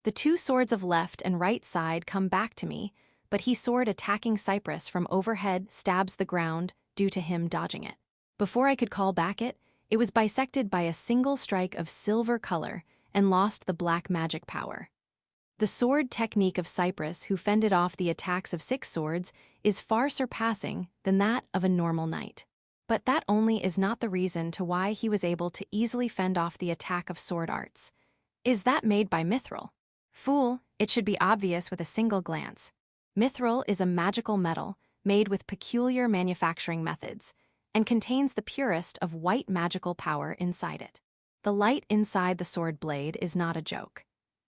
The 2 swords of left and right side come back to me, but he sword attacking Cypress from overhead stabs the ground due to him dodging it. Before I could call back it was bisected by a single strike of silver color and lost the black magic power. The sword technique of Cypress, who fended off the attacks of 6 swords, is far surpassing than that of a normal knight. But that only is not the reason to why he was able to easily fend off the attack of sword arts. Is that made by mithril? Fool, it should be obvious with a single glance. Mithril is a magical metal made with peculiar manufacturing methods, and contains the purest of white magical power inside it. The light inside the sword blade is not a joke.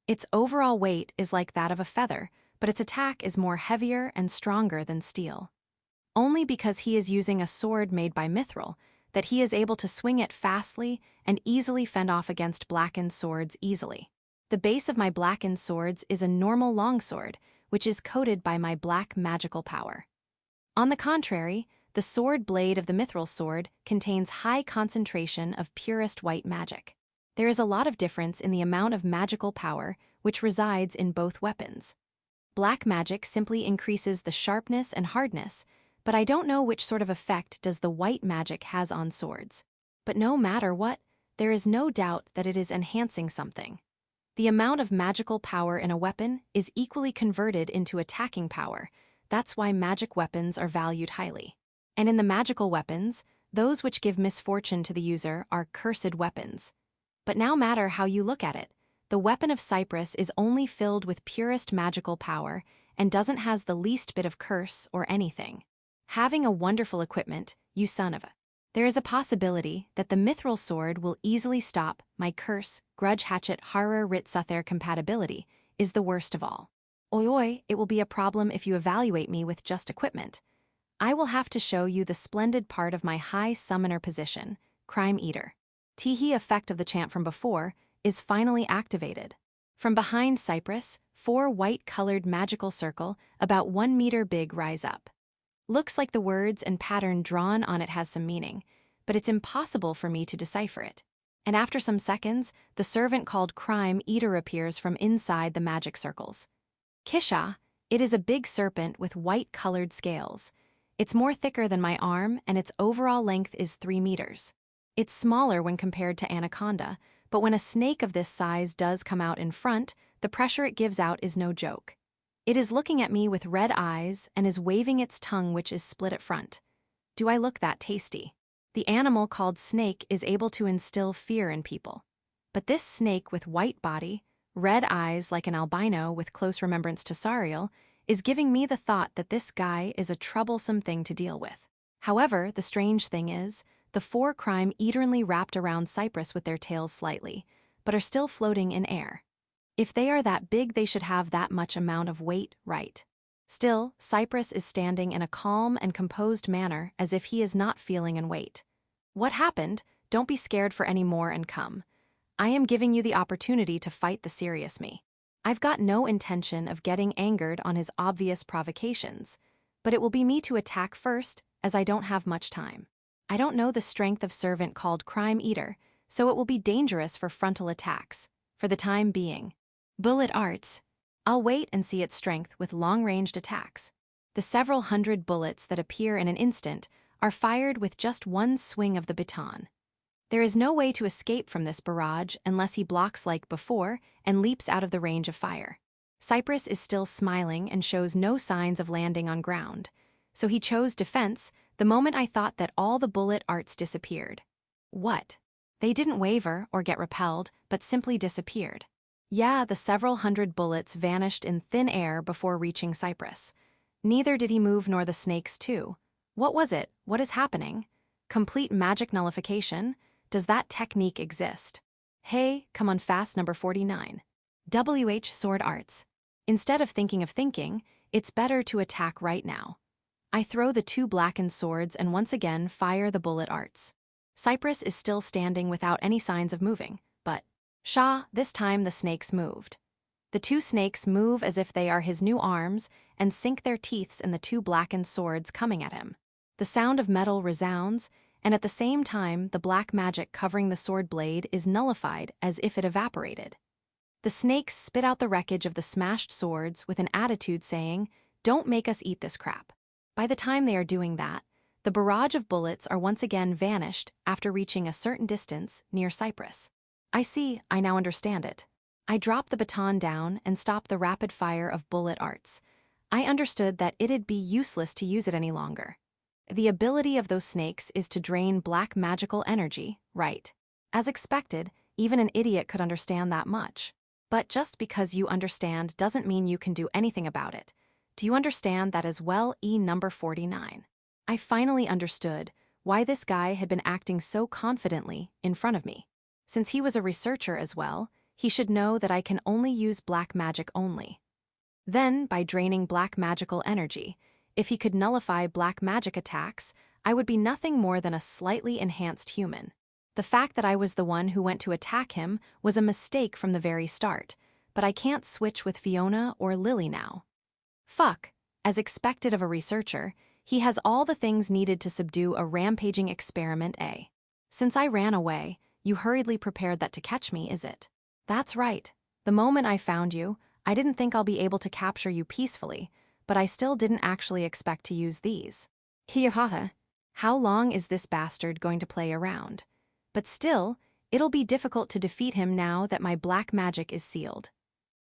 Its overall weight is like that of a feather, but its attack is more heavier and stronger than steel. Only because he is using a sword made by mithril that he is able to swing it fastly and easily fend off against blackened swords easily. The base of my blackened swords is a normal longsword, which is coated by my black magical power. On the contrary, the sword blade of the mithril sword contains high concentration of purest white magic. There is a lot of difference in the amount of magical power which resides in both weapons. Black magic simply increases the sharpness and hardness, But I don't know which sort of effect does the white magic has on swords. But no matter what, there is no doubt that it is enhancing something. The amount of magical power in a weapon is equally converted into attacking power. That's why magic weapons are valued highly. And in the magical weapons, those which give misfortune to the user are cursed weapons. But no matter how you look at it, the weapon of Cyprus is only filled with purest magical power and doesn't has the least bit of curse or anything. Having a wonderful equipment, you son of a. There is a possibility that the mithril sword will easily stop my curse, grudge hatchet horror writ suther compatibility is the worst of all. Oi, it will be a problem if you evaluate me with just equipment. I will have to show you the splendid part of my high summoner position, Crime Eater. Teehee effect of the chant from before is finally activated. From behind Cyprus, 4 white-colored magical circle about 1 meter big rise up. Looks like the words and pattern drawn on it has some meaning, but it's impossible for me to decipher it. And after some seconds, the servant called Crime Eater appears from inside the magic circles. Kisha, it is a big serpent with white-colored scales. It's more thicker than my arm, and its overall length is 3 meters. It's smaller when compared to anaconda, but when a snake of this size does come out in front, the pressure it gives out is no joke. It is looking at me with red eyes and is waving its tongue, which is split at front. Do I look that tasty? The animal called snake is able to instill fear in people. But this snake with white body, red eyes like an albino with close remembrance to Sariel, is giving me the thought that this guy is a troublesome thing to deal with. However, the strange thing is, the 4 crime eaterly wrapped around Cyprus with their tails slightly, but are still floating in air. If they are that big, they should have that much amount of weight, right? Still, Cyprus is standing in a calm and composed manner as if he is not feeling in weight. What happened? Don't be scared for any more and come. I am giving you the opportunity to fight the serious me. I've got no intention of getting angered on his obvious provocations, but it will be me to attack first, as I don't have much time. I don't know the strength of servant called Crime Eater, so it will be dangerous for frontal attacks, for the time being. Bullet arts. I'll wait and see its strength with long-ranged attacks. The several hundred bullets that appear in an instant are fired with just one swing of the baton. There is no way to escape from this barrage unless he blocks like before and leaps out of the range of fire. Cyprus is still smiling and shows no signs of landing on ground, so he chose defense the moment I thought that all the bullet arts disappeared. What? They didn't waver or get repelled, but simply disappeared. Yeah, the several hundred bullets vanished in thin air before reaching Cyprus. Neither did he move nor the snakes too. What was it? What is happening? Complete magic nullification? Does that technique exist? Hey, come on fast, number 49. Sword arts. Instead of thinking, it's better to attack right now. I throw the 2 blackened swords and once again fire the bullet arts. Cyprus is still standing without any signs of moving, but this time the snakes moved. The 2 snakes move as if they are his new arms and sink their teeth in the 2 blackened swords coming at him. The sound of metal resounds, and at the same time the black magic covering the sword blade is nullified as if it evaporated. The snakes spit out the wreckage of the smashed swords with an attitude saying, "Don't make us eat this crap." By the time they are doing that, the barrage of bullets are once again vanished after reaching a certain distance near Cyprus. I see, I now understand it. I dropped the baton down and stopped the rapid fire of bullet arts. I understood that it'd be useless to use it any longer. The ability of those snakes is to drain black magical energy, right? As expected, even an idiot could understand that much. But just because you understand doesn't mean you can do anything about it. Do you understand that as well, number 49? I finally understood why this guy had been acting so confidently in front of me. Since he was a researcher as well, he should know that I can only use black magic only. Then, by draining black magical energy, if he could nullify black magic attacks, I would be nothing more than a slightly enhanced human. The fact that I was the one who went to attack him was a mistake from the very start, but I can't switch with Fiona or Lily now. Fuck, as expected of a researcher, he has all the things needed to subdue a rampaging experiment A. Since I ran away, you hurriedly prepared that to catch me, is it? That's right. The moment I found you, I didn't think I'll be able to capture you peacefully, but I still didn't actually expect to use these. Hiyahaha. How long is this bastard going to play around? But still, it'll be difficult to defeat him now that my black magic is sealed.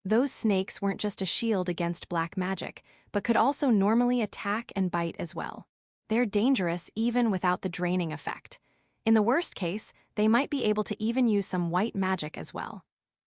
Those snakes weren't just a shield against black magic, but could also normally attack and bite as well. They're dangerous even without the draining effect. In the worst case, they might be able to even use some white magic as well.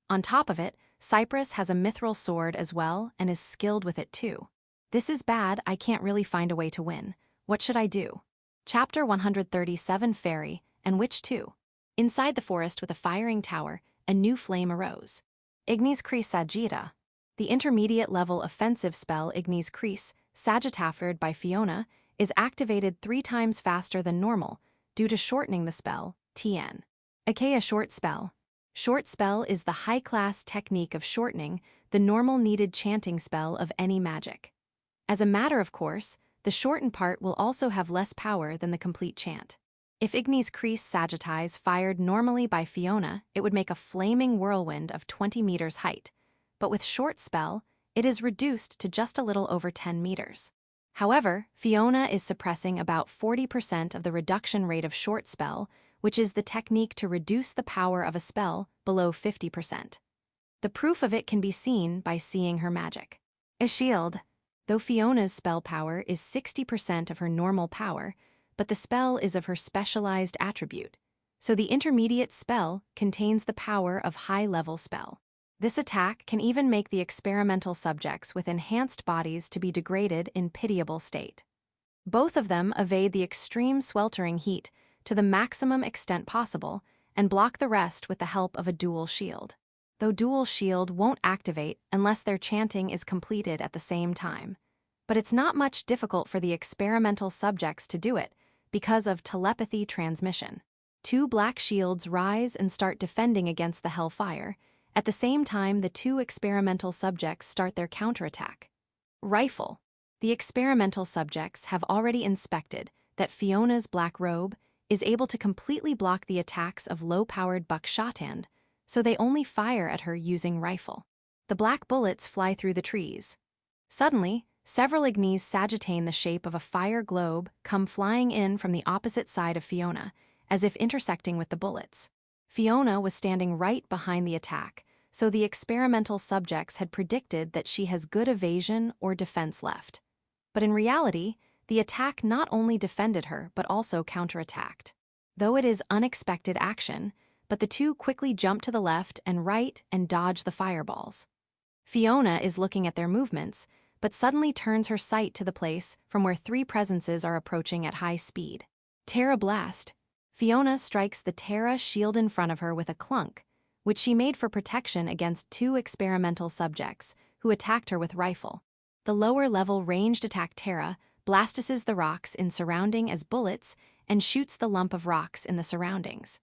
On top of it, Cypress has a mithril sword as well and is skilled with it too. This is bad. I can't really find a way to win. What should I do? Chapter 137 Fairy and Witch 2. Inside the forest with a firing tower, a new flame arose. Ignis Cris Sagitta. The intermediate level offensive spell Ignis Cris, Sagittaffered by Fiona, is activated 3 times faster than normal due to shortening the spell, TN. Aka Short Spell. Short Spell is the high-class technique of shortening the normal needed chanting spell of any magic. As a matter of course, the shortened part will also have less power than the complete chant. If Ignis Cris Sagittis fired normally by Fiona, it would make a flaming whirlwind of 20 meters height, but with Short Spell, it is reduced to just a little over 10 meters. However, Fiona is suppressing about 40% of the reduction rate of Short Spell, which is the technique to reduce the power of a spell below 50%. The proof of it can be seen by seeing her magic. A shield. Though Fiona's spell power is 60% of her normal power, but the spell is of her specialized attribute, so the intermediate spell contains the power of high-level spell. This attack can even make the experimental subjects with enhanced bodies to be degraded in pitiable state. Both of them evade the extreme sweltering heat to the maximum extent possible and block the rest with the help of a dual shield. Though dual shield won't activate unless their chanting is completed at the same time. But it's not much difficult for the experimental subjects to do it because of telepathy transmission. 2 black shields rise and start defending against the hellfire. At the same time, the 2 experimental subjects start their counterattack. Rifle. The experimental subjects have already inspected that Fiona's black robe is able to completely block the attacks of low-powered buckshot-hand, so they only fire at her using rifle. The black bullets fly through the trees. Suddenly, several Ignis Sagittae in the shape of a fire globe come flying in from the opposite side of Fiona, as if intersecting with the bullets. Fiona was standing right behind the attack, so the experimental subjects had predicted that she has good evasion or defense left. But in reality, the attack not only defended her but also counterattacked. Though it is unexpected action, but the 2 quickly jump to the left and right and dodge the fireballs. Fiona is looking at their movements, but suddenly turns her sight to the place from where 3 presences are approaching at high speed. Terra Blast. Fiona strikes the Terra shield in front of her with a clunk, which she made for protection against 2 experimental subjects who attacked her with rifle. The lower-level ranged attack Terra blastises the rocks in surrounding as bullets and shoots the lump of rocks in the surroundings.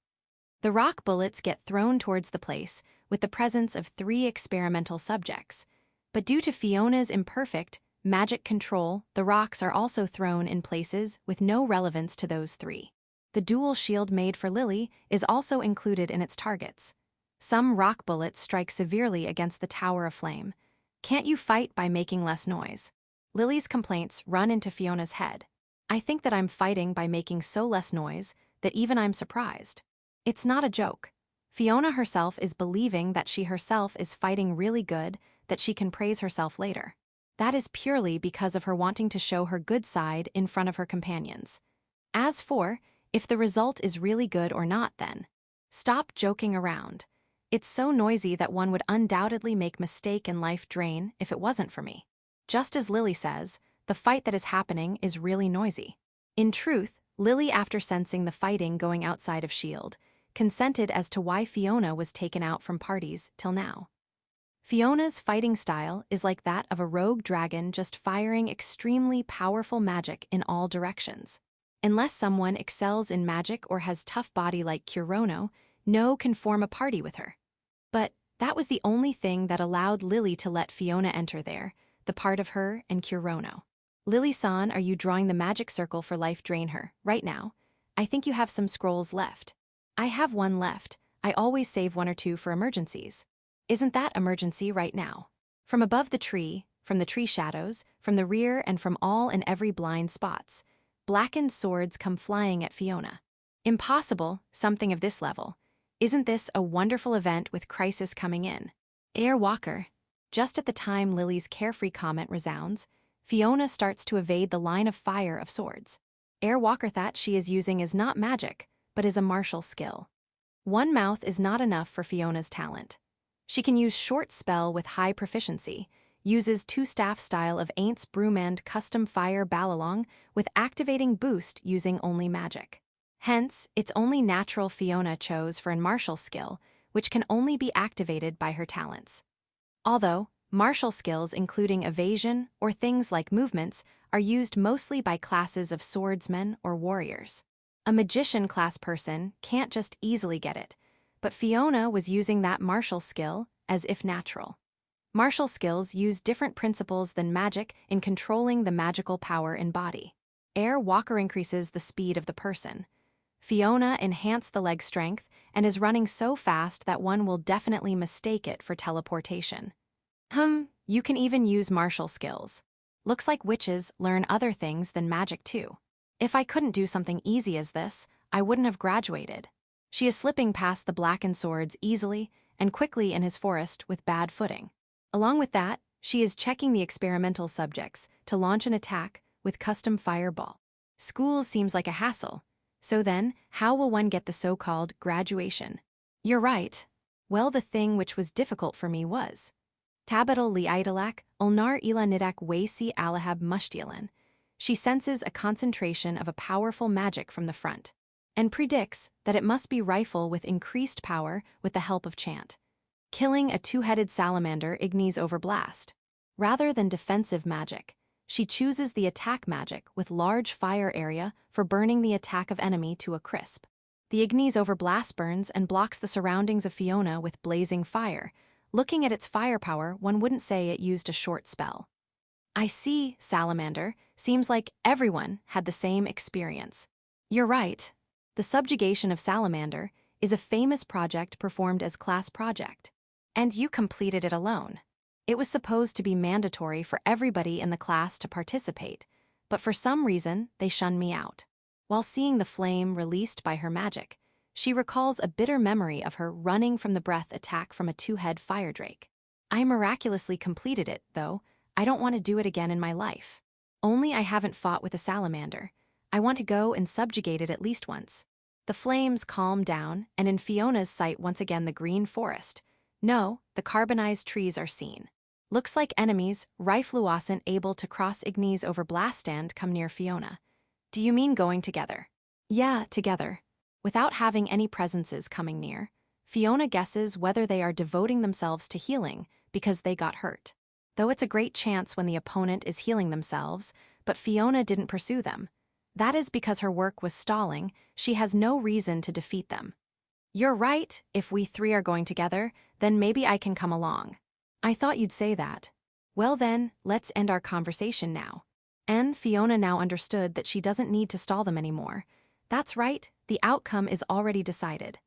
The rock bullets get thrown towards the place with the presence of 3 experimental subjects, but due to Fiona's imperfect magic control, the rocks are also thrown in places with no relevance to those 3. The dual shield made for Lily is also included in its targets. Some rock bullets strike severely against the Tower of Flame. Can't you fight by making less noise? Lily's complaints run into Fiona's head. I think that I'm fighting by making so less noise that even I'm surprised. It's not a joke. Fiona herself is believing that she herself is fighting really good, that she can praise herself later. That is purely because of her wanting to show her good side in front of her companions. As for, if the result is really good or not then, stop joking around. It's so noisy that one would undoubtedly make mistake and life drain if it wasn't for me. Just as Lily says, the fight that is happening is really noisy. In truth, Lily, after sensing the fighting going outside of S.H.I.E.L.D., consented as to why Fiona was taken out from parties till now. Fiona's fighting style is like that of a rogue dragon just firing extremely powerful magic in all directions. Unless someone excels in magic or has tough body like Kurono, no can form a party with her. But that was the only thing that allowed Lily to let Fiona enter there, the part of her and Kurono. Lily-san, are you drawing the magic circle for life drain her, right now? I think you have some scrolls left. I have 1 left. I always save 1 or 2 for emergencies. Isn't that emergency right now? From above the tree, from the tree shadows, from the rear and from all and every blind spots, blackened swords come flying at Fiona. Impossible, something of this level. Isn't this a wonderful event with crisis coming in? Air Walker. Just at the time Lily's carefree comment resounds, Fiona starts to evade the line of fire of swords. Air Walker that she is using is not magic, but is a martial skill. One mouth is not enough for Fiona's talent. She can use short spell with high proficiency, uses two-staff style of Aints Brewmand custom fire ballalong with activating boost using only magic. Hence, it's only natural Fiona chose for an martial skill, which can only be activated by her talents. Although, martial skills including evasion or things like movements are used mostly by classes of swordsmen or warriors. A magician class person can't just easily get it, but Fiona was using that martial skill as if natural. Martial skills use different principles than magic in controlling the magical power in body. Air Walker increases the speed of the person. Fiona enhanced the leg strength and is running so fast that one will definitely mistake it for teleportation. You can even use martial skills. Looks like witches learn other things than magic too. If I couldn't do something easy as this, I wouldn't have graduated. She is slipping past the blackened swords easily and quickly in his forest with bad footing. Along with that, she is checking the experimental subjects to launch an attack with custom fireball. School seems like a hassle. So then, how will one get the so-called graduation? You're right. Well, the thing which was difficult for me was Tabatal li idalak, ulnar ila nidak wasi alahab mushtialan. She senses a concentration of a powerful magic from the front, and predicts that it must be rifle with increased power with the help of chant. Killing a two-headed salamander ignis over blast. Rather than defensive magic, she chooses the attack magic with large fire area for burning the attack of enemy to a crisp. The ignis over blast burns and blocks the surroundings of Fiona with blazing fire. Looking at its firepower, one wouldn't say it used a short spell. I see, Salamander. Seems like everyone had the same experience. You're right. The subjugation of Salamander is a famous project performed as class project. And you completed it alone. It was supposed to be mandatory for everybody in the class to participate, but for some reason, they shunned me out. While seeing the flame released by her magic, she recalls a bitter memory of her running from the breath attack from a two-head fire drake. I miraculously completed it, though. I don't want to do it again in my life. Only I haven't fought with a salamander. I want to go and subjugate it at least once. The flames calm down, and in Fiona's sight once again the green forest. No, the carbonized trees are seen. Looks like enemies, rifluascent able to cross ignis over blast stand come near Fiona. Do you mean going together? Yeah, together. Without having any presences coming near, Fiona guesses whether they are devoting themselves to healing because they got hurt. Though it's a great chance when the opponent is healing themselves, but Fiona didn't pursue them. That is because her work was stalling. She has no reason to defeat them. You're right, if we three are going together, then maybe I can come along. I thought you'd say that. Well then, let's end our conversation now. And Fiona now understood that she doesn't need to stall them anymore. That's right, the outcome is already decided.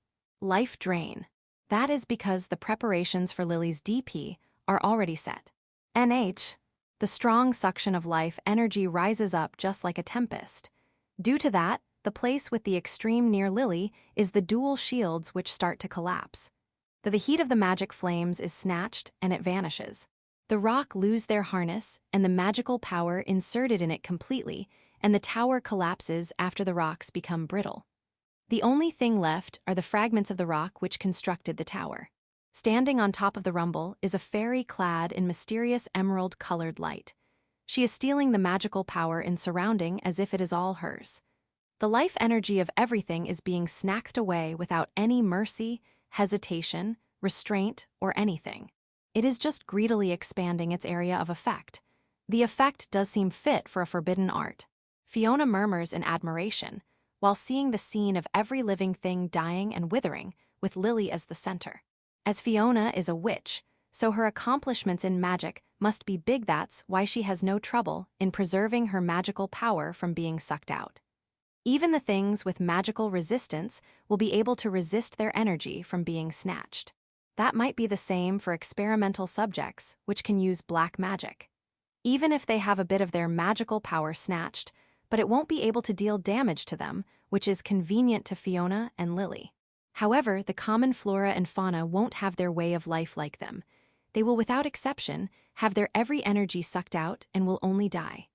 Life drain. That is because the preparations for Lily's DP are already set. NH. The strong suction of life energy rises up just like a tempest. Due to that, the place with the extreme near Lily is the dual shields which start to collapse. The heat of the magic flames is snatched and it vanishes. The rock lose their harness and the magical power inserted in it completely, and the tower collapses after the rocks become brittle. The only thing left are the fragments of the rock which constructed the tower. Standing on top of the rumble is a fairy clad in mysterious emerald-colored light. She is stealing the magical power in surrounding as if it is all hers. The life energy of everything is being snacked away without any mercy, hesitation, restraint, or anything. It is just greedily expanding its area of effect. The effect does seem fit for a forbidden art. Fiona murmurs in admiration, while seeing the scene of every living thing dying and withering, with Lily as the center. As Fiona is a witch, so her accomplishments in magic must be big. That's why she has no trouble in preserving her magical power from being sucked out. Even the things with magical resistance will be able to resist their energy from being snatched. That might be the same for experimental subjects, which can use black magic. Even if they have a bit of their magical power snatched, but it won't be able to deal damage to them, which is convenient to Fiona and Lily. However, the common flora and fauna won't have their way of life like them. They will, without exception, have their every energy sucked out and will only die.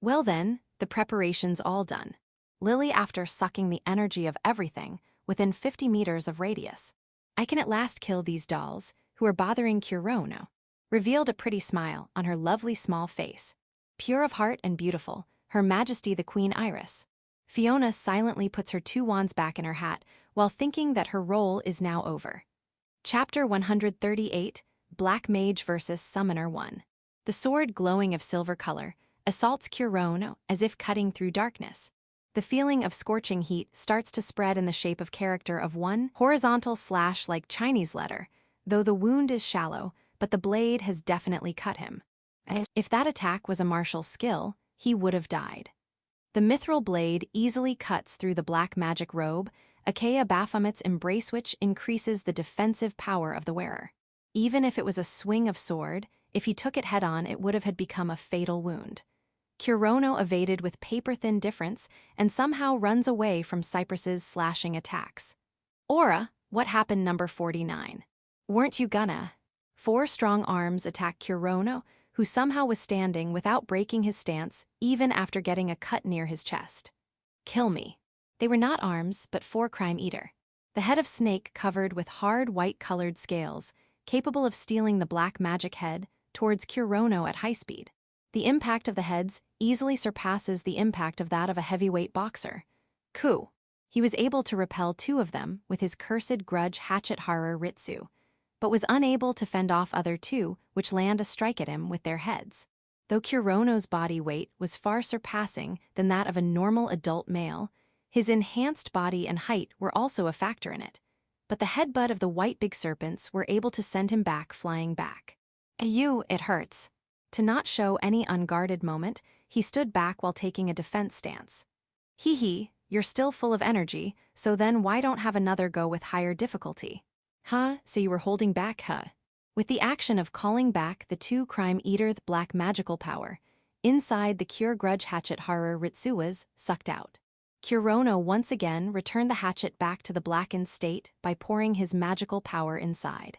Well then, the preparation's all done. Lily, after sucking the energy of everything, within 50 meters of radius. I can at last kill these dolls, who are bothering Kurono. Revealed a pretty smile on her lovely small face. Pure of heart and beautiful, Her Majesty the Queen Iris. Fiona silently puts her 2 wands back in her hat, while thinking that her role is now over. Chapter 138, Black Mage vs. Summoner 1. The sword, glowing of silver color, assaults Kurono as if cutting through darkness. The feeling of scorching heat starts to spread in the shape of character of one horizontal slash like Chinese letter, though the wound is shallow, but the blade has definitely cut him. If that attack was a martial skill, he would have died. The mithril blade easily cuts through the black magic robe, Achaea Baphomet's embrace, which increases the defensive power of the wearer. Even if it was a swing of sword, if he took it head-on, it would have had become a fatal wound. Kurono evaded with paper-thin difference and somehow runs away from Cypress's slashing attacks. Aura, what happened number 49? Weren't you gonna? 4 strong arms attack Kurono, who somehow was standing without breaking his stance even after getting a cut near his chest. Kill me. They were not arms, but 4 crime eater. The head of snake covered with hard white-colored scales, capable of stealing the black magic head towards Kurono at high speed. The impact of the heads easily surpasses the impact of that of a heavyweight boxer. He was able to repel 2 of them with his cursed grudge hatchet Haru Ritsu, but was unable to fend off other 2 which land a strike at him with their heads. Though Kurono's body weight was far surpassing than that of a normal adult male, his enhanced body and height were also a factor in it. But the headbutt of the white big serpents were able to send him back flying back. It hurts. To not show any unguarded moment, he stood back while taking a defense stance. You're still full of energy, so then why don't have another go with higher difficulty? So you were holding back, With the action of calling back the 2 crime eater the black magical power, inside the cure grudge hatchet Haru Ritsu was sucked out. Kurono once again returned the hatchet back to the blackened state by pouring his magical power inside.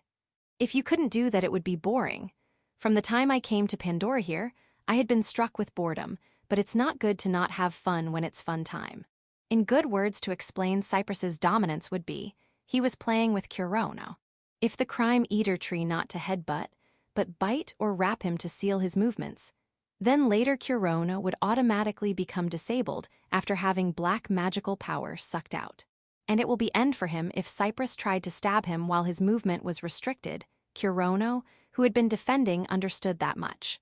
If you couldn't do that, it would be boring. From the time I came to Pandora here, I had been struck with boredom, but it's not good to not have fun when it's fun time. In good words to explain Cypress's dominance would be, he was playing with Kurono. If the crime eater tree not to headbutt, but bite or wrap him to seal his movements, then later Kurono would automatically become disabled after having black magical power sucked out. And it will be end for him if Cypress tried to stab him while his movement was restricted. Kurono, who had been defending, understood that much.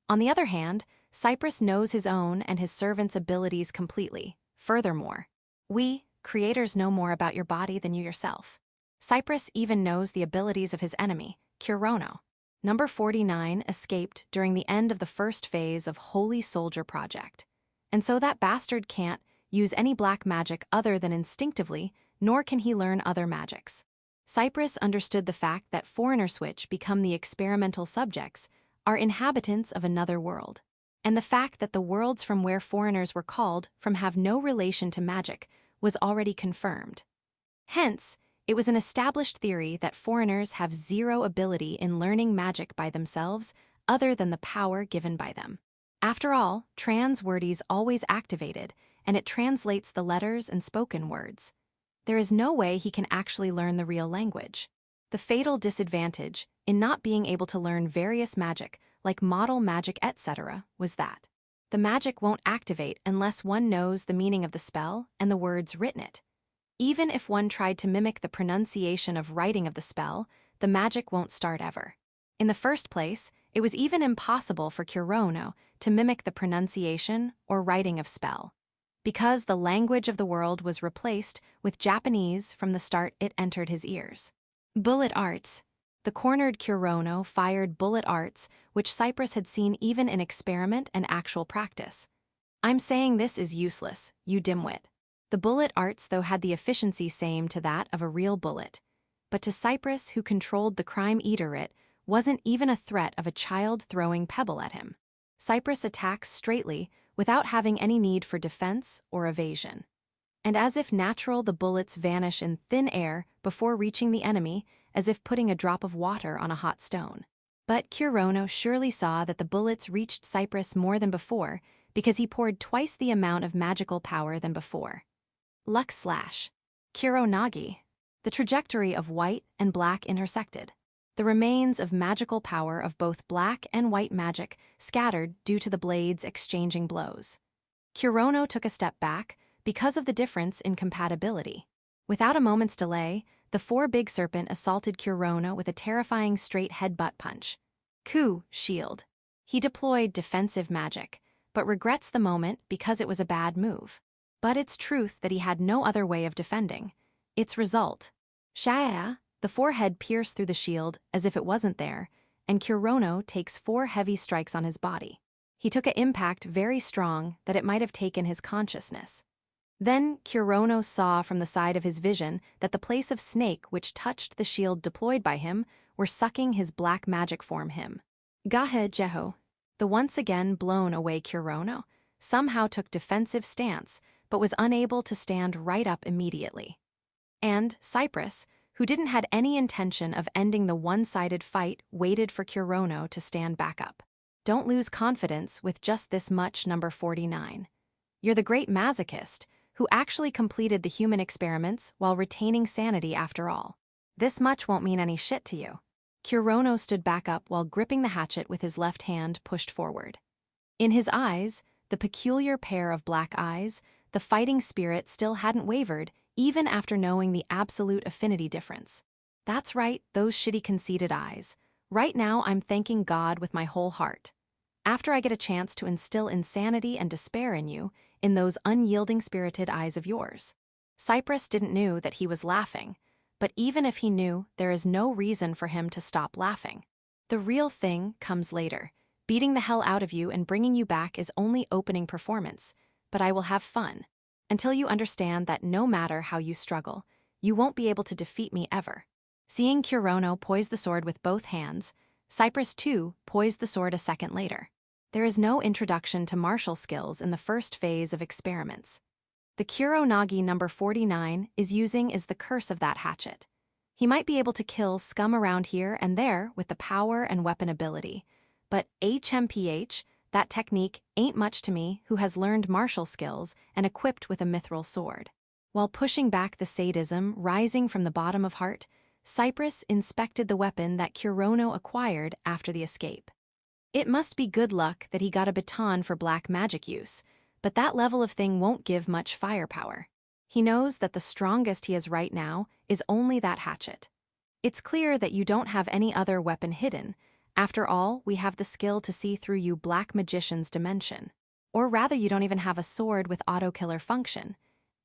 On the other hand, Cypress knows his own and his servant's abilities completely. Furthermore, we, creators, know more about your body than you yourself. Cypress even knows the abilities of his enemy, Kurono. Number 49 escaped during the end of the first phase of Holy Soldier Project. And so that bastard can't use any black magic other than instinctively, nor can he learn other magics. Cypress understood the fact that Foreigner Switch become the experimental subjects are inhabitants of another world, and the fact that the worlds from where foreigners were called from have no relation to magic was already confirmed. Hence, it was an established theory that foreigners have 0 ability in learning magic by themselves other than the power given by them. After all, trans wordies always activated, and it translates the letters and spoken words. There is no way he can actually learn the real language. The fatal disadvantage in not being able to learn various magic, like model magic etc., was that the magic won't activate unless one knows the meaning of the spell and the words written it. Even if one tried to mimic the pronunciation of writing of the spell, the magic won't start ever. In the first place, it was even impossible for Kurono to mimic the pronunciation or writing of spell, because the language of the world was replaced with Japanese from the start it entered his ears. Bullet arts. The cornered Kurono fired bullet arts which Cypress had seen even in experiment and actual practice. I'm saying this is useless, you dimwit. The bullet arts though had the efficiency same to that of a real bullet, but to Cypress, who controlled the crime eater, it wasn't even a threat of a child throwing pebble at him. Cypress attacks straightly without having any need for defense or evasion. And as if natural, the bullets vanish in thin air before reaching the enemy, as if putting a drop of water on a hot stone. But Kurono surely saw that the bullets reached Cyprus more than before, because he poured twice the amount of magical power than before. Luck slash. Kuronagi. The trajectory of white and black intersected. The remains of magical power of both black and white magic scattered due to the blades exchanging blows. Kurono took a step back because of the difference in compatibility. Without a moment's delay, the four-big serpent assaulted Kurono with a terrifying straight headbutt punch. Ku, shield. He deployed defensive magic, but regrets the moment because it was a bad move. But it's truth that he had no other way of defending. Its result. Shaya, the forehead pierced through the shield as if it wasn't there, and Kurono takes 4 heavy strikes on his body. He took an impact very strong that it might have taken his consciousness. Then Kurono saw from the side of his vision that the place of snake which touched the shield deployed by him were sucking his black magic form him. Gahe Jeho, the once again blown away Kurono, somehow took defensive stance but was unable to stand right up immediately. And Cyprus, who didn't had any intention of ending the one-sided fight, waited for Kurono to stand back up. Don't lose confidence with just this much, number 49. You're the great masochist, who actually completed the human experiments while retaining sanity after all. This much won't mean any shit to you. Kurono stood back up while gripping the hatchet with his left hand pushed forward. In his eyes, the peculiar pair of black eyes, the fighting spirit still hadn't wavered, even after knowing the absolute affinity difference. That's right, those shitty conceited eyes. Right now I'm thanking God with my whole heart. After I get a chance to instill insanity and despair in you, in those unyielding spirited eyes of yours. Cyprus didn't know that he was laughing, but even if he knew, there is no reason for him to stop laughing. The real thing comes later. Beating the hell out of you and bringing you back is only opening performance, but I will have fun. Until you understand that no matter how you struggle, you won't be able to defeat me ever. Seeing Kurono poise the sword with both hands, Cyprus too poised the sword a second later. There is no introduction to martial skills in the first phase of experiments. The Kuronagi number 49 is using is the curse of that hatchet. He might be able to kill scum around here and there with the power and weapon ability, but HMPH, that technique ain't much to me who has learned martial skills and equipped with a mithril sword. While pushing back the sadism rising from the bottom of heart, Cyprus inspected the weapon that Kurono acquired after the escape. It must be good luck that he got a baton for black magic use, but that level of thing won't give much firepower. He knows that the strongest he has right now is only that hatchet. It's clear that you don't have any other weapon hidden. After all, we have the skill to see through you black magician's dimension. Or rather, you don't even have a sword with auto-killer function.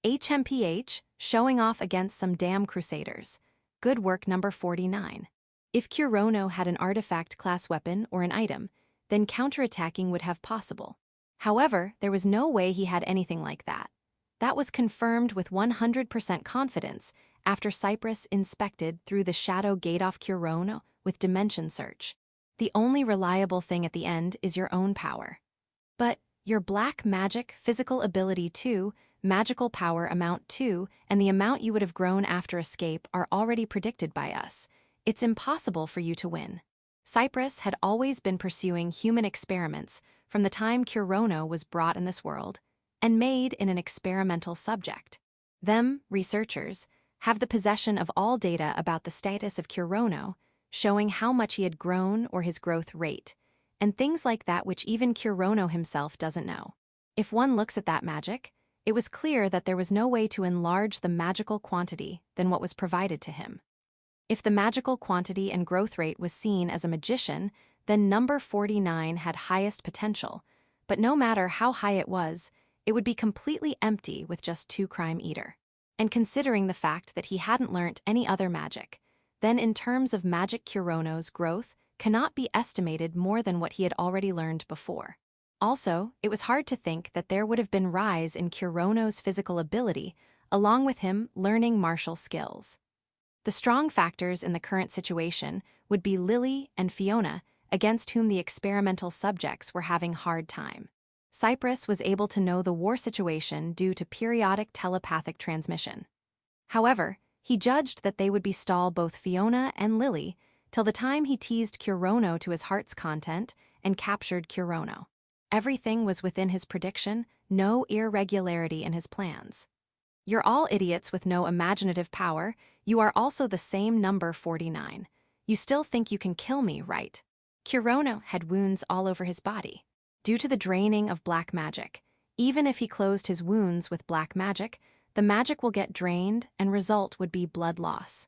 HMPH, showing off against some damn crusaders. Good work, number 49. If Kurono had an artifact class weapon or an item, then counterattacking would have possible. However, there was no way he had anything like that. That was confirmed with 100% confidence after Cyprus inspected through the shadow gate off Kurono with dimension search. The only reliable thing at the end is your own power. But your black magic, physical ability 2, magical power amount 2, and the amount you would have grown after escape are already predicted by us. It's impossible for you to win. Cyprus had always been pursuing human experiments from the time Kurono was brought in this world and made in an experimental subject. Them, researchers, have the possession of all data about the status of Kurono, showing how much he had grown or his growth rate, and things like that which even Kurono himself doesn't know. If one looks at that magic, it was clear that there was no way to enlarge the magical quantity than what was provided to him. If the magical quantity and growth rate was seen as a magician, then number 49 had highest potential, but no matter how high it would be completely empty with just 2 crime eater. And considering the fact that he hadn't learnt any other magic, then in terms of magic Kurono's growth cannot be estimated more than what he had already learned before. Also, it was hard to think that there would have been rise in Kurono's physical ability, along with him learning martial skills. The strong factors in the current situation would be Lily and Fiona, against whom the experimental subjects were having hard time. Cyprus was able to know the war situation due to periodic telepathic transmission. However, he judged that they would bestall both Fiona and Lily till the time he teased Kurono to his heart's content and captured Kurono. Everything was within his prediction, no irregularity in his plans. You're all idiots with no imaginative power. You are also the same number 49. You still think you can kill me, right? Kurono had wounds all over his body, due to the draining of black magic. Even if he closed his wounds with black magic, the magic will get drained and result would be blood loss.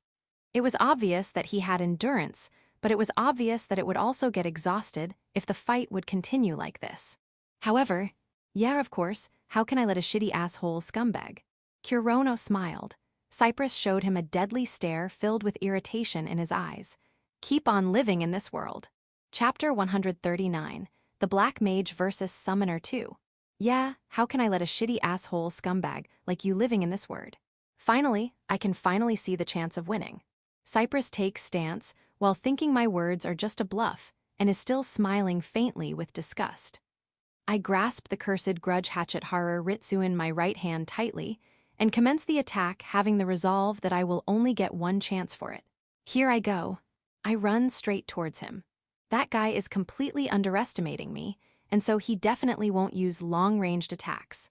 It was obvious that he had endurance, but it was obvious that it would also get exhausted if the fight would continue like this. However, yeah, of course, how can I let a shitty asshole scumbag? Kurono smiled. Cyprus showed him a deadly stare filled with irritation in his eyes. Keep on living in this world. Chapter 139, The Black Mage vs. Summoner 2. Yeah, how can I let a shitty asshole scumbag like you living in this world? Finally, I can finally see the chance of winning. Cyprus takes stance while thinking my words are just a bluff and is still smiling faintly with disgust. I grasp the cursed grudge hatchet Haru Ritsu in my right hand tightly and commence the attack, having the resolve that I will only get one chance for it. Here I go. I run straight towards him. That guy is completely underestimating me, and so he definitely won't use long-ranged attacks.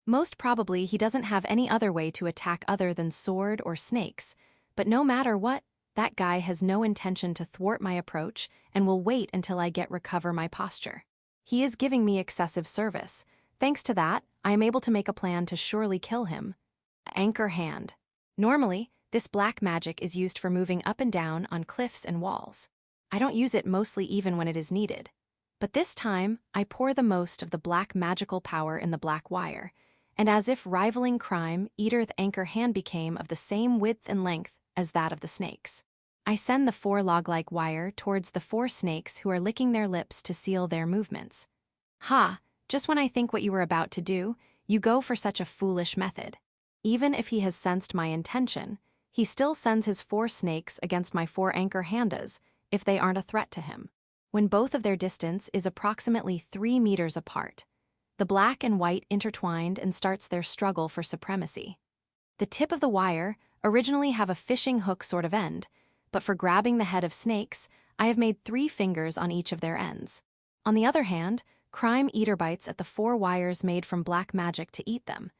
Most probably he doesn't have any other way to attack other than sword or snakes, but no matter what, that guy has no intention to thwart my approach and will wait until I recover my posture. He is giving me excessive service. Thanks to that, I am able to make a plan to surely kill him. Anchor hand. Normally, this black magic is used for moving up and down on cliffs and walls. I don't use it mostly even when it is needed. But this time, I pour the most of the black magical power in the black wire, and as if rivaling crime, Eater's anchor hand became of the same width and length as that of the snakes. I send the 4 log-like wire towards the 4 snakes who are licking their lips to seal their movements. Ha! Just when I think what you were about to do, you go for such a foolish method. Even if he has sensed my intention, he still sends his 4 snakes against my 4 anchor handas if they aren't a threat to him. When both of their distance is approximately 3 meters apart, the black and white intertwined and starts their struggle for supremacy. The tip of the wire originally have a fishing hook sort of end, but for grabbing the head of snakes, I have made 3 fingers on each of their ends. On the other hand, Crime Eater bites at the 4 wires made from black magic to eat them.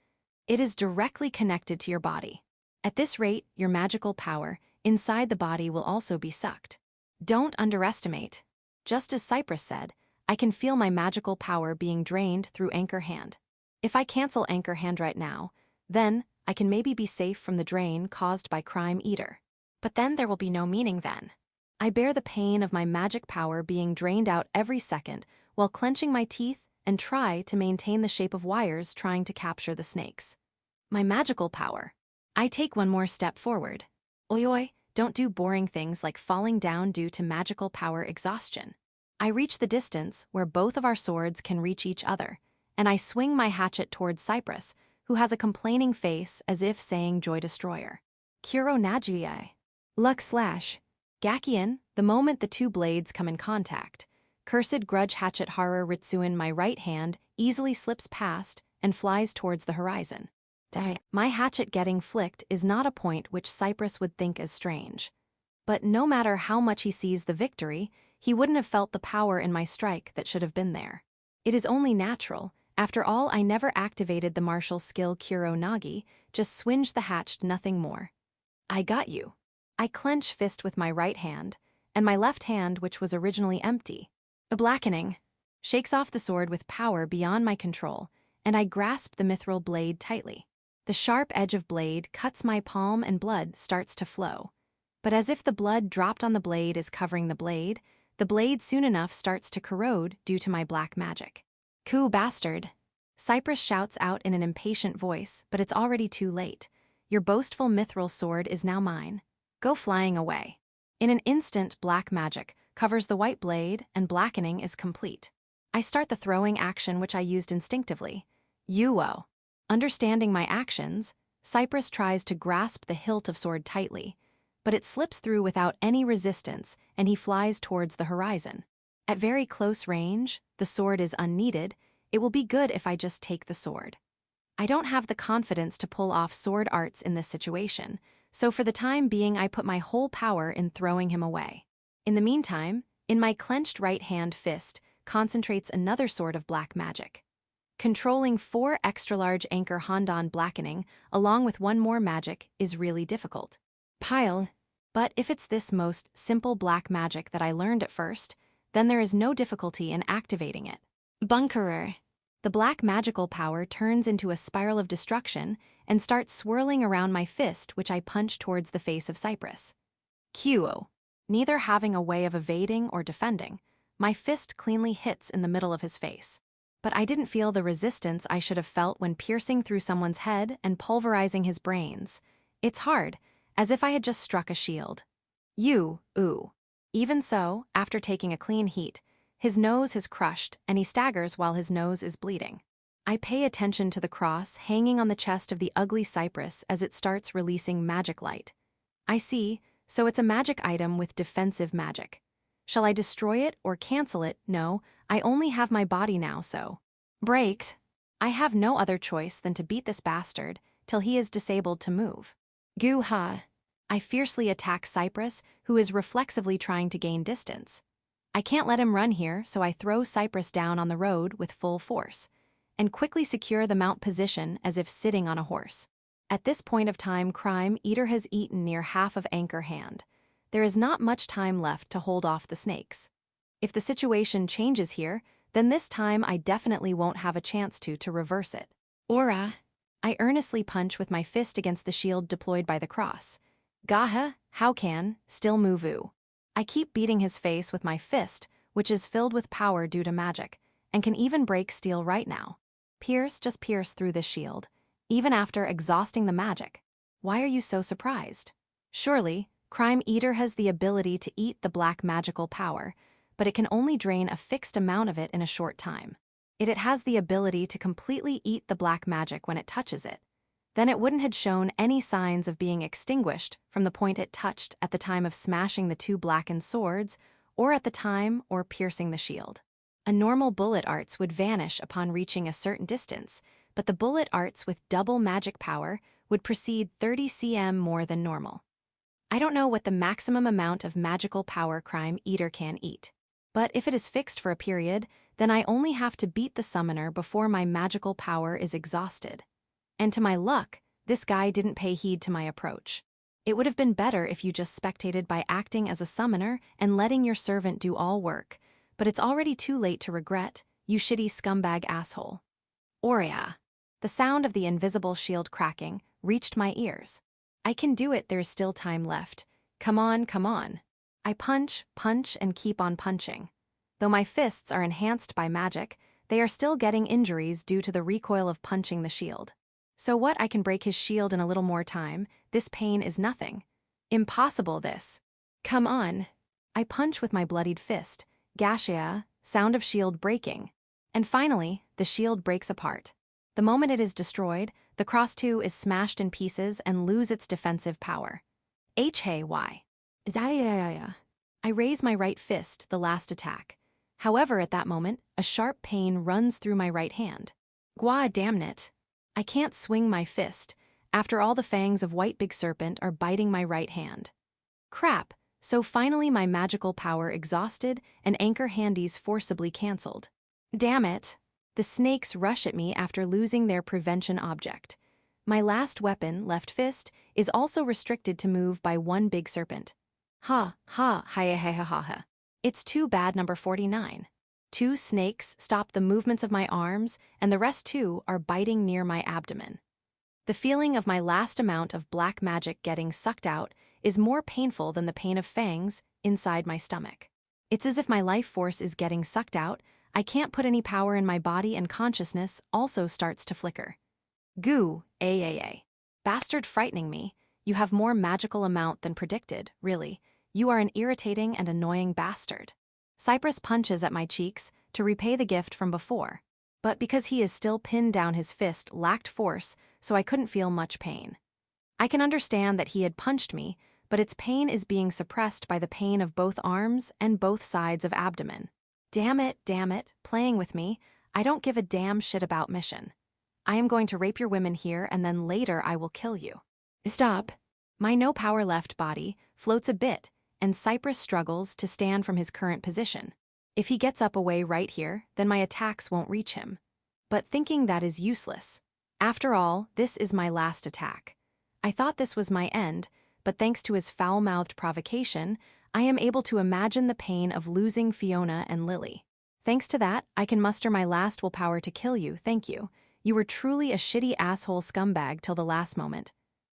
It is directly connected to your body. At this rate, your magical power inside the body will also be sucked. Don't underestimate. Just as Cyprus said, I can feel my magical power being drained through Anchor Hand. If I cancel Anchor Hand right now, then I can maybe be safe from the drain caused by Crime Eater. But then there will be no meaning then. I bear the pain of my magic power being drained out every second while clenching my teeth and try to maintain the shape of wires trying to capture the snakes. My magical power. I take one more step forward. Oi, don't do boring things like falling down due to magical power exhaustion. I reach the distance where both of our swords can reach each other, and I swing my hatchet towards Cyprus, who has a complaining face as if saying Joy Destroyer. Kuro Najuye. Luck slash. Gakian, the moment the 2 blades come in contact, cursed grudge hatchet Haru Ritsu in my right hand easily slips past and flies towards the horizon. My hatchet getting flicked is not a point which Cyprus would think as strange. But no matter how much he sees the victory, he wouldn't have felt the power in my strike that should have been there. It is only natural. After all, I never activated the martial skill Kuro Nagi, just swinged the hatched nothing more. I got you. I clench fist with my right hand, and my left hand, which was originally empty, a blackening, shakes off the sword with power beyond my control, and I grasp the mithril blade tightly. The sharp edge of blade cuts my palm and blood starts to flow. But as if the blood dropped on the blade is covering the blade soon enough starts to corrode due to my black magic. Coo bastard. Cyprus shouts out in an impatient voice, but it's already too late. Your boastful mithril sword is now mine. Go flying away. In an instant, black magic covers the white blade and blackening is complete. I start the throwing action which I used instinctively. Yuo. Understanding my actions, Cyprus tries to grasp the hilt of sword tightly, but it slips through without any resistance and he flies towards the horizon. At very close range, the sword is unneeded, It will be good if I just take the sword. I don't have the confidence to pull off sword arts in this situation, so for the time being I put my whole power in throwing him away. In the meantime, in my clenched right hand fist concentrates another sword of black magic. Controlling 4 extra-large anchor Hondan blackening along with 1 more magic is really difficult. But if it's this most simple black magic that I learned at first, then there is no difficulty in activating it. Bunkerer. The black magical power turns into a spiral of destruction and starts swirling around my fist, which I punch towards the face of Cypress. Qo. Neither having a way of evading or defending, my fist cleanly hits in the middle of his face. But I didn't feel the resistance I should have felt when piercing through someone's head and pulverizing his brains. It's hard, as if I had just struck a shield. Ooh. Even so, after taking a clean heat, his nose has crushed and he staggers while his nose is bleeding. I pay attention to the cross hanging on the chest of the ugly cypress as it starts releasing magic light. I see, so it's a magic item with defensive magic. Shall I destroy it or cancel it? No, I only have my body now, so. Braked. I have no other choice than to beat this bastard till he is disabled to move. Goo-ha. I fiercely attack Cypress, who is reflexively trying to gain distance. I can't let him run here, so I throw Cypress down on the road with full force, and quickly secure the mount position as if sitting on a horse. At this point of time, Crime Eater has eaten near half of Anchor Hand. There is not much time left to hold off the snakes. If the situation changes here, then this time I definitely won't have a chance to reverse it. Aura. I earnestly punch with my fist against the shield deployed by the cross. Gaha, how can, still move-oo. I keep beating his face with my fist, which is filled with power due to magic, and can even break steel right now. Pierce through this shield, even after exhausting the magic. Why are you so surprised? Surely, Crime Eater has the ability to eat the black magical power, but it can only drain a fixed amount of it in a short time. It has the ability to completely eat the black magic when it touches it. Then it wouldn't have shown any signs of being extinguished from the point it touched at the time of smashing the 2 blackened swords, or at the time or piercing the shield. A normal bullet arts would vanish upon reaching a certain distance, but the bullet arts with double magic power would proceed 30 cm more than normal. I don't know what the maximum amount of magical power Crime Eater can eat, but if it is fixed for a period, then I only have to beat the summoner before my magical power is exhausted. And to my luck, this guy didn't pay heed to my approach. It would have been better if you just spectated by acting as a summoner and letting your servant do all work, but it's already too late to regret, you shitty scumbag asshole. Aurea. The sound of the invisible shield cracking reached my ears. I can do it, there's still time left. Come on. I punch, and keep on punching. Though my fists are enhanced by magic, they are still getting injuries due to the recoil of punching the shield. So what, I can break his shield in a little more time, this pain is nothing. Impossible this. Come on. I punch with my bloodied fist, gashia, sound of shield breaking. And finally, the shield breaks apart. The moment it is destroyed, the cross too is smashed in pieces and lose its defensive power. Hey-why? Zaya. I raise my right fist, the last attack. However, at that moment, a sharp pain runs through my right hand. Gwa damn it. I can't swing my fist, after all the fangs of White Big Serpent are biting my right hand. Crap, so finally my magical power exhausted and Anchor Handies forcibly cancelled. Damn it. The snakes rush at me after losing their prevention object. My last weapon, left fist, is also restricted to move by 1 Big Serpent. Ha. It's too bad, number 49. 2 snakes stop the movements of my arms, and the rest too are biting near my abdomen. The feeling of my last amount of black magic getting sucked out is more painful than the pain of fangs inside my stomach. It's as if my life force is getting sucked out, I can't put any power in my body, and consciousness also starts to flicker. Goo, Bastard frightening me, you have more magical amount than predicted, really. You are an irritating and annoying bastard. Cypress punches at my cheeks to repay the gift from before, but because he is still pinned down, his fist lacked force, so I couldn't feel much pain. I can understand that he had punched me, but its pain is being suppressed by the pain of both arms and both sides of abdomen. Damn it, playing with me. I don't give a damn shit about mission. I am going to rape your women here and then later I will kill you. Stop. My no power left body floats a bit and Cypress struggles to stand from his current position. If he gets up away right here, then my attacks won't reach him. But thinking that is useless. After all, this is my last attack. I thought this was my end, but thanks to his foul-mouthed provocation, I am able to imagine the pain of losing Fiona and Lily. Thanks to that, I can muster my last willpower to kill you, thank you. You were truly a shitty asshole scumbag till the last moment.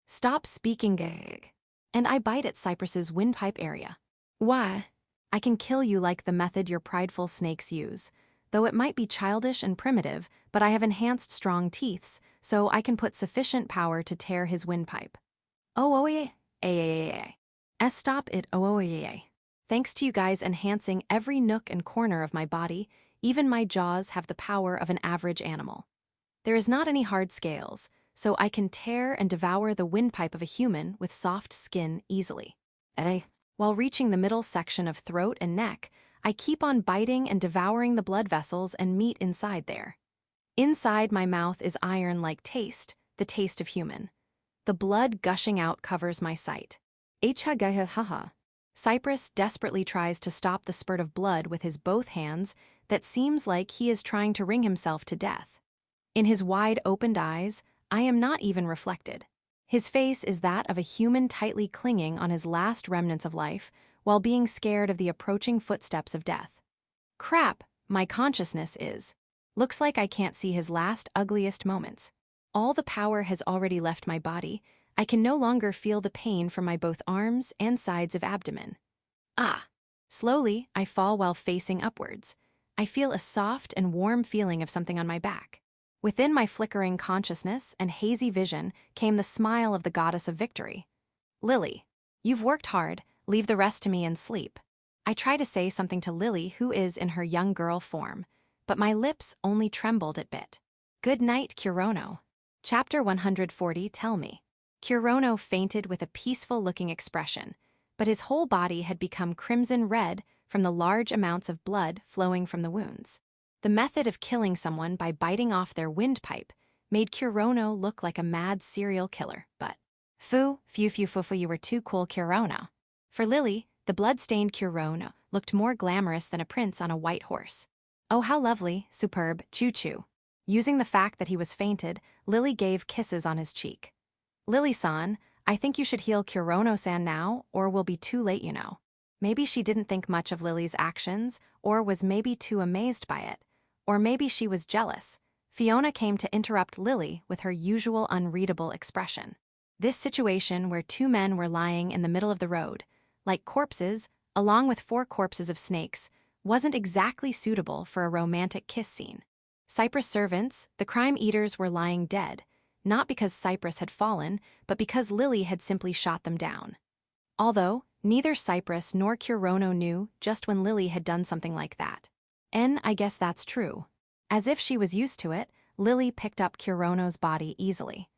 Stop speaking gag. And I bite at Cypress's windpipe area. Why? I can kill you like the method your prideful snakes use. Though it might be childish and primitive, but I have enhanced strong teeths, so I can put sufficient power to tear his windpipe. Oh, stop it, Thanks to you guys enhancing every nook and corner of my body, even my jaws have the power of an average animal. There is not any hard scales, so I can tear and devour the windpipe of a human with soft skin easily. While reaching the middle section of throat and neck, I keep on biting and devouring the blood vessels and meat inside there. Inside my mouth is iron-like taste, the taste of human. The blood gushing out covers my sight. Cypress desperately tries to stop the spurt of blood with his both hands that seems like he is trying to wring himself to death. In his wide-opened eyes, I am not even reflected. His face is that of a human tightly clinging on his last remnants of life while being scared of the approaching footsteps of death. Crap, my consciousness is. Looks like I can't see his last ugliest moments. All the power has already left my body. I can no longer feel the pain from my both arms and sides of abdomen. Slowly, I fall while facing upwards. I feel a soft and warm feeling of something on my back. Within my flickering consciousness and hazy vision came the smile of the goddess of victory. Lily, you've worked hard, leave the rest to me and sleep. I try to say something to Lily, who is in her young girl form, but my lips only trembled a bit. Good night, Kurono. Chapter 140, tell me. Kurono fainted with a peaceful-looking expression, but his whole body had become crimson red from the large amounts of blood flowing from the wounds. The method of killing someone by biting off their windpipe made Kurono look like a mad serial killer, but Fu, you were too cool, Kurono. For Lily, the blood-stained Kurono looked more glamorous than a prince on a white horse. Oh, how lovely, superb, choo-choo. Using the fact that he was fainted, Lily gave kisses on his cheek. Lily-san, I think you should heal Kurono-san now, or we'll be too late, you know. Maybe she didn't think much of Lily's actions, or was maybe too amazed by it. Or maybe she was jealous. Fiona came to interrupt Lily with her usual unreadable expression. This situation where two men were lying in the middle of the road, like corpses, along with 4 corpses of snakes, wasn't exactly suitable for a romantic kiss scene. Cypress servants, the crime eaters, were lying dead, not because Cypress had fallen, but because Lily had simply shot them down. Although, neither Cypress nor Kurono knew just when Lily had done something like that. I guess that's true. As if she was used to it, Lily picked up Kurono's body easily.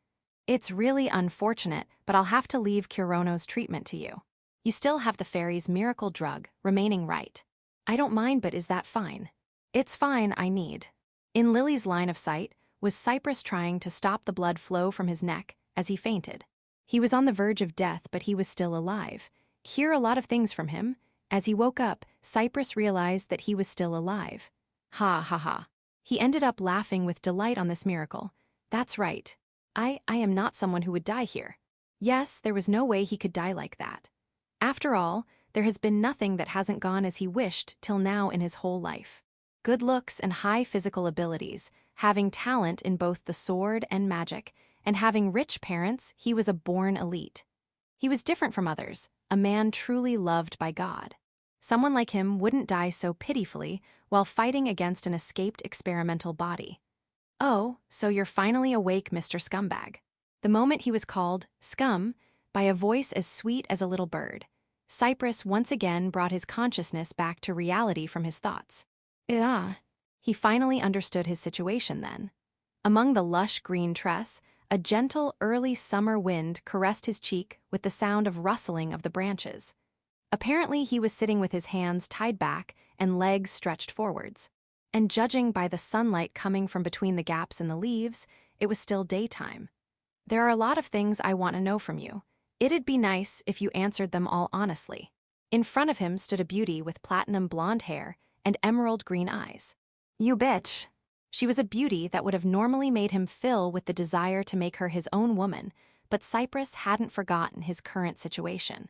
It's really unfortunate, but I'll have to leave Kurono's treatment to you. You still have the fairy's miracle drug remaining, right? I don't mind, but is that fine? It's fine, I need. In Lily's line of sight was Cypress trying to stop the blood flow from his neck as he fainted. He was on the verge of death, but he was still alive. Hear a lot of things from him. As he woke up, Cypress realized that he was still alive. Ha ha ha. He ended up laughing with delight on this miracle. That's right. I am not someone who would die here. Yes, there was no way he could die like that. After all, there has been nothing that hasn't gone as he wished till now in his whole life. Good looks and high physical abilities, having talent in both the sword and magic, and having rich parents, he was a born elite. He was different from others, a man truly loved by God. Someone like him wouldn't die so pitifully while fighting against an escaped experimental body. Oh, so you're finally awake, Mr. Scumbag. The moment he was called Scum by a voice as sweet as a little bird, Cypress once again brought his consciousness back to reality from his thoughts. He finally understood his situation then. Among the lush green tress, a gentle early summer wind caressed his cheek with the sound of rustling of the branches. Apparently he was sitting with his hands tied back and legs stretched forwards. and judging by the sunlight coming from between the gaps in the leaves, it was still daytime. There are a lot of things I want to know from you. It'd be nice if you answered them all honestly. In front of him stood a beauty with platinum blonde hair and emerald green eyes. You bitch. She was a beauty that would have normally made him fill with the desire to make her his own woman, but Cypress hadn't forgotten his current situation.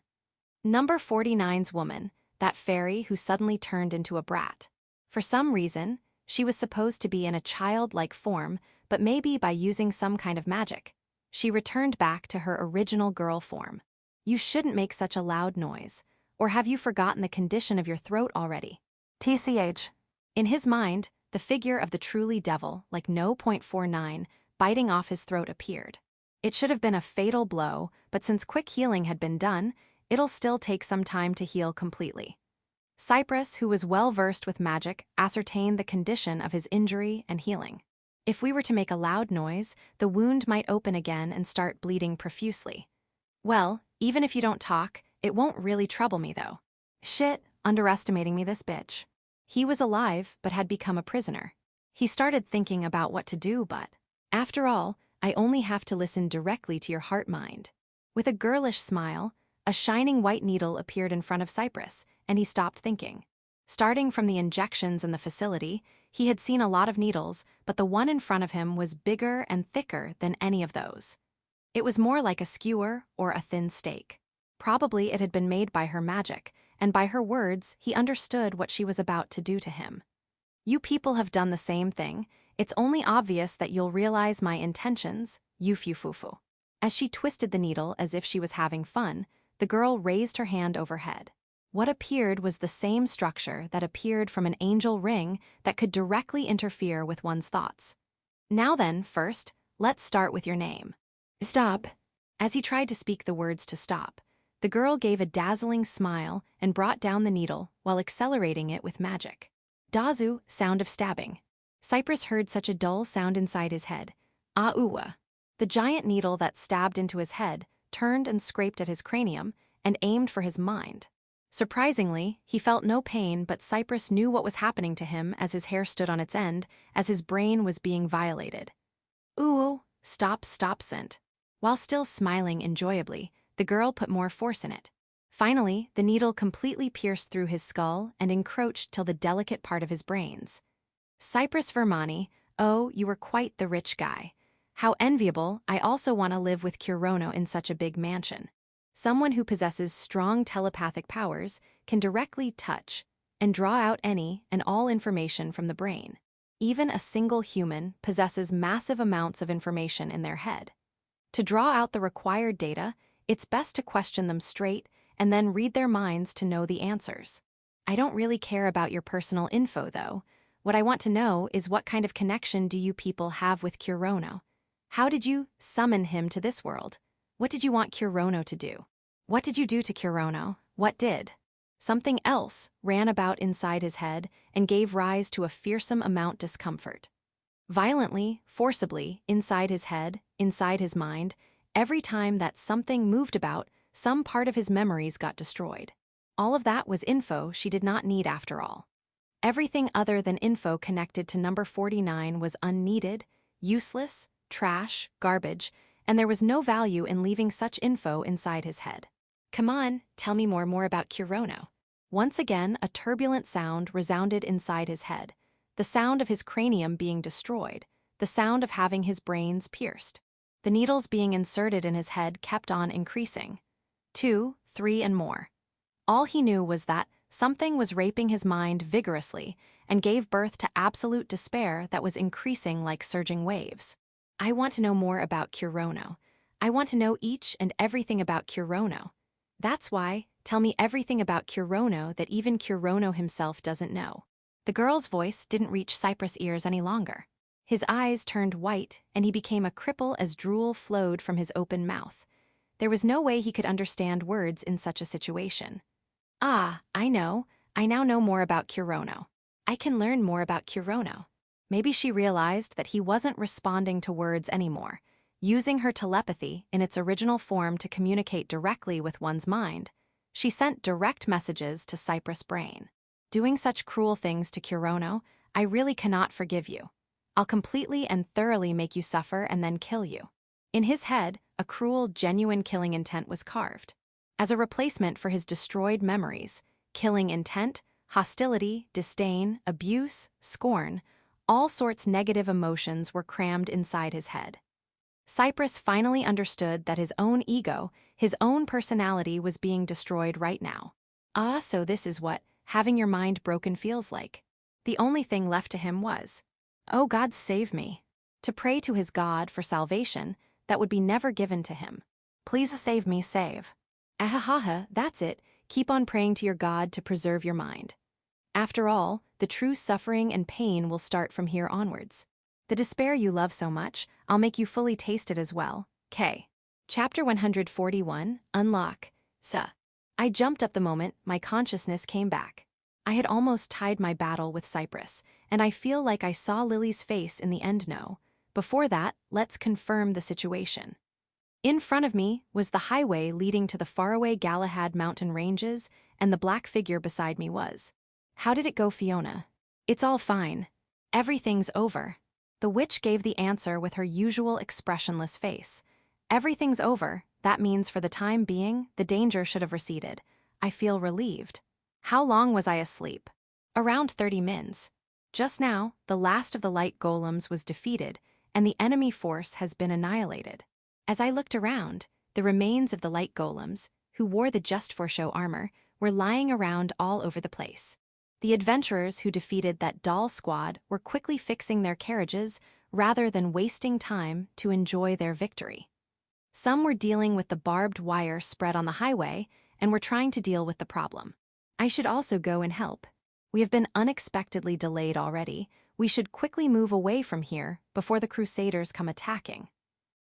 Number 49's woman, that fairy who suddenly turned into a brat. For some reason, she was supposed to be in a childlike form, but maybe by using some kind of magic, she returned back to her original girl form. You shouldn't make such a loud noise, or have you forgotten the condition of your throat already? TCH. In his mind, the figure of the truly devil, like no .49, biting off his throat appeared. It should have been a fatal blow, but since quick healing had been done, it'll still take some time to heal completely. Cypress, who was well versed with magic, ascertained the condition of his injury and healing. If we were to make a loud noise, the wound might open again and start bleeding profusely. Well, even if you don't talk, it won't really trouble me though. Shit, underestimating me, this bitch. He was alive, but had become a prisoner. He started thinking about what to do, but after all, I only have to listen directly to your heart-mind. With a girlish smile, a shining white needle appeared in front of Cypress, and he stopped thinking. Starting from the injections in the facility, he had seen a lot of needles, but the one in front of him was bigger and thicker than any of those. It was more like a skewer or a thin steak. Probably it had been made by her magic, and by her words, he understood what she was about to do to him. You people have done the same thing. It's only obvious that you'll realize my intentions, Yufufufu. As she twisted the needle as if she was having fun, the girl raised her hand overhead. What appeared was the same structure that appeared from an angel ring that could directly interfere with one's thoughts. Now then, first, let's start with your name. Stop. As he tried to speak the words to stop, the girl gave a dazzling smile and brought down the needle while accelerating it with magic. Dazu, sound of stabbing. Cypress heard such a dull sound inside his head. Ah-uwa. The giant needle that stabbed into his head turned and scraped at his cranium and aimed for his mind. Surprisingly, he felt no pain, but Cypress knew what was happening to him as his hair stood on its end, as his brain was being violated. Ooh, stop, Sint. While still smiling enjoyably, the girl put more force in it. Finally, the needle completely pierced through his skull and encroached till the delicate part of his brains. Cypress Vermani, oh, you were quite the rich guy. How enviable. I also want to live with Kurono in such a big mansion. Someone who possesses strong telepathic powers can directly touch and draw out any and all information from the brain. Even a single human possesses massive amounts of information in their head. To draw out the required data, it's best to question them straight and then read their minds to know the answers. I don't really care about your personal info, though. What I want to know is what kind of connection do you people have with Kurono? How did you summon him to this world? What did you want Kurono to do? What did you do to Kurono? What did? Something else ran about inside his head and gave rise to a fearsome amount discomfort. Violently, forcibly, inside his head, inside his mind, every time that something moved about, some part of his memories got destroyed. All of that was info she did not need after all. Everything other than info connected to number 49 was unneeded, useless, trash, garbage, and there was no value in leaving such info inside his head. Come on, tell me more about Kurono. Once again, a turbulent sound resounded inside his head, the sound of his cranium being destroyed, the sound of having his brains pierced. The needles being inserted in his head kept on increasing. 2, 3, and more. All he knew was that something was raping his mind vigorously and gave birth to absolute despair that was increasing like surging waves. I want to know more about Kurono. I want to know each and everything about Kurono. That's why, tell me everything about Kurono that even Kurono himself doesn't know. The girl's voice didn't reach Cypress' ears any longer. His eyes turned white and he became a cripple as drool flowed from his open mouth. There was no way he could understand words in such a situation. Ah, I know. I now know more about Kurono. I can learn more about Kurono. Maybe she realized that he wasn't responding to words anymore, using her telepathy in its original form to communicate directly with one's mind. She sent direct messages to Cypress' brain. Doing such cruel things to Kurono, I really cannot forgive you. I'll completely and thoroughly make you suffer and then kill you." In his head, a cruel, genuine killing intent was carved. As a replacement for his destroyed memories, killing intent, hostility, disdain, abuse, scorn, all sorts negative emotions were crammed inside his head. Cypress finally understood that his own ego, his own personality was being destroyed right now. So this is what having your mind broken feels like. The only thing left to him was, "Oh God, save me," to pray to his God for salvation that would be never given to him. "Please save me, save." Ahahaha, that's it, keep on praying to your God to preserve your mind. After all, the true suffering and pain will start from here onwards. The despair you love so much, I'll make you fully taste it as well. K. Chapter 141, Unlock. I jumped up the moment my consciousness came back. I had almost tied my battle with Cypress, and I feel like I saw Lily's face in the end no. Before that, let's confirm the situation. In front of me was the highway leading to the faraway Galahad mountain ranges, and the black figure beside me was. "How did it go, Fiona?" "It's all fine. Everything's over." The witch gave the answer with her usual expressionless face. "Everything's over. That means for the time being, the danger should have receded. I feel relieved." How long was I asleep? Around 30 mins. Just now, the last of the light golems was defeated, and the enemy force has been annihilated. As I looked around, the remains of the light golems, who wore the just-for-show armor, were lying around all over the place. The adventurers who defeated that doll squad were quickly fixing their carriages rather than wasting time to enjoy their victory. Some were dealing with the barbed wire spread on the highway and were trying to deal with the problem. I should also go and help. We have been unexpectedly delayed already. We should quickly move away from here before the crusaders come attacking.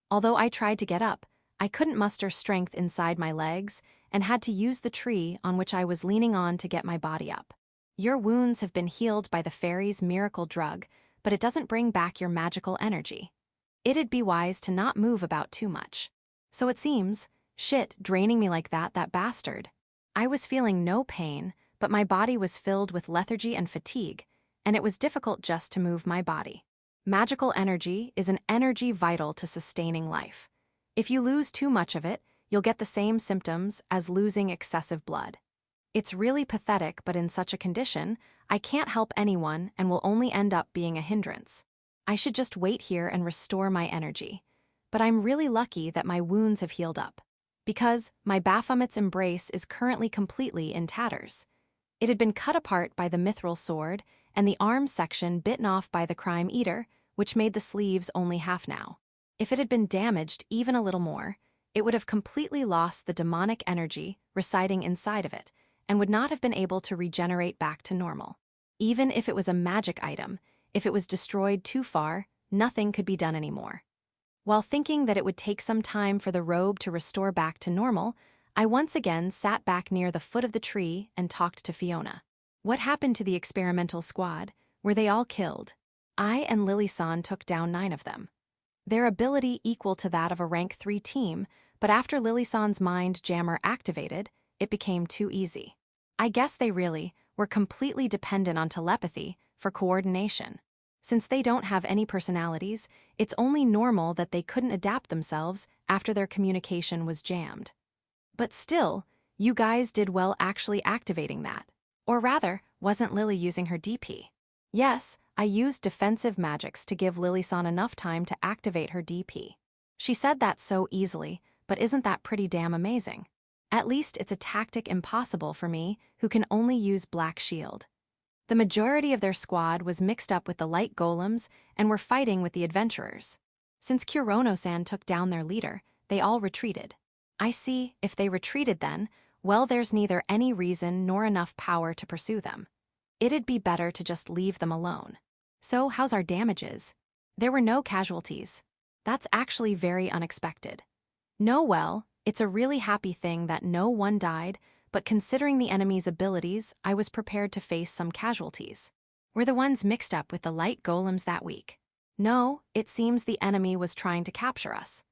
Although I tried to get up, I couldn't muster strength inside my legs and had to use the tree on which I was leaning on to get my body up. Your wounds have been healed by the fairy's miracle drug, but it doesn't bring back your magical energy. It'd be wise to not move about too much. So it seems, shit, draining me like that bastard. I was feeling no pain, but my body was filled with lethargy and fatigue, and it was difficult just to move my body. Magical energy is an energy vital to sustaining life. If you lose too much of it, you'll get the same symptoms as losing excessive blood. It's really pathetic, but in such a condition, I can't help anyone and will only end up being a hindrance. I should just wait here and restore my energy. But I'm really lucky that my wounds have healed up, because my Baphomet's embrace is currently completely in tatters. It had been cut apart by the mithril sword, and the arm section bitten off by the crime eater, which made the sleeves only half now. If it had been damaged even a little more, it would have completely lost the demonic energy residing inside of it, and would not have been able to regenerate back to normal. Even if it was a magic item, if it was destroyed too far, nothing could be done anymore. While thinking that it would take some time for the robe to restore back to normal, I once again sat back near the foot of the tree and talked to Fiona. What happened to the experimental squad? Were they all killed? I and Lily-san took down 9 of them. Their ability equal to that of a rank 3 team, but after Lily-san's mind jammer activated, it became too easy. I guess they really were completely dependent on telepathy for coordination. Since they don't have any personalities, it's only normal that they couldn't adapt themselves after their communication was jammed. But still, you guys did well actually activating that. Or rather, wasn't Lily using her DP? Yes, I used defensive magics to give Lily-san enough time to activate her DP. She said that so easily, but isn't that pretty damn amazing? At least it's a tactic impossible for me, who can only use Black Shield. The majority of their squad was mixed up with the light golems and were fighting with the adventurers. Since Kurono-san took down their leader, they all retreated. I see, if they retreated then, well, there's neither any reason nor enough power to pursue them. It'd be better to just leave them alone. So how's our damages? There were no casualties. That's actually very unexpected. No, well, it's a really happy thing that no one died, but considering the enemy's abilities, I was prepared to face some casualties. Were the ones mixed up with the light golems that week? No, it seems the enemy was trying to capture us.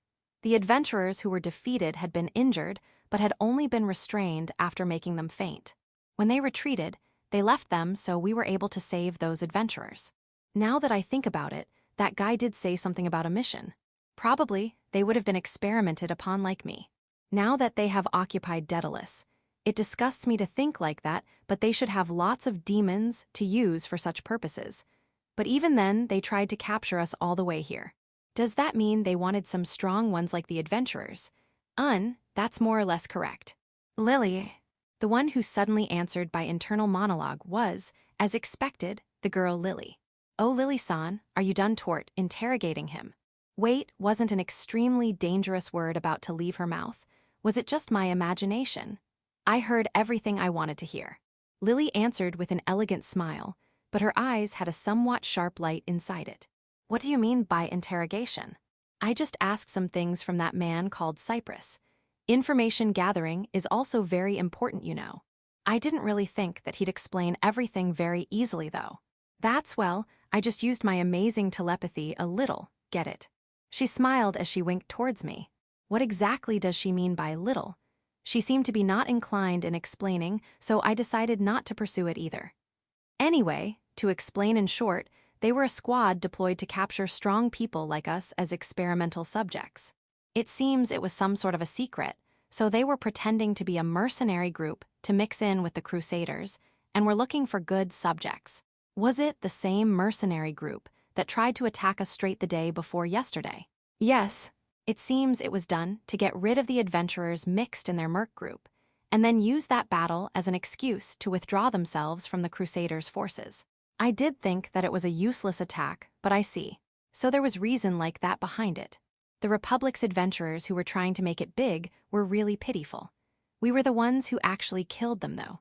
The adventurers who were defeated had been injured, but had only been restrained after making them faint. When they retreated, They left them so we were able to save those adventurers. Now that I think about it, that guy did say something about a mission. Probably, they would have been experimented upon like me. Now that they have occupied Daedalus, it disgusts me to think like that, but they should have lots of demons to use for such purposes. But even then, they tried to capture us all the way here. Does that mean they wanted some strong ones like the adventurers? That's more or less correct. Lily, the one who suddenly answered by internal monologue was, as expected, the girl Lily. Oh, Lily-san, are you done interrogating him? Wait, wasn't an extremely dangerous word about to leave her mouth? Was it just my imagination? I heard everything I wanted to hear. Lily answered with an elegant smile, but her eyes had a somewhat sharp light inside it. What do you mean by interrogation? I just asked some things from that man called Cypress. Information gathering is also very important, you know. I didn't really think that he'd explain everything very easily, though. I just used my amazing telepathy a little, get it? She smiled as she winked towards me. What exactly does she mean by little? She seemed to be not inclined in explaining, so I decided not to pursue it either. Anyway, to explain in short, they were a squad deployed to capture strong people like us as experimental subjects. It seems it was some sort of a secret, so they were pretending to be a mercenary group to mix in with the crusaders, and were looking for good subjects. Was it the same mercenary group that tried to attack us straight the day before yesterday? Yes, it seems it was done to get rid of the adventurers mixed in their merc group, and then use that battle as an excuse to withdraw themselves from the crusaders' forces. I did think that it was a useless attack, but I see. So there was reason like that behind it. The Republic's adventurers who were trying to make it big were really pitiful. We were the ones who actually killed them, though.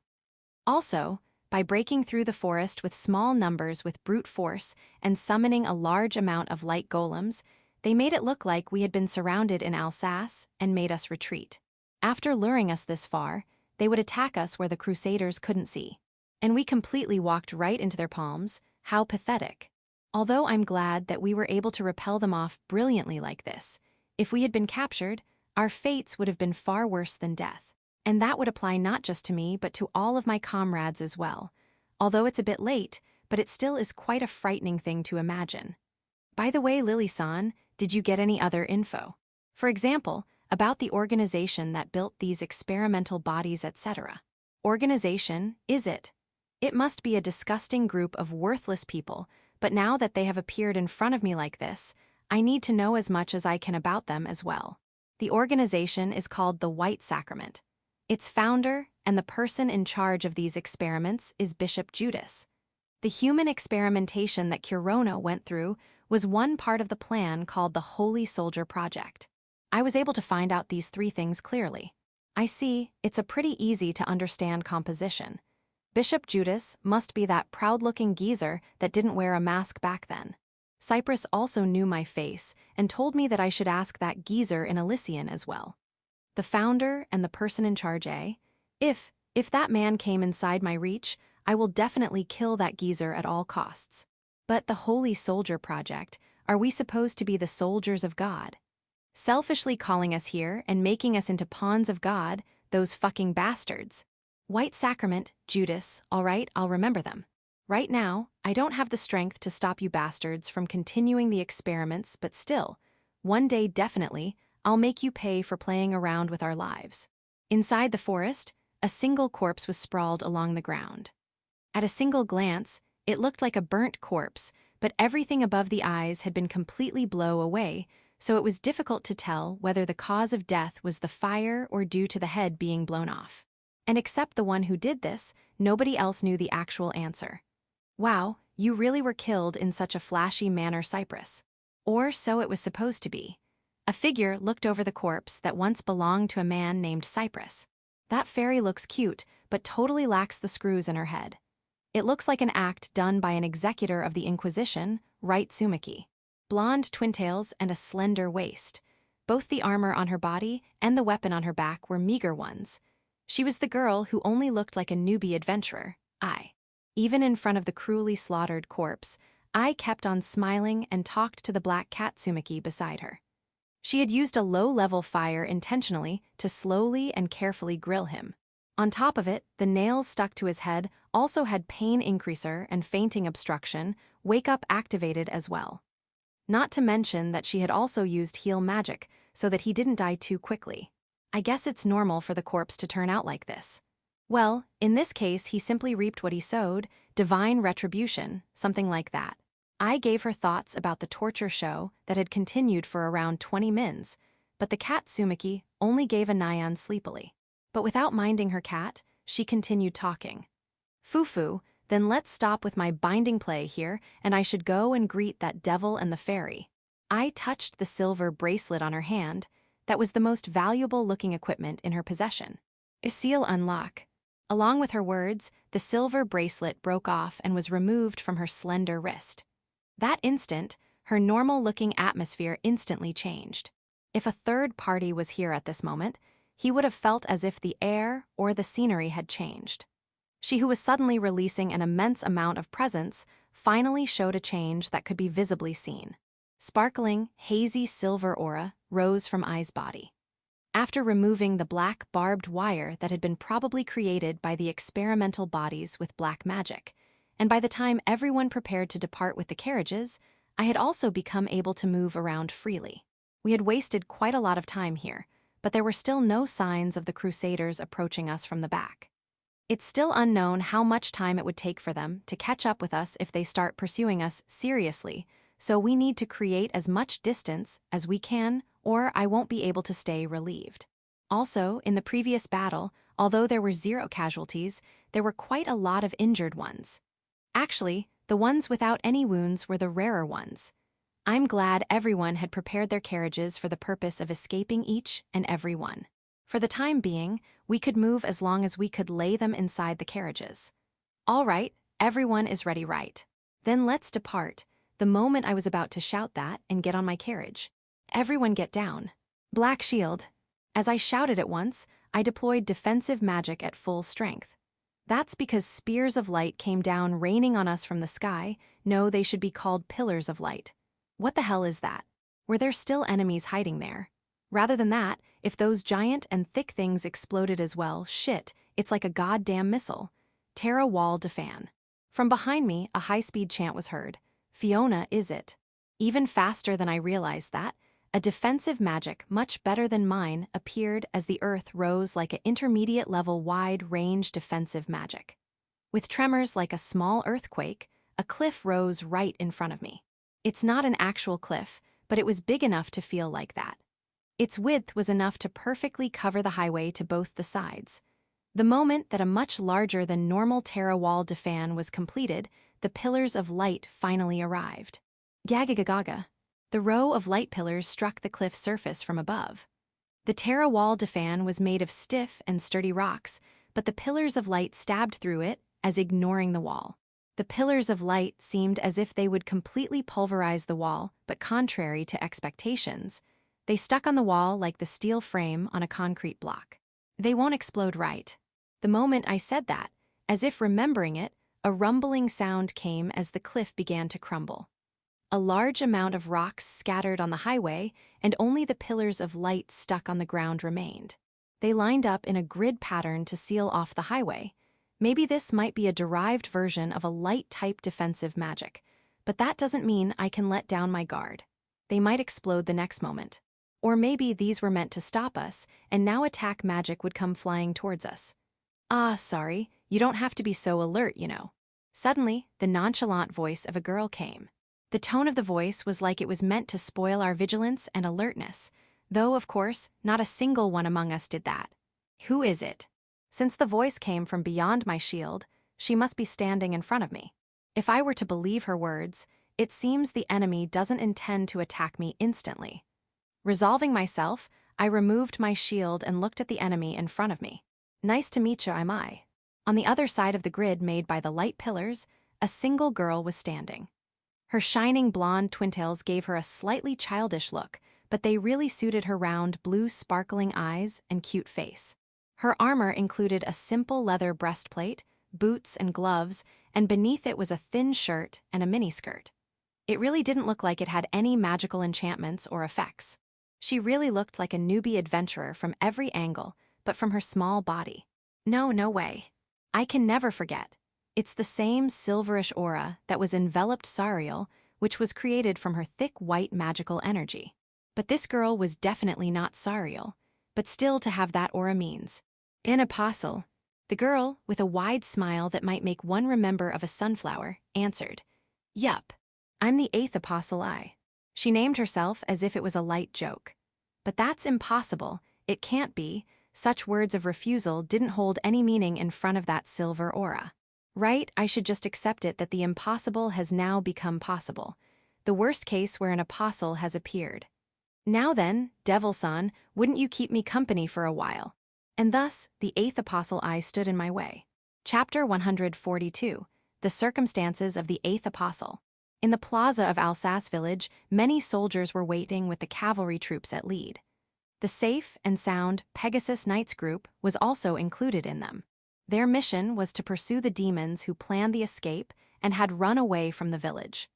Also, by breaking through the forest with small numbers with brute force and summoning a large amount of light golems, they made it look like we had been surrounded in Alsace and made us retreat. After luring us this far, they would attack us where the crusaders couldn't see. And we completely walked right into their palms. How pathetic. Although I'm glad that we were able to repel them off brilliantly like this, if we had been captured, our fates would have been far worse than death. And that would apply not just to me but to all of my comrades as well. Although it's a bit late, but it still is quite a frightening thing to imagine. By the way, Lily-san, did you get any other info? For example, about the organization that built these experimental bodies, etc. Organization, is it? It must be a disgusting group of worthless people, but now that they have appeared in front of me like this, I need to know as much as I can about them as well. The organization is called the White Sacrament. Its founder and the person in charge of these experiments is Bishop Judas. The human experimentation that Kurono went through was one part of the plan called the Holy Soldier Project. I was able to find out these three things clearly. I see, it's a pretty easy to understand composition. Bishop Judas must be that proud-looking geezer that didn't wear a mask back then. Cypress also knew my face and told me that I should ask that geezer in Elysian as well. The founder and the person in charge, eh? If that man came inside my reach, I will definitely kill that geezer at all costs. But the Holy Soldier Project, are we supposed to be the soldiers of God? Selfishly calling us here and making us into pawns of God, those fucking bastards. White Sacrament, Judas, all right, I'll remember them. Right now, I don't have the strength to stop you bastards from continuing the experiments, but still, one day definitely, I'll make you pay for playing around with our lives. Inside the forest, a single corpse was sprawled along the ground. At a single glance, it looked like a burnt corpse, but everything above the eyes had been completely blown away, so it was difficult to tell whether the cause of death was the fire or due to the head being blown off. And except the one who did this, nobody else knew the actual answer. Wow, you really were killed in such a flashy manner, Cypress. Or so it was supposed to be. A figure looked over the corpse that once belonged to a man named Cypress. That fairy looks cute, but totally lacks the screws in her head. It looks like an act done by an executor of the Inquisition, right Sumiki. Blonde twintails and a slender waist. Both the armor on her body and the weapon on her back were meager ones. She was the girl who only looked like a newbie adventurer. Even in front of the cruelly slaughtered corpse, I kept on smiling and talked to the black cat Sumiki beside her. She had used a low-level fire intentionally to slowly and carefully grill him. On top of it, the nails stuck to his head also had pain increaser and fainting obstruction, wake-up activated as well. Not to mention that she had also used heal magic so that he didn't die too quickly. I guess it's normal for the corpse to turn out like this. Well, in this case he simply reaped what he sowed, divine retribution, something like that. I gave her thoughts about the torture show that had continued for around 20 mins, but the cat Sumiki only gave a nyan sleepily. But without minding her cat, she continued talking. Fufu, then let's stop with my binding play here, and I should go and greet that devil and the fairy. I touched the silver bracelet on her hand. That was the most valuable-looking equipment in her possession. A seal unlock. Along with her words, the silver bracelet broke off and was removed from her slender wrist. That instant, her normal-looking atmosphere instantly changed. If a third party was here at this moment, he would have felt as if the air or the scenery had changed. She, who was suddenly releasing an immense amount of presence, finally showed a change that could be visibly seen. Sparkling, hazy silver aura rose from Ai's body. After removing the black barbed wire that had been probably created by the experimental bodies with black magic, and by the time everyone prepared to depart with the carriages, I had also become able to move around freely. We had wasted quite a lot of time here, but there were still no signs of the crusaders approaching us from the back. It's still unknown how much time it would take for them to catch up with us if they start pursuing us seriously, so we need to create as much distance as we can, or I won't be able to stay relieved. Also, in the previous battle, although there were 0 casualties, there were quite a lot of injured ones. Actually, the ones without any wounds were the rarer ones. I'm glad everyone had prepared their carriages for the purpose of escaping each and every one. For the time being, we could move as long as we could lay them inside the carriages. All right, everyone is ready, right? Then let's depart. The moment I was about to shout that and get on my carriage. Everyone get down. Black shield. As I shouted at once, I deployed defensive magic at full strength. That's because spears of light came down raining on us from the sky. No, they should be called pillars of light. What the hell is that? Were there still enemies hiding there? Rather than that, if those giant and thick things exploded as well, shit, it's like a goddamn missile. Terra Wall Defan. From behind me, a high-speed chant was heard. Fiona, is it? Even faster than I realized that, a defensive magic much better than mine appeared as the earth rose like an intermediate-level wide-range defensive magic. With tremors like a small earthquake, a cliff rose right in front of me. It's not an actual cliff, but it was big enough to feel like that. Its width was enough to perfectly cover the highway to both the sides. The moment that a much larger than normal Terra Wall Defan was completed, the pillars of light finally arrived. Gagagagaga. The row of light pillars struck the cliff surface from above. The Terra Wall Defan was made of stiff and sturdy rocks, but the pillars of light stabbed through it as ignoring the wall. The pillars of light seemed as if they would completely pulverize the wall, but contrary to expectations, they stuck on the wall like the steel frame on a concrete block. They won't explode, right? The moment I said that, as if remembering it, a rumbling sound came as the cliff began to crumble. A large amount of rocks scattered on the highway, and only the pillars of light stuck on the ground remained. They lined up in a grid pattern to seal off the highway. Maybe this might be a derived version of a light-type defensive magic, but that doesn't mean I can let down my guard. They might explode the next moment. Or maybe these were meant to stop us, and now attack magic would come flying towards us. Ah, sorry, you don't have to be so alert, you know. Suddenly, the nonchalant voice of a girl came. The tone of the voice was like it was meant to spoil our vigilance and alertness, though, of course, not a single one among us did that. Who is it? Since the voice came from beyond my shield, she must be standing in front of me. If I were to believe her words, it seems the enemy doesn't intend to attack me instantly. Resolving myself, I removed my shield and looked at the enemy in front of me. Nice to meet you, am I? On the other side of the grid made by the light pillars, a single girl was standing. Her shining blonde twintails gave her a slightly childish look, but they really suited her round, blue sparkling eyes and cute face. Her armor included a simple leather breastplate, boots and gloves, and beneath it was a thin shirt and a miniskirt. It really didn't look like it had any magical enchantments or effects. She really looked like a newbie adventurer from every angle, but from her small body. No way. I can never forget. It's the same silverish aura that was enveloped Sariel, which was created from her thick white magical energy. But this girl was definitely not Sariel, but still to have that aura means. An apostle. The girl, with a wide smile that might make one remember of a sunflower, answered, Yup, I'm the 8th apostle I. She named herself as if it was a light joke. But that's impossible, it can't be. Such words of refusal didn't hold any meaning in front of that silver aura. Right, I should just accept it that the impossible has now become possible. The worst case where an apostle has appeared. Now then, Devil-san, wouldn't you keep me company for a while? And thus, the 8th apostle I stood in my way. Chapter 142, The Circumstances of the 8th Apostle. In the plaza of Alsace village, many soldiers were waiting with the cavalry troops at lead. The safe and sound Pegasus Knights group was also included in them. Their mission was to pursue the demons who planned the escape and had run away from the village.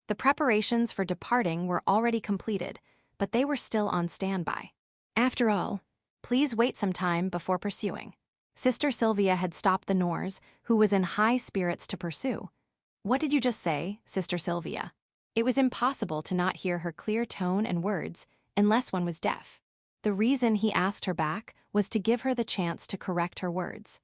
The preparations for departing were already completed, but they were still on standby. After all, please wait some time before pursuing. Sister Sylvia had stopped the Norse, who was in high spirits to pursue. What did you just say, Sister Sylvia? It was impossible to not hear her clear tone and words, unless one was deaf. The reason he asked her back was to give her the chance to correct her words.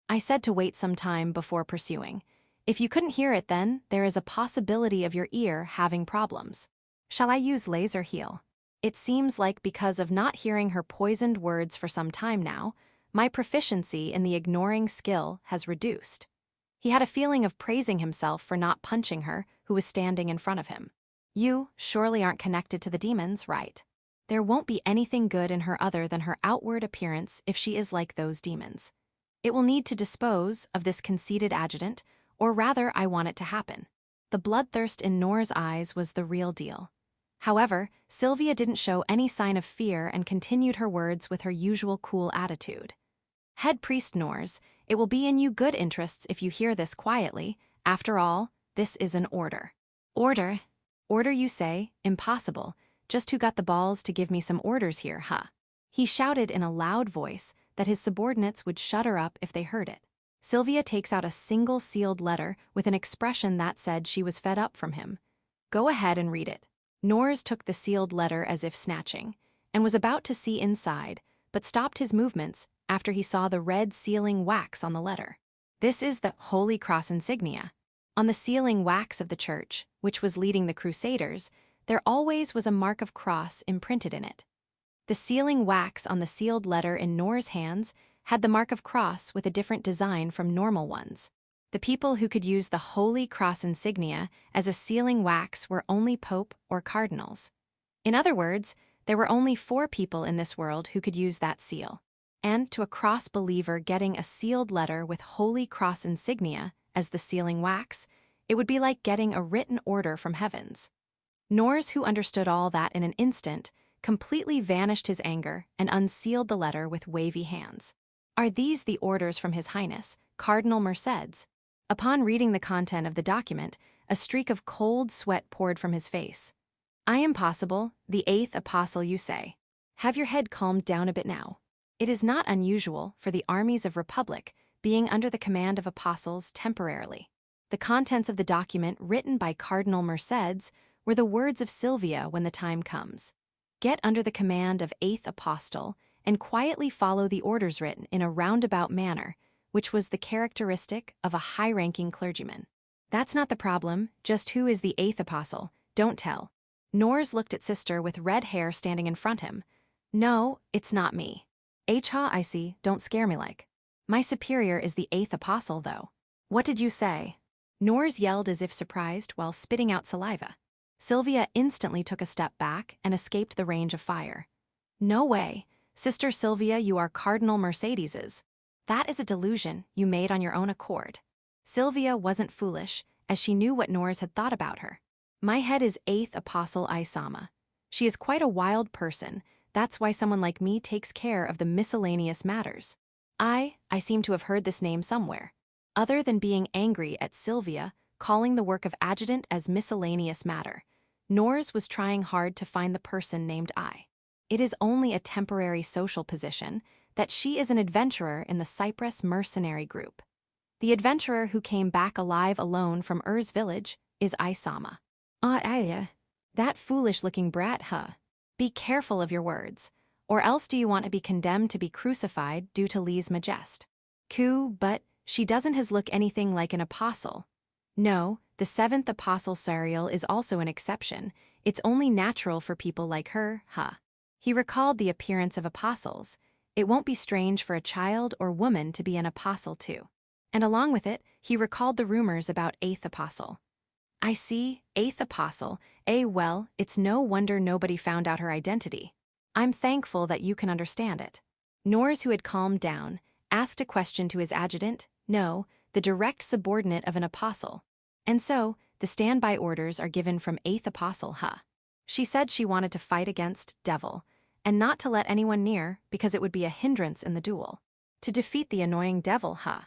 I said to wait some time before pursuing. If you couldn't hear it then, there is a possibility of your ear having problems. Shall I use laser heal? It seems like because of not hearing her poisoned words for some time now, my proficiency in the ignoring skill has reduced. He had a feeling of praising himself for not punching her, who was standing in front of him. You surely aren't connected to the demons, right? There won't be anything good in her other than her outward appearance if she is like those demons. It will need to dispose of this conceited adjutant, or rather I want it to happen. The bloodthirst in Nora's eyes was the real deal. However, Sylvia didn't show any sign of fear and continued her words with her usual cool attitude. Head priest Nors, it will be in you good interests if you hear this quietly. After all, this is an order. Order? Order you say? Impossible. Just who got the balls to give me some orders here, huh? He shouted in a loud voice that his subordinates would shudder up if they heard it. Sylvia takes out a single sealed letter with an expression that said she was fed up from him. Go ahead and read it. Nors took the sealed letter as if snatching, and was about to see inside, but stopped his movements after he saw the red sealing wax on the letter. This is the Holy Cross insignia. On the sealing wax of the church, which was leading the crusaders, there always was a mark of cross imprinted in it. The sealing wax on the sealed letter in Nor's hands had the mark of cross with a different design from normal ones. The people who could use the Holy Cross insignia as a sealing wax were only Pope or cardinals. In other words, there were only 4 people in this world who could use that seal. And to a cross believer getting a sealed letter with Holy Cross insignia as the sealing wax, it would be like getting a written order from heavens. Nors, who understood all that in an instant, completely vanished his anger and unsealed the letter with wavy hands. Are these the orders from His Highness, Cardinal Mercedes? Upon reading the content of the document, a streak of cold sweat poured from his face. I am possible, the 8th apostle you say. Have your head calmed down a bit now. It is not unusual for the armies of Republic being under the command of apostles temporarily. The contents of the document written by Cardinal Mercedes were the words of Sylvia when the time comes. Get under the command of 8th apostle and quietly follow the orders written in a roundabout manner, which was the characteristic of a high-ranking clergyman. That's not the problem, just who is the 8th apostle, don't tell. Nors looked at Sister with red hair standing in front of him. No, it's not me. Ha, I see, don't scare me like. My superior is the 8th apostle, though. What did you say? Nors yelled as if surprised while spitting out saliva. Sylvia instantly took a step back and escaped the range of fire. No way. Sister Sylvia, you are Cardinal Mercedes's. That is a delusion you made on your own accord. Sylvia wasn't foolish, as she knew what Nors had thought about her. My head is 8th apostle Isama. She is quite a wild person. That's why someone like me takes care of the miscellaneous matters. I seem to have heard this name somewhere. Other than being angry at Sylvia, calling the work of adjutant as miscellaneous matter, Nors was trying hard to find the person named I. It is only a temporary social position that she is an adventurer in the Cyprus mercenary group. The adventurer who came back alive alone from Ur's village is Isama. Aya, that foolish-looking brat, huh? Be careful of your words, or else do you want to be condemned to be crucified due to Lee's majest? But she doesn't look anything like an apostle. No, the seventh apostle Sariel is also an exception. It's only natural for people like her, huh? He recalled the appearance of apostles. It won't be strange for a child or woman to be an apostle too. And along with it, he recalled the rumors about eighth apostle. I see, eighth apostle. Well, it's no wonder nobody found out her identity. I'm thankful that you can understand it. Nors, who had calmed down, asked a question to his adjutant, no, the direct subordinate of an apostle. And so, the standby orders are given from eighth apostle, huh? She said she wanted to fight against devil, and not to let anyone near because it would be a hindrance in the duel. To defeat the annoying devil, huh?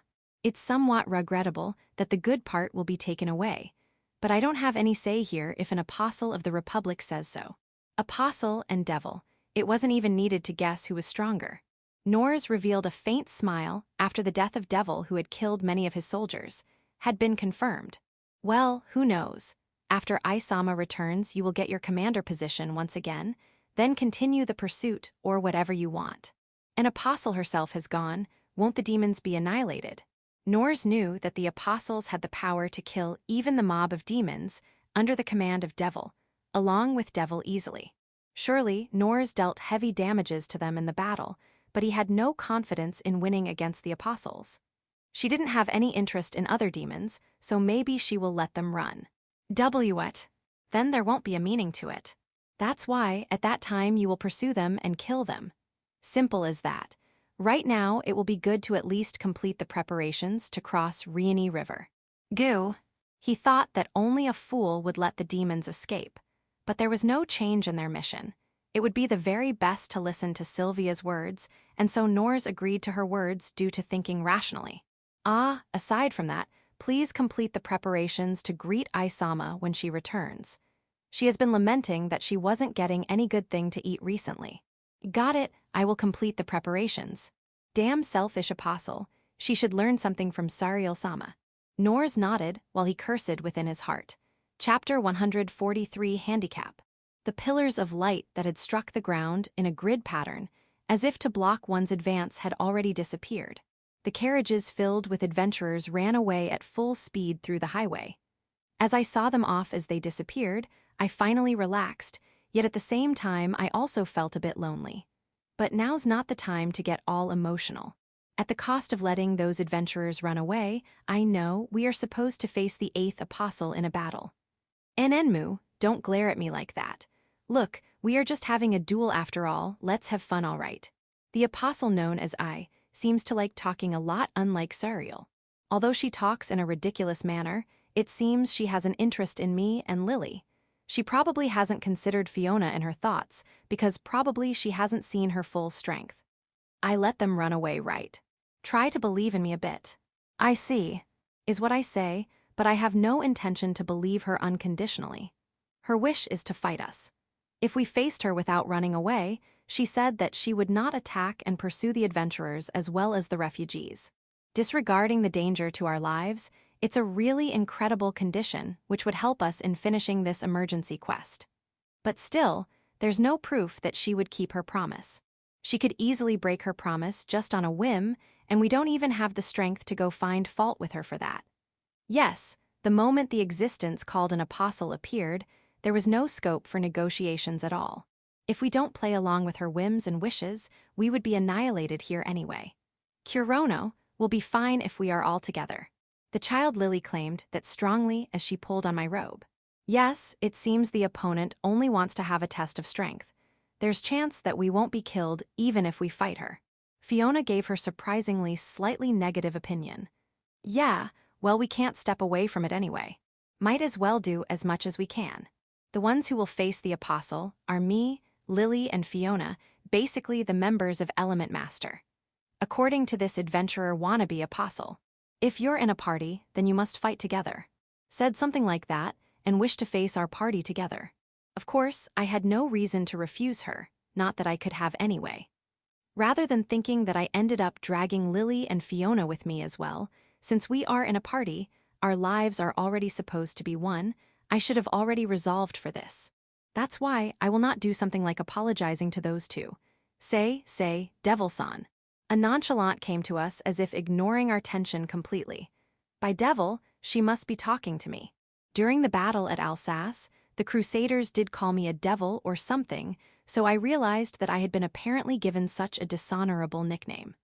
It's somewhat regrettable that the good part will be taken away, but I don't have any say here if an apostle of the Republic says so. Apostle and devil, it wasn't even needed to guess who was stronger. Nors revealed a faint smile after the death of devil, who had killed many of his soldiers, had been confirmed. Well, who knows? After Isama returns, you will get your commander position once again, then continue the pursuit or whatever you want. An apostle herself has gone, won't the demons be annihilated? Nors knew that the apostles had the power to kill even the mob of demons under the command of devil, along with devil easily. Surely, Nors dealt heavy damages to them in the battle, but he had no confidence in winning against the apostles. She didn't have any interest in other demons, so maybe she will let them run. What? Then there won't be a meaning to it. That's why, at that time, you will pursue them and kill them. Simple as that. Right now, it will be good to at least complete the preparations to cross Rioni River. He thought that only a fool would let the demons escape, but there was no change in their mission. It would be the very best to listen to Sylvia's words, and so Nors agreed to her words due to thinking rationally. Aside from that, please complete the preparations to greet Isama when she returns. She has been lamenting that she wasn't getting any good thing to eat recently. Got it, I will complete the preparations. Damn selfish apostle, she should learn something from Sariel-sama. Nors nodded while he cursed within his heart. Chapter 143 Handicap. The pillars of light that had struck the ground in a grid pattern, as if to block one's advance, had already disappeared. The carriages filled with adventurers ran away at full speed through the highway. As I saw them off as they disappeared, I finally relaxed, yet at the same time I also felt a bit lonely. But now's not the time to get all emotional. At the cost of letting those adventurers run away, I know we are supposed to face the eighth apostle in a battle. Enmu, don't glare at me like that. Look, we are just having a duel after all, let's have fun all right. The apostle known as I seems to like talking a lot, unlike Sariel. Although she talks in a ridiculous manner, it seems she has an interest in me and Lily. She probably hasn't considered Fiona in her thoughts, because probably she hasn't seen her full strength. I let them run away, right? Try to believe in me a bit. I see, is what I say, but I have no intention to believe her unconditionally. Her wish is to fight us. If we faced her without running away, she said that she would not attack and pursue the adventurers as well as the refugees. Disregarding the danger to our lives, it's a really incredible condition which would help us in finishing this emergency quest. But still, there's no proof that she would keep her promise. She could easily break her promise just on a whim, and we don't even have the strength to go find fault with her for that. Yes, the moment the existence called an apostle appeared, there was no scope for negotiations at all. If we don't play along with her whims and wishes, we would be annihilated here anyway. Kurono will be fine if we are all together. The child Lily claimed that strongly as she pulled on my robe. Yes, it seems the opponent only wants to have a test of strength. There's chance that we won't be killed even if we fight her. Fiona gave her surprisingly slightly negative opinion. Yeah, well, we can't step away from it anyway. Might as well do as much as we can. The ones who will face the apostle are me, Lily, and Fiona, basically the members of Element Master. According to this adventurer wannabe apostle, if you're in a party, then you must fight together. Said something like that, and wished to face our party together. Of course, I had no reason to refuse her, not that I could have anyway. Rather than thinking that I ended up dragging Lily and Fiona with me as well, since we are in a party, our lives are already supposed to be one, I should have already resolved for this. That's why I will not do something like apologizing to those two. Say, Devil-san. A nonchalant came to us as if ignoring our tension completely. By devil, she must be talking to me. During the battle at Alsace, the crusaders did call me a devil or something, so I realized that I had been apparently given such a dishonorable nickname.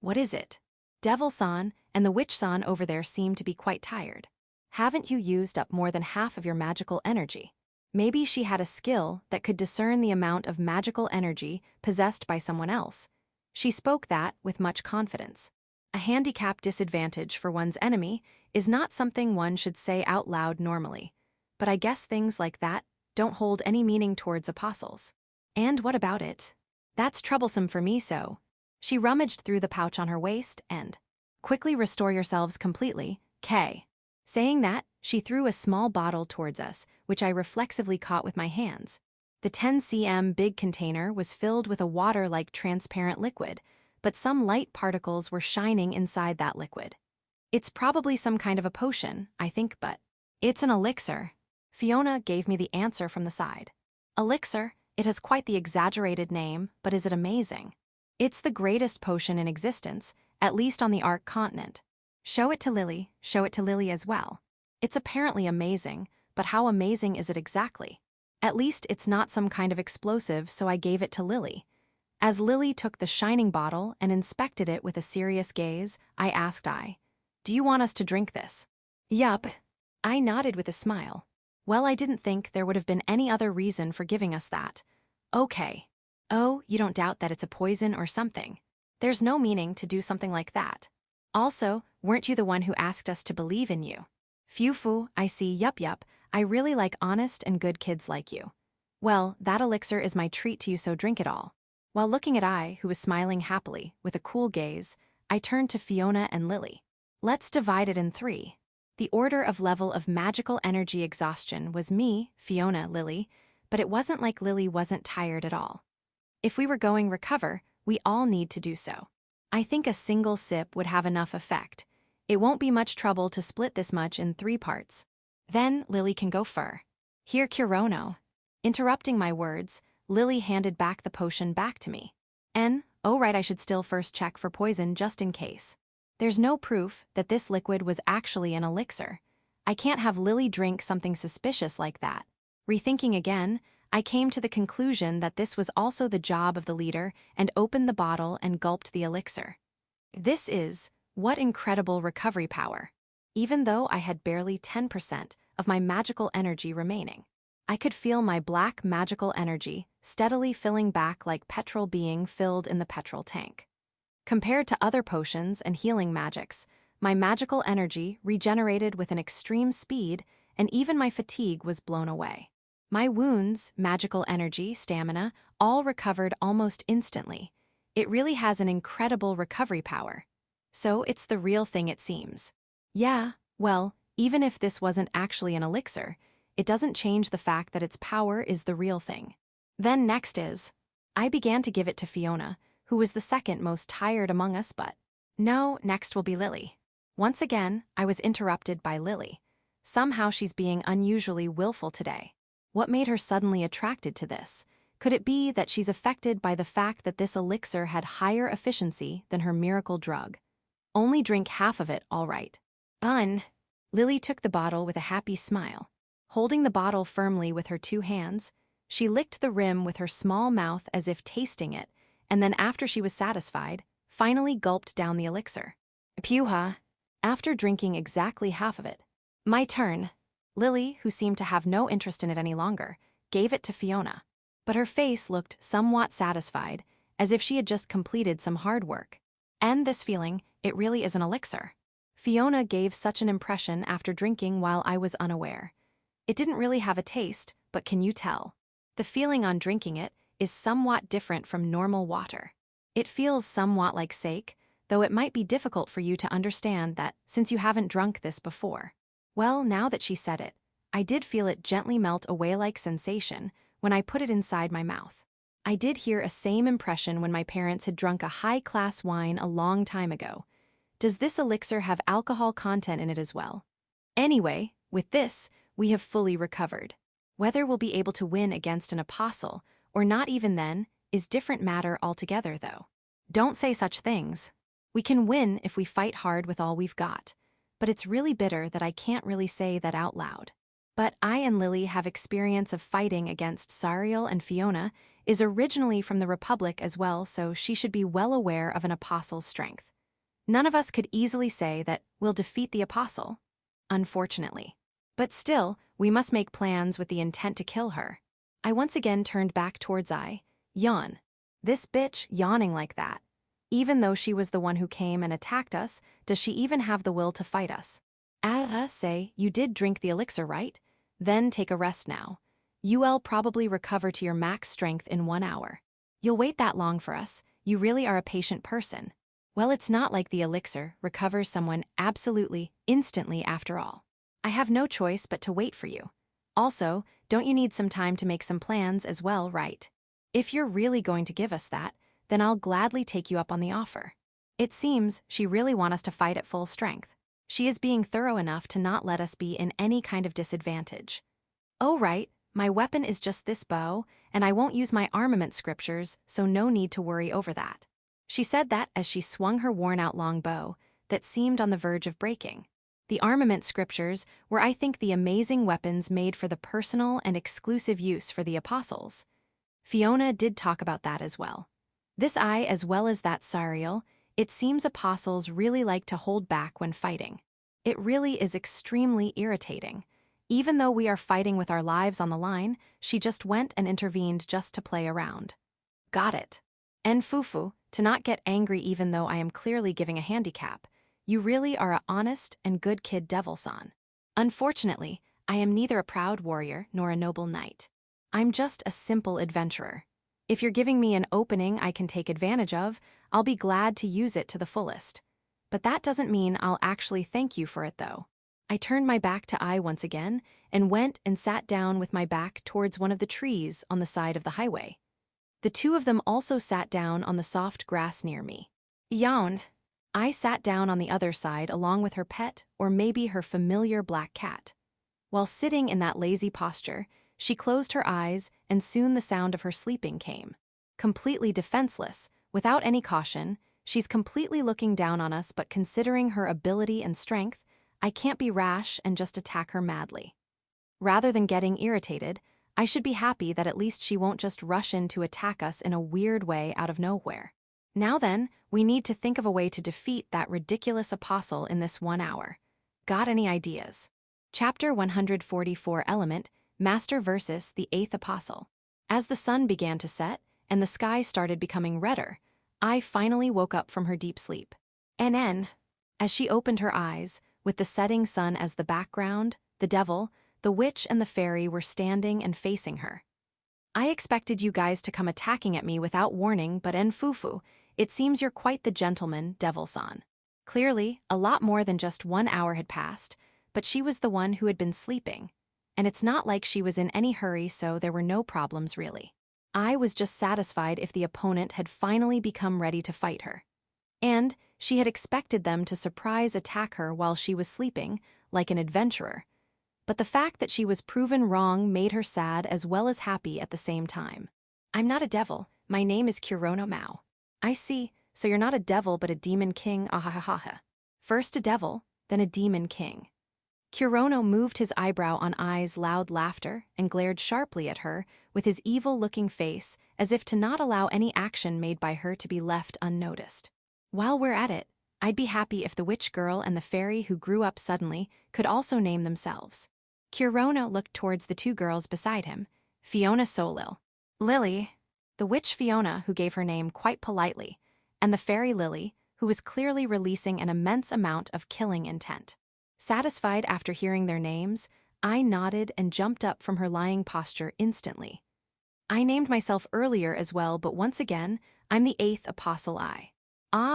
What is it? Devil-san and the witch-san over there seem to be quite tired. Haven't you used up more than half of your magical energy? Maybe she had a skill that could discern the amount of magical energy possessed by someone else. She spoke that with much confidence. A handicap disadvantage for one's enemy is not something one should say out loud normally, but I guess things like that don't hold any meaning towards apostles. And what about it? That's troublesome for me, so. She rummaged through the pouch on her waist and, quickly restore yourselves completely, K. Saying that, she threw a small bottle towards us, which I reflexively caught with my hands. The 10 cm big container was filled with a water-like transparent liquid, but some light particles were shining inside that liquid. It's probably some kind of a potion, I think, but it's an elixir. Fiona gave me the answer from the side. Elixir? It has quite the exaggerated name, but is it amazing? It's the greatest potion in existence, at least on the Ark continent. Show it to Lily as well. It's apparently amazing, but how amazing is it exactly? At least it's not some kind of explosive, so I gave it to Lily. As Lily took the shining bottle and inspected it with a serious gaze, I asked, do you want us to drink this? Yup. I nodded with a smile. Well, I didn't think there would have been any other reason for giving us that. Okay. Oh, you don't doubt that it's a poison or something? There's no meaning to do something like that. Also, weren't you the one who asked us to believe in you? Phew, I see, yup, I really like honest and good kids like you. Well, that elixir is my treat to you, so drink it all. While looking at I, who was smiling happily, with a cool gaze, I turned to Fiona and Lily. Let's divide it in 3. The order of level of magical energy exhaustion was me, Fiona, Lily, but it wasn't like Lily wasn't tired at all. If we were going recover, we all need to do so. I think a single sip would have enough effect. It won't be much trouble to split this much in 3 parts. Then Lily can go fur. Here, Kurono. Interrupting my words, Lily handed back the potion back to me. Oh right, I should still first check for poison just in case. There's no proof that this liquid was actually an elixir. I can't have Lily drink something suspicious like that. Rethinking again, I came to the conclusion that this was also the job of the leader and opened the bottle and gulped the elixir. What incredible recovery power. Even though I had barely 10% of my magical energy remaining, I could feel my black magical energy steadily filling back like petrol being filled in the petrol tank. Compared to other potions and healing magics, my magical energy regenerated with an extreme speed, and even my fatigue was blown away. My wounds, magical energy, stamina, all recovered almost instantly. It really has an incredible recovery power. So it's the real thing, it seems. Yeah, well, even if this wasn't actually an elixir, it doesn't change the fact that its power is the real thing. Then next I began to give it to Fiona, who was the second most tired among us, but no, next will be Lily. Once again, I was interrupted by Lily. Somehow she's being unusually willful today. What made her suddenly attracted to this? Could it be that she's affected by the fact that this elixir had higher efficiency than her miracle drug? Only drink half of it, all right. Lily took the bottle with a happy smile. Holding the bottle firmly with her 2 hands, she licked the rim with her small mouth as if tasting it, and then after she was satisfied, finally gulped down the elixir. Pewha. After drinking exactly half of it. My turn. Lily, who seemed to have no interest in it any longer, gave it to Fiona. But her face looked somewhat satisfied, as if she had just completed some hard work. And this feeling, it really is an elixir. Fiona gave such an impression after drinking while I was unaware. It didn't really have a taste, but can you tell? The feeling on drinking it is somewhat different from normal water. It feels somewhat like sake, though it might be difficult for you to understand that since you haven't drunk this before. Well, now that she said it, I did feel it gently melt away like sensation when I put it inside my mouth. I did hear a same impression when my parents had drunk a high-class wine a long time ago. Does this elixir have alcohol content in it as well? Anyway, with this, we have fully recovered. Whether we'll be able to win against an apostle, or not even then, is different matter altogether, though. Don't say such things. We can win if we fight hard with all we've got, but it's really bitter that I can't really say that out loud. But I and Lily have experience of fighting against Sariel, and Fiona is originally from the Republic as well, so she should be well aware of an apostle's strength. None of us could easily say that we'll defeat the apostle, unfortunately. But still, we must make plans with the intent to kill her. I once again turned back towards yawn. This bitch yawning like that. Even though she was the one who came and attacked us, does she even have the will to fight us? Say, you did drink the elixir, right? Then take a rest now. You'll probably recover to your max strength in 1 hour. You'll wait that long for us, you really are a patient person. Well, it's not like the elixir recovers someone absolutely, instantly after all. I have no choice but to wait for you. Also, don't you need some time to make some plans as well, right? If you're really going to give us that, then I'll gladly take you up on the offer. It seems she really wants us to fight at full strength. She is being thorough enough to not let us be in any kind of disadvantage. Oh right, my weapon is just this bow, and I won't use my armament scriptures, so no need to worry over that. She said that as she swung her worn-out long bow, that seemed on the verge of breaking. The armament scriptures were, I think, the amazing weapons made for the personal and exclusive use for the apostles. Fiona did talk about that as well. This as well as that Sariel, it seems apostles really like to hold back when fighting. It really is extremely irritating. Even though we are fighting with our lives on the line, she just went and intervened just to play around. Got it. And Fufu, to not get angry even though I am clearly giving a handicap. You really are a honest and good kid, Devil-san. Unfortunately, I am neither a proud warrior nor a noble knight. I'm just a simple adventurer. If you're giving me an opening I can take advantage of, I'll be glad to use it to the fullest. But that doesn't mean I'll actually thank you for it, though. I turned my back to once again and went and sat down with my back towards one of the trees on the side of the highway. The two of them also sat down on the soft grass near me. Yawned. I sat down on the other side along with her pet, or maybe her familiar black cat. While sitting in that lazy posture, she closed her eyes, and soon the sound of her sleeping came. Completely defenseless, without any caution, she's completely looking down on us, but considering her ability and strength, I can't be rash and just attack her madly. Rather than getting irritated, I should be happy that at least she won't just rush in to attack us in a weird way out of nowhere. Now then, we need to think of a way to defeat that ridiculous apostle in this 1 hour. Got any ideas? Chapter 144 Element, Master versus the Eighth Apostle. As the sun began to set, and the sky started becoming redder, I finally woke up from her deep sleep. And as she opened her eyes, with the setting sun as the background, the devil, the witch and the fairy were standing and facing her. I expected you guys to come attacking at me without warning, but Fufu, it seems you're quite the gentleman, Devil-san. Clearly, a lot more than just 1 hour had passed, but she was the one who had been sleeping. And it's not like she was in any hurry, so there were no problems really. I was just satisfied if the opponent had finally become ready to fight her. And she had expected them to surprise attack her while she was sleeping, like an adventurer. But the fact that she was proven wrong made her sad as well as happy at the same time. I'm not a devil, my name is Kurono Maou. I see, so you're not a devil but a demon king, ahahaha. First a devil, then a demon king. Kurono moved his eyebrow on Ai's loud laughter and glared sharply at her with his evil-looking face as if to not allow any action made by her to be left unnoticed. While we're at it, I'd be happy if the witch girl and the fairy who grew up suddenly could also name themselves. Kurono looked towards the two girls beside him, Fiona Solil, Lily, the witch Fiona who gave her name quite politely, and the fairy Lily, who was clearly releasing an immense amount of killing intent. Satisfied after hearing their names, I nodded and jumped up from her lying posture instantly. I named myself earlier as well, but once again, I'm the eighth apostle I.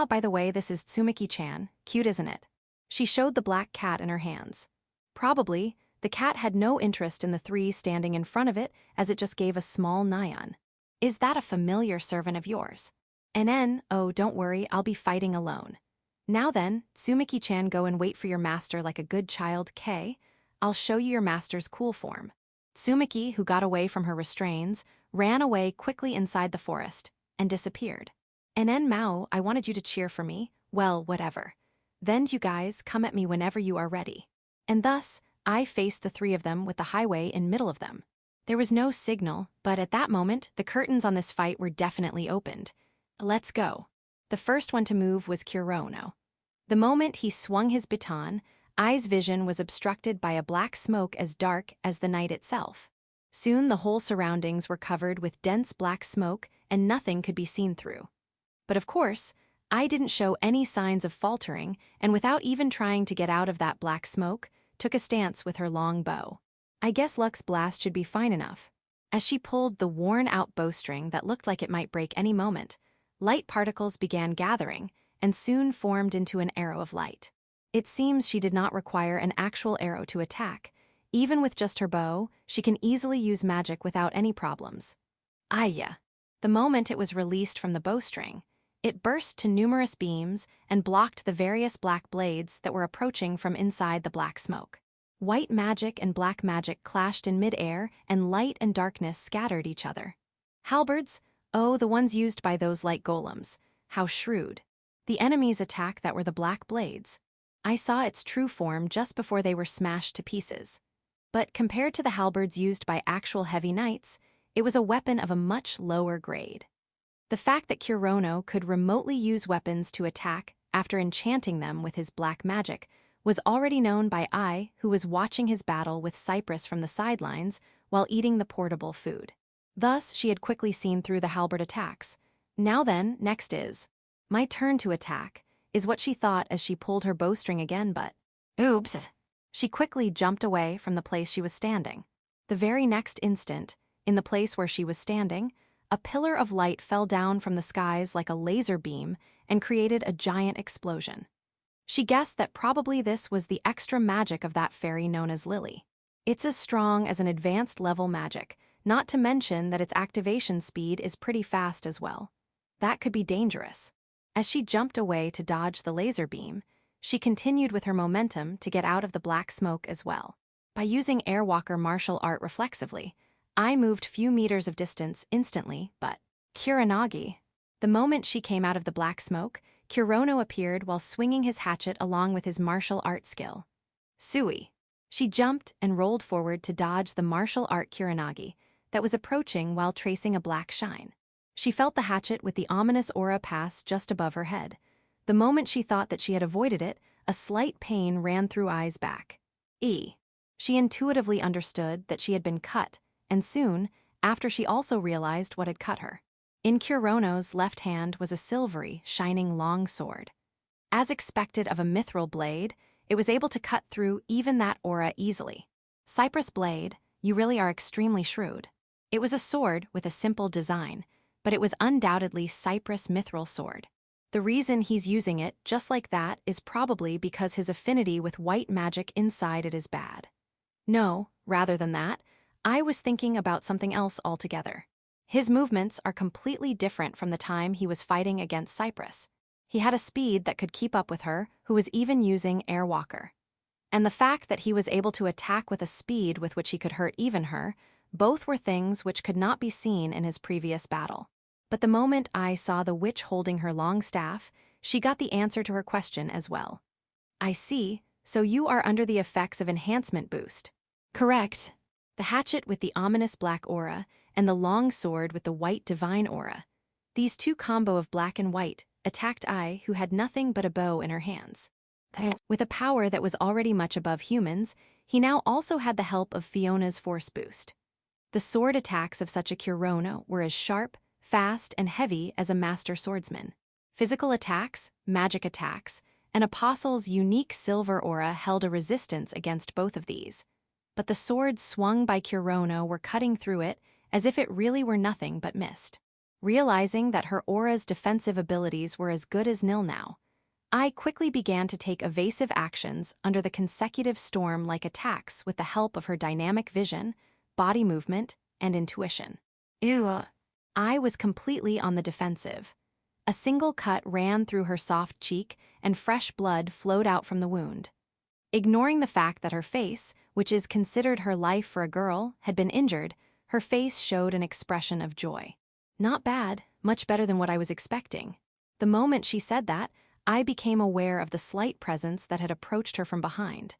By the way, this is Tsumiki-chan, cute isn't it? She showed the black cat in her hands. Probably, the cat had no interest in the three standing in front of it as it just gave a small nyan. Is that a familiar servant of yours? Oh, don't worry, I'll be fighting alone. Now then, Tsumiki-chan, go and wait for your master like a good child, K. I'll show you your master's cool form. Tsumiki, who got away from her restraints, ran away quickly inside the forest and disappeared. Mao, I wanted you to cheer for me. Well, whatever. Then you guys come at me whenever you are ready. And thus, I faced the three of them with the highway in middle of them. There was no signal, but at that moment, the curtains on this fight were definitely opened. Let's go. The first one to move was Kurono. The moment he swung his baton, Ai's vision was obstructed by a black smoke as dark as the night itself. Soon the whole surroundings were covered with dense black smoke and nothing could be seen through. But of course, Ai didn't show any signs of faltering and without even trying to get out of that black smoke, took a stance with her long bow. I guess Luck's blast should be fine enough. As she pulled the worn-out bowstring that looked like it might break any moment, light particles began gathering and soon formed into an arrow of light. It seems she did not require an actual arrow to attack. Even with just her bow, she can easily use magic without any problems. Aya. The moment it was released from the bowstring, it burst to numerous beams and blocked the various black blades that were approaching from inside the black smoke. White magic and black magic clashed in mid-air and light and darkness scattered each other. Halberds? Oh, the ones used by those light golems. How shrewd. The enemy's attack that were the black blades. I saw its true form just before they were smashed to pieces. But compared to the halberds used by actual heavy knights, it was a weapon of a much lower grade. The fact that Kurono could remotely use weapons to attack after enchanting them with his black magic was already known by Ai, who was watching his battle with Cypress from the sidelines while eating the portable food. Thus, she had quickly seen through the halberd attacks. Now then, next is my turn to attack, is what she thought as she pulled her bowstring again, but oops. She quickly jumped away from the place she was standing. The very next instant, in the place where she was standing, a pillar of light fell down from the skies like a laser beam and created a giant explosion. She guessed that probably this was the extra magic of that fairy known as Lily. It's as strong as an advanced level magic, not to mention that its activation speed is pretty fast as well. That could be dangerous. As she jumped away to dodge the laser beam, she continued with her momentum to get out of the black smoke as well. By using Airwalker martial art reflexively, I moved few meters of distance instantly, but Kuronagi. The moment she came out of the black smoke, Kurono appeared while swinging his hatchet along with his martial art skill. Sui. She jumped and rolled forward to dodge the martial art Kuronagi that was approaching while tracing a black shine. She felt the hatchet with the ominous aura pass just above her head. The moment she thought that she had avoided it, a slight pain ran through Ai's back. She intuitively understood that she had been cut, and soon, after she also realized what had cut her. In Kurono's left hand was a silvery, shining long sword. As expected of a mithril blade, it was able to cut through even that aura easily. Cypress blade, you really are extremely shrewd. It was a sword with a simple design, but it was undoubtedly Cypress mithril sword. The reason he's using it just like that is probably because his affinity with white magic inside it is bad. No, rather than that, I was thinking about something else altogether. His movements are completely different from the time he was fighting against Cypress. He had a speed that could keep up with her, who was even using Airwalker. And the fact that he was able to attack with a speed with which he could hurt even her, both were things which could not be seen in his previous battle. But the moment I saw the witch holding her long staff, she got the answer to her question as well. I see, so you are under the effects of enhancement boost. Correct. The hatchet with the ominous black aura, and the long sword with the white divine aura. These two combo of black and white attacked Ai, who had nothing but a bow in her hands. With a power that was already much above humans, he now also had the help of Fiona's force boost. The sword attacks of such a Kurono were as sharp, fast, and heavy as a master swordsman. Physical attacks, magic attacks, and Apostle's unique silver aura held a resistance against both of these. But the swords swung by Kurono were cutting through it as if it really were nothing but mist. Realizing that her aura's defensive abilities were as good as nil now, I quickly began to take evasive actions under the consecutive storm-like attacks with the help of her dynamic vision, body movement, and intuition. I was completely on the defensive. A single cut ran through her soft cheek, and fresh blood flowed out from the wound. Ignoring the fact that her face, which is considered her life for a girl, had been injured, her face showed an expression of joy. Not bad, much better than what I was expecting. The moment she said that, I became aware of the slight presence that had approached her from behind.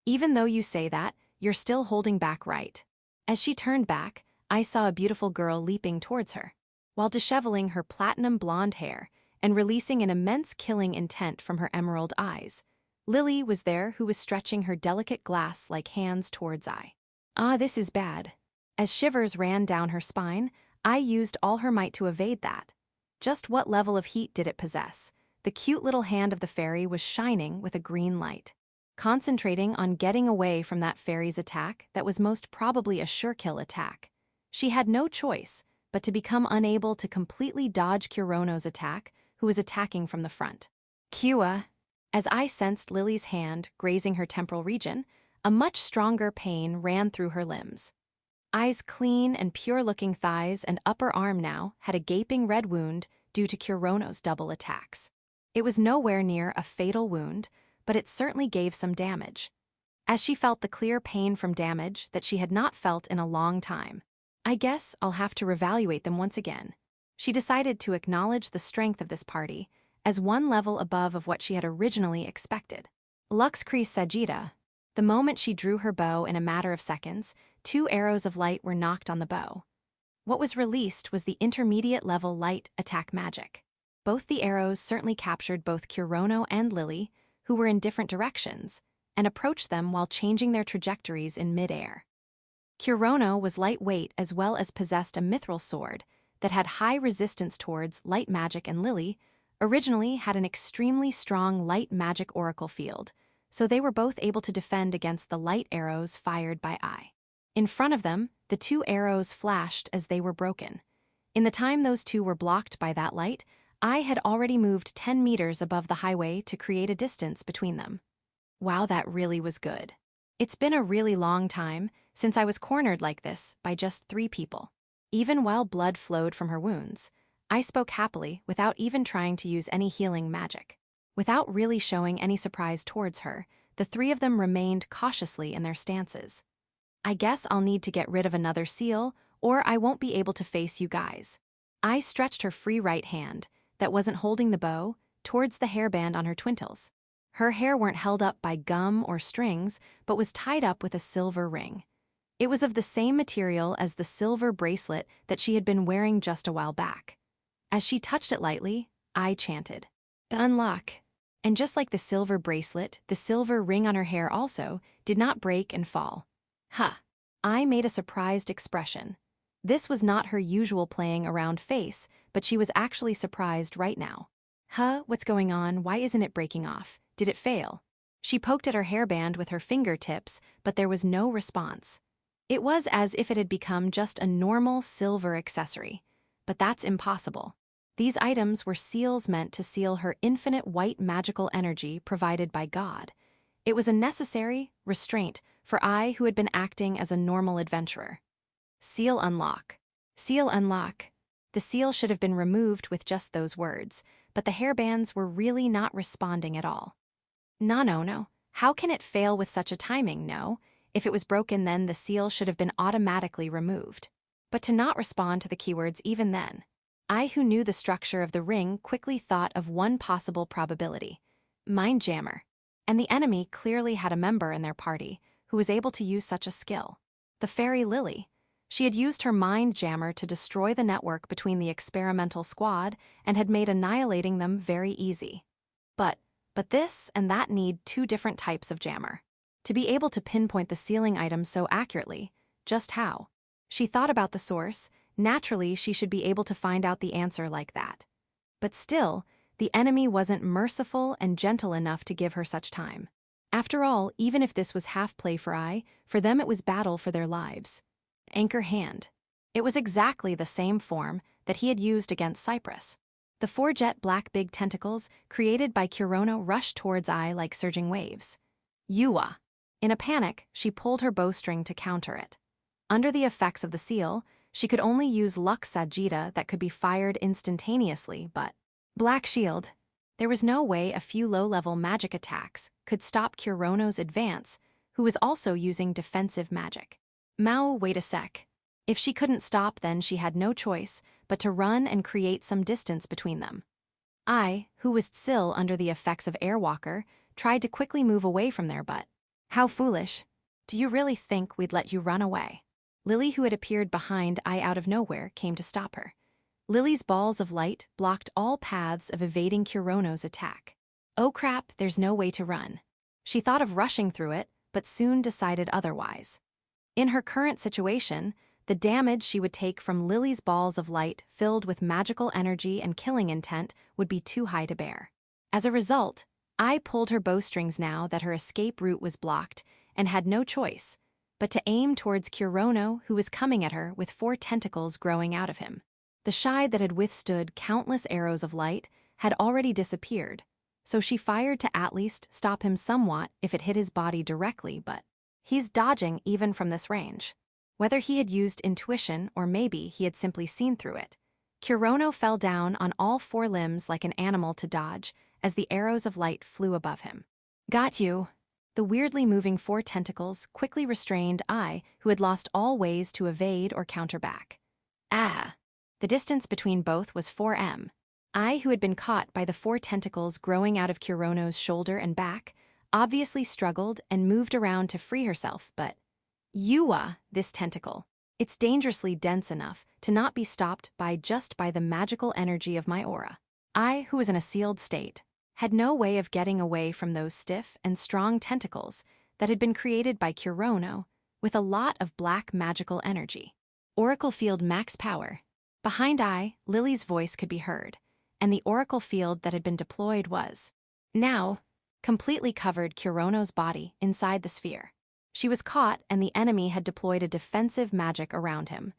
Even though you say that, you're still holding back, right? As she turned back, I saw a beautiful girl leaping towards her. While disheveling her platinum blonde hair and releasing an immense killing intent from her emerald eyes, Lily was there, who was stretching her delicate glass-like hands towards I. Ah, this is bad. As shivers ran down her spine, I used all her might to evade that. Just what level of heat did it possess? The cute little hand of the fairy was shining with a green light. Concentrating on getting away from that fairy's attack that was most probably a sure-kill attack, she had no choice but to become unable to completely dodge Kurono's attack, who was attacking from the front. Kua. As I sensed Lily's hand grazing her temporal region, a much stronger pain ran through her limbs. I's clean and pure-looking thighs and upper arm now had a gaping red wound due to Kurono's double attacks. It was nowhere near a fatal wound, but it certainly gave some damage. As she felt the clear pain from damage that she had not felt in a long time, I guess I'll have to reevaluate them once again. She decided to acknowledge the strength of this party as one level above of what she had originally expected. Lux Cris Sagita. The moment she drew her bow in a matter of seconds, 2 arrows of light were knocked on the bow. What was released was the intermediate level light attack magic. Both the arrows certainly captured both Kurono and Lily, who were in different directions, and approached them while changing their trajectories in mid-air. Kurono was lightweight as well as possessed a mithril sword that had high resistance towards light magic, and Lily originally had an extremely strong light magic oracle field, so they were both able to defend against the light arrows fired by I. In front of them, the 2 arrows flashed as they were broken. In the time those 2 were blocked by that light, I had already moved 10 meters above the highway to create a distance between them. Wow, that really was good. It's been a really long time since I was cornered like this by just 3 people. Even while blood flowed from her wounds, I spoke happily without even trying to use any healing magic. Without really showing any surprise towards her, the 3 of them remained cautiously in their stances. I guess I'll need to get rid of another seal, or I won't be able to face you guys. I stretched her free right hand, that wasn't holding the bow, towards the hairband on her twintles. Her hair weren't held up by gum or strings, but was tied up with a silver ring. It was of the same material as the silver bracelet that she had been wearing just a while back. As she touched it lightly, I chanted, "Unlock." And just like the silver bracelet, the silver ring on her hair also did not break and fall. Huh. I made a surprised expression. This was not her usual playing around face, but she was actually surprised right now. Huh, what's going on? Why isn't it breaking off? Did it fail? She poked at her hairband with her fingertips, but there was no response. It was as if it had become just a normal silver accessory. But that's impossible. These items were seals meant to seal her infinite white magical energy provided by God. It was a necessary restraint for I, who had been acting as a normal adventurer. Seal unlock. Seal unlock. The seal should have been removed with just those words, but the hairbands were really not responding at all. No. How can it fail with such a timing? No. If it was broken, then the seal should have been automatically removed. But to not respond to the keywords even then. I, who knew the structure of the ring, quickly thought of one possible probability. Mind jammer. And the enemy clearly had a member in their party who was able to use such a skill. The fairy Lily. She had used her mind jammer to destroy the network between the experimental squad and had made annihilating them very easy. But this and that need 2 different types of jammer. To be able to pinpoint the sealing items so accurately, just how? She thought about the source. Naturally, she should be able to find out the answer like that. But still, the enemy wasn't merciful and gentle enough to give her such time. After all, even if this was half play for I, for them it was battle for their lives. Anchor hand. It was exactly the same form that he had used against Cyprus. The 4 jet black big tentacles created by Kurono rushed towards I like surging waves. Yua. In a panic, she pulled her bowstring to counter it. Under the effects of the seal, she could only use Lux Sajita that could be fired instantaneously, but Black Shield. There was no way a few low-level magic attacks could stop Kurono's advance, who was also using defensive magic. Maou, wait a sec. If she couldn't stop, then she had no choice but to run and create some distance between them. I, who was still under the effects of Airwalker, tried to quickly move away from there, but how foolish. Do you really think we'd let you run away? Lily, who had appeared behind I out of nowhere, came to stop her. Lily's balls of light blocked all paths of evading Kurono's attack. Oh crap, there's no way to run. She thought of rushing through it, but soon decided otherwise. In her current situation, the damage she would take from Lily's balls of light filled with magical energy and killing intent would be too high to bear. As a result, I pulled her bowstrings now that her escape route was blocked and had no choice but to aim towards Kurono, who was coming at her with 4 tentacles growing out of him. The shide that had withstood countless arrows of light had already disappeared, so she fired to at least stop him somewhat if it hit his body directly, but he's dodging even from this range. Whether he had used intuition or maybe he had simply seen through it, Kurono fell down on all 4 limbs like an animal to dodge as the arrows of light flew above him. Got you. The weirdly moving 4 tentacles quickly restrained I, who had lost all ways to evade or counter back. Ah! The distance between both was 4 m. I, who had been caught by the 4 tentacles growing out of Kurono's shoulder and back, obviously struggled and moved around to free herself, but Yua, this tentacle. It's dangerously dense enough to not be stopped by the magical energy of my aura. I, who was in a sealed state, had no way of getting away from those stiff and strong tentacles that had been created by Kurono with a lot of black magical energy. Oracle field max power. Behind I, Lily's voice could be heard, and the oracle field that had been deployed was now completely covered Kurono's body inside the sphere. She was caught and the enemy had deployed a defensive magic around him.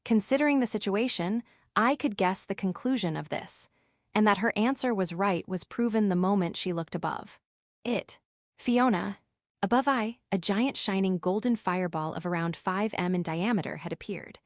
Considering the situation, I could guess the conclusion of this, and that her answer was right was proven the moment she looked above. Fiona. Above I, a giant shining golden fireball of around 5 m in diameter had appeared.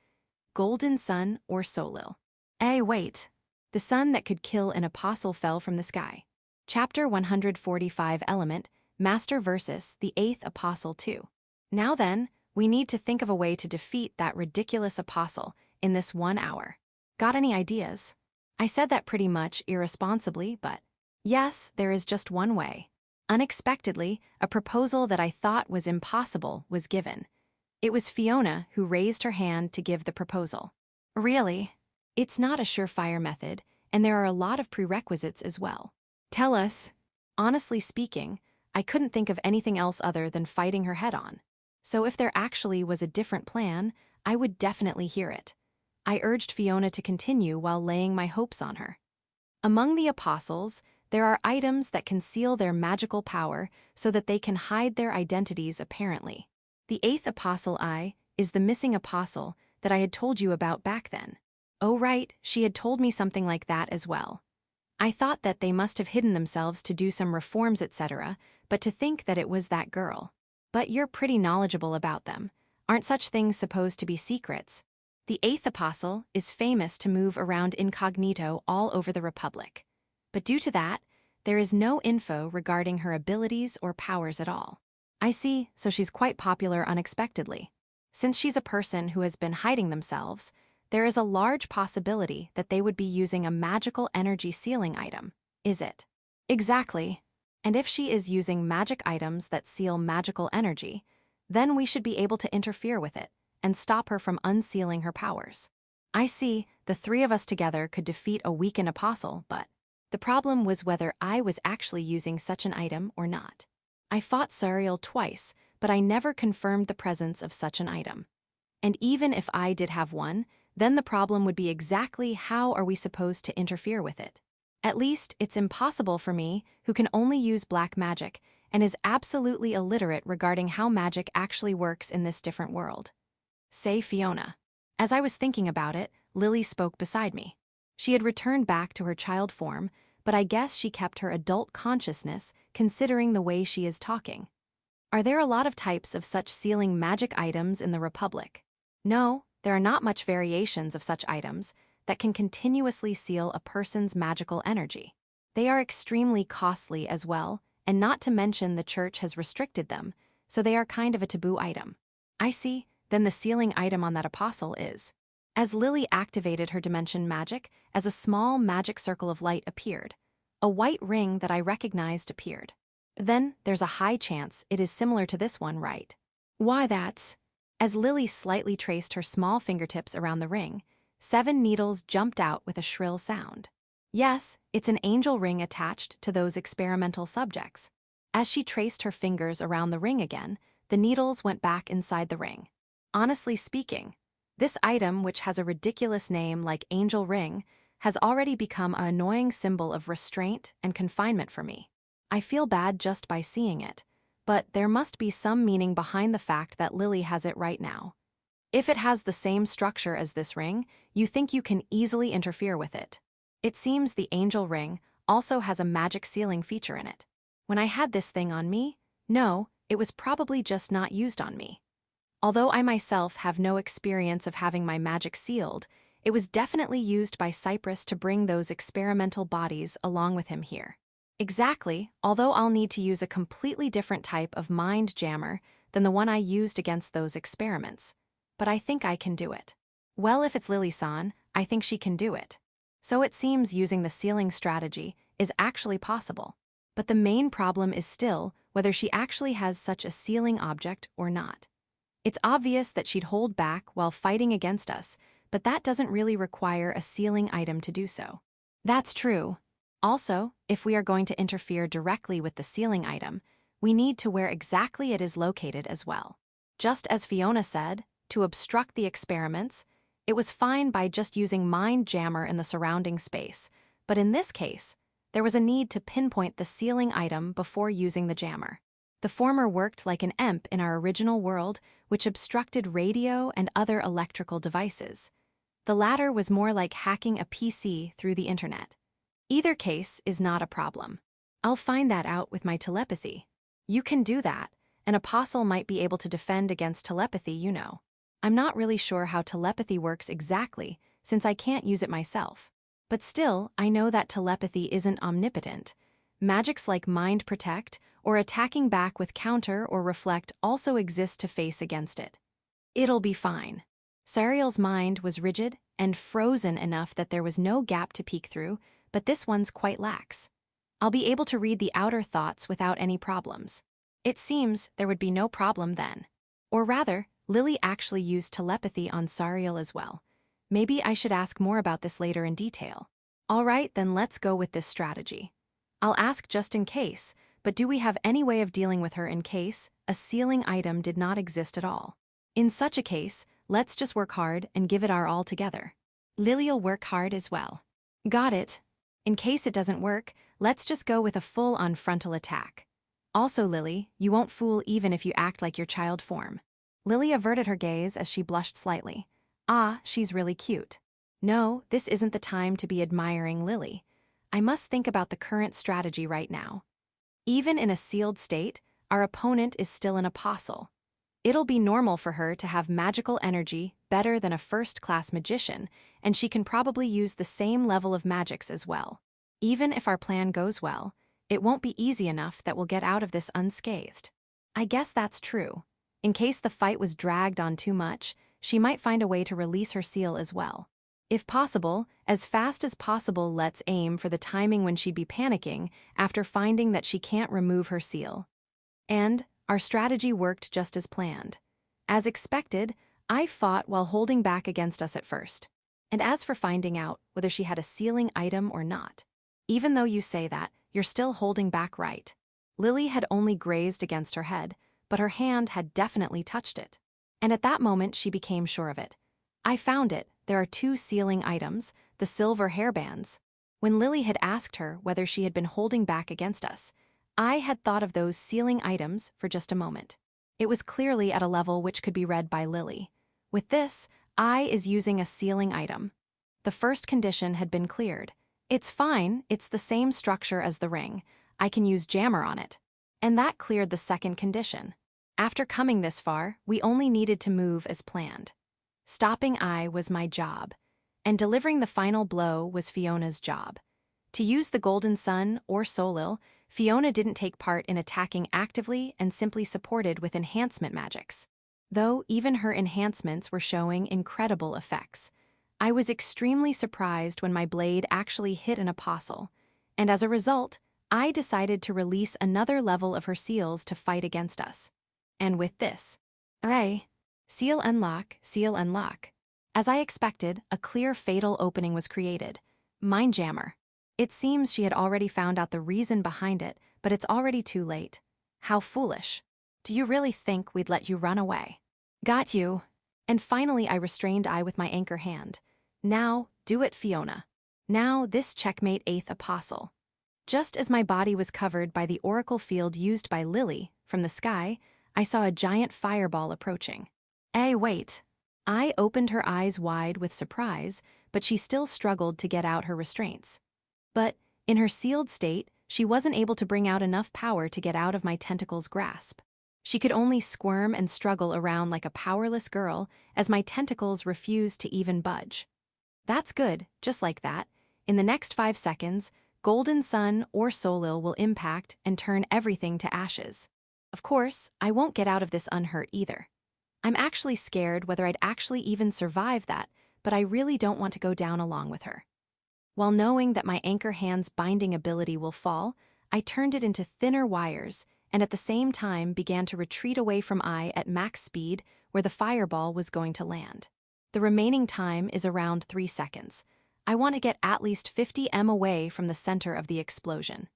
Golden sun or Solil. Wait. The sun that could kill an apostle fell from the sky. Chapter 145 Element, Master versus the 8th Apostle 2. Now then, we need to think of a way to defeat that ridiculous apostle in this 1 hour. Got any ideas? I said that pretty much irresponsibly, but yes, there is just one way. Unexpectedly, a proposal that I thought was impossible was given. It was Fiona who raised her hand to give the proposal. Really? It's not a surefire method, and there are a lot of prerequisites as well. Tell us. Honestly speaking, I couldn't think of anything else other than fighting her head on. So if there actually was a different plan, I would definitely hear it. I urged Fiona to continue while laying my hopes on her. Among the apostles, there are items that conceal their magical power so that they can hide their identities apparently. The 8th apostle I is the missing apostle that I had told you about back then. Oh right, she had told me something like that as well. I thought that they must have hidden themselves to do some reforms etc., but to think that it was that girl. But you're pretty knowledgeable about them. Aren't such things supposed to be secrets? The 8th apostle is famous to move around incognito all over the Republic. But due to that, there is no info regarding her abilities or powers at all. I see, so she's quite popular unexpectedly. Since she's a person who has been hiding themselves, there is a large possibility that they would be using a magical energy sealing item, is it? Exactly. And if she is using magic items that seal magical energy, then we should be able to interfere with it and stop her from unsealing her powers. I see, the 3 of us together could defeat a weakened apostle, but the problem was whether I was actually using such an item or not. I fought Suriel twice, but I never confirmed the presence of such an item. And even if I did have one, then the problem would be exactly how are we supposed to interfere with it. At least, it's impossible for me, who can only use black magic, and is absolutely illiterate regarding how magic actually works in this different world. Say Fiona. As I was thinking about it, Lily spoke beside me. She had returned back to her child form, but I guess she kept her adult consciousness considering the way she is talking. Are there a lot of types of such sealing magic items in the Republic? No, there are not much variations of such items that can continuously seal a person's magical energy. They are extremely costly as well, and not to mention the church has restricted them, so they are kind of a taboo item. I see, then the sealing item on that apostle is. As Lily activated her dimension magic, as a small magic circle of light appeared, a white ring that I recognized appeared. Then there's a high chance it is similar to this one, right? Why that's... As Lily slightly traced her small fingertips around the ring, 7 needles jumped out with a shrill sound. Yes, it's an angel ring attached to those experimental subjects. As she traced her fingers around the ring again, the needles went back inside the ring. Honestly speaking, this item, which has a ridiculous name like Angel Ring, has already become an annoying symbol of restraint and confinement for me. I feel bad just by seeing it, but there must be some meaning behind the fact that Lily has it right now. If it has the same structure as this ring, you think you can easily interfere with it. It seems the Angel Ring also has a magic sealing feature in it. When I had this thing on me, no, it was probably just not used on me. Although I myself have no experience of having my magic sealed, it was definitely used by Cypress to bring those experimental bodies along with him here. Exactly, although I'll need to use a completely different type of mind jammer than the one I used against those experiments. But I think I can do it. Well, if it's Lily-san, I think she can do it. So it seems using the sealing strategy is actually possible. But the main problem is still whether she actually has such a sealing object or not. It's obvious that she'd hold back while fighting against us, but that doesn't really require a sealing item to do so. That's true. Also, if we are going to interfere directly with the sealing item, we need to where exactly it is located as well. Just as Fiona said, to obstruct the experiments, it was fine by just using Mind Jammer in the surrounding space, but in this case, there was a need to pinpoint the sealing item before using the jammer. The former worked like an EMP in our original world, which obstructed radio and other electrical devices. The latter was more like hacking a PC through the internet. Either case is not a problem. I'll find that out with my telepathy. You can do that. An apostle might be able to defend against telepathy, you know. I'm not really sure how telepathy works exactly, since I can't use it myself. But still, I know that telepathy isn't omnipotent. Magics like Mind Protect or attacking back with counter or reflect also exist to face against it. It'll be fine. Sariel's mind was rigid and frozen enough that there was no gap to peek through, but this one's quite lax. I'll be able to read the outer thoughts without any problems. It seems there would be no problem then. Or rather, Lily actually used telepathy on Sariel as well. Maybe I should ask more about this later in detail. All right, then let's go with this strategy. I'll ask just in case, but do we have any way of dealing with her in case a sealing item did not exist at all? In such a case, let's just work hard and give it our all together. Lily'll work hard as well. Got it. In case it doesn't work, let's just go with a full-on frontal attack. Also, Lily, you won't fool even if you act like your child form. Lily averted her gaze as she blushed slightly. Ah, she's really cute. No, this isn't the time to be admiring Lily. I must think about the current strategy right now. Even in a sealed state, our opponent is still an apostle. It'll be normal for her to have magical energy better than a first-class magician, and she can probably use the same level of magics as well. Even if our plan goes well, it won't be easy enough that we'll get out of this unscathed. I guess that's true. In case the fight was dragged on too much, she might find a way to release her seal as well. If possible, as fast as possible, let's aim for the timing when she'd be panicking after finding that she can't remove her seal. And our strategy worked just as planned. As expected, I fought while holding back against us at first. And as for finding out whether she had a sealing item or not, even though you say that, you're still holding back, right? Lily had only grazed against her head, but her hand had definitely touched it. And at that moment she became sure of it. I found it. There are 2 sealing items, the silver hairbands. When Lily had asked her whether she had been holding back against us, I had thought of those sealing items for just a moment. It was clearly at a level which could be read by Lily. With this, I is using a sealing item. The first condition had been cleared. It's fine, it's the same structure as the ring. I can use jammer on it. And that cleared the second condition. After coming this far, we only needed to move as planned. Stopping I was my job, and delivering the final blow was Fiona's job. To use the Golden Sun or Solil, Fiona didn't take part in attacking actively and simply supported with enhancement magics. Though even her enhancements were showing incredible effects. I was extremely surprised when my blade actually hit an apostle, and as a result, I decided to release another level of her seals to fight against us. And with this, seal unlock, seal unlock. As I expected, a clear fatal opening was created. Mind Jammer. It seems she had already found out the reason behind it, but it's already too late. How foolish. Do you really think we'd let you run away? Got you. And finally I restrained I with my anchor hand. Now, do it, Fiona. Now, this checkmate 8th apostle. Just as my body was covered by the oracle field used by Lily, from the sky, I saw a giant fireball approaching. Wait. I opened her eyes wide with surprise, but she still struggled to get out her restraints. But, in her sealed state, she wasn't able to bring out enough power to get out of my tentacles' grasp. She could only squirm and struggle around like a powerless girl as my tentacles refused to even budge. That's good, just like that. In the next 5 seconds, Golden Sun or Solil will impact and turn everything to ashes. Of course, I won't get out of this unhurt either. I'm actually scared whether I'd actually even survive that, but I really don't want to go down along with her. While knowing that my anchor hand's binding ability will fall, I turned it into thinner wires and at the same time began to retreat away from I at max speed where the fireball was going to land. The remaining time is around 3 seconds. I want to get at least 50 m away from the center of the explosion.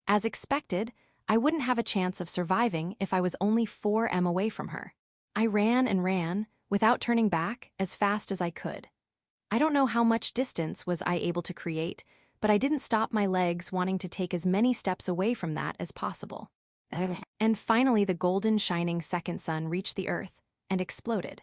As expected, I wouldn't have a chance of surviving if I was only 4 m away from her. I ran and ran, without turning back, as fast as I could. I don't know how much distance was I able to create, but I didn't stop my legs wanting to take as many steps away from that as possible. And finally the golden shining second sun reached the earth and exploded.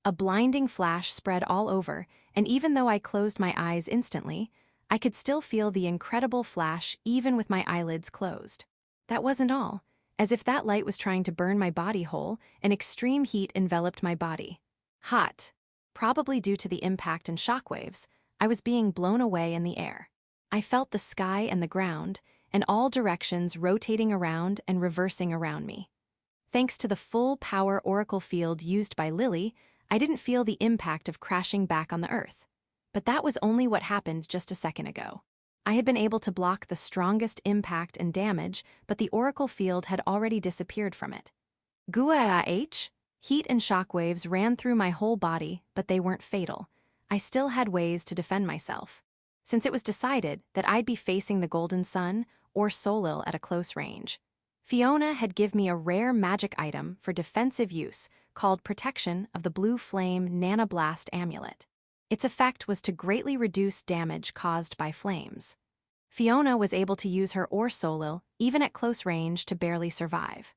A blinding flash spread all over, and even though I closed my eyes instantly, I could still feel the incredible flash even with my eyelids closed. That wasn't all. As if that light was trying to burn my body whole, an extreme heat enveloped my body. Hot. Probably due to the impact and shockwaves, I was being blown away in the air. I felt the sky and the ground, and all directions rotating around and reversing around me. Thanks to the full power oracle field used by Lily, I didn't feel the impact of crashing back on the earth. But that was only what happened just a second ago. I had been able to block the strongest impact and damage, but the oracle field had already disappeared from it. Guah. Heat and shockwaves ran through my whole body, but they weren't fatal. I still had ways to defend myself. Since it was decided that I'd be facing the Golden Sun or Solil at a close range, Fiona had given me a rare magic item for defensive use called Protection of the Blue Flame Nanoblast Amulet. Its effect was to greatly reduce damage caused by flames. Fiona was able to use her or Solil, even at close range, to barely survive.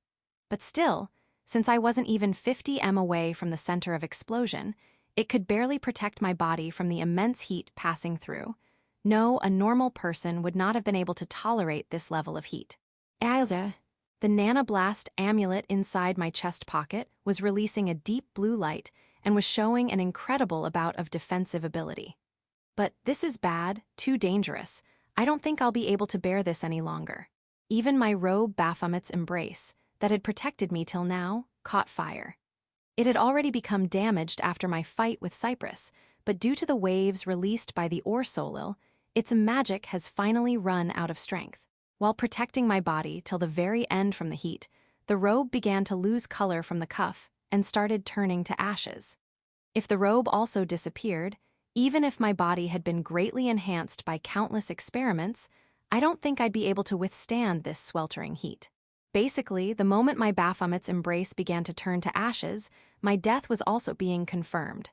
But still, since I wasn't even 50 m away from the center of explosion, it could barely protect my body from the immense heat passing through. No, a normal person would not have been able to tolerate this level of heat. The nanoblast amulet inside my chest pocket was releasing a deep blue light and was showing an incredible amount of defensive ability. But this is bad, too dangerous. I don't think I'll be able to bear this any longer. Even my robe Baphomet's embrace, that had protected me till now, caught fire. It had already become damaged after my fight with Cypress, but due to the waves released by the Or Solil, its magic has finally run out of strength. While protecting my body till the very end from the heat, the robe began to lose color from the cuff and started turning to ashes. If the robe also disappeared, even if my body had been greatly enhanced by countless experiments, I don't think I'd be able to withstand this sweltering heat. Basically, the moment my Baphomet's embrace began to turn to ashes, my death was also being confirmed.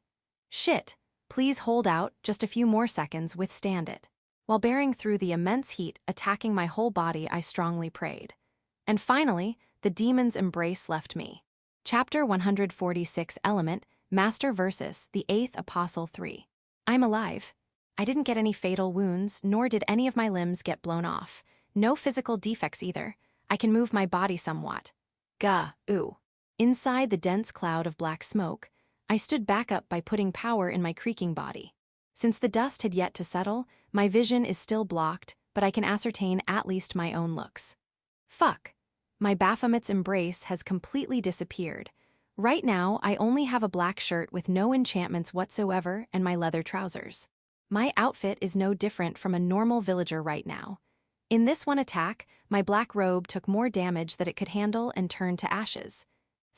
Shit, please hold out just a few more seconds, withstand it. While bearing through the immense heat attacking my whole body, I strongly prayed. And finally, the demon's embrace left me. Chapter 146 Element, Master versus the 8th Apostle 3. I'm alive. I didn't get any fatal wounds, nor did any of my limbs get blown off. No physical defects either. I can move my body somewhat. Inside the dense cloud of black smoke, I stood back up by putting power in my creaking body. Since the dust had yet to settle, my vision is still blocked, but I can ascertain at least my own looks. Fuck. My Baphomet's embrace has completely disappeared. Right now, I only have a black shirt with no enchantments whatsoever and my leather trousers. My outfit is no different from a normal villager right now. In this one attack, my black robe took more damage than it could handle and turned to ashes.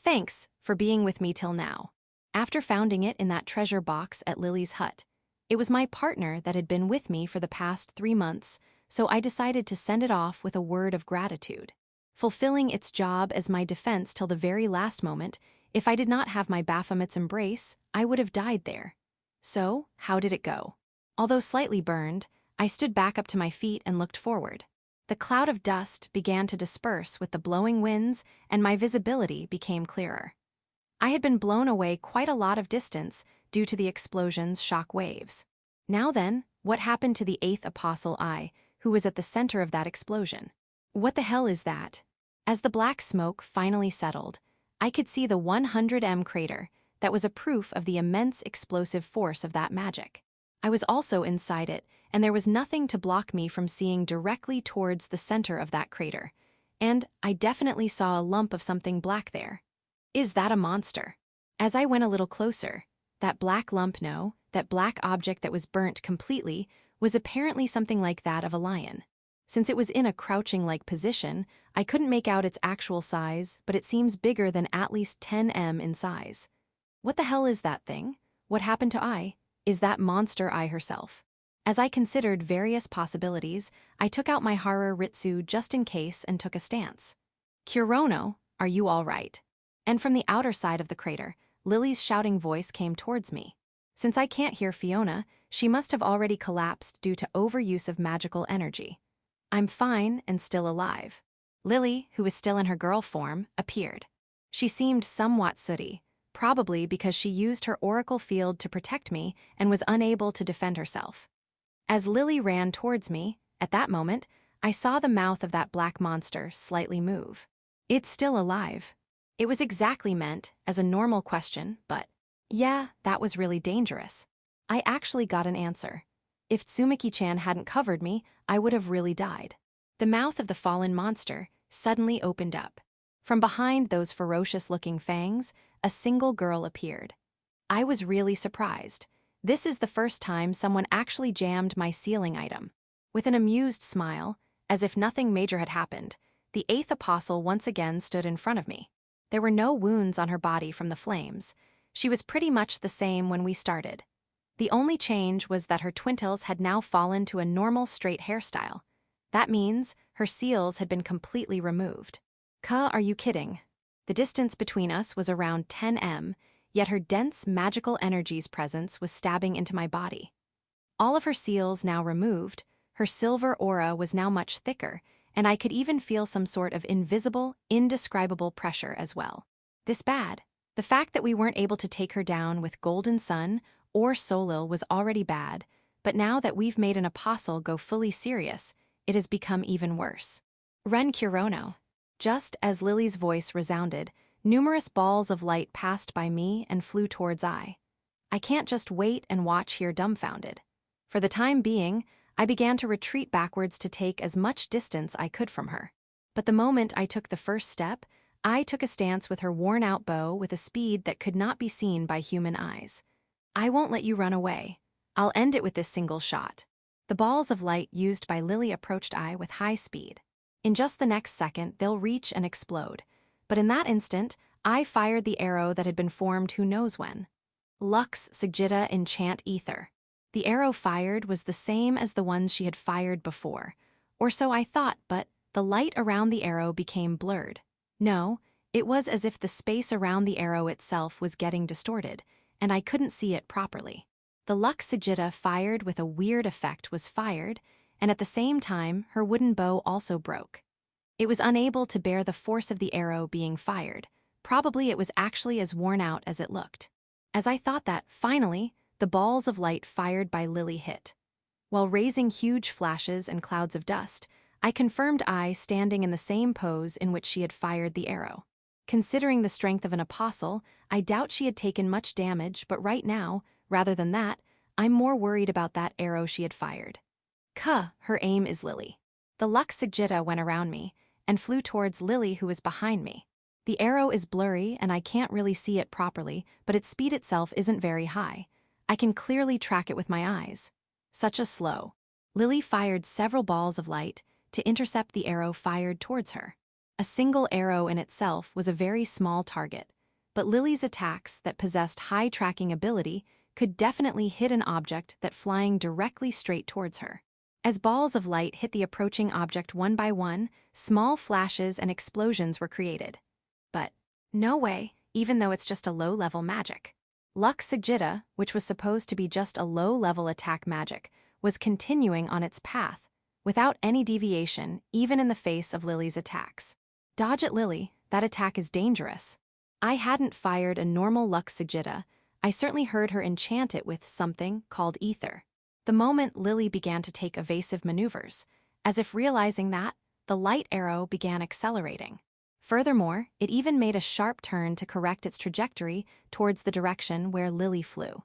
Thanks for being with me till now. After founding it in that treasure box at Lily's hut, it was my partner that had been with me for the past 3 months, so I decided to send it off with a word of gratitude. Fulfilling its job as my defense till the very last moment, if I did not have my Baphomet's embrace, I would have died there. So, how did it go? Although slightly burned, I stood back up to my feet and looked forward. The cloud of dust began to disperse with the blowing winds, and my visibility became clearer. I had been blown away quite a lot of distance due to the explosion's shock waves. Now then, what happened to the 8th Apostle I, who was at the center of that explosion? What the hell is that? As the black smoke finally settled, I could see the 100M crater that was a proof of the immense explosive force of that magic. I was also inside it, and there was nothing to block me from seeing directly towards the center of that crater, and I definitely saw a lump of something black there. Is that a monster? As I went a little closer, that black lump, no, that black object that was burnt completely, was apparently something like that of a lion. Since it was in a crouching-like position, I couldn't make out its actual size, but it seems bigger than at least 10M in size. What the hell is that thing? What happened to I? Is that monster I herself? As I considered various possibilities, I took out my Hara Ritsu just in case and took a stance. Kurono, are you all right? And from the outer side of the crater, Lily's shouting voice came towards me. Since I can't hear Fiona, she must have already collapsed due to overuse of magical energy. I'm fine and still alive. Lily, who was still in her girl form, appeared. She seemed somewhat sooty, probably because she used her oracle field to protect me and was unable to defend herself. As Lily ran towards me, at that moment, I saw the mouth of that black monster slightly move. It's still alive. It was exactly meant as a normal question, but yeah, that was really dangerous. I actually got an answer. If Tsumiki-chan hadn't covered me, I would have really died. The mouth of the fallen monster suddenly opened up. From behind those ferocious-looking fangs, a single girl appeared. I was really surprised. This is the first time someone actually jammed my ceiling item. With an amused smile, as if nothing major had happened, the 8th Apostle once again stood in front of me. There were no wounds on her body from the flames. She was pretty much the same when we started. The only change was that her twintails had now fallen to a normal straight hairstyle. That means her seals had been completely removed. Are you kidding? The distance between us was around 10M, yet her dense magical energy's presence was stabbing into my body. All of her seals now removed, her silver aura was now much thicker, and I could even feel some sort of invisible, indescribable pressure as well. This bad. The fact that we weren't able to take her down with Golden Sun or Solil was already bad, but now that we've made an apostle go fully serious, it has become even worse. Ren Kurono. Just as Lily's voice resounded, numerous balls of light passed by me and flew towards I. I can't just wait and watch here dumbfounded. For the time being, I began to retreat backwards to take as much distance I could from her. But the moment I took the first step, I took a stance with her worn-out bow with a speed that could not be seen by human eyes. I won't let you run away. I'll end it with this single shot. The balls of light used by Lily approached I with high speed. In just the next second, they'll reach and explode. But in that instant, I fired the arrow that had been formed who knows when. Lux Sigita Enchant Ether. The arrow fired was the same as the ones she had fired before, or so I thought, but the light around the arrow became blurred. No, it was as if the space around the arrow itself was getting distorted, and I couldn't see it properly. The Lux Sigita fired with a weird effect was fired, and at the same time, her wooden bow also broke. It was unable to bear the force of the arrow being fired. Probably it was actually as worn out as it looked. As I thought that, finally, the balls of light fired by Lily hit. While raising huge flashes and clouds of dust, I confirmed I standing in the same pose in which she had fired the arrow. Considering the strength of an apostle, I doubt she had taken much damage, but right now, rather than that, I'm more worried about that arrow she had fired. Her aim is Lily. The Lux Sagitta went around me and flew towards Lily, who was behind me. The arrow is blurry and I can't really see it properly, but its speed itself isn't very high. I can clearly track it with my eyes. Such a slow. Lily fired several balls of light to intercept the arrow fired towards her. A single arrow in itself was a very small target, but Lily's attacks that possessed high tracking ability could definitely hit an object that flying directly straight towards her. As balls of light hit the approaching object one by one, small flashes and explosions were created. But no way, even though it's just a low-level magic. Lux Sagitta, which was supposed to be just a low-level attack magic, was continuing on its path, without any deviation, even in the face of Lily's attacks. Dodge it, Lily, that attack is dangerous. I hadn't fired a normal Lux Sagitta. I certainly heard her enchant it with something called ether. The moment Lily began to take evasive maneuvers, as if realizing that, the light arrow began accelerating. Furthermore, it even made a sharp turn to correct its trajectory towards the direction where Lily flew.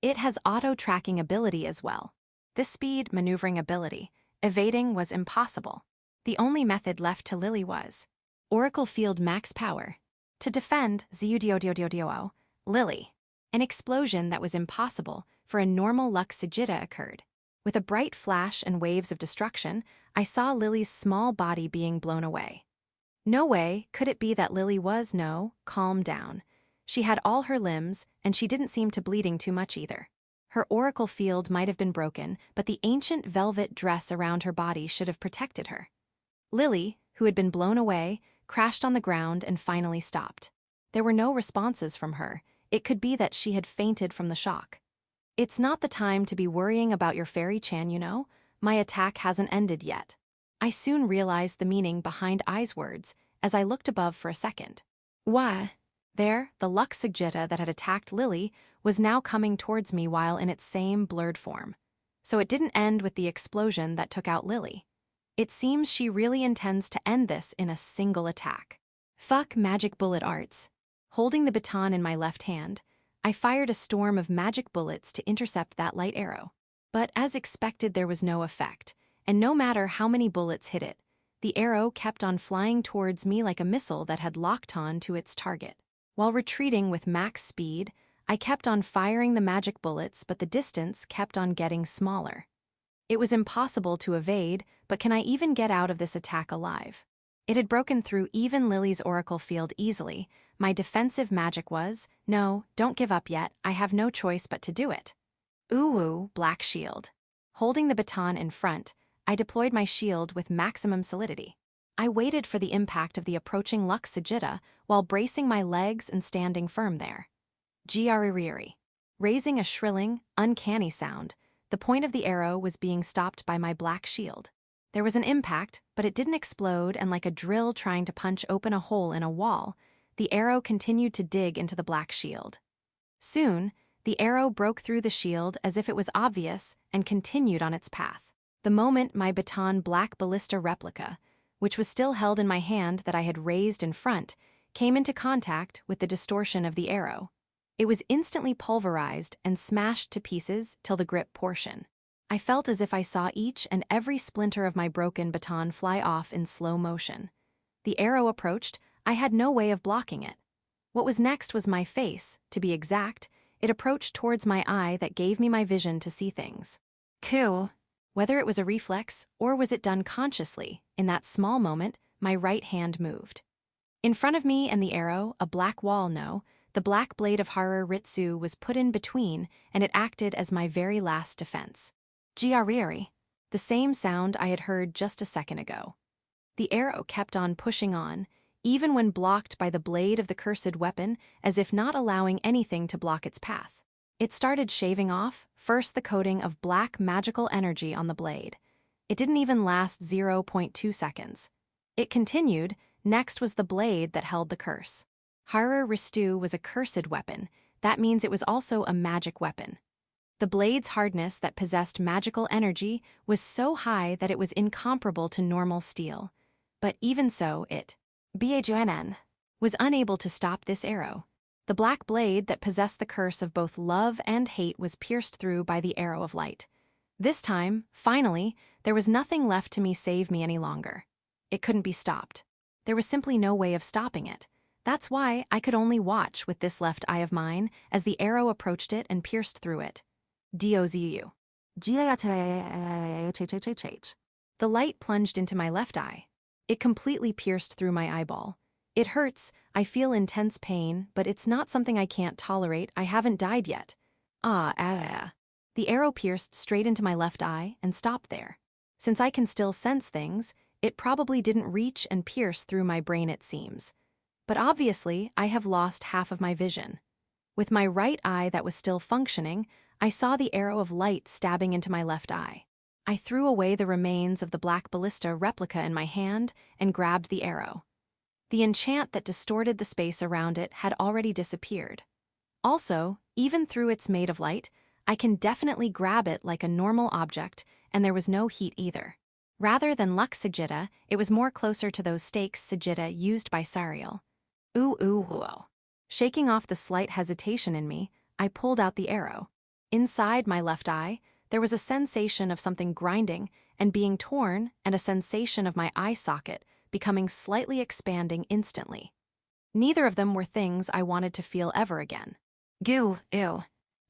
It has auto-tracking ability as well. This speed maneuvering ability, evading was impossible. The only method left to Lily was Oracle Field Max Power. To defend Ziudiodio, Lily. An explosion that was impossible for a normal Lux Sagitta occurred. With a bright flash and waves of destruction, I saw Lily's small body being blown away. No way could it be that Lily was, calm down. She had all her limbs, and she didn't seem to bleeding too much either. Her oracle field might have been broken, but the ancient velvet dress around her body should have protected her. Lily, who had been blown away, crashed on the ground and finally stopped. There were no responses from her. It could be that she had fainted from the shock. It's not the time to be worrying about your fairy-chan, My attack hasn't ended yet. I soon realized the meaning behind I's words as I looked above for a second. Why? There, the Lux Sagitta that had attacked Lily was now coming towards me while in its same blurred form. So it didn't end with the explosion that took out Lily. It seems she really intends to end this in a single attack. Fuck magic bullet arts. Holding the baton in my left hand, I fired a storm of magic bullets to intercept that light arrow. But as expected, there was no effect, and no matter how many bullets hit it, the arrow kept on flying towards me like a missile that had locked on to its target. While retreating with max speed, I kept on firing the magic bullets, but the distance kept on getting smaller. It was impossible to evade, but can I even get out of this attack alive? It had broken through even Lily's oracle field easily. My defensive magic was, no, don't give up yet, I have no choice but to do it. Ooh, black shield. Holding the baton in front, I deployed my shield with maximum solidity. I waited for the impact of the approaching Lux Sagitta while bracing my legs and standing firm there. Giariri. Raising a shrilling, uncanny sound, the point of the arrow was being stopped by my black shield. There was an impact, but it didn't explode, and like a drill trying to punch open a hole in a wall, the arrow continued to dig into the black shield. Soon, the arrow broke through the shield as if it was obvious and continued on its path. The moment my baton black ballista replica, which was still held in my hand that I had raised in front, came into contact with the distortion of the arrow, it was instantly pulverized and smashed to pieces till the grip portion. I felt as if I saw each and every splinter of my broken baton fly off in slow motion. The arrow approached, I had no way of blocking it. What was next was my face, to be exact. It approached towards my eye that gave me my vision to see things. Cool. Whether it was a reflex or was it done consciously, in that small moment, my right hand moved. In front of me and the arrow, a black wall, the black blade of Haru Ritsu was put in between, and it acted as my very last defense. Giariri, the same sound I had heard just a second ago. The arrow kept on pushing on, even when blocked by the blade of the cursed weapon, as if not allowing anything to block its path. It started shaving off, first the coating of black magical energy on the blade. It didn't even last 0.2 seconds. It continued, next was the blade that held the curse. Haru Ritsu was a cursed weapon, that means it was also a magic weapon. The blade's hardness that possessed magical energy was so high that it was incomparable to normal steel. But even so, it BAJNN was unable to stop this arrow. The black blade that possessed the curse of both love and hate was pierced through by the arrow of light. This time, finally, there was nothing left to me save me any longer. It couldn't be stopped. There was simply no way of stopping it. That's why I could only watch with this left eye of mine as the arrow approached it and pierced through it. Dozu. The light plunged into my left eye. It completely pierced through my eyeball. It hurts, I feel intense pain, but it's not something I can't tolerate. I haven't died yet. The arrow pierced straight into my left eye and stopped there. Since I can still sense things, it probably didn't reach and pierce through my brain, it seems. But obviously, I have lost half of my vision. With my right eye that was still functioning, I saw the arrow of light stabbing into my left eye. I threw away the remains of the black ballista replica in my hand and grabbed the arrow. The enchant that distorted the space around it had already disappeared. Also, even through its made of light, I can definitely grab it like a normal object, and there was no heat either. Rather than Lux Sigita, it was more closer to those stakes Sigita used by Sariel. Shaking off the slight hesitation in me, I pulled out the arrow. Inside my left eye, there was a sensation of something grinding and being torn, and a sensation of my eye socket becoming slightly expanding instantly. Neither of them were things I wanted to feel ever again. Ew.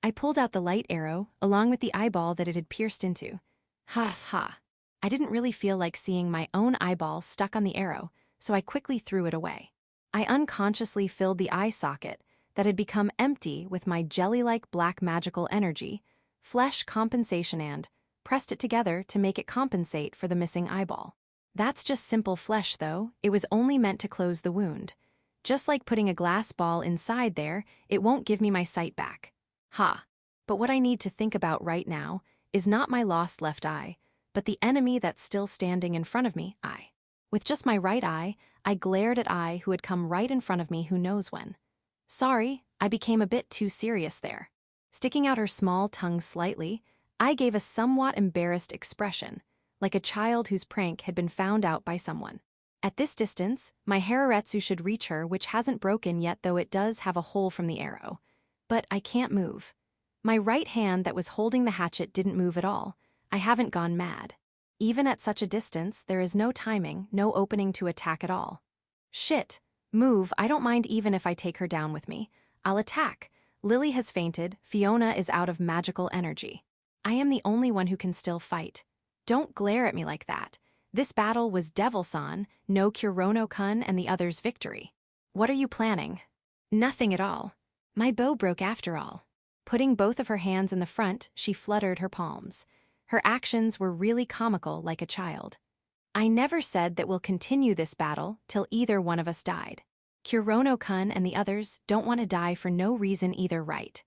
I pulled out the light arrow, along with the eyeball that it had pierced into. I didn't really feel like seeing my own eyeball stuck on the arrow, so I quickly threw it away. I unconsciously filled the eye socket that had become empty with my jelly-like black magical energy, flesh compensation, and pressed it together to make it compensate for the missing eyeball. That's just simple flesh, though. It was only meant to close the wound. Just like putting a glass ball inside there, it won't give me my sight back. But what I need to think about right now is not my lost left eye, but the enemy that's still standing in front of me, I. With just my right eye, I glared at I who had come right in front of me who knows when. Sorry, I became a bit too serious there. Sticking out her small tongue slightly, I gave a somewhat embarrassed expression, like a child whose prank had been found out by someone. At this distance, my Hararetsu should reach her, which hasn't broken yet, though it does have a hole from the arrow. But I can't move. My right hand that was holding the hatchet didn't move at all. I haven't gone mad. Even at such a distance, there is no timing, no opening to attack at all. Shit. Move, I don't mind even if I take her down with me. I'll attack. Lily has fainted, Fiona is out of magical energy. I am the only one who can still fight. Don't glare at me like that. This battle was Devil-san, no Kurono-kun and the others' victory. What are you planning? Nothing at all. My bow broke after all. Putting both of her hands in the front, she fluttered her palms. Her actions were really comical, like a child. I never said that we'll continue this battle till either one of us died. Kurono-kun and the others don't want to die for no reason either, right?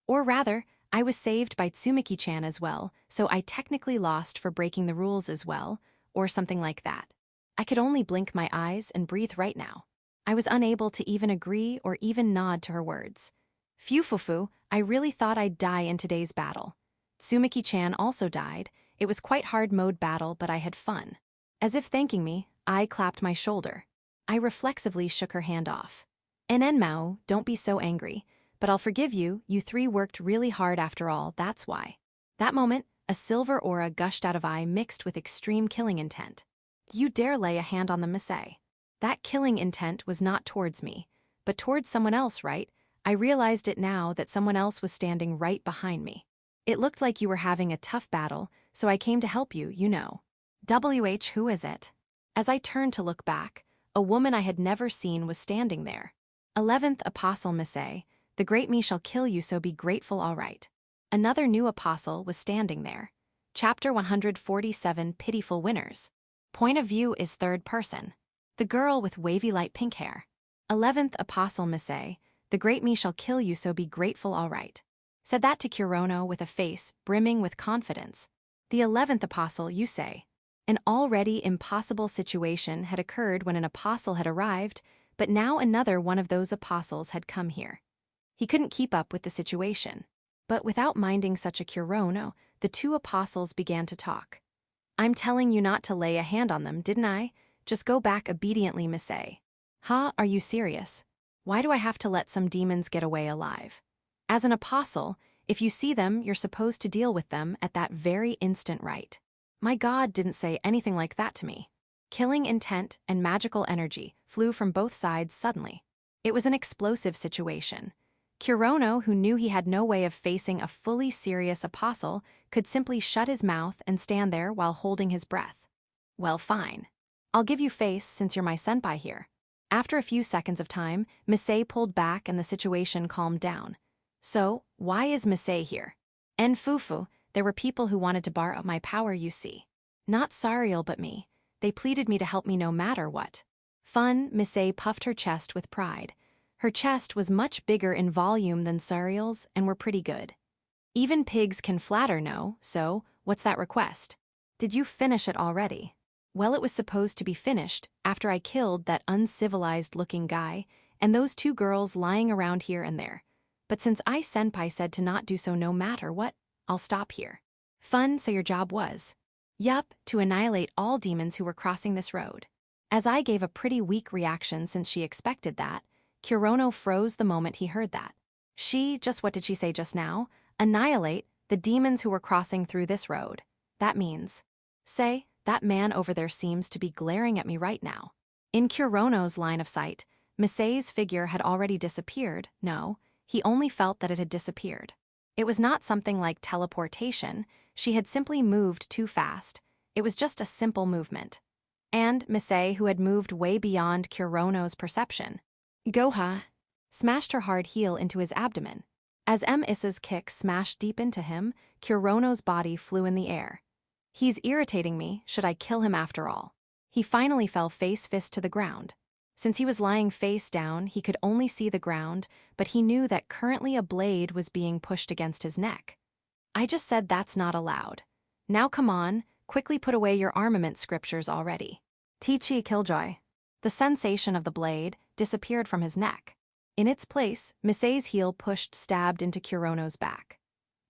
Or rather, I was saved by Tsumiki-chan as well, so I technically lost for breaking the rules as well, or something like that. I could only blink my eyes and breathe right now. I was unable to even agree or even nod to her words. Phew, I really thought I'd die in today's battle. Tsumiki-chan also died. It was quite hard mode battle, but I had fun. As if thanking me, I clapped my shoulder. I reflexively shook her hand off. Maou, don't be so angry, but I'll forgive you, you three worked really hard after all, that's why. That moment, a silver aura gushed out of I mixed with extreme killing intent. You dare lay a hand on the Misei. That killing intent was not towards me, but towards someone else, right? I realized it now that someone else was standing right behind me. It looked like you were having a tough battle, so I came to help you, you know. Who is it? As I turned to look back, a woman I had never seen was standing there. 11th Apostle Misei, the great me shall kill you, so be grateful, all right. Another new apostle was standing there. Chapter 147, Pitiful Winners. Point of view is third person. The girl with wavy light pink hair. 11th Apostle Misei, the great me shall kill you, so be grateful, all right. Said that to Kurono with a face brimming with confidence. The 11th apostle, you say. An already impossible situation had occurred when an apostle had arrived, but now another one of those apostles had come here. He couldn't keep up with the situation. But without minding such a Kurono, the two apostles began to talk. I'm telling you not to lay a hand on them, didn't I? Just go back obediently, Misei. Huh, are you serious? Why do I have to let some demons get away alive? As an apostle, if you see them, you're supposed to deal with them at that very instant, right? My God didn't say anything like that to me. Killing intent and magical energy flew from both sides suddenly. It was an explosive situation. Kurono, who knew he had no way of facing a fully serious apostle, could simply shut his mouth and stand there while holding his breath. Well, fine. I'll give you face since you're my senpai here. After a few seconds of time, Misei pulled back and the situation calmed down. So, why is Misei here? En Fufu, there were people who wanted to borrow my power, you see. Not Sariel but me. They pleaded me to help me no matter what. Fun, Misei puffed her chest with pride. Her chest was much bigger in volume than Sariel's and were pretty good. Even pigs can flatter, no, so, what's that request? Did you finish it already? Well, it was supposed to be finished after I killed that uncivilized-looking guy and those two girls lying around here and there. But since senpai said to not do so no matter what, I'll stop here. Fun, so your job was? Yup, to annihilate all demons who were crossing this road. As I gave a pretty weak reaction since she expected that, Kurono froze the moment he heard that. What did she say just now? Annihilate the demons who were crossing through this road. That means, say, that man over there seems to be glaring at me right now. In Kurono's line of sight, Misei's figure had already disappeared. No, he only felt that it had disappeared. It was not something like teleportation. She had simply moved too fast. It was just a simple movement. And Misei, who had moved way beyond Kurono's perception, Goha, smashed her hard heel into his abdomen. As Isa's kick smashed deep into him, Kurono's body flew in the air. He's irritating me, should I kill him after all? He finally fell face-fist to the ground. Since he was lying face down, he could only see the ground, but he knew that currently a blade was being pushed against his neck. I just said that's not allowed. Now come on, quickly put away your armament scriptures already. Tichi Killjoy. The sensation of the blade disappeared from his neck. In its place, Misei's heel stabbed into Kurono's back.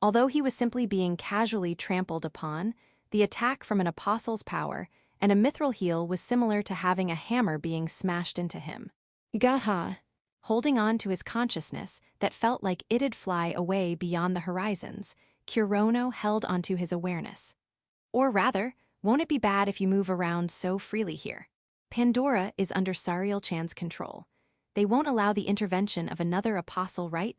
Although he was simply being casually trampled upon, the attack from an apostle's power and a mithril heel was similar to having a hammer being smashed into him. Gaha, holding on to his consciousness that felt like it'd fly away beyond the horizons, Kurono held onto his awareness. Or rather, won't it be bad if you move around so freely here? Pandora is under Sariel-chan's control. They won't allow the intervention of another apostle, right?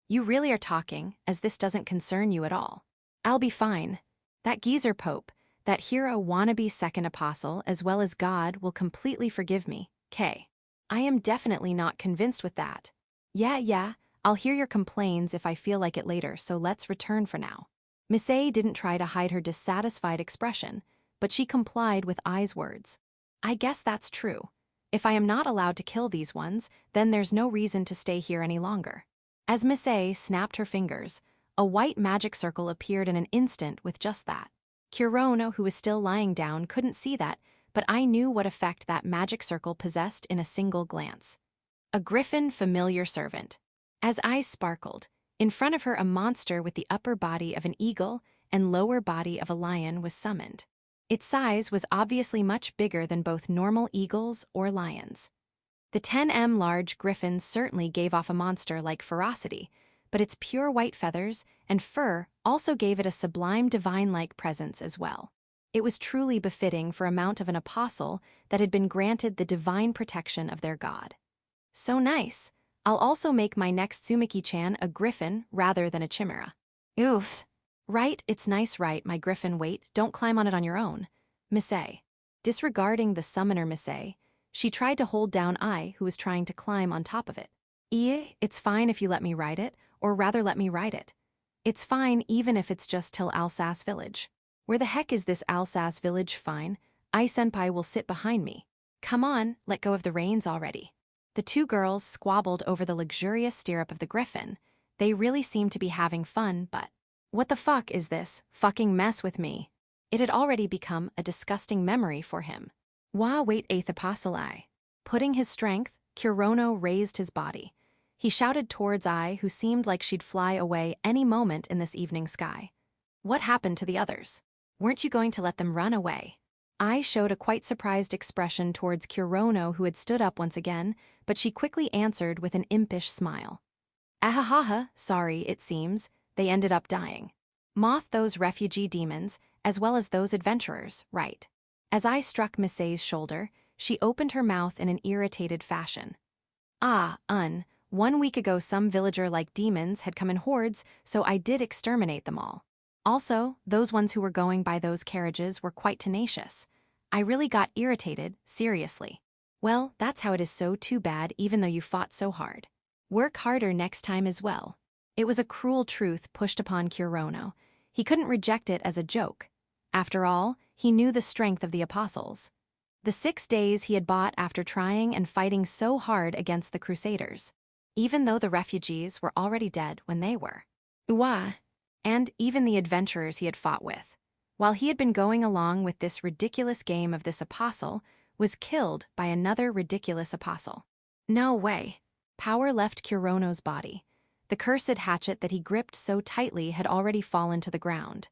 You really are talking, as this doesn't concern you at all. I'll be fine. That geezer Pope, that hero wannabe second apostle as well as God will completely forgive me, K. I am definitely not convinced with that. Yeah, I'll hear your complaints if I feel like it later, so let's return for now. Misei didn't try to hide her dissatisfied expression, but she complied with I's words. I guess that's true. If I am not allowed to kill these ones, then there's no reason to stay here any longer. As Misei snapped her fingers, a white magic circle appeared in an instant with just that. Kurono, who was still lying down, couldn't see that, but I knew what effect that magic circle possessed in a single glance. A griffin familiar servant. As eyes sparkled, in front of her a monster with the upper body of an eagle and lower body of a lion was summoned. Its size was obviously much bigger than both normal eagles or lions. The 10m large griffin certainly gave off a monster-like ferocity, but its pure white feathers and fur also gave it a sublime divine-like presence as well. It was truly befitting for a mount of an apostle that had been granted the divine protection of their god. So nice. I'll also make my next Tsumiki-chan a griffin rather than a chimera. Oof. Right, it's nice, right, my griffin, wait, don't climb on it on your own. Misei. Disregarding the summoner Misei, she tried to hold down I, who was trying to climb on top of it. It's fine if you let me ride it, or rather let me ride it. It's fine even if it's just till Alsas village. Where the heck is this Alsas village? Fine. Senpai will sit behind me. Come on, let go of the reins already. The two girls squabbled over the luxurious stirrup of the griffin. They really seemed to be having fun, but what the fuck is this fucking mess with me? It had already become a disgusting memory for him. Wait, eighth apostle I. Putting his strength, Kurono raised his body. He shouted towards I, who seemed like she'd fly away any moment in this evening sky. What happened to the others? Weren't you going to let them run away? eye showed a quite surprised expression towards Kurono, who had stood up once again, but she quickly answered with an impish smile. Ahahaha, sorry, it seems, they ended up dying. Moth those refugee demons, as well as those adventurers, right? As I struck Misse's shoulder, she opened her mouth in an irritated fashion. 1 week ago some villager-like demons had come in hordes, so I did exterminate them all. Also, those ones who were going by those carriages were quite tenacious. I really got irritated, seriously. Well, that's how it is, so too bad even though you fought so hard. Work harder next time as well. It was a cruel truth pushed upon Kurono. He couldn't reject it as a joke. After all, he knew the strength of the apostles. The 6 days he had bought after trying and fighting so hard against the crusaders. Even though the refugees were already dead when they were. And even the adventurers he had fought with, while he had been going along with this ridiculous game of this apostle, was killed by another ridiculous apostle. No way. Power left Kurono's body. The cursed hatchet that he gripped so tightly had already fallen to the ground.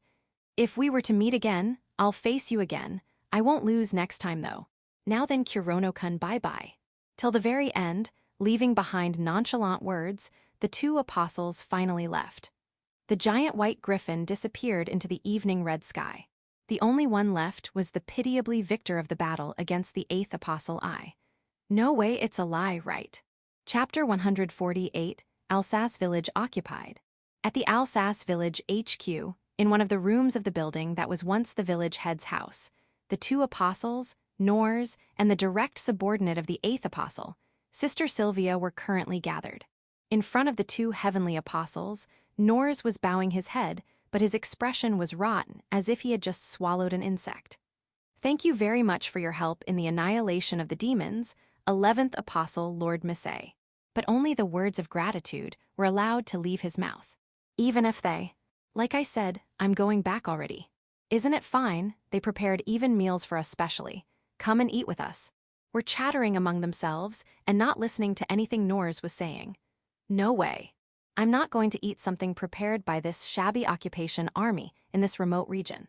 If we were to meet again, I'll face you again. I won't lose next time though. Now then, Kurono-kun, bye-bye. Till the very end, leaving behind nonchalant words, the 2 apostles finally left. The giant white griffin disappeared into the evening red sky. The only one left was the pitiably victor of the battle against the 8th apostle. No way, it's a lie, right? Chapter 148, Alsas Village occupied. At the Alsas Village HQ, in one of the rooms of the building that was once the village head's house, the 2 apostles, Nors, and the direct subordinate of the 8th apostle, Sister Sylvia, were currently gathered. In front of the 2 heavenly apostles, Nors was bowing his head, but his expression was rotten, as if he had just swallowed an insect. Thank you very much for your help in the annihilation of the demons, 11th apostle Lord Misse. But only the words of gratitude were allowed to leave his mouth. Even if they, like I said, I'm going back already. Isn't it fine? They prepared even meals for us specially. Come and eat with us. Were chattering among themselves and not listening to anything Nors was saying. No way. I'm not going to eat something prepared by this shabby occupation army in this remote region.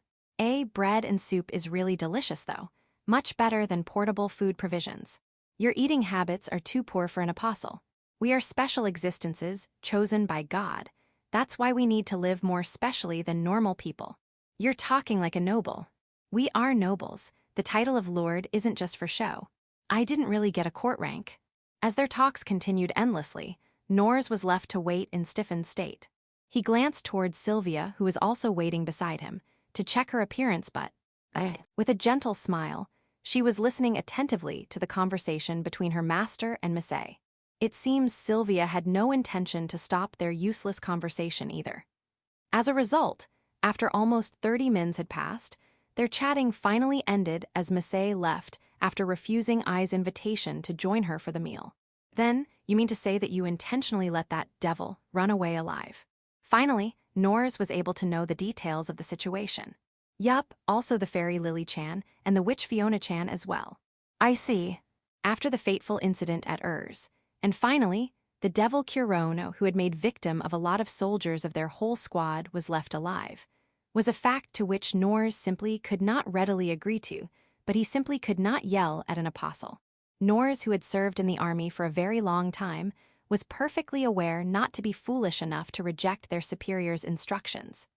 Bread and soup is really delicious though, much better than portable food provisions. Your eating habits are too poor for an apostle. We are special existences, chosen by God. That's why we need to live more specially than normal people. You're talking like a noble. We are nobles. The title of Lord isn't just for show. I didn't really get a court rank. As their talks continued endlessly, Nors was left to wait in stiffened state. He glanced towards Sylvia, who was also waiting beside him, to check her appearance, but, with a gentle smile, she was listening attentively to the conversation between her master and Misse. It seems Sylvia had no intention to stop their useless conversation either. As a result, after almost 30 minutes had passed, their chatting finally ended as Misse left after refusing Ai's invitation to join her for the meal. Then, you mean to say that you intentionally let that devil run away alive? Finally, Nors was able to know the details of the situation. Yup, also the fairy Lily-chan and the witch Fiona-chan as well. I see. After the fateful incident at Urs. And finally, the devil Kurono, who had made victim of a lot of soldiers of their whole squad, was left alive. Was a fact to which Nors simply could not readily agree to, but he simply could not yell at an apostle. Nors, who had served in the army for a very long time, was perfectly aware not to be foolish enough to reject their superior's instructions.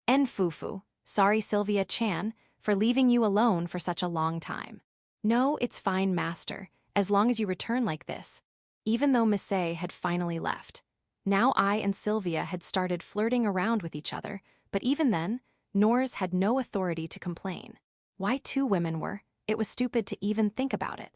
Enfufu, sorry Sylvia-chan, for leaving you alone for such a long time. No, it's fine, master, as long as you return like this. Even though Misse had finally left. Now I and Sylvia had started flirting around with each other, but even then, Nors had no authority to complain. Why 2 women were, it was stupid to even think about it.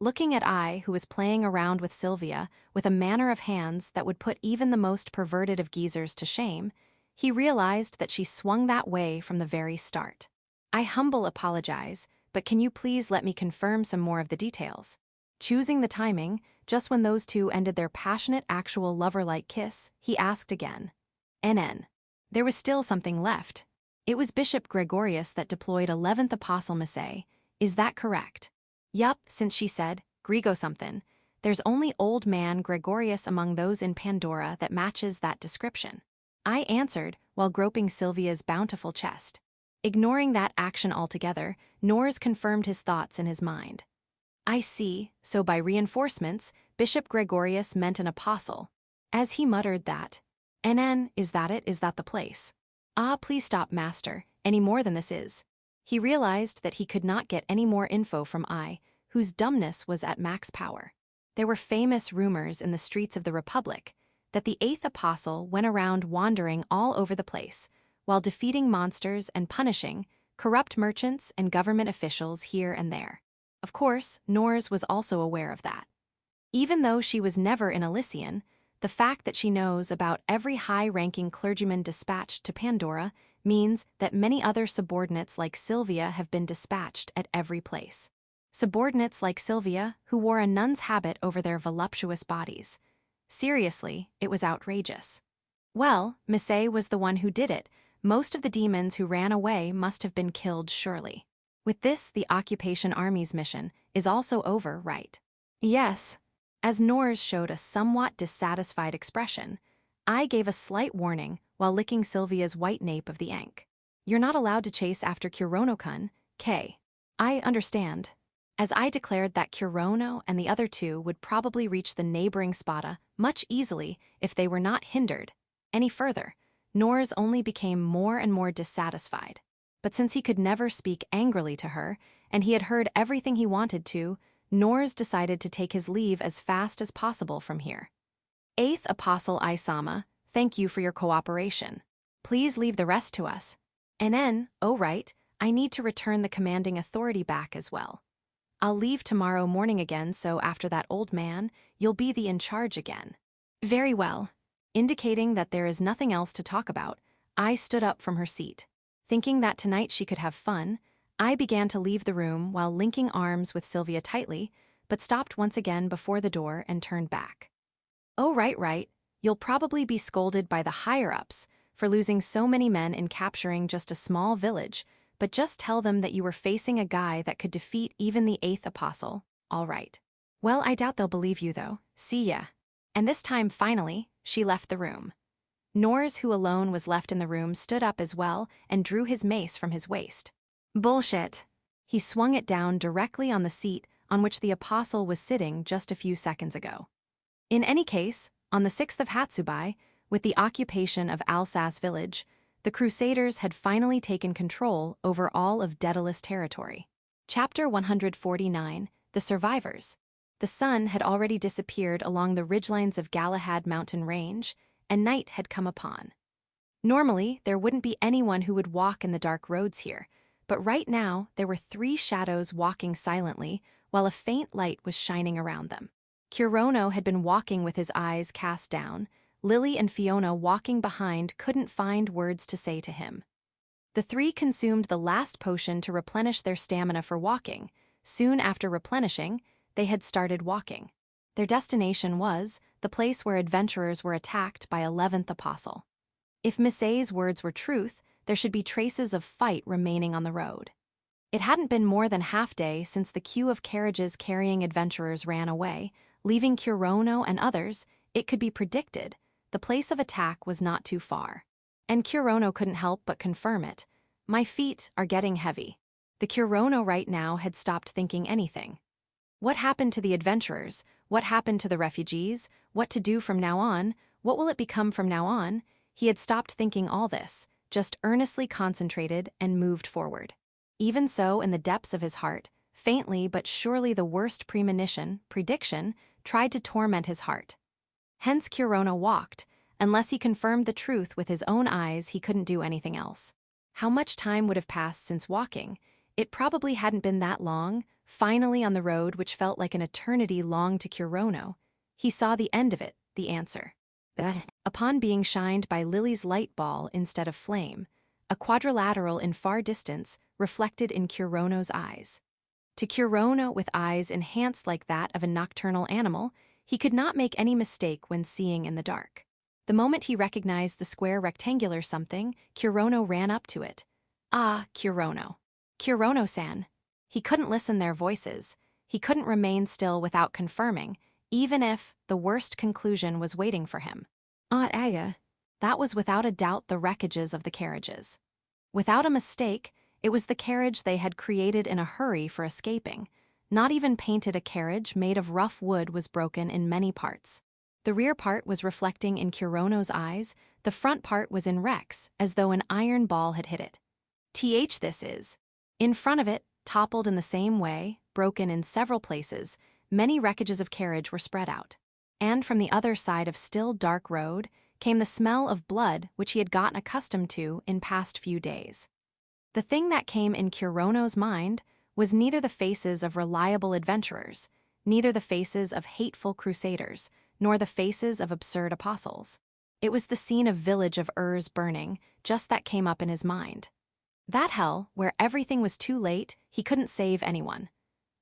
Looking at I, who was playing around with Sylvia with a manner of hands that would put even the most perverted of geezers to shame, he realized that she swung that way from the very start. I humble apologize, but can you please let me confirm some more of the details? Choosing the timing, just when those 2 ended their passionate actual lover-like kiss, he asked again. NN. There was still something left. It was Bishop Gregorius that deployed 11th Apostle Misse. Is that correct? Yup, since she said, Grego something, there's only old man Gregorius among those in Pandora that matches that description. I answered, while groping Sylvia's bountiful chest. Ignoring that action altogether, Nors confirmed his thoughts in his mind. I see, so by reinforcements, Bishop Gregorius meant an apostle. As he muttered that, "NN, is that it? Is that the place?" "Ah, please stop, master, any more than this is." He realized that he could not get any more info from I, whose dumbness was at max power. There were famous rumors in the streets of the Republic that the eighth apostle went around wandering all over the place, while defeating monsters and punishing corrupt merchants and government officials here and there. Of course, Nors was also aware of that. Even though she was never in Elysian, the fact that she knows about every high-ranking clergyman dispatched to Pandora means that many other subordinates like Sylvia have been dispatched at every place. Subordinates like Sylvia who wore a nun's habit over their voluptuous bodies. Seriously, it was outrageous. Well, Misei was the one who did it. Most of the demons who ran away must have been killed surely. With this, the Occupation Army's mission is also over, right? Yes. As Nors showed a somewhat dissatisfied expression, I gave a slight warning while licking Sylvia's white nape of the ankh. You're not allowed to chase after Kurono-kun, K. I understand. As I declared that Kurono and the other two would probably reach the neighboring Spada much easily if they were not hindered any further, Nors only became more and more dissatisfied. But since he could never speak angrily to her, and he had heard everything he wanted to, Nors decided to take his leave as fast as possible from here. Eighth Apostle Isama, thank you for your cooperation. Please leave the rest to us. And then, oh right, I need to return the commanding authority back as well. I'll leave tomorrow morning again, so after that old man, you'll be the in charge again. Very well. Indicating that there is nothing else to talk about, I stood up from her seat. Thinking that tonight she could have fun, I began to leave the room while linking arms with Sylvia tightly, but stopped once again before the door and turned back. Oh, right. You'll probably be scolded by the higher-ups for losing so many men in capturing just a small village, but just tell them that you were facing a guy that could defeat even the eighth apostle, all right. Well, I doubt they'll believe you, though. See ya. And this time, finally, she left the room. Nors, who alone was left in the room, stood up as well and drew his mace from his waist. Bullshit. He swung it down directly on the seat on which the apostle was sitting just a few seconds ago. In any case, on the 6th of Hatsubai, with the occupation of Alsas village, the crusaders had finally taken control over all of Daedalus territory. Chapter 149, The Survivors. The sun had already disappeared along the ridgelines of Galahad mountain range, and night had come upon. Normally, there wouldn't be anyone who would walk in the dark roads here, but right now there were 3 shadows walking silently while a faint light was shining around them. Kurono had been walking with his eyes cast down. Lily and Fiona walking behind couldn't find words to say to him. The 3 consumed the last potion to replenish their stamina for walking. Soon after replenishing, they had started walking. Their destination was the place where adventurers were attacked by 11th Apostle. If Misei's words were truth, there should be traces of fight remaining on the road. It hadn't been more than half-day since the queue of carriages carrying adventurers ran away, leaving Kurono and others. It could be predicted the place of attack was not too far. And Kurono couldn't help but confirm it. My feet are getting heavy. The Kurono right now had stopped thinking anything. What happened to the adventurers? What happened to the refugees? What to do from now on? What will it become from now on? He had stopped thinking all this, just earnestly concentrated and moved forward. Even so, in the depths of his heart, faintly but surely the worst prediction, tried to torment his heart. Hence Kurono walked. Unless he confirmed the truth with his own eyes, he couldn't do anything else. How much time would have passed since walking? It probably hadn't been that long. Finally, on the road, which felt like an eternity long to Kurono, he saw the end of it, the answer. Upon being shined by Lily's light ball instead of flame, a quadrilateral in far distance reflected in Kurono's eyes. To Kurono, with eyes enhanced like that of a nocturnal animal, he could not make any mistake when seeing in the dark. The moment he recognized the square rectangular something, Kurono ran up to it. Ah, Kurono. Kurono-san. He couldn't listen their voices. He couldn't remain still without confirming, even if the worst conclusion was waiting for him. Aunt Aya. That was without a doubt the wreckages of the carriages. Without a mistake, it was the carriage they had created in a hurry for escaping. Not even painted, a carriage made of rough wood was broken in many parts. The rear part was reflecting in Kurono's eyes, the front part was in Rex, as though an iron ball had hit it. This is. In front of it, toppled in the same way, broken in several places, many wreckages of carriage were spread out. And from the other side of still dark road came the smell of blood which he had gotten accustomed to in past few days. The thing that came in Kurono's mind was neither the faces of reliable adventurers, neither the faces of hateful crusaders, nor the faces of absurd apostles. It was the scene of village of Urs burning, just that came up in his mind. That hell, where everything was too late, he couldn't save anyone.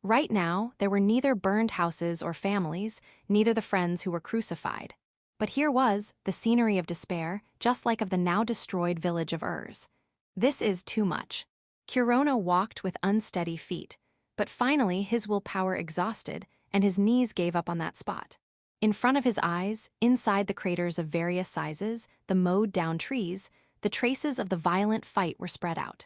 Right now, there were neither burned houses or families, neither the friends who were crucified. But here was the scenery of despair, just like of the now destroyed village of Urs. This is too much. Kurono walked with unsteady feet, but finally his willpower exhausted, and his knees gave up on that spot. In front of his eyes, inside the craters of various sizes, the mowed-down trees, the traces of the violent fight were spread out.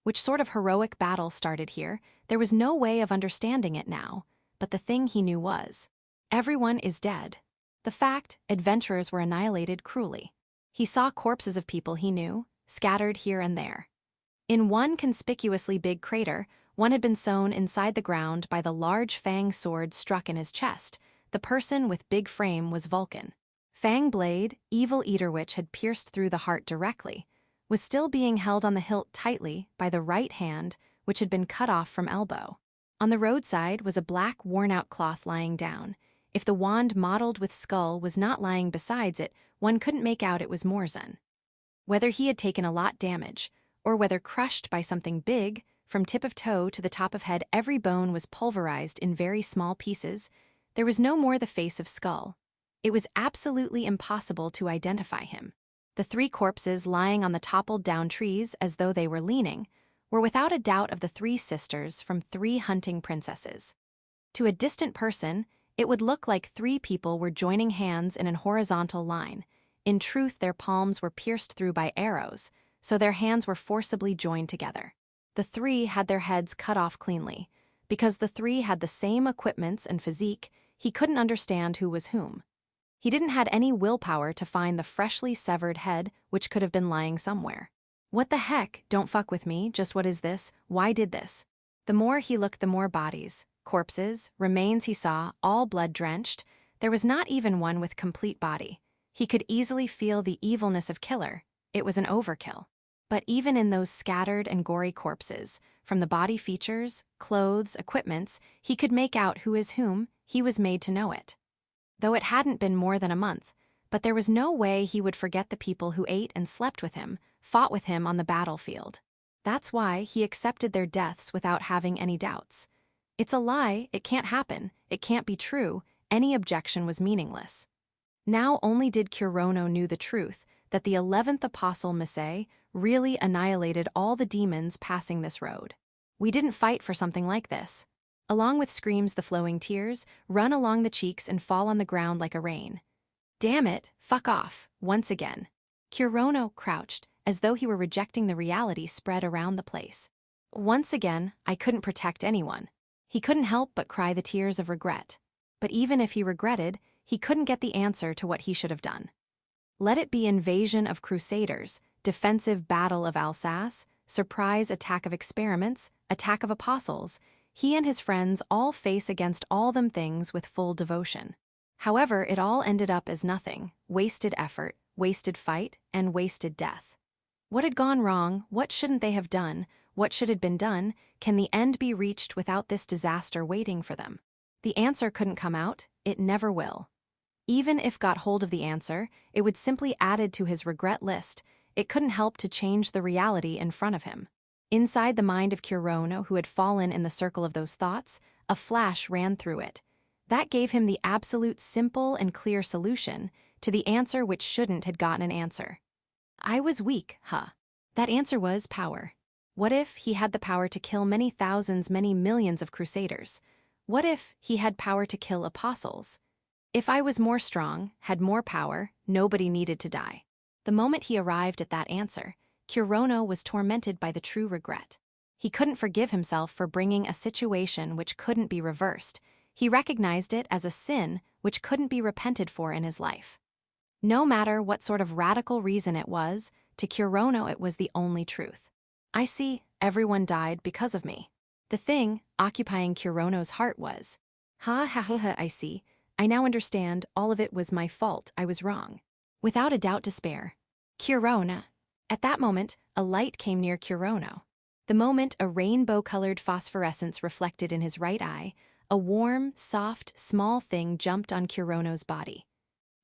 Which sort of heroic battle started here? There was no way of understanding it now, but the thing he knew was, everyone is dead. The fact, adventurers were annihilated cruelly. He saw corpses of people he knew, scattered here and there. In one conspicuously big crater, one had been sewn inside the ground by the large fang sword struck in his chest. The person with big frame was Vulcan. Fang blade, evil eater which had pierced through the heart directly, was still being held on the hilt tightly by the right hand, which had been cut off from elbow. On the roadside was a black worn-out cloth lying down. If the wand mottled with skull was not lying besides it, one couldn't make out it was Morzan. Whether he had taken a lot damage, or whether crushed by something big, from tip of toe to the top of head every bone was pulverized in very small pieces, there was no more the face of skull. It was absolutely impossible to identify him. The three corpses lying on the toppled-down trees as though they were leaning were without a doubt of the three sisters from 3 hunting princesses. To a distant person, it would look like 3 people were joining hands in an horizontal line. In truth, their palms were pierced through by arrows, so their hands were forcibly joined together. The 3 had their heads cut off cleanly. Because the 3 had the same equipments and physique, he couldn't understand who was whom. He didn't have any willpower to find the freshly severed head which could have been lying somewhere. What the heck? Don't fuck with me, just what is this? Why did this? The more he looked, the more bodies, corpses, remains he saw, all blood-drenched. There was not even one with complete body. He could easily feel the evilness of killer. It was an overkill. But even in those scattered and gory corpses, from the body features, clothes, equipments, he could make out who is whom. He was made to know it. Though it hadn't been more than a month, but there was no way he would forget the people who ate and slept with him, fought with him on the battlefield. That's why he accepted their deaths without having any doubts. It's a lie, it can't happen, it can't be true, any objection was meaningless. Now only did Kurono knew the truth, that the 11th apostle Misei really annihilated all the demons passing this road. We didn't fight for something like this. Along with screams, the flowing tears run along the cheeks and fall on the ground like a rain. Damn it, fuck off, once again. Kurono crouched, as though he were rejecting the reality spread around the place. Once again, I couldn't protect anyone. He couldn't help but cry the tears of regret. But even if he regretted, he couldn't get the answer to what he should have done. Let it be invasion of crusaders, defensive battle of Alsace, surprise attack of experiments, attack of apostles, he and his friends all face against all them things with full devotion. However, it all ended up as nothing, wasted effort, wasted fight, and wasted death. What had gone wrong? What shouldn't they have done? What should have been done? Can the end be reached without this disaster waiting for them? The answer couldn't come out, it never will. Even if got hold of the answer, it would simply added to his regret list. It couldn't help to change the reality in front of him. Inside the mind of Kurono, who had fallen in the circle of those thoughts, a flash ran through it. That gave him the absolute simple and clear solution to the answer which shouldn't had gotten an answer. I was weak, huh? That answer was power. What if he had the power to kill many thousands, many millions of crusaders? What if he had power to kill apostles? If I was more strong, had more power, nobody needed to die. The moment he arrived at that answer, Kurono was tormented by the true regret. He couldn't forgive himself for bringing a situation which couldn't be reversed. He recognized it as a sin which couldn't be repented for in his life. No matter what sort of radical reason it was, to Kurono it was the only truth. I see, everyone died because of me. The thing occupying Kurono's heart was, I see, I now understand, all of it was my fault, I was wrong. Without a doubt despair. Kurono. At that moment, a light came near Kurono. The moment a rainbow-colored phosphorescence reflected in his right eye, a warm, soft, small thing jumped on Kurono's body.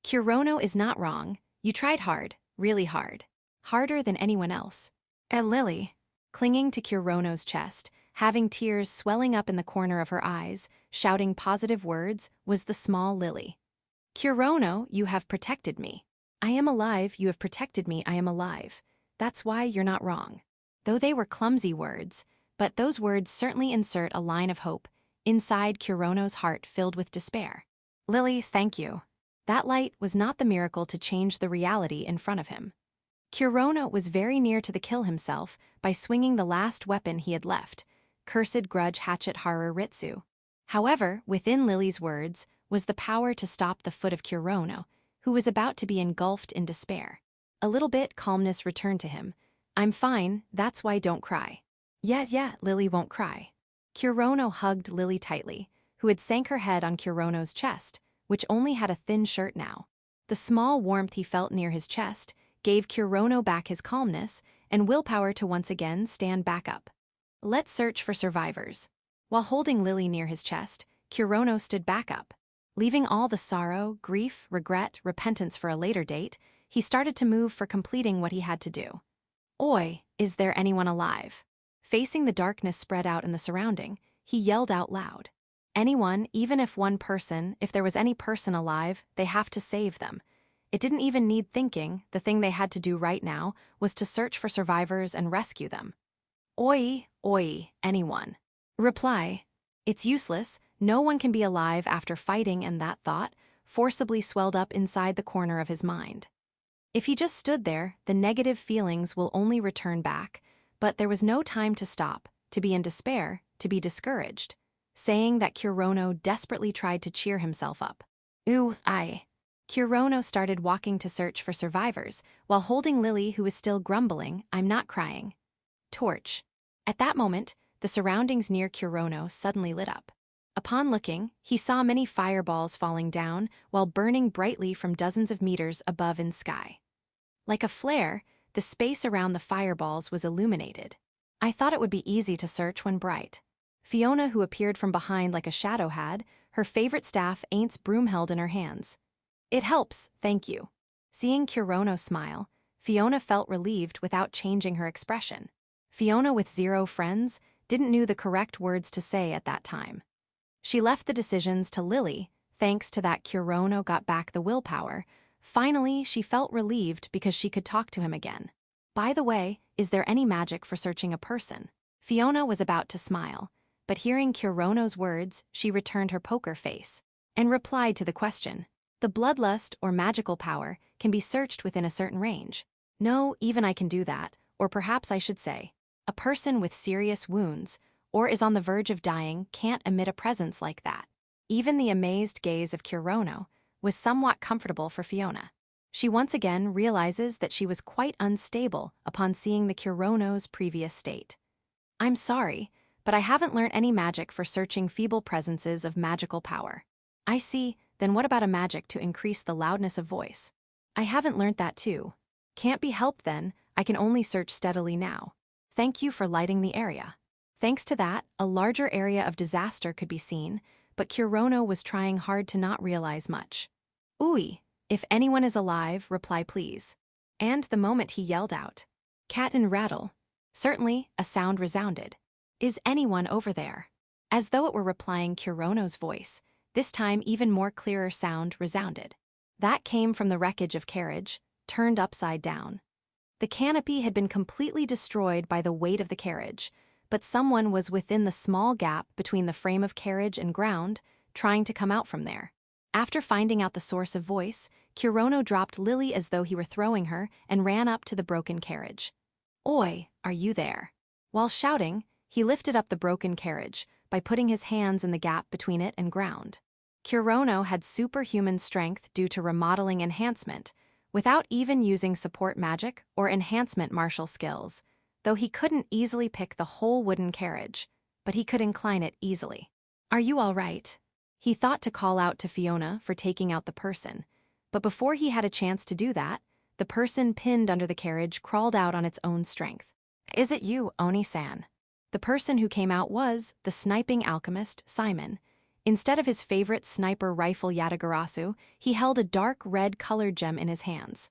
Kurono is not wrong. You tried hard, really hard. Harder than anyone else. Lily, clinging to Kurono's chest, having tears swelling up in the corner of her eyes, shouting positive words, was the small Lily. Kurono, you have protected me. I am alive, you have protected me, I am alive. That's why you're not wrong. Though they were clumsy words, but those words certainly insert a line of hope, inside Kurono's heart filled with despair. Lily, thank you. That light was not the miracle to change the reality in front of him. Kurono was very near to the kill himself by swinging the last weapon he had left, cursed grudge hatchet Haru Ritsu. However, within Lily's words was the power to stop the foot of Kurono, who was about to be engulfed in despair. A little bit calmness returned to him. I'm fine, that's why don't cry. Yeah, Lily won't cry. Kurono hugged Lily tightly, who had sank her head on Kurono's chest, which only had a thin shirt now. The small warmth he felt near his chest gave Kurono back his calmness and willpower to once again stand back up. Let's search for survivors. While holding Lily near his chest, Kurono stood back up. Leaving all the sorrow, grief, regret, repentance for a later date, he started to move for completing what he had to do. Oi, is there anyone alive? Facing the darkness spread out in the surrounding, he yelled out loud. Anyone, even if one person, if there was any person alive, they have to save them. It didn't even need thinking, the thing they had to do right now was to search for survivors and rescue them. Oi, anyone. Reply. It's useless, no one can be alive after fighting, and that thought forcibly swelled up inside the corner of his mind. If he just stood there, the negative feelings will only return back, but there was no time to stop, to be in despair, to be discouraged. Saying that Kurono desperately tried to cheer himself up. Kurono started walking to search for survivors, while holding Lily, who was still grumbling, I'm not crying. Torch. At that moment, the surroundings near Kurono suddenly lit up. Upon looking, he saw many fireballs falling down while burning brightly from dozens of meters above in sky. Like a flare, the space around the fireballs was illuminated. I thought it would be easy to search when bright. Fiona, who appeared from behind like a shadow, had her favorite staff, Aints broom, held in her hands. It helps, thank you. Seeing Kurono smile, Fiona felt relieved without changing her expression. Fiona, with 0 friends, didn't know the correct words to say at that time. She left the decisions to Lily, thanks to that Kurono got back the willpower. Finally, she felt relieved because she could talk to him again. By the way, is there any magic for searching a person? Fiona was about to smile, but hearing Kurono's words, she returned her poker face and replied to the question. The bloodlust or magical power can be searched within a certain range. No, even I can do that, or perhaps I should say, a person with serious wounds or is on the verge of dying can't emit a presence like that. Even the amazed gaze of Kurono was somewhat comfortable for Fiona. She once again realizes that she was quite unstable upon seeing the Kurono's previous state. I'm sorry, but I haven't learned any magic for searching feeble presences of magical power. I see, then what about a magic to increase the loudness of voice? I haven't learned that too. Can't be helped then, I can only search steadily now. Thank you for lighting the area. Thanks to that, a larger area of disaster could be seen, but Kurono was trying hard to not realize much. Ooh, if anyone is alive, reply please. And the moment he yelled out, cat and rattle, certainly, a sound resounded. Is anyone over there? As though it were replying Kurono's voice, this time even more clearer sound resounded. That came from the wreckage of carriage, turned upside down. The canopy had been completely destroyed by the weight of the carriage, but someone was within the small gap between the frame of carriage and ground, trying to come out from there. After finding out the source of voice, Kurono dropped Lily as though he were throwing her and ran up to the broken carriage. "Oi, are you there?" While shouting, he lifted up the broken carriage by putting his hands in the gap between it and ground. Kurono had superhuman strength due to remodeling enhancement, without even using support magic or enhancement martial skills, though he couldn't easily pick the whole wooden carriage, but he could incline it easily. "Are you all right?" He thought to call out to Fiona for taking out the person, but before he had a chance to do that, the person pinned under the carriage crawled out on its own strength. "Is it you, Oni-san?" The person who came out was the sniping alchemist, Simon. Instead of his favorite sniper rifle Yatagarasu, he held a dark red colored gem in his hands.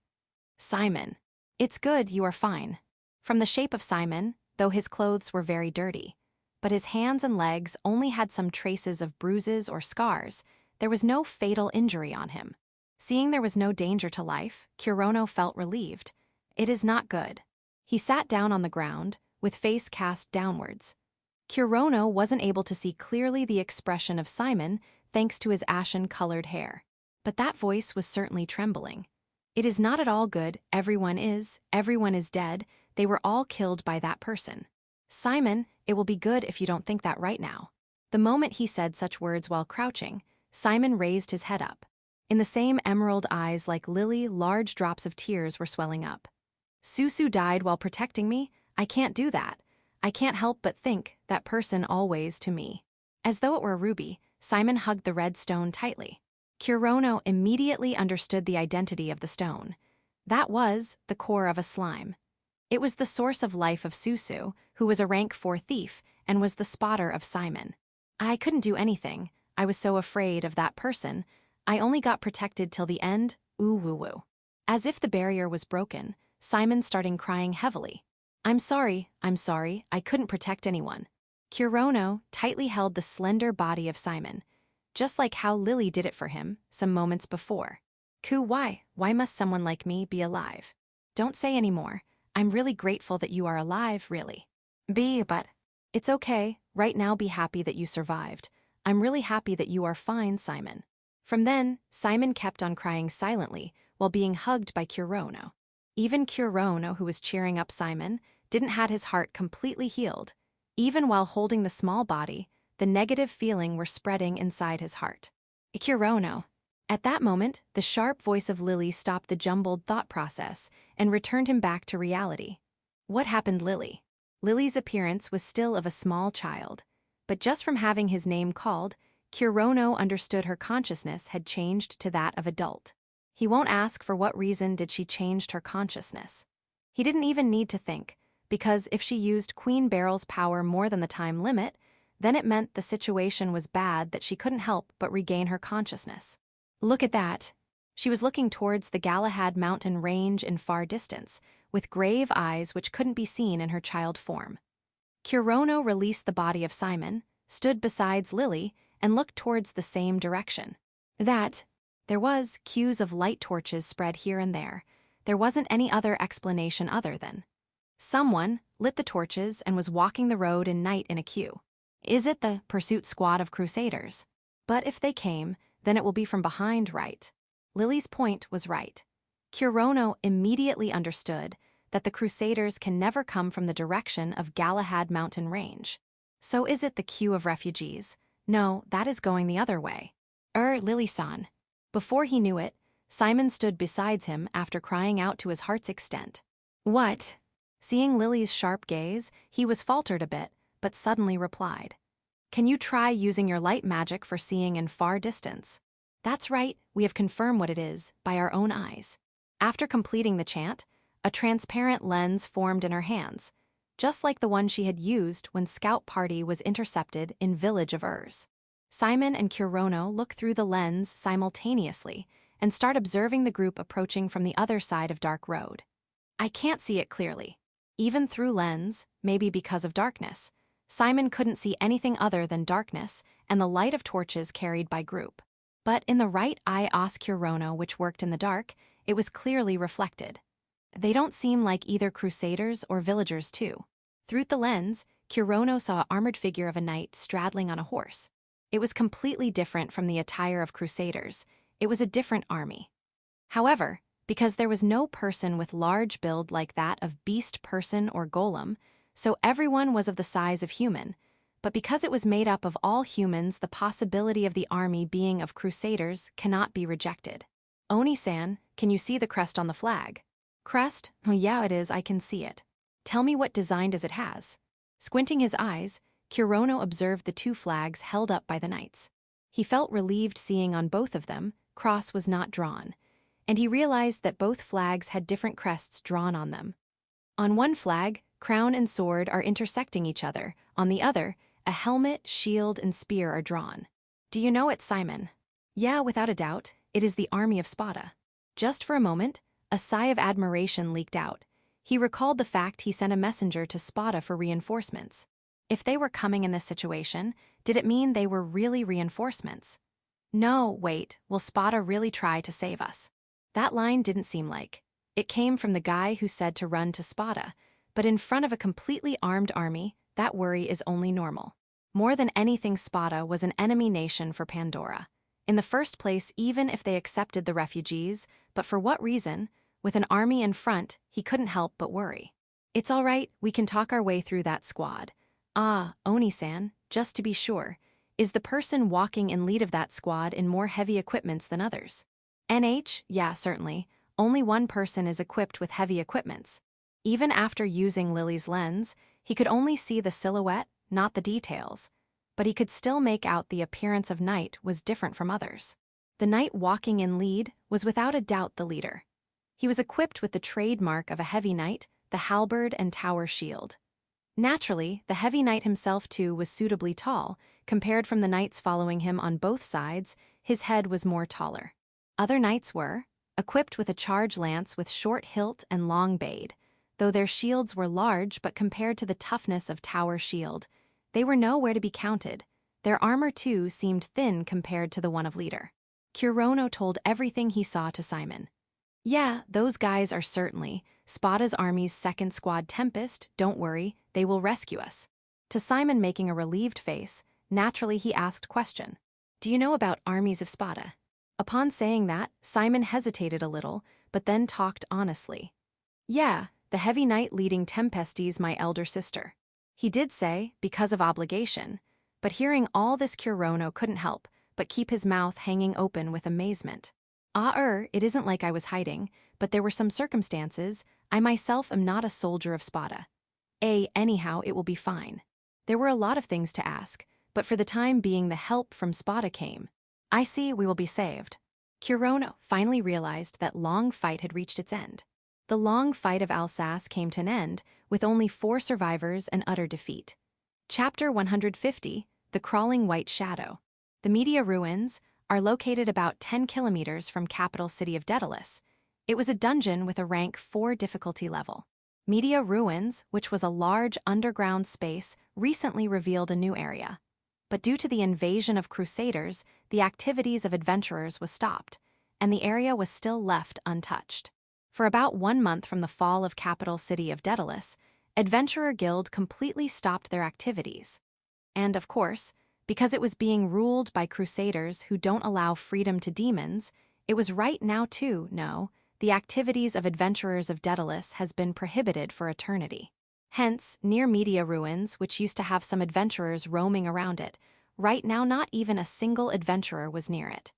"Simon. It's good you are fine." From the shape of Simon, though his clothes were very dirty, but his hands and legs only had some traces of bruises or scars, there was no fatal injury on him. Seeing there was no danger to life, Kurono felt relieved. It is not good. He sat down on the ground, with face cast downwards. Kurono wasn't able to see clearly the expression of Simon thanks to his ashen-colored hair. But that voice was certainly trembling. "It is not at all good, everyone is dead, they were all killed by that person. Simon, it will be good if you don't think that right now." The moment he said such words while crouching, Simon raised his head up. In the same emerald eyes like lily, large drops of tears were swelling up. "Susu died while protecting me? I can't do that. I can't help but think that person always to me." As though it were a ruby, Simon hugged the red stone tightly. Kurono immediately understood the identity of the stone. That was the core of a slime. It was the source of life of Susu, who was a rank 4 thief and was the spotter of Simon. "I couldn't do anything. I was so afraid of that person. I only got protected till the end, ooh woo woo." As if the barrier was broken, Simon started crying heavily. I'm sorry, I couldn't protect anyone." Kurono tightly held the slender body of Simon, just like how Lily did it for him some moments before. Why must someone like me be alive? Don't say any more. I'm really grateful that you are alive, really. But it's okay, right now be happy that you survived. I'm really happy that you are fine, Simon. From then, Simon kept on crying silently while being hugged by Kurono. Even Kurono, who was cheering up Simon, didn't had his heart completely healed. Even while holding the small body, the negative feeling were spreading inside his heart. Kurono. At that moment, the sharp voice of Lily stopped the jumbled thought process and returned him back to reality. What happened, Lily? Lily's appearance was still of a small child, but just from having his name called, Kurono understood her consciousness had changed to that of adult. He won't ask for what reason did she changed her consciousness. He didn't even need to think, because if she used Queen Beryl's power more than the time limit, then it meant the situation was bad that she couldn't help but regain her consciousness. Look at that. She was looking towards the Galahad mountain range in far distance, with grave eyes which couldn't be seen in her child form. Kurono released the body of Simon, stood beside Lily, and looked towards the same direction. There was cues of light torches spread here and there. There wasn't any other explanation other than someone lit the torches and was walking the road in night in a queue. Is it the pursuit squad of crusaders? But if they came, then it will be from behind, right? Lily's point was right. Kurono immediately understood that the crusaders can never come from the direction of Galahad mountain range. So is it the queue of refugees? No, that is going the other way. Lily-san. Before he knew it, Simon stood beside him after crying out to his heart's extent. What? Seeing Lily's sharp gaze, he was faltered a bit, but suddenly replied. Can you try using your light magic for seeing in far distance? That's right, we have confirmed what it is, by our own eyes. After completing the chant, a transparent lens formed in her hands, just like the one she had used when Scout Party was intercepted in Village of Urs. Simon and Kurono look through the lens simultaneously and start observing the group approaching from the other side of Dark Road. I can't see it clearly. Even through lens, maybe because of darkness, Simon couldn't see anything other than darkness and the light of torches carried by group. But in the right eye os Kurono, which worked in the dark, it was clearly reflected. They don't seem like either crusaders or villagers too. Through the lens, Kurono saw an armored figure of a knight straddling on a horse. It was completely different from the attire of crusaders. It was a different army. However, because there was no person with large build like that of beast person or golem, so everyone was of the size of human. But because it was made up of all humans, the possibility of the army being of crusaders cannot be rejected. Oni-san, can you see the crest on the flag? Crest? Oh yeah, it is, I can see it. Tell me what design does it has? Squinting his eyes, Kurono observed the two flags held up by the knights. He felt relieved seeing on both of them, cross was not drawn, and he realized that both flags had different crests drawn on them. On one flag, crown and sword are intersecting each other, on the other, a helmet, shield, and spear are drawn. Do you know it, Simon? Yeah, without a doubt, it is the army of Sparta. Just for a moment, a sigh of admiration leaked out. He recalled the fact he sent a messenger to Sparta for reinforcements. If they were coming in this situation, did it mean they were really reinforcements? No, wait, will Sparta really try to save us? That line didn't seem like. It came from the guy who said to run to Sparta, but in front of a completely armed army, that worry is only normal. More than anything, Sparta was an enemy nation for Pandora. In the first place, even if they accepted the refugees, but for what reason? With an army in front, he couldn't help but worry. It's all right, we can talk our way through that squad. Ah, Oni-san, just to be sure, is the person walking in lead of that squad in more heavy equipments than others? Yeah, certainly. Only one person is equipped with heavy equipments. Even after using Lily's lens, he could only see the silhouette, not the details. But he could still make out the appearance of knight was different from others. The knight walking in lead was without a doubt the leader. He was equipped with the trademark of a heavy knight, the halberd and tower shield. Naturally, the heavy knight himself too was suitably tall. Compared from the knights following him on both sides, his head was more taller. Other knights were equipped with a charge lance with short hilt and long blade. Though their shields were large, but compared to the toughness of tower shield, they were nowhere to be counted. Their armor too seemed thin compared to the one of leader. Kurono told everything he saw to Simon. Yeah, those guys are certainly Sparta's army's second squad. Tempest, don't worry, they will rescue us. To Simon, making a relieved face, naturally he asked question. Do you know about armies of Sparta? Upon saying that, Simon hesitated a little, but then talked honestly. Yeah, the heavy knight leading Tempest's my elder sister. He did say, because of obligation, but hearing all this Kurono couldn't help but keep his mouth hanging open with amazement. It isn't like I was hiding, but there were some circumstances. I myself am not a soldier of Sparta. Anyhow, it will be fine. There were a lot of things to ask, but for the time being the help from Sparta came. I see, we will be saved. Kurono finally realized that long fight had reached its end. The long fight of Alsace came to an end, with only 4 survivors and utter defeat. Chapter 150, The Crawling White Shadow. The Media Ruins are located about 10 kilometers from capital city of Daedalus. It was a dungeon with a rank 4 difficulty level. Media Ruins, which was a large underground space, recently revealed a new area. But due to the invasion of crusaders, the activities of adventurers was stopped, and the area was still left untouched. For about 1 month from the fall of capital city of Daedalus, Adventurer Guild completely stopped their activities. And of course, because it was being ruled by crusaders who don't allow freedom to demons, it was right now too, no, the activities of adventurers of Daedalus has been prohibited for eternity. Hence, near Media Ruins, which used to have some adventurers roaming around it, right now not even a single adventurer was near it.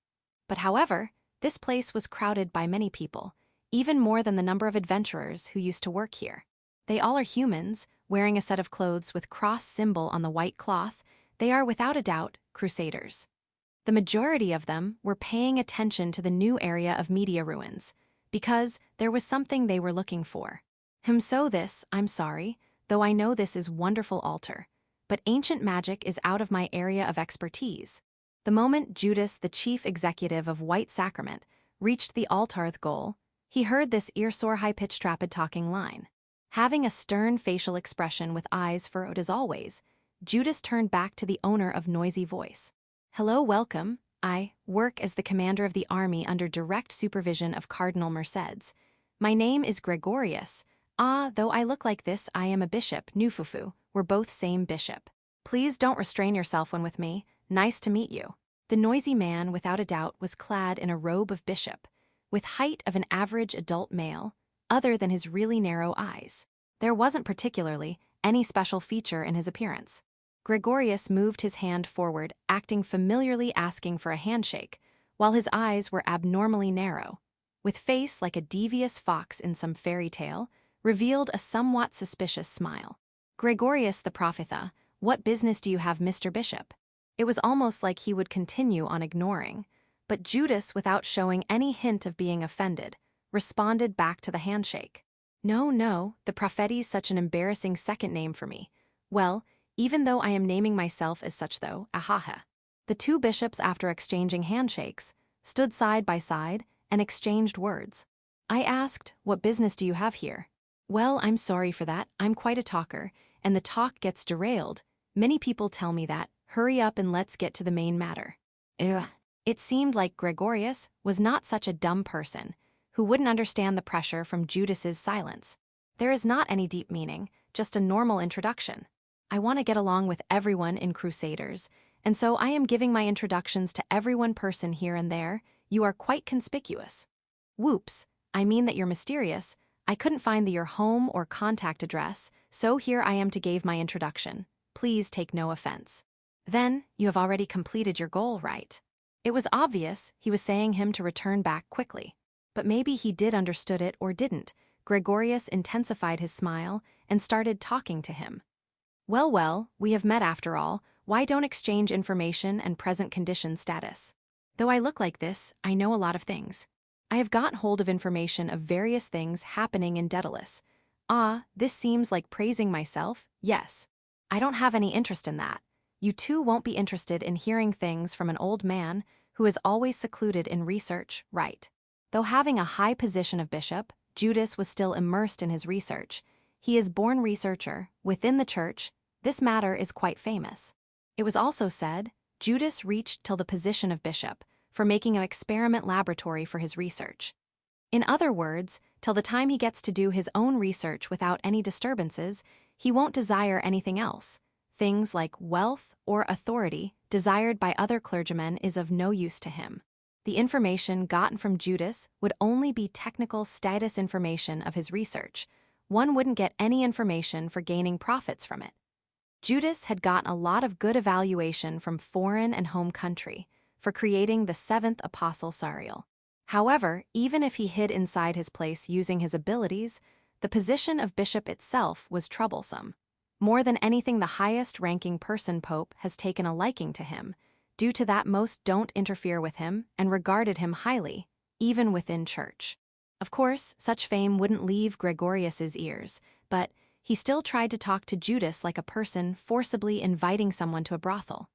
But however, this place was crowded by many people, even more than the number of adventurers who used to work here. They all are humans, wearing a set of clothes with cross symbol on the white cloth. They are without a doubt crusaders. The majority of them were paying attention to the new area of Media Ruins, because there was something they were looking for. So this, I'm sorry, though I know this is wonderful altar, but ancient magic is out of my area of expertise. The moment Judas, the chief executive of White Sacrament, reached the altar's goal, he heard this ear-sore high-pitched rapid talking line. Having a stern facial expression with eyes furrowed as always, Judas turned back to the owner of noisy voice. Hello, welcome. I work as the commander of the army under direct supervision of Cardinal Mercedes. My name is Gregorius. Though I look like this, I am a bishop, Nufufu. We're both same bishop. Please don't restrain yourself when with me. Nice to meet you. The noisy man, without a doubt, was clad in a robe of bishop, with height of an average adult male, other than his really narrow eyes. There wasn't particularly any special feature in his appearance. Gregorius moved his hand forward, acting familiarly, asking for a handshake, while his eyes were abnormally narrow, with face like a devious fox in some fairy tale, revealed a somewhat suspicious smile. Gregorius the Prophetha, what business do you have, Mr. Bishop? It was almost like he would continue on ignoring, but Judas, without showing any hint of being offended, responded back to the handshake. No, the Prophet's such an embarrassing second name for me. Well, even though I am naming myself as such though, ahaha. The two bishops, after exchanging handshakes, stood side by side and exchanged words. I asked, what business do you have here? Well, I'm sorry for that, I'm quite a talker, and the talk gets derailed. Many people tell me that, hurry up and let's get to the main matter. Ugh. It seemed like Gregorius was not such a dumb person, who wouldn't understand the pressure from Judas's silence. There is not any deep meaning, just a normal introduction. I want to get along with everyone in Crusaders, and so I am giving my introductions to every one person here and there. You are quite conspicuous. Whoops, I mean that you're mysterious. I couldn't find your home or contact address, so here I am to give my introduction. Please take no offense. Then, you have already completed your goal, right? It was obvious he was saying him to return back quickly. But maybe he did understood it or didn't. Gregorius intensified his smile and started talking to him. Well, we have met after all. Why don't exchange information and present condition status? Though I look like this, I know a lot of things. I have got hold of information of various things happening in Daedalus. This seems like praising myself, yes. I don't have any interest in that. You too won't be interested in hearing things from an old man who is always secluded in research, right? Though having a high position of bishop, Judas was still immersed in his research. He is born researcher. Within the church, this matter is quite famous. It was also said, Judas reached till the position of bishop for making an experiment laboratory for his research. In other words, till the time he gets to do his own research without any disturbances, he won't desire anything else. Things like wealth or authority desired by other clergymen is of no use to him. The information gotten from Judas would only be technical status information of his research. One wouldn't get any information for gaining profits from it. Judas had gotten a lot of good evaluation from foreign and home country for creating the seventh apostle Sariel. However, even if he hid inside his place using his abilities, the position of bishop itself was troublesome. More than anything, the highest-ranking person pope has taken a liking to him. Due to that, most don't interfere with him and regarded him highly, even within church. Of course, such fame wouldn't leave Gregorius's ears, but he still tried to talk to Judas like a person forcibly inviting someone to a brothel.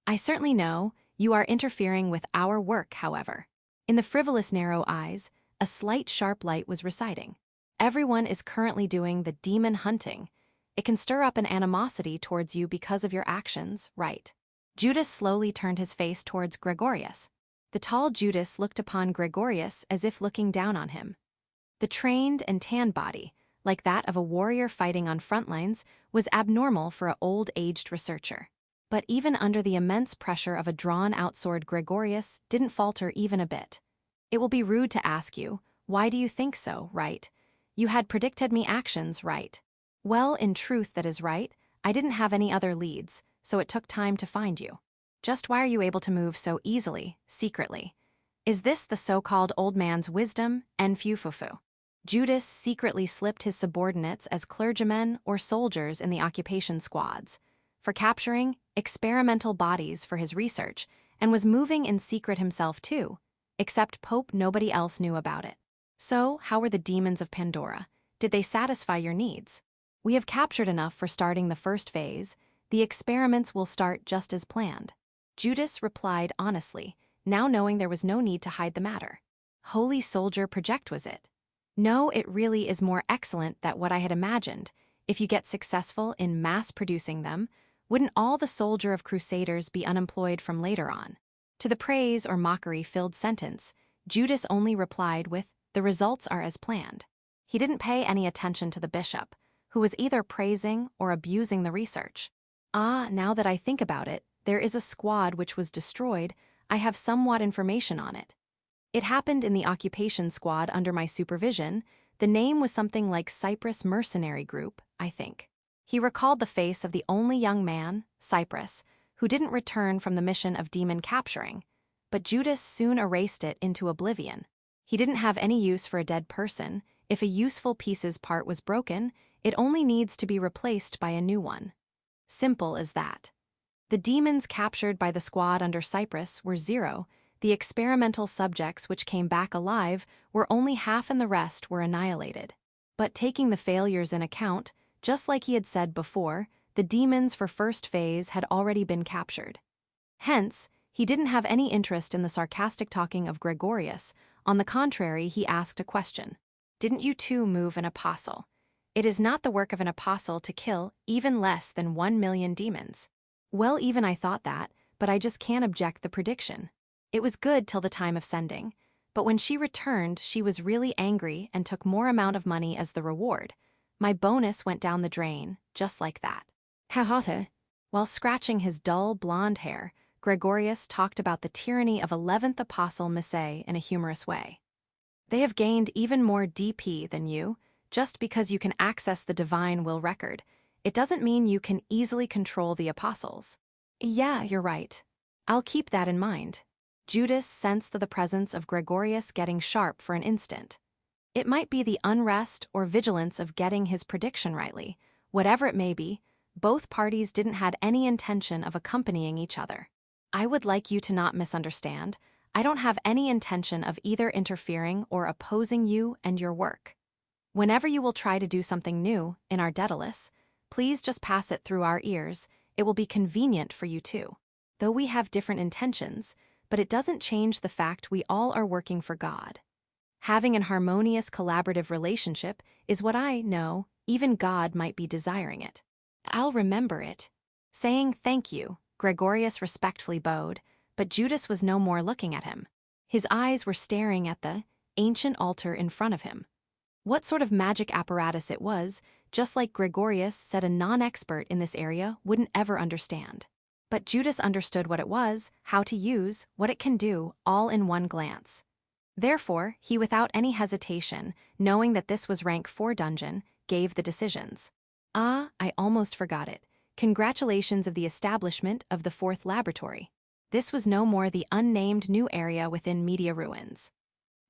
I certainly know you are interfering with our work, however. In the frivolous narrow eyes, a slight sharp light was reciting. Everyone is currently doing the demon hunting. It can stir up an animosity towards you because of your actions, right? Judas slowly turned his face towards Gregorius. The tall Judas looked upon Gregorius as if looking down on him. The trained and tanned body, like that of a warrior fighting on front lines, was abnormal for an old-aged researcher. But even under the immense pressure of a drawn-out sword, Gregorius didn't falter even a bit. It will be rude to ask you, why do you think so, right? You had predicted me actions, right? Well, in truth, that is right. I didn't have any other leads, so it took time to find you. Just why are you able to move so easily, secretly? Is this the so-called old man's wisdom, enfufufu? Judas secretly slipped his subordinates as clergymen or soldiers in the occupation squads for capturing experimental bodies for his research, and was moving in secret himself too, except Pope nobody else knew about it. So, how were the demons of Pandora? Did they satisfy your needs? We have captured enough for starting the first phase. The experiments will start just as planned. Judas replied honestly, now knowing there was no need to hide the matter. Holy soldier project was it? No, it really is more excellent than what I had imagined. If you get successful in mass-producing them, wouldn't all the soldier of crusaders be unemployed from later on? To the praise or mockery-filled sentence, Judas only replied with, the results are as planned. He didn't pay any attention to the bishop, who was either praising or abusing the research. Now that I think about it, there is a squad which was destroyed. I have somewhat information on it. It happened in the occupation squad under my supervision. The name was something like Cyprus Mercenary Group, I think. He recalled the face of the only young man, Cyprus, who didn't return from the mission of demon capturing, but Judas soon erased it into oblivion. He didn't have any use for a dead person. If a useful piece's part was broken, it only needs to be replaced by a new one. Simple as that. The demons captured by the squad under Cyprus were 0. The experimental subjects which came back alive were only half and the rest were annihilated. But taking the failures in account, just like he had said before, the demons for first phase had already been captured. Hence, he didn't have any interest in the sarcastic talking of Gregorius. On the contrary, he asked a question. Didn't you too move an apostle? It is not the work of an apostle to kill even less than 1 million demons. Well, even I thought that, but I just can't object the prediction. It was good till the time of sending, but when she returned, she was really angry and took more amount of money as the reward. My bonus went down the drain, just like that. Ha. While scratching his dull blonde hair, Gregorius talked about the tyranny of 11th Apostle Missay in a humorous way. They have gained even more DP than you. Just because you can access the divine will record, it doesn't mean you can easily control the apostles. Yeah, you're right. I'll keep that in mind. Judas sensed the presence of Gregorius getting sharp for an instant. It might be the unrest or vigilance of getting his prediction rightly. Whatever it may be, both parties didn't have any intention of accompanying each other. I would like you to not misunderstand. I don't have any intention of either interfering or opposing you and your work. Whenever you will try to do something new in our Daedalus, please just pass it through our ears. It will be convenient for you too. Though we have different intentions, but it doesn't change the fact we all are working for God. Having an harmonious collaborative relationship is what I know, even God might be desiring it. I'll remember it. Saying thank you, Gregorius respectfully bowed, but Judas was no more looking at him. His eyes were staring at the ancient altar in front of him. What sort of magic apparatus it was, just like Gregorius said, a non-expert in this area wouldn't ever understand. But Judas understood what it was, how to use, what it can do, all in one glance. Therefore, he without any hesitation, knowing that this was rank 4 dungeon, gave the decisions. Ah, I almost forgot it. Congratulations of the establishment of the 4th laboratory. This was no more the unnamed new area within Media Ruins.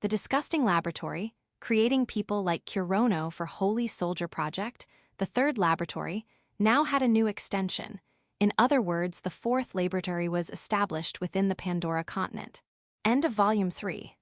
The disgusting laboratory, creating people like Kurono for Holy Soldier Project, the 3rd laboratory, now had a new extension. In other words, the 4th laboratory was established within the Pandora continent. End of Volume 3.